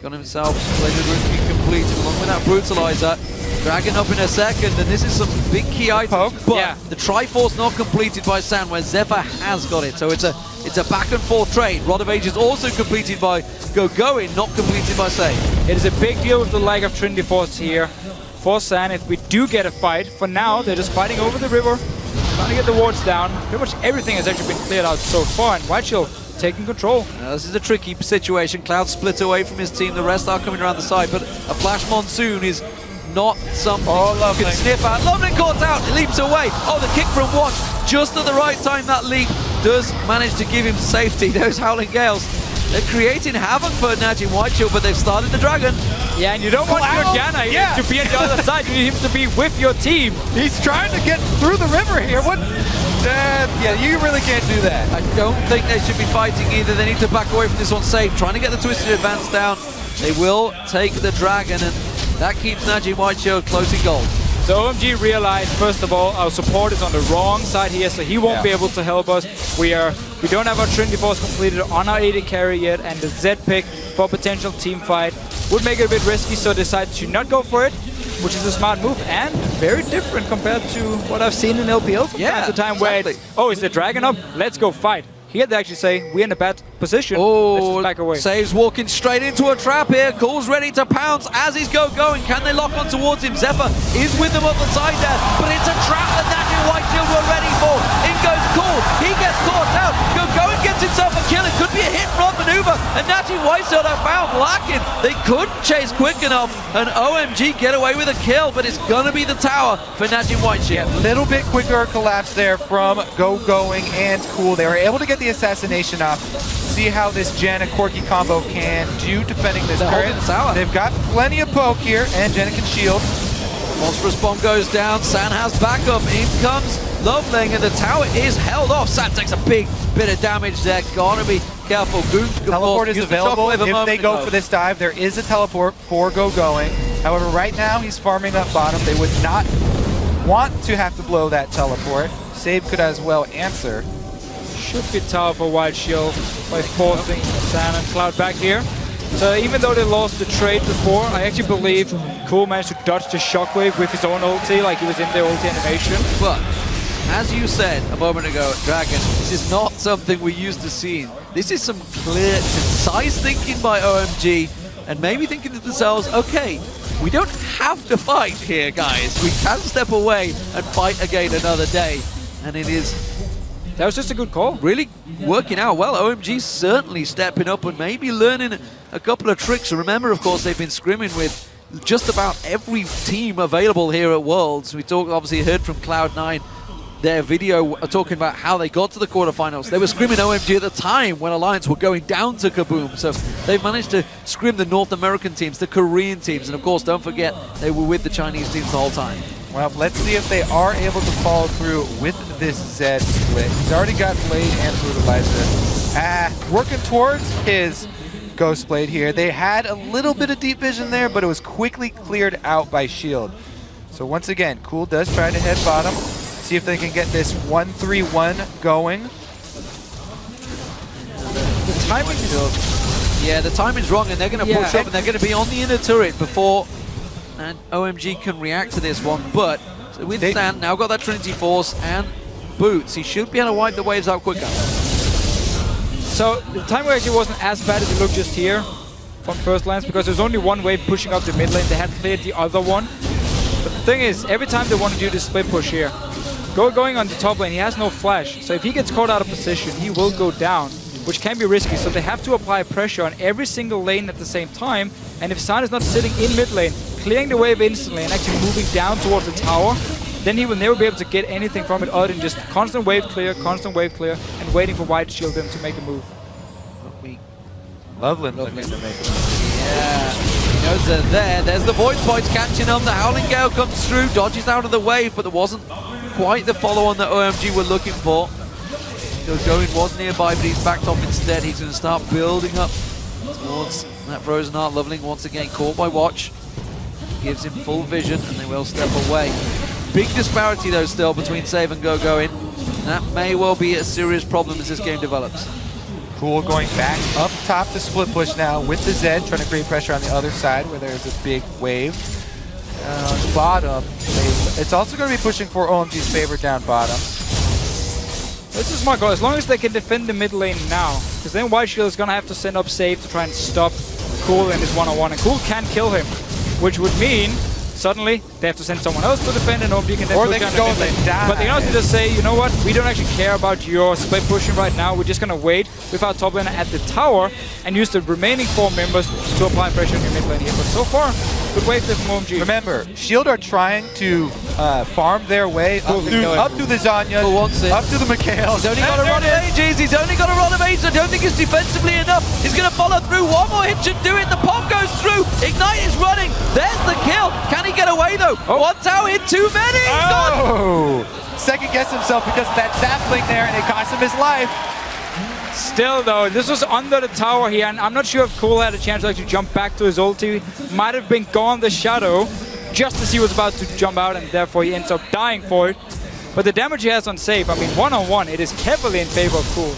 got himself Splendid Rookie completed along with that Brutalizer. Dragon up in a second, and this is some big key items, but the Triforce not completed by Sand, where Zephyr has got it, so it's a back and forth trade. Rod of Ages also completed by Gogoing, not completed by Save. It is a big deal with the lack of Trinity Force here for Sand. If we do get a fight, for now they're just fighting over the river, trying to get the wards down. Pretty much everything has actually been cleared out so far, and White Shield taking control. Now, this is a tricky situation. Cloud split away from his team. The rest are coming around the side, but a Flash Monsoon is not something you can sniff out. Loveling caught out, leaps away. Oh, the kick from Watch, just at the right time. That leap does manage to give him safety. Those Howling Gales, they're creating havoc for NaJin White Shield, but they've started the Dragon. Yeah, and you don't want your Diana to be on the other side. You need him to be with your team. He's trying to get through the river here. What? Yeah, you really can't do that. I don't think they should be fighting either. They need to back away from this one safe. Trying to get the Twisted Advance down. They will take the Dragon, and that keeps NaJin White Shield close in gold. So OMG realized, first of all, our support is on the wrong side here, so he won't be able to help us. We don't have our Trinity Force completed on our AD carry yet, and the Z pick for a potential team fight would make it a bit risky, so decided to not go for it. which is a smart move and very different compared to what I've seen in LPL from time to time, where it's, oh, is the dragon up? Let's go fight. Here they actually say, we're in a bad position, let's just back away. Saves walking straight into a trap here. Cool's ready to pounce as he's going. Can they lock on towards him? Zephyr is with them on the side there, but it's a trap that NaJin White Shield were ready for. In goes Cool. He gets caught out. Gogoing gets himself a kill. It could be a hit-and-run maneuver, and NaJin White Shield are found lacking. They couldn't chase quick enough, and OMG get away with a kill, but it's gonna be the tower for NaJin White Shield. A little bit quicker collapse there from Gogoing and Cool. They were able to get the assassination off. See how this Jen and Corki combo can do defending this turret. They've got plenty of poke here, and Jen can shield. Monstrous bomb goes down. San has backup. In comes Loveling, and the tower is held off. San takes a big bit of damage there. Gotta be careful. Teleport is available if they go for this dive. There is a teleport for Gogoing. However, right now he's farming up bottom. They would not want to have to blow that teleport. Save could as well answer. Should be tower for White Shield by forcing San and Cloud back here. So even though they lost the trade before, I actually believe Cool managed to dodge the shockwave with his own ulti, like he was in their ulti animation. But as you said a moment ago, Dragon, this is not something we're used to seeing. This is some clear, concise thinking by OMG, and maybe thinking to themselves, okay, we don't have to fight here, guys. We can step away and fight again another day. And it is... That was just a good call. Really working out well. OMG certainly stepping up and maybe learning a couple of tricks. Remember, of course, they've been scrimming with just about every team available here at Worlds. We obviously heard from Cloud9 their video talking about how they got to the quarterfinals. They were scrimming OMG at the time when Alliance were going down to Kaboom. So they've managed to scrim the North American teams, the Korean teams, and of course, don't forget, they were with the Chinese teams the whole time. Well, let's see if they are able to follow through with this Zed split. He's already got Blade and Brutalizer. Working towards his Ghost Blade here. They had a little bit of deep vision there, but it was quickly cleared out by Shield. So once again, Cool does try to head bottom. See if they can get this 1-3-1 going. The timing is off. Yeah, the timing's wrong, and they're going to push up, and they're going to be on the inner turret before and OMG can react to this one. But with Stan, now got that Trinity Force and Boots, he should be able to wipe the waves out quicker. So the timing actually wasn't as bad as it looked just here from first glance, because there's only one wave pushing up the mid lane. They had cleared the other one. But the thing is, every time they want to do this split push here, going on the top lane, he has no flash. So if he gets caught out of position, he will go down, which can be risky. So they have to apply pressure on every single lane at the same time. And if San is not sitting in mid lane, clearing the wave instantly and actually moving down towards the tower, then he will never be able to get anything from it other than just constant wave clear, and waiting for White Shield then to make a move. Lovely. Yeah, he knows they're there. There's the Void Points catching him. The Howling Gale comes through, dodges out of the wave, but there wasn't quite the follow-on that OMG were looking for. Gogoing was nearby, but he's backed off instead. He's going to start building up towards that Frozen Heart. Loveling once again caught by Watch. Gives him full vision, and they will step away. Big disparity, though, still between Save and Gogoing. That may well be a serious problem as this game develops. Cool going back up top to split push now with the Zed, trying to create pressure on the other side where there's a big wave. Bottom, it's also going to be pushing for OMG's favor down bottom. This is my goal, as long as they can defend the mid lane now, because then White Shield is going to have to send up Save to try and stop Cool in his one-on-one, and Cool can kill him, which would mean suddenly they have to send someone else to defend, and OMG can then push down the mid lane. But they can also just say, you know what, we don't actually care about your split pushing right now, we're just going to wait with our top laner at the tower and use the remaining 4 members to apply pressure on your mid lane here. But so far, good wave there from OMG. Remember, Shield are trying to farm their way up to the Zanya, up to the Mikhails. He's only got a run of ages, he's only got a run of ages. I don't think it's defensively enough. He's going to follow through. One more hit should do it. The pop goes through. Ignite is running. There's the kill. Can he get away though? One tower hit too many. He's gone. Second guess himself because of that sapling there, and it cost him his life. Still though, this was under the tower here, and I'm not sure if Cool had a chance to actually jump back to his ulti. Might have been gone the shadow, just as he was about to jump out, and therefore he ends up dying for it. But the damage he has on Save, I mean, one-on-one, it is heavily in favor of Cool.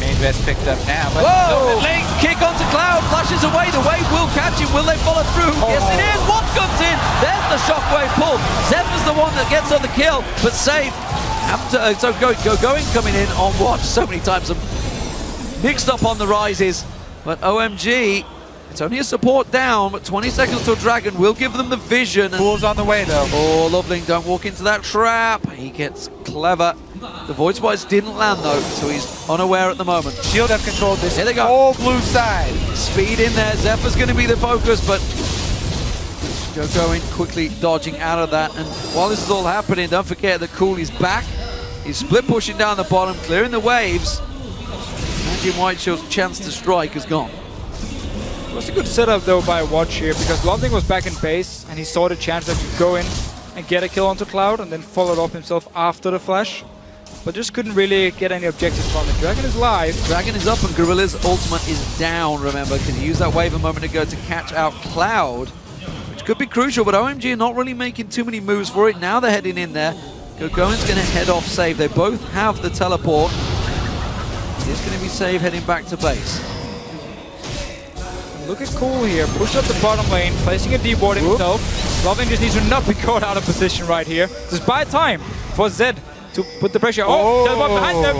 Chain Vest picked up now, but whoa! Link kick onto Cloud, flashes away. The wave will catch him. Will they follow through? Yes, it is. What comes in. There's the shockwave pull. Zephy's the one that gets on the kill, but Save after so Gogoing coming in on watch so many times. Mixed up on the rises, but OMG, it's only a support down, but 20 seconds till Dragon will give them the vision. Cool's on the way though. Oh, Loveling, don't walk into that trap. He gets clever. The Void Spice didn't land though, so he's unaware at the moment. Shield have controlled this Here they go. whole blue side. Speed in there, Zephyr's going to be the focus, but Gogoing quickly dodging out of that. And while this is all happening, don't forget that Cool is back. He's split pushing down the bottom, clearing the waves. NaJin White Shield's chance to strike is gone. It was a good setup though by Watch here, because Loveling was back in base and he saw the chance that to go in and get a kill onto Cloud and then followed up himself after the flash. But just couldn't really get any objectives from it. Dragon is live. Dragon is up and Gorilla's ultimate is down, remember, because he used that wave a moment ago to catch out Cloud, which could be crucial, but OMG are not really making too many moves for it. Now they're heading in there. Gogoing's going to head off Save. They both have the teleport. It's going to be Save heading back to base. Look at Cool here, push up the bottom lane, placing a deep ward himself. Loveling just needs to not be caught out of position right here. Just buy time for Zed to put the pressure. Oh, there's one behind them.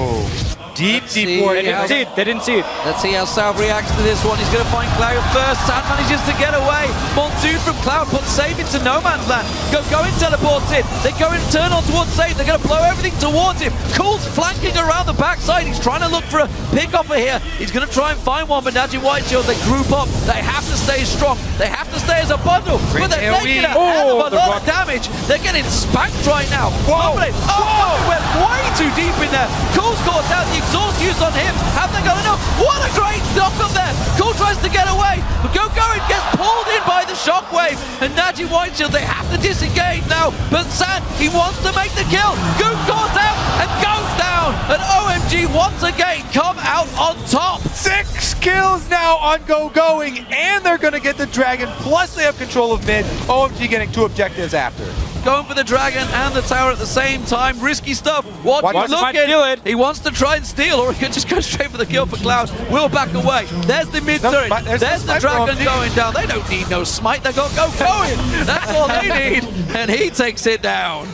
Deep ward. They didn't see it. Let's see how Salve reacts to this one. He's going to find Cloud first. Sand manages to get away. Monsoon from Cloud puts Save into no man's land. Gogoing teleports in. They go and turn on towards Save. They're going to blow everything towards him. Cool's flanking around the backside. He's trying to look for a pick offer here. He's going to try and find one, but NaJin White Shield, they group up. They have to stay strong. They have to stay as a bundle. But they're taking a hell of a lot of damage. They're getting spanked right now. Whoa! Oh, went way too deep in there. Cool's caught out. The exhaust used on him. Have they got enough? What a great knock up there. Cool tries to get away, but Gogoing gets pulled in by the shockwave. And NaJin White Shield, they have to disengage now. But San, he wants to make the kill. Goog caught out and goes down. And OMG once again come out on top. 6 kills now on Gogoing, and they're going to get the Dragon, plus they have control of mid. OMG getting 2 objectives after. Going for the Dragon and the tower at the same time. Risky stuff. Watch looking. He wants to try and steal, or he could just go straight for the kill for Cloud. Will back away. There's the mid turret. There's the Dragon going down. They don't need no smite. They got Gogoing. That's all they need. And he takes it down.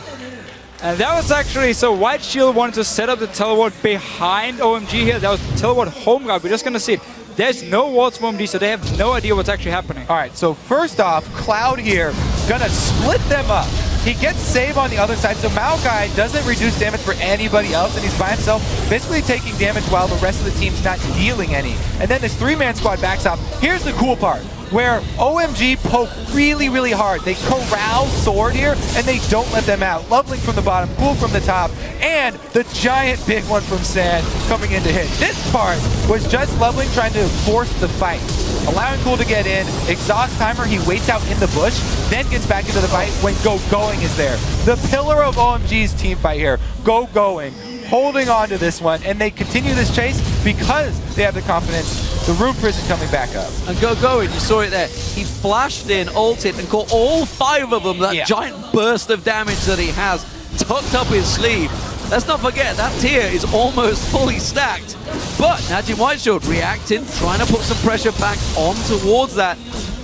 And that was actually, so White Shield wanted to set up the teleport behind OMG here. That was teleport home guard. We're just going to see it. There's no wards for OMG, so they have no idea what's actually happening. All right, so first off, Cloud here gonna split them up. He gets Save on the other side, so Maokai doesn't reduce damage for anybody else, and he's by himself, basically taking damage while the rest of the team's not dealing any. And then this 3-man squad backs up. Here's the cool part, where OMG poke really, really hard. They corral Sword here, and they don't let them out. Loveling from the bottom, Cool from the top, and the giant big one from Sand coming in to hit. This part was just Loveling trying to force the fight, allowing Cool to get in. Exhaust timer, he waits out in the bush, then gets back into the fight when Gogoing is there. The pillar of OMG's team fight here, Gogoing, holding on to this one, and they continue this chase because they have the confidence. The Rune Prison coming back up. And Gogoing, you saw it there. He flashed in, ulted, and caught all 5 of them. That giant burst of damage that he has tucked up his sleeve. Let's not forget, that tier is almost fully stacked. But NaJin White Shield reacting, trying to put some pressure back on towards that.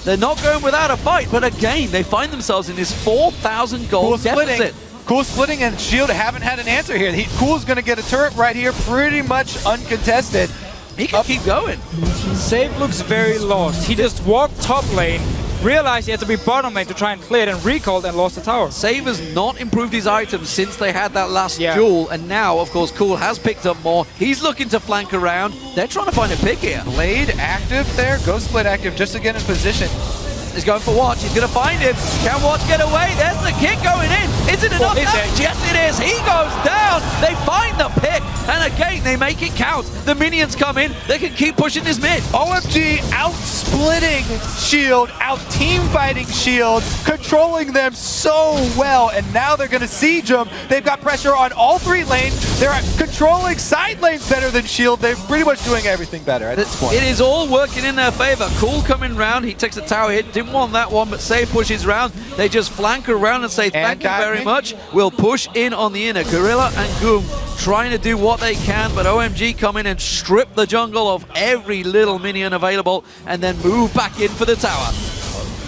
They're not going without a fight, but again, they find themselves in this 4,000 gold deficit. Cool splitting, and Shield haven't had an answer here. Cool's going to get a turret right here, pretty much uncontested. He can keep going. Save looks very lost. He just walked top lane, realized he had to be bottom lane to try and clear it, and recalled and lost the tower. Save has not improved his items since they had that last duel, and now, of course, Cool has picked up more. He's looking to flank around. They're trying to find a pick here. Blade active there, Ghost Blade active just to get in position. He's going for Watch. He's going to find him. Can Watch get away? There's the kick going in. Is it enough damage? Yes, it is. He goes down. They find the pick. And again, they make it count. The minions come in. They can keep pushing this mid. OMG out-splitting Shield, out-team-fighting Shield, controlling them so well. And now they're going to siege them. They've got pressure on all 3 lanes. They're controlling side lanes better than Shield. They're pretty much doing everything better at this point. It is all working in their favor. Cool coming round. He takes a tower hit. Didn't want that one, but Save pushes round. They just flank around and say thank you very much. We'll push in on the inner. Gorilla and Goom trying to do what they can, but OMG come in and strip the jungle of every little minion available and then move back in for the tower.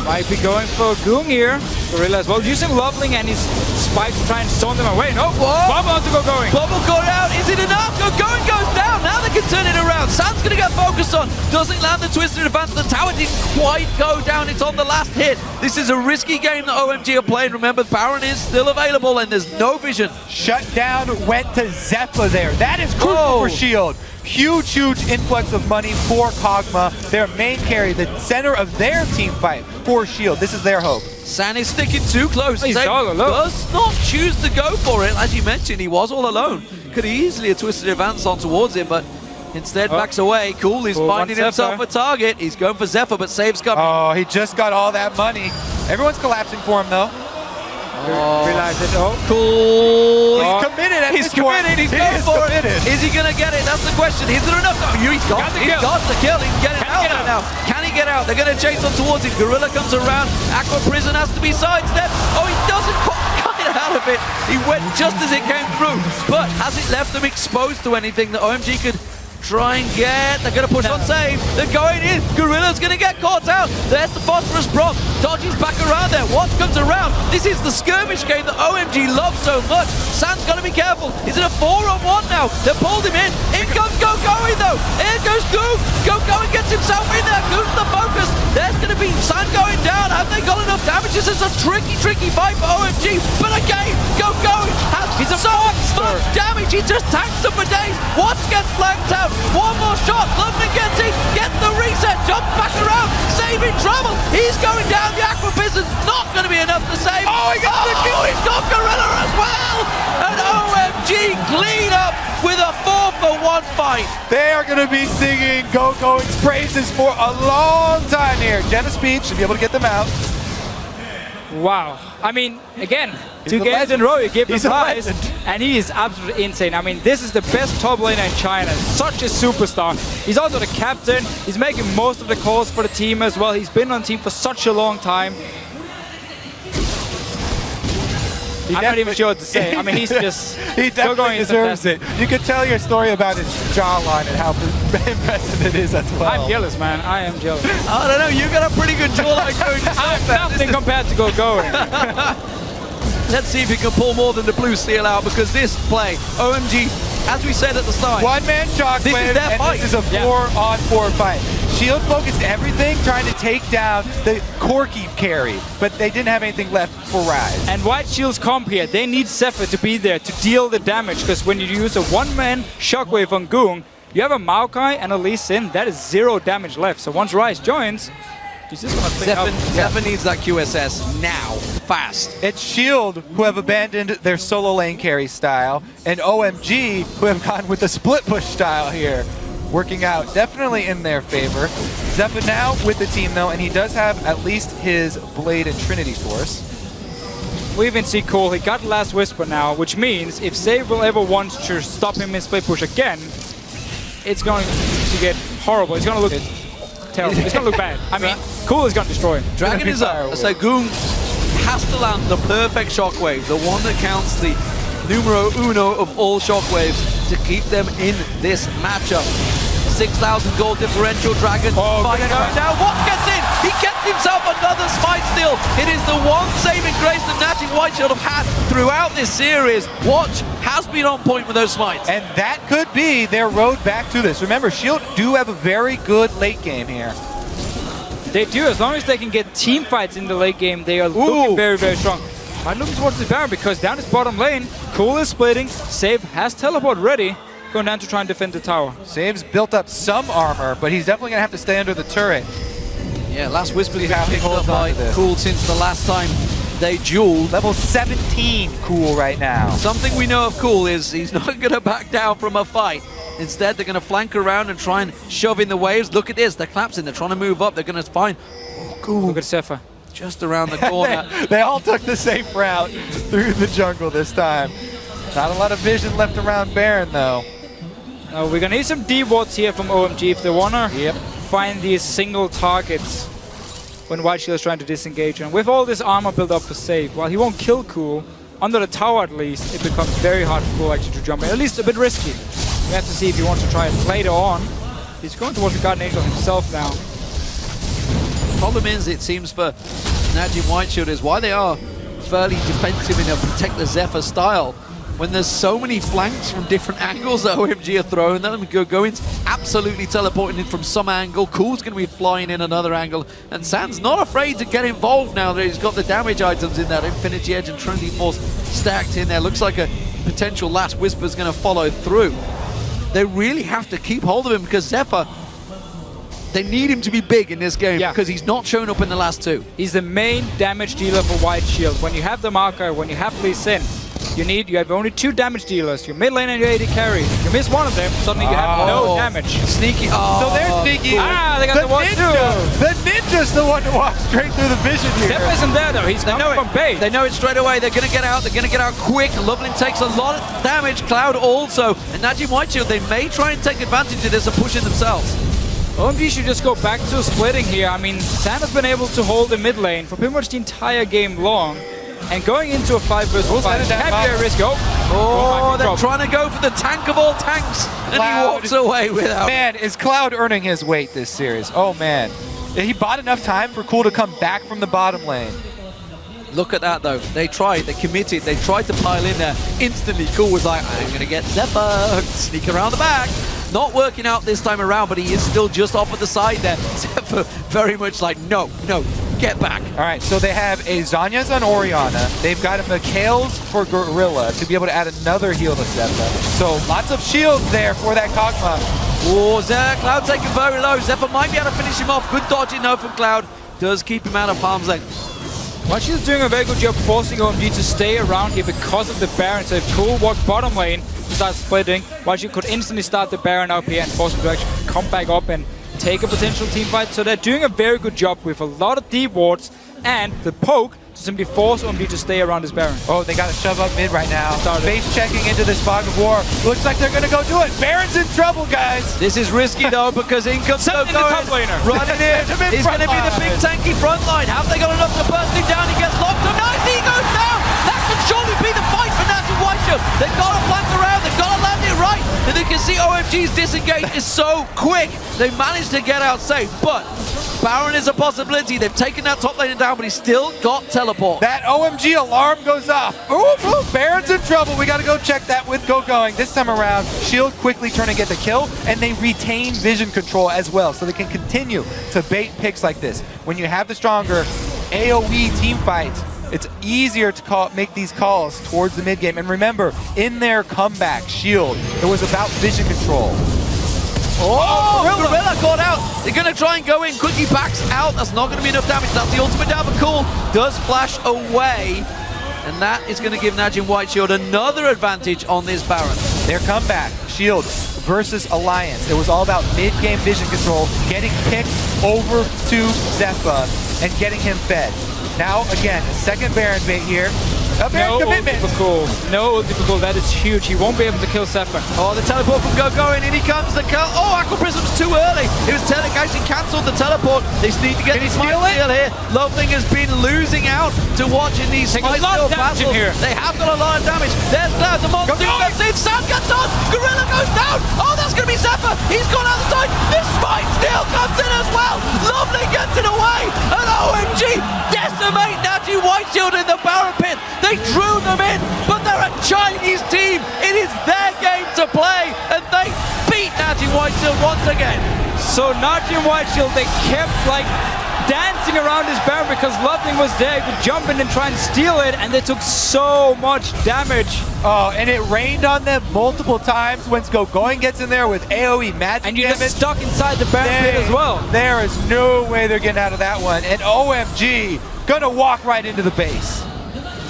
Might be going for Goong here. Gorilla as well, using Loveling and his spikes to try and stone them away. No, Bubble on to Gogoing. Bubble got out. Is it enough? Gogoing goes down. Now they can turn it around. Sam's going to get focused on. Doesn't land the twisted advance. The tower didn't quite go down. It's on the last hit. This is a risky game that OMG are playing. Remember, Baron is still available and there's no vision. Shutdown went to Zephyr there. That is crucial for Shield. Huge influx of money for Kog'Maw, their main carry, the center of their team fight for Shield. This is their hope. San is sticking too close. He's all alone. Does not choose to go for it. As you mentioned, he was all alone. Could easily have twisted advance on towards him, but instead backs away. Cool is finding himself a target. He's going for Zephyr, but save's coming. Oh, he just got all that money. Everyone's collapsing for him, though. Realize it. Oh, Cool. He's committed at He's this point. committed. He's going for it. Is he going to get it? That's the question. Is there enough? Oh, he's got the kill. He can get it out now. Can he get out? They're going to chase on towards him. Gorilla comes around. Aqua Prison has to be sidestepped. Oh, he doesn't quite get out of it. He went just as it came through. But has it left them exposed to anything that OMG could try and get? They're going to push on save. They're going in. Gorilla's going to get caught out. There's the phosphorus prop. Dodgy's back around there. What comes around? This is the skirmish game that OMG loves so much. Sam's got to be careful. Is it a 4-on-1 now? They pulled him in. In comes Gogoing though. Here goes Goog. Gogoing gets himself in there. Goog's the focus. There's going to be Sam going down. Have they got enough damage? This is a tricky fight for OMG. But again, Gogoing has so much damage. He just tanks them for days. Watts gets flanked out. One more shot. Loveling gets in. Gets the reset. Jumps back around. Save in trouble. He's going down. The Aqua Piston's not going to be enough to save. Oh, he got the kill. He's got Gorilla as well. And OMG clean up with a 4-for-1 fight. They are going to be singing Gogoing's praises for a long time here. Jenna Speed should be able to get them out. wow. I mean, again, 2 games in a row, you give him highs, and he is absolutely insane. I mean, this is the best top laner in China. Such a superstar. He's also the captain. He's making most of the calls for the team as well. He's been on team for such a long time. I'm not even sure what to say. I mean, he's just... he definitely deserves it. You could tell your story about his jawline and how impressive it is as well. I'm jealous, man. I am jealous. I don't know. You got a pretty good jawline going. I'm nothing compared to Gogoing. Let's see if he can pull more than the blue steel out, because this play, OMG, as we said at the start, one-man shockwave, this is their fight. This is a 4-on-4 fight. Shield focused everything trying to take down the Corki carry, but they didn't have anything left for Rise. And White Shield's comp here, they need Zephyr to be there to deal the damage, because when you use a one-man shockwave on Goong, you have a Maokai and a Lee Sin, that is 0 damage left. So once Rise joins, he's just gonna clean up. Zephyr needs that QSS now, fast. It's Shield who have abandoned their solo lane carry style, and OMG who have gone with the split push style here. Working out definitely in their favor. Zephyr now with the team though, and he does have at least his Blade and Trinity Force. We even see Cool, he got Last Whisper now, which means if Save will ever want to stop him in split push again, it's going to get horrible. It's going to look terrible. It's going to look bad. I mean, Cool is going to destroy him. Dragon is up. So Goong has to land the perfect shockwave, the one that counts the numero uno of all shockwaves to keep them in this matchup. 6,000 gold differential. Dragon fighting going down. What gets in? He gets himself another smite steal. It is the one saving grace that NaJin White Shield have had throughout this series. Watch has been on point with those smites. And that could be their road back to this. Remember, Shield do have a very good late game here. They do, as long as they can get team fights in the late game, they are looking very, very strong. I'm looking towards the Baron because down his bottom lane, Cool is splitting, Save has teleport ready, going down to try and defend the tower. Save's built up some armor, but he's definitely going to have to stay under the turret. Yeah, Last Whisper's been picked up by Cool since the last time they dueled. Level 17 Cool right now. Something we know of Cool is he's not going to back down from a fight. Instead, they're going to flank around and try and shove in the waves. Look at this, they're collapsing, they're trying to move up, they're going to find Cool. Look at Zephyr. Just around the corner. they all took the safe route through the jungle this time. Not a lot of vision left around Baron though. We're gonna need some D-wards here from OMG if they wanna find these single targets when White Shield is trying to disengage. And with all this armor built up for Save, while he won't kill Cool, under the tower at least, it becomes very hard for Cool actually to jump in. At least a bit risky. We have to see if he wants to try it later on. He's going towards the Guardian Angel himself now. problem is, it seems for NaJin White Shield, is why they are fairly defensive in a protect the Zephyr style. When there's so many flanks from different angles that OMG are throwing them, Gogoing's absolutely teleporting in from some angle, Cool's going to be flying in another angle, and Sand's not afraid to get involved now that he's got the damage items in that Infinity Edge and Trinity Force stacked in there. Looks like a potential last Whisper's going to follow through. They really have to keep hold of him because Zephyr, they need him to be big in this game because he's not shown up in the last two. He's the main damage dealer for White Shield. When you have the marker, when you have Lee Sin, you have only 2 damage dealers, your mid lane and your AD carry. If you miss one of them, suddenly you have no damage. Sneaky. So they're sneaky. They got the watch too. The ninja's the one to walk straight through the vision here. Zephyr isn't there though, he's coming from base. They know it straight away, they're going to get out, quick. Loveling takes a lot of damage, Cloud also. And NaJin White Shield, they may try and take advantage of this and push it themselves. OMG should just go back to splitting here. I mean, Sam has been able to hold the mid lane for pretty much the entire game long. And going into a 5 versus 5 can be a risk. They're trying to go for the tank of all tanks, and Cloud, he walks away without. Man, is Cloud earning his weight this series? Oh man, he bought enough time for Cool to come back from the bottom lane. Look at that though. They tried, they committed, they tried to pile in there. Instantly, Cool was like, I'm gonna get Zephyr, sneak around the back. Not working out this time around, but he is still just off at the side there. Zephyr very much like, no, get back. All right, so they have a Zanya's on Orianna. They've got a Mikhail's for Gorilla to be able to add another heal to Zephyr. So lots of shields there for that Kog'Maw. Oh, Cloud taking very low. Zephyr might be able to finish him off. Good dodging though from Cloud. Does keep him out of harm's length. White Shield's doing a very good job forcing OMG to stay around here because of the Baron. So if Cool walked bottom lane to start splitting, White Shield could instantly start the Baron up here and force him to actually come back up and take a potential team fight. So they're doing a very good job with a lot of deep wards and the poke to simply force OMG to stay around this Baron. Oh, they got to shove up mid right now. Base checking into this fog of war. Looks like they're going to go do it. Baron's in trouble, guys. This is risky though because in comes Gogoing, running in. He's going to be the big tanky front line. Have they got enough to burst him down? He gets locked on. Nice, he goes down. That could surely be the fight for NaJin White Shield. They've got to flank around. They've got to land it right. And you can see OMG's disengage is so quick. They managed to get out safe, but Baron is a possibility. They've taken that top lane down, but he's still got teleport. That OMG alarm goes off. Ooh, Baron's in trouble. We got to go check that with Gogoing. This time around, Shield quickly trying to get the kill, and they retain vision control as well, so they can continue to bait picks like this. When you have the stronger AoE team fight, it's easier to make these calls towards the mid game. And remember, in their comeback, Shield, it was about vision control. Gorilla got out. They're going to try and go in. Quickly backs out. That's not going to be enough damage. That's the ultimate down, but Cool does flash away. And that is going to give NaJin White Shield another advantage on this Baron. Their comeback, Shield versus Alliance. It was all about mid-game vision control, getting picked over to Zephyr and getting him fed. Now, again, a second Baron bait here. A Baron commitment. No ultimate cool. That is huge. He won't be able to kill Zephyr. Oh, the teleport from Gogoing. In he comes. The kill. Oh, Aqua Prism's too early. It was actually cancelled the teleport. They need to get this steal here. Loveling has been losing out to watching these a lot of damage in here. They have got a lot of damage. There's Cloud. The monster gets in. Sam gets on. Gorilla goes down. Oh, that's going to be Zephyr. He's gone out the side. This fight still comes in as well. Loveling gets it away. And OMG decimate NaJin White Shield in the Baron pit. They drew them in, but they're a Chinese team. It is their game to play, and they beat NaJin White Shield once again. So NaJin White Shield, they kept like dancing around this Baron because Loveling was there. He could jump in and try and steal it, and they took so much damage. Oh, and it rained on them multiple times once Gogoing gets in there with AoE magic. And you get stuck inside the Baron pit as well. There is no way they're getting out of that one. And OMG gonna walk right into the base.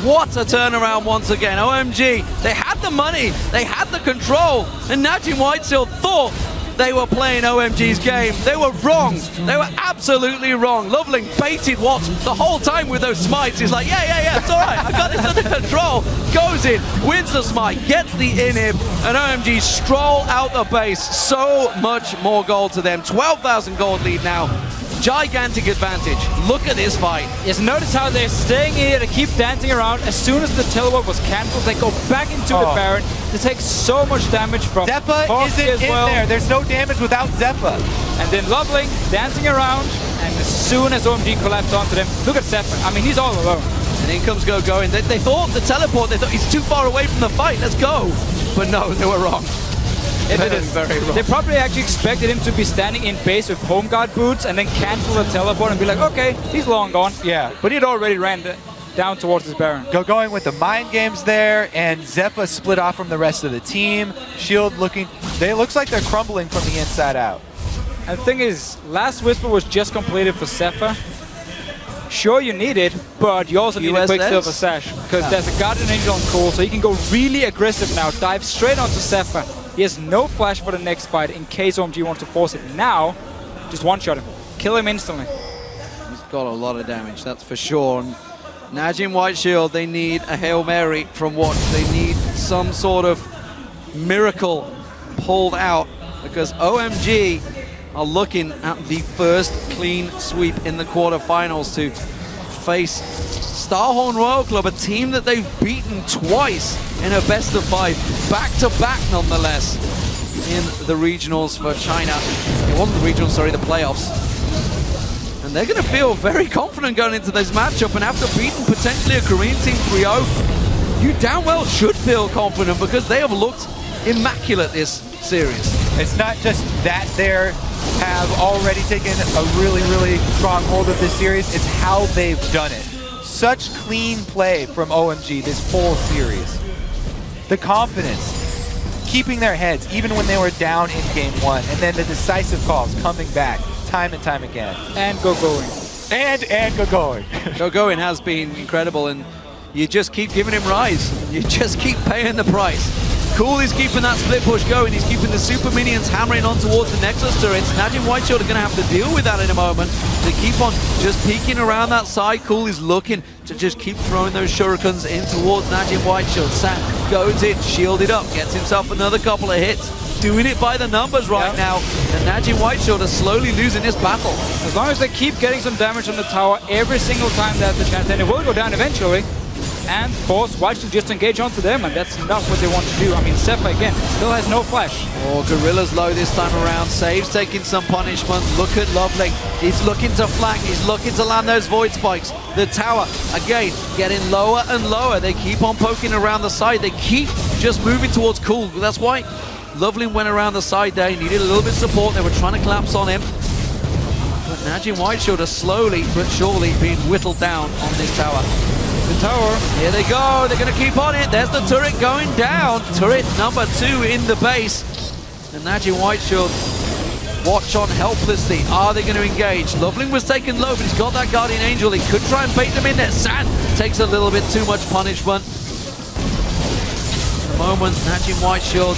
What a turnaround once again. OMG, they had the money, they had the control, and NaJin White Shield thought they were playing OMG's game. They were wrong. They were absolutely wrong. Loveling baited Watts the whole time with those smites. He's like, yeah, it's all right. I got this under control. Goes in, wins the smite, gets the inhib, and OMG stroll out the base. So much more gold to them. 12,000 gold lead now. Gigantic advantage. Look at this fight. Yes, notice how they're staying here to keep dancing around. As soon as the teleport was cancelled, they go back into the Baron to take so much damage from Zephyr isn't in there. There's no damage without Zephyr. And then Loveling dancing around, And as soon as OMG collapsed onto them, look at Zephyr. I mean, he's all alone. And in comes Gogoing. They thought the teleport, they thought he's too far away from the fight, let's go. But no, they were wrong. Very wrong. They probably actually expected him to be standing in base with home guard boots and then cancel the teleport and be like, okay, he's long gone. Yeah. But he'd already ran down towards his Baron. Going with the mind games there, and Zephyr split off from the rest of the team. Shield looking, looks like they're crumbling from the inside out. And the thing is, Last Whisper was just completed for Zephyr. Sure, you need it, but you also need a quick Silver Sash, because there's a Guardian Angel on Cool, so he can go really aggressive now, dive straight onto Zephyr. He has no flash for the next fight in case OMG wants to force it now. Just one-shot him. Kill him instantly. He's got a lot of damage, that's for sure. And NaJin White Shield, they need a Hail Mary from Watch. They need some sort of miracle pulled out, because OMG are looking at the first clean sweep in the quarterfinals to face Starhorn Royal Club, a team that they've beaten twice in a best of 5, back-to-back nonetheless, in the regionals for China. It wasn't the regionals, sorry, the playoffs. And they're going to feel very confident going into this matchup, and after beating potentially a Korean team 3-0, you damn well should feel confident because they have looked immaculate this series. It's not just that they have already taken a really, really strong hold of this series, it's how they've done it. Such clean play from OMG this whole series. The confidence, keeping their heads even when they were down in game 1, and then the decisive calls coming back time and time again. And Gogoing. And Gogoing. Gogoing has been incredible, and you just keep giving him rise. You just keep paying the price. Cool is keeping that split push going. He's keeping the super minions hammering on towards the Nexus turrets. NaJin White Shield are going to have to deal with that in a moment. They keep on just peeking around that side. Cool is looking to just keep throwing those shurikens in towards NaJin White Shield. Sam goes in, shielded up, gets himself another couple of hits. Doing it by the numbers right now. And NaJin White Shield are slowly losing this battle. As long as they keep getting some damage on the tower every single time they have the chance, and it will go down eventually. And force White Shield just engage onto them, and that's not what they want to do. I mean, Zephyr again still has no flash. Oh, Gorilla's low this time around. Saves taking some punishment. Look at Loveling. He's looking to flank. He's looking to land those Void Spikes. The tower, again, getting lower and lower. They keep on poking around the side. They keep just moving towards Cool. That's why Loveling went around the side there. He needed a little bit of support. They were trying to collapse on him. But NaJin White Shield are slowly but surely being whittled down on this tower. The tower. Here they go. They're going to keep on it. There's the turret going down. Turret number 2 in the base. And NaJin White Shield watch on helplessly. Are they going to engage? Loveling was taken low, but he's got that Guardian Angel. He could try and bait them in there. Sand takes a little bit too much punishment. At the moment, NaJin White Shield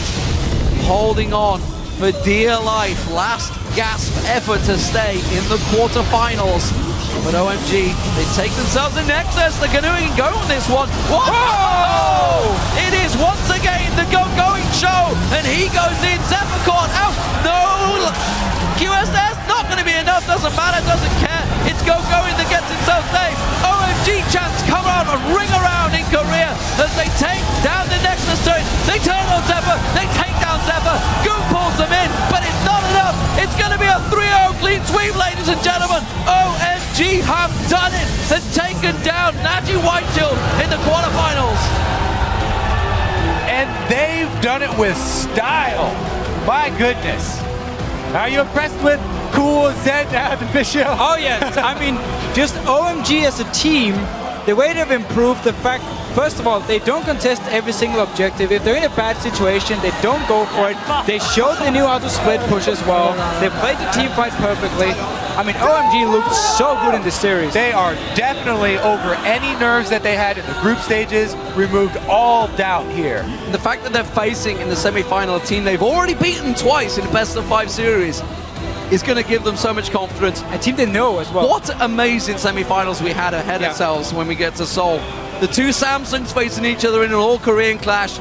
holding on for dear life. Last gasp effort to stay in the quarterfinals. But OMG, they take themselves a Nexus. They're going to go on this one. Whoa! It is once again the Gogoing show. And he goes in. Zephyr caught out. No! QSS, not going to be enough. Doesn't matter, doesn't care. It's Gogoing that gets himself safe. OMG chants come out and ring around in Korea as they take down the Nexus turret. They turn on Zephyr. They take down Zephyr. Goo pulls them in, but it's not enough. It's going to be a 3-0 clean sweep, ladies and gentlemen. OMG have done it and taken down NaJin White Shield in the quarterfinals. And they've done it with style. My goodness. Are you impressed with Cool, Zed, and Bishop? Oh yes, I mean, just OMG as a team, the way they've improved, the fact, first of all, they don't contest every single objective. If they're in a bad situation, they don't go for it. They showed they knew how to split push as well. They played the team fight perfectly. I mean, OMG looked so good in this series. They are definitely over any nerves that they had in the group stages, removed all doubt here. The fact that they're facing in the semi-final a team they've already beaten twice in the best of 5 series is going to give them so much confidence. A team they know as well. What amazing semi-finals we had ahead of ourselves when we get to Seoul. The two Samsungs facing each other in an all-Korean clash.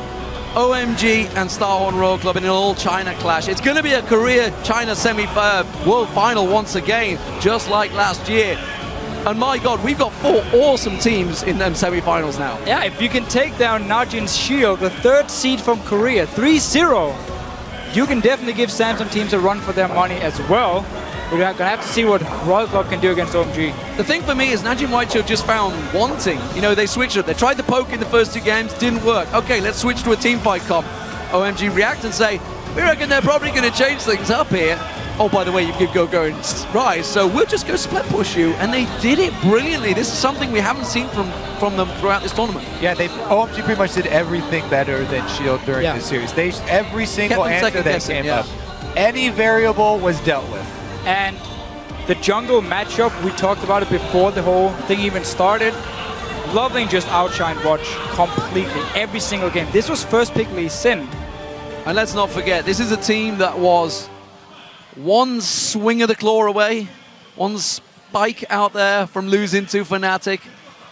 OMG and Starhorn Royal Club in an all-China clash. It's going to be a Korea-China semi-world final once again, just like last year. And my God, we've got 4 awesome teams in them semi-finals now. Yeah, if you can take down NaJin's Shield, the 3rd seed from Korea, 3-0, you can definitely give Samsung teams a run for their money as well. we're going to have to see what Royal Club can do against OMG. The thing for me is NaJin White Shield just found wanting. You know, they switched up. They tried the poke in the first 2 games, didn't work. Okay, let's switch to a team fight comp. OMG react and say, we reckon they're probably going to change things up here. Oh, by the way, you give Gogoing and Rise, so we'll just go split push you. And they did it brilliantly. This is something we haven't seen from them throughout this tournament. Yeah, OMG pretty much did everything better than Shield during this series. Every single answer that came up, any variable was dealt with. And the jungle matchup, we talked about it before the whole thing even started. Loving just outshined Watch completely every single game. This was first pick Lee Sin. And let's not forget, this is a team that was one swing of the claw away, one spike out there from losing to Fnatic.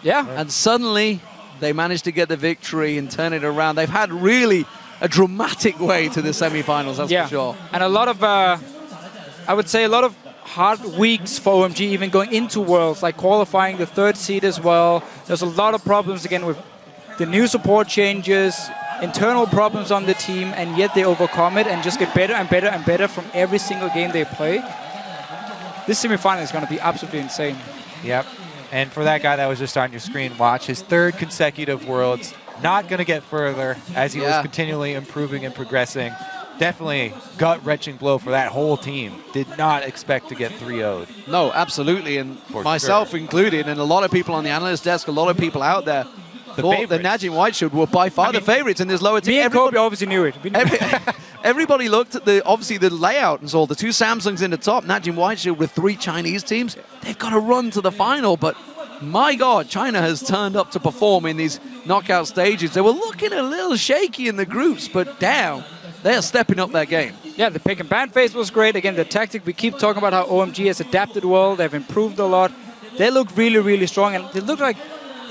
Yeah. And suddenly, they managed to get the victory and turn it around. They've had really a dramatic way to the semi-finals, that's for sure. And a lot of, I would say a lot of hard weeks for OMG, even going into Worlds, like qualifying the 3rd seed as well. There's a lot of problems, again, with the new support changes, internal problems on the team, and yet they overcome it and just get better and better and better from every single game they play. This semi-final is going to be absolutely insane. Yep. And for that guy that was just on your screen, watch his 3rd consecutive Worlds. Not going to get further as he was continually improving and progressing. Definitely gut-wrenching blow for that whole team. Did not expect to get 3-0'd. No, absolutely, and myself included, and a lot of people on the analyst desk, a lot of people out there, thought the NaJin White Shield were by far the favorites in this lower tier. Me and Kobe obviously knew it. Everybody looked at obviously the layout and saw the 2 Samsungs in the top, NaJin White Shield with 3 Chinese teams. They've got to run to the final, but my God, China has turned up to perform in these knockout stages. They were looking a little shaky in the groups, but damn, they are stepping up their game. Yeah, the pick and ban phase was great. Again, the tactic, we keep talking about how OMG has adapted well. They've improved a lot. They look really, really strong, and they look like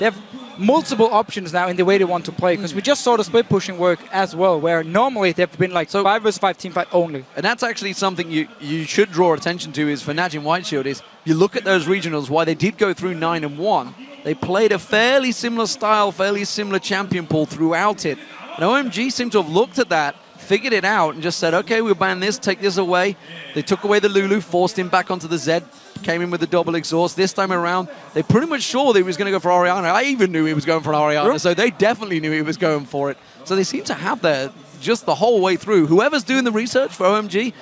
they have multiple options now in the way they want to play, because we just saw the split pushing work as well, where normally they've been like 5 versus 5 team fight only. And that's actually something you should draw attention to is for NaJin White Shield is you look at those regionals, why they did go through 9-1, they played a fairly similar style, fairly similar champion pool throughout it. And OMG seemed to have looked at that, figured it out, and just said, okay, we'll ban this, take this away. They took away the Lulu, forced him back onto the Zed, came in with the double exhaust. This time around, they pretty much sure that he was going to go for Orianna. I even knew he was going for Orianna, so they definitely knew he was going for it. So they seem to have that just the whole way through. Whoever's doing the research for OMG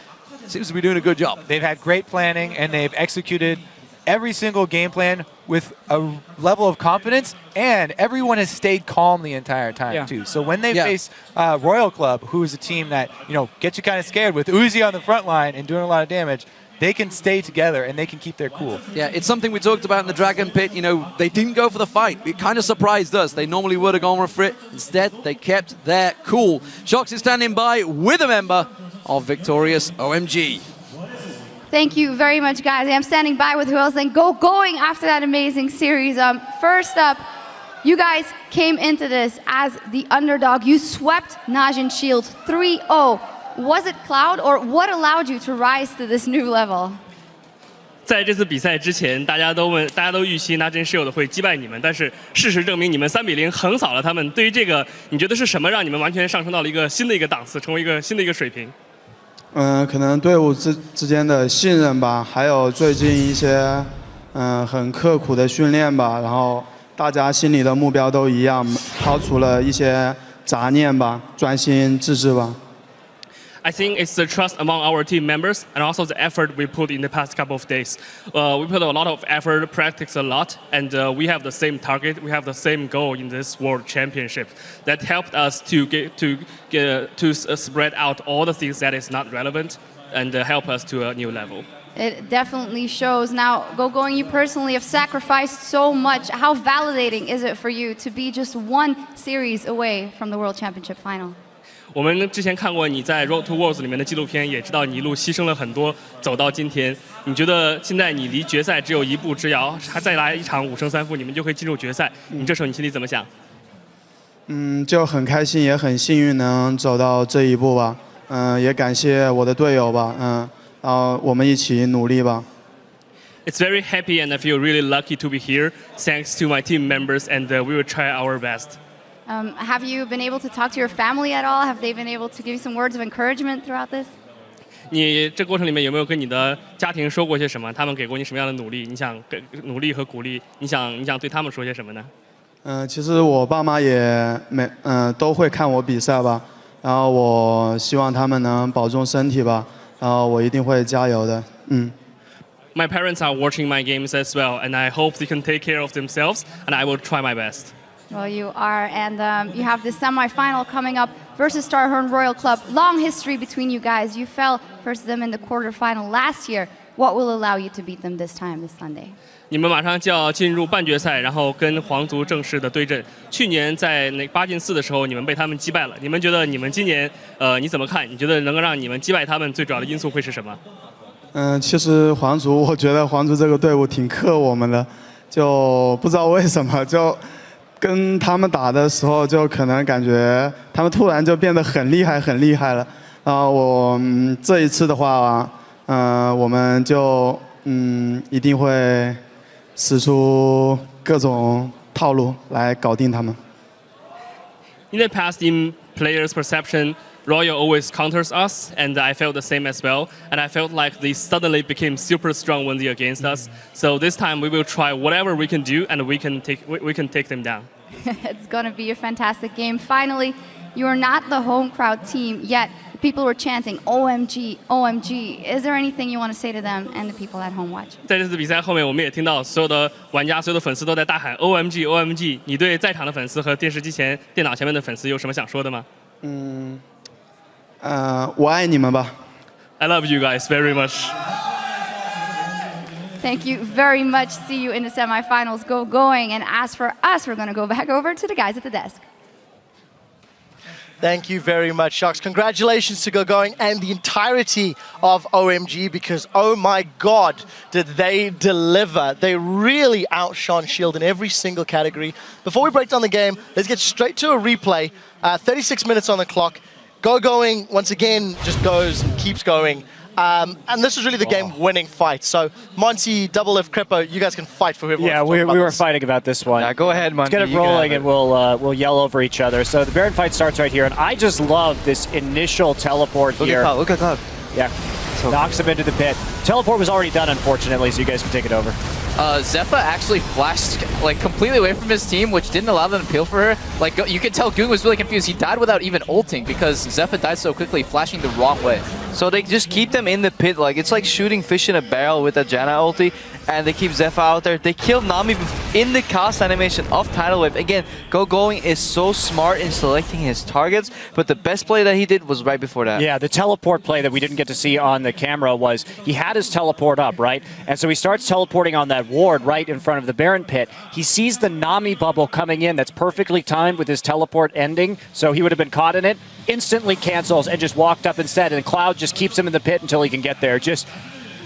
seems to be doing a good job. They've had great planning, and they've executed every single game plan with a level of confidence, and everyone has stayed calm the entire time too. So when they face Royal Club, who is a team that gets you kind of scared with Uzi on the front line and doing a lot of damage, they can stay together and they can keep their cool. Yeah, it's something we talked about in the Dragon Pit. They didn't go for the fight. It kind of surprised us. They normally would have gone for it. Instead, they kept their cool. SHRC is standing by with a member of victorious OMG. Thank you very much, guys. I'm standing by with who else then Gogoing after that amazing series. First up, you guys came into this as the underdog. You swept NaJin Shield 3-0. Was it Cloud, or what allowed you to rise to this new level? 在这次比赛之前，大家都预期NaJin Shield 会击败你们，但是事实证明你们3-0横扫了他们。对于这个，你觉得是什么让你们完全上升到了一个新的档次，成为一个新的水平？可能队伍之间的信任吧，还有最近一些很刻苦的训练吧，然后大家心里的目标都一样，抛除了一些杂念吧，专心致志吧。 I think it's the trust among our team members and also the effort we put in the past couple of days. We put a lot of effort, practice a lot, and we have the same target. We have the same goal in this World Championship. That helped us to spread out all the things that is not relevant and help us to a new level. It definitely shows. Now, Gogoing, you personally have sacrificed so much. How validating is it for you to be just 1 series away from the World Championship final? 我们之前看过你在《Road to Worlds》里面的纪录片，也知道你一路牺牲了很多，走到今天。你觉得现在你离决赛只有1步之遥，还再来一场5胜3负，你们就可以进入决赛。你这时候你心里怎么想？就很开心，也很幸运能走到这一步吧。也感谢我的队友吧。然后我们一起努力吧。It's very happy and I feel really lucky to be here. Thanks to my team members, and we will try our best. Have you been able to talk to your family at all? Have they been able to give you some words of encouragement throughout this? 你这过程里面有没有跟你的家庭说过些什么？他们给过你什么样的努力？你想给努力和鼓励？你想对他们说些什么呢？其实我爸妈也都会看我比赛吧，然后我希望他们能保重身体吧，然后我一定会加油的。My parents are watching my games as well, and I hope they can take care of themselves, and I will try my best. Well, you are, and you have the semi-final coming up versus Starhorn Royal Club. Long history between you guys. You fell versus them in the quarterfinal last year. What will allow you to beat them this time, this Sunday? 你们马上就要进入半决赛，然后跟皇族正式的对阵。去年在那8进4的时候，你们被他们击败了。你们觉得你们今年，你怎么看？你觉得能够让你们击败他们最主要的因素会是什么？其实皇族，我觉得皇族这个队伍挺克我们的，就不知道为什么，就跟他们打的时候，就可能感觉他们突然就变得很厉害，很厉害了。然后我这一次的话，我们就一定会使出各种套路来搞定他们。In the past, in players' perception, Royal always counters us, and I felt the same as well. And I felt like they suddenly became super strong when they're against us. So this time we will try whatever we can do, and we can take them down. It's going to be a fantastic game. Finally, you are not the home crowd team yet. People were chanting OMG, OMG. Is there anything you want to say to them and the people at home watching? 在这次比赛后面，我们也听到所有的玩家、所有的粉丝都在大喊 OMG, OMG。你对在场的粉丝和电视机前、电脑前面的粉丝有什么想说的吗？我爱你们吧。I love you guys very much. Thank you very much. See you in the semifinals. Gogoing. And as for us, we're going to go back over to the guys at the desk. Thank you very much, Sharks. Congratulations to Gogoing and the entirety of OMG because, oh my God, did they deliver. They really outshone Shield in every single category. Before we break down the game, let's get straight to a replay. 36 minutes on the clock. Gogoing, once again, just goes and keeps going. And this is really the game-winning fight. So, Monty, Double Lift, Crippo, you guys can fight for whoever Yeah, we were fighting about this one. Yeah, go ahead, Monty. Let's get it rolling and we'll yell over each other. So the Baron fight starts right here, and I just love this initial teleport here. Look at Cloud. Yeah, so knocks him into the pit. Teleport was already done, unfortunately, so you guys can take it over. Zephyr actually flashed like completely away from his team, which didn't allow them to peel for her. Like you could tell Goong was really confused. He died without even ulting because Zephyr died so quickly, flashing the wrong way. So they just keep them in the pit. Like it's like shooting fish in a barrel with a Janna ulti, and they keep Zephyr out there. They killed Nami in the cast animation of Tidal Wave. Again, Gogoing is so smart in selecting his targets, but the best play that he did was right before that. Yeah, the teleport play that we didn't get to see on the camera was he had his teleport up, right? And so he starts teleporting on that ward right in front of the Baron pit. He sees the Nami bubble coming in that's perfectly timed with his teleport ending, so he would have been caught in it. Instantly cancels and just walked up instead, and Cloud just keeps him in the pit until he can get there. Just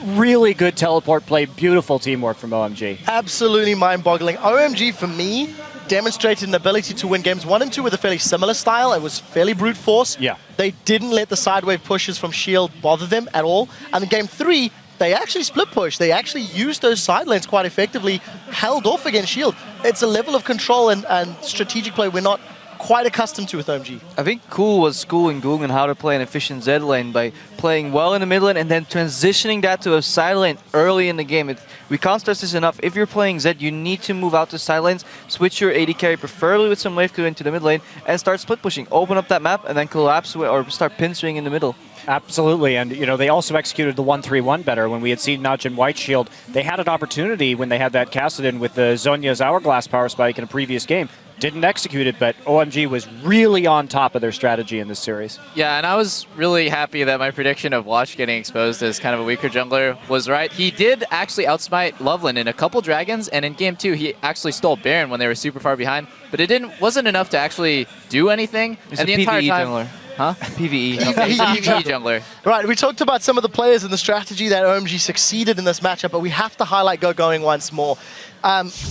really good teleport play, beautiful teamwork from OMG. Absolutely mind-boggling. OMG, for me, demonstrated an ability to win games 1 and 2 with a fairly similar style. It was fairly brute force. Yeah. They didn't let the sidewave pushes from Shield bother them at all. And in game 3, they actually split push. They actually used those side lanes quite effectively, held off against Shield. It's a level of control and strategic play we're not quite accustomed to with OMG. I think Cool was schooling Goong on how to play an efficient Z lane by playing well in the mid lane and then transitioning that to a side lane early in the game. We can't stress this enough. If you're playing Z, you need to move out to side lanes, switch your AD carry, preferably with some wave clear into the mid lane, and start split pushing. Open up that map and then collapse or start pinstring in the middle. Absolutely, and you know they also executed the 1-3-1 better. When we had seen NaJin White Shield, they had an opportunity when they had that casted in with the Zhonya's Hourglass power spike in a previous game. Didn't execute it, but OMG was really on top of their strategy in this series. Yeah, and I was really happy that my prediction of Watch getting exposed as kind of a weaker jungler was right. He did actually outsmite Loveland in a couple dragons, and in game 2 he actually stole Baron when they were super far behind, but it wasn't enough to actually do anything. He's and a the entire PvE time, jungler. Huh? PvE. Okay, he's a PvE jungler. Right, we talked about some of the players and the strategy that OMG succeeded in this matchup, but we have to highlight Gogoing once more.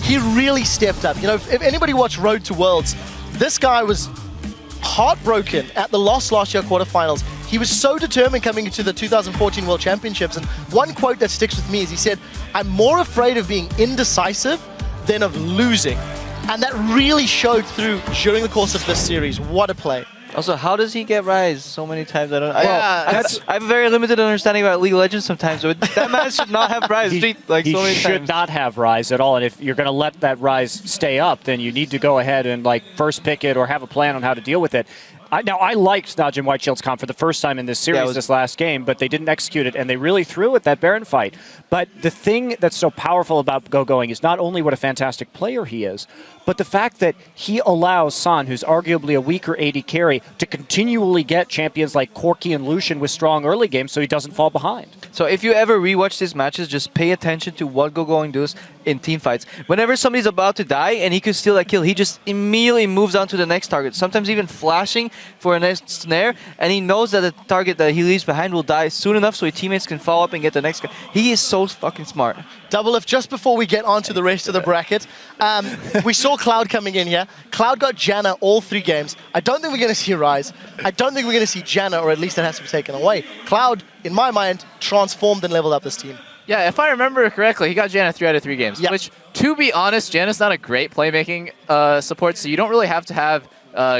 He really stepped up. You know, if anybody watched Road to Worlds, this guy was heartbroken at the loss last year quarterfinals. He was so determined coming into the 2014 World Championships, and one quote that sticks with me is he said, "I'm more afraid of being indecisive than of losing." And that really showed through during the course of this series. What a play. Also, how does he get Rise so many times? I don't. Yeah, I have a very limited understanding about League of Legends sometimes. So that man should not have Rise He so many should times. not have Rise at all. And if you're going to let that Rise stay up, then you need to go ahead and like first pick it or have a plan on how to deal with it. Now, I liked NaJin White Shield's comp for the first time in this series this last game, but they didn't execute it, and they really threw at that Baron fight. But the thing that's so powerful about Gogoing is not only what a fantastic player he is, but the fact that he allows San, who's arguably a weaker AD carry, to continually get champions like Corki and Lucian with strong early games so he doesn't fall behind. So if you ever rewatch these matches, just pay attention to what Gogoing does in team fights. Whenever somebody's about to die and he could steal that kill, he just immediately moves on to the next target, sometimes even flashing for a next snare, and he knows that the target that he leaves behind will die soon enough so his teammates can follow up and get the next guy. He is so fucking smart. Doublelift, just before we get on to the rest of the bracket, we saw Cloud coming in here. Cloud got Janna all 3 games. I don't think we're going to see Rise. I don't think we're going to see Janna, or at least that has to be taken away. Cloud, in my mind, transformed and leveled up this team. Yeah, if I remember correctly, he got Janna 3 out of 3 games, which, to be honest, Janna's not a great playmaking support, so you don't really have to have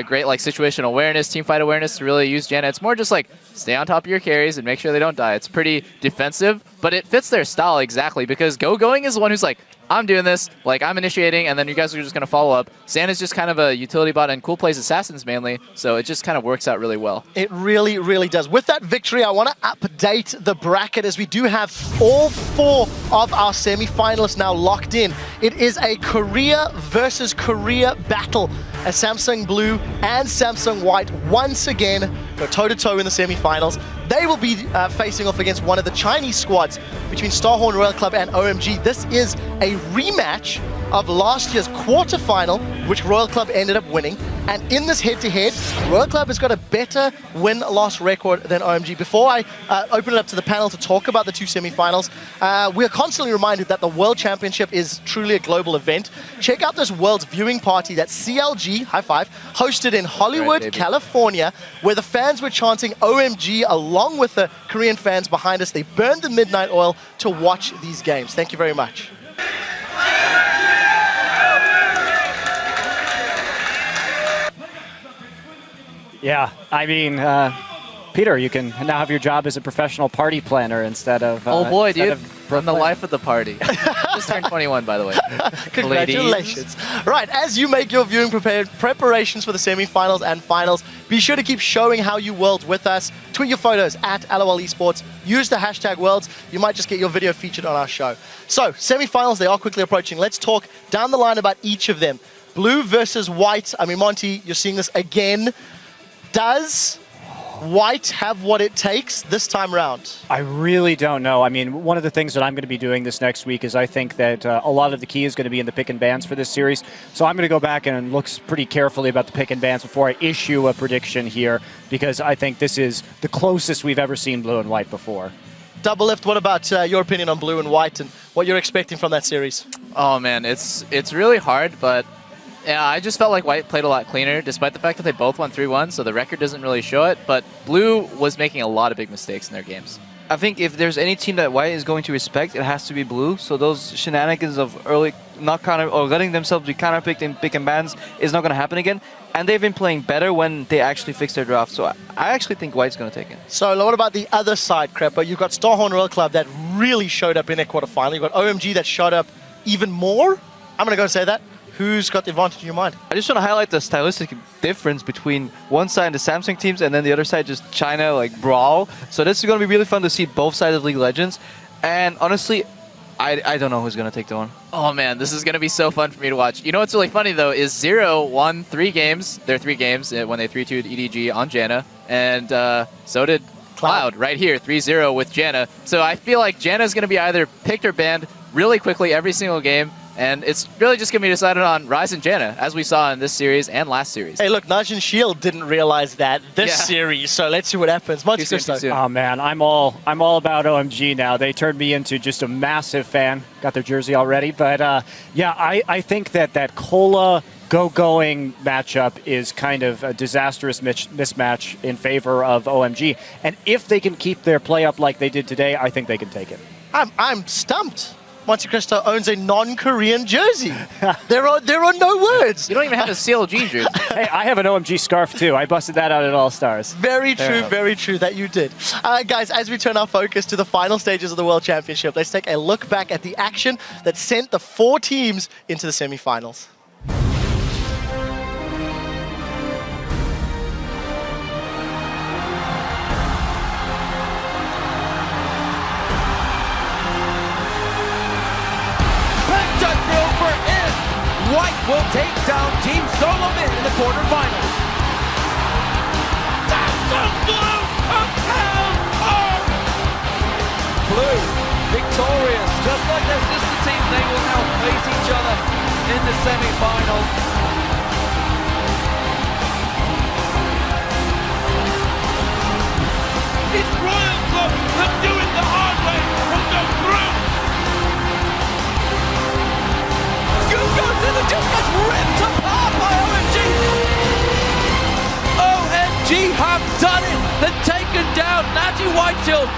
great like situational awareness, team fight awareness to really use Janna. It's more just like stay on top of your carries and make sure they don't die. It's pretty defensive, but it fits their style exactly because Gogoing is the one who's like, I'm doing this, like I'm initiating, and then you guys are just going to follow up. San is just kind of a utility bot, and Cool plays Assassins mainly, so it just kind of works out really well. It really, really does. With that victory, I want to update the bracket as we do have all 4 of our semi-finalists now locked in. It is a Korea versus Korea battle as Samsung Blue and Samsung White once again go toe-to-toe in the semi-finals. They will be facing off against one of the Chinese squads between Starhorn Royal Club and OMG. This is a rematch of last year's quarterfinal, which Royal Club ended up winning. And in this head-to-head, Royal Club has got a better win-loss record than OMG. Before I open it up to the panel to talk about the 2 semi-finals, we are constantly reminded that the World Championship is truly a global event. Check out this World's viewing party that CLG, high five, hosted in Hollywood, California, where the fans were chanting OMG along with the Korean fans behind us. They burned the midnight oil to watch these games. Thank you very much. Yeah, I mean, Peter, you can now have your job as a professional party planner instead of... oh boy, dude, I'm the life of the party. Just turned 21, by the way. Congratulations. Right, as you make your viewing preparations for the semi-finals and finals, be sure to keep showing how you world with us. Tweet your photos at LOL Esports. Use the hashtag worlds. You might just get your video featured on our show. So, semi-finals, they are quickly approaching. Let's talk down the line about each of them. Blue versus White. I mean, Monty, you're seeing this again. Does White have what it takes this time around? I really don't know. I mean, one of the things that I'm going to be doing this next week is I think that a lot of the key is going to be in the pick and bans for this series. So I'm going to go back and look pretty carefully about the pick and bans before I issue a prediction here, because I think this is the closest we've ever seen Blue and White before. Doublelift, what about your opinion on Blue and White and what you're expecting from that series? Oh man, it's really hard, but yeah, I just felt like White played a lot cleaner, despite the fact that they both won 3-1, so the record doesn't really show it, but Blue was making a lot of big mistakes in their games. I think if there's any team that White is going to respect, it has to be Blue. So those shenanigans of early not counter or letting themselves be counterpicked in pick and bans is not going to happen again. And they've been playing better when they actually fix their draft. So I actually think White's going to take it. So what about the other side, Crepper? You've got Starhorn Royal Club that really showed up in their quarterfinal. You've got OMG that showed up even more. I'm going to go and say that. Who's got the advantage in your mind? I just want to highlight the stylistic difference between one side the Samsung teams and then the other side just China like brawl. So this is going to be really fun to see both sides of League of Legends. And honestly, I don't know who's going to take the one. Oh man, this is going to be so fun for me to watch. You know what's really funny though is Zero won 3 games, their 3 games when they 3-2'd EDG on Janna, and so did Cloud right here, 3-0 with Janna. So I feel like Janna's going to be either picked or banned really quickly every single game. And it's really just going to be decided on Rise and Janna, as we saw in this series and last series. Hey, look, NaJin Shield didn't realize that this series, so let's see what happens. Oh man, I'm all about OMG now. They turned me into just a massive fan. Got their jersey already, but yeah, I think that Cola Gogoing matchup is kind of a disastrous mismatch in favor of OMG. And if they can keep their play up like they did today, I think they can take it. I'm stumped. Monte Cristo owns a non-Korean jersey. There are no words. You don't even have a CLG jersey. Hey, I have an OMG scarf too. I busted that out at All Stars. Very true that you did. Guys, as we turn our focus to the final stages of the World Championship, let's take a look back at the action that sent the 4 teams into the semi-finals. White will take down Team Solomon in the quarterfinals. Samsung Blue of hell Blue victorious. Just like their sister team, they will now face each other in the semi-final. It's Royal Club that do it the hard way will go through. It just gets ripped apart by OMG. OMG have done it and taken down NaJin White Shield.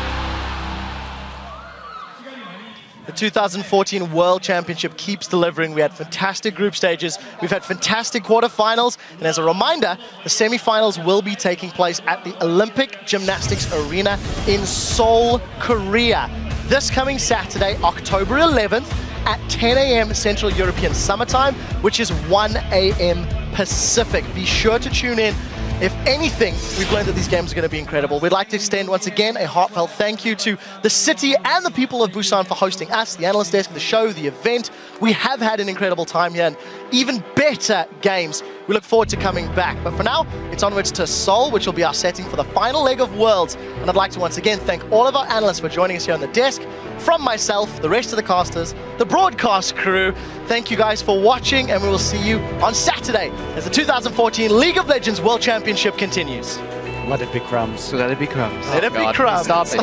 The 2014 World Championship keeps delivering. We had fantastic group stages. We've had fantastic quarterfinals. And as a reminder, the semifinals will be taking place at the Olympic Gymnastics Arena in Seoul, Korea. This coming Saturday, October 11th, at 10 a.m. Central European Summer Time, which is 1 a.m. Pacific. Be sure to tune in. If anything, we've learned that these games are going to be incredible. We'd like to extend once again a heartfelt thank you to the city and the people of Busan for hosting us, the analyst desk, the show, the event. We have had an incredible time here and even better games. We look forward to coming back. But for now, it's onwards to Seoul, which will be our setting for the final leg of Worlds. And I'd like to once again thank all of our analysts for joining us here on the desk. From myself, the rest of the casters, the broadcast crew, thank you guys for watching, and we will see you on Saturday as the 2014 League of Legends World Championship continues. Let it be crumbs. Let it be crumbs. Let it be crumbs. Stop it.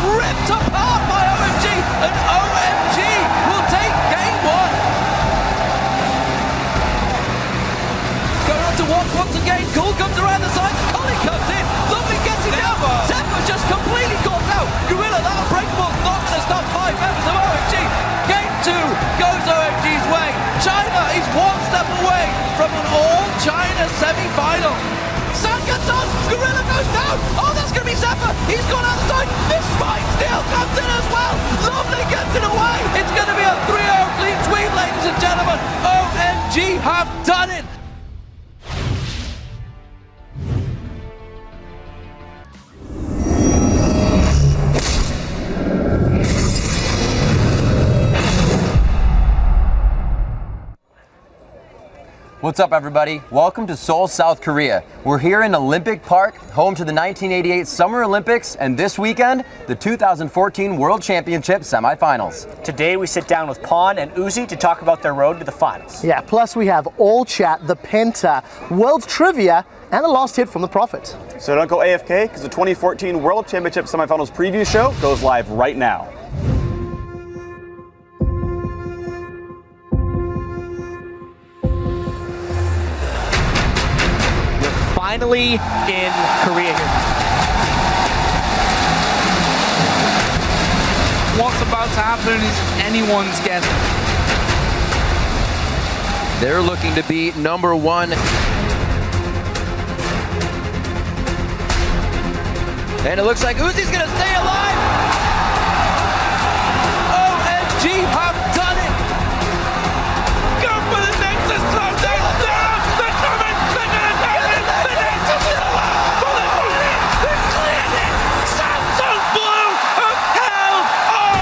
Ripped apart by OMG, and OMG will take game 1. Going on to watch once again. Cool comes around the side. Collie comes in. Lovely gets him down. Zephyr just completely caught out. Gorilla, that unbreakable, not going to stop 5 members of OMG. Game 2 goes OMG's way. China is 1 step away from an all-China semi-final. Sound gets on, Gorilla goes down. Oh, that's going to be Zephyr. He's gone out the side. This spike still comes in as well. Lovely gets it away. It's going to be a 3-0 clean sweep, ladies and gentlemen. OMG have done it. What's up, everybody? Welcome to Seoul, South Korea. We're here in Olympic Park, home to the 1988 Summer Olympics, and this weekend, the 2014 World Championship semifinals. Today, we sit down with Pawn and Uzi to talk about their road to the finals. Yeah, plus we have All Chat, the Penta, World Trivia, and a last hit from the Prophet. So don't go AFK, because the 2014 World Championship semifinals preview show goes live right now. Finally in Korea here. What's about to happen is anyone's guess. They're looking to be number 1. And it looks like Uzi's gonna stay alive. OMG have done it. Go for the Nexus slowdown. They're coming. They're gonna do it. The Nexus is alive. They're cleared it. Samsung Blue have held on.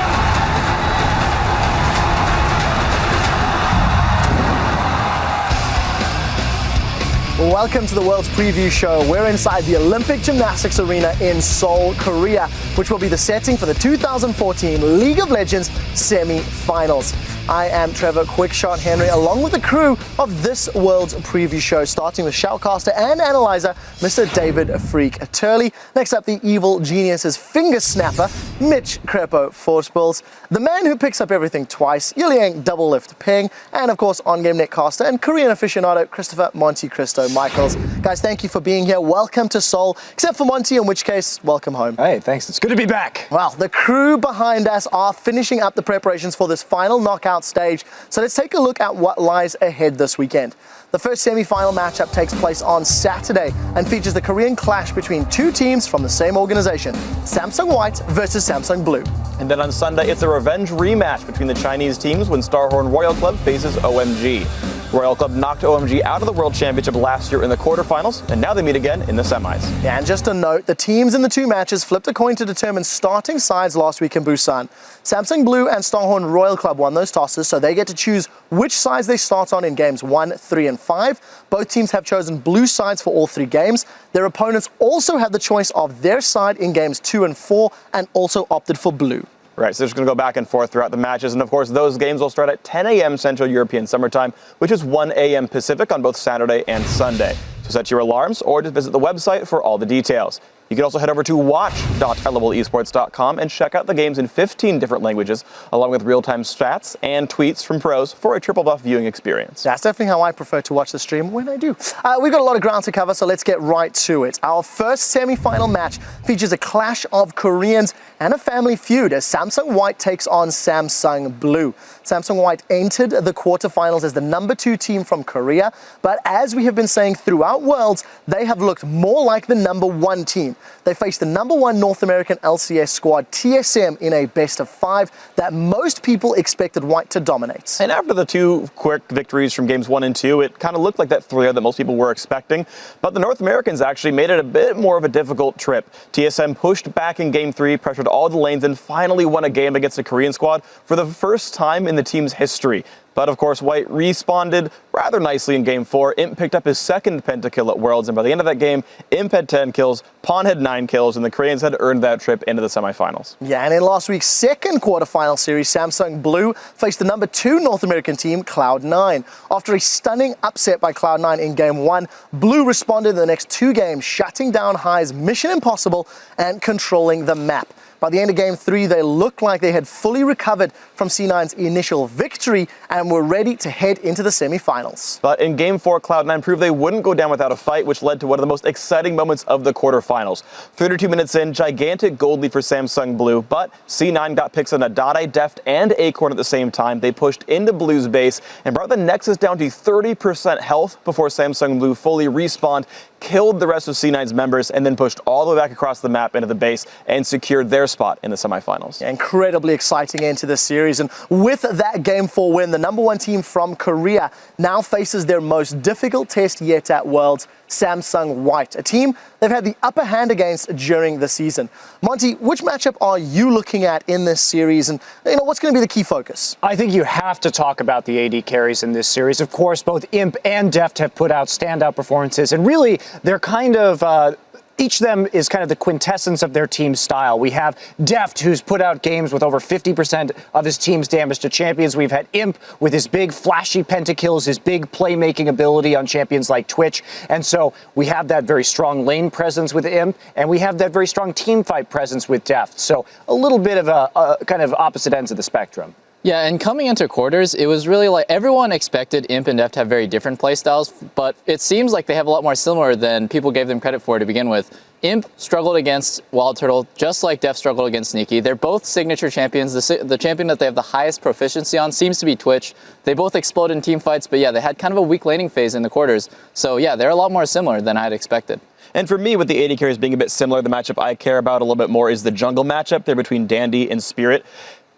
Well, Welcome to the World's Preview Show. We're inside the Olympic Gymnastics Arena in Seoul, Korea, which will be the setting for the 2014 League of Legends semi-finals. I am Trevor Quickshot Henry, along with the crew of this World's Preview Show, starting with shoutcaster and analyzer, Mr. David Freak Turley. Next up, the evil genius's finger snapper, Mitch Crepo Forspils, the man who picks up everything twice, Yuliang Double Lift Ping, and of course, on-game netcaster and Korean aficionado, Christopher Monty Cristo Michaels. Guys, thank you for being here. Welcome to Seoul, except for Monty, in which case, welcome home. Hey, thanks. It's good to be back. Well, the crew behind us are finishing up the preparations for this final knockout stage. So let's take a look at what lies ahead this weekend. The first semi-final matchup takes place on Saturday and features the Korean clash between two teams from the same organization, Samsung White versus Samsung Blue. And then on Sunday, it's a revenge rematch between the Chinese teams when Starhorn Royal Club faces OMG. Royal Club knocked OMG out of the World Championship last year in the quarterfinals, and now they meet again in the semis. Yeah, and just a note, the teams in the two matches flipped a coin to determine starting sides last week in Busan. Samsung Blue and Starhorn Royal Club won those tosses, so they get to choose which sides they start on in games 1, 3, and 5. Both teams have chosen blue sides for all 3 games. Their opponents also had the choice of their side in games 2 and 4 and also opted for blue. Right, so they're just going to go back and forth throughout the matches. And of course, those games will start at 10 a.m. Central European Summer Time, which is 1 a.m. Pacific on both Saturday and Sunday. So set your alarms or just visit the website for all the details. You can also head over to watch.lowworldesports.com and check out the games in 15 different languages, along with real-time stats and tweets from pros for a triple buff viewing experience. That's definitely how I prefer to watch the stream when I do. We've got a lot of ground to cover, so let's get right to it. Our first semi-final match features a clash of Koreans and a family feud as Samsung White takes on Samsung Blue. Samsung White entered the quarterfinals as the number 2 team from Korea, but as we have been saying throughout Worlds, they have looked more like the number 1 team. They faced the number 1 North American LCS squad, TSM, in a best of 5 that most people expected White to dominate. And after the 2 quick victories from games 1 and 2, it kind of looked like that thriller that most people were expecting. But the North Americans actually made it a bit more of a difficult trip. TSM pushed back in game 3, pressured all the lanes, and finally won a game against the Korean squad for the first time in the team's history. But of course, White responded rather nicely in game 4. Imp picked up his second pentakill at Worlds, and by the end of that game, Imp had 10 kills, Pawn had 9 kills, and the Koreans had earned that trip into the semifinals. Yeah, and in last week's second quarterfinal series, Samsung Blue faced the number 2 North American team, Cloud9. After a stunning upset by Cloud9 in game 1, Blue responded in the next 2 games, shutting down High's Mission Impossible and controlling the map. By the end of game 3, they looked like they had fully recovered from C9's initial victory and were ready to head into the semifinals. But in game 4, Cloud9 proved they wouldn't go down without a fight, which led to one of the most exciting moments of the quarterfinals. 32 minutes in, gigantic gold lead for Samsung Blue, but C9 got picks on Adade, Deft, and Acorn at the same time. They pushed into Blue's base and brought the Nexus down to 30% health before Samsung Blue fully respawned, killed the rest of C9's members, and then pushed all the way back across the map into the base and secured their spot in the semifinals. Yeah, incredibly exciting end to this series, and with that game 4 win, the number 1 team from Korea now faces their most difficult test yet at Worlds, Samsung White, a team they've had the upper hand against during the season. Monty, which matchup are you looking at in this series, and what's going to be the key focus? I think you have to talk about the AD carries in this series. Of course, both Imp and Deft have put out standout performances, and really, they're kind of each of them is kind of the quintessence of their team's style. We have Deft, who's put out games with over 50% of his team's damage to champions. We've had Imp with his big flashy pentakills, his big playmaking ability on champions like Twitch. And so we have that very strong lane presence with Imp, and we have that very strong team fight presence with Deft. So a little bit of a kind of opposite ends of the spectrum. Yeah, and coming into quarters, it was really like everyone expected Imp and Deft to have very different playstyles, but it seems like they have a lot more similar than people gave them credit for to begin with. Imp struggled against Wild Turtle just like Deft struggled against Sneaky. They're both signature champions. The champion that they have the highest proficiency on seems to be Twitch. They both explode in team fights, but yeah, they had kind of a weak laning phase in the quarters. So yeah, they're a lot more similar than I had expected. And for me, with the AD carries being a bit similar, the matchup I care about a little bit more is the jungle matchup there between Dandy and Spirit.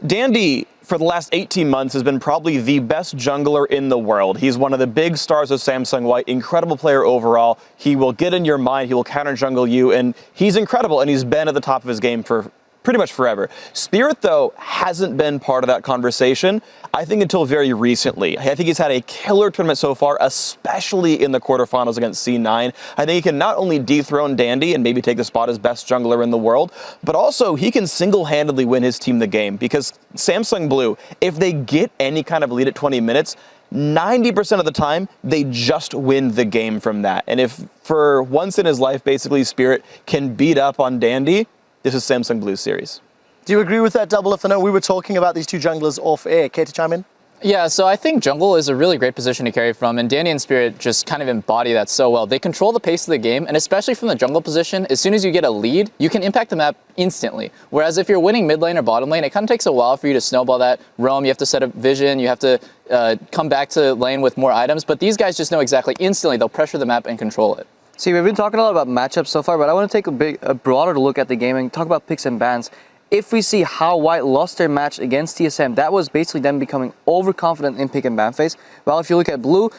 Dandy, for the last 18 months, has been probably the best jungler in the world. He's one of the big stars of Samsung White, incredible player overall. He will get in your mind, he will counter jungle you, and he's incredible, and he's been at the top of his game for pretty much forever. Spirit, though, hasn't been part of that conversation, I think, until very recently. I think he's had a killer tournament so far, especially in the quarterfinals against C9. I think he can not only dethrone Dandy and maybe take the spot as best jungler in the world, but also he can single-handedly win his team the game, because Samsung Blue, if they get any kind of lead at 20 minutes, 90% of the time, they just win the game from that. And if for once in his life, basically, Spirit can beat up on Dandy, this is Samsung Blue's series. Do you agree with that, Double F? I know we were talking about these two junglers off air. Care to chime in? Yeah, so I think jungle is a really great position to carry from, and Dandy and Spirit just kind of embody that so well. They control the pace of the game, and especially from the jungle position, as soon as you get a lead, you can impact the map instantly. Whereas if you're winning mid lane or bottom lane, it kind of takes a while for you to snowball that roam. You have to set up vision, you have to come back to lane with more items, but these guys just know exactly instantly. They'll pressure the map and control it. See, we've been talking a lot about matchups so far, but I want to take a broader look at the game and talk about picks and bans. If we see how White lost their match against TSM, that was basically them becoming overconfident in pick and ban phase. While if you look at Blue,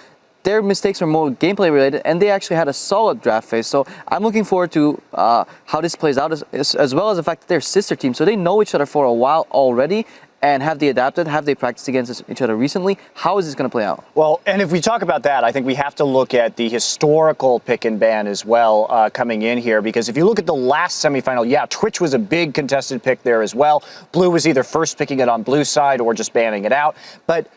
their mistakes were more gameplay related, and they actually had a solid draft phase. So I'm looking forward to how this plays out, as well as the fact that they're sister teams, so they know each other for a while already. And have they adapted? Have they practiced against each other recently? How is this going to play out? Well, and if we talk about that, I think we have to look at the historical pick and ban as well coming in here, because if you look at the last semifinal, yeah, Twitch was a big contested pick there as well. Blue was either first picking it on Blue side or just banning it out. But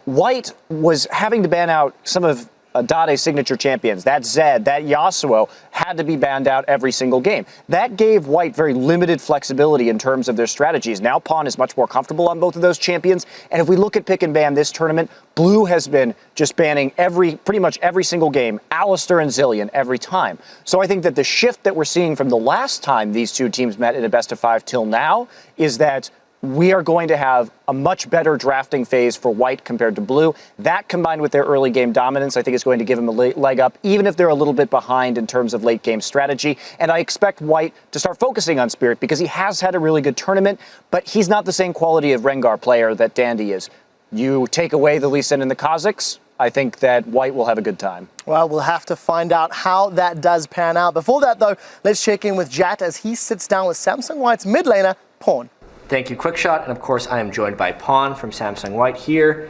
White was having to ban out some of Dade's signature champions. That Zed, that Yasuo had to be banned out every single game. That gave White very limited flexibility in terms of their strategies. Now Pawn is much more comfortable on both of those champions. And if we look at pick and ban this tournament, Blue has been just banning pretty much every single game, Alistar and Zillion every time. So I think that the shift that we're seeing from the last time these two teams met in a best of 5 till now is that we are going to have a much better drafting phase for White compared to Blue. That combined with their early game dominance, I think is going to give them a leg up, even if they're a little bit behind in terms of late game strategy. And I expect White to start focusing on Spirit because he has had a really good tournament, but he's not the same quality of Rengar player that Dandy is. You take away the Lee Sin and the Kazakhs, I think that White will have a good time. Well, we'll have to find out how that does pan out. Before that, though, let's check in with Jat as he sits down with Samsung White's mid laner, Pawn. Thank you, Quickshot, and of course I am joined by Pawn from Samsung White here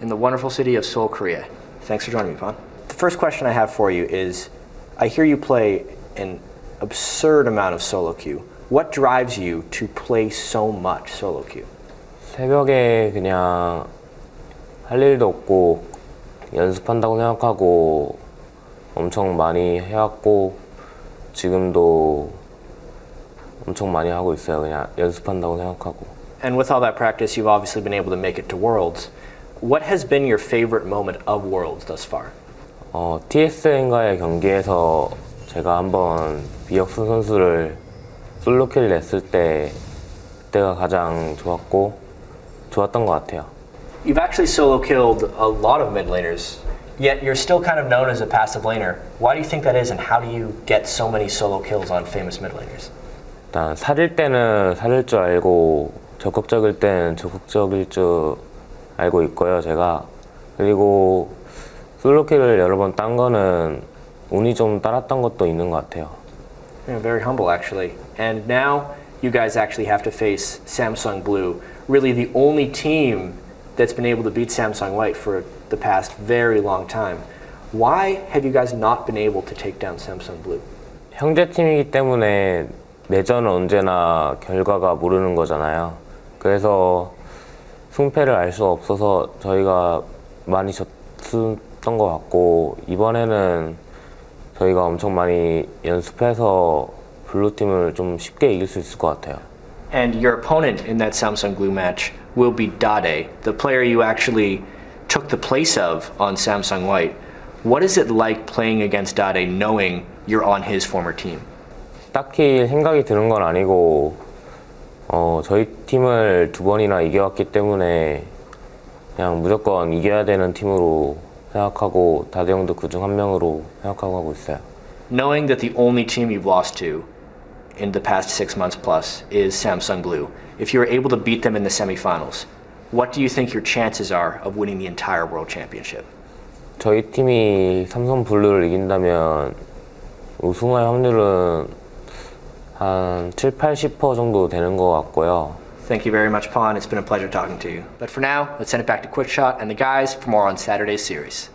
in the wonderful city of Seoul, Korea. Thanks for joining me, Pawn. The first question I have for you is, I hear you play an absurd amount of solo queue. What drives you to play so much solo queue? 새벽에 그냥 할 일도 없고 연습한다고 생각하고 엄청 많이 해왔고 지금도 엄청 많이 하고 있어요. 그냥 연습한다고 생각하고. And with all that practice, you've obviously been able to make it to Worlds. What has been your favorite moment of Worlds thus far? TSM과의 경기에서 제가 한번 BEXCO 선수를 솔로킬 냈을 때 그때가 가장 좋았던 것 같아요. You've actually solo killed a lot of mid laners, yet you're still kind of known as a passive laner. Why do you think that is, and how do you get so many solo kills on famous mid laners? 일단 살릴 때는 살릴 줄 알고 적극적일 때는 적극적일 줄 알고 있고요, 제가. 그리고 솔로킬을 여러 번 딴 거는 운이 좀 따랐던 것도 있는 것 같아요. Yeah, very humble, actually. And now you guys actually have to face Samsung Blue, really the only team that's been able to beat Samsung White for the past very long time. Why have you guys not been able to take down Samsung Blue? 형제팀이기 때문에 내전은 언제나 결과가 모르는 거잖아요. 그래서 승패를 알 수 없어서 저희가 많이 졌던 것 같고 이번에는 저희가 엄청 많이 연습해서 블루팀을 좀 쉽게 이길 수 있을 것 같아요. And your opponent in that Samsung Blue match will be Dade, the player you actually took the place of on Samsung White. What is it like playing against Dade knowing you're on his former team? 딱히 생각이 드는 건 아니고 저희 팀을 2번이나 이겨왔기 때문에 그냥 무조건 이겨야 되는 팀으로 생각하고 다대 형도 그중 한 명으로 생각하고 하고 있어요. Knowing that the only team you've lost to in the past 6 months plus is Samsung Blue, if you were able to beat them in the semifinals, what do you think your chances are of winning the entire World Championship? 저희 팀이 삼성 블루를 이긴다면 우승할 확률은 한 7, 80% 정도 되는 것 같고요. Thank you very much, Pon. It's been a pleasure talking to you. But for now, let's send it back to QuickShot and the guys for more on Saturday's series.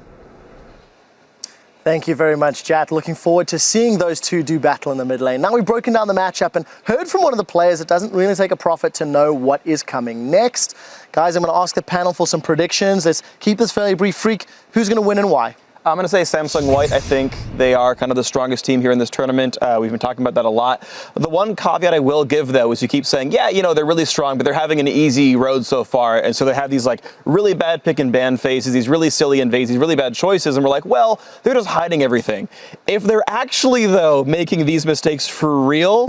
Thank you very much, Jat. Looking forward to seeing those two do battle in the mid lane. Now we've broken down the matchup and heard from one of the players it doesn't really take a prophet to know what is coming next. Guys, I'm going to ask the panel for some predictions. Let's keep this fairly brief. Freak, who's going to win and why? I'm going to say Samsung White. I think they are kind of the strongest team here in this tournament. We've been talking about that a lot. The one caveat I will give, though, is you keep saying, yeah, you know, they're really strong, but they're having an easy road so far. And so they have these, like, really bad pick and ban phases, these really silly invades, these really bad choices. And we're like, well, they're just hiding everything. If they're actually, though, making these mistakes for real,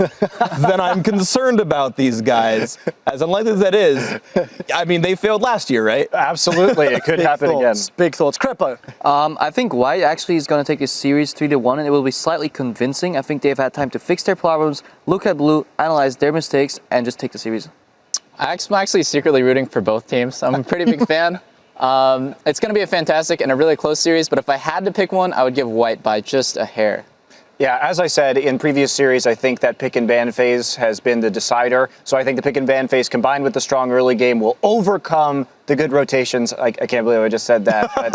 then I'm concerned about these guys. As unlikely as that is, I mean, they failed last year, right? Absolutely. It could happen again. Big thoughts. Crepo. I think White actually is going to take this series 3-1, and it will be slightly convincing. I think they've had time to fix their problems, look at blue, analyze their mistakes, and just take the series. I'm actually secretly rooting for both teams. I'm a pretty big fan. It's going to be a fantastic and a really close series, but if I had to pick one, I would give White by just a hair. Yeah, as I said in previous series, I think that pick and ban phase has been the decider. So I think the pick and ban phase combined with the strong early game will overcome the good rotations. I can't believe I just said that. But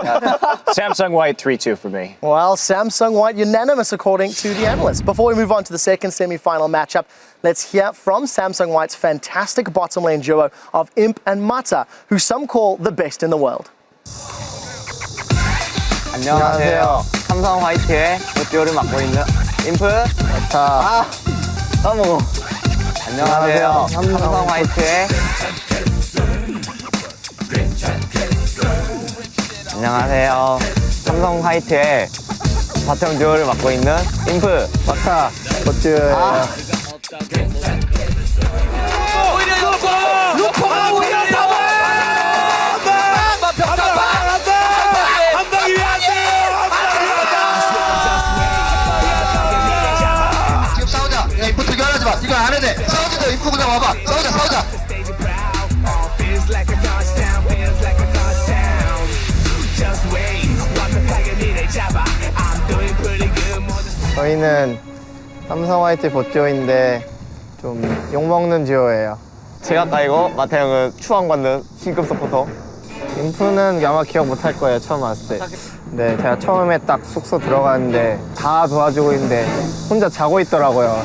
Samsung White 3-2 for me. Well, Samsung White unanimous according to the analysts. Before we move on to the second semi-final matchup, let's hear from Samsung White's fantastic bottom lane duo of Imp and Mata, who some call the best in the world. 안녕하세요. 삼성 화이트의 보듀오를 맡고 있는 인프 자 까먹어. 안녕하세요. 삼성 화이트의 안녕하세요. 삼성 화이트의 바텀 듀오를 맡고 있는 인프 마타 보듀오예요. 이거 안 해도 돼. 싸우자. 인프 그냥 와봐. 싸우자. 저희는 삼성 화이트 보듀오인데 좀 욕먹는 듀오예요. 제가 까이고 마태 형은 추앙받는 신급 서포터. 인프는 아마 기억 못할 거예요, 처음 왔을 때. 네, 제가 처음에 딱 숙소 들어갔는데 다 도와주고 있는데 혼자 자고 있더라고요.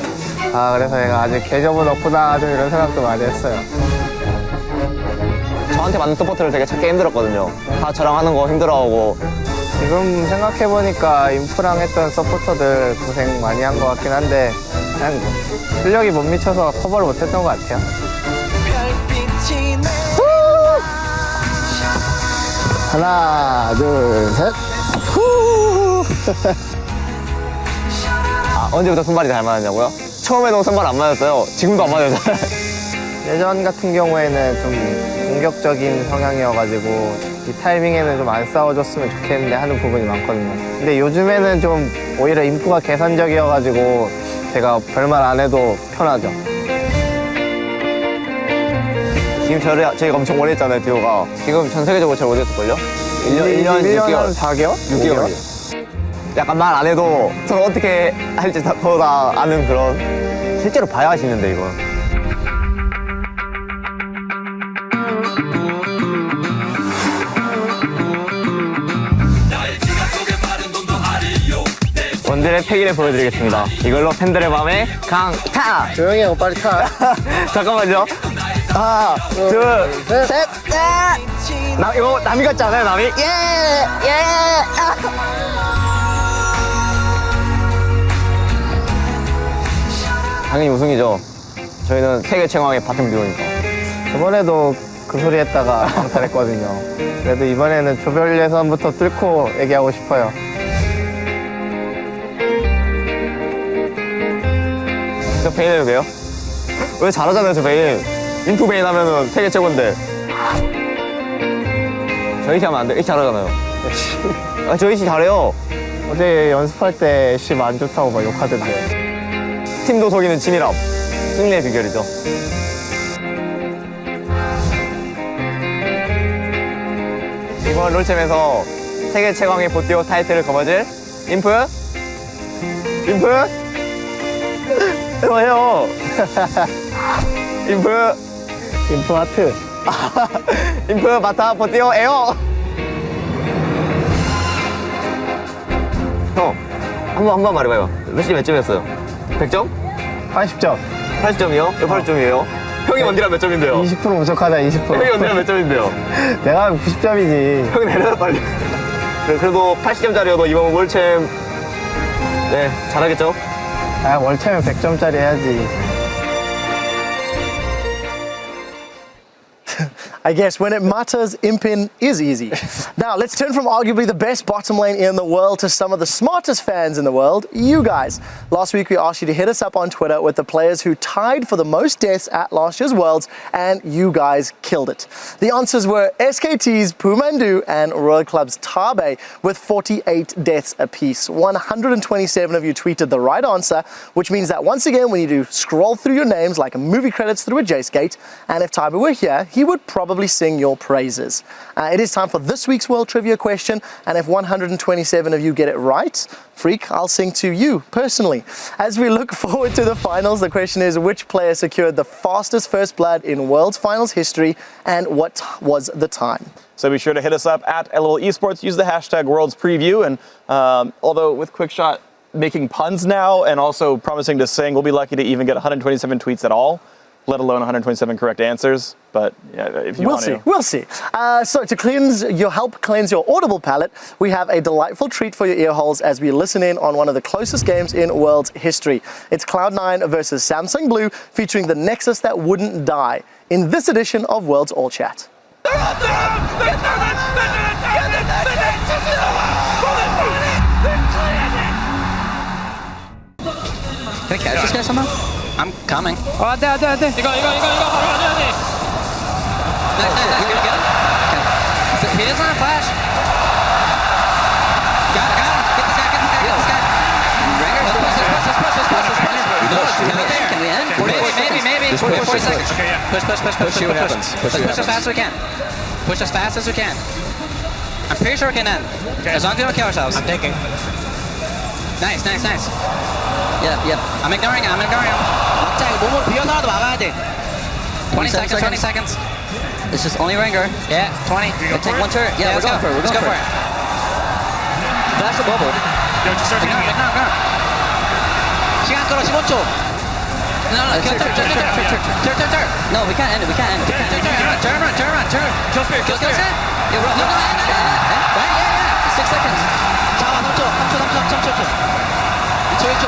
아, 그래서 내가 아직 계좌분 없구나 좀 이런 생각도 많이 했어요. 저한테 맞는 서포트를 되게 찾기 힘들었거든요. 다 저랑 하는 거 힘들어하고. 지금 생각해보니까 인프랑 했던 서포터들 고생 많이 한 것 같긴 한데 그냥 실력이 못 미쳐서 커버를 못했던 것 같아요. 하나, 둘, 셋. 아, 언제부터 손발이 잘 맞았냐고요? 처음에는 손발 안 맞았어요. 지금도 안 맞아요. 예전 같은 경우에는 좀 공격적인 성향이어가지고 이 타이밍에는 좀 안 싸워줬으면 좋겠는데 하는 부분이 많거든요. 근데 요즘에는 좀 오히려 인프가 계산적이어가지고 제가 별말 안 해도 편하죠. 지금 저희가 엄청 오래 했잖아요, 듀오가. 지금 전 세계적으로 제일 오래 했을걸요? 1년 6개월. 4개월? 6개월이요. 약간 말 안 해도 서로 어떻게 할지 다 아는 그런. 실제로 봐야 하시는데, 이건. 원딜의 패기를 보여드리겠습니다. 이걸로 팬들의 마음에 강타! 조용히 해, 빨리 타. 잠깐만요. 하나, 둘, 셋! 이거 남이 같지 않아요, 남이? 예! 당연히 우승이죠. 저희는 세계 최강의 바텀 듀오니까. 저번에도 그 소리 했다가 강탈했거든요. 그래도 이번에는 조별 예선부터 뚫고 얘기하고 싶어요. 저 베인 해도 돼요? 왜 잘하잖아요, 저 베인. 인프 베인 하면은 세계 최고인데. 저 이시 하면 안 돼. 이시 잘하잖아요. 저 이시 잘해요. 어제 연습할 때 애쉬 안 좋다고 막 욕하던데. 팀도 속이는 치밀함. 승리의 비결이죠. 이번 롤챔에서 세계 최강의 보듀오 타이틀을 거머쥘 인프? 해요. 인프 하트. 인프 마타 버티오 에어. 형, 한번 말해봐요. 루시 몇 점이었어요? 100점? 80점. 80점이요? 80점이에요? 형이 원디라 몇 점인데요? 20% 부족하다, 20%. 형이 원디라 몇 점인데요? 내가 90점이지. 형 내려 빨리. 그래도 80점짜리여도 이번 월챔 네 잘하겠죠? 아 월챔은 100점짜리 해야지. I guess when it matters, imping is easy. Now, let's turn from arguably the best bottom lane in the world to some of the smartest fans in the world, you guys. Last week, we asked you to hit us up on Twitter with the players who tied for the most deaths at last year's Worlds, and you guys killed it. The answers were SKT's Pumandu and Royal Club's Tabe with 48 deaths apiece. 127 of you tweeted the right answer, which means that once again, we need to scroll through your names like movie credits through a Jace gate, and if Tabe were here, he would probably sing your praises. It is time for this week's World Trivia question, and if 127 of you get it right, Freak, I'll sing to you personally. As we look forward to the finals, the question is which player secured the fastest first blood in World's Finals history, and what was the time? So be sure to hit us up at LOL Esports, use the hashtag Worlds Preview, and although with Quickshot making puns now and also promising to sing, we'll be lucky to even get 127 tweets at all, let alone 127 correct answers. But yeah, if you want to. We'll see. So to help cleanse your audible palate, we have a delightful treat for your ear holes as we listen in on one of the closest games in World's history. It's Cloud9 versus Samsung Blue, featuring the Nexus that wouldn't die, in this edition of World's All Chat. Can I catch this guy somehow? I'm coming. 이거 바로 가져야 돼. Nice. Good. Okay. He is on a flash. Got him. Get this guy. Can we end? Maybe. 40 seconds. Okay, yeah. Push. See what happens. Push as fast as we can. Push as fast as we can. I'm pretty sure we can end. Okay. As long as we don't kill ourselves. I'm taking. Nice. Yep. I'm ignoring him. 몸을 비워서라도 막아야 돼. 20 seconds. This is only Ringer. Yeah, 20. Take one turn. Yeah, let's go for it. Let's go for it. Flash the bubble. Yo, just start taking it. 시간 끌어 15초. No, turn. No, we can't end it. Turn. Kill spirit. Yeah, run. No. Right? Yeah. 6 seconds. 잡아, 3초. 2초.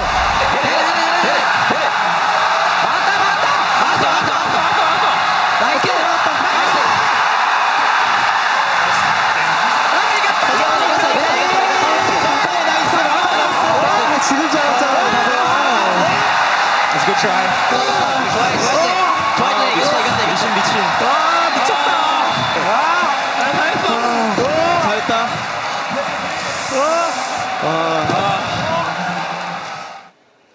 That's a good try.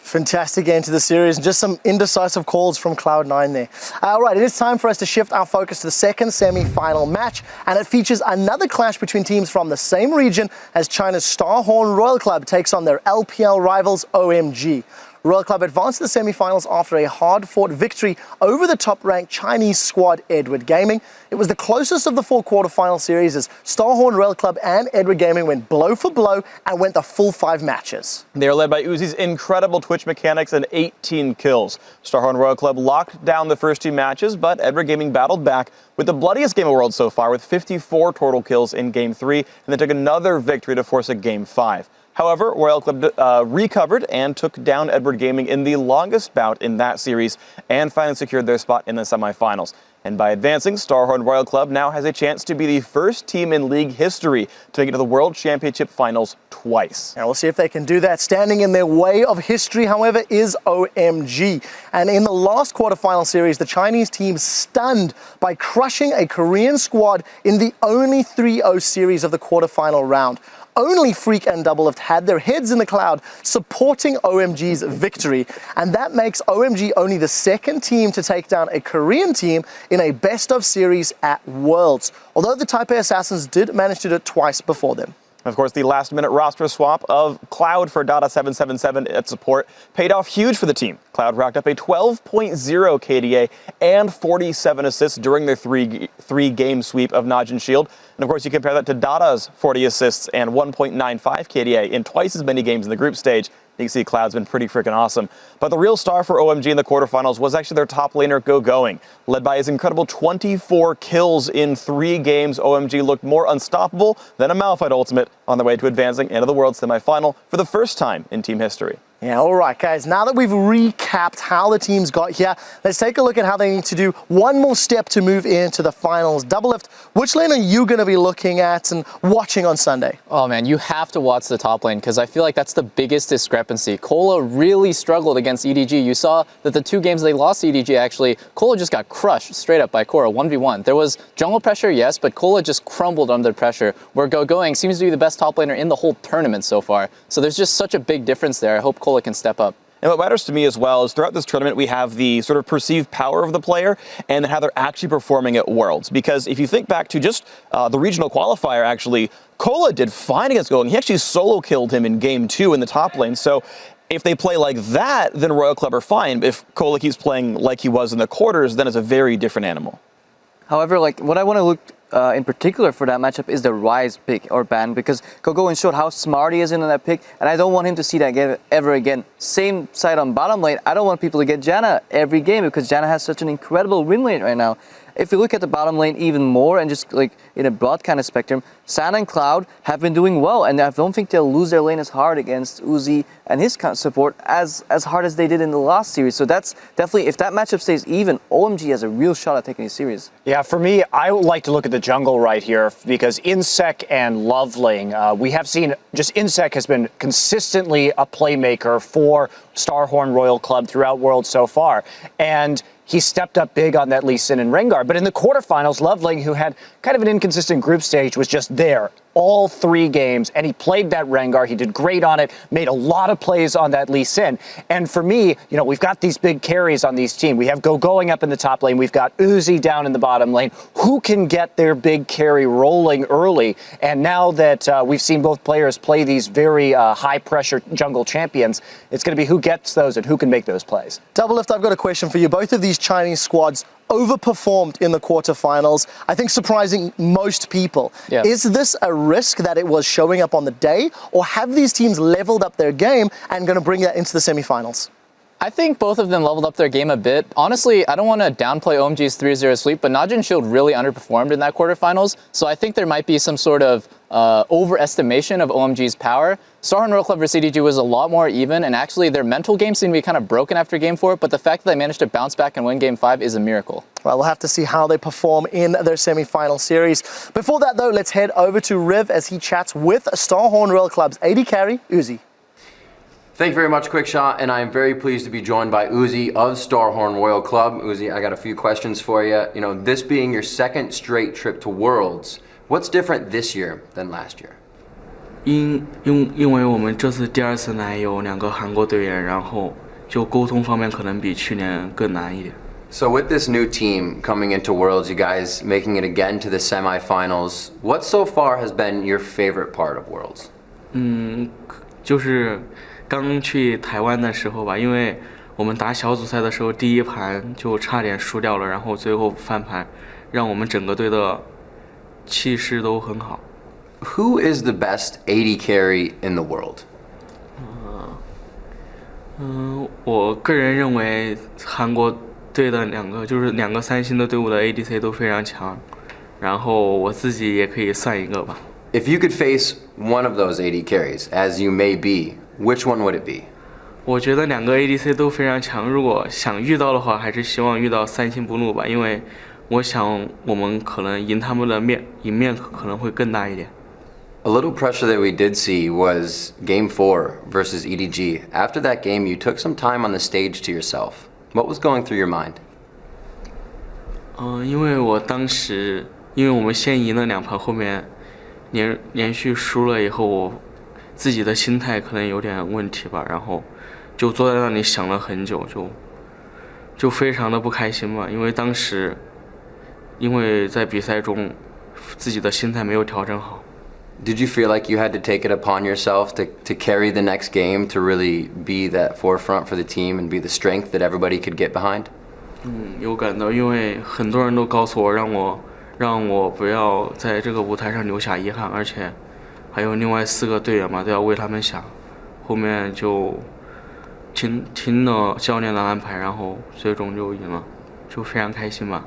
Fantastic end to the series, and just some indecisive calls from Cloud9 there. All right, it is time for us to shift our focus to the second semi-final match, and it features another clash between teams from the same region as China's Starhorn Royal Club takes on their LPL rivals OMG. Royal Club advanced to the semi-finals after a hard-fought victory over the top-ranked Chinese squad Edward Gaming. It was the closest of the 4 quarterfinal series as Starhorn Royal Club and Edward Gaming went blow for blow and went the full 5 matches. They are led by Uzi's incredible Twitch mechanics and 18 kills. Starhorn Royal Club locked down the first 2 matches, but Edward Gaming battled back with the bloodiest game of Worlds so far with 54 total kills in Game 3, and they took another victory to force a Game 5. However, Royal Club recovered and took down Edward Gaming in the longest bout in that series and finally secured their spot in the semifinals. And by advancing, Starhorn Royal Club now has a chance to be the first team in league history to make it to the World Championship Finals twice. And we'll see if they can do that. Standing in their way of history, however, is OMG. And in the last quarterfinal series, the Chinese team stunned by crushing a Korean squad in the only 3-0 series of the quarterfinal round. Only Freak and Doublelift had their heads in the cloud supporting OMG's victory, and that makes OMG only the second team to take down a Korean team in a best-of series at Worlds, although the Taipei Assassins did manage to do it twice before them. Of course, the last-minute roster swap of Cloud for Dada777 at support paid off huge for the team. Cloud racked up a 12.0 KDA and 47 assists during their three-game sweep of NaJin Shield. And of course, you compare that to Dada's 40 assists and 1.95 KDA in twice as many games in the group stage. You can see Cloud's been pretty freaking awesome. But the real star for OMG in the quarterfinals was actually their top laner, Gogoing. Led by his incredible 24 kills in 3 games, OMG looked more unstoppable than a Malphite ultimate on their way to advancing into the World semifinal for the first time in team history. Yeah, all right, guys. Now that we've recapped how the teams got here, let's take a look at how they need to do one more step to move into the finals. Doublelift, which lane are you going to be looking at and watching on Sunday? Oh man, you have to watch the top lane because I feel like that's the biggest discrepancy. Cola really struggled against EDG. You saw that the 2 games they lost to EDG, actually, Cola just got crushed straight up by Cora, 1v1. There was jungle pressure, yes, but Cola just crumbled under pressure, where Gogoing seems to be the best top laner in the whole tournament so far. So there's just such a big difference there. I hope Cola can step up. And what matters to me as well is throughout this tournament, we have the sort of perceived power of the player and how they're actually performing at Worlds. Because if you think back to just the regional qualifier, actually, Cola did fine against Gogoing. He actually solo killed him in game 2 in the top lane. So if they play like that, then Royal Club are fine. If Cola keeps playing like he was in the quarters, then it's a very different animal. However, like what I want to look in particular for that matchup is the Rise pick or ban, because Gogoing showed how smart he is in that pick, and I don't want him to see that ever again. Same side on bottom lane, I don't want people to get Janna every game because Janna has such an incredible win rate right now. If you look at the bottom lane even more and just like in a broad kind of spectrum, San and Cloud have been doing well, and I don't think they'll lose their lane as hard against Uzi and his support as hard as they did in the last series. So that's definitely, if that matchup stays even, OMG has a real shot at taking the series. Yeah, for me, I would like to look at the jungle right here because inSec and Loveling, we have seen just inSec has been consistently a playmaker for Starhorn Royal Club throughout Worlds so far. And he stepped up big on that Lee Sin and Rengar. But in the quarterfinals, Loveling, who had kind of an inconsistent group stage, was just there all 3 games, and he played that Rengar. He did great on it, made a lot of plays on that Lee Sin. And for me, you know, we've got these big carries on these teams. We have Gogoing up in the top lane. We've got Uzi down in the bottom lane. Who can get their big carry rolling early? And now that we've seen both players play these very high-pressure jungle champions, it's going to be who gets those and who can make those plays. Doublelift, I've got a question for you. Both of these Chinese squads overperformed in the quarterfinals, I think surprising most people. Yeah. Is this a risk that it was showing up on the day, or have these teams leveled up their game and going to bring that into the semifinals? I think both of them leveled up their game a bit. Honestly, I don't want to downplay OMG's 3-0 sweep, but NaJin Shield really underperformed in that quarterfinals, so I think there might be some sort of overestimation of OMG's power. Starhorn Royal Club vs EDG was a lot more even, and actually their mental game seemed to be kind of broken after game 4, but the fact that they managed to bounce back and win game 5 is a miracle. Well, we'll have to see how they perform in their semi-final series. Before that, though, let's head over to Riv as he chats with Starhorn Royal Club's AD carry, Uzi. Thank you very much, Quickshot, and I'm very pleased to be joined by Uzi of Starhorn Royal Club. Uzi, I got a few questions for you. You know, this being your 2nd straight trip to Worlds, what's different this year than last year? 因为我们这次第2次来有2个韩国队员，然后就沟通方面可能比去年更难一点。 So with this new team coming into Worlds, you guys making it again to the semifinals, what so far has been your favorite part of Worlds? 就是刚去台湾的时候吧，因为我们打小组赛的时候第1盘就差点输掉了，然后最后翻盘，让我们整个队的气势都很好。 Who is the best AD carry in the world? 我个人认为韩国队的2个3星的队伍的 ADC 都非常强，然后我自己也可以算一个吧。 If you could face one of those AD carries, as you may be, which one would it be? 我觉得2个 ADC 都非常强，如果想遇到的话，还是希望遇到3星不怒吧，因为我想我们可能赢他们的赢面可能会更大一点。 A little pressure that we did see was Game 4 versus EDG. After that game, you took some time on the stage to yourself. What was going through your mind? 因为我当时，因为我们先赢了2盘，后面连续输了以后，我自己的心态可能有点问题吧，然后就坐在那里想了很久，就非常的不开心吧，因为当时因为在比赛中自己的心态没有调整好。Did you feel like you had to take it upon yourself to carry the next game, to really be that forefront for the team and be the strength that everybody could get behind? 有感到，因为很多人都告诉我，让我不要在这个舞台上留下遗憾，而且还有另外4个队员嘛，都要为他们想。后面就听了教练的安排，然后最终就赢了，就非常开心吧。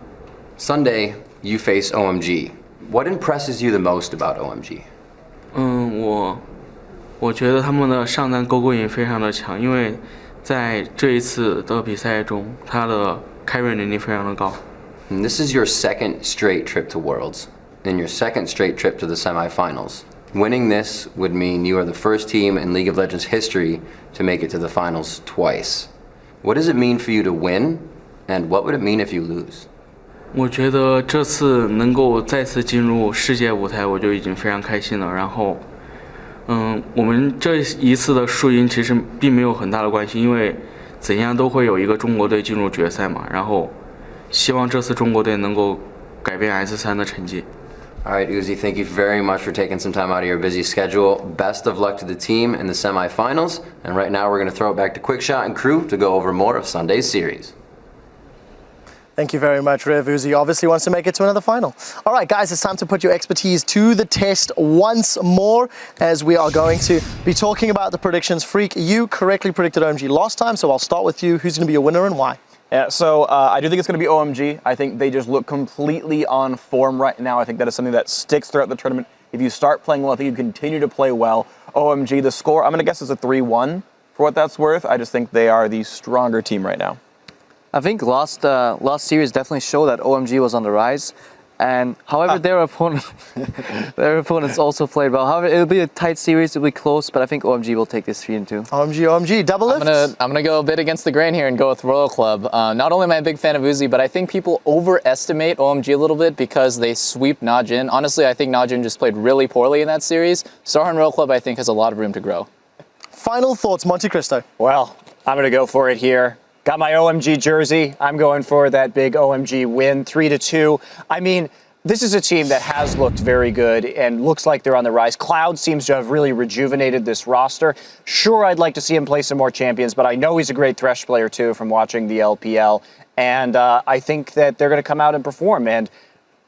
Sunday, you face OMG. What impresses you the most about OMG? 我觉得他们的上单勾勾引非常的强，因为在这一次的比赛中，他的carry能力非常的高。And this is your second straight trip to Worlds, and your second straight trip to the semifinals. Winning this would mean you are the first team in League of Legends history to make it to the finals twice. What does it mean for you to win, and what would it mean if you lose? 我觉得这次能够再次进入世界舞台，我就已经非常开心了。然后，我们这一次的输赢其实并没有很大的关系，因为怎样都会有一个中国队进入决赛嘛。然后，希望这次中国队能够改变 S3 的成绩。All right, Uzi, thank you very much for taking some time out of your busy schedule. Best of luck to the team in the semifinals. And right now we're going to throw it back to Quickshot and crew to go over more of Sunday's series. Thank you very much, Riv. Uzi obviously wants to make it to another final. All right, guys, it's time to put your expertise to the test once more, as we are going to be talking about the predictions. Freak, you correctly predicted OMG last time, so I'll start with you. Who's going to be your winner and why? Yeah, so I do think it's going to be OMG. I think they just look completely on form right now. I think that is something that sticks throughout the tournament. If you start playing well, I think you continue to play well. OMG, the score, I'm going to guess is a 3-1 for what that's worth. I just think they are the stronger team right now. I think last series definitely showed that OMG was on the rise, and however their opponents also played well. However, it'll be a tight series, it'll be close, but I think OMG will take this 3-2. OMG, double lift. I'm gonna go a bit against the grain here and go with Royal Club. Not only am I a big fan of Uzi, but I think people overestimate OMG a little bit because they sweep NaJin. Honestly, I think NaJin just played really poorly in that series. Starhorn Royal Club, I think, has a lot of room to grow. Final thoughts, Monte Cristo. Well, I'm gonna go for it here. Got my OMG jersey. I'm going for that big OMG win, 3-2. I mean, this is a team that has looked very good and looks like they're on the rise. Cloud seems to have really rejuvenated this roster. Sure, I'd like to see him play some more champions, but I know he's a great Thresh player too from watching the LPL. And I think that they're going to come out and perform. And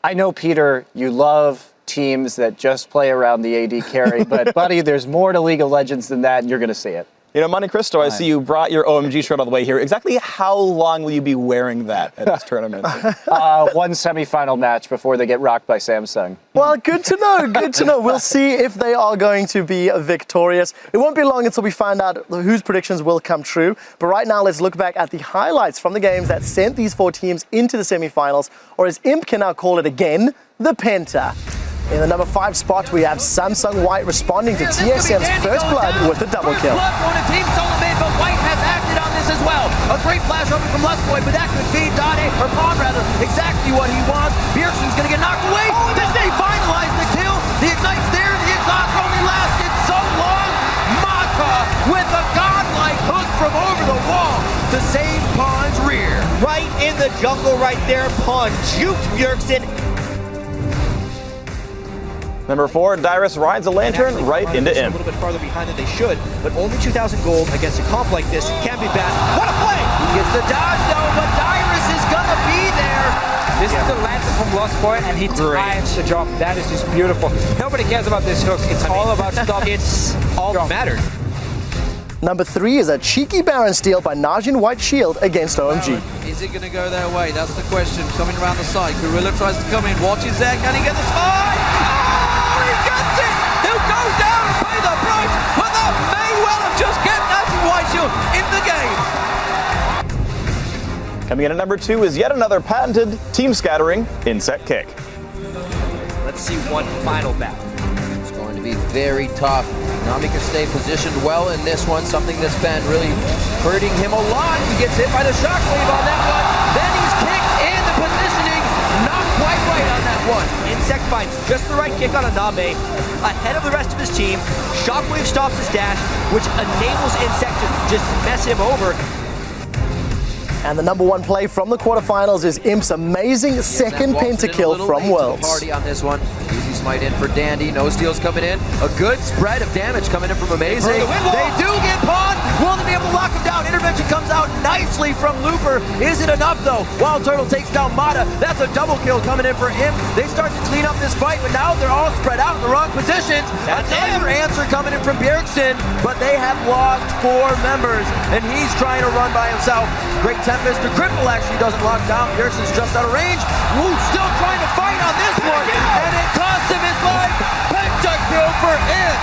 I know, Peter, you love teams that just play around the AD carry, but buddy, there's more to League of Legends than that, and you're going to see it. You know, Monte Cristo, I see you brought your OMG shirt all the way here. Exactly how long will you be wearing that at this tournament? One semifinal match before they get rocked by Samsung. Well, good to know, good to know. We'll see if they are going to be victorious. It won't be long until we find out whose predictions will come true. But right now, let's look back at the highlights from the games that sent these 4 teams into the semifinals, or as Imp can now call it again, the Penta. In the number 5 spot, we have Samsung White responding to TSM's first blood with a double kill. On a team solo mid, but White has acted on this as well. A great flash over from Lustboy, but that could feed Dade, or Pawn rather, exactly what he wants. Bjergsen's gonna get knocked away. Does they finalize the kill? The ignite's there, the exhaust only lasted so long. Mata with a godlike hook from over the wall to save Pawn's rear. Right in the jungle right there, Pawn juked Bjergsen. Number 4, Dyrus rides a lantern right into Imp. A little bit farther behind than they should, but only 2,000 gold against a comp like this can be bad. What a play! He gets the dodge though, but Dyrus is gonna be there. This is the lantern from Lostboy, and he times the drop. That is just beautiful. Nobody cares about this hook. It's all about stop. It's all that mattered. Number 3 is a cheeky Baron steal by NaJin White Shield against OMG. Is it going to go their way? That's the question. Coming around the side. Gorilla tries to come in. Watches there. Can he get the spy? Oh, he gets it! He'll go down and pay the price, but that may well have just kept NaJin White Shield in the game. Coming in at number 2 is yet another patented team scattering inSec kick. Let's see one final battle. It's going to be very tough. Nami can stay positioned well in this one, something that's been really hurting him a lot. He gets hit by the shockwave on that one. Then he's kicked in the positioning, not quite right on that one. inSec finds just the right kick on a Namei, ahead of the rest of his team. Shockwave stops his dash, which enables inSec to just mess him over. And the number 1 play from the quarterfinals is Imp's amazing second pentakill from Worlds. Party on this one. He's smite in for Dandy. No steals coming in. A good spread of damage coming in from Amazing. They do get Pawn. Will they be able to lock him down? Intervention comes out nicely from Looper. Is it enough though? Wild Turtle takes down Mata. That's a double kill coming in for him. They start to clean up this fight, but now they're all spread out in the wrong positions. Another answer coming in from BEXCO, but they have lost 4 members, and he's trying to run by himself. Great Tempest. The cripple actually doesn't lock down. BEXCO's just out of range. Woo, still trying to fight on this one, and it costs him his life. Pentakill for Imp.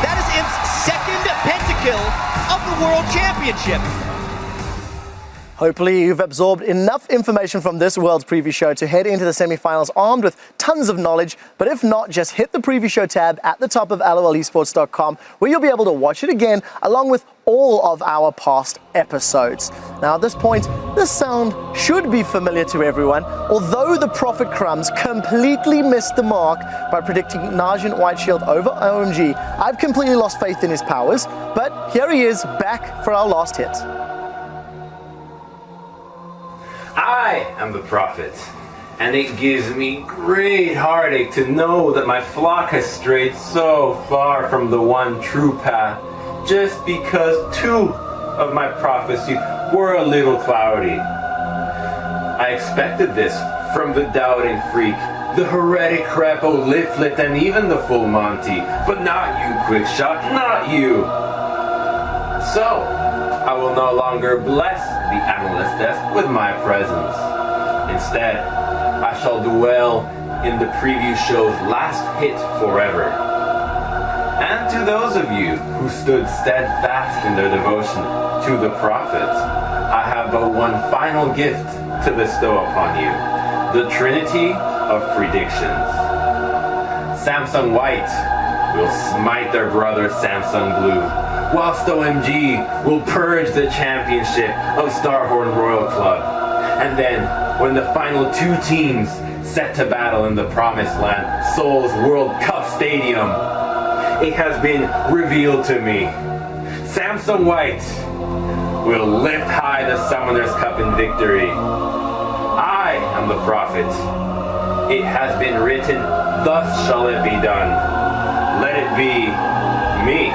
That is Imp's second pentakill of the World Championship. Hopefully you've absorbed enough information from this World's Preview Show to head into the semi-finals armed with tons of knowledge, but if not, just hit the Preview Show tab at the top of lolesports.com, where you'll be able to watch it again along with all of our past episodes. Now at this point, this sound should be familiar to everyone, although the Prophet Crumbs completely missed the mark by predicting NaJin White Shield over OMG. I've completely lost faith in his powers, but here he is back for our last hit. I am the Prophet, and it gives me great heartache to know that my flock has strayed so far from the one true path, just because 2 of my prophecies were a little cloudy. I expected this from the doubting freak, the heretic Crapo, Liflit, and even the full Monty, but not you, Quickshot, not you. So, I will no longer bless the analyst desk with my presence. Instead, I shall dwell in the preview show's last hit forever. And to those of you who stood steadfast in their devotion to the Prophet, I have but one final gift to bestow upon you, the Trinity of Predictions. Samsung White will smite their brother Samsung Blue, whilst OMG will purge the championship of Starhorn Royal Club. And then, when the final 2 teams set to battle in the Promised Land, Seoul's World Cup Stadium, it has been revealed to me. Samsung White will lift high the Summoner's Cup in victory. I am the Prophet. It has been written, thus shall it be done. Let it be me.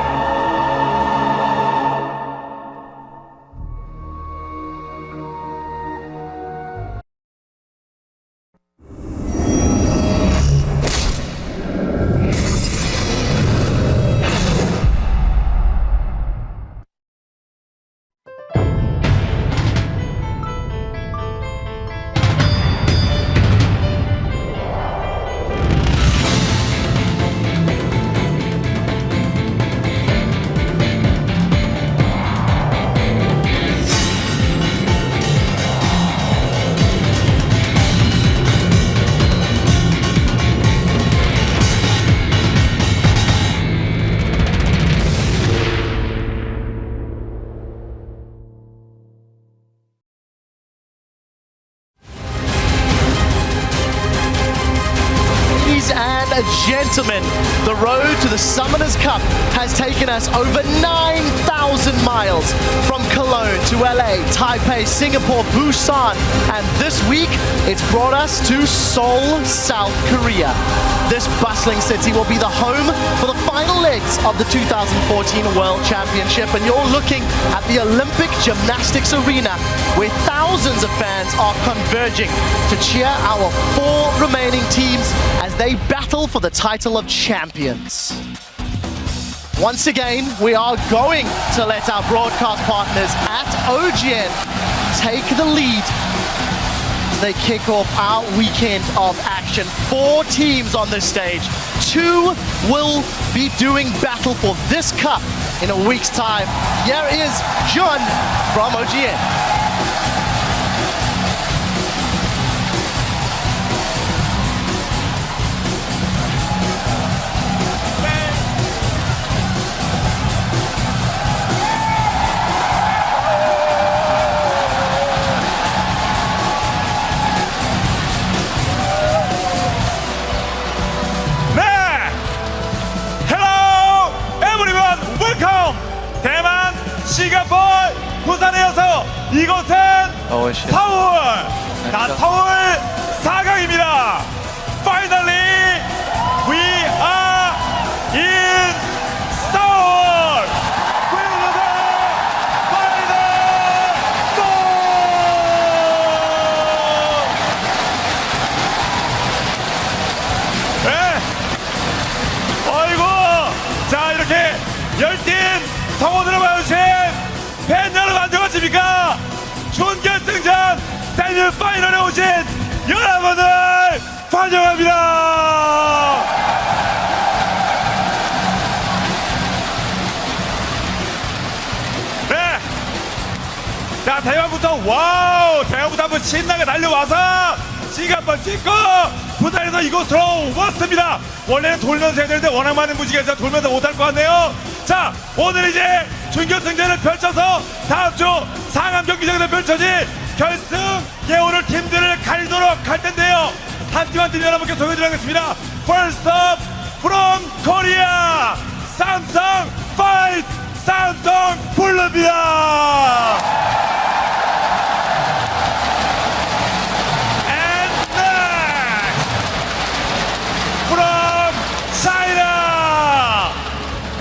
Gentlemen, the road to the Summoners Cup has taken us over 9,000 miles from Cologne to LA, Taipei, Singapore, Busan, and this week it's brought us to Seoul, South Korea. This bustling city will be the home for the final legs of the 2014 World Championship, and you're looking at the Olympic Gymnastics Arena where thousands of fans are converging to cheer our 4 remaining teams as they battle for the title of champions. Once again, we are going to let our broadcast partners at OGN take the lead as they kick off our weekend of action. 4 teams on this stage. 2 will be doing battle for this cup in a week's time. Here is Jun from OGN. 싱가포르 부산에 이어서 이곳은 서울, 자 서울 4강입니다. Finally, 파이널에 오신 여러분들 환영합니다. 네. 자, 대회부터 와우! 대회부터 한번 신나게 달려와서 지금 한번 찍고 부산에서 이곳으로 왔습니다. 원래는 돌면서 해야 되는데 워낙 많은 무지개가 있어서 돌면서 못할 것 같네요. 자, 오늘 이제 준결승전을 펼쳐서 다음 주 상암 경기장에서 펼쳐진 결승 예오를 팀들을 가리도록 할 텐데요. 한 팀 한 팀 여러분께 소개해드리겠습니다. First up from Korea, 삼성 파이트 삼성 블루입니다. And next from China,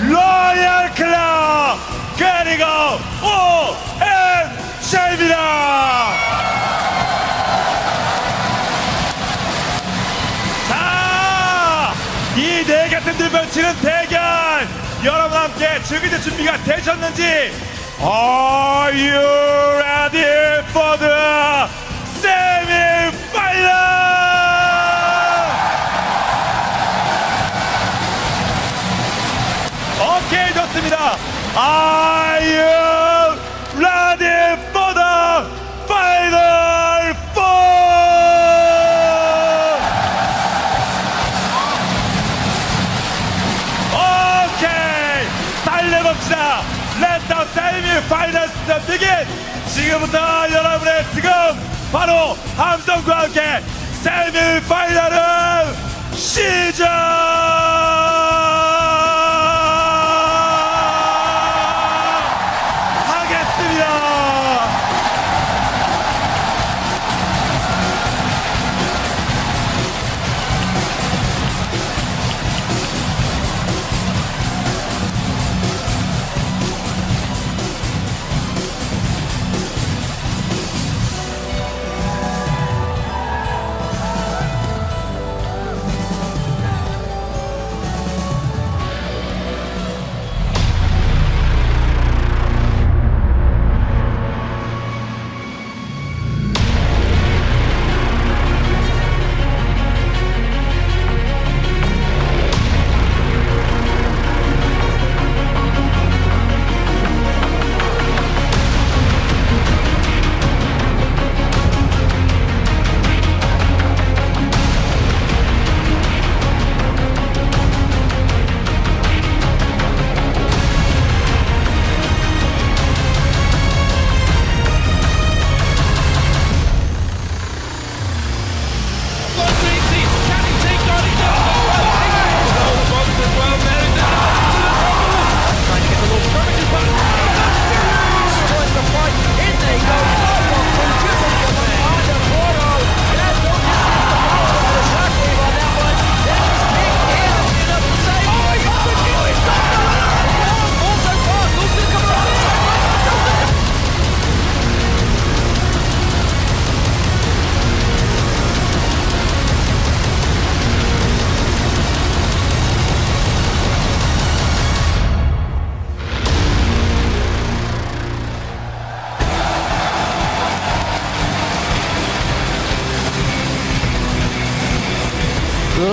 로얄 클럽 그리고 OMG입니다. 이 네 개 팀들 펼치는 대결 여러분 함께 즐길 준비가 되셨는지 Are you ready for the semi-final? 오케이 좋습니다. Are you ready for the final four? 달려봅시다. Let the semi-finals begin. 지금부터 여러분의 지금 바로 함성과 함께 세미파이널은 시작하겠습니다.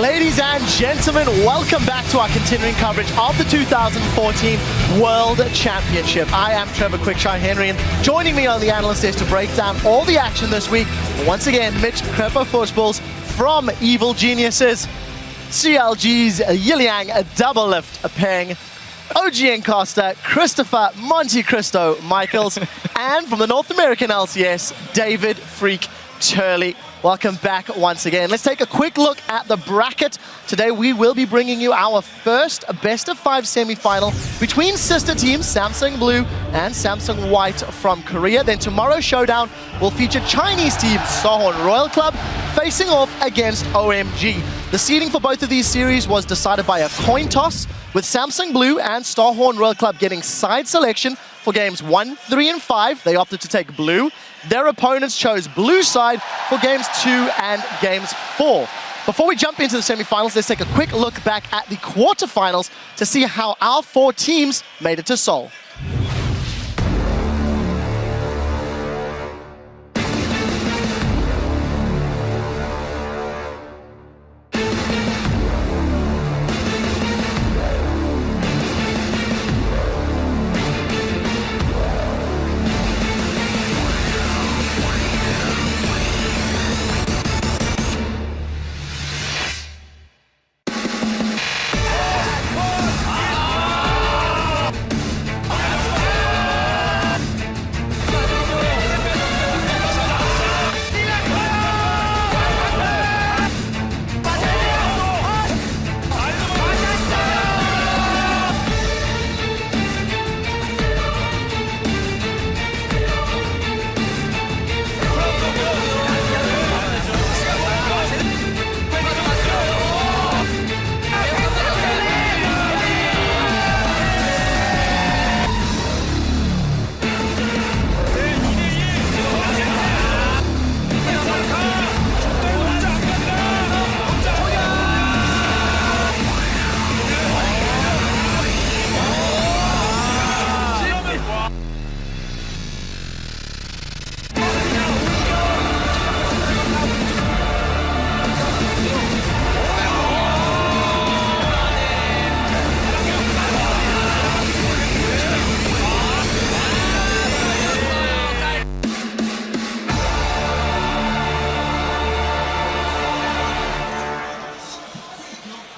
Ladies and gentlemen, welcome back to our continuing coverage of the 2014 World Championship. I am Trevor Quickshine Henry, and joining me on the analyst desk to break down all the action this week, once again, Mitch Crepper Fushballs from Evil Geniuses, CLG's Yiliang Double Lift Peng, OG Costa, Christopher Monte Cristo Michaels, and from the North American LCS, David Freak Turley. Welcome back once again. Let's take a quick look at the bracket. Today we will be bringing you our first best-of-5 semi-final between sister teams Samsung Blue and Samsung White from Korea. Then tomorrow's showdown will feature Chinese team Sohon Royal Club facing off against OMG. The seeding for both of these series was decided by a coin toss, with Samsung Blue and Starhorn Royal Club getting side selection for games 1, 3, and 5. They opted to take blue. Their opponents chose blue side for games 2 and games 4. Before we jump into the semifinals, let's take a quick look back at the quarterfinals to see how our 4 teams made it to Seoul.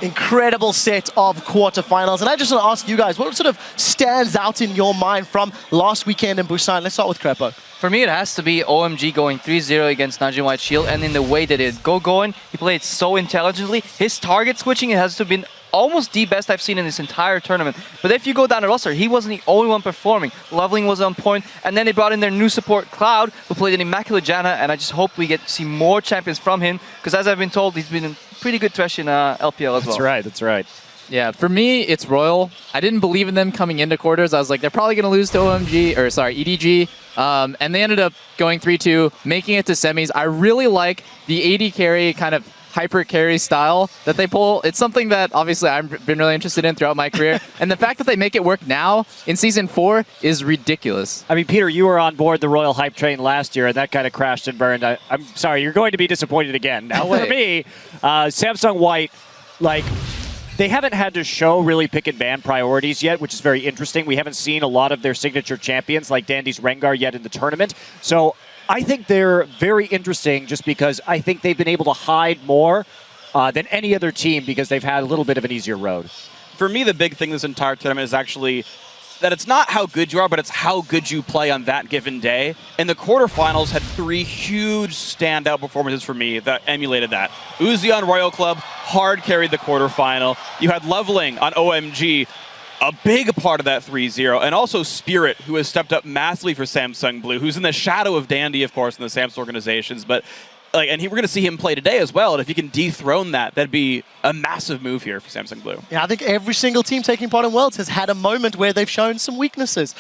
incredible set of quarterfinals. And I just want to ask you guys, what sort of stands out in your mind from last weekend in Busan? Let's start with Crepo. For me, it has to be OMG going 3-0 against NaJin White Shield, and in the way that it Gogoing, he played so intelligently. His target switching has to have been almost the best I've seen in this entire tournament. But if you go down the roster, he wasn't the only one performing. Leveling was on point, and then they brought in their new support, Cloud, who played an immaculate Janna, and I just hope we get to see more champions from him, because as I've been told, he's been in pretty good trash in LPL as well. That's right, that's right. Yeah, for me, it's Royal. I didn't believe in them coming into quarters. I was like, they're probably going to lose to EDG. And they ended up going 3-2, making it to semis. I really like the AD carry kind of hyper carry style that they pull. It's something that obviously I've been really interested in throughout my career. And the fact that they make it work now in Season 4 is ridiculous. I mean, Peter, you were on board the Royal hype train last year, and that kind of crashed and burned. I'm sorry, you're going to be disappointed again. Now, for me, Samsung White, like, they haven't had to show really pick and ban priorities yet, which is very interesting. We haven't seen a lot of their signature champions like Dandy's Rengar yet in the tournament. So I think they're very interesting just because I think they've been able to hide more than any other team because they've had a little bit of an easier road. For me, the big thing this entire tournament is actually that it's not how good you are, but it's how good you play on that given day. And the quarterfinals had 3 huge standout performances for me that emulated that. Uzi on Royal Club hard carried the quarterfinal. You had Leveling on OMG, a big part of that 3-0, and also Spirit, who has stepped up massively for Samsung Blue, who's in the shadow of Dandy, of course, in the Samsung organizations, but and we're going to see him play today as well, and if he can dethrone that, that'd be a massive move here for Samsung Blue. Yeah, I think every single team taking part in Worlds has had a moment where they've shown some weaknesses.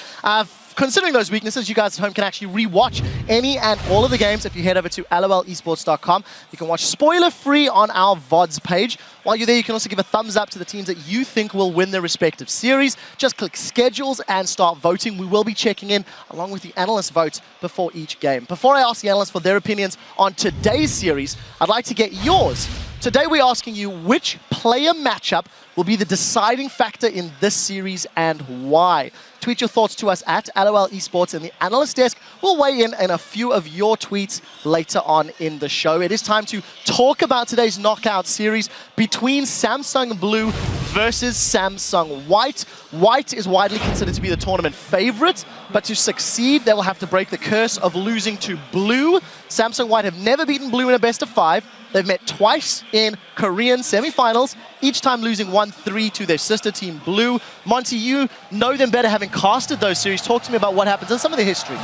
Considering those weaknesses, you guys at home can actually re-watch any and all of the games if you head over to lolesports.com. You can watch spoiler-free on our VODs page. While you're there, you can also give a thumbs up to the teams that you think will win their respective series. Just click schedules and start voting. We will be checking in along with the analyst vote before each game. Before I ask the analysts for their opinions on today's series, I'd like to get yours. Today we're asking you which player matchup will be the deciding factor in this series and why. Tweet your thoughts to us at LOL Esports, and the analyst desk will weigh in a few of your tweets later on in the show. It is time to talk about today's knockout series between Samsung Blue versus Samsung White. White is widely considered to be the tournament favorite, but to succeed, they will have to break the curse of losing to Blue. Samsung White have never beaten Blue in a best of 5. They've met twice in Korean semifinals, each time losing 1-3 to their sister team Blue. Monty, you know them better having casted those series. Talk to me about what happens and some of the history.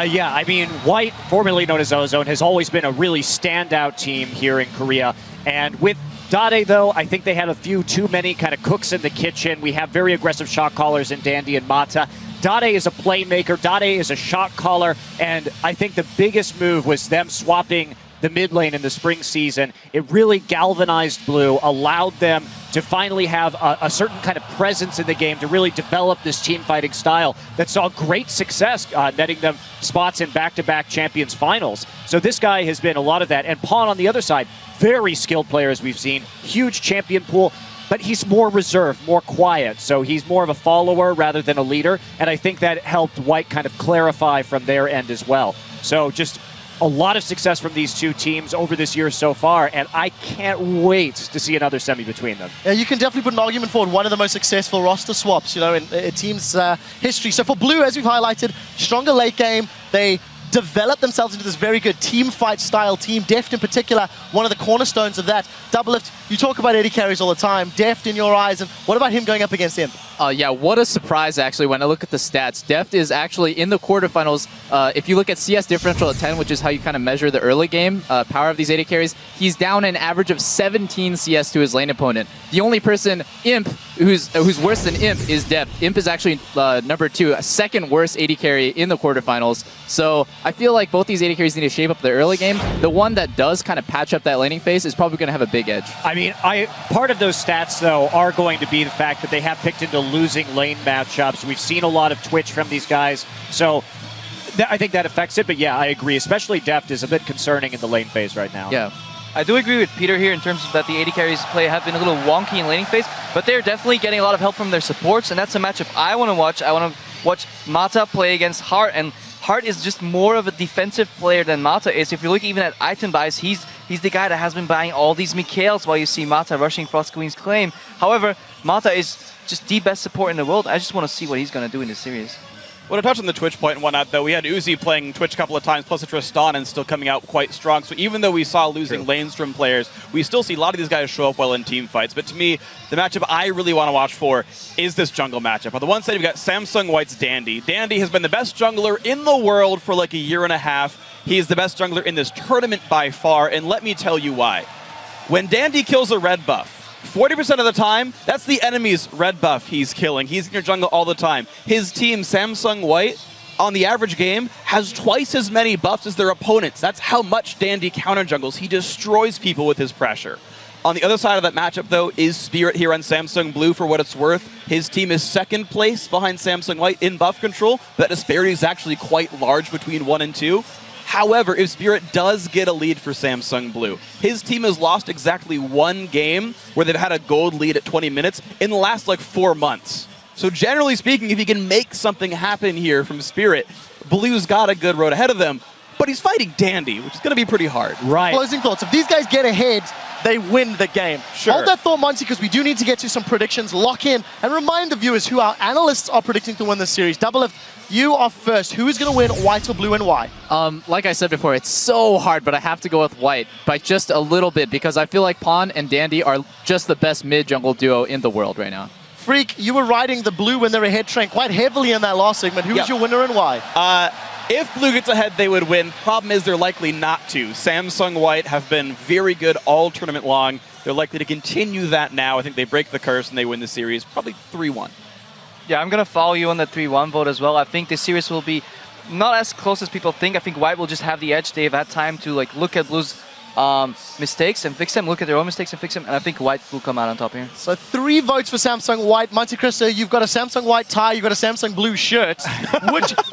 Yeah, I mean, White, formerly known as Ozone, has always been a really standout team here in Korea. And with Dade, though, I think they had a few too many kind of cooks in the kitchen. We have very aggressive shot callers in Dandy and Mata. Dade is a playmaker, Dade is a shot caller, and I think the biggest move was them swapping the mid lane in the spring season. It really galvanized Blue, allowed them to finally have a certain kind of presence in the game to really develop this team fighting style that saw great success, netting them spots in back-to-back Champions finals. So this guy has been a lot of that. And Pawn on the other side, very skilled player as we've seen, huge champion pool, but he's more reserved, more quiet. So he's more of a follower rather than a leader. And I think that helped White kind of clarify from their end as well. So just a lot of success from these two teams over this year so far, and I can't wait to see another semi between them. Yeah, you can definitely put an argument forward. One of the most successful roster swaps, you know, in a team's history. So for Blue, as we've highlighted, stronger late game. They developed themselves into this very good team fight style team. Deft in particular, one of the cornerstones of that. Doublelift, you talk about Eddie carries all the time. Deft in your eyes, and what about him going up against him? Yeah, what a surprise, actually, when I look at the stats. Deft is actually in the quarterfinals. If you look at CS differential at 10, which is how you kind of measure the early game power of these AD carries, he's down an average of 17 CS to his lane opponent. The only person, Imp, who's worse than Imp is Deft. Imp is actually number 2, a second worst AD carry in the quarterfinals. So I feel like both these AD carries need to shape up the early game. The one that does kind of patch up that laning phase is probably going to have a big edge. I mean, part of those stats, though, are going to be the fact that they have picked into losing lane matchups. We've seen a lot of twitch from these guys, so I think that affects it. But yeah, I agree, especially Deft is a bit concerning in the lane phase right now. Yeah. I do agree with Peter here in terms of that the AD carries play have been a little wonky in laning phase, but they're definitely getting a lot of help from their supports, and that's a matchup I want to watch. I want to watch Mata play against Hart, and Hart is just more of a defensive player than Mata is. If you look even at item buys, he's the guy that has been buying all these Mikhails while you see Mata rushing Frost Queen's claim. However, Mata is just the best support in the world. I just want to see what he's going to do in this series. Well, to touch on the Twitch point and whatnot, though, we had Uzi playing Twitch a couple of times, plus a Tristan, and still coming out quite strong. So even though we saw losing Lanestrom players, we still see a lot of these guys show up well in team fights. But to me, the matchup I really want to watch for is this jungle matchup. On the one side, you've got Samsung White's Dandy. Dandy has been the best jungler in the world for like a year and a half. He is the best jungler in this tournament by far, and let me tell you why. When Dandy kills a red buff, 40% of the time, that's the enemy's red buff he's killing. He's in your jungle all the time. His team, Samsung White, on the average game, has twice as many buffs as their opponents. That's how much Dandy counter jungles. He destroys people with his pressure. On the other side of that matchup, though, is Spirit here on Samsung Blue for what it's worth. His team is second place behind Samsung White in buff control. That disparity is actually quite large between 1 and 2. However, if Spirit does get a lead for Samsung Blue, his team has lost exactly one game where they've had a gold lead at 20 minutes in the last like 4 months. So generally speaking, if he can make something happen here from Spirit, Blue's got a good road ahead of them, but he's fighting Dandy, which is going to be pretty hard. Right. Closing thoughts. If these guys get ahead, they win the game. Sure. Hold that thought, Monty, because we do need to get to some predictions, lock in, and remind the viewers who our analysts are predicting to win this series. Double F, you are first. Who is going to win, White or Blue, and why? Like I said before, it's so hard, but I have to go with White by just a little bit because I feel like Pawn and Dandy are just the best mid-jungle duo in the world right now. Freak, you were riding the Blue when they're ahead train quite heavily in that last segment. Who is your winner and why? If Blue gets ahead, they would win. Problem is they're likely not to. Samsung White have been very good all tournament long. They're likely to continue that now. I think they break the curse and they win the series, probably 3-1. Yeah, I'm going to follow you on the 3-1 vote as well. I think this series will be not as close as people think. I think White will just have the edge. They've had time to like look at Blue's mistakes and fix them, look at their own mistakes and fix them, and I think White will come out on top here. So 3 votes for Samsung White. Monte Cristo, you've got a Samsung White tie, you've got a Samsung Blue shirt.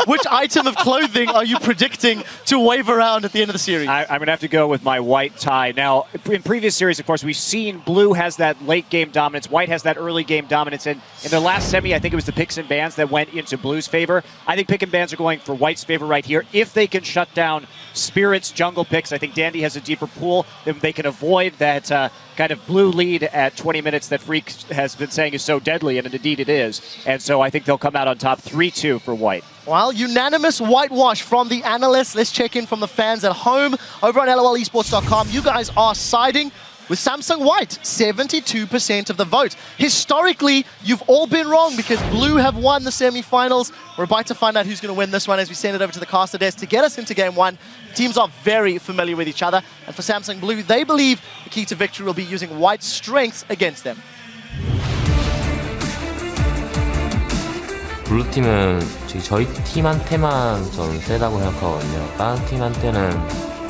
which item of clothing are you predicting to wave around at the end of the series? I'm going to have to go with my White tie. Now, in previous series, of course, we've seen Blue has that late game dominance, White has that early game dominance, and in their last semi, I think it was the picks and bans that went into Blue's favor. I think pick and bans are going for White's favor right here. If they can shut down Spirit's jungle picks, I think Dandy has a deeper pool, then they can avoid that kind of Blue lead at 20 minutes that Freak has been saying is so deadly, and indeed it is. And so I think they'll come out on top 3-2 for White. Well, unanimous whitewash from the analysts. Let's check in from the fans at home. Over on lolesports.com, you guys are siding with Samsung White, 72% of the vote. Historically, you've all been wrong because Blue have won the semi-finals. We're about to find out who's going to win this one as we send it over to the caster desk to get us into game 1. Teams are very familiar with each other. And for Samsung Blue, they believe the key to victory will be using White's strengths against them. 블루팀은 저희 팀한테만 전 세다고 생각하거든요. 다른 팀한테는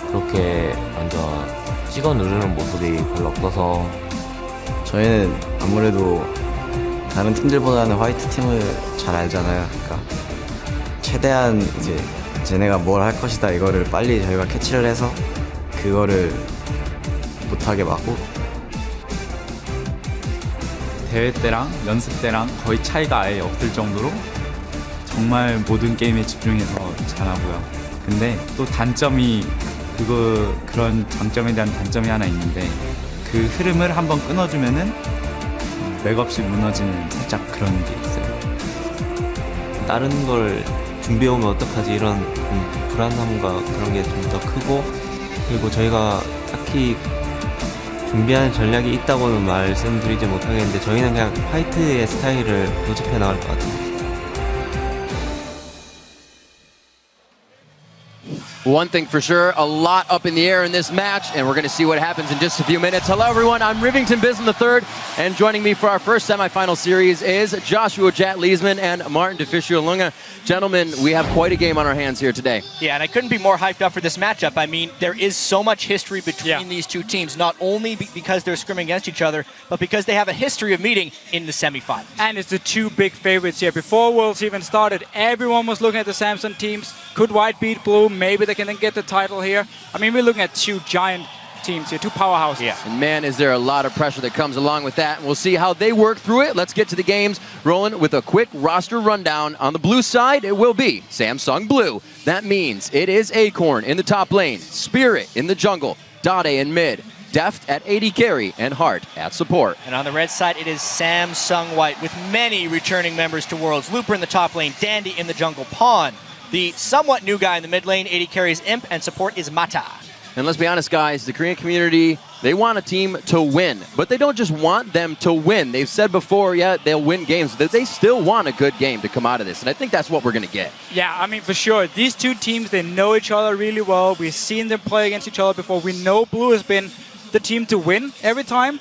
그렇게 완전 찍어 누르는 모습이 별로 없어서 저희는 아무래도 다른 팀들보다는 화이트 팀을 잘 알잖아요. 그러니까 최대한 이제 쟤네가 뭘 할 것이다 이거를 빨리 저희가 캐치를 해서 그거를 못하게 막고 대회 때랑 연습 때랑 거의 차이가 아예 없을 정도로 정말 모든 게임에 집중해서 잘하고요. 근데 또 단점이 그런 장점에 대한 단점이 하나 있는데 그 흐름을 한번 끊어주면은 맥없이 무너지는 살짝 그런 게 있어요. 다른 걸 준비해오면 어떡하지 이런 불안함과 그런 게 좀 더 크고 그리고 저희가 딱히 준비한 전략이 있다고는 말씀드리지 못하겠는데 저희는 그냥 화이트의 스타일을 고집해 나갈 것 같아요. One thing for sure, a lot up in the air in this match, and we're going to see what happens in just a few minutes. Hello, everyone. I'm Rivington Bism III, and joining me for our first semifinal series is Joshua Jat Leesman and Martin DeFiscio Lunga. Gentlemen, we have quite a game on our hands here today. Yeah, and I couldn't be more hyped up for this matchup. I mean, there is so much history between these two teams, not only because they're scrimming against each other, but because they have a history of meeting in the semifinals. And it's the two big favorites here. Before Worlds even started, everyone was looking at the Samsung teams. Could White beat Blue? Maybe they can then get the title here. I mean, we're looking at two giant teams here, two powerhouses. Yeah. And man, is there a lot of pressure that comes along with that. And we'll see how they work through it. Let's get to the games. Rolling with a quick roster rundown. On the blue side, it will be Samsung Blue. That means it is Acorn in the top lane, Spirit in the jungle, Dade in mid, Deft at AD carry, and Hart at support. And on the red side, it is Samsung White with many returning members to Worlds. Looper in the top lane, Dandy in the jungle, Pawn. The somewhat new guy in the mid lane, AD carry is Imp, and support is Mata. And let's be honest, guys, the Korean community, they want a team to win. But they don't just want them to win. They've said before, yeah, they'll win games. They still want a good game to come out of this. And I think that's what we're going to get. Yeah, I mean, for sure. These two teams, they know each other really well. We've seen them play against each other before. We know Blue has been the team to win every time.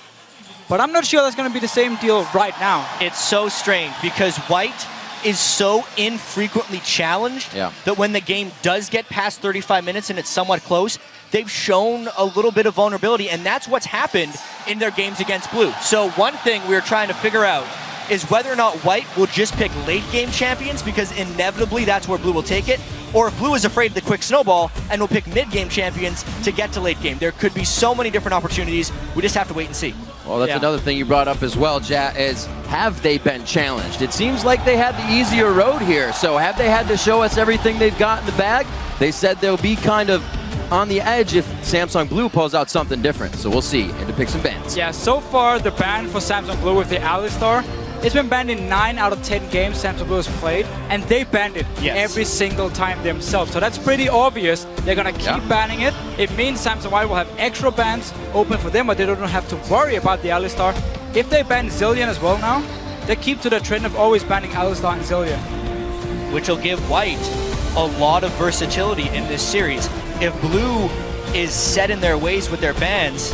But I'm not sure that's going to be the same deal right now. It's so strange because White is so infrequently challenged that when the game does get past 35 minutes and it's somewhat close, they've shown a little bit of vulnerability, and that's what's happened in their games against Blue. So one thing we're trying to figure out is whether or not White will just pick late game champions, because inevitably that's where Blue will take it, or if Blue is afraid of the quick snowball and will pick mid game champions to get to late game. There could be so many different opportunities. We just have to wait and see. Well, that's another thing you brought up as well, Jat, is have they been challenged? It seems like they had the easier road here. So have they had to show us everything they've got in the bag? They said they'll be kind of on the edge if Samsung Blue pulls out something different. So we'll see. And to pick some bans. Yeah, so far the ban for Samsung Blue with the Alistar, it's been banned in 9 out of 10 games Samsung Blue has played, and they banned it every single time themselves. So that's pretty obvious. They're going to keep banning it. It means Samsung White will have extra bans open for them, but they don't have to worry about the Alistar. If they ban Zilean as well now, they keep to the trend of always banning Alistar and Zilean. Which will give White a lot of versatility in this series. If Blue is set in their ways with their bans,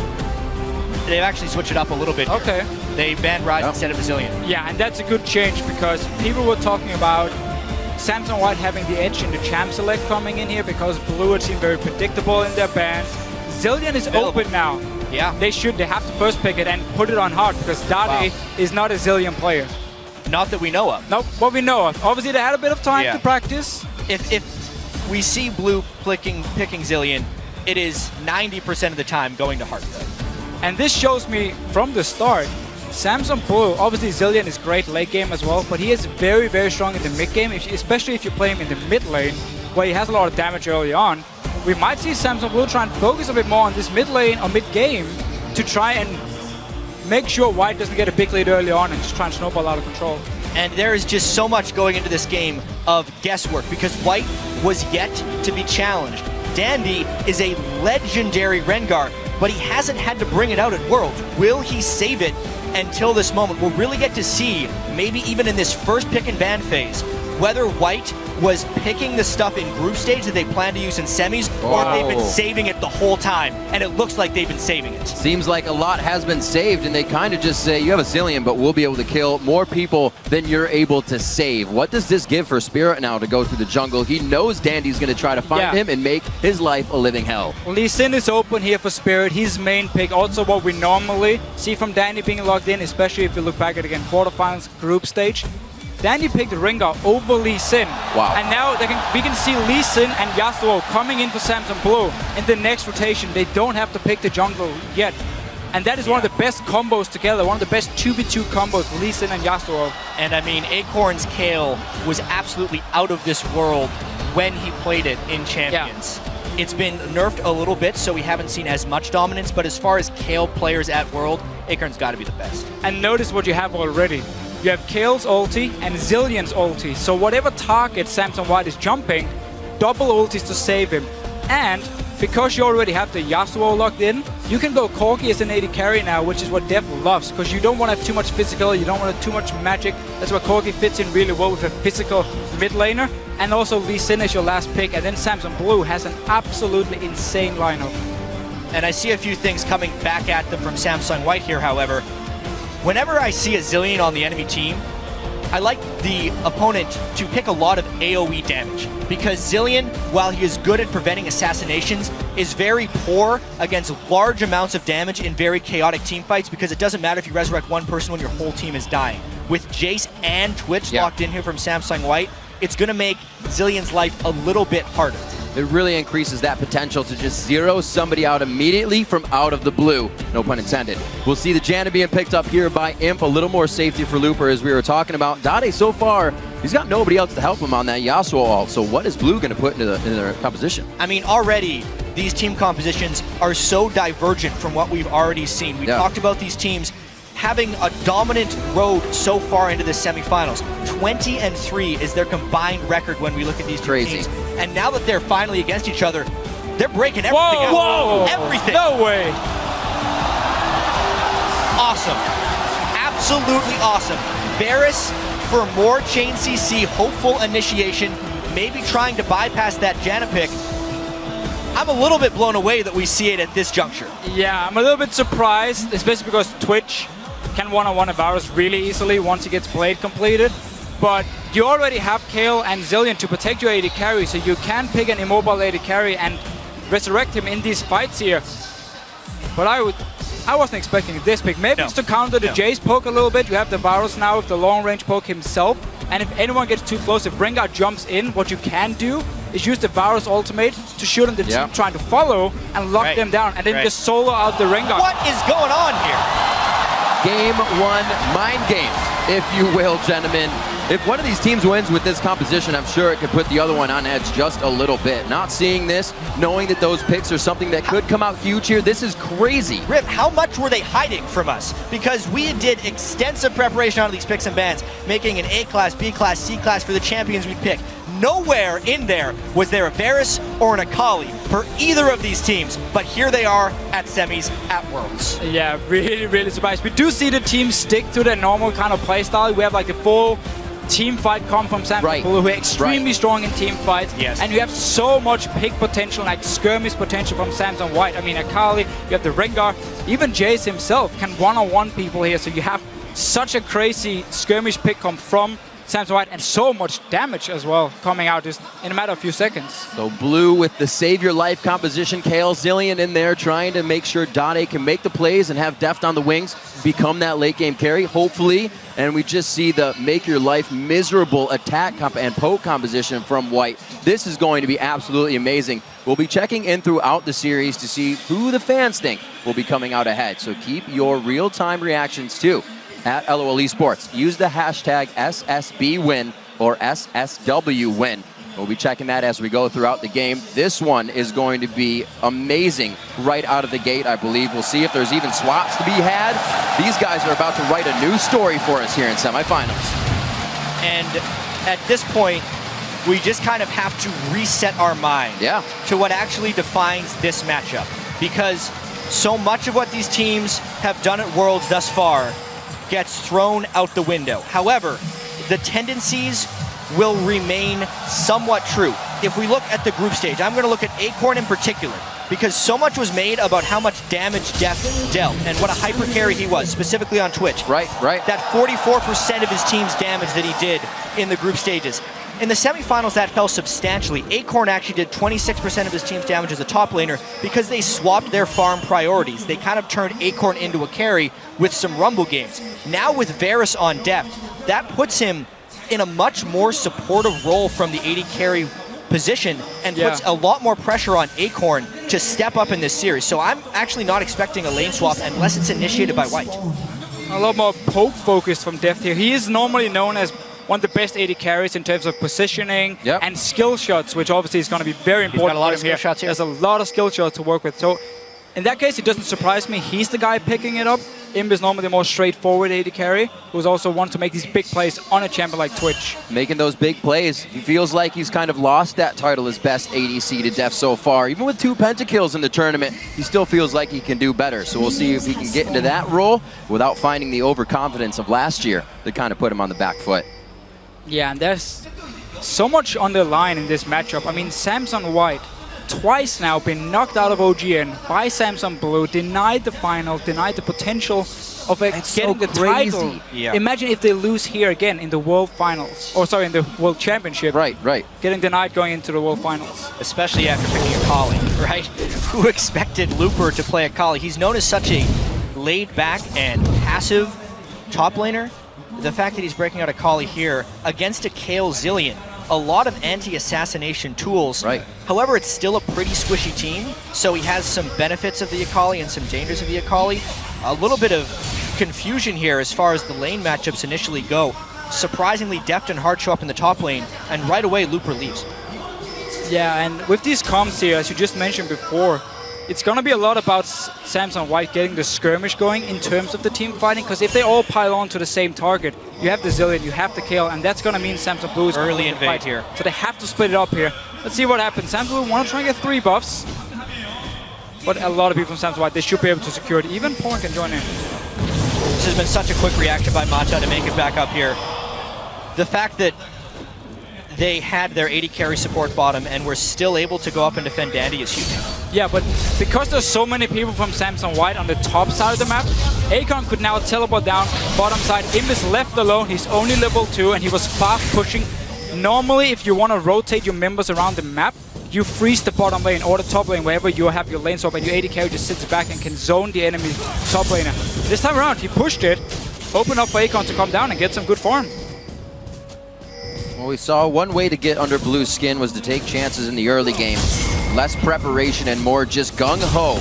they've actually switched it up a little bit here. Okay. They banned Ryze instead of Bazillion. Yeah, and that's a good change because people were talking about Samsung White having the edge in the champ select coming in here because Blue had seemed very predictable in their bans. Zilean is open now. Yeah. They have to first pick it and put it on hard because Dade is not a Zilean player. Not that we know of. Not what we know of. Obviously, they had a bit of time to practice. If we see Blue picking Zilean, it is 90% of the time going to hard. And this shows me from the start, Samsung Blue, obviously Zilean is great late game as well, but he is very, very strong in the mid game, especially if you play him in the mid lane, where he has a lot of damage early on. We might see Samsung Blue try and focus a bit more on this mid lane or mid game to try and make sure White doesn't get a big lead early on and just try and snowball out of control. And there is just so much going into this game of guesswork because White was yet to be challenged. Dandy is a legendary Rengar, but he hasn't had to bring it out at Worlds. Will he save it until this moment? We'll really get to see, maybe even in this first pick and ban phase, whether White was picking the stuff in group stage that they plan to use in semis, or if they've been saving it the whole time, and it looks like they've been saving it. Seems like a lot has been saved, and they kind of just say, you have a Zilean, but we'll be able to kill more people than you're able to save. What does this give for Spirit now to go through the jungle? He knows Dandy's going to try to find him and make his life a living hell. Lee Sin is open here for Spirit, his main pick. Also what we normally see from Dandy being logged in, especially if you look back at, again, quarterfinals, group stage. Dandy picked Rengar over Lee Sin. Wow. And now we can see Lee Sin and Yasuo coming in for Samsung Blue in the next rotation. They don't have to pick the jungle yet. And that is one of the best combos together, one of the best 2v2 combos, Lee Sin and Yasuo. And I mean, Acorn's Kale was absolutely out of this world when he played it in Champions. It's been nerfed a little bit, so we haven't seen as much dominance, but as far as Kale players at World, Acorn's got to be the best. And notice what you have already. You have Kale's ulti and Zilean's ulti. So whatever target Samsung White is jumping, double ultis to save him. And because you already have the Yasuo locked in, you can go Corki as an AD carry now, which is what Def loves, because you don't want to have too much physical, you don't want to have too much magic. That's why Corki fits in really well with a physical mid laner. And also Lee Sin is your last pick, and then Samsung Blue has an absolutely insane lineup. And I see a few things coming back at them from Samsung White here, however. Whenever I see a Zilean on the enemy team, I like the opponent to pick a lot of AoE damage, because Zilean, while he is good at preventing assassinations, is very poor against large amounts of damage in very chaotic team fights, because it doesn't matter if you resurrect one person when your whole team is dying. With Jace and Twitch locked in here from Samsung White, it's going to make Zilean's life a little bit harder. it really increases that potential to just zero somebody out immediately from out of the blue. No pun intended. We'll see the Janna being picked up here by Imp. A little more safety for Looper, as we were talking about. Dade, so far, he's got nobody else to help him on that Yasuo ult. So what is Blue going to put into their composition? I mean, already these team compositions are so divergent from what we've already seen. We talked about these teams having a dominant road so far into the semifinals. 20-3 is their combined record when we look at these two teams. And now that they're finally against each other, they're breaking everything out. Whoa! Everything. No way. Awesome. Absolutely awesome. Varus for more Chain CC, hopeful initiation, maybe trying to bypass that Janna pick. I'm a little bit blown away that we see it at this juncture. Yeah, I'm a little bit surprised, especially because Twitch can one-on-one a Varus really easily once he gets Blade completed. But you already have Kayle and Zilean to protect your AD carry, so you can pick an immobile AD carry and resurrect him in these fights here. But I wasn't expecting this pick. Maybe it's to counter the Jace poke a little bit. You have the Varus now with the long-range poke himself. And if anyone gets too close, if Rengar jumps in, what you can do is use the Varus ultimate to shoot on the team trying to follow and lock them down, and then just solo out the Rengar. What is going on here? Game 1 mind games, if you will, gentlemen. If one of these teams wins with this composition, I'm sure it could put the other one on edge just a little bit. Not seeing this, knowing that those picks are something that could come out huge here, this is crazy. Rip, how much were they hiding from us? Because we did extensive preparation on these picks and bans, making an A class, B class, C class for the champions we pick. Nowhere in there was there a Varus or an Akali for either of these teams, but here they are at semis at Worlds. Yeah, really, really surprised. We do see the team stick to their normal kind of playstyle. We have like the full team fight come from Samsung Blue, who are extremely strong in team fights. And you have so much pick potential, like skirmish potential from Samsung White. I mean, Akali, you have the Rengar, even Jace himself can one-on-one people here, so you have such a crazy skirmish pick come from Samsung White, and so much damage as well coming out just in a matter of a few seconds. So Blue with the Save Your Life composition, Kayle, Zilean in there trying to make sure Dade can make the plays and have Deft on the wings, become that late game carry, hopefully. And we just see the make your life miserable attack and poke composition from White. This is going to be absolutely amazing. We'll be checking in throughout the series to see who the fans think will be coming out ahead. So keep your real-time reactions too at LOL Esports. Use the hashtag SSBWin or SSWWin. We'll be checking that as we go throughout the game. This one is going to be amazing right out of the gate, I believe. We'll see if there's even swaps to be had. These guys are about to write a new story for us here in semifinals. And at this point, we just kind of have to reset our mind to what actually defines this matchup. Because so much of what these teams have done at Worlds thus far gets thrown out the window. However, the tendencies will remain somewhat true. If we look at the group stage, I'm going to look at Acorn in particular, because so much was made about how much damage Deft dealt and what a hyper carry he was, specifically on Twitch. Right. That 44% of his team's damage that he did in the group stages. In the semifinals, that fell substantially. Acorn actually did 26% of his team's damage as a top laner because they swapped their farm priorities. They kind of turned Acorn into a carry with some Rumble games. Now with Varus on Deft, that puts him in a much more supportive role from the AD carry position and puts a lot more pressure on Acorn to step up in this series. So I'm actually not expecting a lane swap unless it's initiated by White. A lot more poke focus from Deft here. He is normally known as one of the best AD carries in terms of positioning and skill shots, which obviously is going to be very important. He's got a lot of skill shots here. There's a lot of skill shots to work with. So in that case, it doesn't surprise me. He's the guy picking it up. Imp is normally the more straightforward AD carry, who's also wants to make these big plays on a champion like Twitch. Making those big plays. He feels like he's kind of lost that title as best ADC to Deft so far. Even with 2 pentakills in the tournament, he still feels like he can do better. So we'll see if he can get into that role without finding the overconfidence of last year that kind of put him on the back foot. Yeah, and there's so much on the line in this matchup. I mean, Samsung White twice now been knocked out of OGN by Samsung Blue, denied the final, denied the potential of getting the title. Imagine if they lose here again in the World Finals, or sorry, in the World Championship. Right. Getting denied going into the World Finals. Especially after picking Akali, right? Who expected Looper to play Akali? He's known as such a laid-back and passive top laner. The fact that he's breaking out Akali here against a Kayle Zilean, a lot of anti-assassination tools. Right. However, it's still a pretty squishy team, so he has some benefits of the Akali and some dangers of the Akali. A little bit of confusion here as far as the lane matchups initially go. Surprisingly, Deft and Hard show up in the top lane, and right away, Looper leaves. Yeah, and with these comps here, as you just mentioned before, it's going to be a lot about Samsung White getting the skirmish going in terms of the team fighting, because if they all pile on to the same target, you have the Zillion, you have the Kale, and that's going to mean Samsung Blue is early invade here. So they have to split it up here. Let's see what happens. Samsung Blue want to try and get 3 buffs, but a lot of people from Samsung White, they should be able to secure it. Even Porn can join in. This has been such a quick reaction by Mata to make it back up here. The fact that they had their AD carry support bottom and were still able to go up and defend Dandy is huge. Yeah, but because there's so many people from Samsung White on the top side of the map, Akon could now teleport down bottom side. Imp is left alone, he's only level 2 and he was fast pushing. Normally, if you want to rotate your members around the map, you freeze the bottom lane or the top lane, wherever you have your lane swap, and your AD carry just sits back and can zone the enemy top laner. This time around, he pushed it, opened up for Akon to come down and get some good farm. Well, we saw one way to get under Blue's skin was to take chances in the early game. Less preparation and more just gung-ho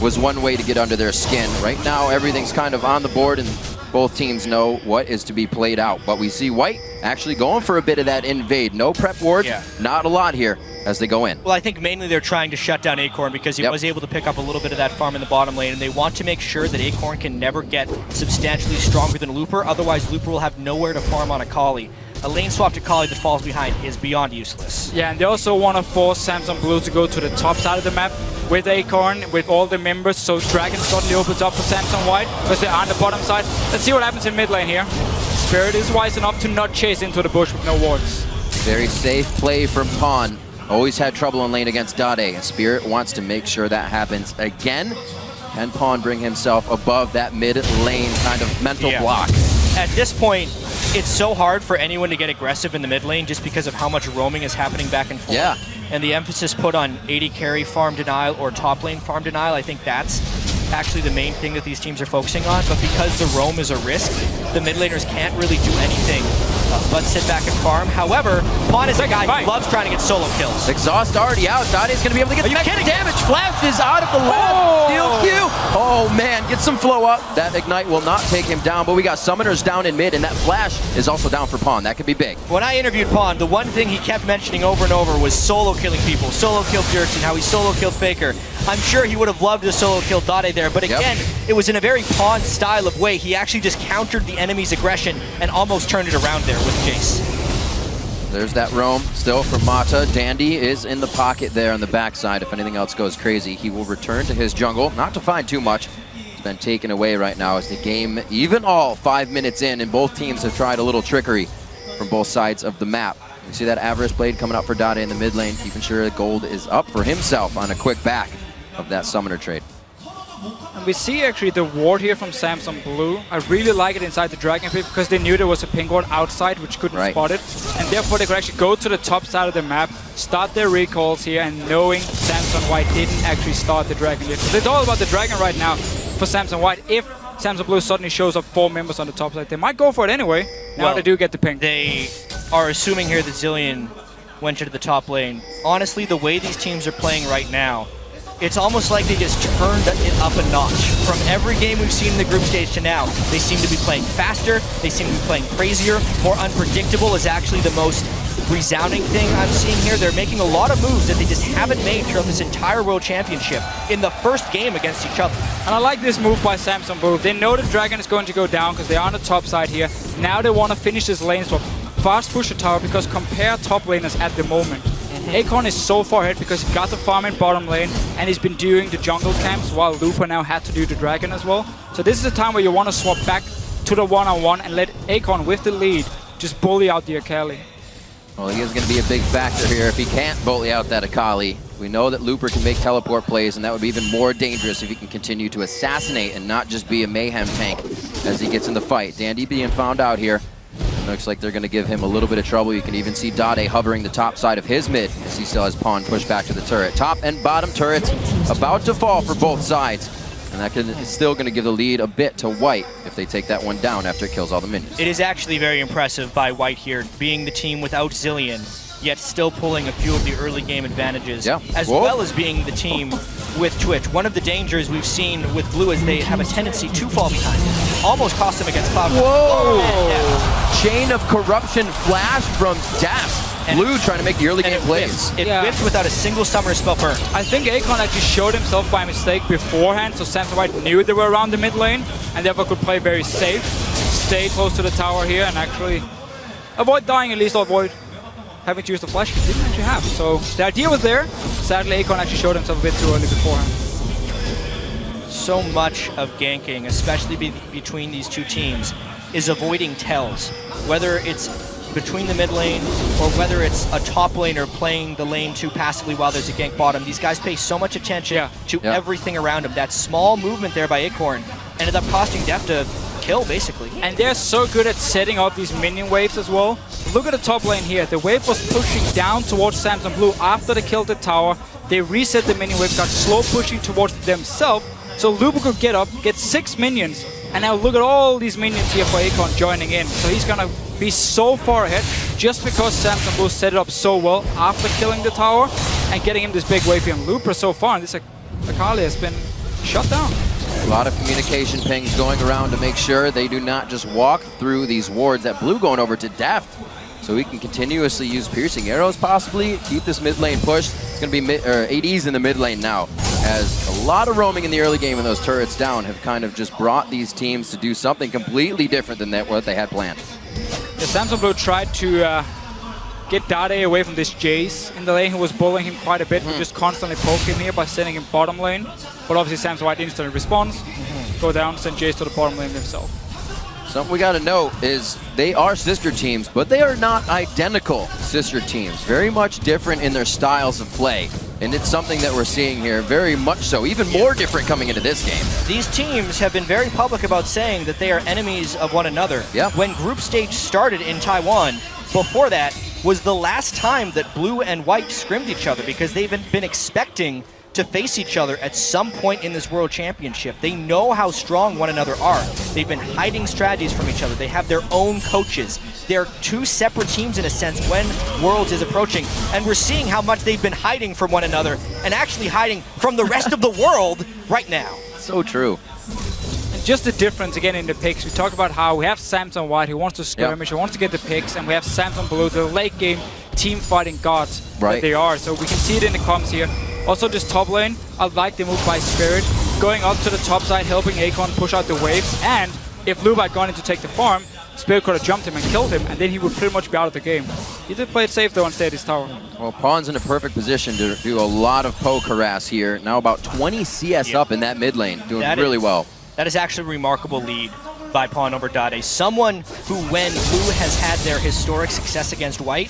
was one way to get under their skin. Right now, everything's kind of on the board and both teams know what is to be played out. But we see White actually going for a bit of that invade. No prep wards, not a lot here as they go in. Well, I think mainly they're trying to shut down Acorn because he was able to pick up a little bit of that farm in the bottom lane, and they want to make sure that Acorn can never get substantially stronger than Looper, otherwise Looper will have nowhere to farm on Akali. A lane swap to Akali that falls behind is beyond useless. Yeah, and they also want to force Samsung Blue to go to the top side of the map with Acorn, with all the members, so Dragon suddenly opens up for Samsung White because they're on the bottom side. Let's see what happens in mid lane here. Spirit is wise enough to not chase into the bush with no wards. Very safe play from Pawn. Always had trouble in lane against Dade, and Spirit wants to make sure that happens again. Can Pawn bring himself above that mid lane kind of mental block? At this point, it's so hard for anyone to get aggressive in the mid lane just because of how much roaming is happening back and forth. Yeah. And the emphasis put on AD carry farm denial or top lane farm denial, I think that's actually the main thing that these teams are focusing on. But because the roam is a risk, the mid laners can't really do anything but sit back and farm. However, Pawn is a guy who loves trying to get solo kills. Exhaust already out. Dade's going to be able to get the damage. Flash is out of the left. Steal Q. Oh, man. Get some flow up. That Ignite will not take him down, but we got Summoners down in mid, and that Flash is also down for Pawn. That could be big. When I interviewed Pawn, the one thing he kept mentioning over and over was solo killing people. Solo killed Dirtin, how he solo killed Faker. I'm sure he would have loved to solo kill Dade there, but again, it was in a very Pawn style of way. He actually just countered the enemy's aggression and almost turned it around there with Jace. There's that roam still from Mata. Dandy is in the pocket there on the backside. If anything else goes crazy, he will return to his jungle. Not to find too much. It's been taken away right now as the game, even all 5 minutes in, and both teams have tried a little trickery from both sides of the map. You see that Avarice Blade coming up for Dade in the mid lane, keeping sure that gold is up for himself on a quick back of that Summoner trade. And we see actually the ward here from Samsung Blue. I really like it inside the Dragon Pit because they knew there was a pink ward outside which couldn't spot it. And therefore they could actually go to the top side of the map, start their recalls here, and knowing Samsung White didn't actually start the Dragon yet. So it's all about the Dragon right now for Samsung White. If Samsung Blue suddenly shows up 4 members on the top side, they might go for it anyway. Now they do get the pink. They are assuming here that Zillion went into the top lane. Honestly, the way these teams are playing right now, it's almost like they just turned it up a notch. From every game we've seen in the group stage to now, they seem to be playing faster, they seem to be playing crazier, more unpredictable is actually the most resounding thing I'm seeing here. They're making a lot of moves that they just haven't made throughout this entire World Championship in the first game against each other. And I like this move by Samsung Blue. They know the Dragon is going to go down because they're on the top side here. Now they want to finish this lane swap. Fast push the tower because compare top laners at the moment. Acorn is so far ahead because he got the farm in bottom lane and he's been doing the jungle camps while Looper now had to do the Dragon as well. So this is a time where you want to swap back to the one-on-one and let Acorn with the lead just bully out the Akali. Well, he is going to be a big factor here if he can't bully out that Akali. We know that Looper can make teleport plays, and that would be even more dangerous if he can continue to assassinate and not just be a mayhem tank as he gets in the fight. Dandy being found out here. Looks like they're going to give him a little bit of trouble. You can even see Dade hovering the top side of his mid as he still has Pawn pushed back to the turret. Top and bottom turrets about to fall for both sides. And that is still going to give the lead a bit to White if they take that one down after it kills all the minions. It is actually very impressive by White here, being the team without Zillion. yet still pulling a few of the early game advantages, as Whoa. well as being the team with Twitch. One of the dangers we've seen with Blue is they have a tendency to fall behind. Almost cost them against Cloud. Whoa! Chain of corruption flash from Deft. Blue trying to make the early game plays. It whipped without a single summoner spell burn. I think Akon actually showed himself by mistake beforehand, so Samson White knew they were around the mid lane, and therefore could play very safe, stay close to the tower here, and actually avoid dying, at least avoid having to use the flash he didn't actually have. So the idea was there. Sadly, Akon actually showed himself a bit too early beforehand. So much of ganking, especially between these two teams, is avoiding tells. Whether it's between the mid lane or whether it's a top laner playing the lane too passively while there's a gank bottom, these guys pay so much attention to everything around them. That small movement there by Acorn ended up costing Deft a kill, basically. And they're so good at setting up these minion waves as well. Look at the top lane here. The wave was pushing down towards Samson Blue after they killed the tower. They reset the minion wave, got slow pushing towards themselves, so Lubu could get up, get 6 minions, and now look at all these minions here for Akon joining in. So he's gonna be so far ahead just because Samson Blue set it up so well after killing the tower and getting him this big wave here. And Looper so far, and this Akali has been shut down. A lot of communication pings going around to make sure they do not just walk through these wards. That Blue going over to Deft, so he can continuously use piercing arrows possibly, keep this mid lane pushed. It's going to be ADs in the mid lane now, as a lot of roaming in the early game and those turrets down have kind of just brought these teams to do something completely different than what they had planned. The Samson Blue tried to get Dade away from this Jace in the lane, who was bullying him quite a bit, who just constantly poke him here by sending him bottom lane. But obviously Samson White instantly responds, go down, send Jace to the bottom lane himself. Something we got to note is they are sister teams, but they are not identical sister teams. Very much different in their styles of play. And it's something that we're seeing here, very much so, even more different coming into this game. These teams have been very public about saying that they are enemies of one another. When group stage started in Taiwan, before that was the last time that Blue and White scrimmed each other, because they've been expecting to face each other at some point in this World Championship. They know how strong one another are. They've been hiding strategies from each other. They have their own coaches. They're two separate teams in a sense when Worlds is approaching, and we're seeing how much they've been hiding from one another and actually hiding from the rest of the world right now. So true. And just the difference again in the picks. We talk about how we have Samson White who wants to skirmish, who wants to get the picks, and we have Samson Blue, the late game team fighting gods that they are. So we can see it in the comms here. Also this top lane, I like the move by Spirit, going up to the top side, helping Akon push out the waves, and if Luba had gone in to take the farm, Spirit could have jumped him and killed him, and then he would pretty much be out of the game. He did play it safe though and stay at his tower. Well, Pawn's in a perfect position to do a lot of poke harass here. Now about 20 CS up in that mid lane, doing really well. That is actually a remarkable lead by Pawn over Dade. Someone who, when Blue has had their historic success against White,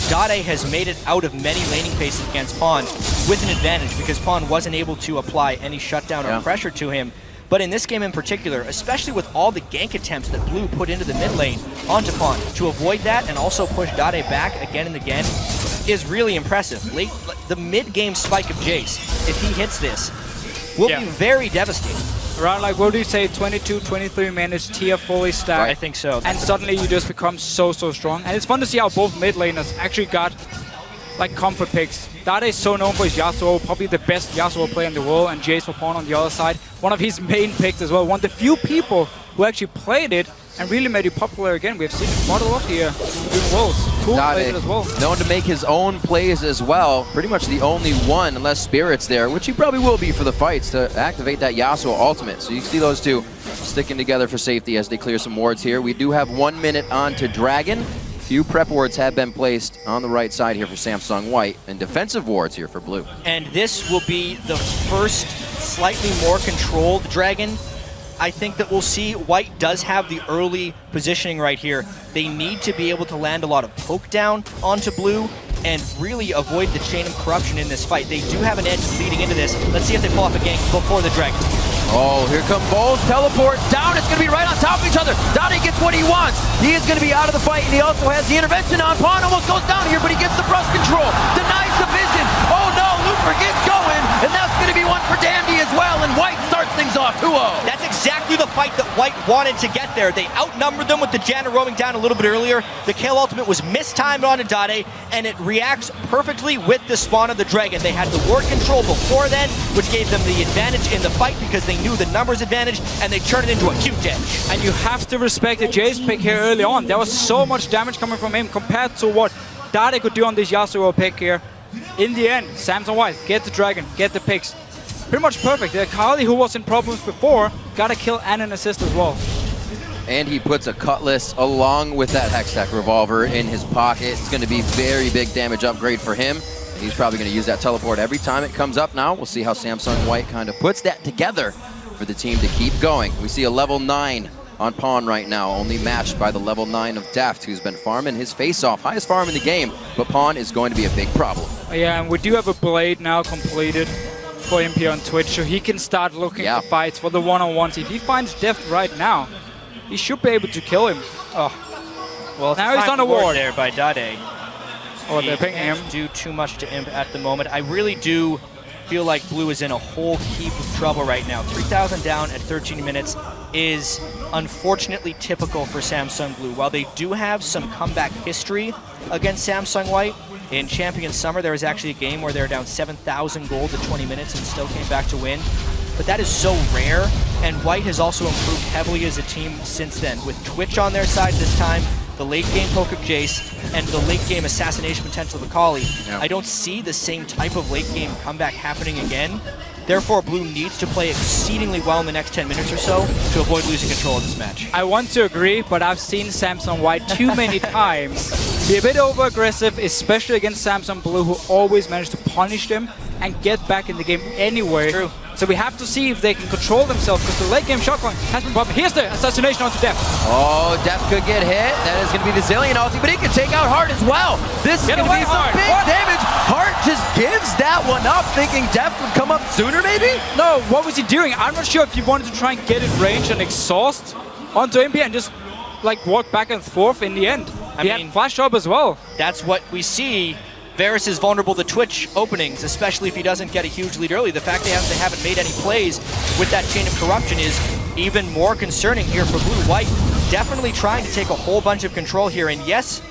Dade has made it out of many laning phases against Pawn with an advantage, because Pawn wasn't able to apply any shutdown or pressure to him. But in this game in particular, especially with all the gank attempts that Blue put into the mid lane onto Pawn, to avoid that and also push Dade back again and again is really impressive. The mid-game spike of Jace, if he hits this, will be very devastating. Around, like, what do you say, 22, 23 minutes, tier fully stacked. I think so. And suddenly you just become so strong. And it's fun to see how both mid laners actually got, like, comfort picks. Dade is so known for his Yasuo, probably the best Yasuo player in the world, and Jace for Pawn on the other side. One of his main picks as well. One of the few people who actually played it and really made it popular again. We've seen it model up here doing Worlds. Cool played it as well. Known to make his own plays as well. Pretty much the only one, unless Spirit's there, which he probably will be for the fights, to activate that Yasuo ultimate. So you see those two sticking together for safety as they clear some wards here. We do have 1 minute on to Dragon. Few prep wards have been placed on the right side here for Samsung White, and defensive wards here for Blue. And this will be the first slightly more controlled Dragon I think that we'll see. White does have the early positioning right here. They need to be able to land a lot of poke down onto Blue and really avoid the chain of corruption in this fight. They do have an edge leading into this. Let's see if they pull off a gank before the Dragon. Oh, here come both. Teleport down. It's going to be right on top of each other. Dade gets what he wants. He is going to be out of the fight, and he also has the intervention on. Pawn almost goes down here, but he gets the brush control. Denies the vision. Oh no, Looper gets going, and that's going to be one for Dandy as well, and White starts things off 2-0. That's exactly the fight that White wanted to get there. They outnumbered them with the Janna roaming down a little bit earlier. The Kale ultimate was mistimed on Dade, and it reacts perfectly with the spawn of the Dragon. They had the ward control before then, which gave them the advantage in the fight because they knew the numbers advantage, and they turned it into a cute edge. And you have to respect the Jace pick here early on. There was so much damage coming from him compared to what Dade could do on this Yasuo pick here. In the end, Samson White, get the Dragon, get the picks. Pretty much perfect. The Akali, who was in problems before, got a kill and an assist as well. And he puts a Cutlass along with that Hextech Revolver in his pocket. It's going to be very big damage upgrade for him. And he's probably going to use that teleport every time it comes up now. We'll see how Samsung White kind of puts that together for the team to keep going. We see a level 9 on Pawn right now, only matched by the level 9 of Deft, who's been farming his face off. Highest farm in the game, but Pawn is going to be a big problem. Yeah, and we do have a Blade now completed for MP on Twitch, so he can start looking for fights for the one-on-ones. If he finds Deft right now, he should be able to kill him. Oh. Well, now he's on a ward there by Dade. Oh, they're picking him. Do too much to Imp at the moment. I really do feel like Blue is in a whole heap of trouble right now. 3,000 down at 13 minutes is unfortunately typical for Samsung Blue. While they do have some comeback history against Samsung White, in Champion Summer there was actually a game where they were down 7,000 gold at 20 minutes and still came back to win. But that is so rare, and White has also improved heavily as a team since then. With Twitch on their side this time, the late game poke of Jace, and the late game assassination potential of Akali, I don't see the same type of late game comeback happening again. Therefore, Blue needs to play exceedingly well in the next 10 minutes or so to avoid losing control of this match. I want to agree, but I've seen Samsung White too many times be a bit over-aggressive, especially against Samsung Blue, who always managed to punish them and get back in the game anyway. True. So we have to see if they can control themselves, because the late game shotgun has been popping. Here's the assassination onto Deft. Oh, Deft could get hit. That is going to be the Zillion ulti, but he can take out Hart as well. This is going to be some big damage. Hart just gives that one up, thinking Deft would come up sooner, maybe? No, what was he doing? I'm not sure if he wanted to try and get in range and exhaust onto MP and just like walk back and forth in the end. He had flash up as well. That's what we see. Varus is vulnerable to Twitch openings, especially if he doesn't get a huge lead early. The fact they haven't made any plays with that chain of corruption is even more concerning here for Blue. White definitely trying to take a whole bunch of control here. And yes,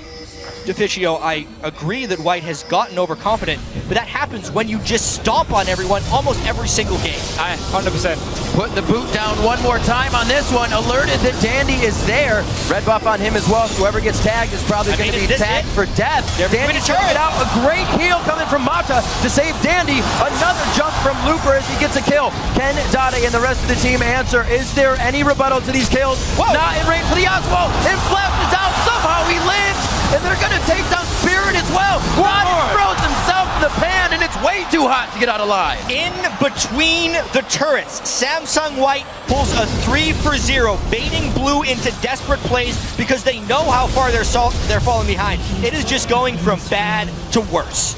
Deficio, I agree that White has gotten overconfident, but that happens when you just stomp on everyone almost every single game. 100%. Putting the boot down one more time on this one. Alerted that Dandy is there. Red buff on him as well. So whoever gets tagged is probably going to be tagged for death. Dandy turned it out. A great heal coming from Mata to save Dandy. Another jump from Looper as he gets a kill. Can Dade and the rest of the team answer? Is there any rebuttal to these kills? Whoa. Not in range for the Yasuo. And Flash is out. Somehow he lives. And they're going to take down Spirit as well. Dade throws himself in the pan, and it's way too hot to get out alive. In between the turrets, Samsung White pulls a 3-for-0, baiting Blue into desperate plays because they know how far they're falling behind. It is just going from bad to worse.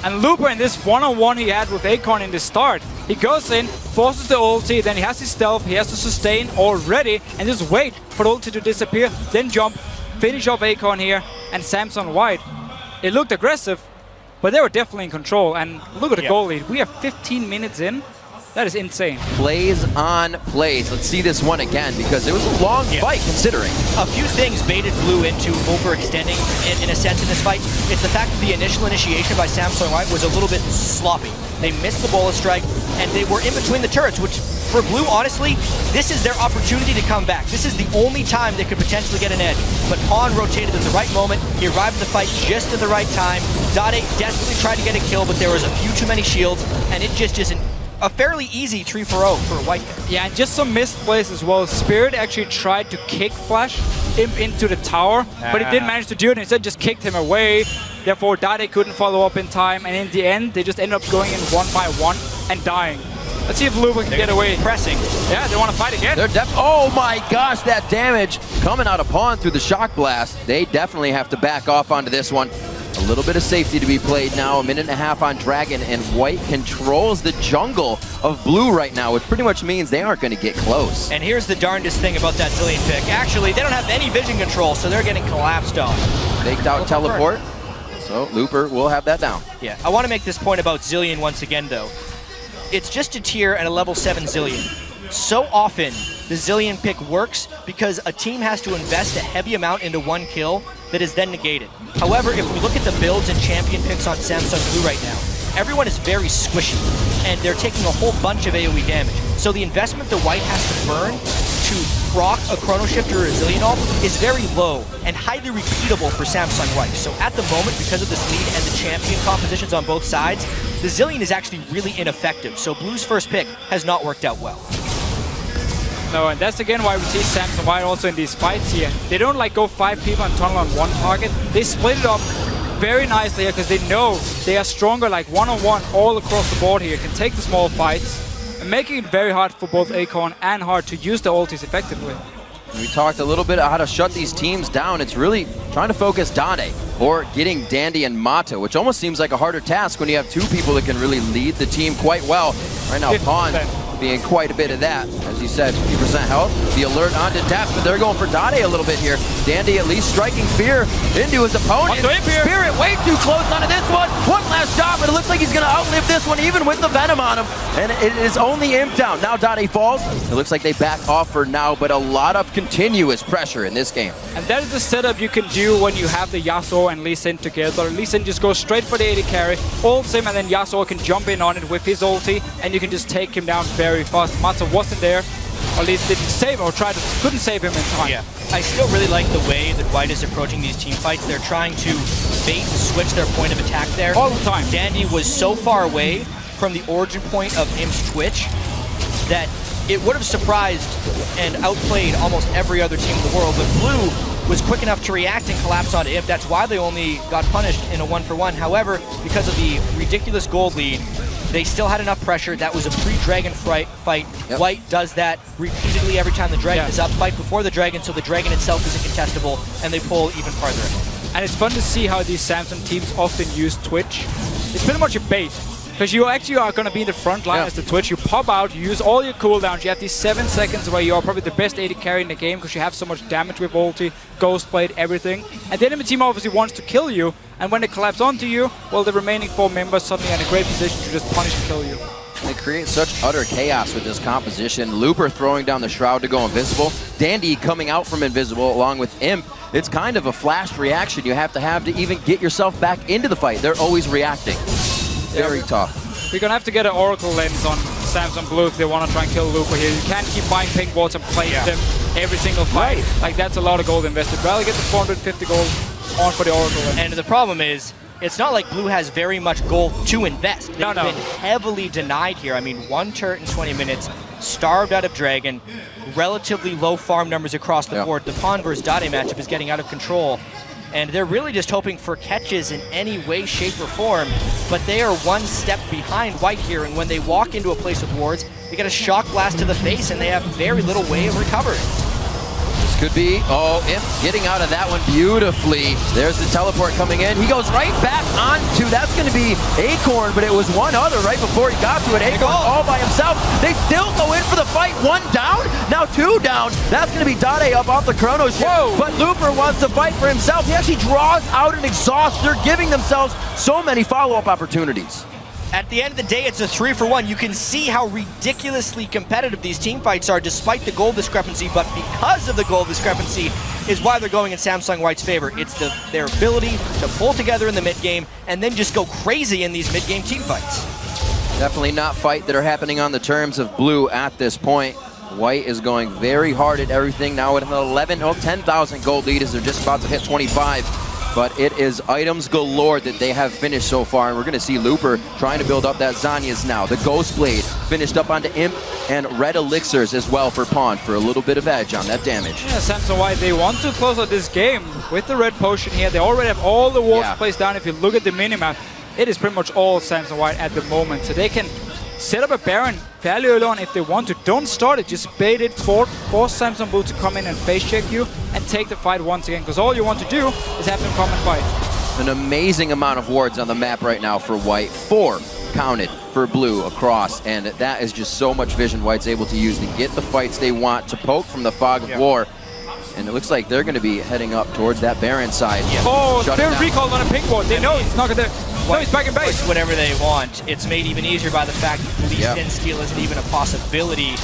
And Looper in this one-on-one he had with Acorn in the start, he goes in, forces the ulti, then he has his stealth, he has to sustain already, and just wait for the ulti to disappear, then jump, finish off Acorn here, and Samsung White. It looked aggressive, but they were definitely in control. And look at the goal lead. We are 15 minutes in. That is insane. Plays on plays. Let's see this one again, because it was a long fight considering. A few things baited Blue into overextending in a sense in this fight. It's the fact that the initial initiation by Samsung White was a little bit sloppy. They missed the bullet strike, and they were in between the turrets, which for Blue, honestly, this is their opportunity to come back. This is the only time they could potentially get an edge. But Pawn rotated at the right moment. He arrived in the fight just at the right time. Dade desperately tried to get a kill, but there was a few too many shields, and it just isn't a fairly easy 3-for-0 for White. Yeah, and just some missed plays as well. Spirit actually tried to kick Flash Imp into the tower, but he didn't manage to do it. Instead, just kicked him away. Therefore, Dade couldn't follow up in time, and in the end, they just ended up going in 1-by-1 and dying. Let's see if Luba can get away. Pressing. Yeah, they want to fight again. They're oh my gosh, that damage coming out of Pawn through the shock blast. They definitely have to back off onto this one. A little bit of safety to be played now. 1.5 minutes on Dragon, and White controls the jungle of Blue right now, which pretty much means they aren't going to get close. And here's the darndest thing about that Zillion pick. Actually, they don't have any vision control, so they're getting collapsed on. Faked out teleport. So Looper will have that down. Yeah, I want to make this point about Zillion once again, though. it's just a tier and a level 7 Zilean. So often, the Zilean pick works because a team has to invest a heavy amount into one kill that is then negated. However, if we look at the builds and champion picks on Samsung Blue right now, everyone is very squishy, and they're taking a whole bunch of AoE damage. So the investment that White has to burn to proc a Chrono Shift or a Zilean ult is very low and highly repeatable for Samsung White. So at the moment, because of this lead and the champion compositions on both sides, the Zilean is actually really ineffective. So Blue's first pick has not worked out well. No, and that's again why we see Samsung White also in these fights here. They don't like go 5 people and tunnel on one target. They split it up very nicely here because they know they are stronger like one-on-one all across the board here. Can take the small fights and making it very hard for both Acorn and Hard to use the ultis effectively. We talked a little bit about how to shut these teams down. It's really trying to focus Dade or getting Dandy and Mata, which almost seems like a harder task when you have 2 people that can really lead the team quite well. Right now, Pawn being quite a bit of that. As you said, 50% health. The alert onto Taps, but they're going for Dade a little bit here. Dandy at least striking fear into his opponent. Spirit way too close onto this one. One last shot, but it looks like he's going to outlive this one even with the Venom on him. And it is only Imp down. Now Dade falls. It looks like they back off for now, but a lot of continuous pressure in this game. And that is the setup you can do when you have the Yasuo and Lee Sin together. Lee Sin just goes straight for the AD carry, ults him, and then Yasuo can jump in on it with his ulti, and you can just take him down very fast. Mata wasn't there, or at least didn't save him, or couldn't save him in time. Yeah, I still really like the way that White is approaching these team fights. They're trying to bait and switch their point of attack there. All the time. Dandy was so far away from the origin point of Imp's Twitch that it would have surprised and outplayed almost every other team in the world, but Blue was quick enough to react and collapse onto Imp. That's why they only got punished in a 1-for-1. However, because of the ridiculous gold lead, they still had enough pressure. That was a pre-dragon fight. Yep. White does that repeatedly every time the dragon is up. Fight before the dragon, so the dragon itself isn't contestable, and they pull even farther ahead. And it's fun to see how these Samsung teams often use Twitch. It's pretty much a bait. Because you actually are going to be in the front line as the Twitch. You pop out, you use all your cooldowns. You have these 7 seconds where you are probably the best AD carry in the game because you have so much damage with ulti, ghost blade, everything. And the enemy team obviously wants to kill you. And when they collapse onto you, well, the remaining 4 members suddenly are in a great position to just punish and kill you. They create such utter chaos with this composition. Looper throwing down the Shroud to go invisible. Dandy coming out from invisible along with Imp. It's kind of a flashed reaction you have to even get yourself back into the fight. They're always reacting. Very tough. We're going to have to get an Oracle lens on Samsung Blue if they want to try and kill Looper here. You can't keep buying pink wards and playing them every single fight. Right. Like, that's a lot of gold invested. Rather get the 450 gold on for the Oracle lens. And the problem is, it's not like Blue has very much gold to invest. They've been heavily denied here. I mean, 1 turret in 20 minutes, starved out of Dragon, relatively low farm numbers across the board. The Pawn versus Dade matchup is getting out of control. And they're really just hoping for catches in any way, shape, or form. But they are 1 step behind White here, and when they walk into a place with wards, they get a shock blast to the face, and they have very little way of recovering. This could be, Imp getting out of that one beautifully. There's the teleport coming in. He goes right back onto, that's going to be Acorn, but it was one other right before he got to it. Acorn all by himself. They still go in for the fight. 1 down, now 2 down. That's going to be Dade up off the Chrono Shift. But Looper wants to fight for himself. He actually draws out an exhaust. They're giving themselves so many follow-up opportunities. At the end of the day, it's a 3-for-1. You can see how ridiculously competitive these team fights are despite the gold discrepancy, but because of the gold discrepancy is why they're going in Samsung White's favor. It's their ability to pull together in the mid-game and then just go crazy in these mid-game team fights. Definitely not fight that are happening on the terms of Blue at this point. White is going very hard at everything now with an 10,000 gold lead as they're just about to hit 25. But it is items galore that they have finished so far, and we're going to see Looper trying to build up that Zhonya's now. The Ghost Blade finished up onto Imp, and Red Elixirs as well for Pawn for a little bit of edge on that damage. Yeah, Samsung White, they want to close out this game with the red potion here. They already have all the wards placed down. If you look at the minimap, it is pretty much all Samsung White at the moment. So they can set up a Baron fairly early on if they want to. Don't start it, just bait it, force Samsung Blue to come in and face check you and take the fight once again, because all you want to do is have them come and fight. An amazing amount of wards on the map right now for White. 4 counted for Blue across, and that is just so much vision White's able to use to get the fights they want, to poke from the fog of war. And it looks like they're going to be heading up towards that Baron side. Oh, Spirit recall on a pink ward. They know it's not going to White he's back in base. push whatever they want. It's made even easier by the fact that police Yeah. in steal isn't even a possibility.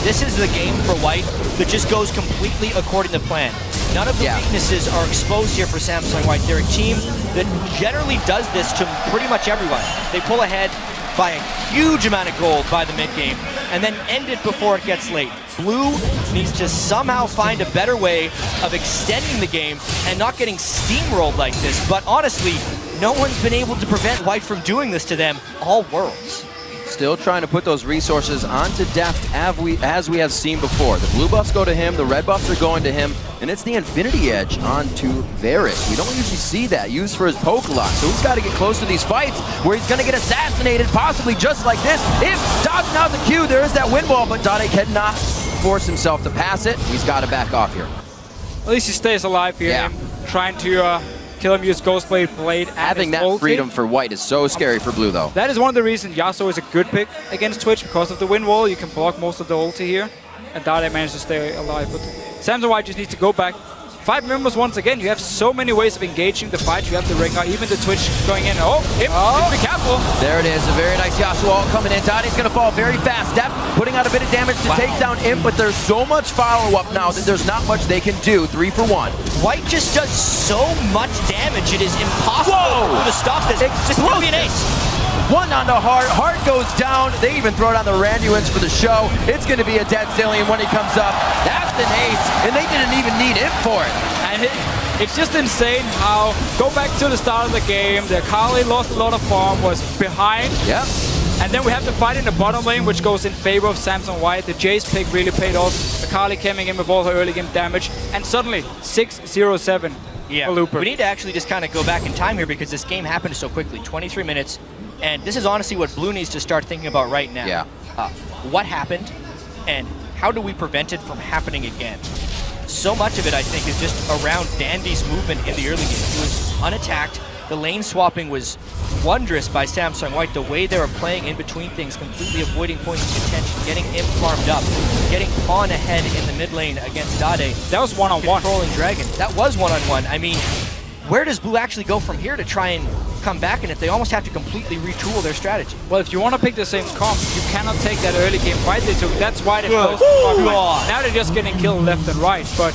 This is the game for White that just goes completely according to plan. None of the weaknesses are exposed here for Samsung White. They're a team that generally does this to pretty much everyone. They pull ahead by a huge amount of gold by the mid-game and then end it before it gets late. Blue needs to somehow find a better way of extending the game and not getting steamrolled like this. But honestly, no one's been able to prevent White from doing this to them all Worlds. Still trying to put those resources onto Deft as we have seen before. The blue buffs go to him, the red buffs are going to him, and it's the Infinity Edge onto Varus. We don't usually see that used for his poke lock, so he's got to get close to these fights where he's going to get assassinated, possibly just like this. If dodging out the Q, there is that wind wall, but Dade cannot force himself to pass it. He's got to back off here. At least he stays alive here. Yeah. Trying to kill him, use Ghostblade Blade. Having that ulti. freedom for White is so scary for Blue, though. That is one of the reasons Yasuo is a good pick against Twitch, because of the wind wall. You can block most of the ulti here, and Dade managed to stay alive. But Samsung White just needs to go back. 5 members once again. You have so many ways of engaging the fight. You have the Rengar, even the Twitch going in. Oh, Imp, be careful. There it is, a very nice Yasuo ult coming in. Dade's going to fall very fast. Deft putting out a bit of damage to take down Imp, but there's so much follow-up now that there's not much they can do. 3 for 1. White just does so much damage, it is impossible to stop this. Just throw me an ace. One on the Heart. Heart goes down. They even throw down the Randuins for the show. It's going to be a dead Zillion when he comes up. That's an ace, and they didn't even need him for it. And it's just insane how, go back to the start of the game, the Akali lost a lot of farm, was behind. Yeah. And then we have to fight in the bottom lane, which goes in favor of Samsung White. The Jace pick really paid off. Akali coming in with all her early game damage. And suddenly, 6-0-7 for Looper. We need to actually just kind of go back in time here because this game happened so quickly. 23 minutes. And this is honestly what Blue needs to start thinking about right now. Yeah. What happened and how do we prevent it from happening again? So much of it, I think, is just around Dandy's movement in the early game. He was unattacked. The lane swapping was wondrous by Samsung White. The way they were playing in between things, completely avoiding points of contention, getting Imp farmed up, getting Pawn ahead in the mid lane against Dade. That was one-on-one. Controlling Dragon. That was one-on-one. I mean, where does Blue actually go from here to try and come back in it? They almost have to completely retool their strategy. Well, if you want to pick the same comp, you cannot take that early game fight they took. That's why they closed the bottom lane. Now they're just getting killed left and right. But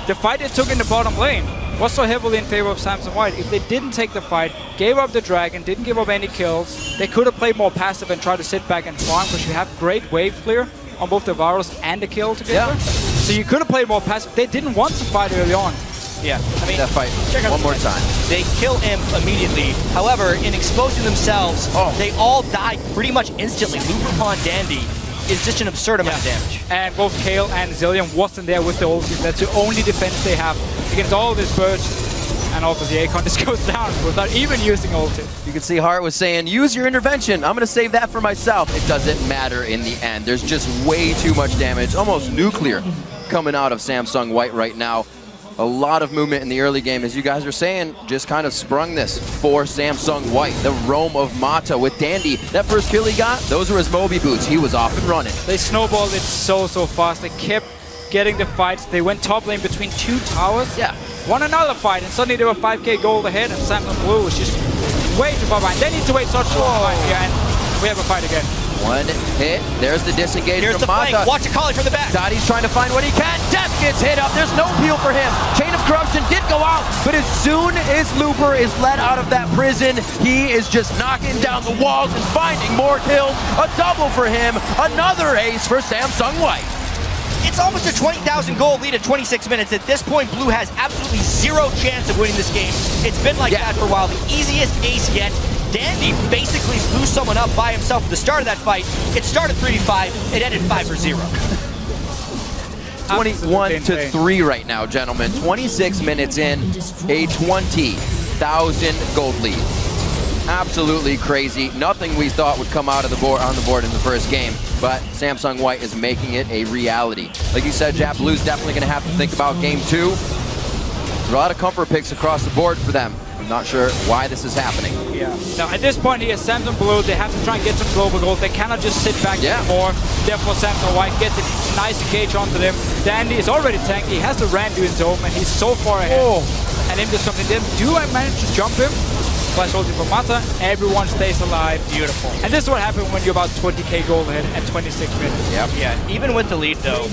the fight they took in the bottom lane was so heavily in favor of Samsung White. If they didn't take the fight, gave up the Dragon, didn't give up any kills, they could have played more passive and tried to sit back and farm, because you have great wave clear on both the Varus and the kill together. So you could have played more passive. They didn't want to fight early on. Yeah, I mean, that fight one more time. They kill Imp immediately. However, in exposing themselves, they all die pretty much instantly. Looper Pawn Dandy is just an absurd amount of damage. And both Kale and Zillion wasn't there with the ulti. That's the only defense they have against all of this burst. And also the Akon just goes down without even using ulti. You can see Hart was saying, use your intervention. I'm going to save that for myself. It doesn't matter in the end. There's just way too much damage, almost nuclear, coming out of Samsung White right now. A lot of movement in the early game, as you guys are saying, just kind of sprung this for Samsung White. The roam of Mata with Dandy. That first kill he got, those were his Moby boots. He was off and running. They snowballed it so fast. They kept getting the fights. They went top lane between 2 towers. Yeah. Won another fight, and suddenly they were 5k gold ahead, and Samsung Blue was just way too far behind. They need to wait such a long time here, and we have a fight again. One hit. There's the disengage Here's from the Mata. flank. Watch Akali from the back. Dade's trying to find what he can. Death gets hit up. There's no peel for him. Chain of Corruption did go out, but as soon as Looper is let out of that prison, he is just knocking down the walls and finding more kills. A double for him. Another ace for Samsung White. It's almost a 20,000 goal lead at 26 minutes. At this point, Blue has absolutely zero chance of winning this game. It's been like that for a while. The easiest ace yet. Dandy basically blew someone up by himself at the start of that fight. It started 3-5. It ended 5-0. 21-3 right now, gentlemen. 26 minutes in, a 20,000 gold lead. Absolutely crazy. Nothing we thought would come out of the board on the board in the first game, but Samsung White is making it a reality. Like you said, Jap, Blue's definitely going to have to think about game 2. A lot of comfort picks across the board for them. I'm not sure why this is happening. Yeah. Now at this point here, Samsung Blue, they have to try and get some global gold. They cannot just sit back anymore. Therefore, Samsung White gets a nice engage onto them. Dandy is already tanky. He has the Randu in his home, and he's so far ahead. And Imp just comes in. Do I manage to jump him? flash ulti from Mata, everyone stays alive. Beautiful. And this is what happened when you're about 20k gold ahead at 26 minutes. Yep. Yeah, even with the lead though,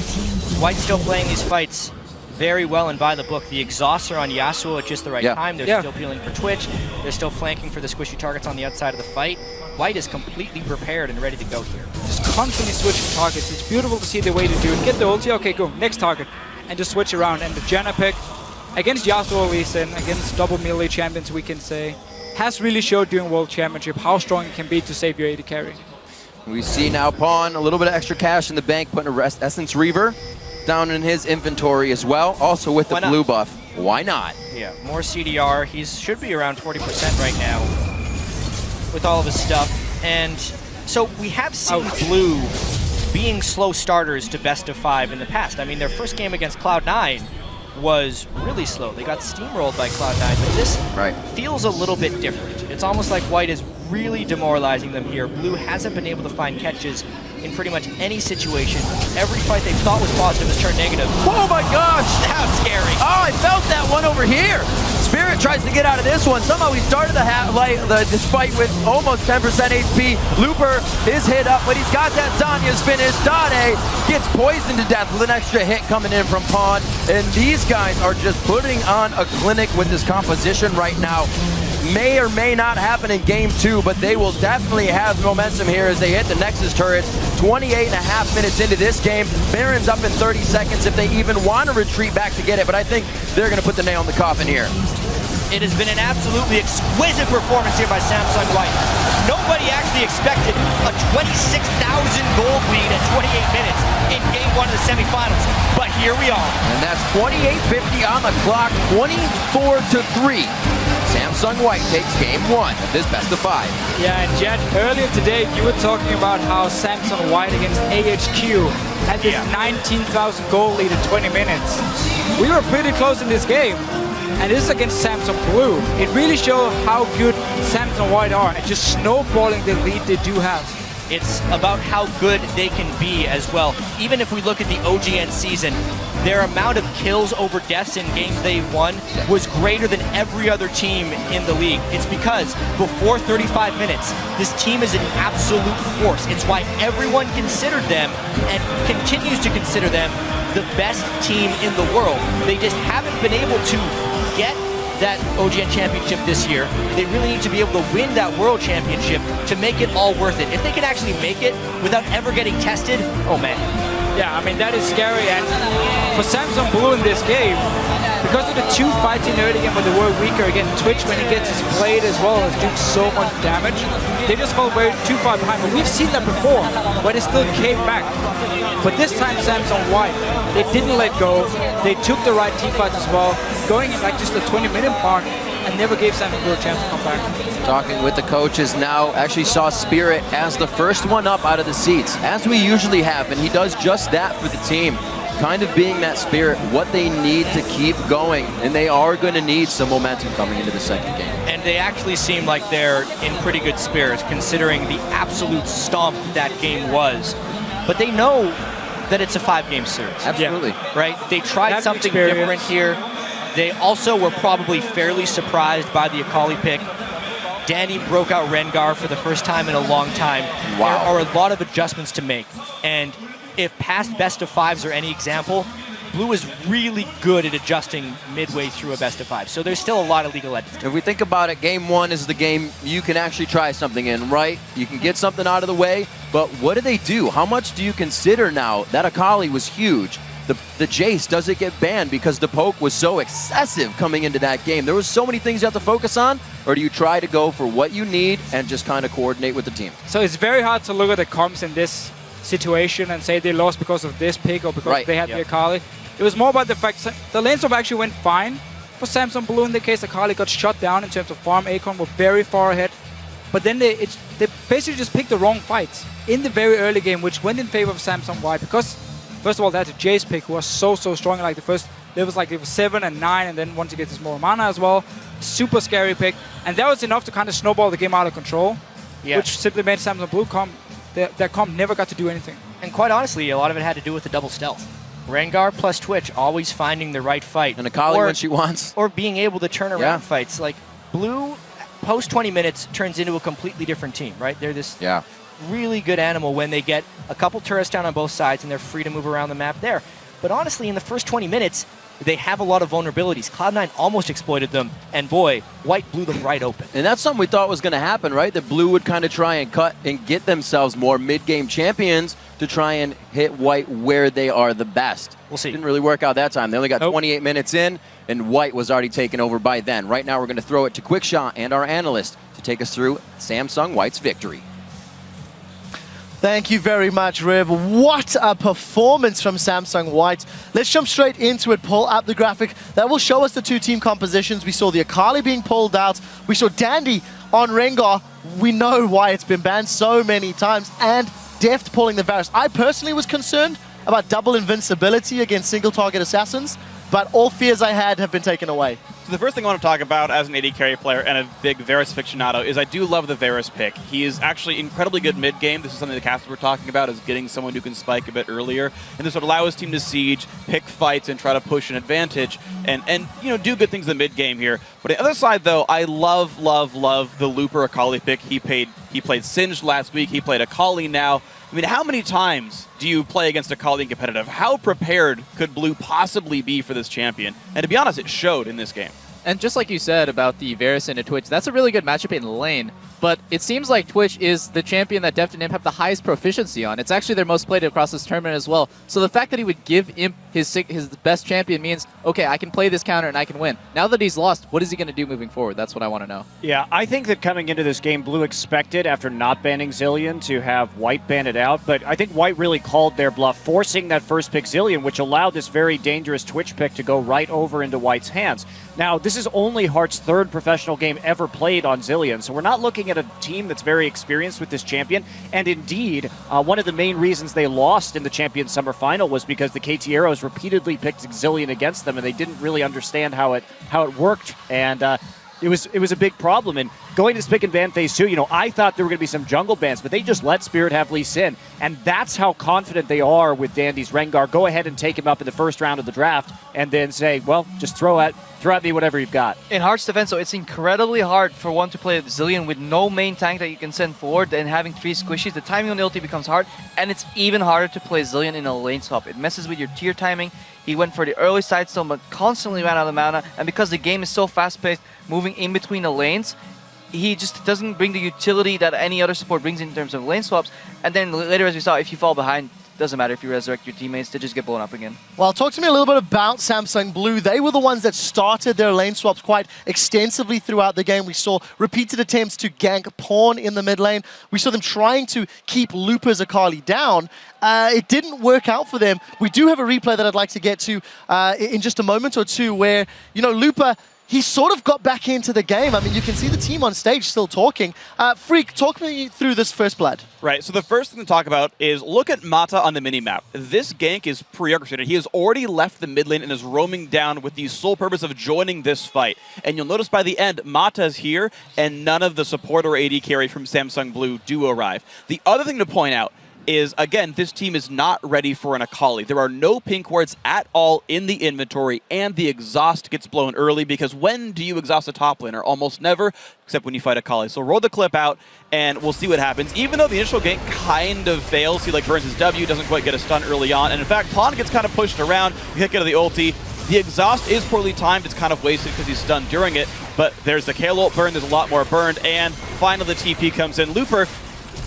White's still playing these fights very well and by the book. The exhausts are on Yasuo at just the right time. They're still peeling for Twitch. They're still flanking for the squishy targets on the outside of the fight. White is completely prepared and ready to go here. Just constantly switching targets. It's beautiful to see the way to do it. Get the ulti, okay, go, next target. And just switch around. And the Janna pick, against Yasuo Lee Sin, against double melee champions, we can say, has really showed during World Championship how strong it can be to save your AD carry. We see now Pawn, a little bit of extra cash in the bank, putting a Essence Reaver down in his inventory as well, also with the blue buff. Why not? Yeah, more CDR. He should be around 40% right now with all of his stuff. And so we have seen Blue being slow starters to best of 5 in the past. I mean, their first game against Cloud9 was really slow. They got steamrolled by Cloud9, but this feels a little bit different. It's almost like White is really demoralizing them here. Blue hasn't been able to find catches in pretty much any situation. Every fight they thought was positive has turned negative. Oh my gosh! That was scary. Oh, I felt that one over here. Spirit tries to get out of this one. Somehow he started this fight with almost 10% HP. Looper is hit up, but he's got that. Zanya's finished. Dade gets poisoned to death with an extra hit coming in from Pawn. And these guys are just putting on a clinic with this composition right now. May or may not happen in game 2, but they will definitely have momentum here as they hit the Nexus turrets. 28.5 minutes into this game. Baron's up in 30 seconds if they even want to retreat back to get it, but I think they're going to put the nail in the coffin here. It has been an absolutely exquisite performance here by Samsung White. Nobody actually expected a 26,000 gold lead at 28 minutes in game 1 of the semifinals, but here we are. And that's 28:50 on the clock, 24-3. Samsung White takes game 1 of this best of 5. Yeah, and Jed, earlier today you were talking about how Samsung White against AHQ had this 19,000 goal lead in 20 minutes. We were pretty close in this game, and this is against Samsung Blue. It really shows how good Samsung White are and just snowballing the lead they do have. It's about how good they can be as well. Even if we look at the OGN season, their amount of kills over deaths in games they won was greater than every other team in the league. It's because before 35 minutes, this team is an absolute force. It's why everyone considered them and continues to consider them the best team in the world. They just haven't been able to get that OGN championship this year. They really need to be able to win that world championship to make it all worth it. If they can actually make it without ever getting tested, oh man. Yeah, I mean, that is scary. And for Samsung Blue in this game, because of the 2 fights in the early game where they were weaker, again, Twitch, when he gets his blade as well, is doing so much damage, they just fell too far behind. But we've seen that before, where they still came back. But this time, Samsung White, they didn't let go. They took the right team fights as well, going in like just the 20-minute mark, and never gave Samsung Blue a chance to come back. Talking with the coaches now, actually saw Spirit as the first one up out of the seats, as we usually have, and he does just that for the team. Kind of being that Spirit, what they need to keep going, and they are going to need some momentum coming into the second game. And they actually seem like they're in pretty good spirits, considering the absolute stomp that game was. But they know that it's a 5-game series. Absolutely. Right? They tried something different here. They also were probably fairly surprised by the Akali pick. Danny broke out Rengar for the first time in a long time. Wow. There are a lot of adjustments to make. And if past best of 5s are any example, Blue is really good at adjusting midway through a best of 5. So there's still a lot of legal edges. If we think about it, game 1 is the game you can actually try something in, right? You can get something out of the way, but what do they do? How much do you consider now? That Akali was huge. The Jace, does it get banned because the poke was so excessive coming into that game? There was so many things you have to focus on, or do you try to go for what you need and just kind of coordinate with the team? So it's very hard to look at the comps in this situation and say they lost because of this pick or because they had the Akali. It was more about the fact that the lane swap actually went fine for Samsung Blue in the case. Akali got shut down in terms of farm. Acorn were very far ahead. But then they basically just picked the wrong fights in the very early game, which went in favor of Samsung White because, first of all, that's a Jace pick who was so strong. Like the first levels, like it was 7 and 9, and then once you get this more mana as well, super scary pick. And that was enough to kind of snowball the game out of control, which simply made Samsung Blue their comp never got to do anything. And quite honestly, a lot of it had to do with the double stealth. Rengar plus Twitch always finding the right fight. And Akali when she wants. Or being able to turn around fights. Like, Blue post 20 minutes turns into a completely different team, right? They're this Yeah. really good animal when they get a couple turrets down on both sides and they're free to move around the map there. But honestly, in the first 20 minutes, they have a lot of vulnerabilities. Cloud9 almost exploited them, and boy, White blew them right open. And that's something we thought was going to happen, right? That Blue would kind of try and cut and get themselves more mid-game champions to try and hit White where they are the best. We'll see. Didn't really work out that time. They only got 28 minutes in, and White was already taken over by then. Right now, we're going to throw it to Quickshot and our analyst to take us through Samsung White's victory. Thank you very much, Riv. What a performance from Samsung White. Let's jump straight into it. Pull up the graphic. That will show us the two team compositions. We saw the Akali being pulled out. We saw Dandy on Rengar. We know why it's been banned so many times. And Deft pulling the Varus. I personally was concerned about double invincibility against single target assassins, but all fears I had have been taken away. So the first thing I want to talk about as an AD carry player and a big Varus aficionado is I do love the Varus pick. He is actually incredibly good mid-game. This is something the casters were talking about, is getting someone who can spike a bit earlier. And this would allow his team to siege, pick fights, and try to push an advantage and you know, do good things in the mid-game here. But on the other side, though, I love the Looper Akali pick. He played Singed last week. He played Akali now. I mean, how many times do you play against Akali in competitive? How prepared could Blue possibly be for this champion? And to be honest, it showed in this game. And just like you said about the Varus into Twitch, that's a really good matchup in lane. But it seems like Twitch is the champion that Deft and Imp have the highest proficiency on. It's actually their most played across this tournament as well. So the fact that he would give Imp his best champion means, okay, I can play this counter and I can win. Now that he's lost, what is he going to do moving forward? That's what I want to know. Yeah, I think that coming into this game, Blue expected, after not banning Zilean, to have White ban it out. But I think White really called their bluff, forcing that first pick Zilean, which allowed this very dangerous Twitch pick to go right over into White's hands. Now, this is only Heart's third professional game ever played on Zilean, so we're not looking at a team that's very experienced with this champion. And indeed, one of the main reasons they lost in the Champions Summer Final was because the KT Arrows repeatedly picked Zilean against them, and they didn't really understand how it worked. And it was a big problem. And going to this pick and ban phase 2, you know, I thought there were going to be some jungle bans, but they just let Spirit have Lee Sin. And that's how confident they are with Dandy's Rengar. Go ahead and take him up in the first round of the draft and then say, well, just throw at me whatever you've got. In Heart's defense, though, it's incredibly hard for one to play Zilean with no main tank that you can send forward and having 3 squishies. The timing on the ulti becomes hard, and it's even harder to play Zilean in a lane swap. It messes with your tier timing. He went for the early side stone, but constantly ran out of mana, and because the game is so fast-paced, moving in between the lanes, he just doesn't bring the utility that any other support brings in terms of lane swaps. And then later, as we saw, if you fall behind, doesn't matter if you resurrect your teammates, they just get blown up again. Well, talk to me a little bit about Samsung Blue. They were the ones that started their lane swaps quite extensively throughout the game. We saw repeated attempts to gank Pawn in the mid lane. We saw them trying to keep Looper's Akali down. It didn't work out for them. We do have a replay that I'd like to get to in just a moment or two where, you know, Looper, he sort of got back into the game. I mean, you can see the team on stage still talking. Freak, talk me through this first blood. Right, so the first thing to talk about is look at Mata on the minimap. This gank is pre-orchestrated. He has already left the mid lane and is roaming down with the sole purpose of joining this fight. And you'll notice by the end, Mata's here, and none of the support or AD carry from Samsung Blue do arrive. The other thing to point out is, again, this team is not ready for an Akali. There are no pink wards at all in the inventory, and the exhaust gets blown early, because when do you exhaust a top laner? Almost never, except when you fight Akali. So roll the clip out, and we'll see what happens. Even though the initial gank kind of fails, he burns his W, doesn't quite get a stun early on, and in fact, Pawn gets kind of pushed around, you kick out of the ulti. The exhaust is poorly timed, it's kind of wasted because he's stunned during it, but there's the Kayle ult burn, there's a lot more burned, and finally the TP comes in. Looper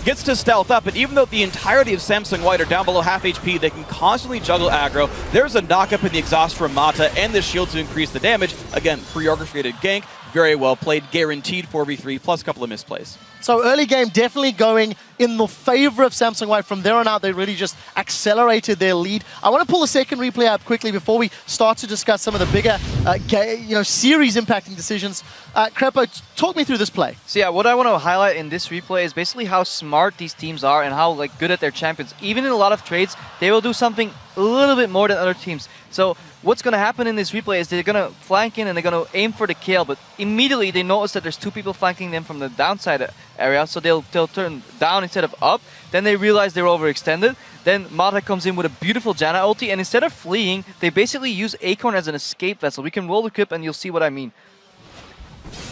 gets to stealth up, and even though the entirety of Samsung White are down below half HP, they can constantly juggle aggro. There's a knock-up in the exhaust from Mata and the shield to increase the damage. Again, pre-orchestrated gank, very well played, guaranteed 4v3, plus a couple of misplays. So early game definitely going in the favor of Samsung White. From there on out, they really just accelerated their lead. I want to pull a second replay up quickly before we start to discuss some of the bigger series impacting decisions. Crepo, talk me through this play. So yeah, what I want to highlight in this replay is basically how smart these teams are and how good at their champions. Even in a lot of trades, they will do something a little bit more than other teams. So what's going to happen in this replay is they're going to flank in and they're going to aim for the kill, but immediately they notice that there's 2 people flanking them from the downside area, so they'll turn down instead of up. Then they realize they're overextended. Then Mata comes in with a beautiful Janna ulti, and instead of fleeing, they basically use Acorn as an escape vessel. We can roll the clip and you'll see what I mean.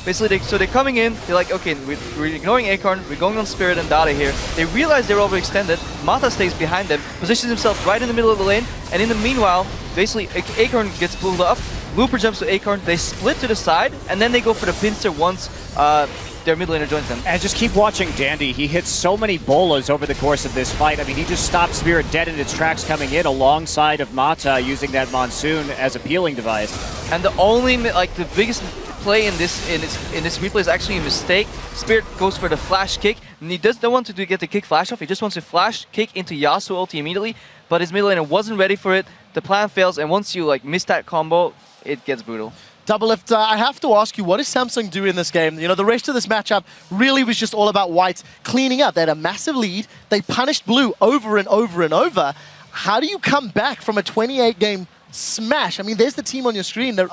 Basically, so they're coming in, they're like, okay, we're ignoring Acorn, we're going on Spirit and Dada here. They realize they're overextended, Mata stays behind them, positions himself right in the middle of the lane, and in the meanwhile, basically, Acorn gets pulled up, Looper jumps to Acorn, they split to the side, and then they go for the pincer once their mid laner joins them. And just keep watching Dandy. He hits so many bolas over the course of this fight. I mean, he just stopped Spirit dead in its tracks coming in alongside of Mata using that Monsoon as a peeling device. And the only, like, the biggest play in this replay is actually a mistake. Spirit goes for the flash kick, and he doesn't want to get the kick flash off. He just wants to flash kick into Yasuo ulti immediately, but his mid laner wasn't ready for it. The plan fails, and once you like miss that combo, it gets brutal. Doublelift, I have to ask you, what does Samsung do in this game? You know, the rest of this matchup really was just all about White cleaning up. They had a massive lead. They punished Blue over and over and over. How do you come back from a 28-game smash? I mean, there's the team on your screen. They're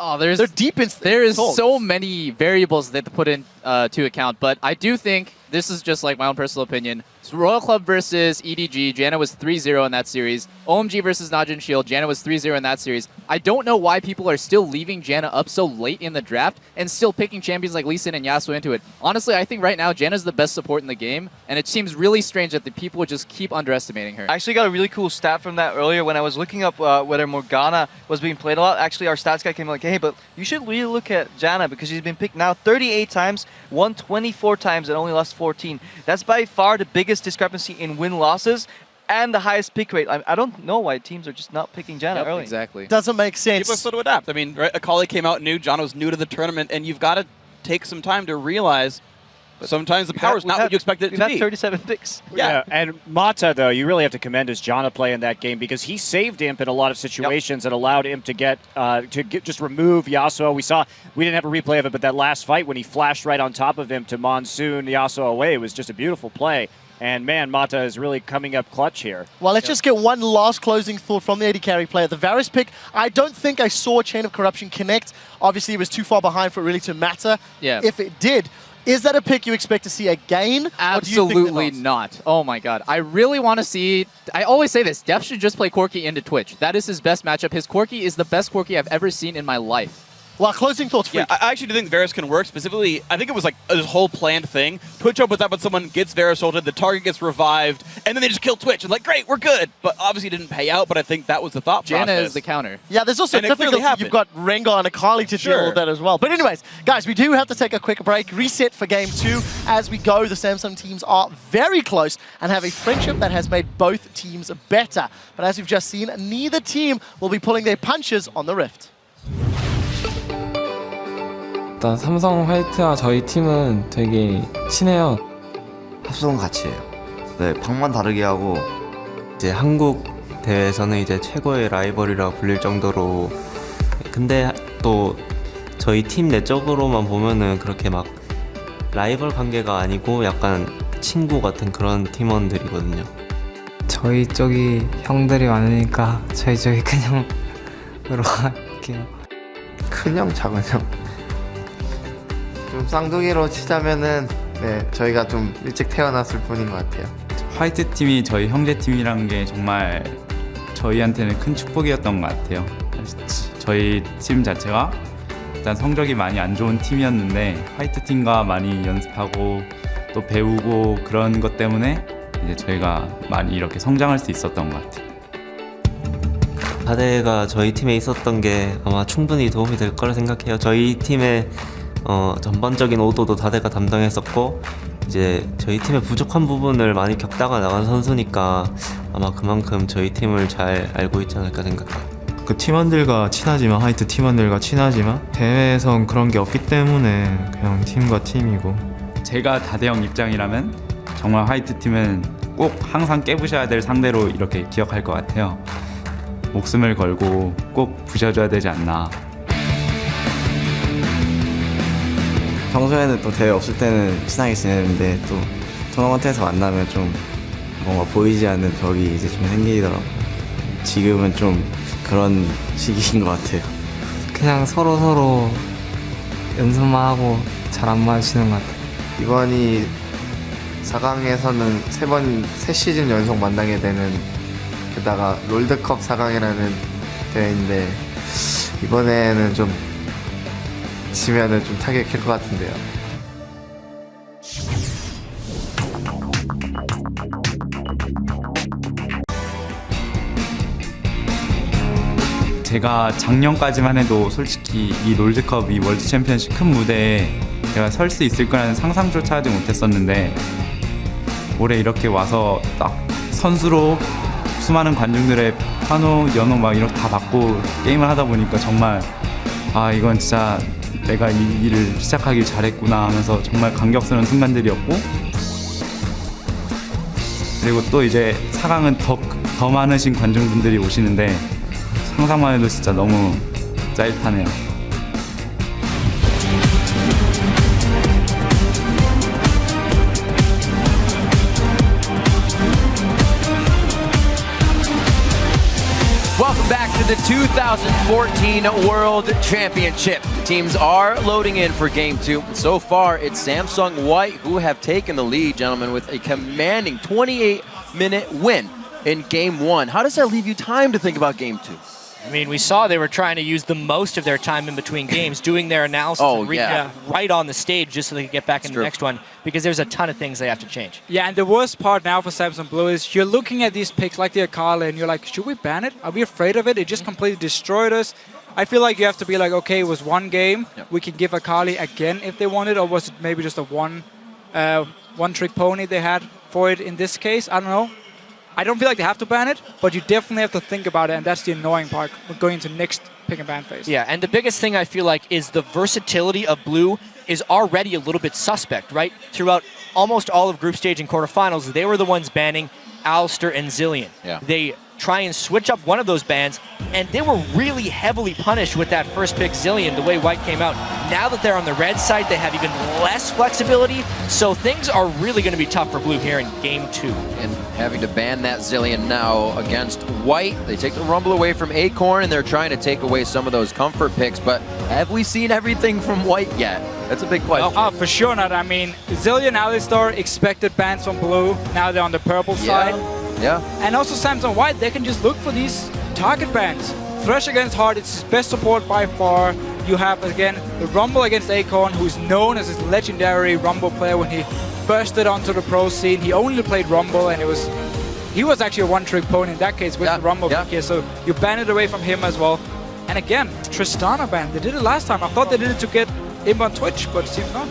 deep in. There is so many variables that to put in to account, but I do think this is just like my own personal opinion. So Royal Club versus EDG, Janna was 3-0 in that series. OMG versus NaJin Shield, Janna was 3-0 in that series. I don't know why people are still leaving Janna up so late in the draft and still picking champions like Lee Sin and Yasuo into it. Honestly, I think right now Janna's the best support in the game, and it seems really strange that the people just keep underestimating her. I actually got a really cool stat from that earlier when I was looking up whether Morgana was being played a lot. Actually, our stats guy came like, hey, but you should really look at Janna because she's been picked now 38 times, won 24 times, and only lost 14. That's by far the biggest discrepancy in win-losses and the highest pick rate. I don't know why teams are just not picking Janna early. Exactly. Doesn't make sense. People are slow to adapt. I mean, right, Akali came out new, Janna was new to the tournament, and you've got to take some time to realize sometimes the power's not what you expect it to be. We've had 37 picks. Yeah, and Mata, though, you really have to commend his Janna play in that game because he saved Imp in a lot of situations and allowed Imp to just remove Yasuo. We didn't have a replay of it, but that last fight when he flashed right on top of Imp to Monsoon Yasuo away was just a beautiful play. And man, Mata is really coming up clutch here. Well, let's just get one last closing thought from the AD carry player. The Varus pick, I don't think I saw Chain of Corruption connect. Obviously, it was too far behind for it really to matter. Yeah. If it did, is that a pick you expect to see again? Absolutely not. Oh my god. I really want to see... I always say this. Def should just play Corki into Twitch. That is his best matchup. His Corki is the best Corki I've ever seen in my life. Well, closing thoughts, Freak. Yeah, I actually do think Varus can work. Specifically, I think it was like this whole planned thing. Twitch opens up when someone gets Varus ulted, the target gets revived, and then they just kill Twitch. And like, great, we're good. But obviously didn't pay out, but I think that was the thought process. Janna is the counter. Yeah, there's also difficulty. You've got Rengar and Akali to deal with that as well. But anyways, guys, we do have to take a quick break, reset for Game 2. As we go, the Samsung teams are very close and have a friendship that has made both teams better. But as we've just seen, neither team will be pulling their punches on the Rift. 일단 삼성 화이트와 저희 팀은 되게 친해요. 합숙은 같이 해요. 네, 방만 다르게 하고 이제 한국 대회에서는 이제 최고의 라이벌이라 불릴 정도로 근데 또 저희 팀 내적으로만 보면은 그렇게 막 라이벌 관계가 아니고 약간 친구 같은 그런 팀원들이거든요. 저희 쪽이 형들이 많으니까 저희 쪽이 큰 형으로 할게요. 큰 형, 작은 형. 좀 쌍둥이로 치자면은 네, 저희가 좀 일찍 태어났을 뿐인 것 같아요. 화이트 팀이 저희 형제 팀이란 게 정말 저희한테는 큰 축복이었던 것 같아요. 저희 팀 자체가 일단 성적이 많이 안 좋은 팀이었는데 화이트 팀과 많이 연습하고 또 배우고 그런 것 때문에 이제 저희가 많이 이렇게 성장할 수 있었던 것 같아요. 다대가 저희 팀에 있었던 게 아마 충분히 도움이 될 거라 생각해요. 저희 팀의 전반적인 오도도 다대가 담당했었고 이제 저희 팀의 부족한 부분을 많이 겪다가 나간 선수니까 아마 그만큼 저희 팀을 잘 알고 있지 않을까 생각해요. 그 팀원들과 친하지만 화이트 팀원들과 친하지만 대회에선 그런 게 없기 때문에 그냥 팀과 팀이고 제가 다대형 입장이라면 정말 화이트 팀은 꼭 항상 깨부셔야 될 상대로 이렇게 기억할 것 같아요. 목숨을 걸고 꼭 부셔줘야 되지 않나. 평소에는 또 대회 없을 때는 친하게 지내는데 또 토너먼트에서 만나면 좀 뭔가 보이지 않는 벽이 이제 좀 생기더라고요. 지금은 좀 그런 시기인 것 같아요. 그냥 서로 연습만 하고 잘 안 마주치는 것 같아요. 이번이 4강에서는 3시즌 연속 만나게 되는 게다가 롤드컵 4강이라는 대회인데 이번에는 좀 지면은 좀 타격일 것 같은데요. 제가 작년까지만 해도 솔직히 이 롤드컵, 이 월드 챔피언십 큰 무대에 제가 설 수 있을 거라는 상상조차 하지 못했었는데 올해 이렇게 와서 딱 선수로 수많은 관중들의 환호, 연호 막 이렇게 다 받고 게임을 하다 보니까 정말 아 이건 진짜 내가 이 일을 시작하길 잘했구나 하면서 정말 감격스러운 순간들이었고 그리고 또 이제 4강은 더 많으신 관중분들이 오시는데 상상만 해도 진짜 너무 짜릿하네요. Welcome back to the 2014 World Championship. Teams are loading in for Game 2. So far, it's Samsung White who have taken the lead, gentlemen, with a commanding 28-minute win in Game 1. How does that leave you time to think about Game 2? I mean, we saw they were trying to use the most of their time in between games, doing their analysis and recap right on the stage just so they could get back in the next one, because there's a ton of things they have to change. Yeah, and the worst part now for Samsung Blue is you're looking at these picks like the Akali and you're like, should we ban it? Are we afraid of it? It just completely destroyed us. I feel like you have to be like, okay, it was one game. We can give Akali again if they wanted, or was it maybe just a one-trick pony they had for it in this case? I don't know. I don't feel like they have to ban it, but you definitely have to think about it, and that's the annoying part going into next pick and ban phase. Yeah, and the biggest thing I feel like is the versatility of Blue is already a little bit suspect, right? Throughout almost all of group stage and quarterfinals, they were the ones banning Alistair and Zillion. Yeah. They try and switch up one of those bans, and they were really heavily punished with that first pick Zillion, the way White came out. Now that they're on the red side, they have even less flexibility, so things are really going to be tough for Blue here in Game 2. And having to ban that Zillion now against White, they take the rumble away from Acorn, and they're trying to take away some of those comfort picks, but have we seen everything from White yet? That's a big question. Oh, for sure not. I mean, Zillion, Alistar expected bans from Blue. Now they're on the purple side. Yeah. And also Samsung White, they can just look for these target bans. Thresh against Hard, it's his best support by far. You have, again, the Rumble against Acorn, who is known as his legendary Rumble player when he bursted onto the pro scene. He only played Rumble, and he was actually a one-trick pony in that case with the Rumble pick here, so you ban it away from him as well. And again, Tristana ban. They did it last time. I thought they did it to get him on Twitch, but it seems not.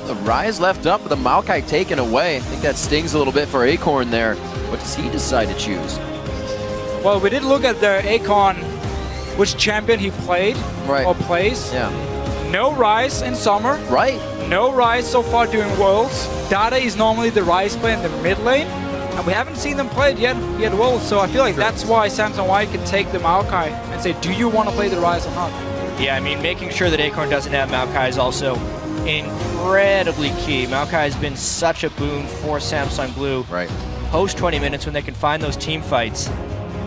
The Rise left up, but the Maokai taken away. I think that stings a little bit for Acorn there. What does he decide to choose? Well, we did look at the Acorn, which champion he played or plays. Yeah. No Rise in summer. Right. No Rise so far during Worlds. Dada is normally the Rise player in the mid lane, and we haven't seen them play it yet Worlds, so I feel like that's why Samsung White can take the Maokai and say, do you want to play the Rise or not? Yeah, I mean, making sure that Acorn doesn't have Maokai is also incredibly key. Maokai has been such a boon for Samsung Blue. Right. Post 20 minutes when they can find those team fights.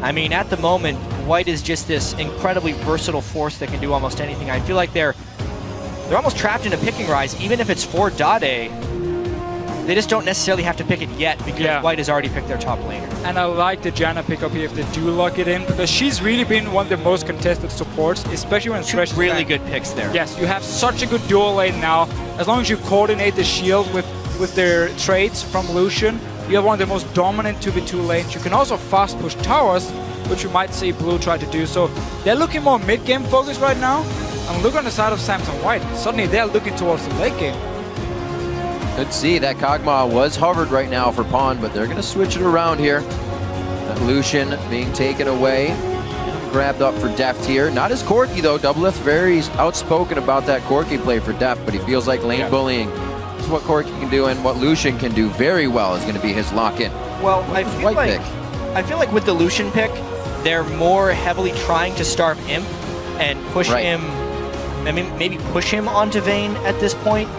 I mean, at the moment, White is just this incredibly versatile force that can do almost anything. I feel like they're almost trapped in a picking Rise, even if it's for Dade. They just don't necessarily have to pick it yet because White has already picked their top laner. And I like the Janna pickup here if they do lock it in, because she's really been one of the most contested supports, especially when Thresh is really back. good picks there. Yes, you have such a good dual lane now. As long as you coordinate the shield with their traits from Lucian, you have one of the most dominant 2v2 lanes. You can also fast push towers, which you might see Blue try to do. So they're looking more mid-game focused right now. And look on the side of Samsung White. Suddenly they're looking towards the late game. Good to see that Kog'Maw was hovered right now for Pawn, but they're going to switch it around here. That Lucian being taken away. Grabbed up for Deft here. Not as Corki though. Doublelift very outspoken about that Corki play for Deft, but he feels like lane bullying is what Corki can do, and what Lucian can do very well is going to be his lock-in. Well, I feel like with the Lucian pick, they're more heavily trying to starve Imp and push him. I mean, maybe push him onto Vayne at this point,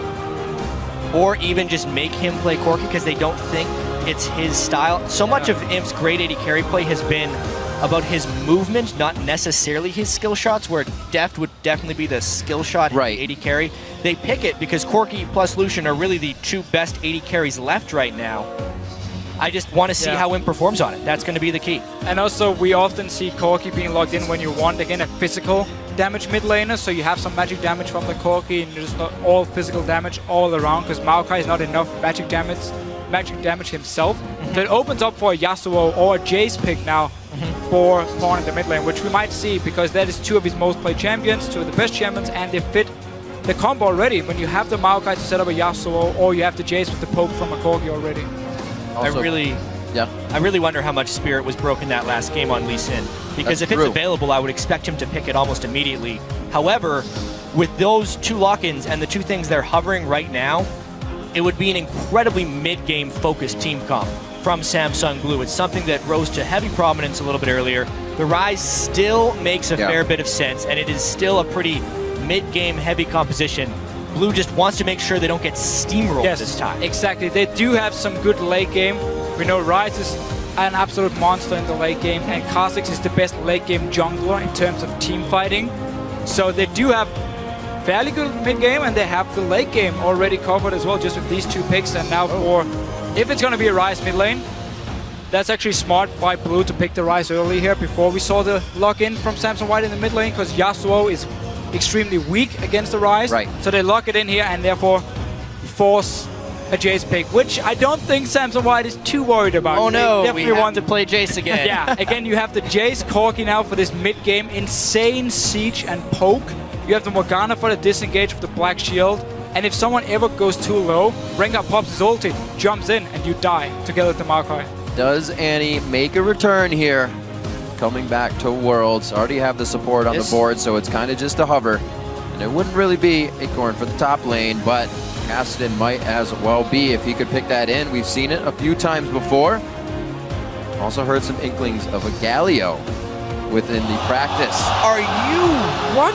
or even just make him play Corki because they don't think it's his style. So much of Imp's great AD carry play has been about his movement, not necessarily his skill shots, where Deft would definitely be the skill shot AD carry. They pick it because Corki plus Lucian are really the two best AD carries left right now. I just want to see how Imp performs on it. That's going to be the key. And also, we often see Corki being logged in when you want, again, a physical damage mid laner, so you have some magic damage from the Corki, and just not all physical damage all around, because Maokai is not enough magic damage himself. So it opens up for a Yasuo or a Jace pick now for Pawn in the mid lane, which we might see, because that is two of his most played champions, two of the best champions, and they fit the combo already. When you have the Maokai to set up a Yasuo, or you have the Jace with the poke from a Corki already. I really wonder how much spirit was broken that last game on Lee Sin. Because That's if true. it's available, I would expect him to pick it almost immediately. However, with those two lock-ins and the two things they're hovering right now, it would be an incredibly mid-game focused team comp from Samsung Blue. It's something that rose to heavy prominence a little bit earlier. The Rise still makes a fair bit of sense, and it is still a pretty mid-game heavy composition. Blue just wants to make sure they don't get steamrolled this time. Exactly. They do have some good late game. We know Rise is an absolute monster in the late game, and Kha'Zix is the best late game jungler in terms of team fighting. So they do have fairly good mid game, and they have the late game already covered as well, just with these two picks. And now for, if it's going to be a Rise mid lane, that's actually smart by Blue to pick the Rise early here before we saw the lock in from Samsung White in the mid lane, because Yasuo is extremely weak against the Rise. Right. So they lock it in here and therefore force a Jace pick, which I don't think Samsung White is too worried about. Oh no, they we have to play Jace again. Yeah, again, you have the Jace Corki now for this mid-game. Insane siege and poke. You have the Morgana for the disengage with the Black Shield. And if someone ever goes too low, Rengar pops his ulti, jumps in, and you die together with the Maokai. Does Annie make a return here? Coming back to Worlds. Already have the support on the board, so it's kind of just a hover. And it wouldn't really be Acorn for the top lane, but Cassidy might as well be if he could pick that in. We've seen it a few times before. Also heard some inklings of a Galio within the practice. Are you? What?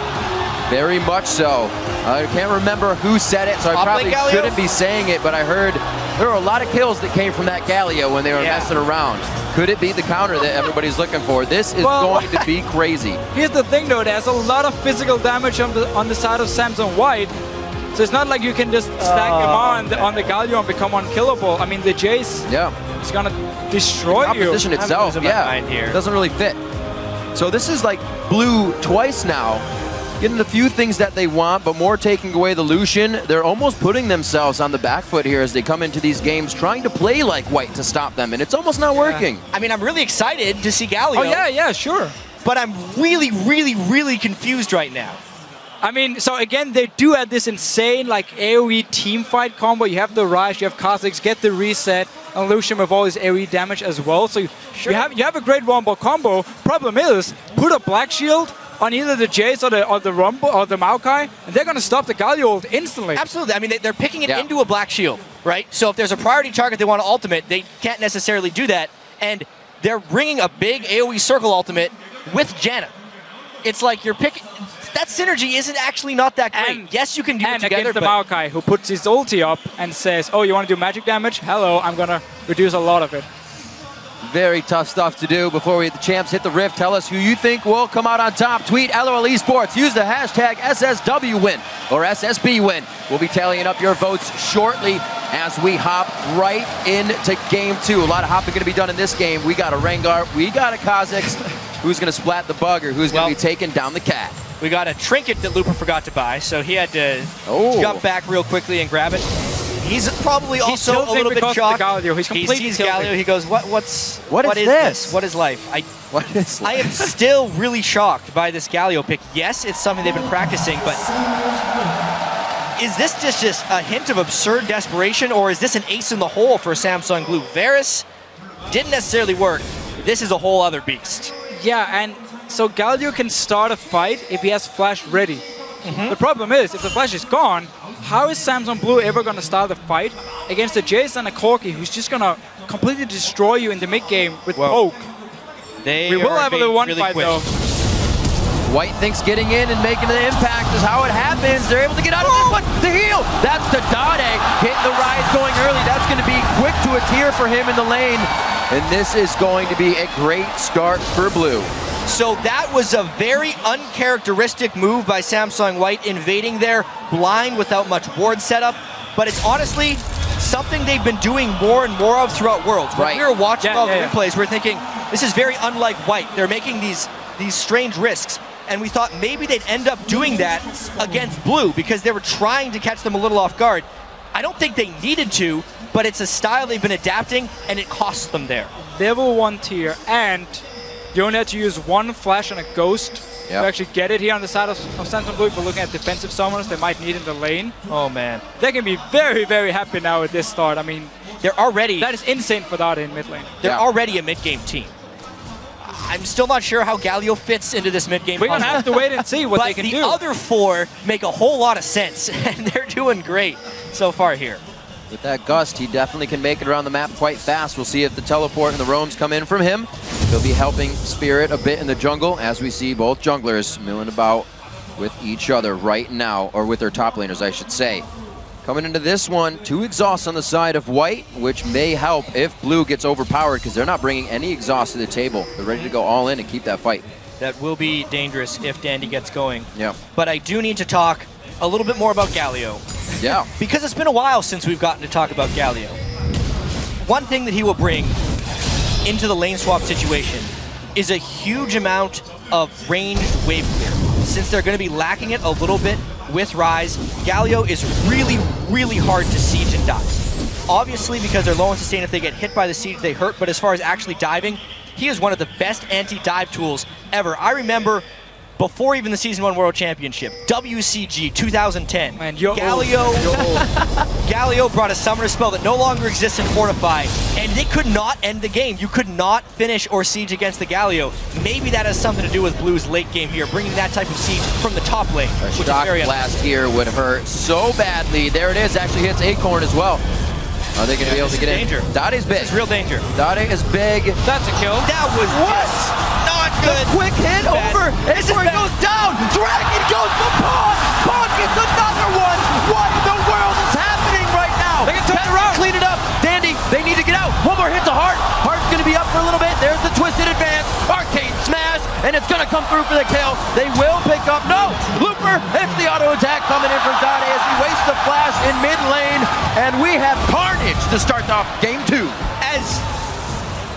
Very much so. I can't remember who said it, so I probably shouldn't be saying it, but I heard there were a lot of kills that came from that Galio when they were messing around. Could it be the counter that everybody's looking for? This is going to be crazy. Here's the thing though, there's a lot of physical damage on the side of Samsung White. So it's not like you can just stack him on the Galio and become unkillable. I mean, the Jace is going to destroy you. The composition itself, doesn't really fit. So this is like Blue twice now. Getting a few things that they want, but more taking away the Lucian. They're almost putting themselves on the back foot here as they come into these games, trying to play like White to stop them, and it's almost not working. I mean, I'm really excited to see Galio. Oh, yeah, sure. But I'm really, really, really confused right now. I mean, so again, they do have this insane like AoE team fight combo. You have the Raj, you have Kha'Zix, get the reset, and Lucian with all his AoE damage as well. So you have a great wombo combo. Problem is, put a Black Shield on either the Jace or the Rumble or the Maokai, and they're going to stop the Galio ult instantly. Absolutely. I mean, they're picking it into a Black Shield, right? So if there's a priority target they want to ultimate, they can't necessarily do that. And they're bringing a big AoE circle ultimate with Janna. It's like you're picking... That synergy isn't actually not that great. And yes, you can do it together, against the Maokai, who puts his ulti up and says, oh, you want to do magic damage? Hello, I'm going to reduce a lot of it. Very tough stuff to do. Before the champs hit the rift, tell us who you think will come out on top. Tweet LOL Esports. Use the hashtag SSWWin or SSBWin. We'll be tallying up your votes shortly as we hop right into Game 2. A lot of hopping going to be done in this game. We got a Rengar. We got a Kha'Zix. Who's going to splat the bug or who's going to be taking down the cat? We got a trinket that Looper forgot to buy, so he had to jump back real quickly and grab it. He's probably also a little bit shocked. He sees Galio, he goes, what is this? What is life? I am still really shocked by this Galio pick. Yes, it's something they've been practicing, but is this just a hint of absurd desperation, or is this an ace in the hole for Samsung Blue? Varus didn't necessarily work. This is a whole other beast. Yeah, and so Galio can start a fight if he has Flash ready. The problem is, if the Flash is gone, how is Samsung Blue ever going to start the fight against a Jace and a Corki who's just going to completely destroy you in the mid-game with poke? We will have a little one-fight, though. White thinks getting in and making an impact is how it happens. They're able to get out of this one. The heal! That's the Dade. Hitting the Rise going early. That's going to be quick to a tier for him in the lane. And this is going to be a great start for Blue. So that was a very uncharacteristic move by Samsung White, invading there blind without much ward setup. But it's honestly something they've been doing more and more of throughout Worlds. When we were watching all the replays, we're thinking, this is very unlike White. They're making these strange risks. and we thought maybe they'd end up doing that against Blue because they were trying to catch them a little off guard. I don't think they needed to, but it's a style they've been adapting, and it costs them there. Level 1 tier, and you only had to use one flash and a ghost to actually get it here on the side of Samsung Blue. If we're looking at defensive summoners they might need in the lane. Oh man. They can be very, very happy now at this start. I mean, they're already... That is insane for Dada in mid lane. They're already a mid-game team. I'm still not sure how Galio fits into this mid-game. We're going to have to wait and see what they can do. But the other four make a whole lot of sense, and they're doing great so far here. With that gust, he definitely can make it around the map quite fast. We'll see if the teleport and the roams come in from him. He'll be helping Spirit a bit in the jungle, as we see both junglers milling about with each other right now, or with their top laners, I should say. Coming into this one, 2 exhausts on the side of White, which may help if Blue gets overpowered, because they're not bringing any exhaust to the table. They're ready to go all in and keep that fight. That will be dangerous if Dandy gets going. Yeah. But I do need to talk a little bit more about Galio. Yeah. Because it's been a while since we've gotten to talk about Galio. One thing that he will bring into the lane swap situation is a huge amount of ranged wave clear. Since they're going to be lacking it a little bit with Ryze, Galio is really, really hard to siege and dive. Obviously, because they're low on sustain, if they get hit by the siege, they hurt, but as far as actually diving, he is one of the best anti-dive tools ever. I remember before even the Season 1 World Championship, WCG 2010, Galio brought a summoner spell that no longer exists in Fortify, and they could not end the game. You could not finish or siege against the Galio. Maybe that has something to do with Blue's late game here, bringing that type of siege from the top lane. A shock blast here would hurt so badly. There it is, actually hits Acorn as well. Are they going to be able to get in? Danger. Dade's big. This is real danger. Dade is big. That's a kill. That was not good. A quick hit over. Acorn goes down. Dragon goes for Pawn. Pawn gets another one. What in the world is happening right now? They can turn it around. Clean it up. Dandy, they need to get out. One more hit to Heart. Heart's going to be up for a little bit. There's the twisted advance. Arcane smash. And it's going to come through for the kill. They will pick up. No. Looper. It's the auto attack coming in from Dade as he wastes the flash in mid lane. And we have Carnage to start off game 2. As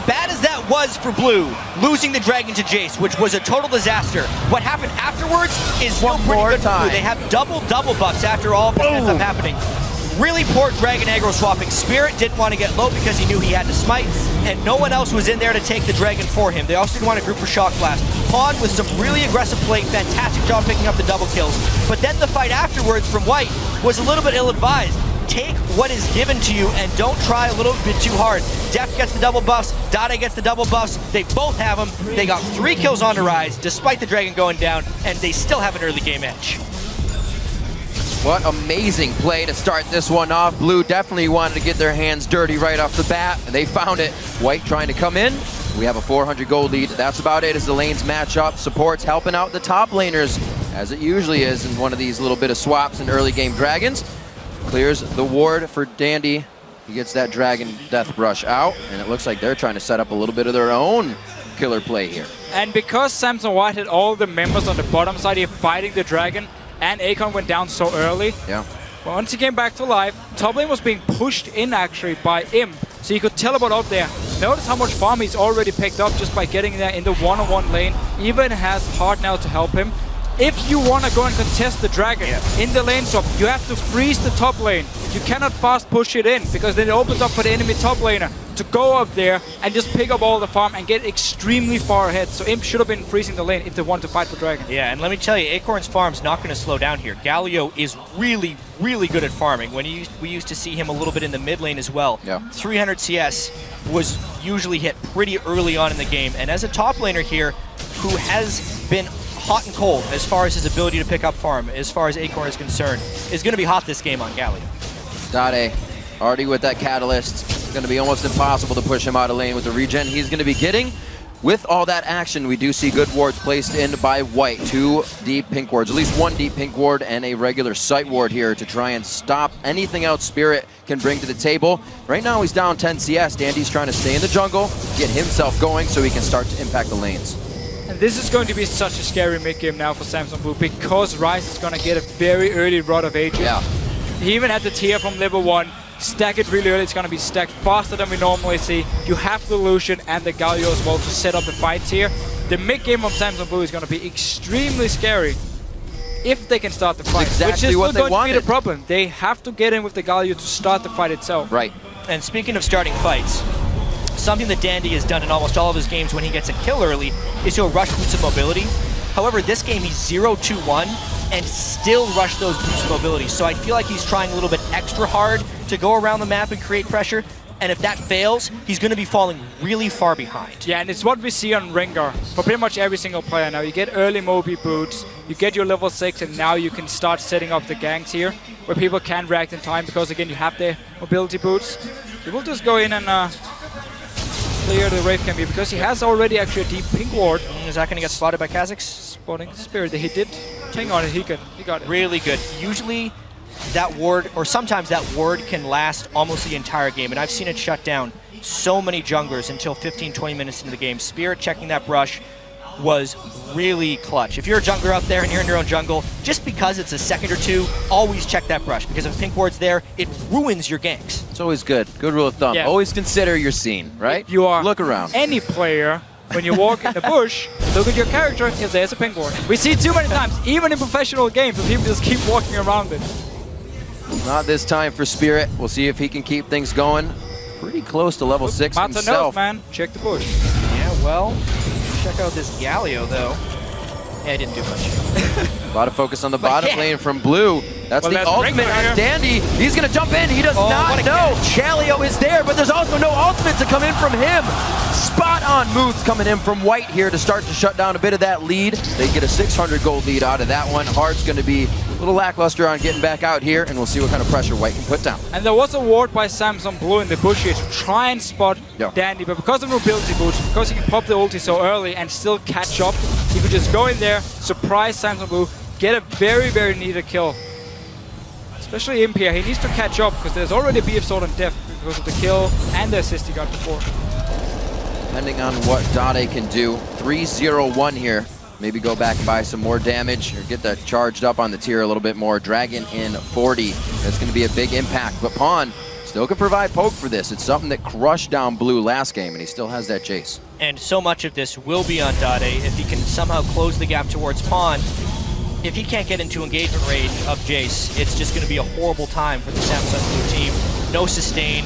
bad as that was for Blue, losing the Dragon to Jace, which was a total disaster, what happened afterwards is still pretty good for Blue. They have double buffs after all that ends up happening. Really poor Dragon aggro swapping. Spirit didn't want to get low because he knew he had to smite, and no one else was in there to take the Dragon for him. They also didn't want to group for Shock Blast. Pawn with some really aggressive play, fantastic job picking up the double kills. But then the fight afterwards from White was a little bit ill-advised. Take what is given to you and don't try a little bit too hard. Deft gets the double buffs, Dade gets the double buffs, they both have them. They got 3 kills on the Ryze despite the Dragon going down, and they still have an early game edge. What amazing play to start this one off. Blue definitely wanted to get their hands dirty right off the bat, and they found it. White trying to come in. We have a 400 gold lead. That's about it as the lanes match up. Support's helping out the top laners, as it usually is in one of these little bit of swaps in early game Dragons. Clears the ward for Dandy. He gets that Dragon Death Brush out, and it looks like they're trying to set up a little bit of their own killer play here. And because Samsung White had all the members on the bottom side here fighting the Dragon, and Acorn went down so early, once he came back to life, top lane was being pushed in actually by Imp, so he could teleport up there. Notice how much farm he's already picked up just by getting there in the one-on-one lane. Even has Heart now to help him. If you want to go and contest the Dragon in the lane swap, you have to freeze the top lane. You cannot fast push it in, because then it opens up for the enemy top laner to go up there and just pick up all the farm and get extremely far ahead. So Imp should have been freezing the lane if they want to fight for Dragon. Yeah, and let me tell you, Acorn's farm's not going to slow down here. Galio is really, really good at farming. When we used to see him a little bit in the mid lane as well. 300 CS was usually hit pretty early on in the game. And as a top laner here, who has been hot and cold as far as his ability to pick up farm, as far as Acorn is concerned, is going to be hot this game on Galio. Dade already with that catalyst. It's going to be almost impossible to push him out of lane with the regen he's going to be getting. With all that action, we do see good wards placed in by White. 2 deep pink wards, at least 1 deep pink ward and a regular sight ward here to try and stop anything else Spirit can bring to the table. Right now he's down 10 CS. Dandy's trying to stay in the jungle, get himself going so he can start to impact the lanes. And this is going to be such a scary mid-game now for Samsung Blue, because Ryze is going to get a very early Rod of Ages. He even had the tier from level 1. Stack it really early. It's going to be stacked faster than we normally see. You have the Lucian and the Galio as well to set up the fights here. the mid game of Samsung Blue is going to be extremely scary if they can start the fight. Exactly which is what they going to be wanted. the problem. They have to get in with the Galio to start the fight itself. Right. And speaking of starting fights, something that Dandy has done in almost all of his games when he gets a kill early is he'll rush boots of mobility. However, this game he's 0-2-1 and still rush those boots of mobility. So I feel like he's trying a little bit extra hard to go around the map and create pressure. And if that fails, he's going to be falling really far behind. Yeah, and it's what we see on Rengar for pretty much every single player now. You get early Mobi boots, you get your level 6, and now you can start setting up the ganks here, where people can react in time, because again, you have the mobility boots. You will just go in and clear the Wraith Camp here, because he has already actually a deep pink ward. Is that going to get spotted by Kha'Zix? Spotting Spirit, he did. Hang on it, he got it. Really good. Usually, that ward, or sometimes that ward, can last almost the entire game, and I've seen it shut down so many junglers until 15-20 minutes into the game. Spirit checking that brush was really clutch. If you're a jungler out there and you're in your own jungle, just because it's a second or two, always check that brush, because if pink ward's there, it ruins your ganks. It's always good. Good rule of thumb. Yeah. Always consider your scene, right? If you are look around. Any player, when you walk in the bush, look at your character, if there's a pink ward. We see it too many times, even in professional games, where people just keep walking around it. Not this time for Spirit. We'll see if he can keep things going. Pretty close to level 6 Mata himself. knows, man. Check the bush. Yeah, well, check out this Galio, though. Yeah, I didn't do much. A lot of focus on the bottom lane from Blue. That's Well, the that's ultimate Rengar on Dandy. He's going to jump in. He does Oh, not what a know. catch. Galio is there, but there's also no ultimate to come in from him. Spot on moves coming in from White here to start to shut down a bit of that lead. They get a 600 gold lead out of that one. Heart's going to be a little lackluster on getting back out here, and we'll see what kind of pressure White can put down. And there was a ward by Samsung Blue in the bush here to try and spot Dandy, but because of mobility boots, because he can pop the ulti so early and still catch up, he could just go in there, surprise Samsung Blue, get a very, very needed kill. Especially Imp here, he needs to catch up, because there's already a BF Sword on Deft because of the kill and the assist he got before. Depending on what Dade can do, 3-0-1 here. Maybe go back and buy some more damage or get that charged up on the tier a little bit more. Dragon in 40. That's going to be a big impact. But Pawn still can provide poke for this. It's something that crushed down Blue last game, and he still has that chase. And so much of this will be on Dade if he can somehow close the gap towards Pawn. If he can't get into engagement range of Jace, it's just going to be a horrible time for the Samsung Blue team. No sustain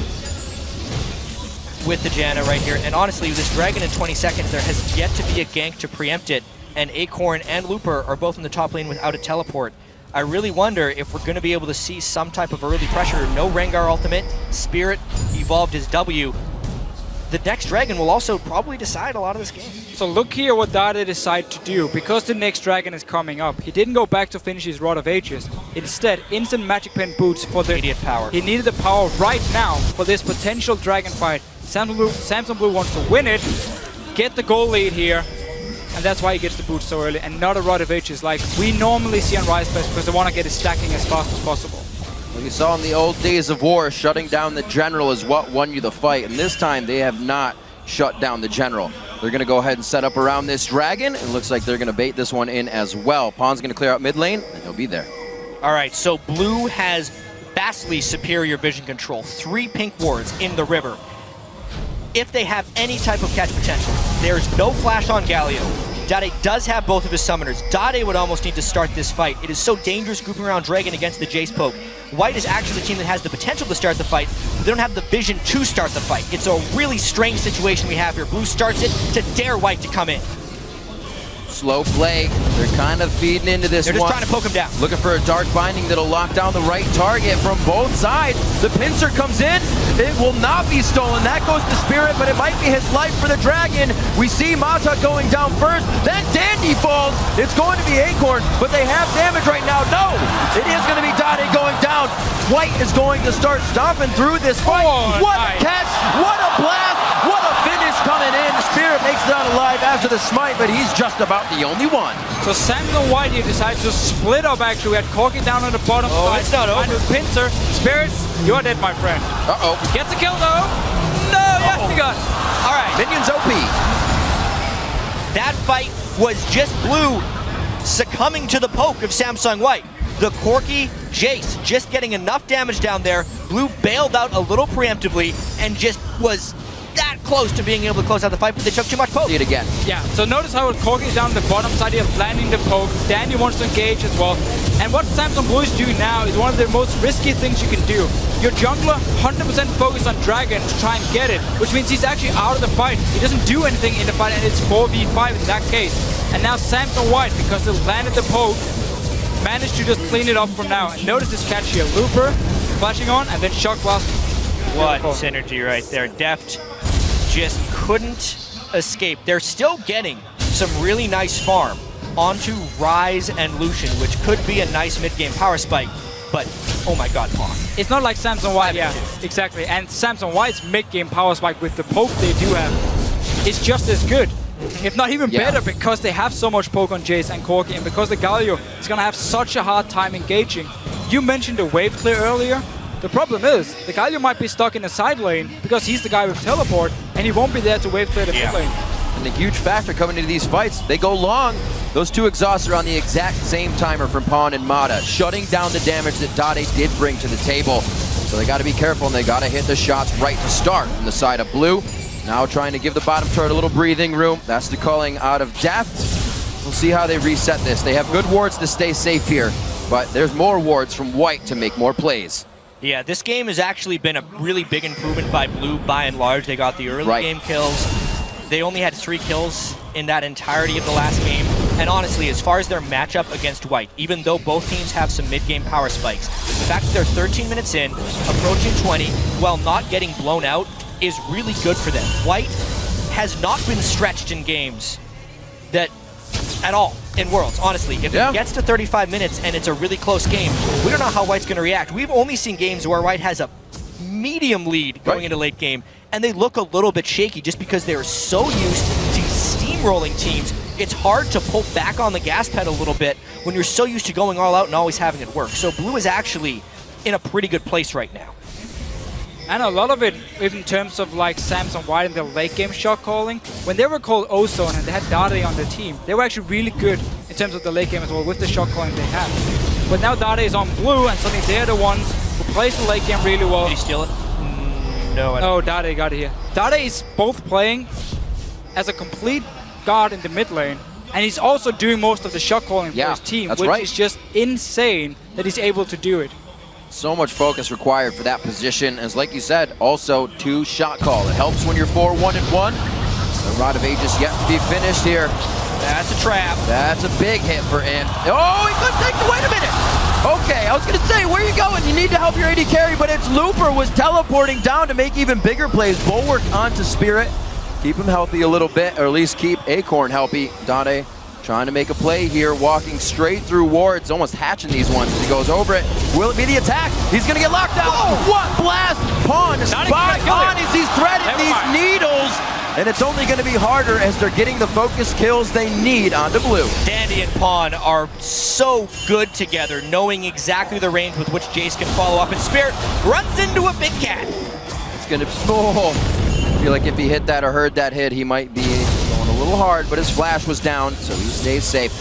with the Janna right here. And honestly, with this Dragon in 20 seconds, there has yet to be a gank to preempt it. And Acorn and Looper are both in the top lane without a teleport. I really wonder if we're going to be able to see some type of early pressure. No Rengar ultimate. Spirit evolved his W. The next Dragon will also probably decide a lot of this game. So look here what Dade decided to do. Because the next Dragon is coming up, he didn't go back to finish his Rod of Ages. Instead, instant Magic Pen boots for the immediate power. He needed the power right now for this potential Dragon fight. Samsung Blue wants to win it, get the goal lead here, and that's why he gets the boots so early, and not a Rod of Ages like we normally see on Rise Best, because they want to get it stacking as fast as possible. Well, you saw in the old days of war, shutting down the general is what won you the fight, and this time they have not shut down the general. They're going to go ahead and set up around this Dragon. It looks like they're going to bait this one in as well. Pawn's going to clear out mid lane, and he'll be there. All right, so Blue has vastly superior vision control. 3 pink wards in the river. If they have any type of catch potential, there's no flash on Galio. Dade does have both of his summoners. Dade would almost need to start this fight. It is so dangerous grouping around Dragon against the Jace poke. White is actually the team that has the potential to start the fight, but they don't have the vision to start the fight. It's a really strange situation we have here. Blue starts it to dare White to come in. Slow play. They're kind of feeding into this one. They're just trying to poke him down. Looking for a Dark Binding that'll lock down the right target from both sides. The pincer comes in. It will not be stolen. That goes to Spirit, but it might be his life for the Dragon. We see Mata going down first. Then Dandy falls. It's going to be Acorn, but they have damage right now. No! It is going to be Dade going down. White is going to start stomping through this fight. What a catch! What a blast! What a finish coming in. Spirit makes it out alive after the smite, but he's just about the only one. So Samsung White here decides to split up actually. We had Corky down on the bottom side. It's not over. Pincer. Spirit, you're dead, my friend. Uh-oh. Gets a kill though. No, yes, he got. All right. Minions OP. That fight was just Blue succumbing to the poke of Samsung White. The Corky Jace just getting enough damage down there. Blue bailed out a little preemptively and just was that close to being able to close out the fight, but they took too much poke. See it again. Yeah, so notice how Corki is down the bottom side here, landing the poke. Dandy wants to engage as well. And what Samsung Blue is doing now is one of the most risky things you can do. Your jungler 100% focused on Dragon to try and get it, which means he's actually out of the fight. He doesn't do anything in the fight, and it's 4v5 in that case. And now Samsung White, because they landed the poke, managed to just clean it up from now. And notice this catch here. Looper flashing on, and then Shock Blast. What synergy right there. Deft just couldn't escape. They're still getting some really nice farm onto Rise and Lucian, which could be a nice mid-game power spike. But, oh my god, Pawn. It's not like Samsung White, yeah, exactly. And Samsung White's mid-game power spike with the poke they do have is just as good, if not even better, because they have so much poke on Jace and Corki, and because the Galio is going to have such a hard time engaging. You mentioned the wave clear earlier. The problem is, the Galio might be stuck in the side lane because he's the guy with teleport, and he won't be there to wave clear the mid lane. And a huge factor coming into these fights, they go long. Those two exhausts are on the exact same timer from Pawn and Mata, shutting down the damage that Dade did bring to the table. So they got to be careful, and they got to hit the shots right to start from the side of Blue. Now trying to give the bottom turret a little breathing room. That's the calling out of Deft. We'll see how they reset this. They have good wards to stay safe here, but there's more wards from White to make more plays. Yeah, this game has actually been a really big improvement by Blue by and large. They got the early game kills. They only had 3 kills in that entirety of the last game. And honestly, as far as their matchup against White, even though both teams have some mid-game power spikes, the fact that they're 13 minutes in, approaching 20, while not getting blown out, is really good for them. White has not been stretched in games that at all in Worlds, honestly. If it gets to 35 minutes and it's a really close game, we don't know how White's going to react. We've only seen games where White has a medium lead going into late game, and they look a little bit shaky just because they're so used to steamrolling teams. It's hard to pull back on the gas pedal a little bit when you're so used to going all out and always having it work. So Blue is actually in a pretty good place right now. And a lot of it, even in terms of like Samsung White and their late game shot calling, when they were called Ozone and they had Dade on their team, they were actually really good in terms of the late game as well with the shot calling they have. But now Dade is on Blue, and suddenly they're the ones who plays the late game really well. Did he steal it? No, I don't. Oh, Dade got it here. Dade is both playing as a complete guard in the mid lane, and he's also doing most of the shot calling for his team, which is just insane that he's able to do it. So much focus required for that position, as like you said, also 2 shot call. It helps when you're 4-1-1. The Rod of Aegis yet to be finished here. That's a trap. That's a big hit for Imp. Oh, he couldn't take the, wait a minute. Okay, I was gonna say, where are you going? You need to help your AD carry, but it's Looper was teleporting down to make even bigger plays. Bulwark onto Spirit. Keep him healthy a little bit, or at least keep Acorn healthy. Dade trying to make a play here, walking straight through wards, almost hatching these ones as he goes over it. Will it be the attack? He's gonna get locked out. Whoa. What blast? Pawn is spot on as he's threading these needles. And it's only gonna be harder as they're getting the focus kills they need onto Blue. Dandy and Pawn are so good together, knowing exactly the range with which Jace can follow up, and Spirit runs into a big cat. It's gonna, I feel like if he hit that or heard that hit, he might be going a little hard, but his flash was down, so he stays safe.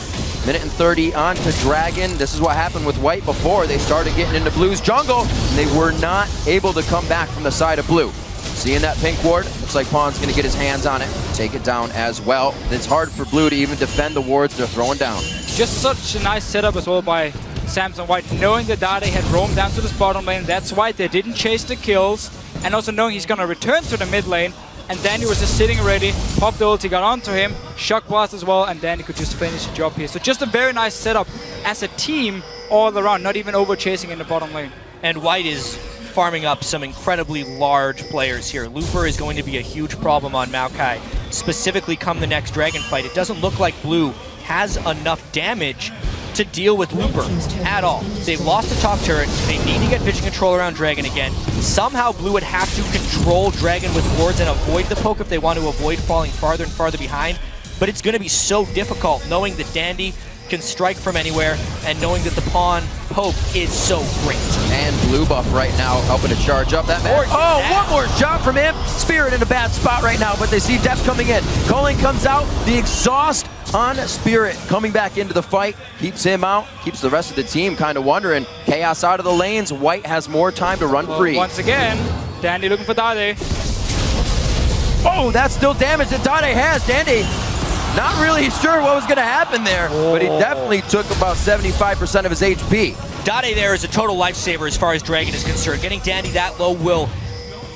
Minute and 30 on to Dragon. This is what happened with White before. They started getting into Blue's jungle, and they were not able to come back from the side of Blue. Seeing that pink ward, looks like Pawn's gonna get his hands on it, take it down as well. It's hard for Blue to even defend the wards they're throwing down. Just such a nice setup as well by Samsung White, knowing that Dade had roamed down to the bottom lane. That's why they didn't chase the kills, and also knowing he's gonna return to the mid lane. And then he was just sitting ready, popped the ulti, got onto him, shock blast as well, and then he could just finish the job here. So just a very nice setup as a team all around, not even over chasing in the bottom lane. And White is farming up some incredibly large players here. Looper is going to be a huge problem on Maokai, specifically come the next Dragon fight. It doesn't look like Blue has enough damage to deal with Looper at all. They've lost the top turret. They need to get vision control around Dragon again. Somehow Blue would have to control Dragon with wards and avoid the poke if they want to avoid falling farther and farther behind. But it's going to be so difficult knowing that Dandy can strike from anywhere and knowing that the Pawn poke is so great. And Blue buff right now helping to charge up that man. Oh, one more shot from him. Spirit in a bad spot right now, but they see Depth coming in. Culling comes out, the exhaust on Spirit coming back into the fight, keeps him out, keeps the rest of the team kind of wondering. Chaos out of the lanes, White has more time to run free. Once again, Dandy looking for Dade. Oh, that's still damage that Dade has. Dandy not really sure what was going to happen there, but he definitely took about 75% of his HP. Dade there is a total lifesaver as far as Dragon is concerned. Getting Dandy that low will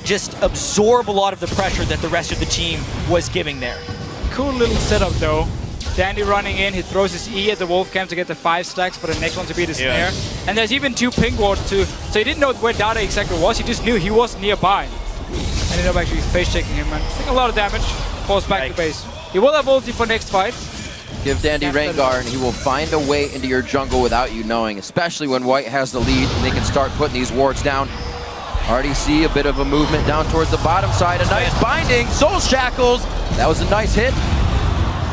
just absorb a lot of the pressure that the rest of the team was giving there. Cool little setup though. Dandy running in, he throws his E at the Wolf Camp to get the 5 stacks for the next one to be the snare. And there's even 2 ping wards too, so he didn't know where Dade exactly was, he just knew he was nearby. Ended up actually face checking him and taking a lot of damage, falls back to base. He will have ulti for next fight. Give Dandy Rengar and he will find a way into your jungle without you knowing, especially when White has the lead and they can start putting these wards down. Already see a bit of a movement down towards the bottom side. A nice binding, Soul Shackles. That was a nice hit.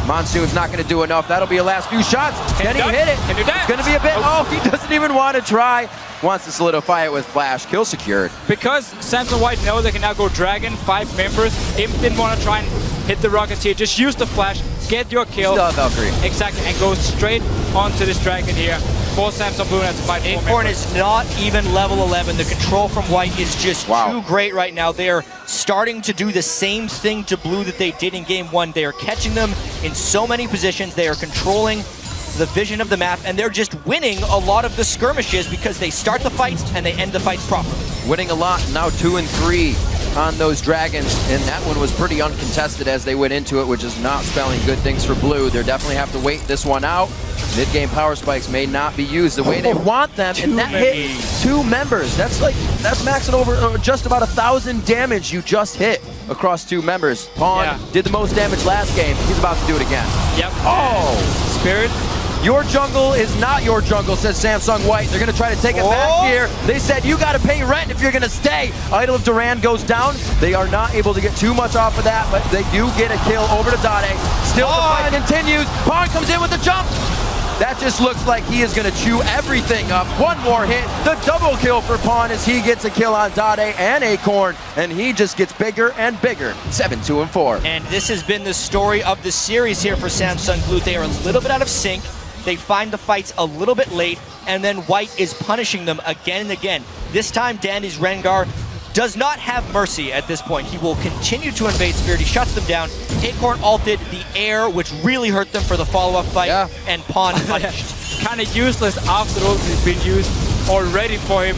Monsoon's not going to do enough. That'll be a last few shots. Can he hit it? It's going to be a bit. Oh, he doesn't even want to try. Wants to solidify it with Flash. Kill secured. Because Samson White know they can now go Dragon, 5 members. Imp didn't want to try and hit the Rocketeer. Just use the Flash, get your kill. Still have Valkyrie. Exactly, and go straight onto this Dragon here. For Samson Blue has to fight. Acorn is not even level 11. The control from White is just too great right now. They're starting to do the same thing to Blue that they did in game 1. They are catching them in so many positions. They are controlling the vision of the map, and they're just winning a lot of the skirmishes because they start the fights and they end the fights properly. Winning a lot, now 2 and 3 on those Dragons, and that one was pretty uncontested as they went into it, which is not spelling good things for Blue. They definitely have to wait this one out. Mid-game power spikes may not be used the way they want them, and that hit 2 members. That's maxing over just about 1,000 damage you just hit across 2 members. Pawn did the most damage last game. He's about to do it again. Yep. Oh! Spirit. Your jungle is not your jungle, says Samsung White. They're going to try to take it back here. They said you got to pay rent if you're going to stay. Idol of Duran goes down. They are not able to get too much off of that, but they do get a kill over to Dade. Still the fight continues. Pawn comes in with the jump. That just looks like he is going to chew everything up. One more hit. The double kill for Pawn as he gets a kill on Dade and Acorn, and he just gets bigger and bigger. 7-2-4. And this has been the story of the series here for Samsung Blue. They are a little bit out of sync. They find the fights a little bit late, and then White is punishing them again and again. This time, Dandy's Rengar does not have mercy at this point. He will continue to invade Spirit. He shuts them down. Acorn ulted the air, which really hurt them for the follow-up fight, and Pawn punished. Kind of useless after all has been used already for him.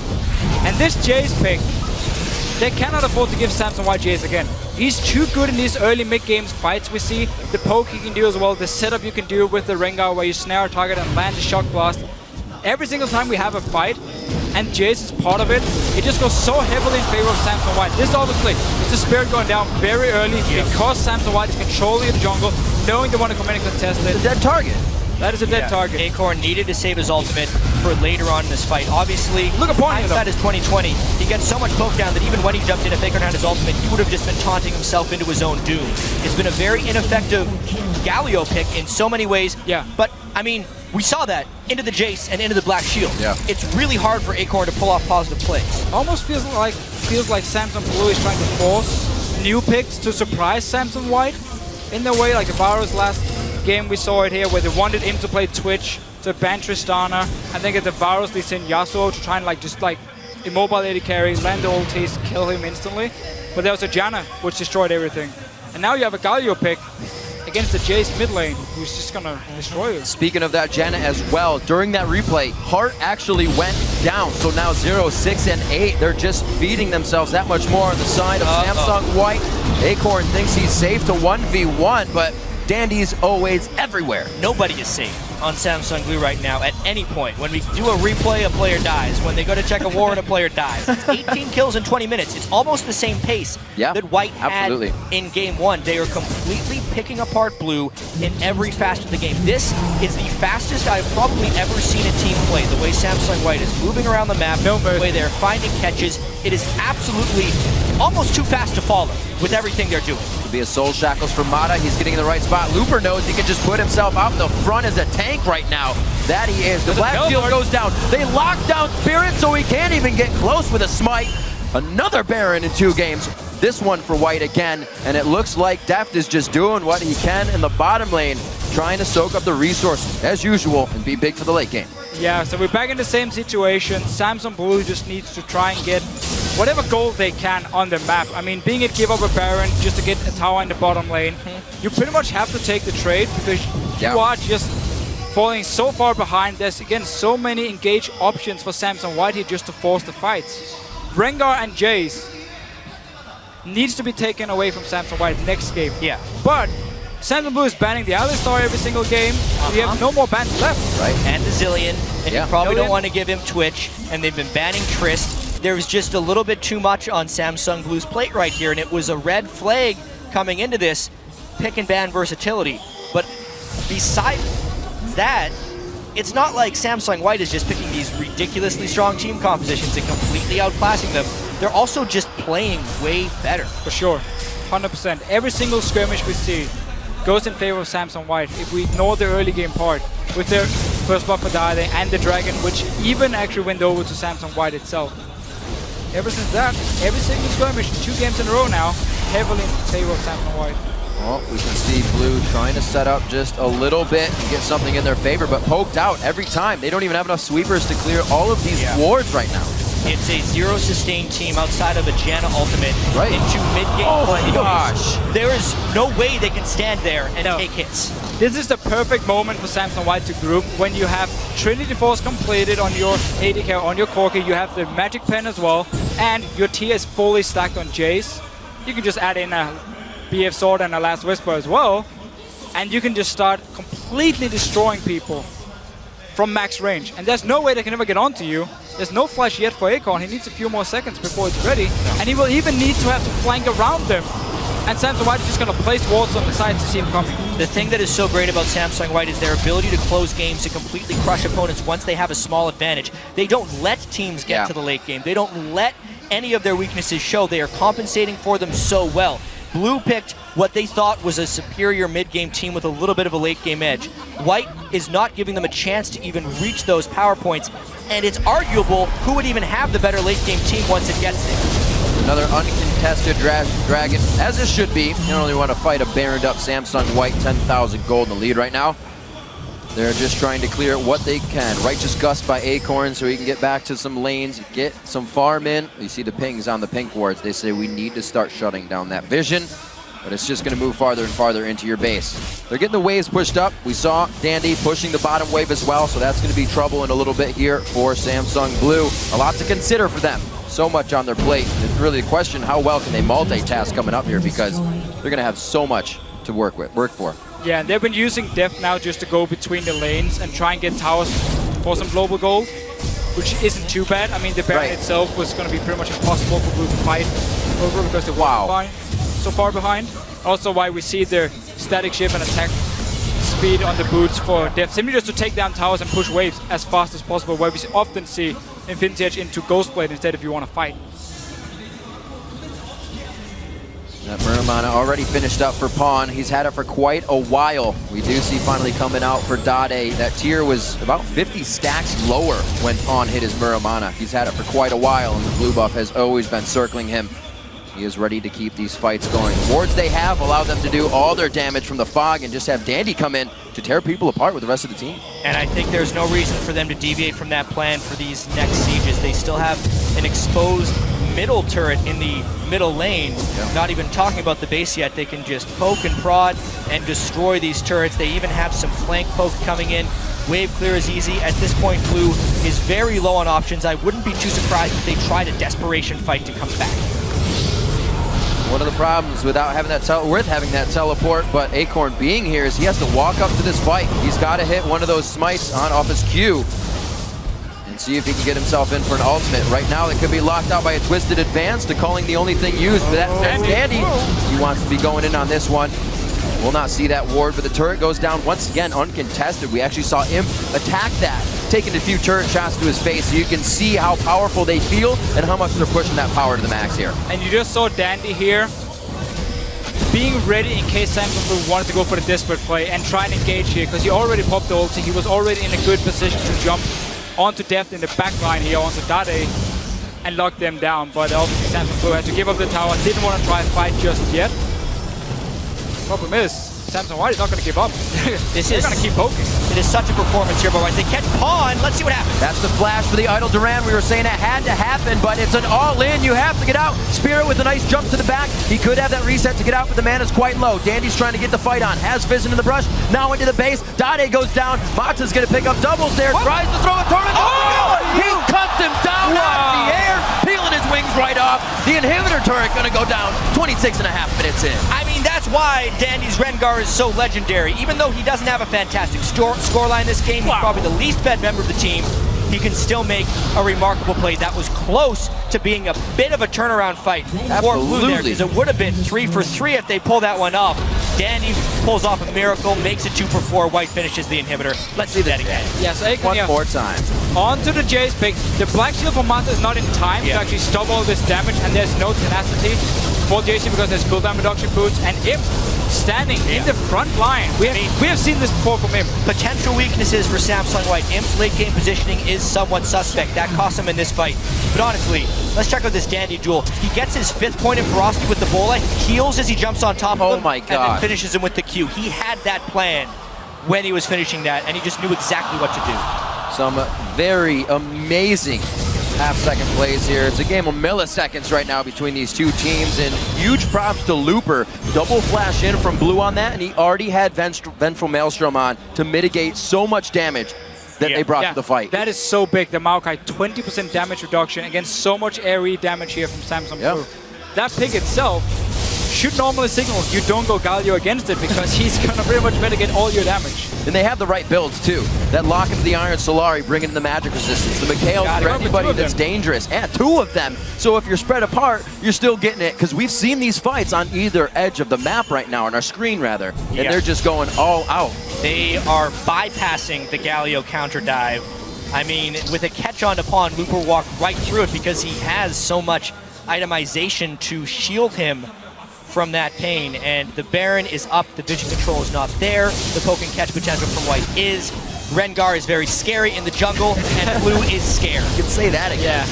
And this Jace pick, they cannot afford to give Samson White Jace again. He's too good in these early mid-games fights we see. The poke he can do as well, the setup you can do with the Rengar where you snare a target and land the shock blast. Every single time we have a fight, and Jace is part of it, it just goes so heavily in favor of Samson White. This obviously is the Spirit going down very early because Samson White is controlling the jungle, knowing they want to come in and contest it. It's a dead target. That is a dead target. Acorn needed to save his ultimate for later on in this fight. Obviously, look at hindsight is 2020. He gets so much poke down that even when he jumped in, if Acorn had his ultimate, he would have just been taunting himself into his own doom. It's been a very ineffective Galio pick in so many ways. Yeah. But, I mean, we saw that into the Jace and into the Black Shield. Yeah. It's really hard for Acorn to pull off positive plays. Almost feels like Samson Blue is trying to force new picks to surprise Samson White in the way, like the Varus last game we saw it here where they wanted him to play Twitch to ban Tristana and then get the Varus they send Yasuo to try and just immobile AD carry, land the ultis, kill him instantly. But there was a Janna which destroyed everything. And now you have a Galio pick against the Jace mid lane who's just gonna destroy you. Speaking of that Janna as well, during that replay, Heart actually went down. So now 0, 6, and 8, they're just feeding themselves that much more on the side of Samsung White. Acorn thinks he's safe to 1v1, but Dandy's always everywhere. Nobody is safe on Samsung Blue right now at any point. When we do a replay, a player dies. When they go to check a war, a player dies. It's 18 kills in 20 minutes. It's almost the same pace that White had in game 1. They are completely picking apart Blue in every facet of the game. This is the fastest I've probably ever seen a team play. The way Samsung White is moving around the map, the way they're finding catches. It is absolutely almost too fast to follow with everything they're doing. Could be a Soul Shackles for Mata. He's getting in the right spot. Looper knows he can just put himself out in the front as a tank right now. That he is. The Black Shield goes down. They lock down Spirit so he can't even get close with a smite. Another Baron in 2 games. This one for White again. And it looks like Deft is just doing what he can in the bottom lane, trying to soak up the resources as usual and be big for the late game. Yeah, so we're back in the same situation. Samsung Blue just needs to try and get whatever goal they can on the map. I mean, being it give up a Baron just to get a tower in the bottom lane, you pretty much have to take the trade because you are just falling so far behind. There's, again, so many engaged options for Samsung White here just to force the fights. Rengar and Jace needs to be taken away from Samsung White next game. Yeah. But Samsung Blue is banning the Alistar every single game. We have no more bans left. Right. And the Zillion. And you probably don't want to give him Twitch. And they've been banning Trist. There was just a little bit too much on Samsung Blue's plate right here. And it was a red flag coming into this pick and ban versatility. But besides that, it's not like Samsung White is just picking these ridiculously strong team compositions and completely outclassing them. They're also just playing way better. For sure. 100%. Every single skirmish we see goes in favor of Samsung White. If we ignore the early game part with their first blood for Dade and the Dragon, which even actually went over to Samsung White itself. Ever since that, every single skirmish, 2 games in a row now, heavily in favor of Samsung White. Well, we can see Blue trying to set up just a little bit and get something in their favor, but poked out every time. They don't even have enough sweepers to clear all of these wards right now. It's a 0 sustain team outside of a Janna ultimate into mid-game. Oh my gosh. There is no way they can stand there and take hits. This is the perfect moment for Samsung White to group when you have Trinity Force completed on your AD carry, on your Corki, you have the Magic Pen as well, and your tier is fully stacked on Jace. You can just add in a BF Sword and a Last Whisper as well, and you can just start completely destroying people from max range. And there's no way they can ever get onto you. There's no flash yet for Acorn. He needs a few more seconds before it's ready. And he will even need to have to flank around them. And Samsung White is just going to place wards on the side to see him coming. The thing that is so great about Samsung White is their ability to close games, to completely crush opponents once they have a small advantage. They don't let teams get to the late game. They don't let any of their weaknesses show. They are compensating for them so well. Blue picked what they thought was a superior mid-game team with a little bit of a late-game edge. White is not giving them a chance to even reach those power points, and it's arguable who would even have the better late-game team once it gets there. Another uncontested Dragon, as it should be. You don't really want to fight a Baroned up Samsung White, 10,000 gold in the lead right now. They're just trying to clear what they can. Righteous Gust by Acorn so he can get back to some lanes, get some farm in. You see the pings on the pink wards. They say we need to start shutting down that vision, but it's just going to move farther and farther into your base. They're getting the waves pushed up. We saw Dandy pushing the bottom wave as well, so that's going to be trouble in a little bit here for Samsung Blue. A lot to consider for them. So much on their plate. It's really a question, how well can they multitask coming up here, because they're going to have so much to work for. Yeah, and they've been using Deft now just to go between the lanes and try and get towers for some global gold, which isn't too bad. I mean, the Baron itself was going to be pretty much impossible for Blue to fight over because they were so far behind. Also why we see their static shift and attack speed on the boots for Deft, simply just to take down towers and push waves as fast as possible, where we often see Infinity Edge into Ghostblade instead if you want to fight. That Muramana already finished up for Pawn. He's had it for quite a while. We do see finally coming out for Dade. That tier was about 50 stacks lower when Pawn hit his Muramana. He's had it for quite a while, and the blue buff has always been circling him. He is ready to keep these fights going. The wards they have allow them to do all their damage from the fog and just have Dandy come in to tear people apart with the rest of the team. And I think there's no reason for them to deviate from that plan for these next sieges. They still have an exposed middle turret in the middle lane. Not even talking about the base yet. They can just poke and prod and destroy these turrets. They even have some flank poke coming in. Wave clear is easy. At this point, Blue is very low on options. I wouldn't be too surprised if they tried a desperation fight to come back. One of the problems without having that teleport, but Acorn being here, is he has to walk up to this fight. He's got to hit one of those smites off his Q and see if he can get himself in for an ultimate. Right now, it could be locked out by a Twisted Advance to calling the only thing used, but that's Dandy. He wants to be going in on this one. We'll not see that ward, but the turret goes down once again uncontested. We actually saw Imp attack that, taking a few turret shots to his face, so you can see how powerful they feel and how much they're pushing that power to the max here. And you just saw Dandy here being ready in case Samsung Blue wanted to go for the desperate play and try and engage here, because he already popped the ulti. He was already in a good position to jump onto Deft in the back line here, onto Dade, and lock them down. But obviously Samsung Blue had to give up the tower, didn't want to try and fight just yet. Problem is, Samsung White is not going to give up. They're going to keep poking. It is such a performance here by White. They catch Pawn. Let's see what happens. That's the flash for the Idle Duran. We were saying it had to happen, but it's an all-in. You have to get out. Spirit with a nice jump to the back. He could have that reset to get out, but the man is quite low. Dandy's trying to get the fight on. Has Fizzin in the brush. Now into the base. Dade goes down. Mata's going to pick up doubles there. Tries to throw a tornado. Oh! He cuts him down out of the air, peeling his wings right off. The inhibitor turret going to go down 26 and a half minutes in. I mean, that's why Dandy's Rengar is so legendary. Even though he doesn't have a fantastic scoreline this game, he's probably the least fed member of the team. He can still make a remarkable play. That was close to being a bit of a turnaround fight for Blue there, because it would have been 3 for 3 if they pull that one off. Dandy pulls off a miracle, makes it 2 for 4. White finishes the inhibitor. Let's see that again. Yes, one more time. On to the Jace pick. The Black Shield for Mata is not in time to actually stop all this damage, and there's no tenacity for JC because there's cooldown reduction boots, and Imp standing in the front line. We have seen this before from Imp. Potential weaknesses for Samsung White. Imp's late game positioning is somewhat suspect. That cost him in this fight. But honestly, let's check out this Dandy duel. He gets his 5th point in ferocity with the Bola, heals as he jumps on top of him, and then finishes him with the Q. He had that plan when he was finishing that, and he just knew exactly what to do. Some very amazing half-second plays here. It's a game of milliseconds right now between these two teams, and huge props to Looper. Double flash in from Blue on that, and he already had Vengeful Maelstrom on to mitigate so much damage that they brought to the fight. That is so big. The Maokai 20% damage reduction against so much AoE damage here from Samsung Blue. That pick itself should normally signal you don't go Galio against it, because he's going to pretty much mitigate all your damage. And they have the right builds too. That lock into the Iron Solari, bringing in the magic resistance. The Mikhails for anybody that's dangerous. And 2 of them. So if you're spread apart, you're still getting it. Because we've seen these fights on either edge of the map right now, on our screen rather. And they're just going all out. They are bypassing the Galio counter dive. I mean, with a catch on to Pawn, Looper walked right through it because he has so much itemization to shield him from that pain, and the Baron is up, the vision control is not there, the poke and catch potential from White is. Rengar is very scary in the jungle, and Blue is scared. You can say that again.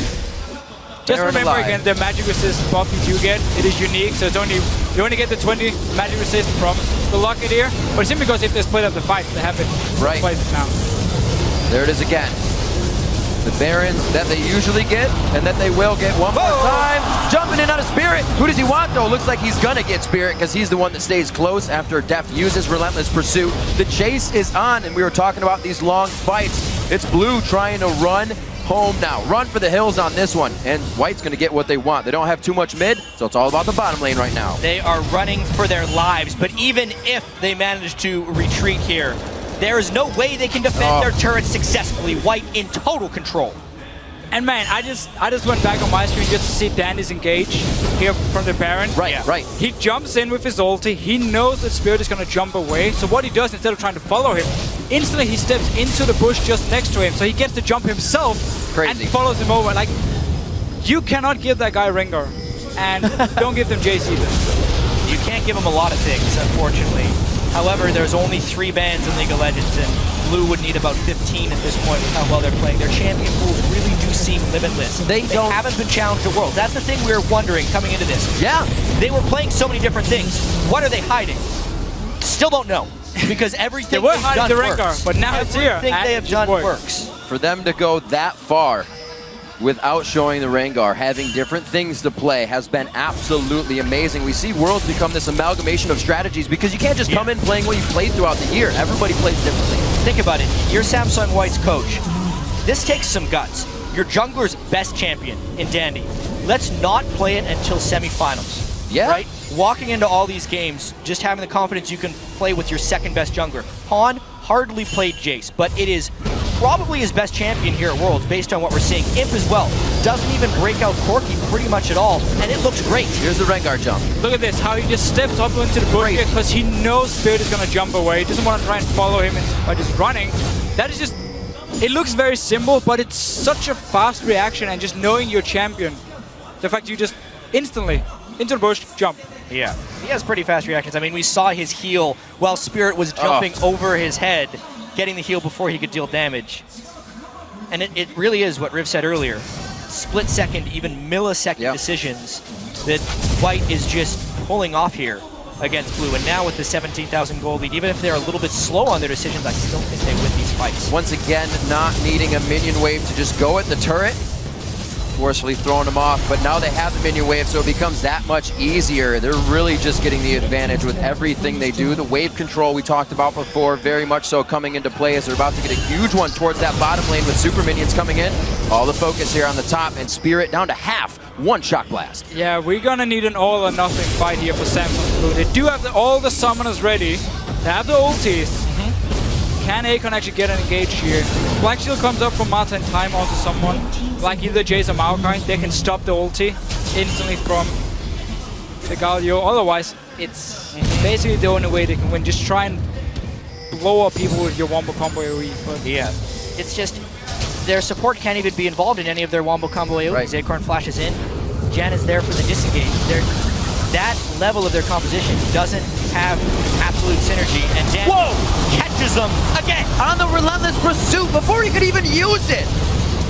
Just remember again, the magic resist buff you do get, it is unique, so it's only you only get the 20 magic resist from the Locket here, but it's simply because if they split up the fight, they have it twice now. There it is again. The Barons that they usually get, and that they will get one more time. Jumping in on a Spirit. Who does he want though? Looks like he's gonna get Spirit, because he's the one that stays close after Deft uses Relentless Pursuit. The chase is on, and we were talking about these long fights. It's Blue trying to run home now. Run for the hills on this one, and White's gonna get what they want. They don't have too much mid, so it's all about the bottom lane right now. They are running for their lives, but even if they manage to retreat here, there is no way they can defend their turrets successfully. White in total control. And man, I just went back on my screen just to see Dandy's engage here from the Baron. Right. He jumps in with his ulti. He knows that Spirit is going to jump away. So what he does, instead of trying to follow him, instantly he steps into the bush just next to him. So he gets to jump himself and follows him over. Like, you cannot give that guy Rengar. And don't give them Jace either. You can't give him a lot of things, unfortunately. However, there's only 3 bans in League of Legends, and Blue would need about 15 at this point with how well they're playing. Their champion pools really do seem limitless. They haven't been challenged at Worlds. That's the thing we were wondering coming into this. They were playing so many different things. What are they hiding? Still don't know. Because everything they were they've hiding done the Rengar, works. but now it's here. Everything they have done works. For them to go that far without showing the Rengar, having different things to play, has been absolutely amazing. We see Worlds become this amalgamation of strategies, because you can't just come in playing what you played throughout the year. Everybody plays differently. Think about it. You're Samsung White's coach. This takes some guts. Your jungler's best champion in Dandy. Let's not play it until semifinals. Right? Walking into all these games, just having the confidence you can play with your second best jungler. Pawn hardly played Jace, but it is probably his best champion here at Worlds based on what we're seeing. Imp as well. Doesn't even break out Corki pretty much at all, and it looks great. Here's the Rengar jump. Look at this, how he just steps up into the bush because he knows Spirit is going to jump away. He doesn't want to try and follow him by just running. That is just, it looks very simple, but it's such a fast reaction, and just knowing your champion. The fact you just instantly, into the bush, jump. Yeah, he has pretty fast reactions. I mean, we saw his heal while Spirit was jumping over his head, getting the heal before he could deal damage. And it really is what Riv said earlier. Split second, even millisecond decisions that White is just pulling off here. against Blue. And now with the 17,000 gold lead, even if they're a little bit slow on their decisions, I still think they win these fights. Once again, not needing a minion wave to just go at the turret, forcefully throwing them off, but now they have the minion wave, so it becomes that much easier. They're really just getting the advantage with everything they do. The wave control we talked about before, very much so coming into play as they're about to get a huge one towards that bottom lane with super minions coming in. All the focus here on the top, and Spirit down to half. One shock blast. Yeah, we're gonna need an all or nothing fight here for Samsung Blue. They do have all the summoners ready. They have the ultis. Can Akon actually get an engage here? Black Shield comes up from Mata in time onto someone, like either Jace or Maokai. They can stop the ulti instantly from the Galio. Otherwise, it's basically the only way they can win. Just try and blow up people with your wombo combo AoE. But yeah, it's just their support can't even be involved in any of their wombo combo AoEs. Right. Acorn flashes in. Jan is there for the disengage. That level of their composition doesn't have absolute synergy, and Jan catches them again on the relentless pursuit before he could even use it.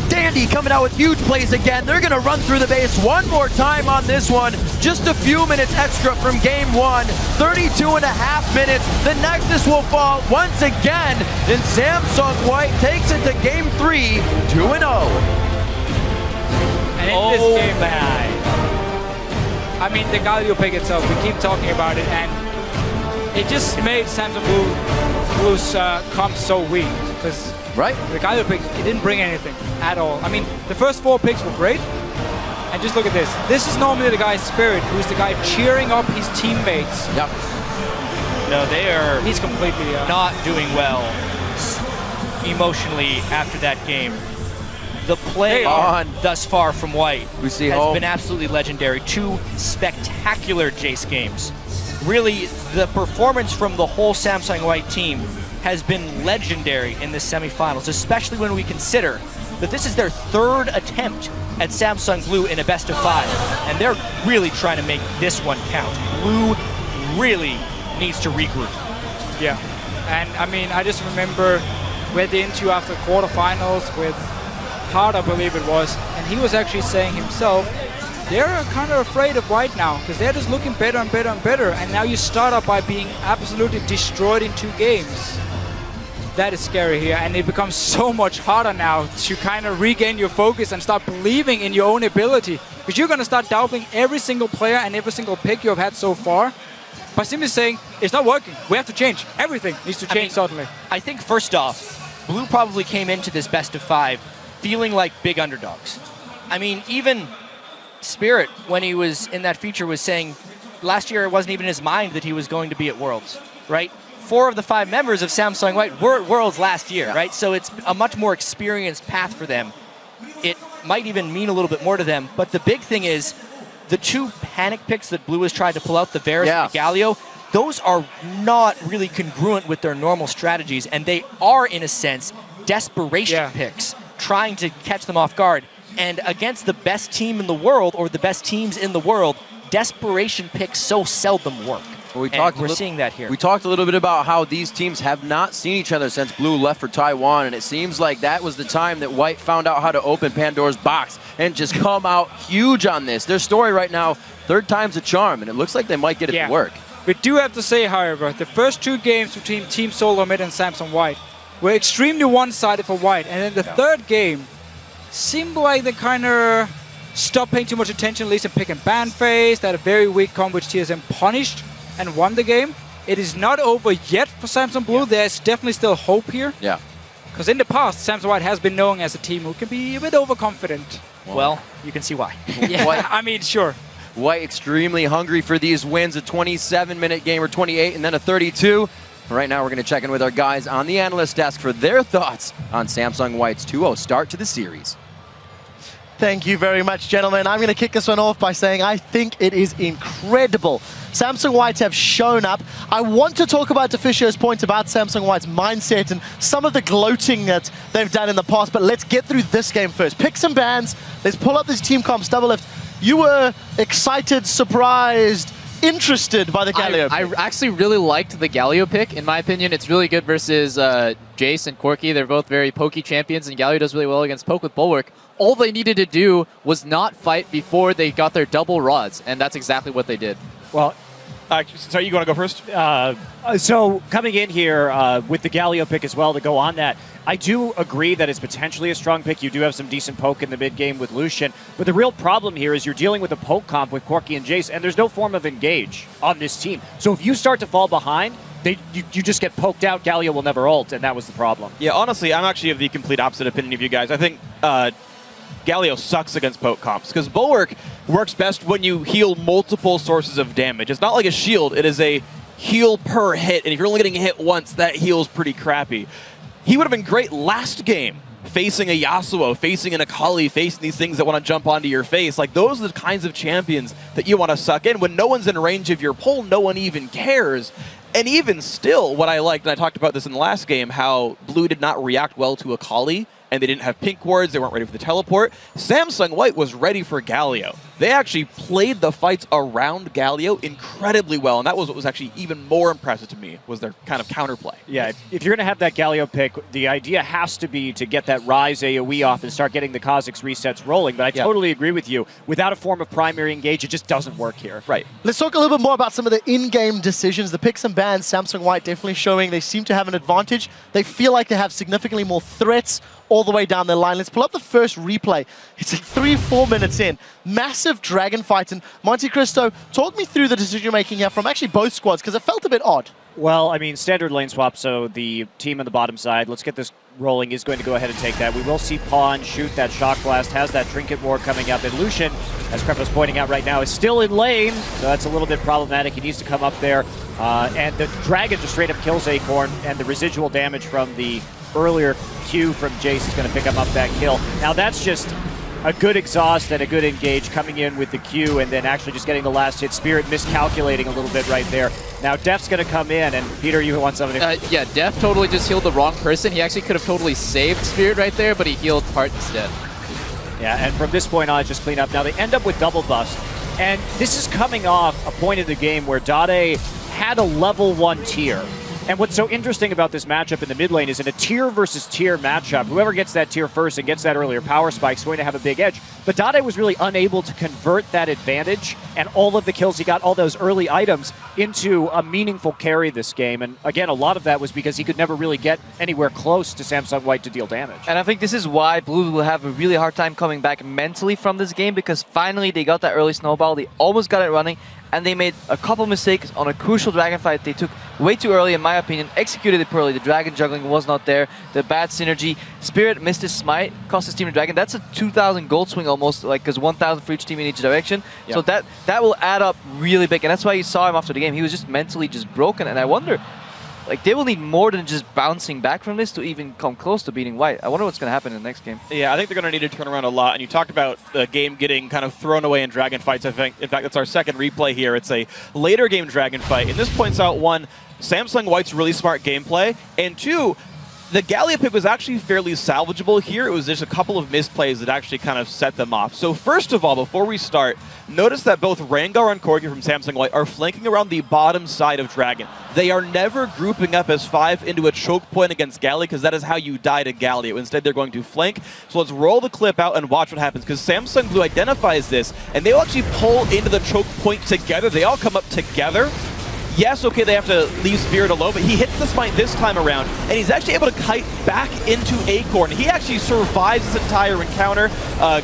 Dandy coming out with huge plays again. They're gonna run through the base one more time on this one. Just a few minutes extra from game one. 32.5 minutes. The Nexus will fall once again, and Samsung White takes it to game 3, 2-0. And in this game, I mean, the Galio pick itself, we keep talking about it, and it just made Samsung Blue's comp so weak. Because the Galio pick, it didn't bring anything at all. I mean, the first 4 picks were great, and just look at this. This is normally the guy's Spirit, who's the guy cheering up his teammates. Yep. No, they are He's completely not doing well emotionally after that game. The play thus far from White has been absolutely legendary. 2 spectacular Jace games. Really, the performance from the whole Samsung White team has been legendary in the semifinals, especially when we consider that this is their 3rd attempt at Samsung Blue in a best-of-5, and they're really trying to make this one count. Blue really needs to regroup. Yeah, and I mean, I just remember we had the interview after the quarterfinals with Hard, I believe it was, and he was actually saying himself, they're kind of afraid of White now, because they're just looking better and better and better, and now you start up by being absolutely destroyed in 2 games. That is scary here, and it becomes so much harder now to kind of regain your focus and start believing in your own ability, because you're going to start doubting every single player and every single pick you have had so far by simply saying, it's not working, we have to change. Everything needs to change suddenly. I think first off, Blue probably came into this best-of-5 feeling like big underdogs. I mean, even Spirit, when he was in that feature, was saying last year it wasn't even in his mind that he was going to be at Worlds, right? 4 of the 5 members of Samsung White were at Worlds last year, right? So it's a much more experienced path for them. It might even mean a little bit more to them, but the big thing is the 2 panic picks that Blue has tried to pull out, the Varus and the Galio, those are not really congruent with their normal strategies, and they are, in a sense, desperation picks, trying to catch them off guard. And against the best team in the world, or the best teams in the world, desperation picks so seldom work. We're seeing that here. We talked a little bit about how these teams have not seen each other since Blue left for Taiwan, and it seems like that was the time that White found out how to open Pandora's box and just come out huge on this. Their story right now, 3rd time's a charm, and it looks like they might get it to work. We do have to say, however, the first 2 games between Team Solar Mid and Samsung White were extremely one-sided for White, and then the 3rd game seemed like they kind of stopped paying too much attention, at least in pick and ban phase. They had a very weak combo which TSM punished and won the game. It is not over yet for Samsung Blue. There's definitely still hope here. Yeah. Because in the past, Samsung White has been known as a team who can be a bit overconfident. Well, you can see why. Yeah, I mean, sure. White extremely hungry for these wins, a 27-minute game or 28 and then a 32. Right now we're going to check in with our guys on the analyst desk for their thoughts on Samsung White's 2-0 start to the series. Thank you very much, gentlemen. I'm going to kick this one off by saying I think it is incredible. Samsung White have shown up. I want to talk about Deficio's points about Samsung White's mindset and some of the gloating that they've done in the past, but let's get through this game first. Pick some bans. Let's pull up this team comps double lift. You were excited, surprised, interested by the Galio pick. I actually really liked the Galio pick. In my opinion, it's really good versus Jace and Corki. They're both very pokey champions, and Galio does really well against poke with Bulwark. All they needed to do was not fight before they got their double rods, and that's exactly what they did. Well, So you want to go first? So coming in here with the Galio pick as well to go on that, I do agree that it's potentially a strong pick. You do have some decent poke in the mid game with Lucian, but the real problem here is you're dealing with a poke comp with Corki and Jace, and there's no form of engage on this team. So if you start to fall behind, you just get poked out. Galio will never ult, and that was the problem. Yeah, honestly, I'm actually of the complete opposite opinion of you guys. I think Galio sucks against poke comps because Bulwark works best when you heal multiple sources of damage. It's not like a shield, it is a heal per hit, and if you're only getting hit once, that heal's pretty crappy. He would have been great last game, facing a Yasuo, facing an Akali, facing these things that want to jump onto your face. Like, those are the kinds of champions that you want to suck in. When no one's in range of your pull, no one even cares. And even still, what I liked, and I talked about this in the last game, how Blue did not react well to Akali, and they didn't have pink wards, they weren't ready for the teleport. Samsung White was ready for Galio. They actually played the fights around Galio incredibly well, and that was what was actually even more impressive to me, was their kind of counterplay. Yeah, if you're going to have that Galio pick, the idea has to be to get that Rise AoE off and start getting the Kha'Zix resets rolling, but I totally agree with you. Without a form of primary engage, it just doesn't work here. Right. Let's talk a little bit more about some of the in-game decisions. The picks and bans, Samsung White definitely showing they seem to have an advantage. They feel like they have significantly more threats all the way down their line. Let's pull up the first replay. It's like 3-4 minutes in. Massive dragon fight. And Monte Cristo, talk me through the decision-making here from actually both squads, because it felt a bit odd. Well, I mean, standard lane swap, so the team on the bottom side, let's get this rolling, is going to go ahead and take that. We will see Pawn shoot that Shock Blast, has that Trinket Ward coming up, and Lucian, as Krepo's pointing out right now, is still in lane, so that's a little bit problematic. He needs to come up there, and the Dragon just straight up kills Acorn, and the residual damage from the earlier Q from Jace is going to pick him up that kill. Now that's just a good exhaust and a good engage coming in with the Q and then actually just getting the last hit. Spirit miscalculating a little bit right there. Now Def's going to come in, and Peter, you want something? Yeah, Def totally just healed the wrong person. He actually could have totally saved Spirit right there, but he healed Part instead. Yeah, and from this point on, just clean up. Now they end up with double bust, and this is coming off a point of the game where Dade had a level 1 tier. And what's so interesting about this matchup in the mid lane is in a tier versus tier matchup, whoever gets that tier first and gets that earlier power spike is going to have a big edge. But Dade was really unable to convert that advantage and all of the kills he got, all those early items, into a meaningful carry this game. And again, a lot of that was because he could never really get anywhere close to Samsung White to deal damage. And I think this is why Blue will have a really hard time coming back mentally from this game, because finally they got that early snowball, they almost got it running, and they made a couple mistakes on a crucial dragon fight they took way too early, in my opinion, executed it poorly. The dragon juggling was not there, the bad synergy. Spirit missed his smite, cost his team a dragon. That's a 2,000 gold swing almost, like, because 1,000 for each team in each direction. Yep. So that will add up really big, and that's why you saw him after the game. He was just mentally just broken, and I wonder, like, they will need more than just bouncing back from this to even come close to beating White. I wonder what's going to happen in the next game. Yeah, I think they're going to need to turn around a lot. And you talked about the game getting kind of thrown away in dragon fights. I think, in fact, that's our second replay here. It's a later game dragon fight. And this points out, one, Samsung White's really smart gameplay, and two, the Galio pick was actually fairly salvageable here. It was just a couple of misplays that actually kind of set them off. So first of all, before we start, notice that both Rengar and Corki from Samsung White are flanking around the bottom side of Dragon. They are never grouping up as 5 into a choke point against Galio, because that is how you die to Galio. Instead, they're going to flank. So let's roll the clip out and watch what happens, because Samsung Blue identifies this, and they will actually pull into the choke point together. They all come up together. Yes, okay, they have to leave Spirit alone, but he hits the smite this time around, and he's actually able to kite back into Acorn. He actually survives this entire encounter.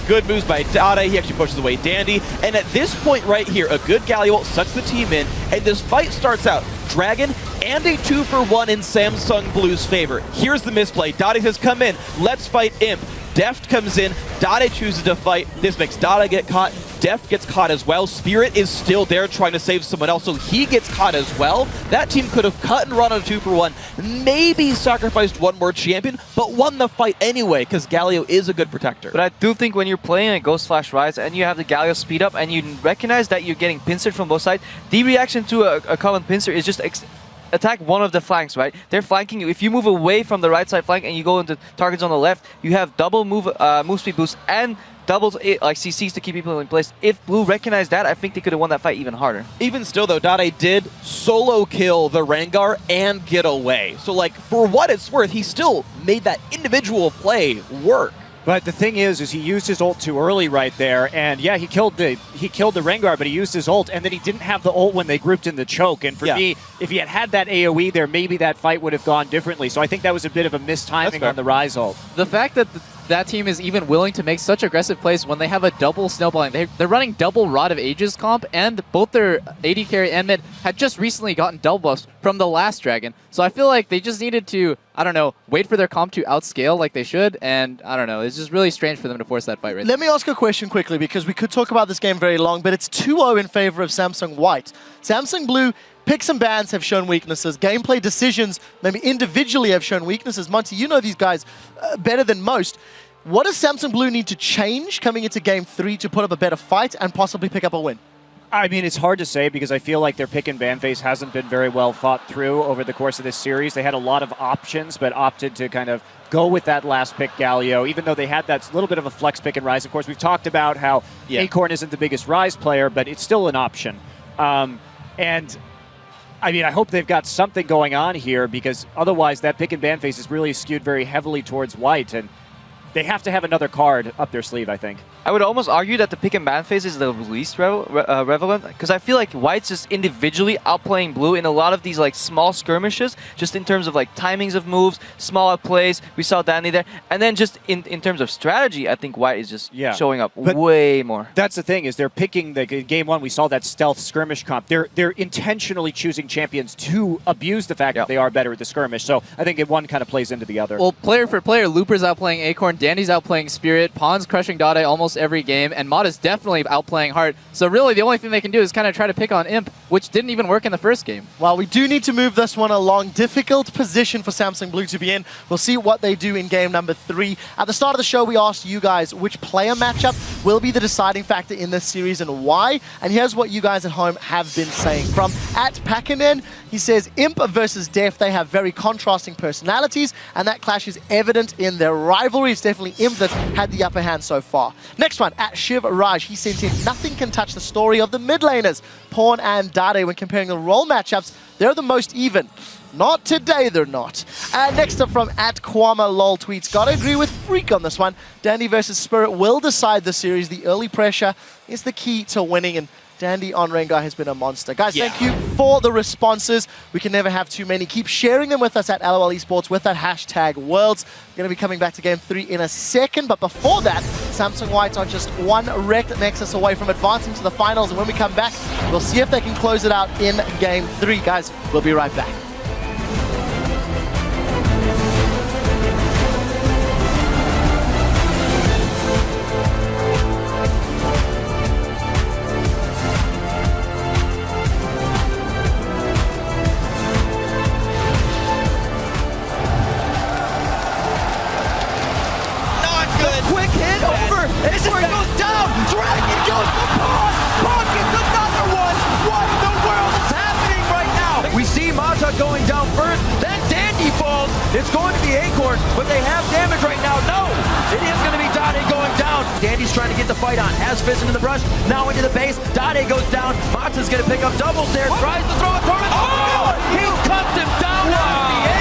Good moves by Dade. He actually pushes away Dandy. And at this point right here, a good Galio ult sucks the team in, and this fight starts out Dragon and a 2-for-1 in Samsung Blue's favor. Here's the misplay. Dade says, come in, let's fight Imp. Deft comes in, Dade chooses to fight. This makes Dade get caught. Deft gets caught as well. Spirit is still there trying to save someone else, so he gets caught as well. That team could have cut and run on a 2-for-1, maybe sacrificed one more champion, but won the fight anyway, because Galio is a good protector. But I do think when you're playing a Ghost Flash Rise and you have the Galio speed up and you recognize that you're getting pincered from both sides, the reaction to a common pincer is just attack one of the flanks, right? They're flanking you. If you move away from the right side flank and you go into targets on the left, you have double move speed boost and double like CCs to keep people in place. If Blue recognized that, I think they could have won that fight even harder. Even still, though, Dade did solo kill the Rengar and get away. So, like, for what it's worth, he still made that individual play work. But the thing is he used his ult too early right there, and yeah, he killed the Rengar, but he used his ult, and then he didn't have the ult when they grouped in the choke. And for me, if he had had that AoE there, maybe that fight would have gone differently. So I think that was a bit of a mistiming on the Ryze ult. The fact that that team is even willing to make such aggressive plays when they have a double snowballing. They're running double Rod of Ages comp, and both their AD carry and mid had just recently gotten double buffs from the last dragon. So I feel like they just needed to, I don't know, wait for their comp to outscale like they should, and I don't know, it's just really strange for them to force that fight right Let me ask a question quickly, because we could talk about this game very long, but it's 2-0 in favor of Samsung White. Samsung Blue picks and bans have shown weaknesses. Gameplay decisions, maybe individually, have shown weaknesses. Monty, you know these guys better than most. What does Samsung Blue need to change coming into Game 3 to put up a better fight and possibly pick up a win? I mean, it's hard to say because I feel like their pick and ban phase hasn't been very well thought through over the course of this series. They had a lot of options, but opted to kind of go with that last pick, Galio, even though they had that little bit of a flex pick and Ryze. Of course, we've talked about how Acorn isn't the biggest Ryze player, but it's still an option. And I mean, I hope they've got something going on here, because otherwise that pick and ban phase is really skewed very heavily towards White, and they have to have another card up their sleeve, I think. I would almost argue that the pick and ban phase is the least relevant, because I feel like White's just individually outplaying Blue in a lot of these like small skirmishes, just in terms of like timings of moves, small plays. We saw Danny there, and then just in terms of strategy, I think White is just showing up way more. That's the thing, is they're picking the game one. We saw that stealth skirmish comp. They're intentionally choosing champions to abuse the fact that they are better at the skirmish. So I think one kind of plays into the other. Well, player for player, Looper's outplaying Acorn, Dandy's outplaying Spirit, Pawn's crushing Dade almost every game, and Mod is definitely outplaying Heart. So really the only thing they can do is kind of try to pick on Imp, which didn't even work in the first game. Well, we do need to move this one along. Difficult position for Samsung Blue to be in. We'll see what they do in game number 3. At the start of the show, we asked you guys which player matchup will be the deciding factor in this series and why. And here's what you guys at home have been saying. From @Pakinen, he says, Imp versus Def, they have very contrasting personalities, and that clash is evident in their rivalry. It's definitely Imp that's had the upper hand so far. Next one, @ShivRaj, he sent in, nothing can touch the story of the mid laners. Pawn and Dade, when comparing the role matchups, they're the most even. Not today, they're not. And next up from @KwamaLol tweets, gotta agree with Freak on this one. Dandy versus Spirit will decide the series. The early pressure is the key to winning, and Dandy on Rengar has been a monster. Guys, thank you for the responses. We can never have too many. Keep sharing them with us at LOL Esports with that hashtag Worlds. We're going to be coming back to Game 3 in a second, but before that, Samsung White are just one wrecked Nexus away from advancing to the finals, and when we come back, we'll see if they can close it out in Game 3. Guys, we'll be right back. Acorn goes down! Dragon goes to Pawn! Pawn gets another one! What in the world is happening right now? We see Mata going down first, then Dandy falls. It's going to be Acorn, but they have damage right now. No! It is going to be Dade going down. Dandy's trying to get the fight on. Has Fizz into the brush, now into the base. Dade goes down. Mata's going to pick up doubles there. Tries to throw a torment. Oh! He cuts him down out of the air!